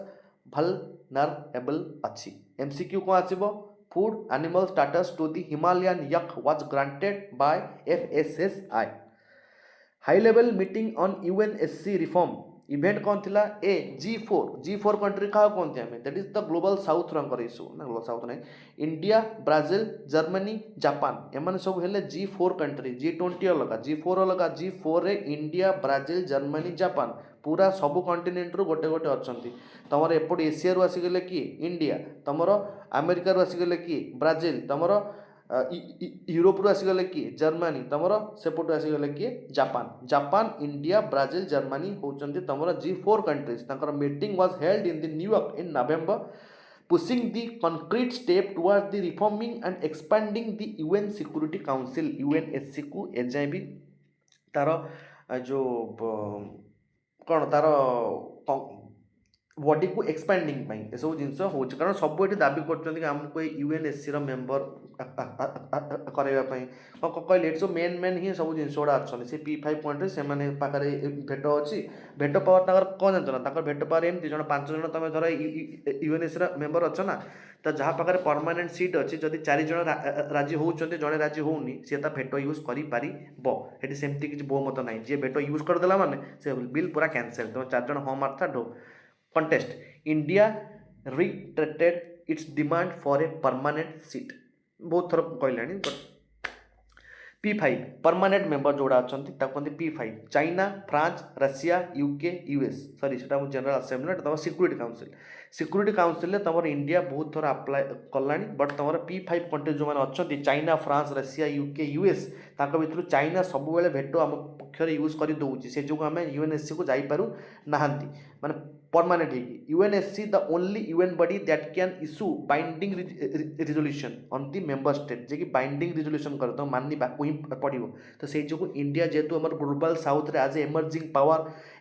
vulnerable अच्छी MCQ को आसीबो food animal status to the Himalayan yuck was granted by FSSI high level meeting on UNSC reform event कौन थिला a G4 country क्या कौन थे हमें that is the global south रंकर इशू ना ग्लोबल साउथ नहीं इंडिया ब्राजिल जर्मनी जापान एमन सब हेले G4 कंट्री G20 अलग G4 अलग G4 रे इंडिया ब्राजिल जर्मनी जापान पूरा सब कंटिनेंट रु गोटे गोटे अच्छी तुम एपट एशिया रु आसीगले किए इंडिया तुम अमेरिका रु आसीगले किए ब्राजिल तुम यूरोप रु आसीगले किए जर्मनी तुम सेपटू आसीगले किए जापान इंडिया ब्राजिल जर्मनी होचंदी तुम G4 कंट्रीज तांकर meeting was held in the New York in November pushing the concrete step towards the reforming and expanding the UN security council UNSC को एजाए भी तार जो कौन तार बॉडी को एक्सपैंडिंग ପାଇଁ ଏସବୁ ଜିନିଷ ହେଉଛି କାରଣ ସବୁ ଏଠି ଦାବି କରୁଛନ୍ତି କି ଆମକୁ ଏଇ ୟୁଏନ୍ଏସ୍ସିର ମେମ୍ବର କରାଇବା ପାଇଁ କହିଲେ ଏଠି ସବୁ ମେନ୍ ହିଁ ସବୁ ଜିନିଷ ଗୁଡ଼ା ଅଛନ୍ତି ସେ P5 ପଏଣ୍ଟରେ ସେମାନେ ପାଖରେ ଭେଟୋ ଅଛି ଭେଟୋ ପାୱାର ତାଙ୍କର କ'ଣ ଜାଣିଛ ନା ତାଙ୍କର ଭେଟୋ ପାୱାର ଏମିତି ଜଣେ 5 ଜଣ ତୁମେ ଧର ୟୁଏନ୍ଏସ୍ସିର ମେମ୍ବର ଅଛ ନା ତ ଯାହା ପାଖରେ ପରମାନେଣ୍ଟ ସିଟ୍ ଅଛି ଯଦି 4 ଜଣ ରାଜି ହେଉଛନ୍ତି ଜଣେ ରାଜି ହେଉନି ସିଏ ତା ଭେଟୋ ୟୁଜ୍ କରିପାରିବ ଏଠି ସେମିତି କିଛି ବହୁମତ ନାହିଁ ଯିଏ ଭେଟୋ ୟୁଜ୍ କରିଦେଲା ମାନେ ସେ ବିଲ୍ ପୁରା କ୍ୟାନସେଲ୍ ତୁମେ 4 ଜଣ ହଁ Martha ଢୋ contest India reiterated its demand for a permanent seat बहुत थर कहलानी बट P5 परमानेंट मेंबर जोड़ा अच्छा कहते P5 China France Russia UK US sorry से जनरल असेंबली तुम सिक्यूरीटी काउंसिल तुम इंडिया बहुत थर अप्लाई कला बट तुम P5 कंट्री जो मैंने अच्छा China France Russia UK US भर चाइना सब भेटो आम पक्षर यूज कर दौर से जो आम यूएनएससी को जापरू ना माने permanent UNSC the only UN body that can issue binding resolution on the member state जे कि बाइंडिंग रिजोल्यूशन कर तो मानवा ही पड़ो तो से जो इंडिया जेहेतु आम ग्लोबल साउथ रे आज एमर्जिंग पावर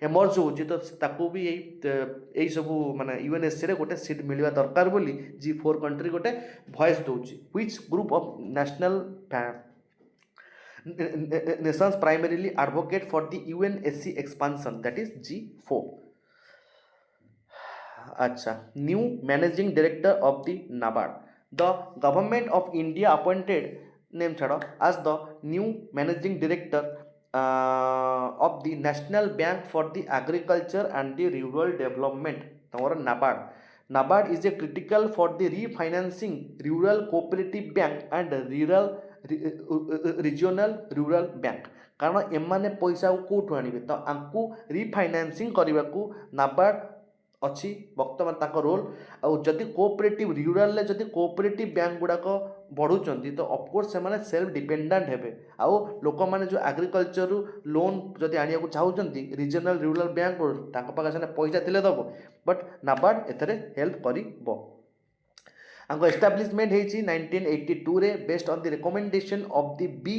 एमर्ज हो तो ताकू भी यही सब माने यूएनएससी रे गोटे सीट मिलवा दरकार बोली G4 कंट्री गोटे वॉइस दौची which group of national nations primarily advocate for the UNSC expansion that is G4 अच्छा new managing director of the NABARD the government of India appointed name chhado as the new managing director of the National Bank for the Agriculture and the Rural Development tomorrow NABARD is a critical for the refinancing rural cooperative bank and regional rural bank कारण एमाने पैसा कौटू आने तो आमको रिफाइनान्सिंग करने को नाबार्ड अच्छी बर्तमान रोल आदि कोऑपरेटिव रूराल जदि कोऑपरेटिव बैंक गुड़ाक बढ़ुंट तो ऑफकोर्स से सेल्फ डिपेंडेंट हेबे आउ लोक मैंने जो एग्रीकल्चर लोन जदि आने को चाहते रीजनल रूराल बैंक पाखे पैसा थिले दब बट नाबार्ड एथरे हेल्प करिबो आंको एस्टाब्लिशमेंट होती 1982 रे based on the recommendation of the B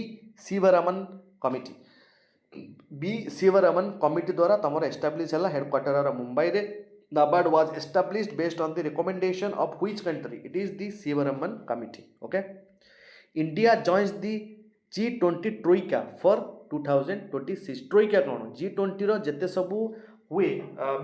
Sivaraman committee द्वारा तुम एस्टाब्लिश है हेडक्वार्टर मुंबई रे NABARD was established based on the recommendation of which country? It is the Sivaraman Committee. Okay. India joins the G20 Troika for 2026. Troika कौन? G20 रो जत्ते सबू हुए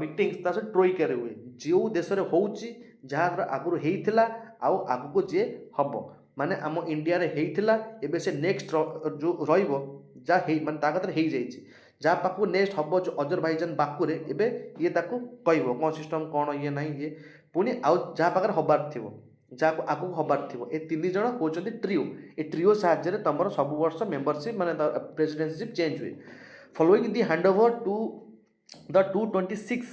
meetings तासे Troikaa रे हुए जो देश रे होउची जहाँ आगुर हेइथिला आउ आगु जे हबो माने आम इंडिया रे हेइथिला एबे से नेक्स्ट जो रहिबो जा हे माने ताकत हे जाईची जहाँ पाखु नेक्स्ट हम जो अजरबैजान बाकुरे एबे ये ताकू कहबो कौन सिस्टम कौन ये नहीं ये पुणी आउ जहाँ पाखरे हबार थिबो जहाँ आगु हबार थिबो ए तीन जण होचंदी ट्रिओ ए ट्रिओ साहाय्य तमर सब वर्ष मेंबरशिप माने प्रेसिडेंटशिप चेंज हुए following the handover to the 226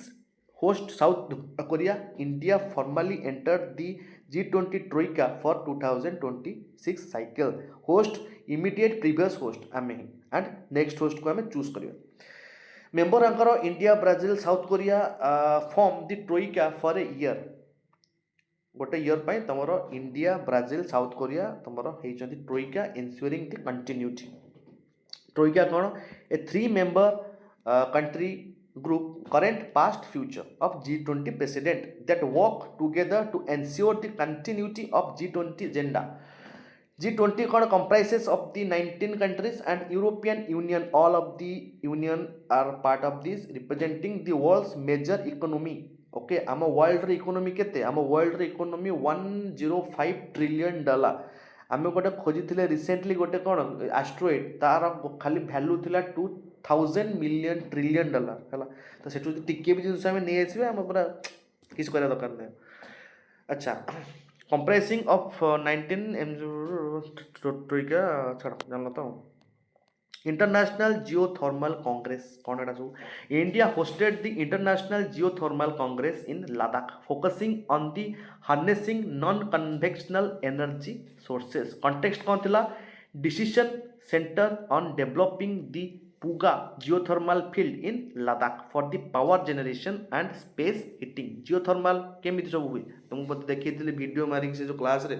host South Korea India formally entered the G20 Troika for 2026 cycle host immediate previous host आमे and next host को आमे choose करियो member Anchor India Brazil South Korea form the Troika for a year गोटे year पाई तमरो India Brazil South Korea तमरो हेचंदी Troika ensuring the continuity Troika कौन a 3 member country group current past future of G20 president that work together to ensure the continuity of G20 agenda G20 comprises of the 19 countries and European Union all of the union are part of this representing the world's major economy okay आम world रे economy केते आम world रे economy $105 trillion आम गोटे खोजी थिले recently गोटे कौन एस्ट्रॉइड तार खाली वैल्यू थिला 2000 मिलियन ट्रिलियन डॉलर है तो से टिके भी जिनस नहीं आसवे आम पूरा किसी करा दरकार नहीं अच्छा कंप्रेसिंग ऑफ 19 ट्रोइका छाड़ जान तो इंटरनेशनल जियोथर्मल कांग्रेस कौन एटा सब India hosted the international geothermal Congress in Ladakh focusing on the harnessing non convectional energy sources context कौन थिला decision centre on developing the Puga geothermal field in Ladakh for the power generation and space heating geothermal केमिति सब हुए तुमको देखी video मारिक से जो class रे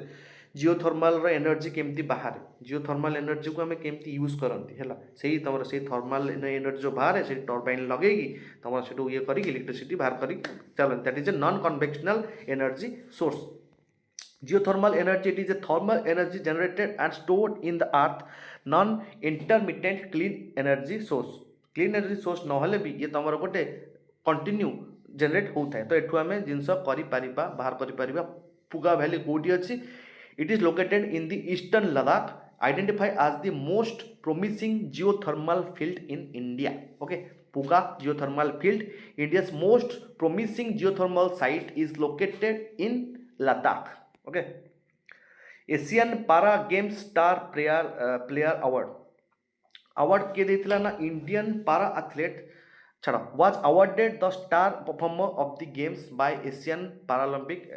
जिओथर्माल एनर्जी केमती बाहर जिओथर्माल एनर्जी को आम केमती यूज करती है से तुम से थर्माल एनर्जी जो बाहर से टर्बाइन लगे तुम से ये कर इलेक्ट्रिसिटी बाहर कर चल that is a non convectional energy source geothermal energy it is a thermal energy generated and stored in the earth non intermittent clean energy source clean energy source नहले भी ये तुम गोटे कंटिन्यू जनरेट होता है तो एठू आम जिनस कर बाहर कर पुगा वैली कौटी अच्छी it is located in the eastern Ladakh identified as the most promising geothermal field in India okay Puga geothermal field India's most promising geothermal site is located in Ladakh okay Asian पारा games star player award किए देथिला ना Indian पारा athlete छाड़ was awarded the star performer of the games by Asian Paralympic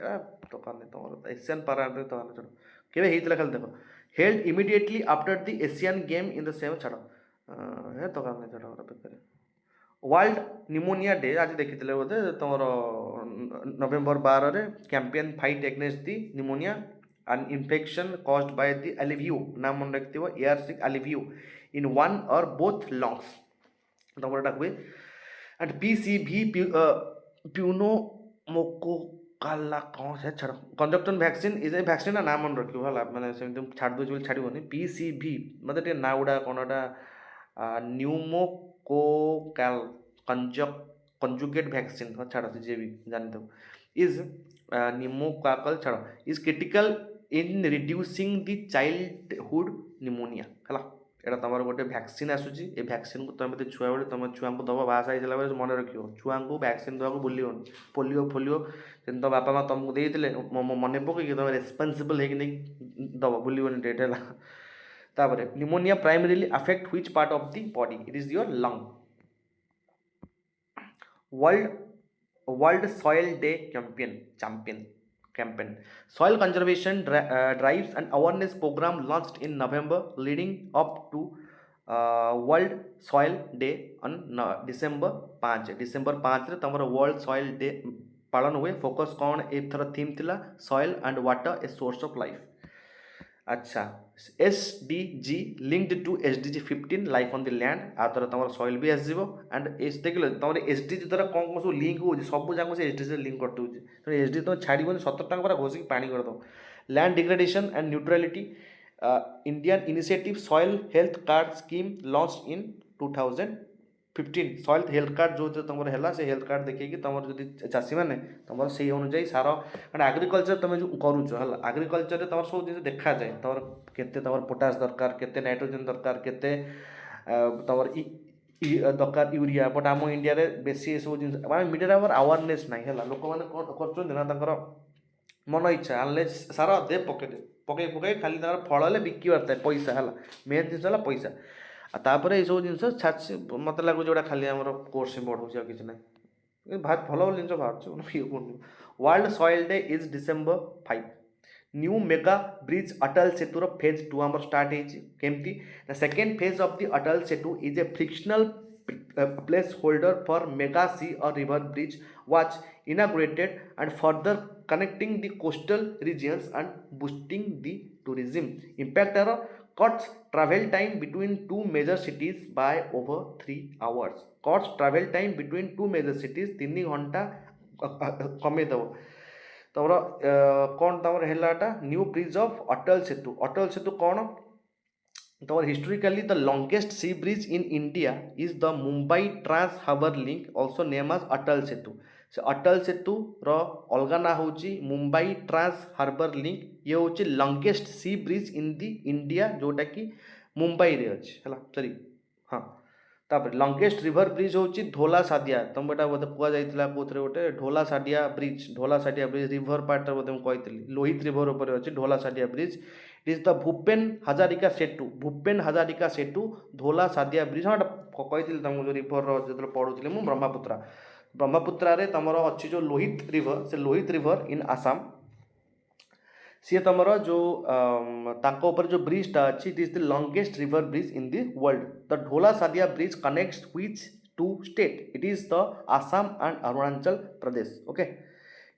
तो काने तुम Asian Paralympic तो काने छाड़ केबे हेतिला खाली देखो held immediately after the Asian game in the same छाड़ हे तो काने छाड़ वर्ल्ड निमोनिया डे आज देखी बोधे तुम November 12 campaign fight against the pneumonia an infection caused by the alivio नाम मन रखते हो air sick alivio in one or both lungs तुम डाकबे and PCV pneumococcal कौन से छाड़ conjunction vaccine is a vaccine ना नाम मन रखियो हला माने सेम छाड़ दो बोल छाड़िबोनी PCV मतलब टे नाउडा कोनटा न्यूमोकोकाल कंजुगेट वैक्सीन छाड़ जे भी जान दो इज pneumococcal छाड़ is critical in reducing the childhood pneumonia है एटा तुम गोटे वैक्सीन आसूची ए वैक्सीन को तुम छुआ बेले तुम छुआ को दब बास आईला बेले मन रखियो छुआ को वैक्सीन देवा भूलियोनी पोलियो फोलियो तो बापा माँ तुमको देते मन पकईकि तुम रेस्पन्सिबल है दब भूलियोनी डेट है तापर pneumonia primarily affect which part of the body it is your lung world soil day campaign soil conservation drives and awareness program launched in November leading up to world soil day on December 5 रे तमरो world soil day पालन हुए focus कौन एथर theme थिला soil and water a source of life अच्छा SDG linked to SDG 15 life on the land आ द्वारा तुम सॉइल भी आसो एंड देख तुम SDG द्वारा कौन कौन सब लिंक हो सब जाक से SDG लिंक कर दूसरी तो SDG तुम छाड़ 70 टका पूरा घोषिक पानी कर दो land degradation and neutrality Indian initiative soil health card scheme launch in 2015 soil health card जो तुम है से हेल्थ कार्ड देखिए तुम जो चाषी मैंने तुम से अनुजाई सार कारण एग्रीकल्चर तुम जो करुच है एग्रीकल्चर तुम सब जिन देखा जाए तुम केते तुम पोटास दरकार केते नाइट्रोजन दरकार केते तुम दरकार यूरिया बट आम इंडिया रे बेसी सब जिन माने मीडिया आम अवेयरनेस ना है लोक मैंने कर मन इच्छा आनले सार दे पकई खाली फल बिकबार था पैसा है मेन जिन है पैसा तापर ये सब जिन छाची मत लगुच जोड़ा खाली आम कोर्स बढ़ाऊँ कि ना भात भल भल जिन बाहर world soil day is December 5 new mega bridge Atal सेतुर फेज 2 आम स्टार्ट होमती the second phase of the Atal Setu is a frictional place holder for mega sea और river bridge was inaugurated and further connecting the coastal regions and boosting the tourism impact are cuts travel time between two major cities by over 3 hours cuts travel time between two major cities 3 घंटा कमे दब तुम कौन तुम है new bridge of Atal Setu कौन तुम historically the longest sea bridge in India is the Mumbai trans harbour link also name as Atal Setu से अटल सेतु अलग ना हूँ मुंबई ट्रांस हार्बर लिंक ये हूँ longest sea bridge in the India जोटा कि मुंबई रे अच्छी है सॉरी हाँ तापर लॉन्गेस्ट रिवर ब्रिज हूँ धोला साडिया तुम एटा बोधे कहुला कौन गोटे Dhola Sadiya bridge river part बोधे मुझे कही लोहित रिवर उपर अच्छी Dhola Sadiya bridge it is the Bhupen Hazarika Setu Dhola Sadiya bridge हाँ कही तुमको जो रिवर जो पढ़ुली मुझे ब्रह्मपुत्रा रे तुम अच्छी जो लोहित रिवर से लोहित रिवर इन आसाम सी तुम जो ऊपर जो ब्रिजटा अच्छी it is the longest river bridge in the world the Dhola Sadiya bridge connects which two state it is the Assam and Arunachal Pradesh okay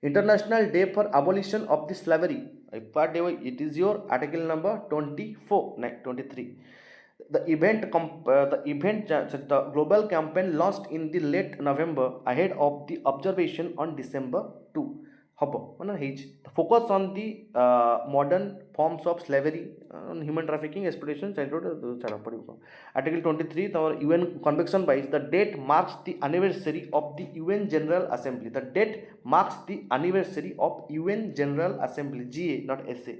international day for abolition of the slavery part A, it is your article number 24, 23. The global campaign launched in the late November ahead of the observation on December 2. ହବ ମାନେ ହେଇଛି focus on the modern forms of slavery, human trafficking, exploitation, childhood ଛାଡ଼ ପଡ଼ିବ। Article 23 ତମର UN convention wise the date marks the anniversary of the UN General Assembly. The date marks the anniversary of UN General Assembly, GA not SA.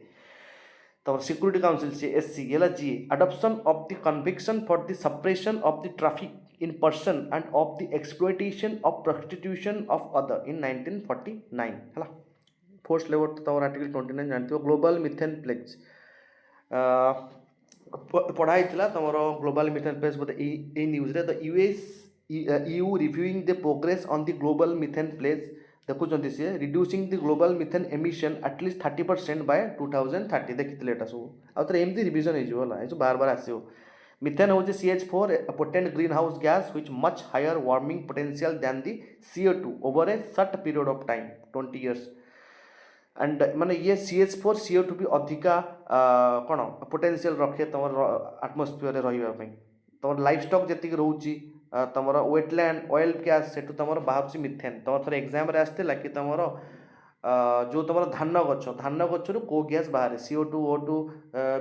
तब security council से SC गेला GA adoption of the conviction for the suppression of the traffic in person and of the exploitation of prostitution of other in 1949 ହେଲା। Fourth level तो तमर article 29 जानथियो global methane pledge पढ़ाई थिला तमरो global methane pledge बोले a news रे the EU reviewing the progress on the global methane pledge देखुଛନ୍ତି सी reducing the global methane emission at least 30% by 2030 देखिଥିଲେ ଏଟା ସବୁ ଆଉ ଥରେ ଏମିତି ରିଭିଜନ ହେଇଯିବ ହେଲା ଏ ସବୁ ବାର ବାର ଆସିବ। मिथेन होची CH4 a potent greenhouse gas which much higher warming potential than the CO2 over a short period of time 20 years and माने ये CH4 CO2 भी अधिका कौन पोटेंशियल रखे तुम आटमोस्फियर रहा तुम लाइफ स्टॉक जी रोचे तुम वेटलैंड ऑयल गैस से तुम बाहर मिथेन तुम थोड़े एग्जाम आसला कि तुम जो तुम धान गच को गैस बाहर CO2 O2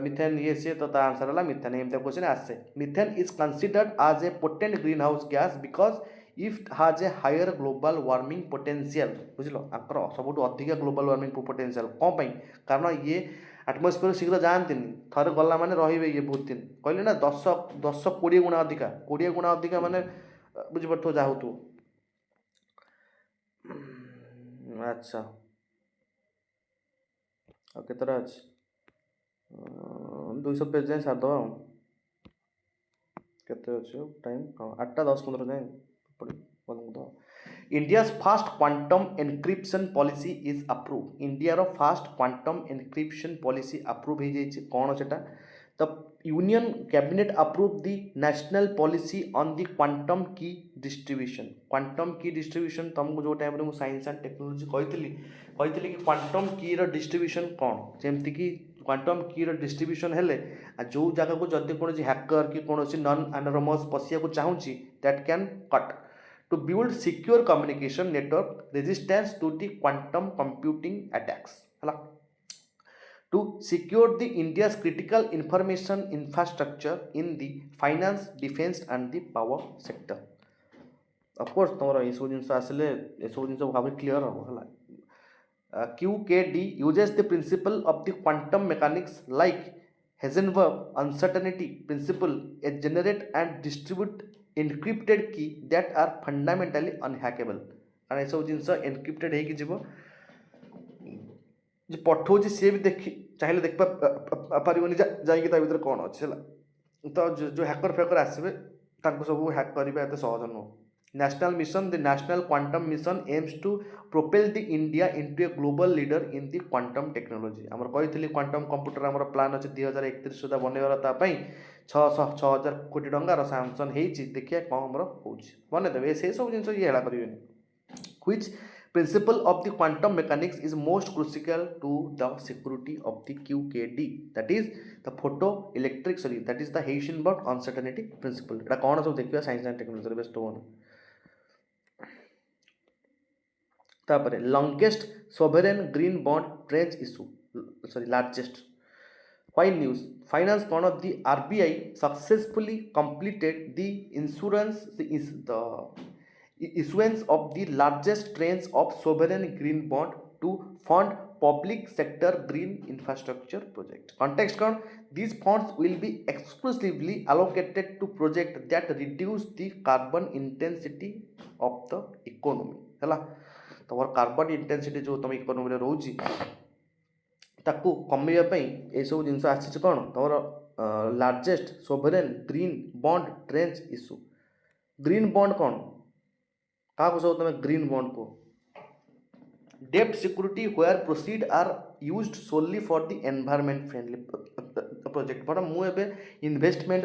मिथेन ये सी तो आंसर है मिथेन एम क्वेश्चन आसे methane is considered as a potent green house gas because if has a higher global warming potential बुझल आकर सब अधिक ग्लोबल वार्मिंग पोटेंशियल कौन पाई कारण ये आटमोस्फियर शीघ्र जाती थरे गला माने रही ये बहुत दिन कहले ना 10-20 गुणा अधिका 20 गुणा अधिका माने बुझिपड़ जा हो तू अच्छा केतरा अच्छे 200 पेज जाए सारद केते अच्छे टाइम 8-10-15 जाए India's fast quantum encryption policy is approved. India row fast quantum encryption policy approve हो जाइए कौन सेटा the Union Cabinet approved the national policy on the quantum key distribution. Quantum key distribution तुमको जो टाइम रे मु science and technology कहितली कि quantum की रो डिस्ट्रीब्यूशन कौन जेमति कि क्वांटम की रो डिस्ट्रीब्यूशन हेले जो जगह को जदि कोन हैकर कि कोनोसी नॉन एनोनिमस पसिया को चाहूची that can cut to build secure communication network resistance to the quantum computing attacks hala to secure the India's critical information infrastructure in the finance defense and the power sector of course tomar ei सब जिंस आसले ए सब जिंस भाबे clear हो hala QKD uses the principle of the quantum mechanics like Heisenberg uncertainty principle a generate and distribute encrypted key that are fundamentally unhackable कारण ये सब जिनस encrypted है कि जीवो जे पठौची से भी देखि चाहिले देख पारिबनी जाई ता भीतर कोन अछि हला तो जो हैकर फेकर आसीबे ताको सब हैक करिबे एते सहज न national mission the national quantum mission aims to propel the India into a global leader in the quantum technology हमर कहितली क्वांटम कंप्यूटर हमर प्लान अछि 2031 सुधा बनेवर ता पई 6,000 कोटी टंकार सैंक्शन होती देखिए कौन आमर हो बनेदेवे से सब जिन ये हेला करेंगे which principle of the quantum mechanics is most crucial to the security of the QKD that is the photo electric sorry that is the Heisenberg uncertainty principle एटा कौन सब देखिए science and technology best one तापर longest sovereign green bond tranche issue sorry largest While news, finance one of the RBI successfully completed the issuance of the largest tranche of sovereign green bond to fund public sector green infrastructure project. Context con these funds will be exclusively allocated to projects that reduce the carbon intensity of the economy. है तो carbon intensity जो तुम economy रोची ताकू कमेवा ये सब जिनस आसी कौन तुम largest sovereign green bond tranche issue green bond कौन क्या सब तुम ग्रीन बॉन्ड को डेप्ट security where proceed are used solely for the environment friendly project but मुझे इन्वेस्टमेंट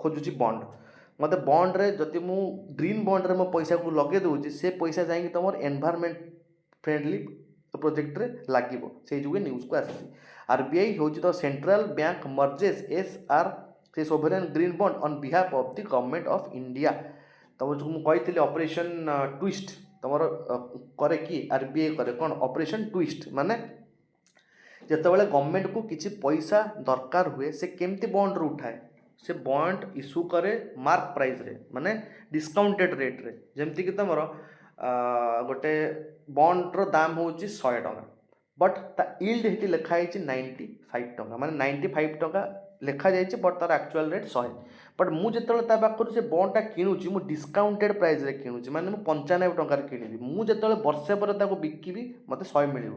खोजुची बॉन्ड मत बॉन्ड रे जदि मु ग्रीन बॉन्ड रे मो पैसा को लगे दूसरी से पैसा जाए तुम एनवायरनमेंट फ्रेंडली प्रोजेक्ट रे लागिबो से जुगे न्यूज को आसी आरबीआई होची द सेंट्रल बैंक मर्जेस एसआर से sovereign green bond on behalf of the government of India तम जो मुझे कही ऑपरेशन ट्विस्ट तुम करे कि आरबीआई करे कौन ऑपरेशन ट्विस्ट माने जितेबाला गवर्नमेंट को किसी पैसा दरकार हुए से केमती बॉन्ड रू उठाए से बॉन्ड इश्यू करे मार्क प्राइस रे माने डिस्काउंटेड रेट रे जमती कि तुम गोटे बॉन्ड रो दाम हूँ 100 टका बट ता इल्ड हेटी लिखाई 95 टका माने 95 टका लिखा जाइए बट तार एक्चुअल रेट 100 बट मुझे पाखर से बॉन्डटा किणुची मु डिस्काउंटेड प्राइस रे किणुची माने मु 95 टकर किणिबी मुझे वर्षे पर बिकिबी मत 100 मिल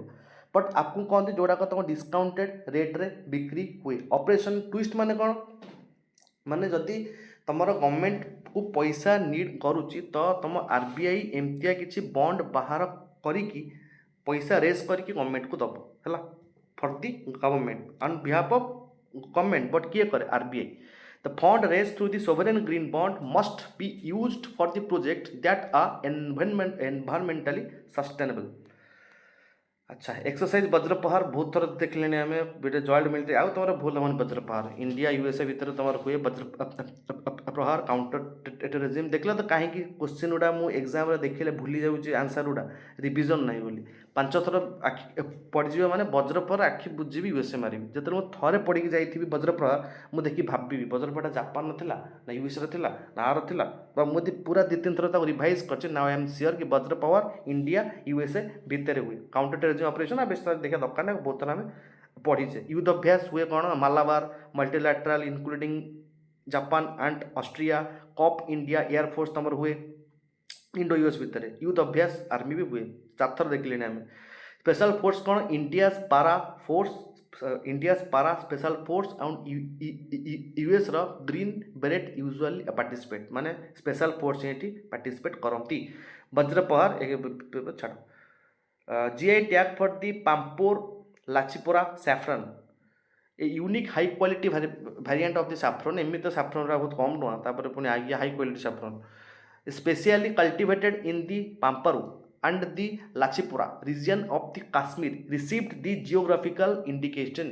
बट आपको कहते जोड़ाक तुम डिस्काउंटेड रेट रे बिक्री हुए ऑपरेशन ट्विस्ट माने कौन माने जदि तुम गवर्नमेंट को पैसा नीड करुच्ची तो तुम आरबीआई एमतिया किसी बॉन्ड बाहर करिकी पैसा रेस करके गवर्नमेंट को दब है for the government on behalf of government but किए करे RBI the fund raise through the sovereign green bond must be used for the project that are environmentally sustainable अच्छा एक्सरसाइज वज्रप्रहार बहुत थर देख लेने आम वीडियो जॉइंट मिलते आउ तुम भूल हम वज्रप्रहार इंडिया यूएसए भितर तुम हुए वज्रप्रहार काउंटर टेररिज्म देखल तो कहीं क्वेश्चन गुड़ा मुझे एग्जाम देखिले भूली जाऊँगी आंसर गुड़ा रिविजन नहीं बोली 5 थर आखि पड़जी माने वज्रप्रहार आखि बुझी यूएसए मारि जो मुझे थे पढ़ी जाइए वज्रप्रहार मुझे देखी भावी वज्रप्रहार जापान ना यूएसए ना आर मुझे पूरा 2-3 थर रिवाइज कर नाउ आई एम श्योर कि वज्रप्रहार इंडिया यूएसए भितर हुए काउंटर टेररिज्म ऑपरेशन आ बेस देखा दरकार ना बहुत थर पढ़ीचे युद्ध अभ्यास हुए कौन Malabar multilateral including Japan and Austria cope India air force तुम हुए इंडो यूएस भितर युद्ध अभ्यास आर्मी भी हुए 4 थर देख लेने स्पेशल फोर्स कौन India's para special force and US green beret usually participate माने स्पेशल फोर्स ये पार्टिसिपेट करती वज्रप्रहार छाड़ GI tag for the Pampore Lachipora saffron a unique high quality variant of the saffron एमती तो सैफ्रन बहुत कम टुआ तापर पुणी आगे high quality saffron specially cultivated in the Pampore and the Lachipura region of the Kashmir received the geographical indication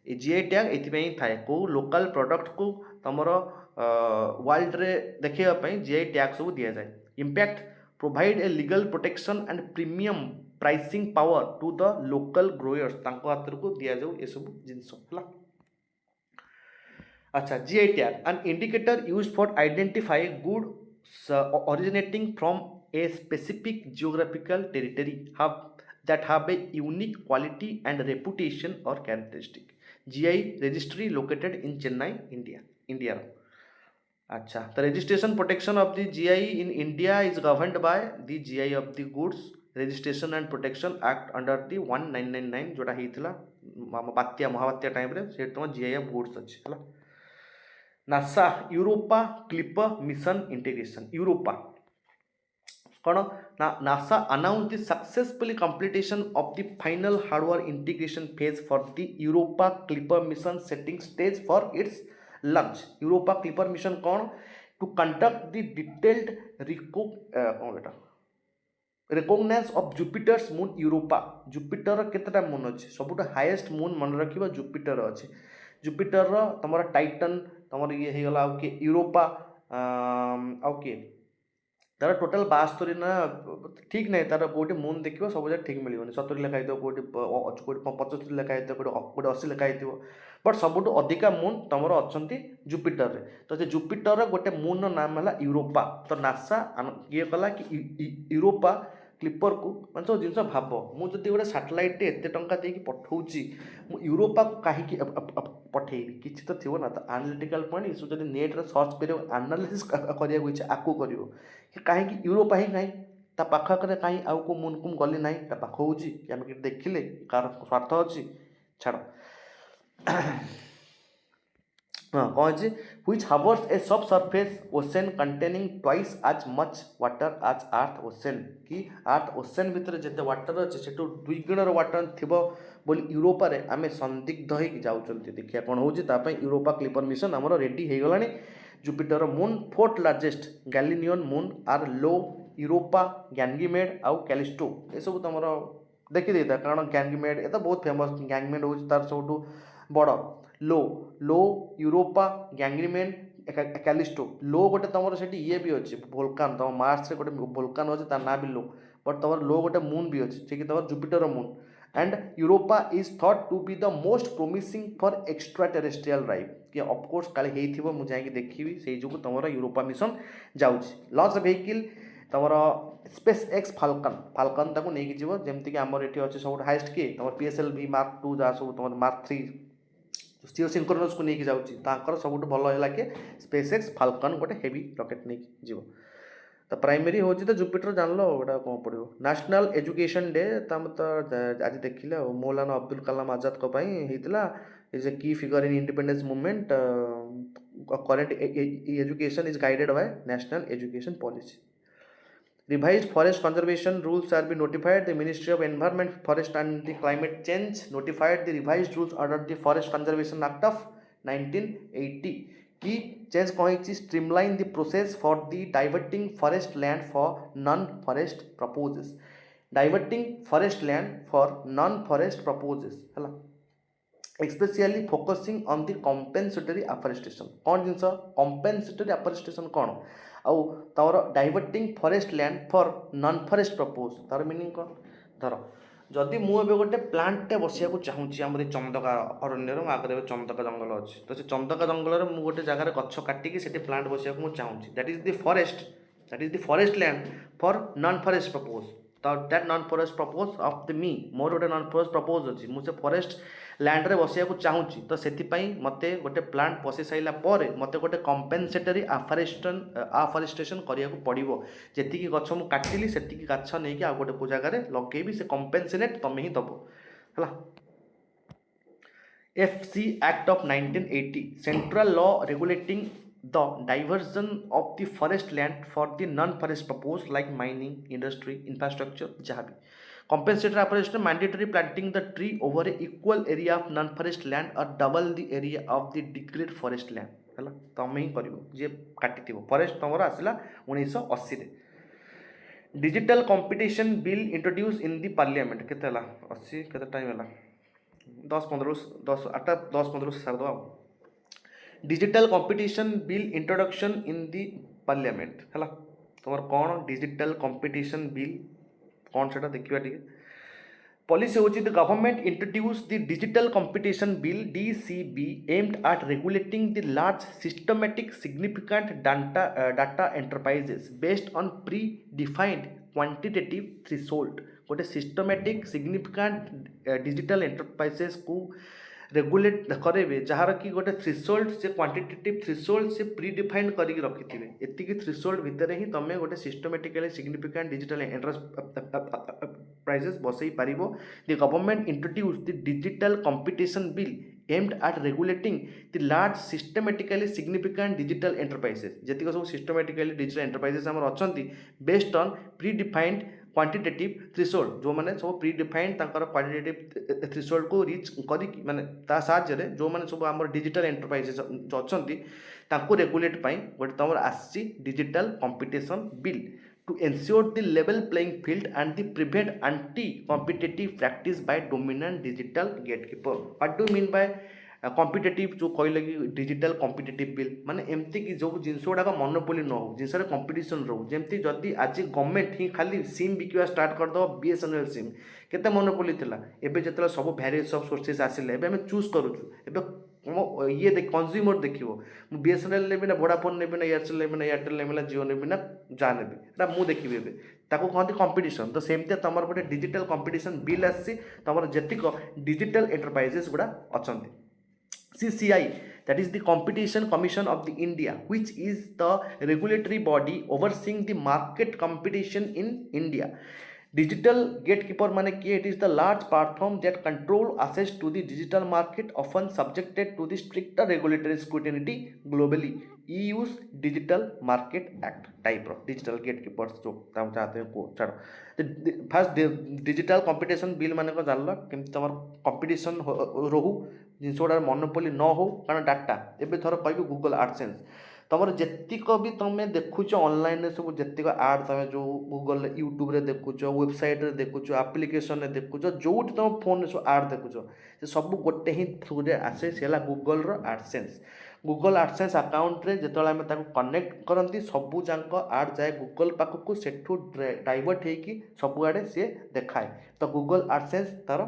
GI tag एथिपाई थाए को लोकल प्रोडक्ट को तमर वर्ल्ड रे देखा जीआई टैग सब दि जाए impact provide a legal protection and premium pricing power to the local growers हाथ को दि जाऊ ये सब जिनस है अच्छा GI tag an indicator use for identify good originating from a specific geographical territory that have a unique quality and reputation or characteristic. GI registry located in Chennai, India. अच्छा the registration protection of the GI in India is governed by the GI of the Goods Registration and Protection Act under the 1999 जोटा होता बात्या महाबात्या time रे से तुम GI of Goods अच्छी है NASA Europa Clipper mission integration Europa कौन ना NASA announce the successfully completion of the final hardware integration phase for the Europa Clipper mission setting stage for its launch Europa Clipper mission कौन to conduct the detailed recognize of Jupiter's moon Europa Jupiter केतटा moon अच्छे सबुठ highest moon मन रखा Jupiter अच्छे Jupiter तुम Titan तुम ये होगा आउ किए यूरोपा आउ किए तार टोटाल 72 ना ठीक नहीं तार कौटे मून देखो सब जगह ठीक मिलने 70 लिखाई कौटे 75 लिखाई कौटे 80 लिखाई बट सबुठ अधिका मून तुम अच्छा जुपिटर रे तो से जुपिटर गोटे मून नाम है यूरोपा तो नासा ये कला कि यूरोपा क्लिपर को मैं सब जिन भाव मुझे गोटे सैटेलाइट एत टंका देकी पठाऊँगी यूरोपा को कहीं पठेबी किसी तो थी ना तो आनालिटिकल पॉइंट इस जब नेट्रे सर्च कर आनालिसिस करने इच्छा आपको कर कहीं यूरोपा ही कहीं ता पाखरे कहीं आउ को मून कुम गली ना पाख हो आम कि देखिले कार स्वार्थ अच्छी छाड़ हाँ कौन अच्छे which hovers a subsurface ocean containing twice as much water as earth ocean कि earth ocean भितर जिते वाटर अच्छे से 2 गुण वाटर थी बोली यूरोपा रे आमे संदिग्ध हो जाऊँच देखिए कौन हो यूरोपा क्लिपर मिशन आमर रेडी हो गला Jupiter moon 4th largest Galilean moon are Io Europa Ganymede आउ कैलिस्टो ये सब तुम देखिदेता कारण गैंगमेड ये तो बहुत फेमस गैंगमेड हूँ तार सब बड़ लो लो यूरोपा गैंग्रीमेन कैलिस्टो लो गोटे तुम से ये भी अच्छे भोल्कान तुम मार्स गोटे भोल्कान अच्छे तार ना भी लो बट तुम लो गोटे मून भी अच्छे ठीक तुम Jupiter moon and Europa is thought to be the most promising for extra terrestrial life कि ऑफकोर्स काले हो मुझे जाकि देखी से जो तुम यूरोपा मिशन जाऊँगी लॉन्च व्हीकल तुम स्पेस एक्स फाल्कन फाल्कन ताको नहीं जीव जमीक आमर ये अच्छे सब हाइस्ट किए तुम PSL भी Mark 2 जहाँ सब तुम Mark 3 जिओ सिंक्रोनस को लेकिन जाऊँगी सब भल है कि स्पेस एक्स फाल्कन गोटे हेवी रॉकेट नहीं जीव तो प्राइमरी हूँ तो जुपिटर जान लो गोटा कौन पड़ो नेशनल एजुकेशन डे तो आज देखिले मौलाना अब्दुल कलाम आजाद होता इज ए की figure in independence movement current education is guided by national education policy Revised forest conservation rules are be notified. The Ministry of Environment, Forest and the Climate Change notified the revised rules under the Forest Conservation Act of 1980. Key change कहीं streamline the process for the diverting forest land for non-forest purposes. Diverting forest land for non-forest purposes. है especially focusing on the compensatory afforestation कौन जिनस compensatory afforestation कौन आउ तमर diverting forest land for non forest propose तार meaning कौन धर जदि मुझे गोटे प्लांटे बसिया चाहूँगी आम चंदका अरण्य आगे चंदका जंगल अच्छे तो से चंदका जंगल में गोटे जगार गछ काटिकी से प्लांट बसिया चाहूँगी that is the forest land for non forest purpose तो that non forest purpose of the मी मोर गोटे नॉन फॉरेस्ट प्रपोज अच्छी मुझे फॉरेस्ट लैंड रे बसिया चाहूँगी तो से मत गोटे प्लांट बसई सारा मत गोटे कंपेनसेटरी आफरेस्टेशन करा पड़ो जी गछ मुझे काटिली से गाछ नहीं आ गोटे जगार लगे से कंपेनसेट तुम ही दब है FC Act of 1980 central law regulating the diversion of the forest land for the non-forest purpose like mining, industry, infrastructure, जहाँ भी compensatory afforestation mandatory planting the tree over a equal area of non-forest land or double the area of the declared forest land है तुम ही कर जी काटी forest तुम आसला 1980 digital competition bill introduce इन दी parliament के 80 के टाइम है 10-15 सार दो digital competition bill introduction in the parliament है तुम कौन डिजिटल कंपटीशन बिल कौन से देखा टे पॉलिसी हूँ the government introduce the digital competition bill DCB aimed at regulating the large systematic significant data enterprises based on pre defined quantitative threshold गोटे systematic significant digital enterprises को regulate करेंगे जार कि गोटे थ्रेशोल्ड से क्वांटिटेटिव थ्रेशोल्ड से predefined करके रखिथे एतिकी थ्रेशोल्ड भितर ही तुम गोटे सिस्टमैटिकली सिग्निफिकेंट डिजिटल एंटरप्राइजेस बसई पार the government introduce the digital competition bill aimed at regulating the large systematically significant digital enterprises जी सब सिस्टमैटिकली डिजिटल एंटरप्राइजेस आम अच्छा based on pre defined quantitative threshold जो मैंने सब प्री डिफाइंड क्वांटिटेटिव थ्रेशोल्ड को रिच कर माने साहाय्य जो मैंने सब आम डिजिटल एंटरप्राइजेस जो अच्छा रेगुलेट गोटे तुम आसी digital competition bill to ensure the level playing field and the prevent anti competitive practice by dominant digital gatekeeper what do mean by competitive जो कहले कि डिजिटल कॉम्पिटिटिव बिल माने एमती कि जो जिनस गुड़ाक मोनोपोली न हो जिनस कंपटीशन रो जमती जदि आज गवर्नमेंट ही खाली सिम बिकवा स्टार्ट करदे BSNL सिम केते मोनोपोली थिला एबे जतला सब वेरिएस ऑफ सोर्सेस आसिले एबे हम चूज करूछु एबे ये देख कंज्यूमर देखिवो मु BSNL लेबे ना वोडाफोन लेबे ना एयरसेल लेबे ना एयरटेल लेबे ना जियो लेबे ना जा लेबे एटा मु देखिबे एबे ताको कहते कंपटीशन तो सेमते तुम गोटे डिजिटल कंपटीशन बिल आसी तुम जेतिक डिजिटल एंटरप्राइजेस गुड़ा अछंती CCI, that is the Competition Commission of the India, which is the regulatory body overseeing the market competition in India. Digital gatekeeper माने कि it is the large platform that control access to the digital market, often subjected to the stricter regulatory scrutiny globally. EU's Digital Market Act type of digital gatekeepers जो हम चाहते हैं को चलो first digital competition bill माने को जानल केमती तुम कंपटीशन रोहू जिनस गुड़ा मोनोपोली न हो कारण डाटा एवं थर कह गूगल एडसेंस तुम जेतिक भी तुम देखुच ऑनलाइन सब जेतिक आड तुम जो गूगल यूट्यूब रे देखुच वेबसाइट रे देखुच आप्लिकेशन रे देखुच जो तुम फोन सब आड देखुच से सब गोटे ही थ्रू रे आसे से गूगल रो एडसेंस गूगल एडसेंस अकाउंट रे जेतले आम कनेक्ट करती सबू जाक आड जाए गूगल पाखक सेठू डाइवर्ट होगी सबुआड़े सी देखाए तो गूगल एडसेंस तार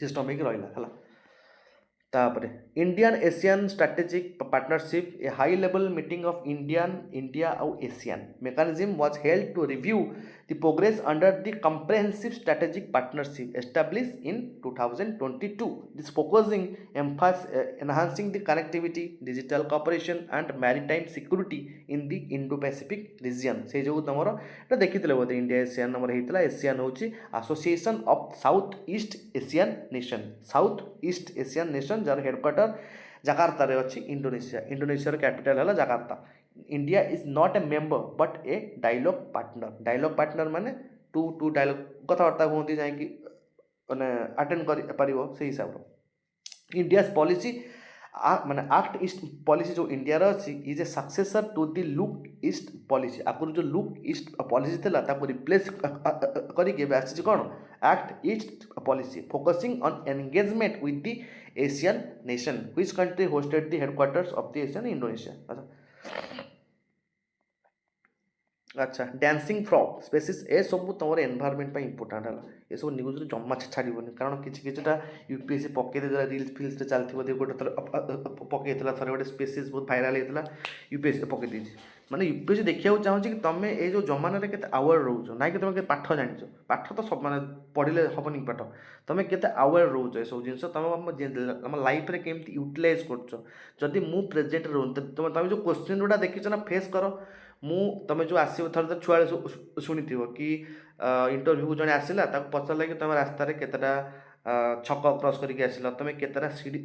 सिस्टम होगी रहा है। तापर Indian ASEAN strategic partnership a high level meeting of India और ASEAN mechanism was held to review the progress under the comprehensive strategic partnership established in 2022. This focusing enhancing the connectivity, digital cooperation and maritime security in the Indo-Pacific region. से जो तमरो एटा देखितले बोधे India ASEAN number हेतला ASEAN होची association of south east Asian nation जार headquarter Jakarta रे अच्छी इंडोनेशिया कैपिटल है Jakarta. India is not a member but a dialogue partner माने टू डायलॉग कथबार्ता कहते जाकि मैंने अटेंड कर से हिसाब इंडिया पॉलिसी माने एक्ट ईस्ट पॉलिसी जो इंडिया अच्छी is a successor to the look east policy आगुरी जो लुक ईस्ट पॉलिसी था रिप्लेस करके आसी कौन act east policy focusing on engagement with the Asian nation which country hosted the headquarters of the Asian Indonesia. अच्छा dancing frog species ए सब तुम environment important है ये सब न्यूज जमा छाड़बनी कारण किछिटा यूपीएससी पकई रिल्स फिल्स चलती गोटे थर पकई थर गोटे स्पेसीज बहुत भाइराल होता यूपीएससी पकई देती माने यूपीएससी देखा चाहूँ कि तुम ये जो जमान के आवेयर रोच ना कि तुम पाठ जान पाठ तो सब माने पढ़ले हेनी पाठ तुम के आवेयर रोच ये सब जिन तुम लाइफ में केमती यूटिलाइज कर मु प्रेजेंट रोन तुम जो क्वेश्चन गुड़ा देखी ना फेस कर तुम जो आसो थर छुआ शुणी कि इंटरव्यू को जड़े आसला पचारा कि तुम रास्ता केतटा छक क्रॉस करके आसिल तुम केतटा सीढ़ी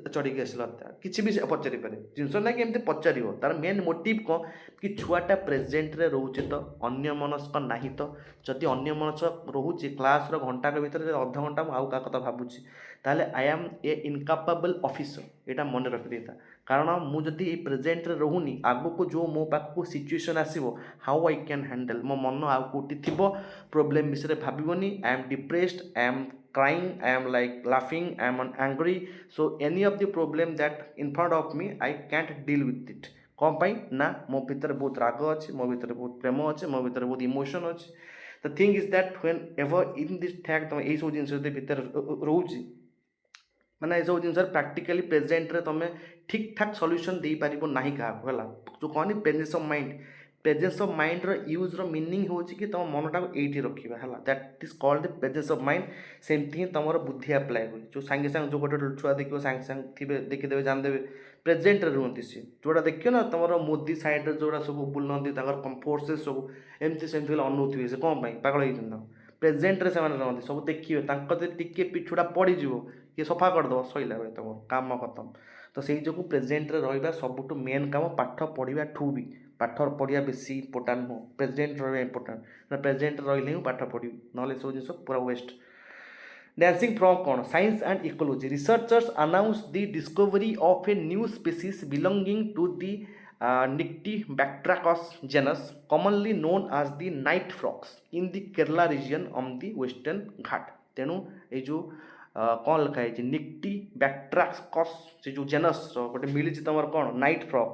चढ़ी आसिल किसी भी पचारि पारे जिनस ना कि एमती पचार तार मेन मोटिव कौन कि छुआटा प्रेजेंट रे रोचे तो अन्य मनस्क ना तो जदि अन्य मनस्क रोचे क्लास घंटाक भितर अध घंटा आउ क्या कथा भावुची ताले आई एम ए इनकापेबल ऑफिसर यहाँ मन रखी था कारण मुझे प्रेजेंट रे रोनी आग को जो मो पाक सिचुएशन आसो हाउ आई कैन हैंडल मो मन आउ कौटी थी प्रोब्लेम विषय भावनी I am depressed I am crying I am like laughing I am angry so any of the problem that in front of me I can't deal with it कौन पाई ना मो भीतर बहुत राग अच्छे मो भीतर बहुत प्रेम अच्छे मो भीतर बहुत इमोशन अच्छे the thing is that when ever in this fact तुम यही सब जिन भीतर रोचे मैंने ये सब जिन प्राक्टिकली प्रेजेंट रे तुम ठीक ठाक सॉल्यूशन दे पारिबो नाही क्या जो कहनी presence of mind use meaning हो कि तुम मनटा को ये रखा है that is called the presence of mind सेमती ही तुम बुद्धि अप्लाई हुए जो सांगे सांगे जो गोटे छुआ देखिए सांगे सांगे थे देखीदे जानदेवे प्रेजेंट रुहति सी जोड़ा देखिए ना तुम मोदी साइड जोड़ा सब बुलती फोर्सेस सब एमती सेमती अनौथे से कौन पागल होती प्रेजेंट रे से रहती सब देखिए टिके पिछुड़ा पड़ज ये सफा करदेव सैला बेले तुम काम खत्म तो से जो प्रेजेंट रे रहा सबुठ मेन काम पाठ पढ़ा ठू भी पाठ पढ़िया बेसी इंपोर्टाट नुह प्रेजेंट रहा इंपोर्टाट प्रेजेंट रही पाठ पढ़ी ना सब जिन पूरा वेस्ट। डांसिंग फ्रॉग कौन science and ecology researchers announce the discovery of a new species belonging to the Nyctibacterus genus commonly known as the night frogs in the Kerala region on the western घाट तेणु ये जो कौन लिखाई Nyctibacterus से जो genus गोटे मिली तुम कौन नाइट फ्रॉग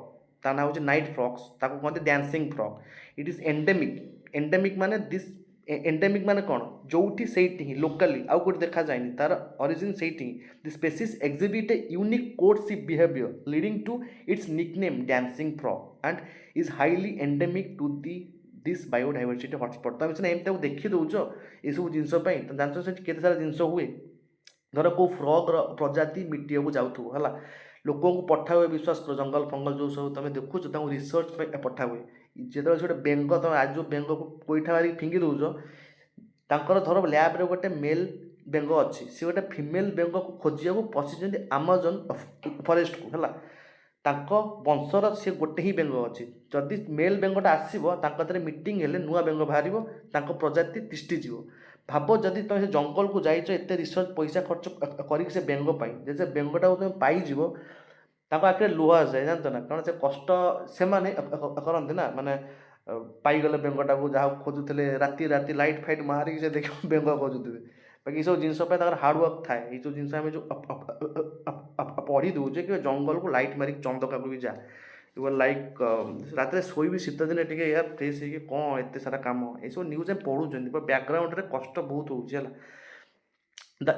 ता ना हूँ नाइट फ्रॉग्स ताको कहते dancing frog it is endemic माने दिस एंडेमिक माने कौन जोठी सेठी ही लोकली आउ कोट देखा जाए तार ओरिजिन सेठी the species exhibit a unique courtship behaviour leading to its nickname dancing frog and is highly endemic to this biodiversity hotspot तुम सीना एमती देखी दौच ये सब जिनस जानस के सारा जिनस हुए धर को फ्रॉग प्रजाति मिट्टी को जाऊ है लोक पठा हुए विश्वास कर जंगल फंगल जो सब तुम देखुच रिसर्च पठा हुए जो गोटे बेंग तुम आज जो बेंग को कोईठा मारिक फिंगी दौच धर लैब्रे गोटे मेल बेंग अच्छी सी गोटे फिमेल बेंग को खोजा को पशिंट आमाजन फरेस्ट को है वंशर सी गोटे ही बेंग अच्छी जदि मेल बेंगटा आसो मीटिंग हेल्ले नुआ बेंग बाहर प्रजाति तिष्ठिज भाव जदि तुम से जंगल को जाइए एत रिसर्च पैसा खर्च कर बेंग जैसे बेंगटा तुम पाइज ତାଙ୍କ ଆଖିରେ ଲୁହ ଆସିଯାଏ ଜାଣିଛ ନା, କାରଣ ସେ କଷ୍ଟ ସେମାନେ କରନ୍ତି ନା, ମାନେ ପାଇଗଲେ ବେଙ୍ଗଟାକୁ ଯାହାକୁ ଖୋଜୁଥିଲେ, ରାତି ରାତି ଲାଇଟ୍ ଫାଇଟ୍ ମାରିକି ସେ ଦେଖିବ ବେଙ୍ଗ ଖୋଜୁଥିବେ। ବାକି ଏସବୁ ଜିନିଷ ପାଇଁ ତାଙ୍କର ହାର୍ଡ଼ୱାର୍କ ଥାଏ। ଏଇ ସବୁ ଜିନିଷ ଆମେ ଯେଉଁ ପଢ଼ି ଦେଉଛେ କି ଜଙ୍ଗଲକୁ ଲାଇଟ୍ ମାରିକି ଚନ୍ଦକାକୁ ବି ଯା, ଲାଇକ୍ ରାତିରେ ଶୋଇବି ଶୀତ ଦିନେ ଟିକେ ୟାର ଫ୍ରେଶ୍ ହେଇକି କ'ଣ ଏତେ ସାରା କାମ, ଏସବୁ ନ୍ୟୁଜ୍ ଆମେ ପଢ଼ୁଛନ୍ତି, ବ୍ୟାକଗ୍ରାଉଣ୍ଡରେ କଷ୍ଟ ବହୁତ ହେଉଛି ହେଲା। The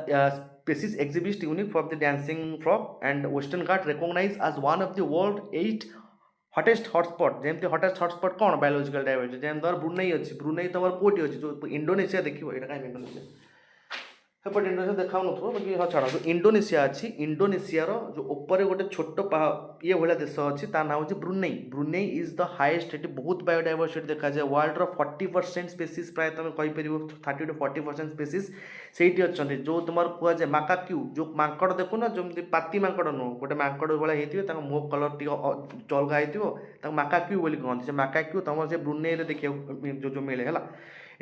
species exhibits unique from the dancing frog and Western Ghat recognized as one of the world 8 hottest hotspot। ଯେମିତି hottest hotspot କ'ଣ biological diversity, ଯେମିତି ତମର ବ୍ରୁନେଇ ଅଛି, ବ୍ରୁନେଇ ତମର କୋଉଠି ଅଛି, ଯେଉଁ ଇଣ୍ଡୋନେସିଆ ଦେଖିବ, ଏଇଟା କାହିଁ ଇଣ୍ଡୋନେସିଆ ସେପଟେ ଇଣ୍ଡୋନେସିଆ ଦେଖାଉନଥିବ, ବାକି ହଁ ଛାଡ଼, ଯେଉଁ ଇଣ୍ଡୋନେସିଆ ଅଛି, ଇଣ୍ଡୋନେସିଆର ଯେଉଁ ଉପରେ ଗୋଟେ ଛୋଟ ଇଏ ଭଳିଆ ଦେଶ ଅଛି, ତା ନାଁ ହେଉଛି Brunei. Brunei is the highest, ଏଠି ବହୁତ ବାୟୋଡାଇଭର୍ସିଟି ଦେଖାଯାଏ। ୱାର୍ଲଡର 40% ସ୍ପେସିସ୍ ପ୍ରାୟ ତମେ କହିପାରିବ 30 to 40% ସ୍ପେସିସ୍ ସେଇଠି ଅଛନ୍ତି। ଯେଉଁ ତୁମର କୁହାଯାଏ ମାକାକ୍ୟୁ, ଯେଉଁ ମାଙ୍କଡ଼ ଦେଖୁନ, ଯେମିତି ପାତି ମାଙ୍କଡ଼ ନୁହଁ, ଗୋଟେ ମାଙ୍କଡ଼ ଭଳିଆ ହେଇଥିବେ, ତାଙ୍କ ମୁହଁ କଲର୍ ଟିକେ ଚଲଗା ହେଇଥିବ, ତାଙ୍କୁ ମାକାକ୍ୟୁ ବୋଲି କହନ୍ତି। ସେ ମାକାକ୍ୟୁ ତମର ସେ ବ୍ରୁନେଇରେ ଦେଖିବାକୁ ଯେଉଁ ମିଳେ ହେଲା।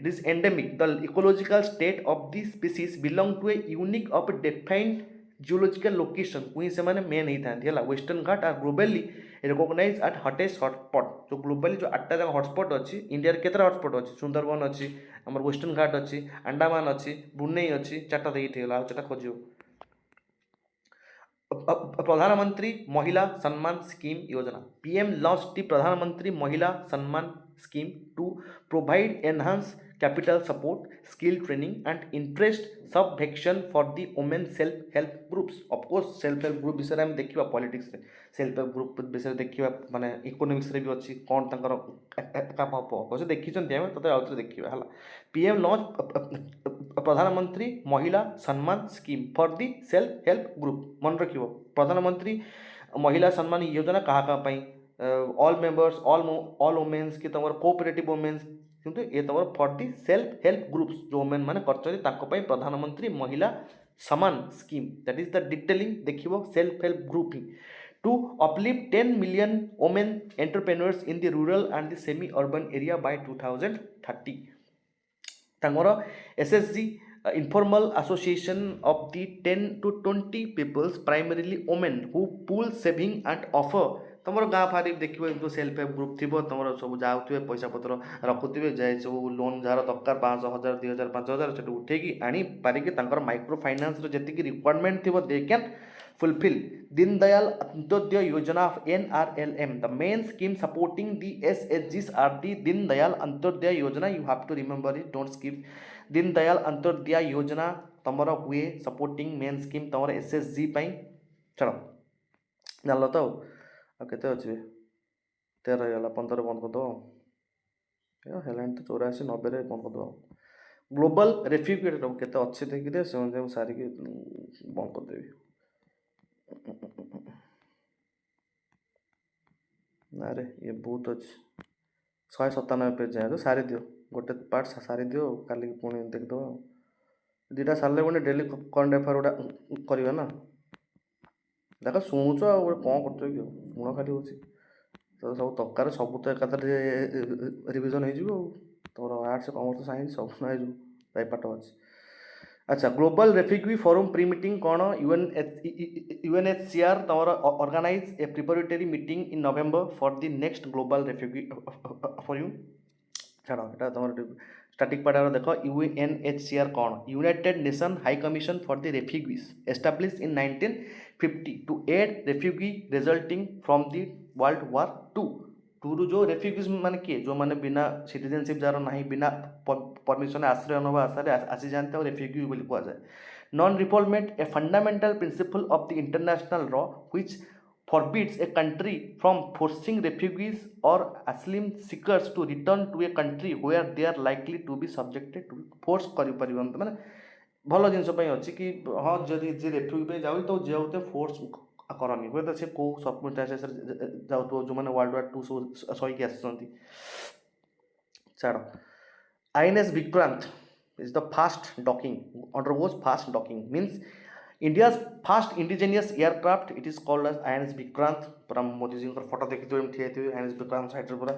It is endemic. The ecological state of the species belong to a unique of a defined geological location କୁ ହିଁ ସେମାନେ ମେନ୍ ହେଇଥାନ୍ତି ହେଲା। ୱେଷ୍ଟର୍ଣ୍ଣ ଘାଟ ଆର୍ ଗ୍ଲୋବାଲି ରିକଗ୍ନାଇଜ୍ ଆଟ୍ ହଟେଷ୍ଟ ହଟସ୍ପଟ୍। ଯେଉଁ ଗ୍ଲୋବାଲି ଯେଉଁ 8ଟା ଯାକ ହଟସ୍ପଟ୍ ଅଛି, ଇଣ୍ଡିଆରେ କେତେଟା ହଟସ୍ପଟ୍ ଅଛି? ସୁନ୍ଦରବନ ଅଛି, ଆମର ୱେଷ୍ଟର୍ଣ୍ଣ ଘାଟ ଅଛି, ଆଣ୍ଡାମାନ ଅଛି, ବ୍ରୁନେଇ ଅଛି, 4ଟା ଦେଇଠି ହେଲା, ଆଉ 4ଟା ଖୋଜିବ। प्रधानमंत्री महिला सम्मान स्कीम योजना। PM launch the Pradhanmantri Mahila Samman scheme to provide enhance capital support, skill training and interest subvention for the women self help groups. Of course self help group विषय में देखा, पॉलिटिक्स रे सेल्फ हेल्प ग्रुप विषय देखा, माने इकोनॉमिक्स रे भी अच्छी कौन तंकर काम हम देखी तो आउथरे देखा है। PM launch Pradhanmantri Mahila Samman scheme for the self help group. मन रखियो, प्रधानमंत्री महिला सम्मान योजना कहाँ कहाँ पाई, ऑल मेंबर्स, ऑल वुमेन्स की तुम कोऑपरेटिव वुमेन्स, किंतु ये तुम for the self help groups जो वुमेन मैंने कर Pradhanmantri Mahila Samman scheme, that is the detailing देखिए सेल्फ हेल्प ग्रुप ही। To uplift 10 million women entrepreneurs in the rural and the semi urban area by 2030। तंगर SSC informal association of the 10 to 20 peoples primarily women who pool saving and offer। तुम गाँ फारी देखिए जो self help group थी, तुम सब जाऊे पैसा पत्र रखुवे, जाए सब लोन जार दरकार 500, 1000, 2000, 5000 से उठेकी आनी पारिकी माइक्रो फाइनान्स जी रिक्वायरमेंट थी they can fulfill। Din Dayal Antyodaya Yojana of NRLM, the main scheme supporting the SSGs are the Din Dayal Antyodaya Yojana। You have to remember it, don't skip। Din Dayal Antyodaya Yojana तमरा हुए supporting main scheme तमर SSG पाई। चलो जान तो केते अच्छे 13 है 15 बंद कर दो हेलान तो 84 90 बंद कर दो। ग्लोबल रेफ्यूजी केते अच्छे देखिए से सारिकी बंद कर देवी। अरे ये बहुत अच्छे 197 पेज जाए तो सारी दियो, गोटे पार्ट सारी दियो, काली पुणी देखद दुटा सारे गोटे डेली करंट अफेयर गोटा करवा ना। देख शुणुच कौन कर शुण खाली हो तो सब तकार सब तो एकाथरे रिविजन हो तुम आर्ट्स कॉमर्स साइंस सब पाठ अच्छे। अच्छा global refugee forum pre meeting कौन UNHCR तुम organise a preparatory meeting in November for the next global refugee forum. छाड़ ये तुम स्टार्टिंग पार्ट देख UNHCR कौन United Nation high commission for the refugees establish in 1950 to aid refugee resulting from the world war two रु जो refugees माने किए जो माने बिना सिटीजनशिप जार ना बिना परमिशन आश्रय नवा आशारे आसी जाते और रेफ्यूजी बोली कह जाए। Non refoulement a fundamental principle of the international law which forbids a country from forcing refugees or asylum seekers to return to a country where they are likely to be subjected to force करि परिबन माने भल जिनस अच्छी कि हाँ जदि जे refugee पे जाऊ तो जाऊते फोर्स करनी हुए तो से कौ सर्कमस्टांसेस जाऊ जो मैंने वर्ल्ड वार 2 सहीकि आसुँच। छाड़ INS Vikrant is the fast docking, undergoes fast docking, means India's first indigenous aircraft, it is called as INS Vikrant। पूरा मोदी जी का फोटो देखी तो ठीक है INS Vikrant साइड पूरा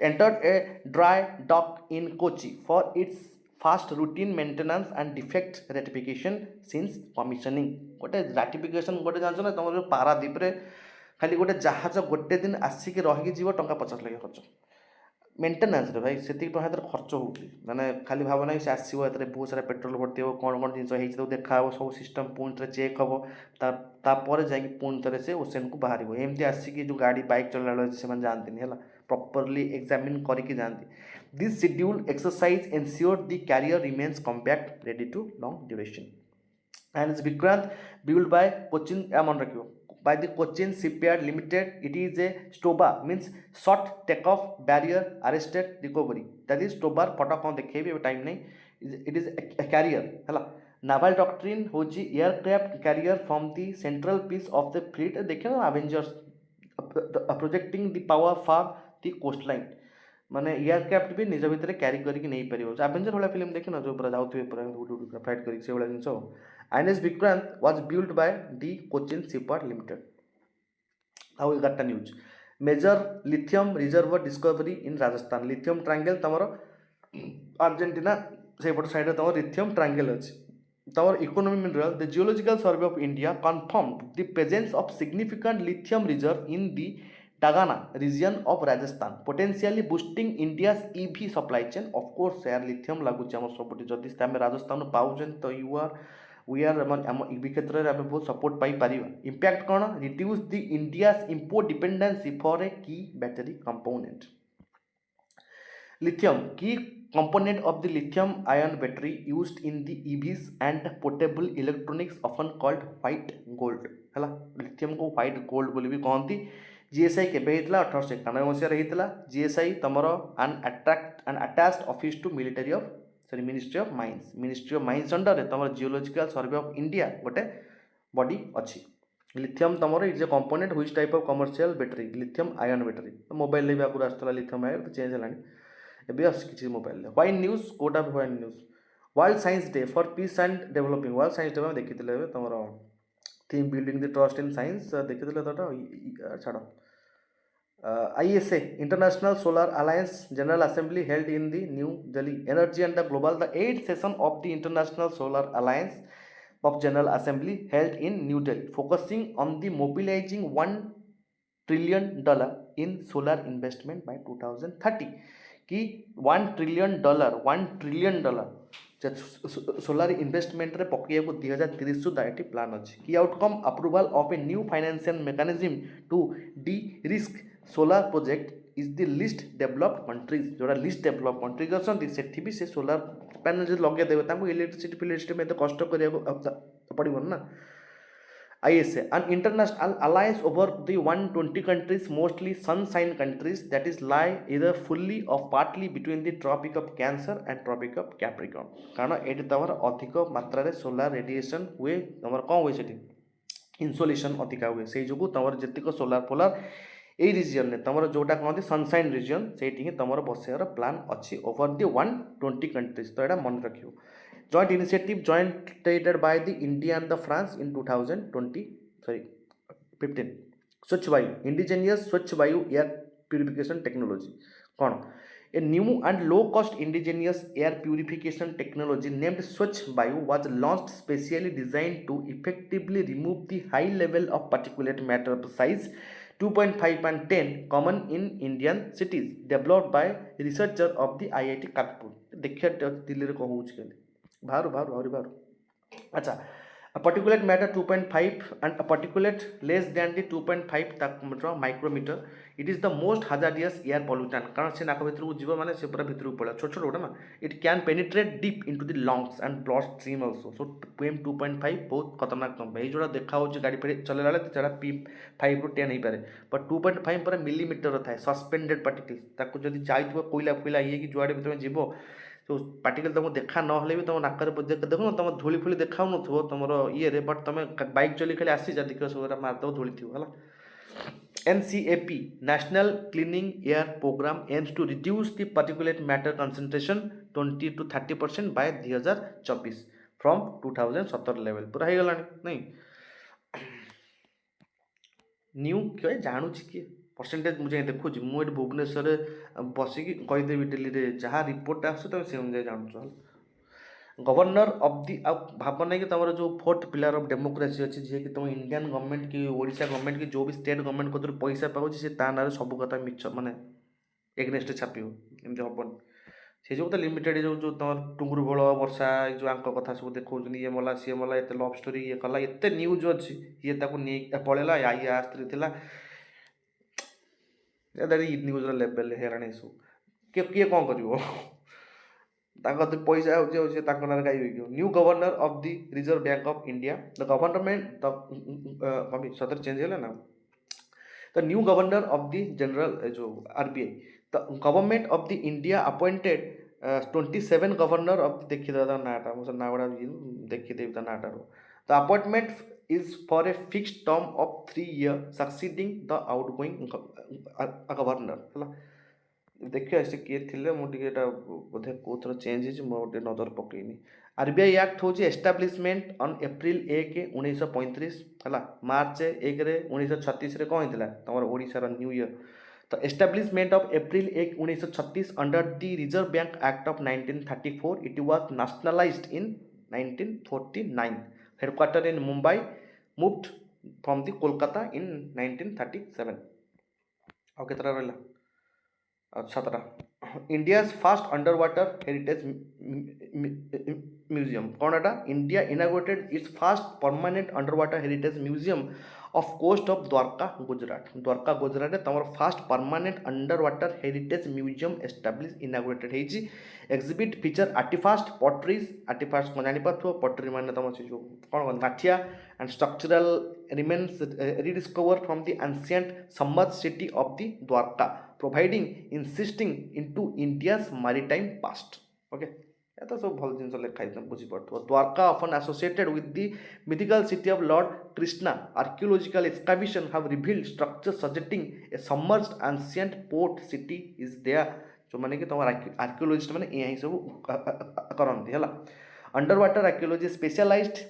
entered a dry dock in Kochi for its fast routine maintenance and defect rectification since commissioning। गोटे ratification गोटे जान ना तुम पारादीप रे खाली गोटे जहाज गोटे दिन आसिक रहीकि जीव टंका 50 लाख खर्च मेन्टेनान्स भाई से टका खर्च होगी मैंने खाली भाव ना से आसो ए बहुत सारा पेट्रोल भर्ती हो कौन कौन जिन देखा सब सिस्टम पुणी थे चेक हम तापर जा पुणी थे से ओसेन को बाहर एमती आसिक जो गाड़ी बाइक चला से जाती है प्रॉपरली एग्जामिन करके जाती this schedule exercise ensure the carrier remains compact ready to long duration and is Vikrant built by Cochin मन रखियो by the Cochin Shipyard Limited. It is a STOBA means short takeoff barrier arrested recovery that is STOBA फटा कौन देखेबी time नहीं it is a carrier हला naval doctrine होची aircraft carrier from the central piece of the fleet देखियो Avengers projecting the power for the coastline माने aircraft भी निज भितर क्यारी करके नहीं पारिबो एवेंजर वाला फिल्म देखिन जो पूरा जाउथबे पूरा उड़ फाइट करके से वाला जिंस INS Vikrant was built by the Cochin shipyard limited आउ 11टा news major lithium reserve discovery in Rajasthan lithium triangle तमरो अर्जेंटीना से पट साइड तमरो लिथियम ट्रायंगल अछि तमरो economy mineral the geological survey of India confirmed the presence of significant lithium reserve in the Dagana region of Rajasthan, potentially boosting India's EV supply chain. Of course, यार lithium लागुच आम सबुठी जदि आम राजस्थान पाउछन तो we are आम EV क्षेत्र में आम बहुत सपोर्ट पाई परिबा इम्पैक्ट कौन reduce the India's import dependency for a key battery component. Lithium key component of the lithium ion battery used in the EVs and portable electronics often called white gold है lithium को white gold बोली भी कहती GSI केबे हितला 1891 मसीह हितला GSI तमरो an attached office to military of sorry ministry of mines under रे तमरो geological survey of India गोटे body अछि लिथियम तमरो is a component which type of commercial battery lithium ion battery mobile ले भी आगु आस्तला लिथियम आयन चेंज हलानी एबे आस किछि मोबाइल ले व्हाई न्यूज़ कोटा why news world science day for peace and developing world science day में देखिथिले तमरो theme building the trust in science देखिथिले तटा छाड़ो ISA International Solar Alliance General Assembly held in the New Delhi Energy and the Global the 8th session of the International Solar Alliance of General Assembly held in New Delhi focusing on the mobilizing $1 trillion in solar investment by 2030 कि $1 trillion solar investment रे पकड़िया को 2030 सुधा ये plan अच्छी की outcome approval of a new financial mechanism to derisk solar project is the list developed countries जोड़ा list develop countries अच्छी से भी से सोलार पैनल जो लगे देवे इलेक्ट्रिसिटी फिलेक्ट्रिसिटी में तो कष्ट करा पड़ो ना ISA, an international alliance over the 120 countries, mostly sunshine countries, that is lie either fully or partly between the Tropic of Cancer and Tropic of Capricorn. कारण ये तमर अधिक मात्रा रे सोलार रेडिएशन हुए तमर कौन हुए सेठी इंसोलेशन अधिका हुए से जो तमर जतिक सोलार पोलार ए रीजन ने तमर जोटा कहते सनसाइन रीजन सेठी तमर बसार प्लान अच्छी ओवर द 120 कंट्रीज तो यहाँ मन रखियो joint initiative jointed by the India and the France in 15 Swachh Vayu indigenous Swachh Vayu air purification technology कौन a new and low cost indigenous air purification technology named Swachh Vayu was launched specially designed to effectively remove the high level of particulate matter of size 2.5 and 10 common in Indian cities developed by researcher of the IIT Kanpur देखिए दिल्ली रे कहूछ के बाहर अच्छा a particulate matter 2.5 and a particulate less than the 2.5 micrometer it is the most hazardous air pollutant कारण से नाक भितर को जीव माने से पूरा भितर को पड़ा छोट छोट ना it can penetrate deep into the lungs and blood stream also so PM 2.5 बहुत खतरनाक नंबर है जोड़ा देखा हो गाड़ी पे चले वाले जरा P5 रो 10 नहीं पारे पर 2.5 पर मिलीमीटर था सस्पेंडेड पार्टिकल्स ताको जदी जाइतबो कोइला ये कि जुआडे भितर जीव तो पार्टिकल तुमको देखा नहले भी तुम नाकर देखो तुम धूली फूली देखा तुम ये बट तुम बाइक चली खाली आसी जा देख सब मारदेव धूली थी है NCAP National Cleaning Air Program aims to reduce the particulate matter concentration 20 to 30% by 2024 from 2017 level पूरा हो गला नहीं न्यू क्या जानूँ किए परसेंटेज मुझे देखुँ मुझे भुवनेश्वर बसिकी कहीदेवी डेली जहाँ रिपोर्ट आस तुम से अनुसार जानूँ गवर्नर ऑफ दी भाव नहीं कि तुम जो फोर्थ पिलर ऑफ डेमोक्रेसी अच्छी जी कि तुम इंडियन गवर्नमेंट की ओडिशा गवर्नमेंट की जो भी स्टेट गवर्नमेंट को पैसा पाऊँ सी ता ना सब कथा मिछ माने एग्नेस्ट छापिव एमती हेन से जो तो लिमिटेड जो तुम टुंगुर बल वर्षा जो आंक कथा सब देखा ये मला सी मला एत लव स्टोरी ये कला एत न्यूज अच्छी ये नहीं पलैला या स्त्री थी न्यूज लेवल हेराणी सब किए कौन कर पैसा हो new governor of the reserve bank of India the government the सदर चेंज है ना the new governor of the general जो RBI the government of the India appointed 27 governor of देखिए नाटा मुझे ना गुड़ा देखीदेवी नाटा the appointment is for a fixed term of 3 years succeeding the outgoing governor है देखिए से किए थे मुझे बोधे कौ थर चेंज होते नजर पकईनी आरबीआई एक्ट हूँ एस्टाब्लीशमेंट ऑन एप्रिल 1 1935 है मार्च 1 1936 कौन होता तुम ओडिशार न्यू ईयर तो establishment of April 1 1936 under the reserve bank act of 1934 it was nationalised in 1949 headquarter in Mumbai moved from the Kolkata in 1937 और कितना रहा 7 India's first under water heritage museum कौन एटा India inaugurated its first permanent under water heritage museum off coast of Dwarka Gujarat तुम first permanent under water heritage museum establish inaugurated होती exhibit feature artefacts potteries artefacts कौन जापर pottery मान तुम से जो कौन माठिया and structural remains rediscover from the ancient submerged city of the Dwarka providing insisting into India's maritime past okay तो सब भल जिन लिखाई तुम बुझीपार Dwarka often associated with the mythical city of Lord Krishna archaeological excavation have revealed structures suggesting a submerged ancient port city is there जो माने कि तुम archaeologist माने यही सब करंती है underwater archaeology specialised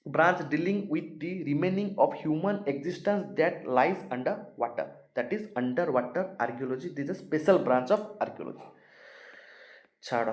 branch dealing with the remaining of human existence that lies under water that is underwater archaeology this is a special branch of archaeology छाड़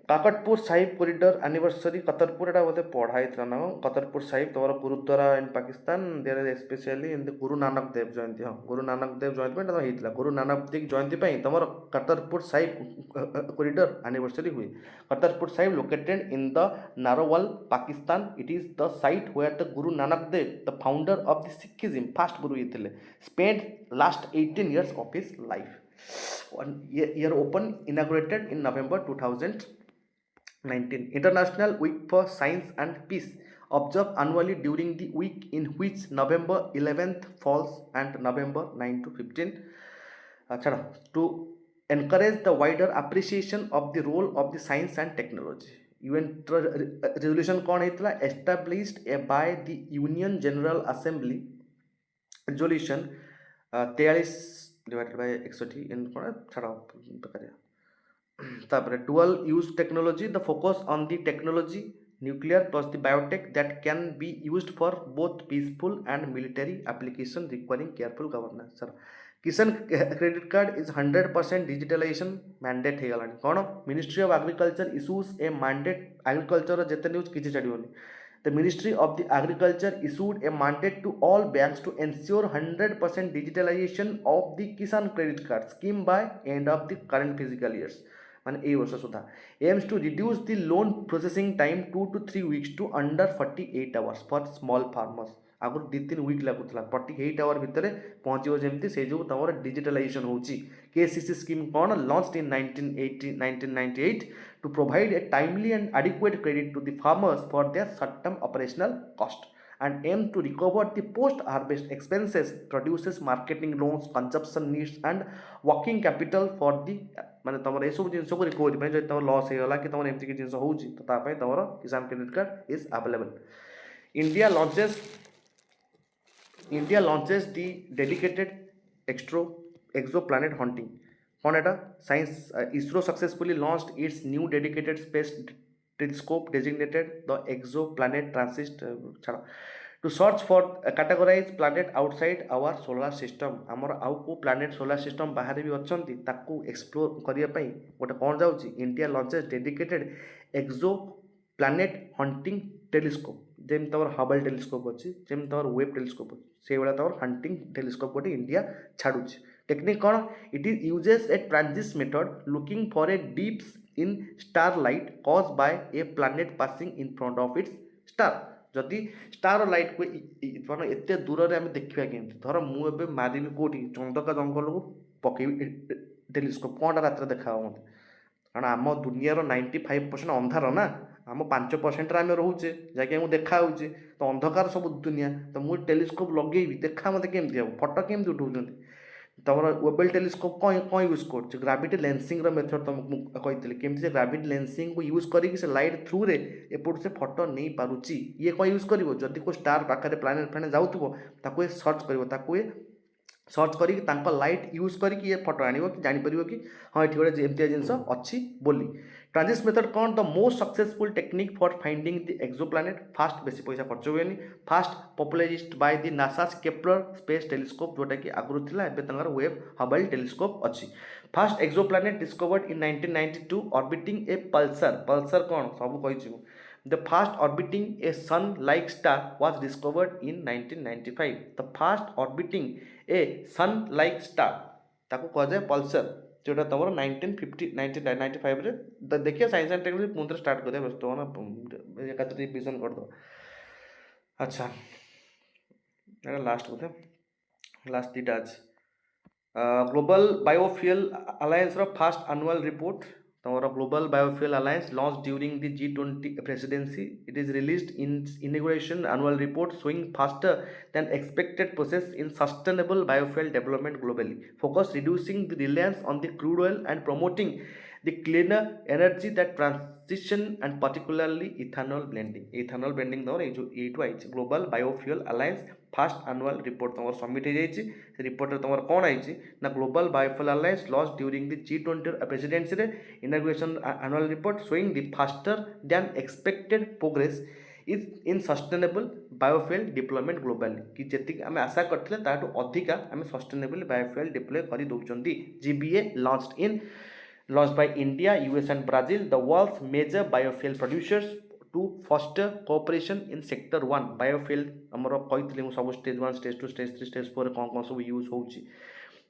काकटपुर साहिब कॉरिडोर एनिवर्सरी कतरपुर एटा बोधे पढ़ाई ना कतरपुर साहिब तुम्हारा gurdwara in Pakistan there is specially in Guru Nanak देव जयंती हाँ गुरु नानक देव जयंती होता गुरु नानक देव जयंती तुम कतरपुर Sahib corridor anniversary हुई Kartarpur Sahib located in the Narowal Pakistan it is the site where the Guru Nanak Dev the founder of the Sikhism first Guru ये spend last 18 years of his life year open inaugurated in November 2019 International Week for Science and Peace observed annually during the week in which November 11th falls and November 9 to 15 to encourage the wider appreciation of the role of the science and technology UN resolution कौन होता established by the Union General Assembly resolution 43 divided by 61 इन कौन छाड़ा बेकारिया तापर dual use technology the focus on the technology nuclear plus the biotech that can be used for both peaceful and military application requiring careful governance sir Kisan credit card is 100% digitalisation mandate हो गलानी कौन ministry of agriculture issues a mandate agriculture जिते news किसी छाड़ोनी The Ministry of the Agriculture issued a mandate to all banks to ensure 100% digitalization of the Kisan Credit Card scheme by end of the current fiscal years. माने ए वर्ष सुधा aims to reduce the loan processing time 2 to 3 weeks to under 48 hours for small farmers. आगुर 2-3 week लगुला 48 hour भितर पहुँचो जमी से जो तुम डिजिटलाइजेशन होची केसीसी स्कीम कौन launched in 1998 to provide a timely and adequate credit to the farmers for their short-term operational cost and aim to recover the post-harvest expenses, produces marketing loans, consumption needs and working capital for the माने तुम ये सब जिन को recovery पे जो तुम loss होगा कि तुम एमती जिन होची तो तापाई तुम Kisan credit card is available India launches the dedicated exoplanet hunting कौन एटा science ISRO successfully launched its new dedicated space telescope designated the exoplanet transit छाड़ा to search for categorise planet outside our solar system आमर आउ को planet solar system बाहर भी अच्छी ताकू एक्सप्लोर करने गोटे कौन जाऊँगी इंडिया लॉन्चेस डेडिकेटेड एक्सो प्लानेट हंटिंग टेलीस्कोप जेम तमर हबल टेलीस्कोप अच्छी जेम तमर वेब टेलीस्कोप अच्छी से तमर हंटिंग टेलीस्कोप गोटे इंडिया छाड़ुची टेक्निक कौन it is uses A transit method looking for a deeps in star light cause by A planet passing in front of its star जदि star light को एत दूर में आम देखा केमती धर मुझे मारिबी कौटी चंदका जंगल को पकेबी टेलीस्कोप कौनटा रात देखा मत कारण आम दुनियार 95% अंधार ना आम 5% आम रोचे जैक देखा तो अंधकार सब दुनिया तो मुझे टेलीस्कोप लगे देखा मत केमती हम फटो केमती उठाऊँ तुम वेबल टेलीस्कोप कौन यूज कर ग्राविटी लेंसिंग मेथड तुमको कही केमती से ग्राविटी लेंसिंग को यूज करके लाइट थ्रू रे एपट से फटो नहीं पारुची ये कौन यूज कर जदि कोई स्टार पाखे प्लानेट फ्लानेट जाऊे सर्च कर सर्च करी लाइट यूज करके फटो आण कि जापर कि हाँ ये गोटे एमती जिनस अच्छी बोली ट्रांजिट मेथड कौन the most successful technique for finding the exoplanet first बेसी पैसा खर्च हुए first popularised by the NASA's Kepler space telescope जोटा कि आगुरी थिला एबे तंगर वेब हबल टेलीस्कोप अच्छी first exoplanet discovered in 1992 orbiting a pulsar कौन सब कही The fast orbiting a sun-like star was discovered in 1995. The fast orbiting a sun-like star ताको कह जाए पल्सर जोटा तुम 1995 रे देखिए साइंस एंड टेक्नोलॉजी पुनः स्टार्ट कर व्यस्त हो ना एकात्र रिविजन कर दो अच्छा एटा लास्ट बोधे लास्ट दुटा आज ग्लोबल बायोफ्यूल अलायंस रो फास्ट एनुअल रिपोर्ट तमरो global biofuel alliance launch during the G20 presidency. It is released in inauguration annual report showing faster than expected process in sustainable biofuel development globally. Focus reducing the reliance on the crude oil and promoting the cleaner energy that transition and particularly ethanol blending. Ethanol blending तमर ये आई global biofuel alliance first annual report तमर submit हो जाइए report तमर कौन आई ना global biofuel alliance launch during the G20 presidency रे inauguration annual report showing the faster than expected progress is in sustainable biofuel deployment globally कि जी आम आशा करते अधिका आम सस्टेनेबल बायोफ्यूल डिप्लॉय कर दौरान GBA launched by India, US and Brazil, the world's major biofuel producers to foster cooperation in sector 1 biofuel हमरो कहितले मु सब स्टेज 1 स्टेज 2 स्टेज 3 स्टेज 4 कौन सब यूज होउची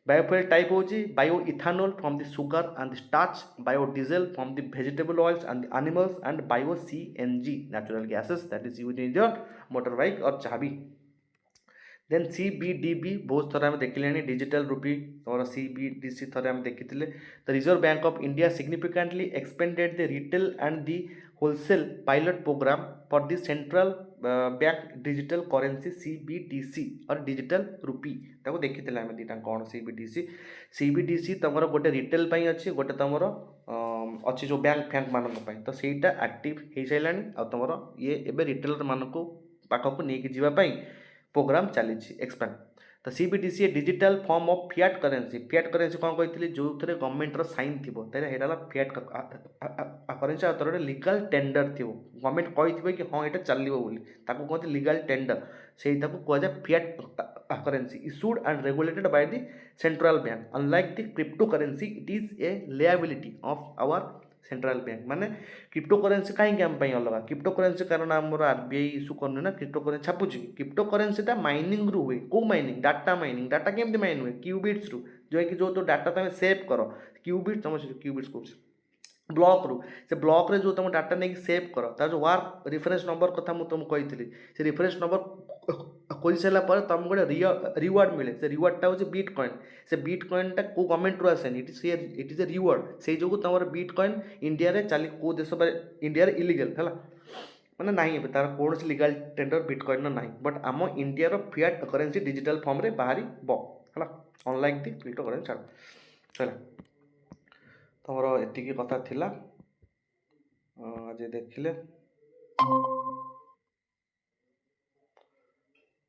बायोफ्यूल टाइप होउची bio ethanol from the sugar and the starch biodiesel from the vegetable oils and the animals and bio CNG natural gases that is used in your motorbike और जहाँ भी then CBDB बहुत थर आम देखिले digital रूपी और CBDC थर आम देखी the reserve bank of India significantly expanded the retail and the wholesale pilot programme for the central bank digital currency CBDC और डिजिटल रूपी ताको देखी आम दुटा कौन CBDC तुम गोटे रिटेल अच्छी गोटे तुम अच्छी जो बैंक फैंक मान तो सहीटा एक्टिव हो सारा आ तुम ये एवं रिटेलर मान पाखक नहीं जावाई प्रोग्राम चली एक्सपैंड तो CBDC digital form of fiat currency कौन कही जो थे गवर्नमेंट साइन थी तेरा फिएट करेन्सी और लीगल टेंडर थी गवर्नमेंट कही कि हाँ यहाँ चलो बोली कहते लीगल टेंडर से कहुए fiat currency issued and regulated by the central bank unlike the crypto currency it is a liability of our central bank माने क्रिप्टो करेन्सी कहीं आम अलग क्रिप्टो करेन्सी कारण आम RBI इश्यू करने ना क्रिप्टो करेन्सी छापुची क्रिप्टो करेन्सीटा माइनिंग रु हुए कौ माइनिंग डाटा केमती माइन हुए क्यूबिट्स रु जो तो डाटा तुम सेव कर क्यूबिट्स तुम क्यूबिट्स कौन ब्लॉक रु से ब्लॉक रे जो तुम डाटा नहीं सेव कर तार जो वार रेफरेंस नंबर कथा मुझे तुमको कही से रेफरेंस नंबर कर सारापर तुमको गोटे रिवार्ड मिले से रिवार्डटा हूँ बिटकॉइन से बिटकॉइनटा को गवर्नमेंट रु आसेनी इट इज ए रिवार्ड से जो तुम बिटकॉइन इंडिया रे चली को देश इंडिया रे इलीगल है मैंने ना तार कौन लीगल टेंडर बिटकॉइन ना बट आम India fiat currency digital form रे बाहरी है अनलाइक दी क्रिप्टो करेन्सी छाड़ चला तुमर एति कथा थिला आज देखिले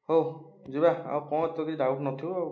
हो जीवा आ कौन तो कि डाउट नथिबो।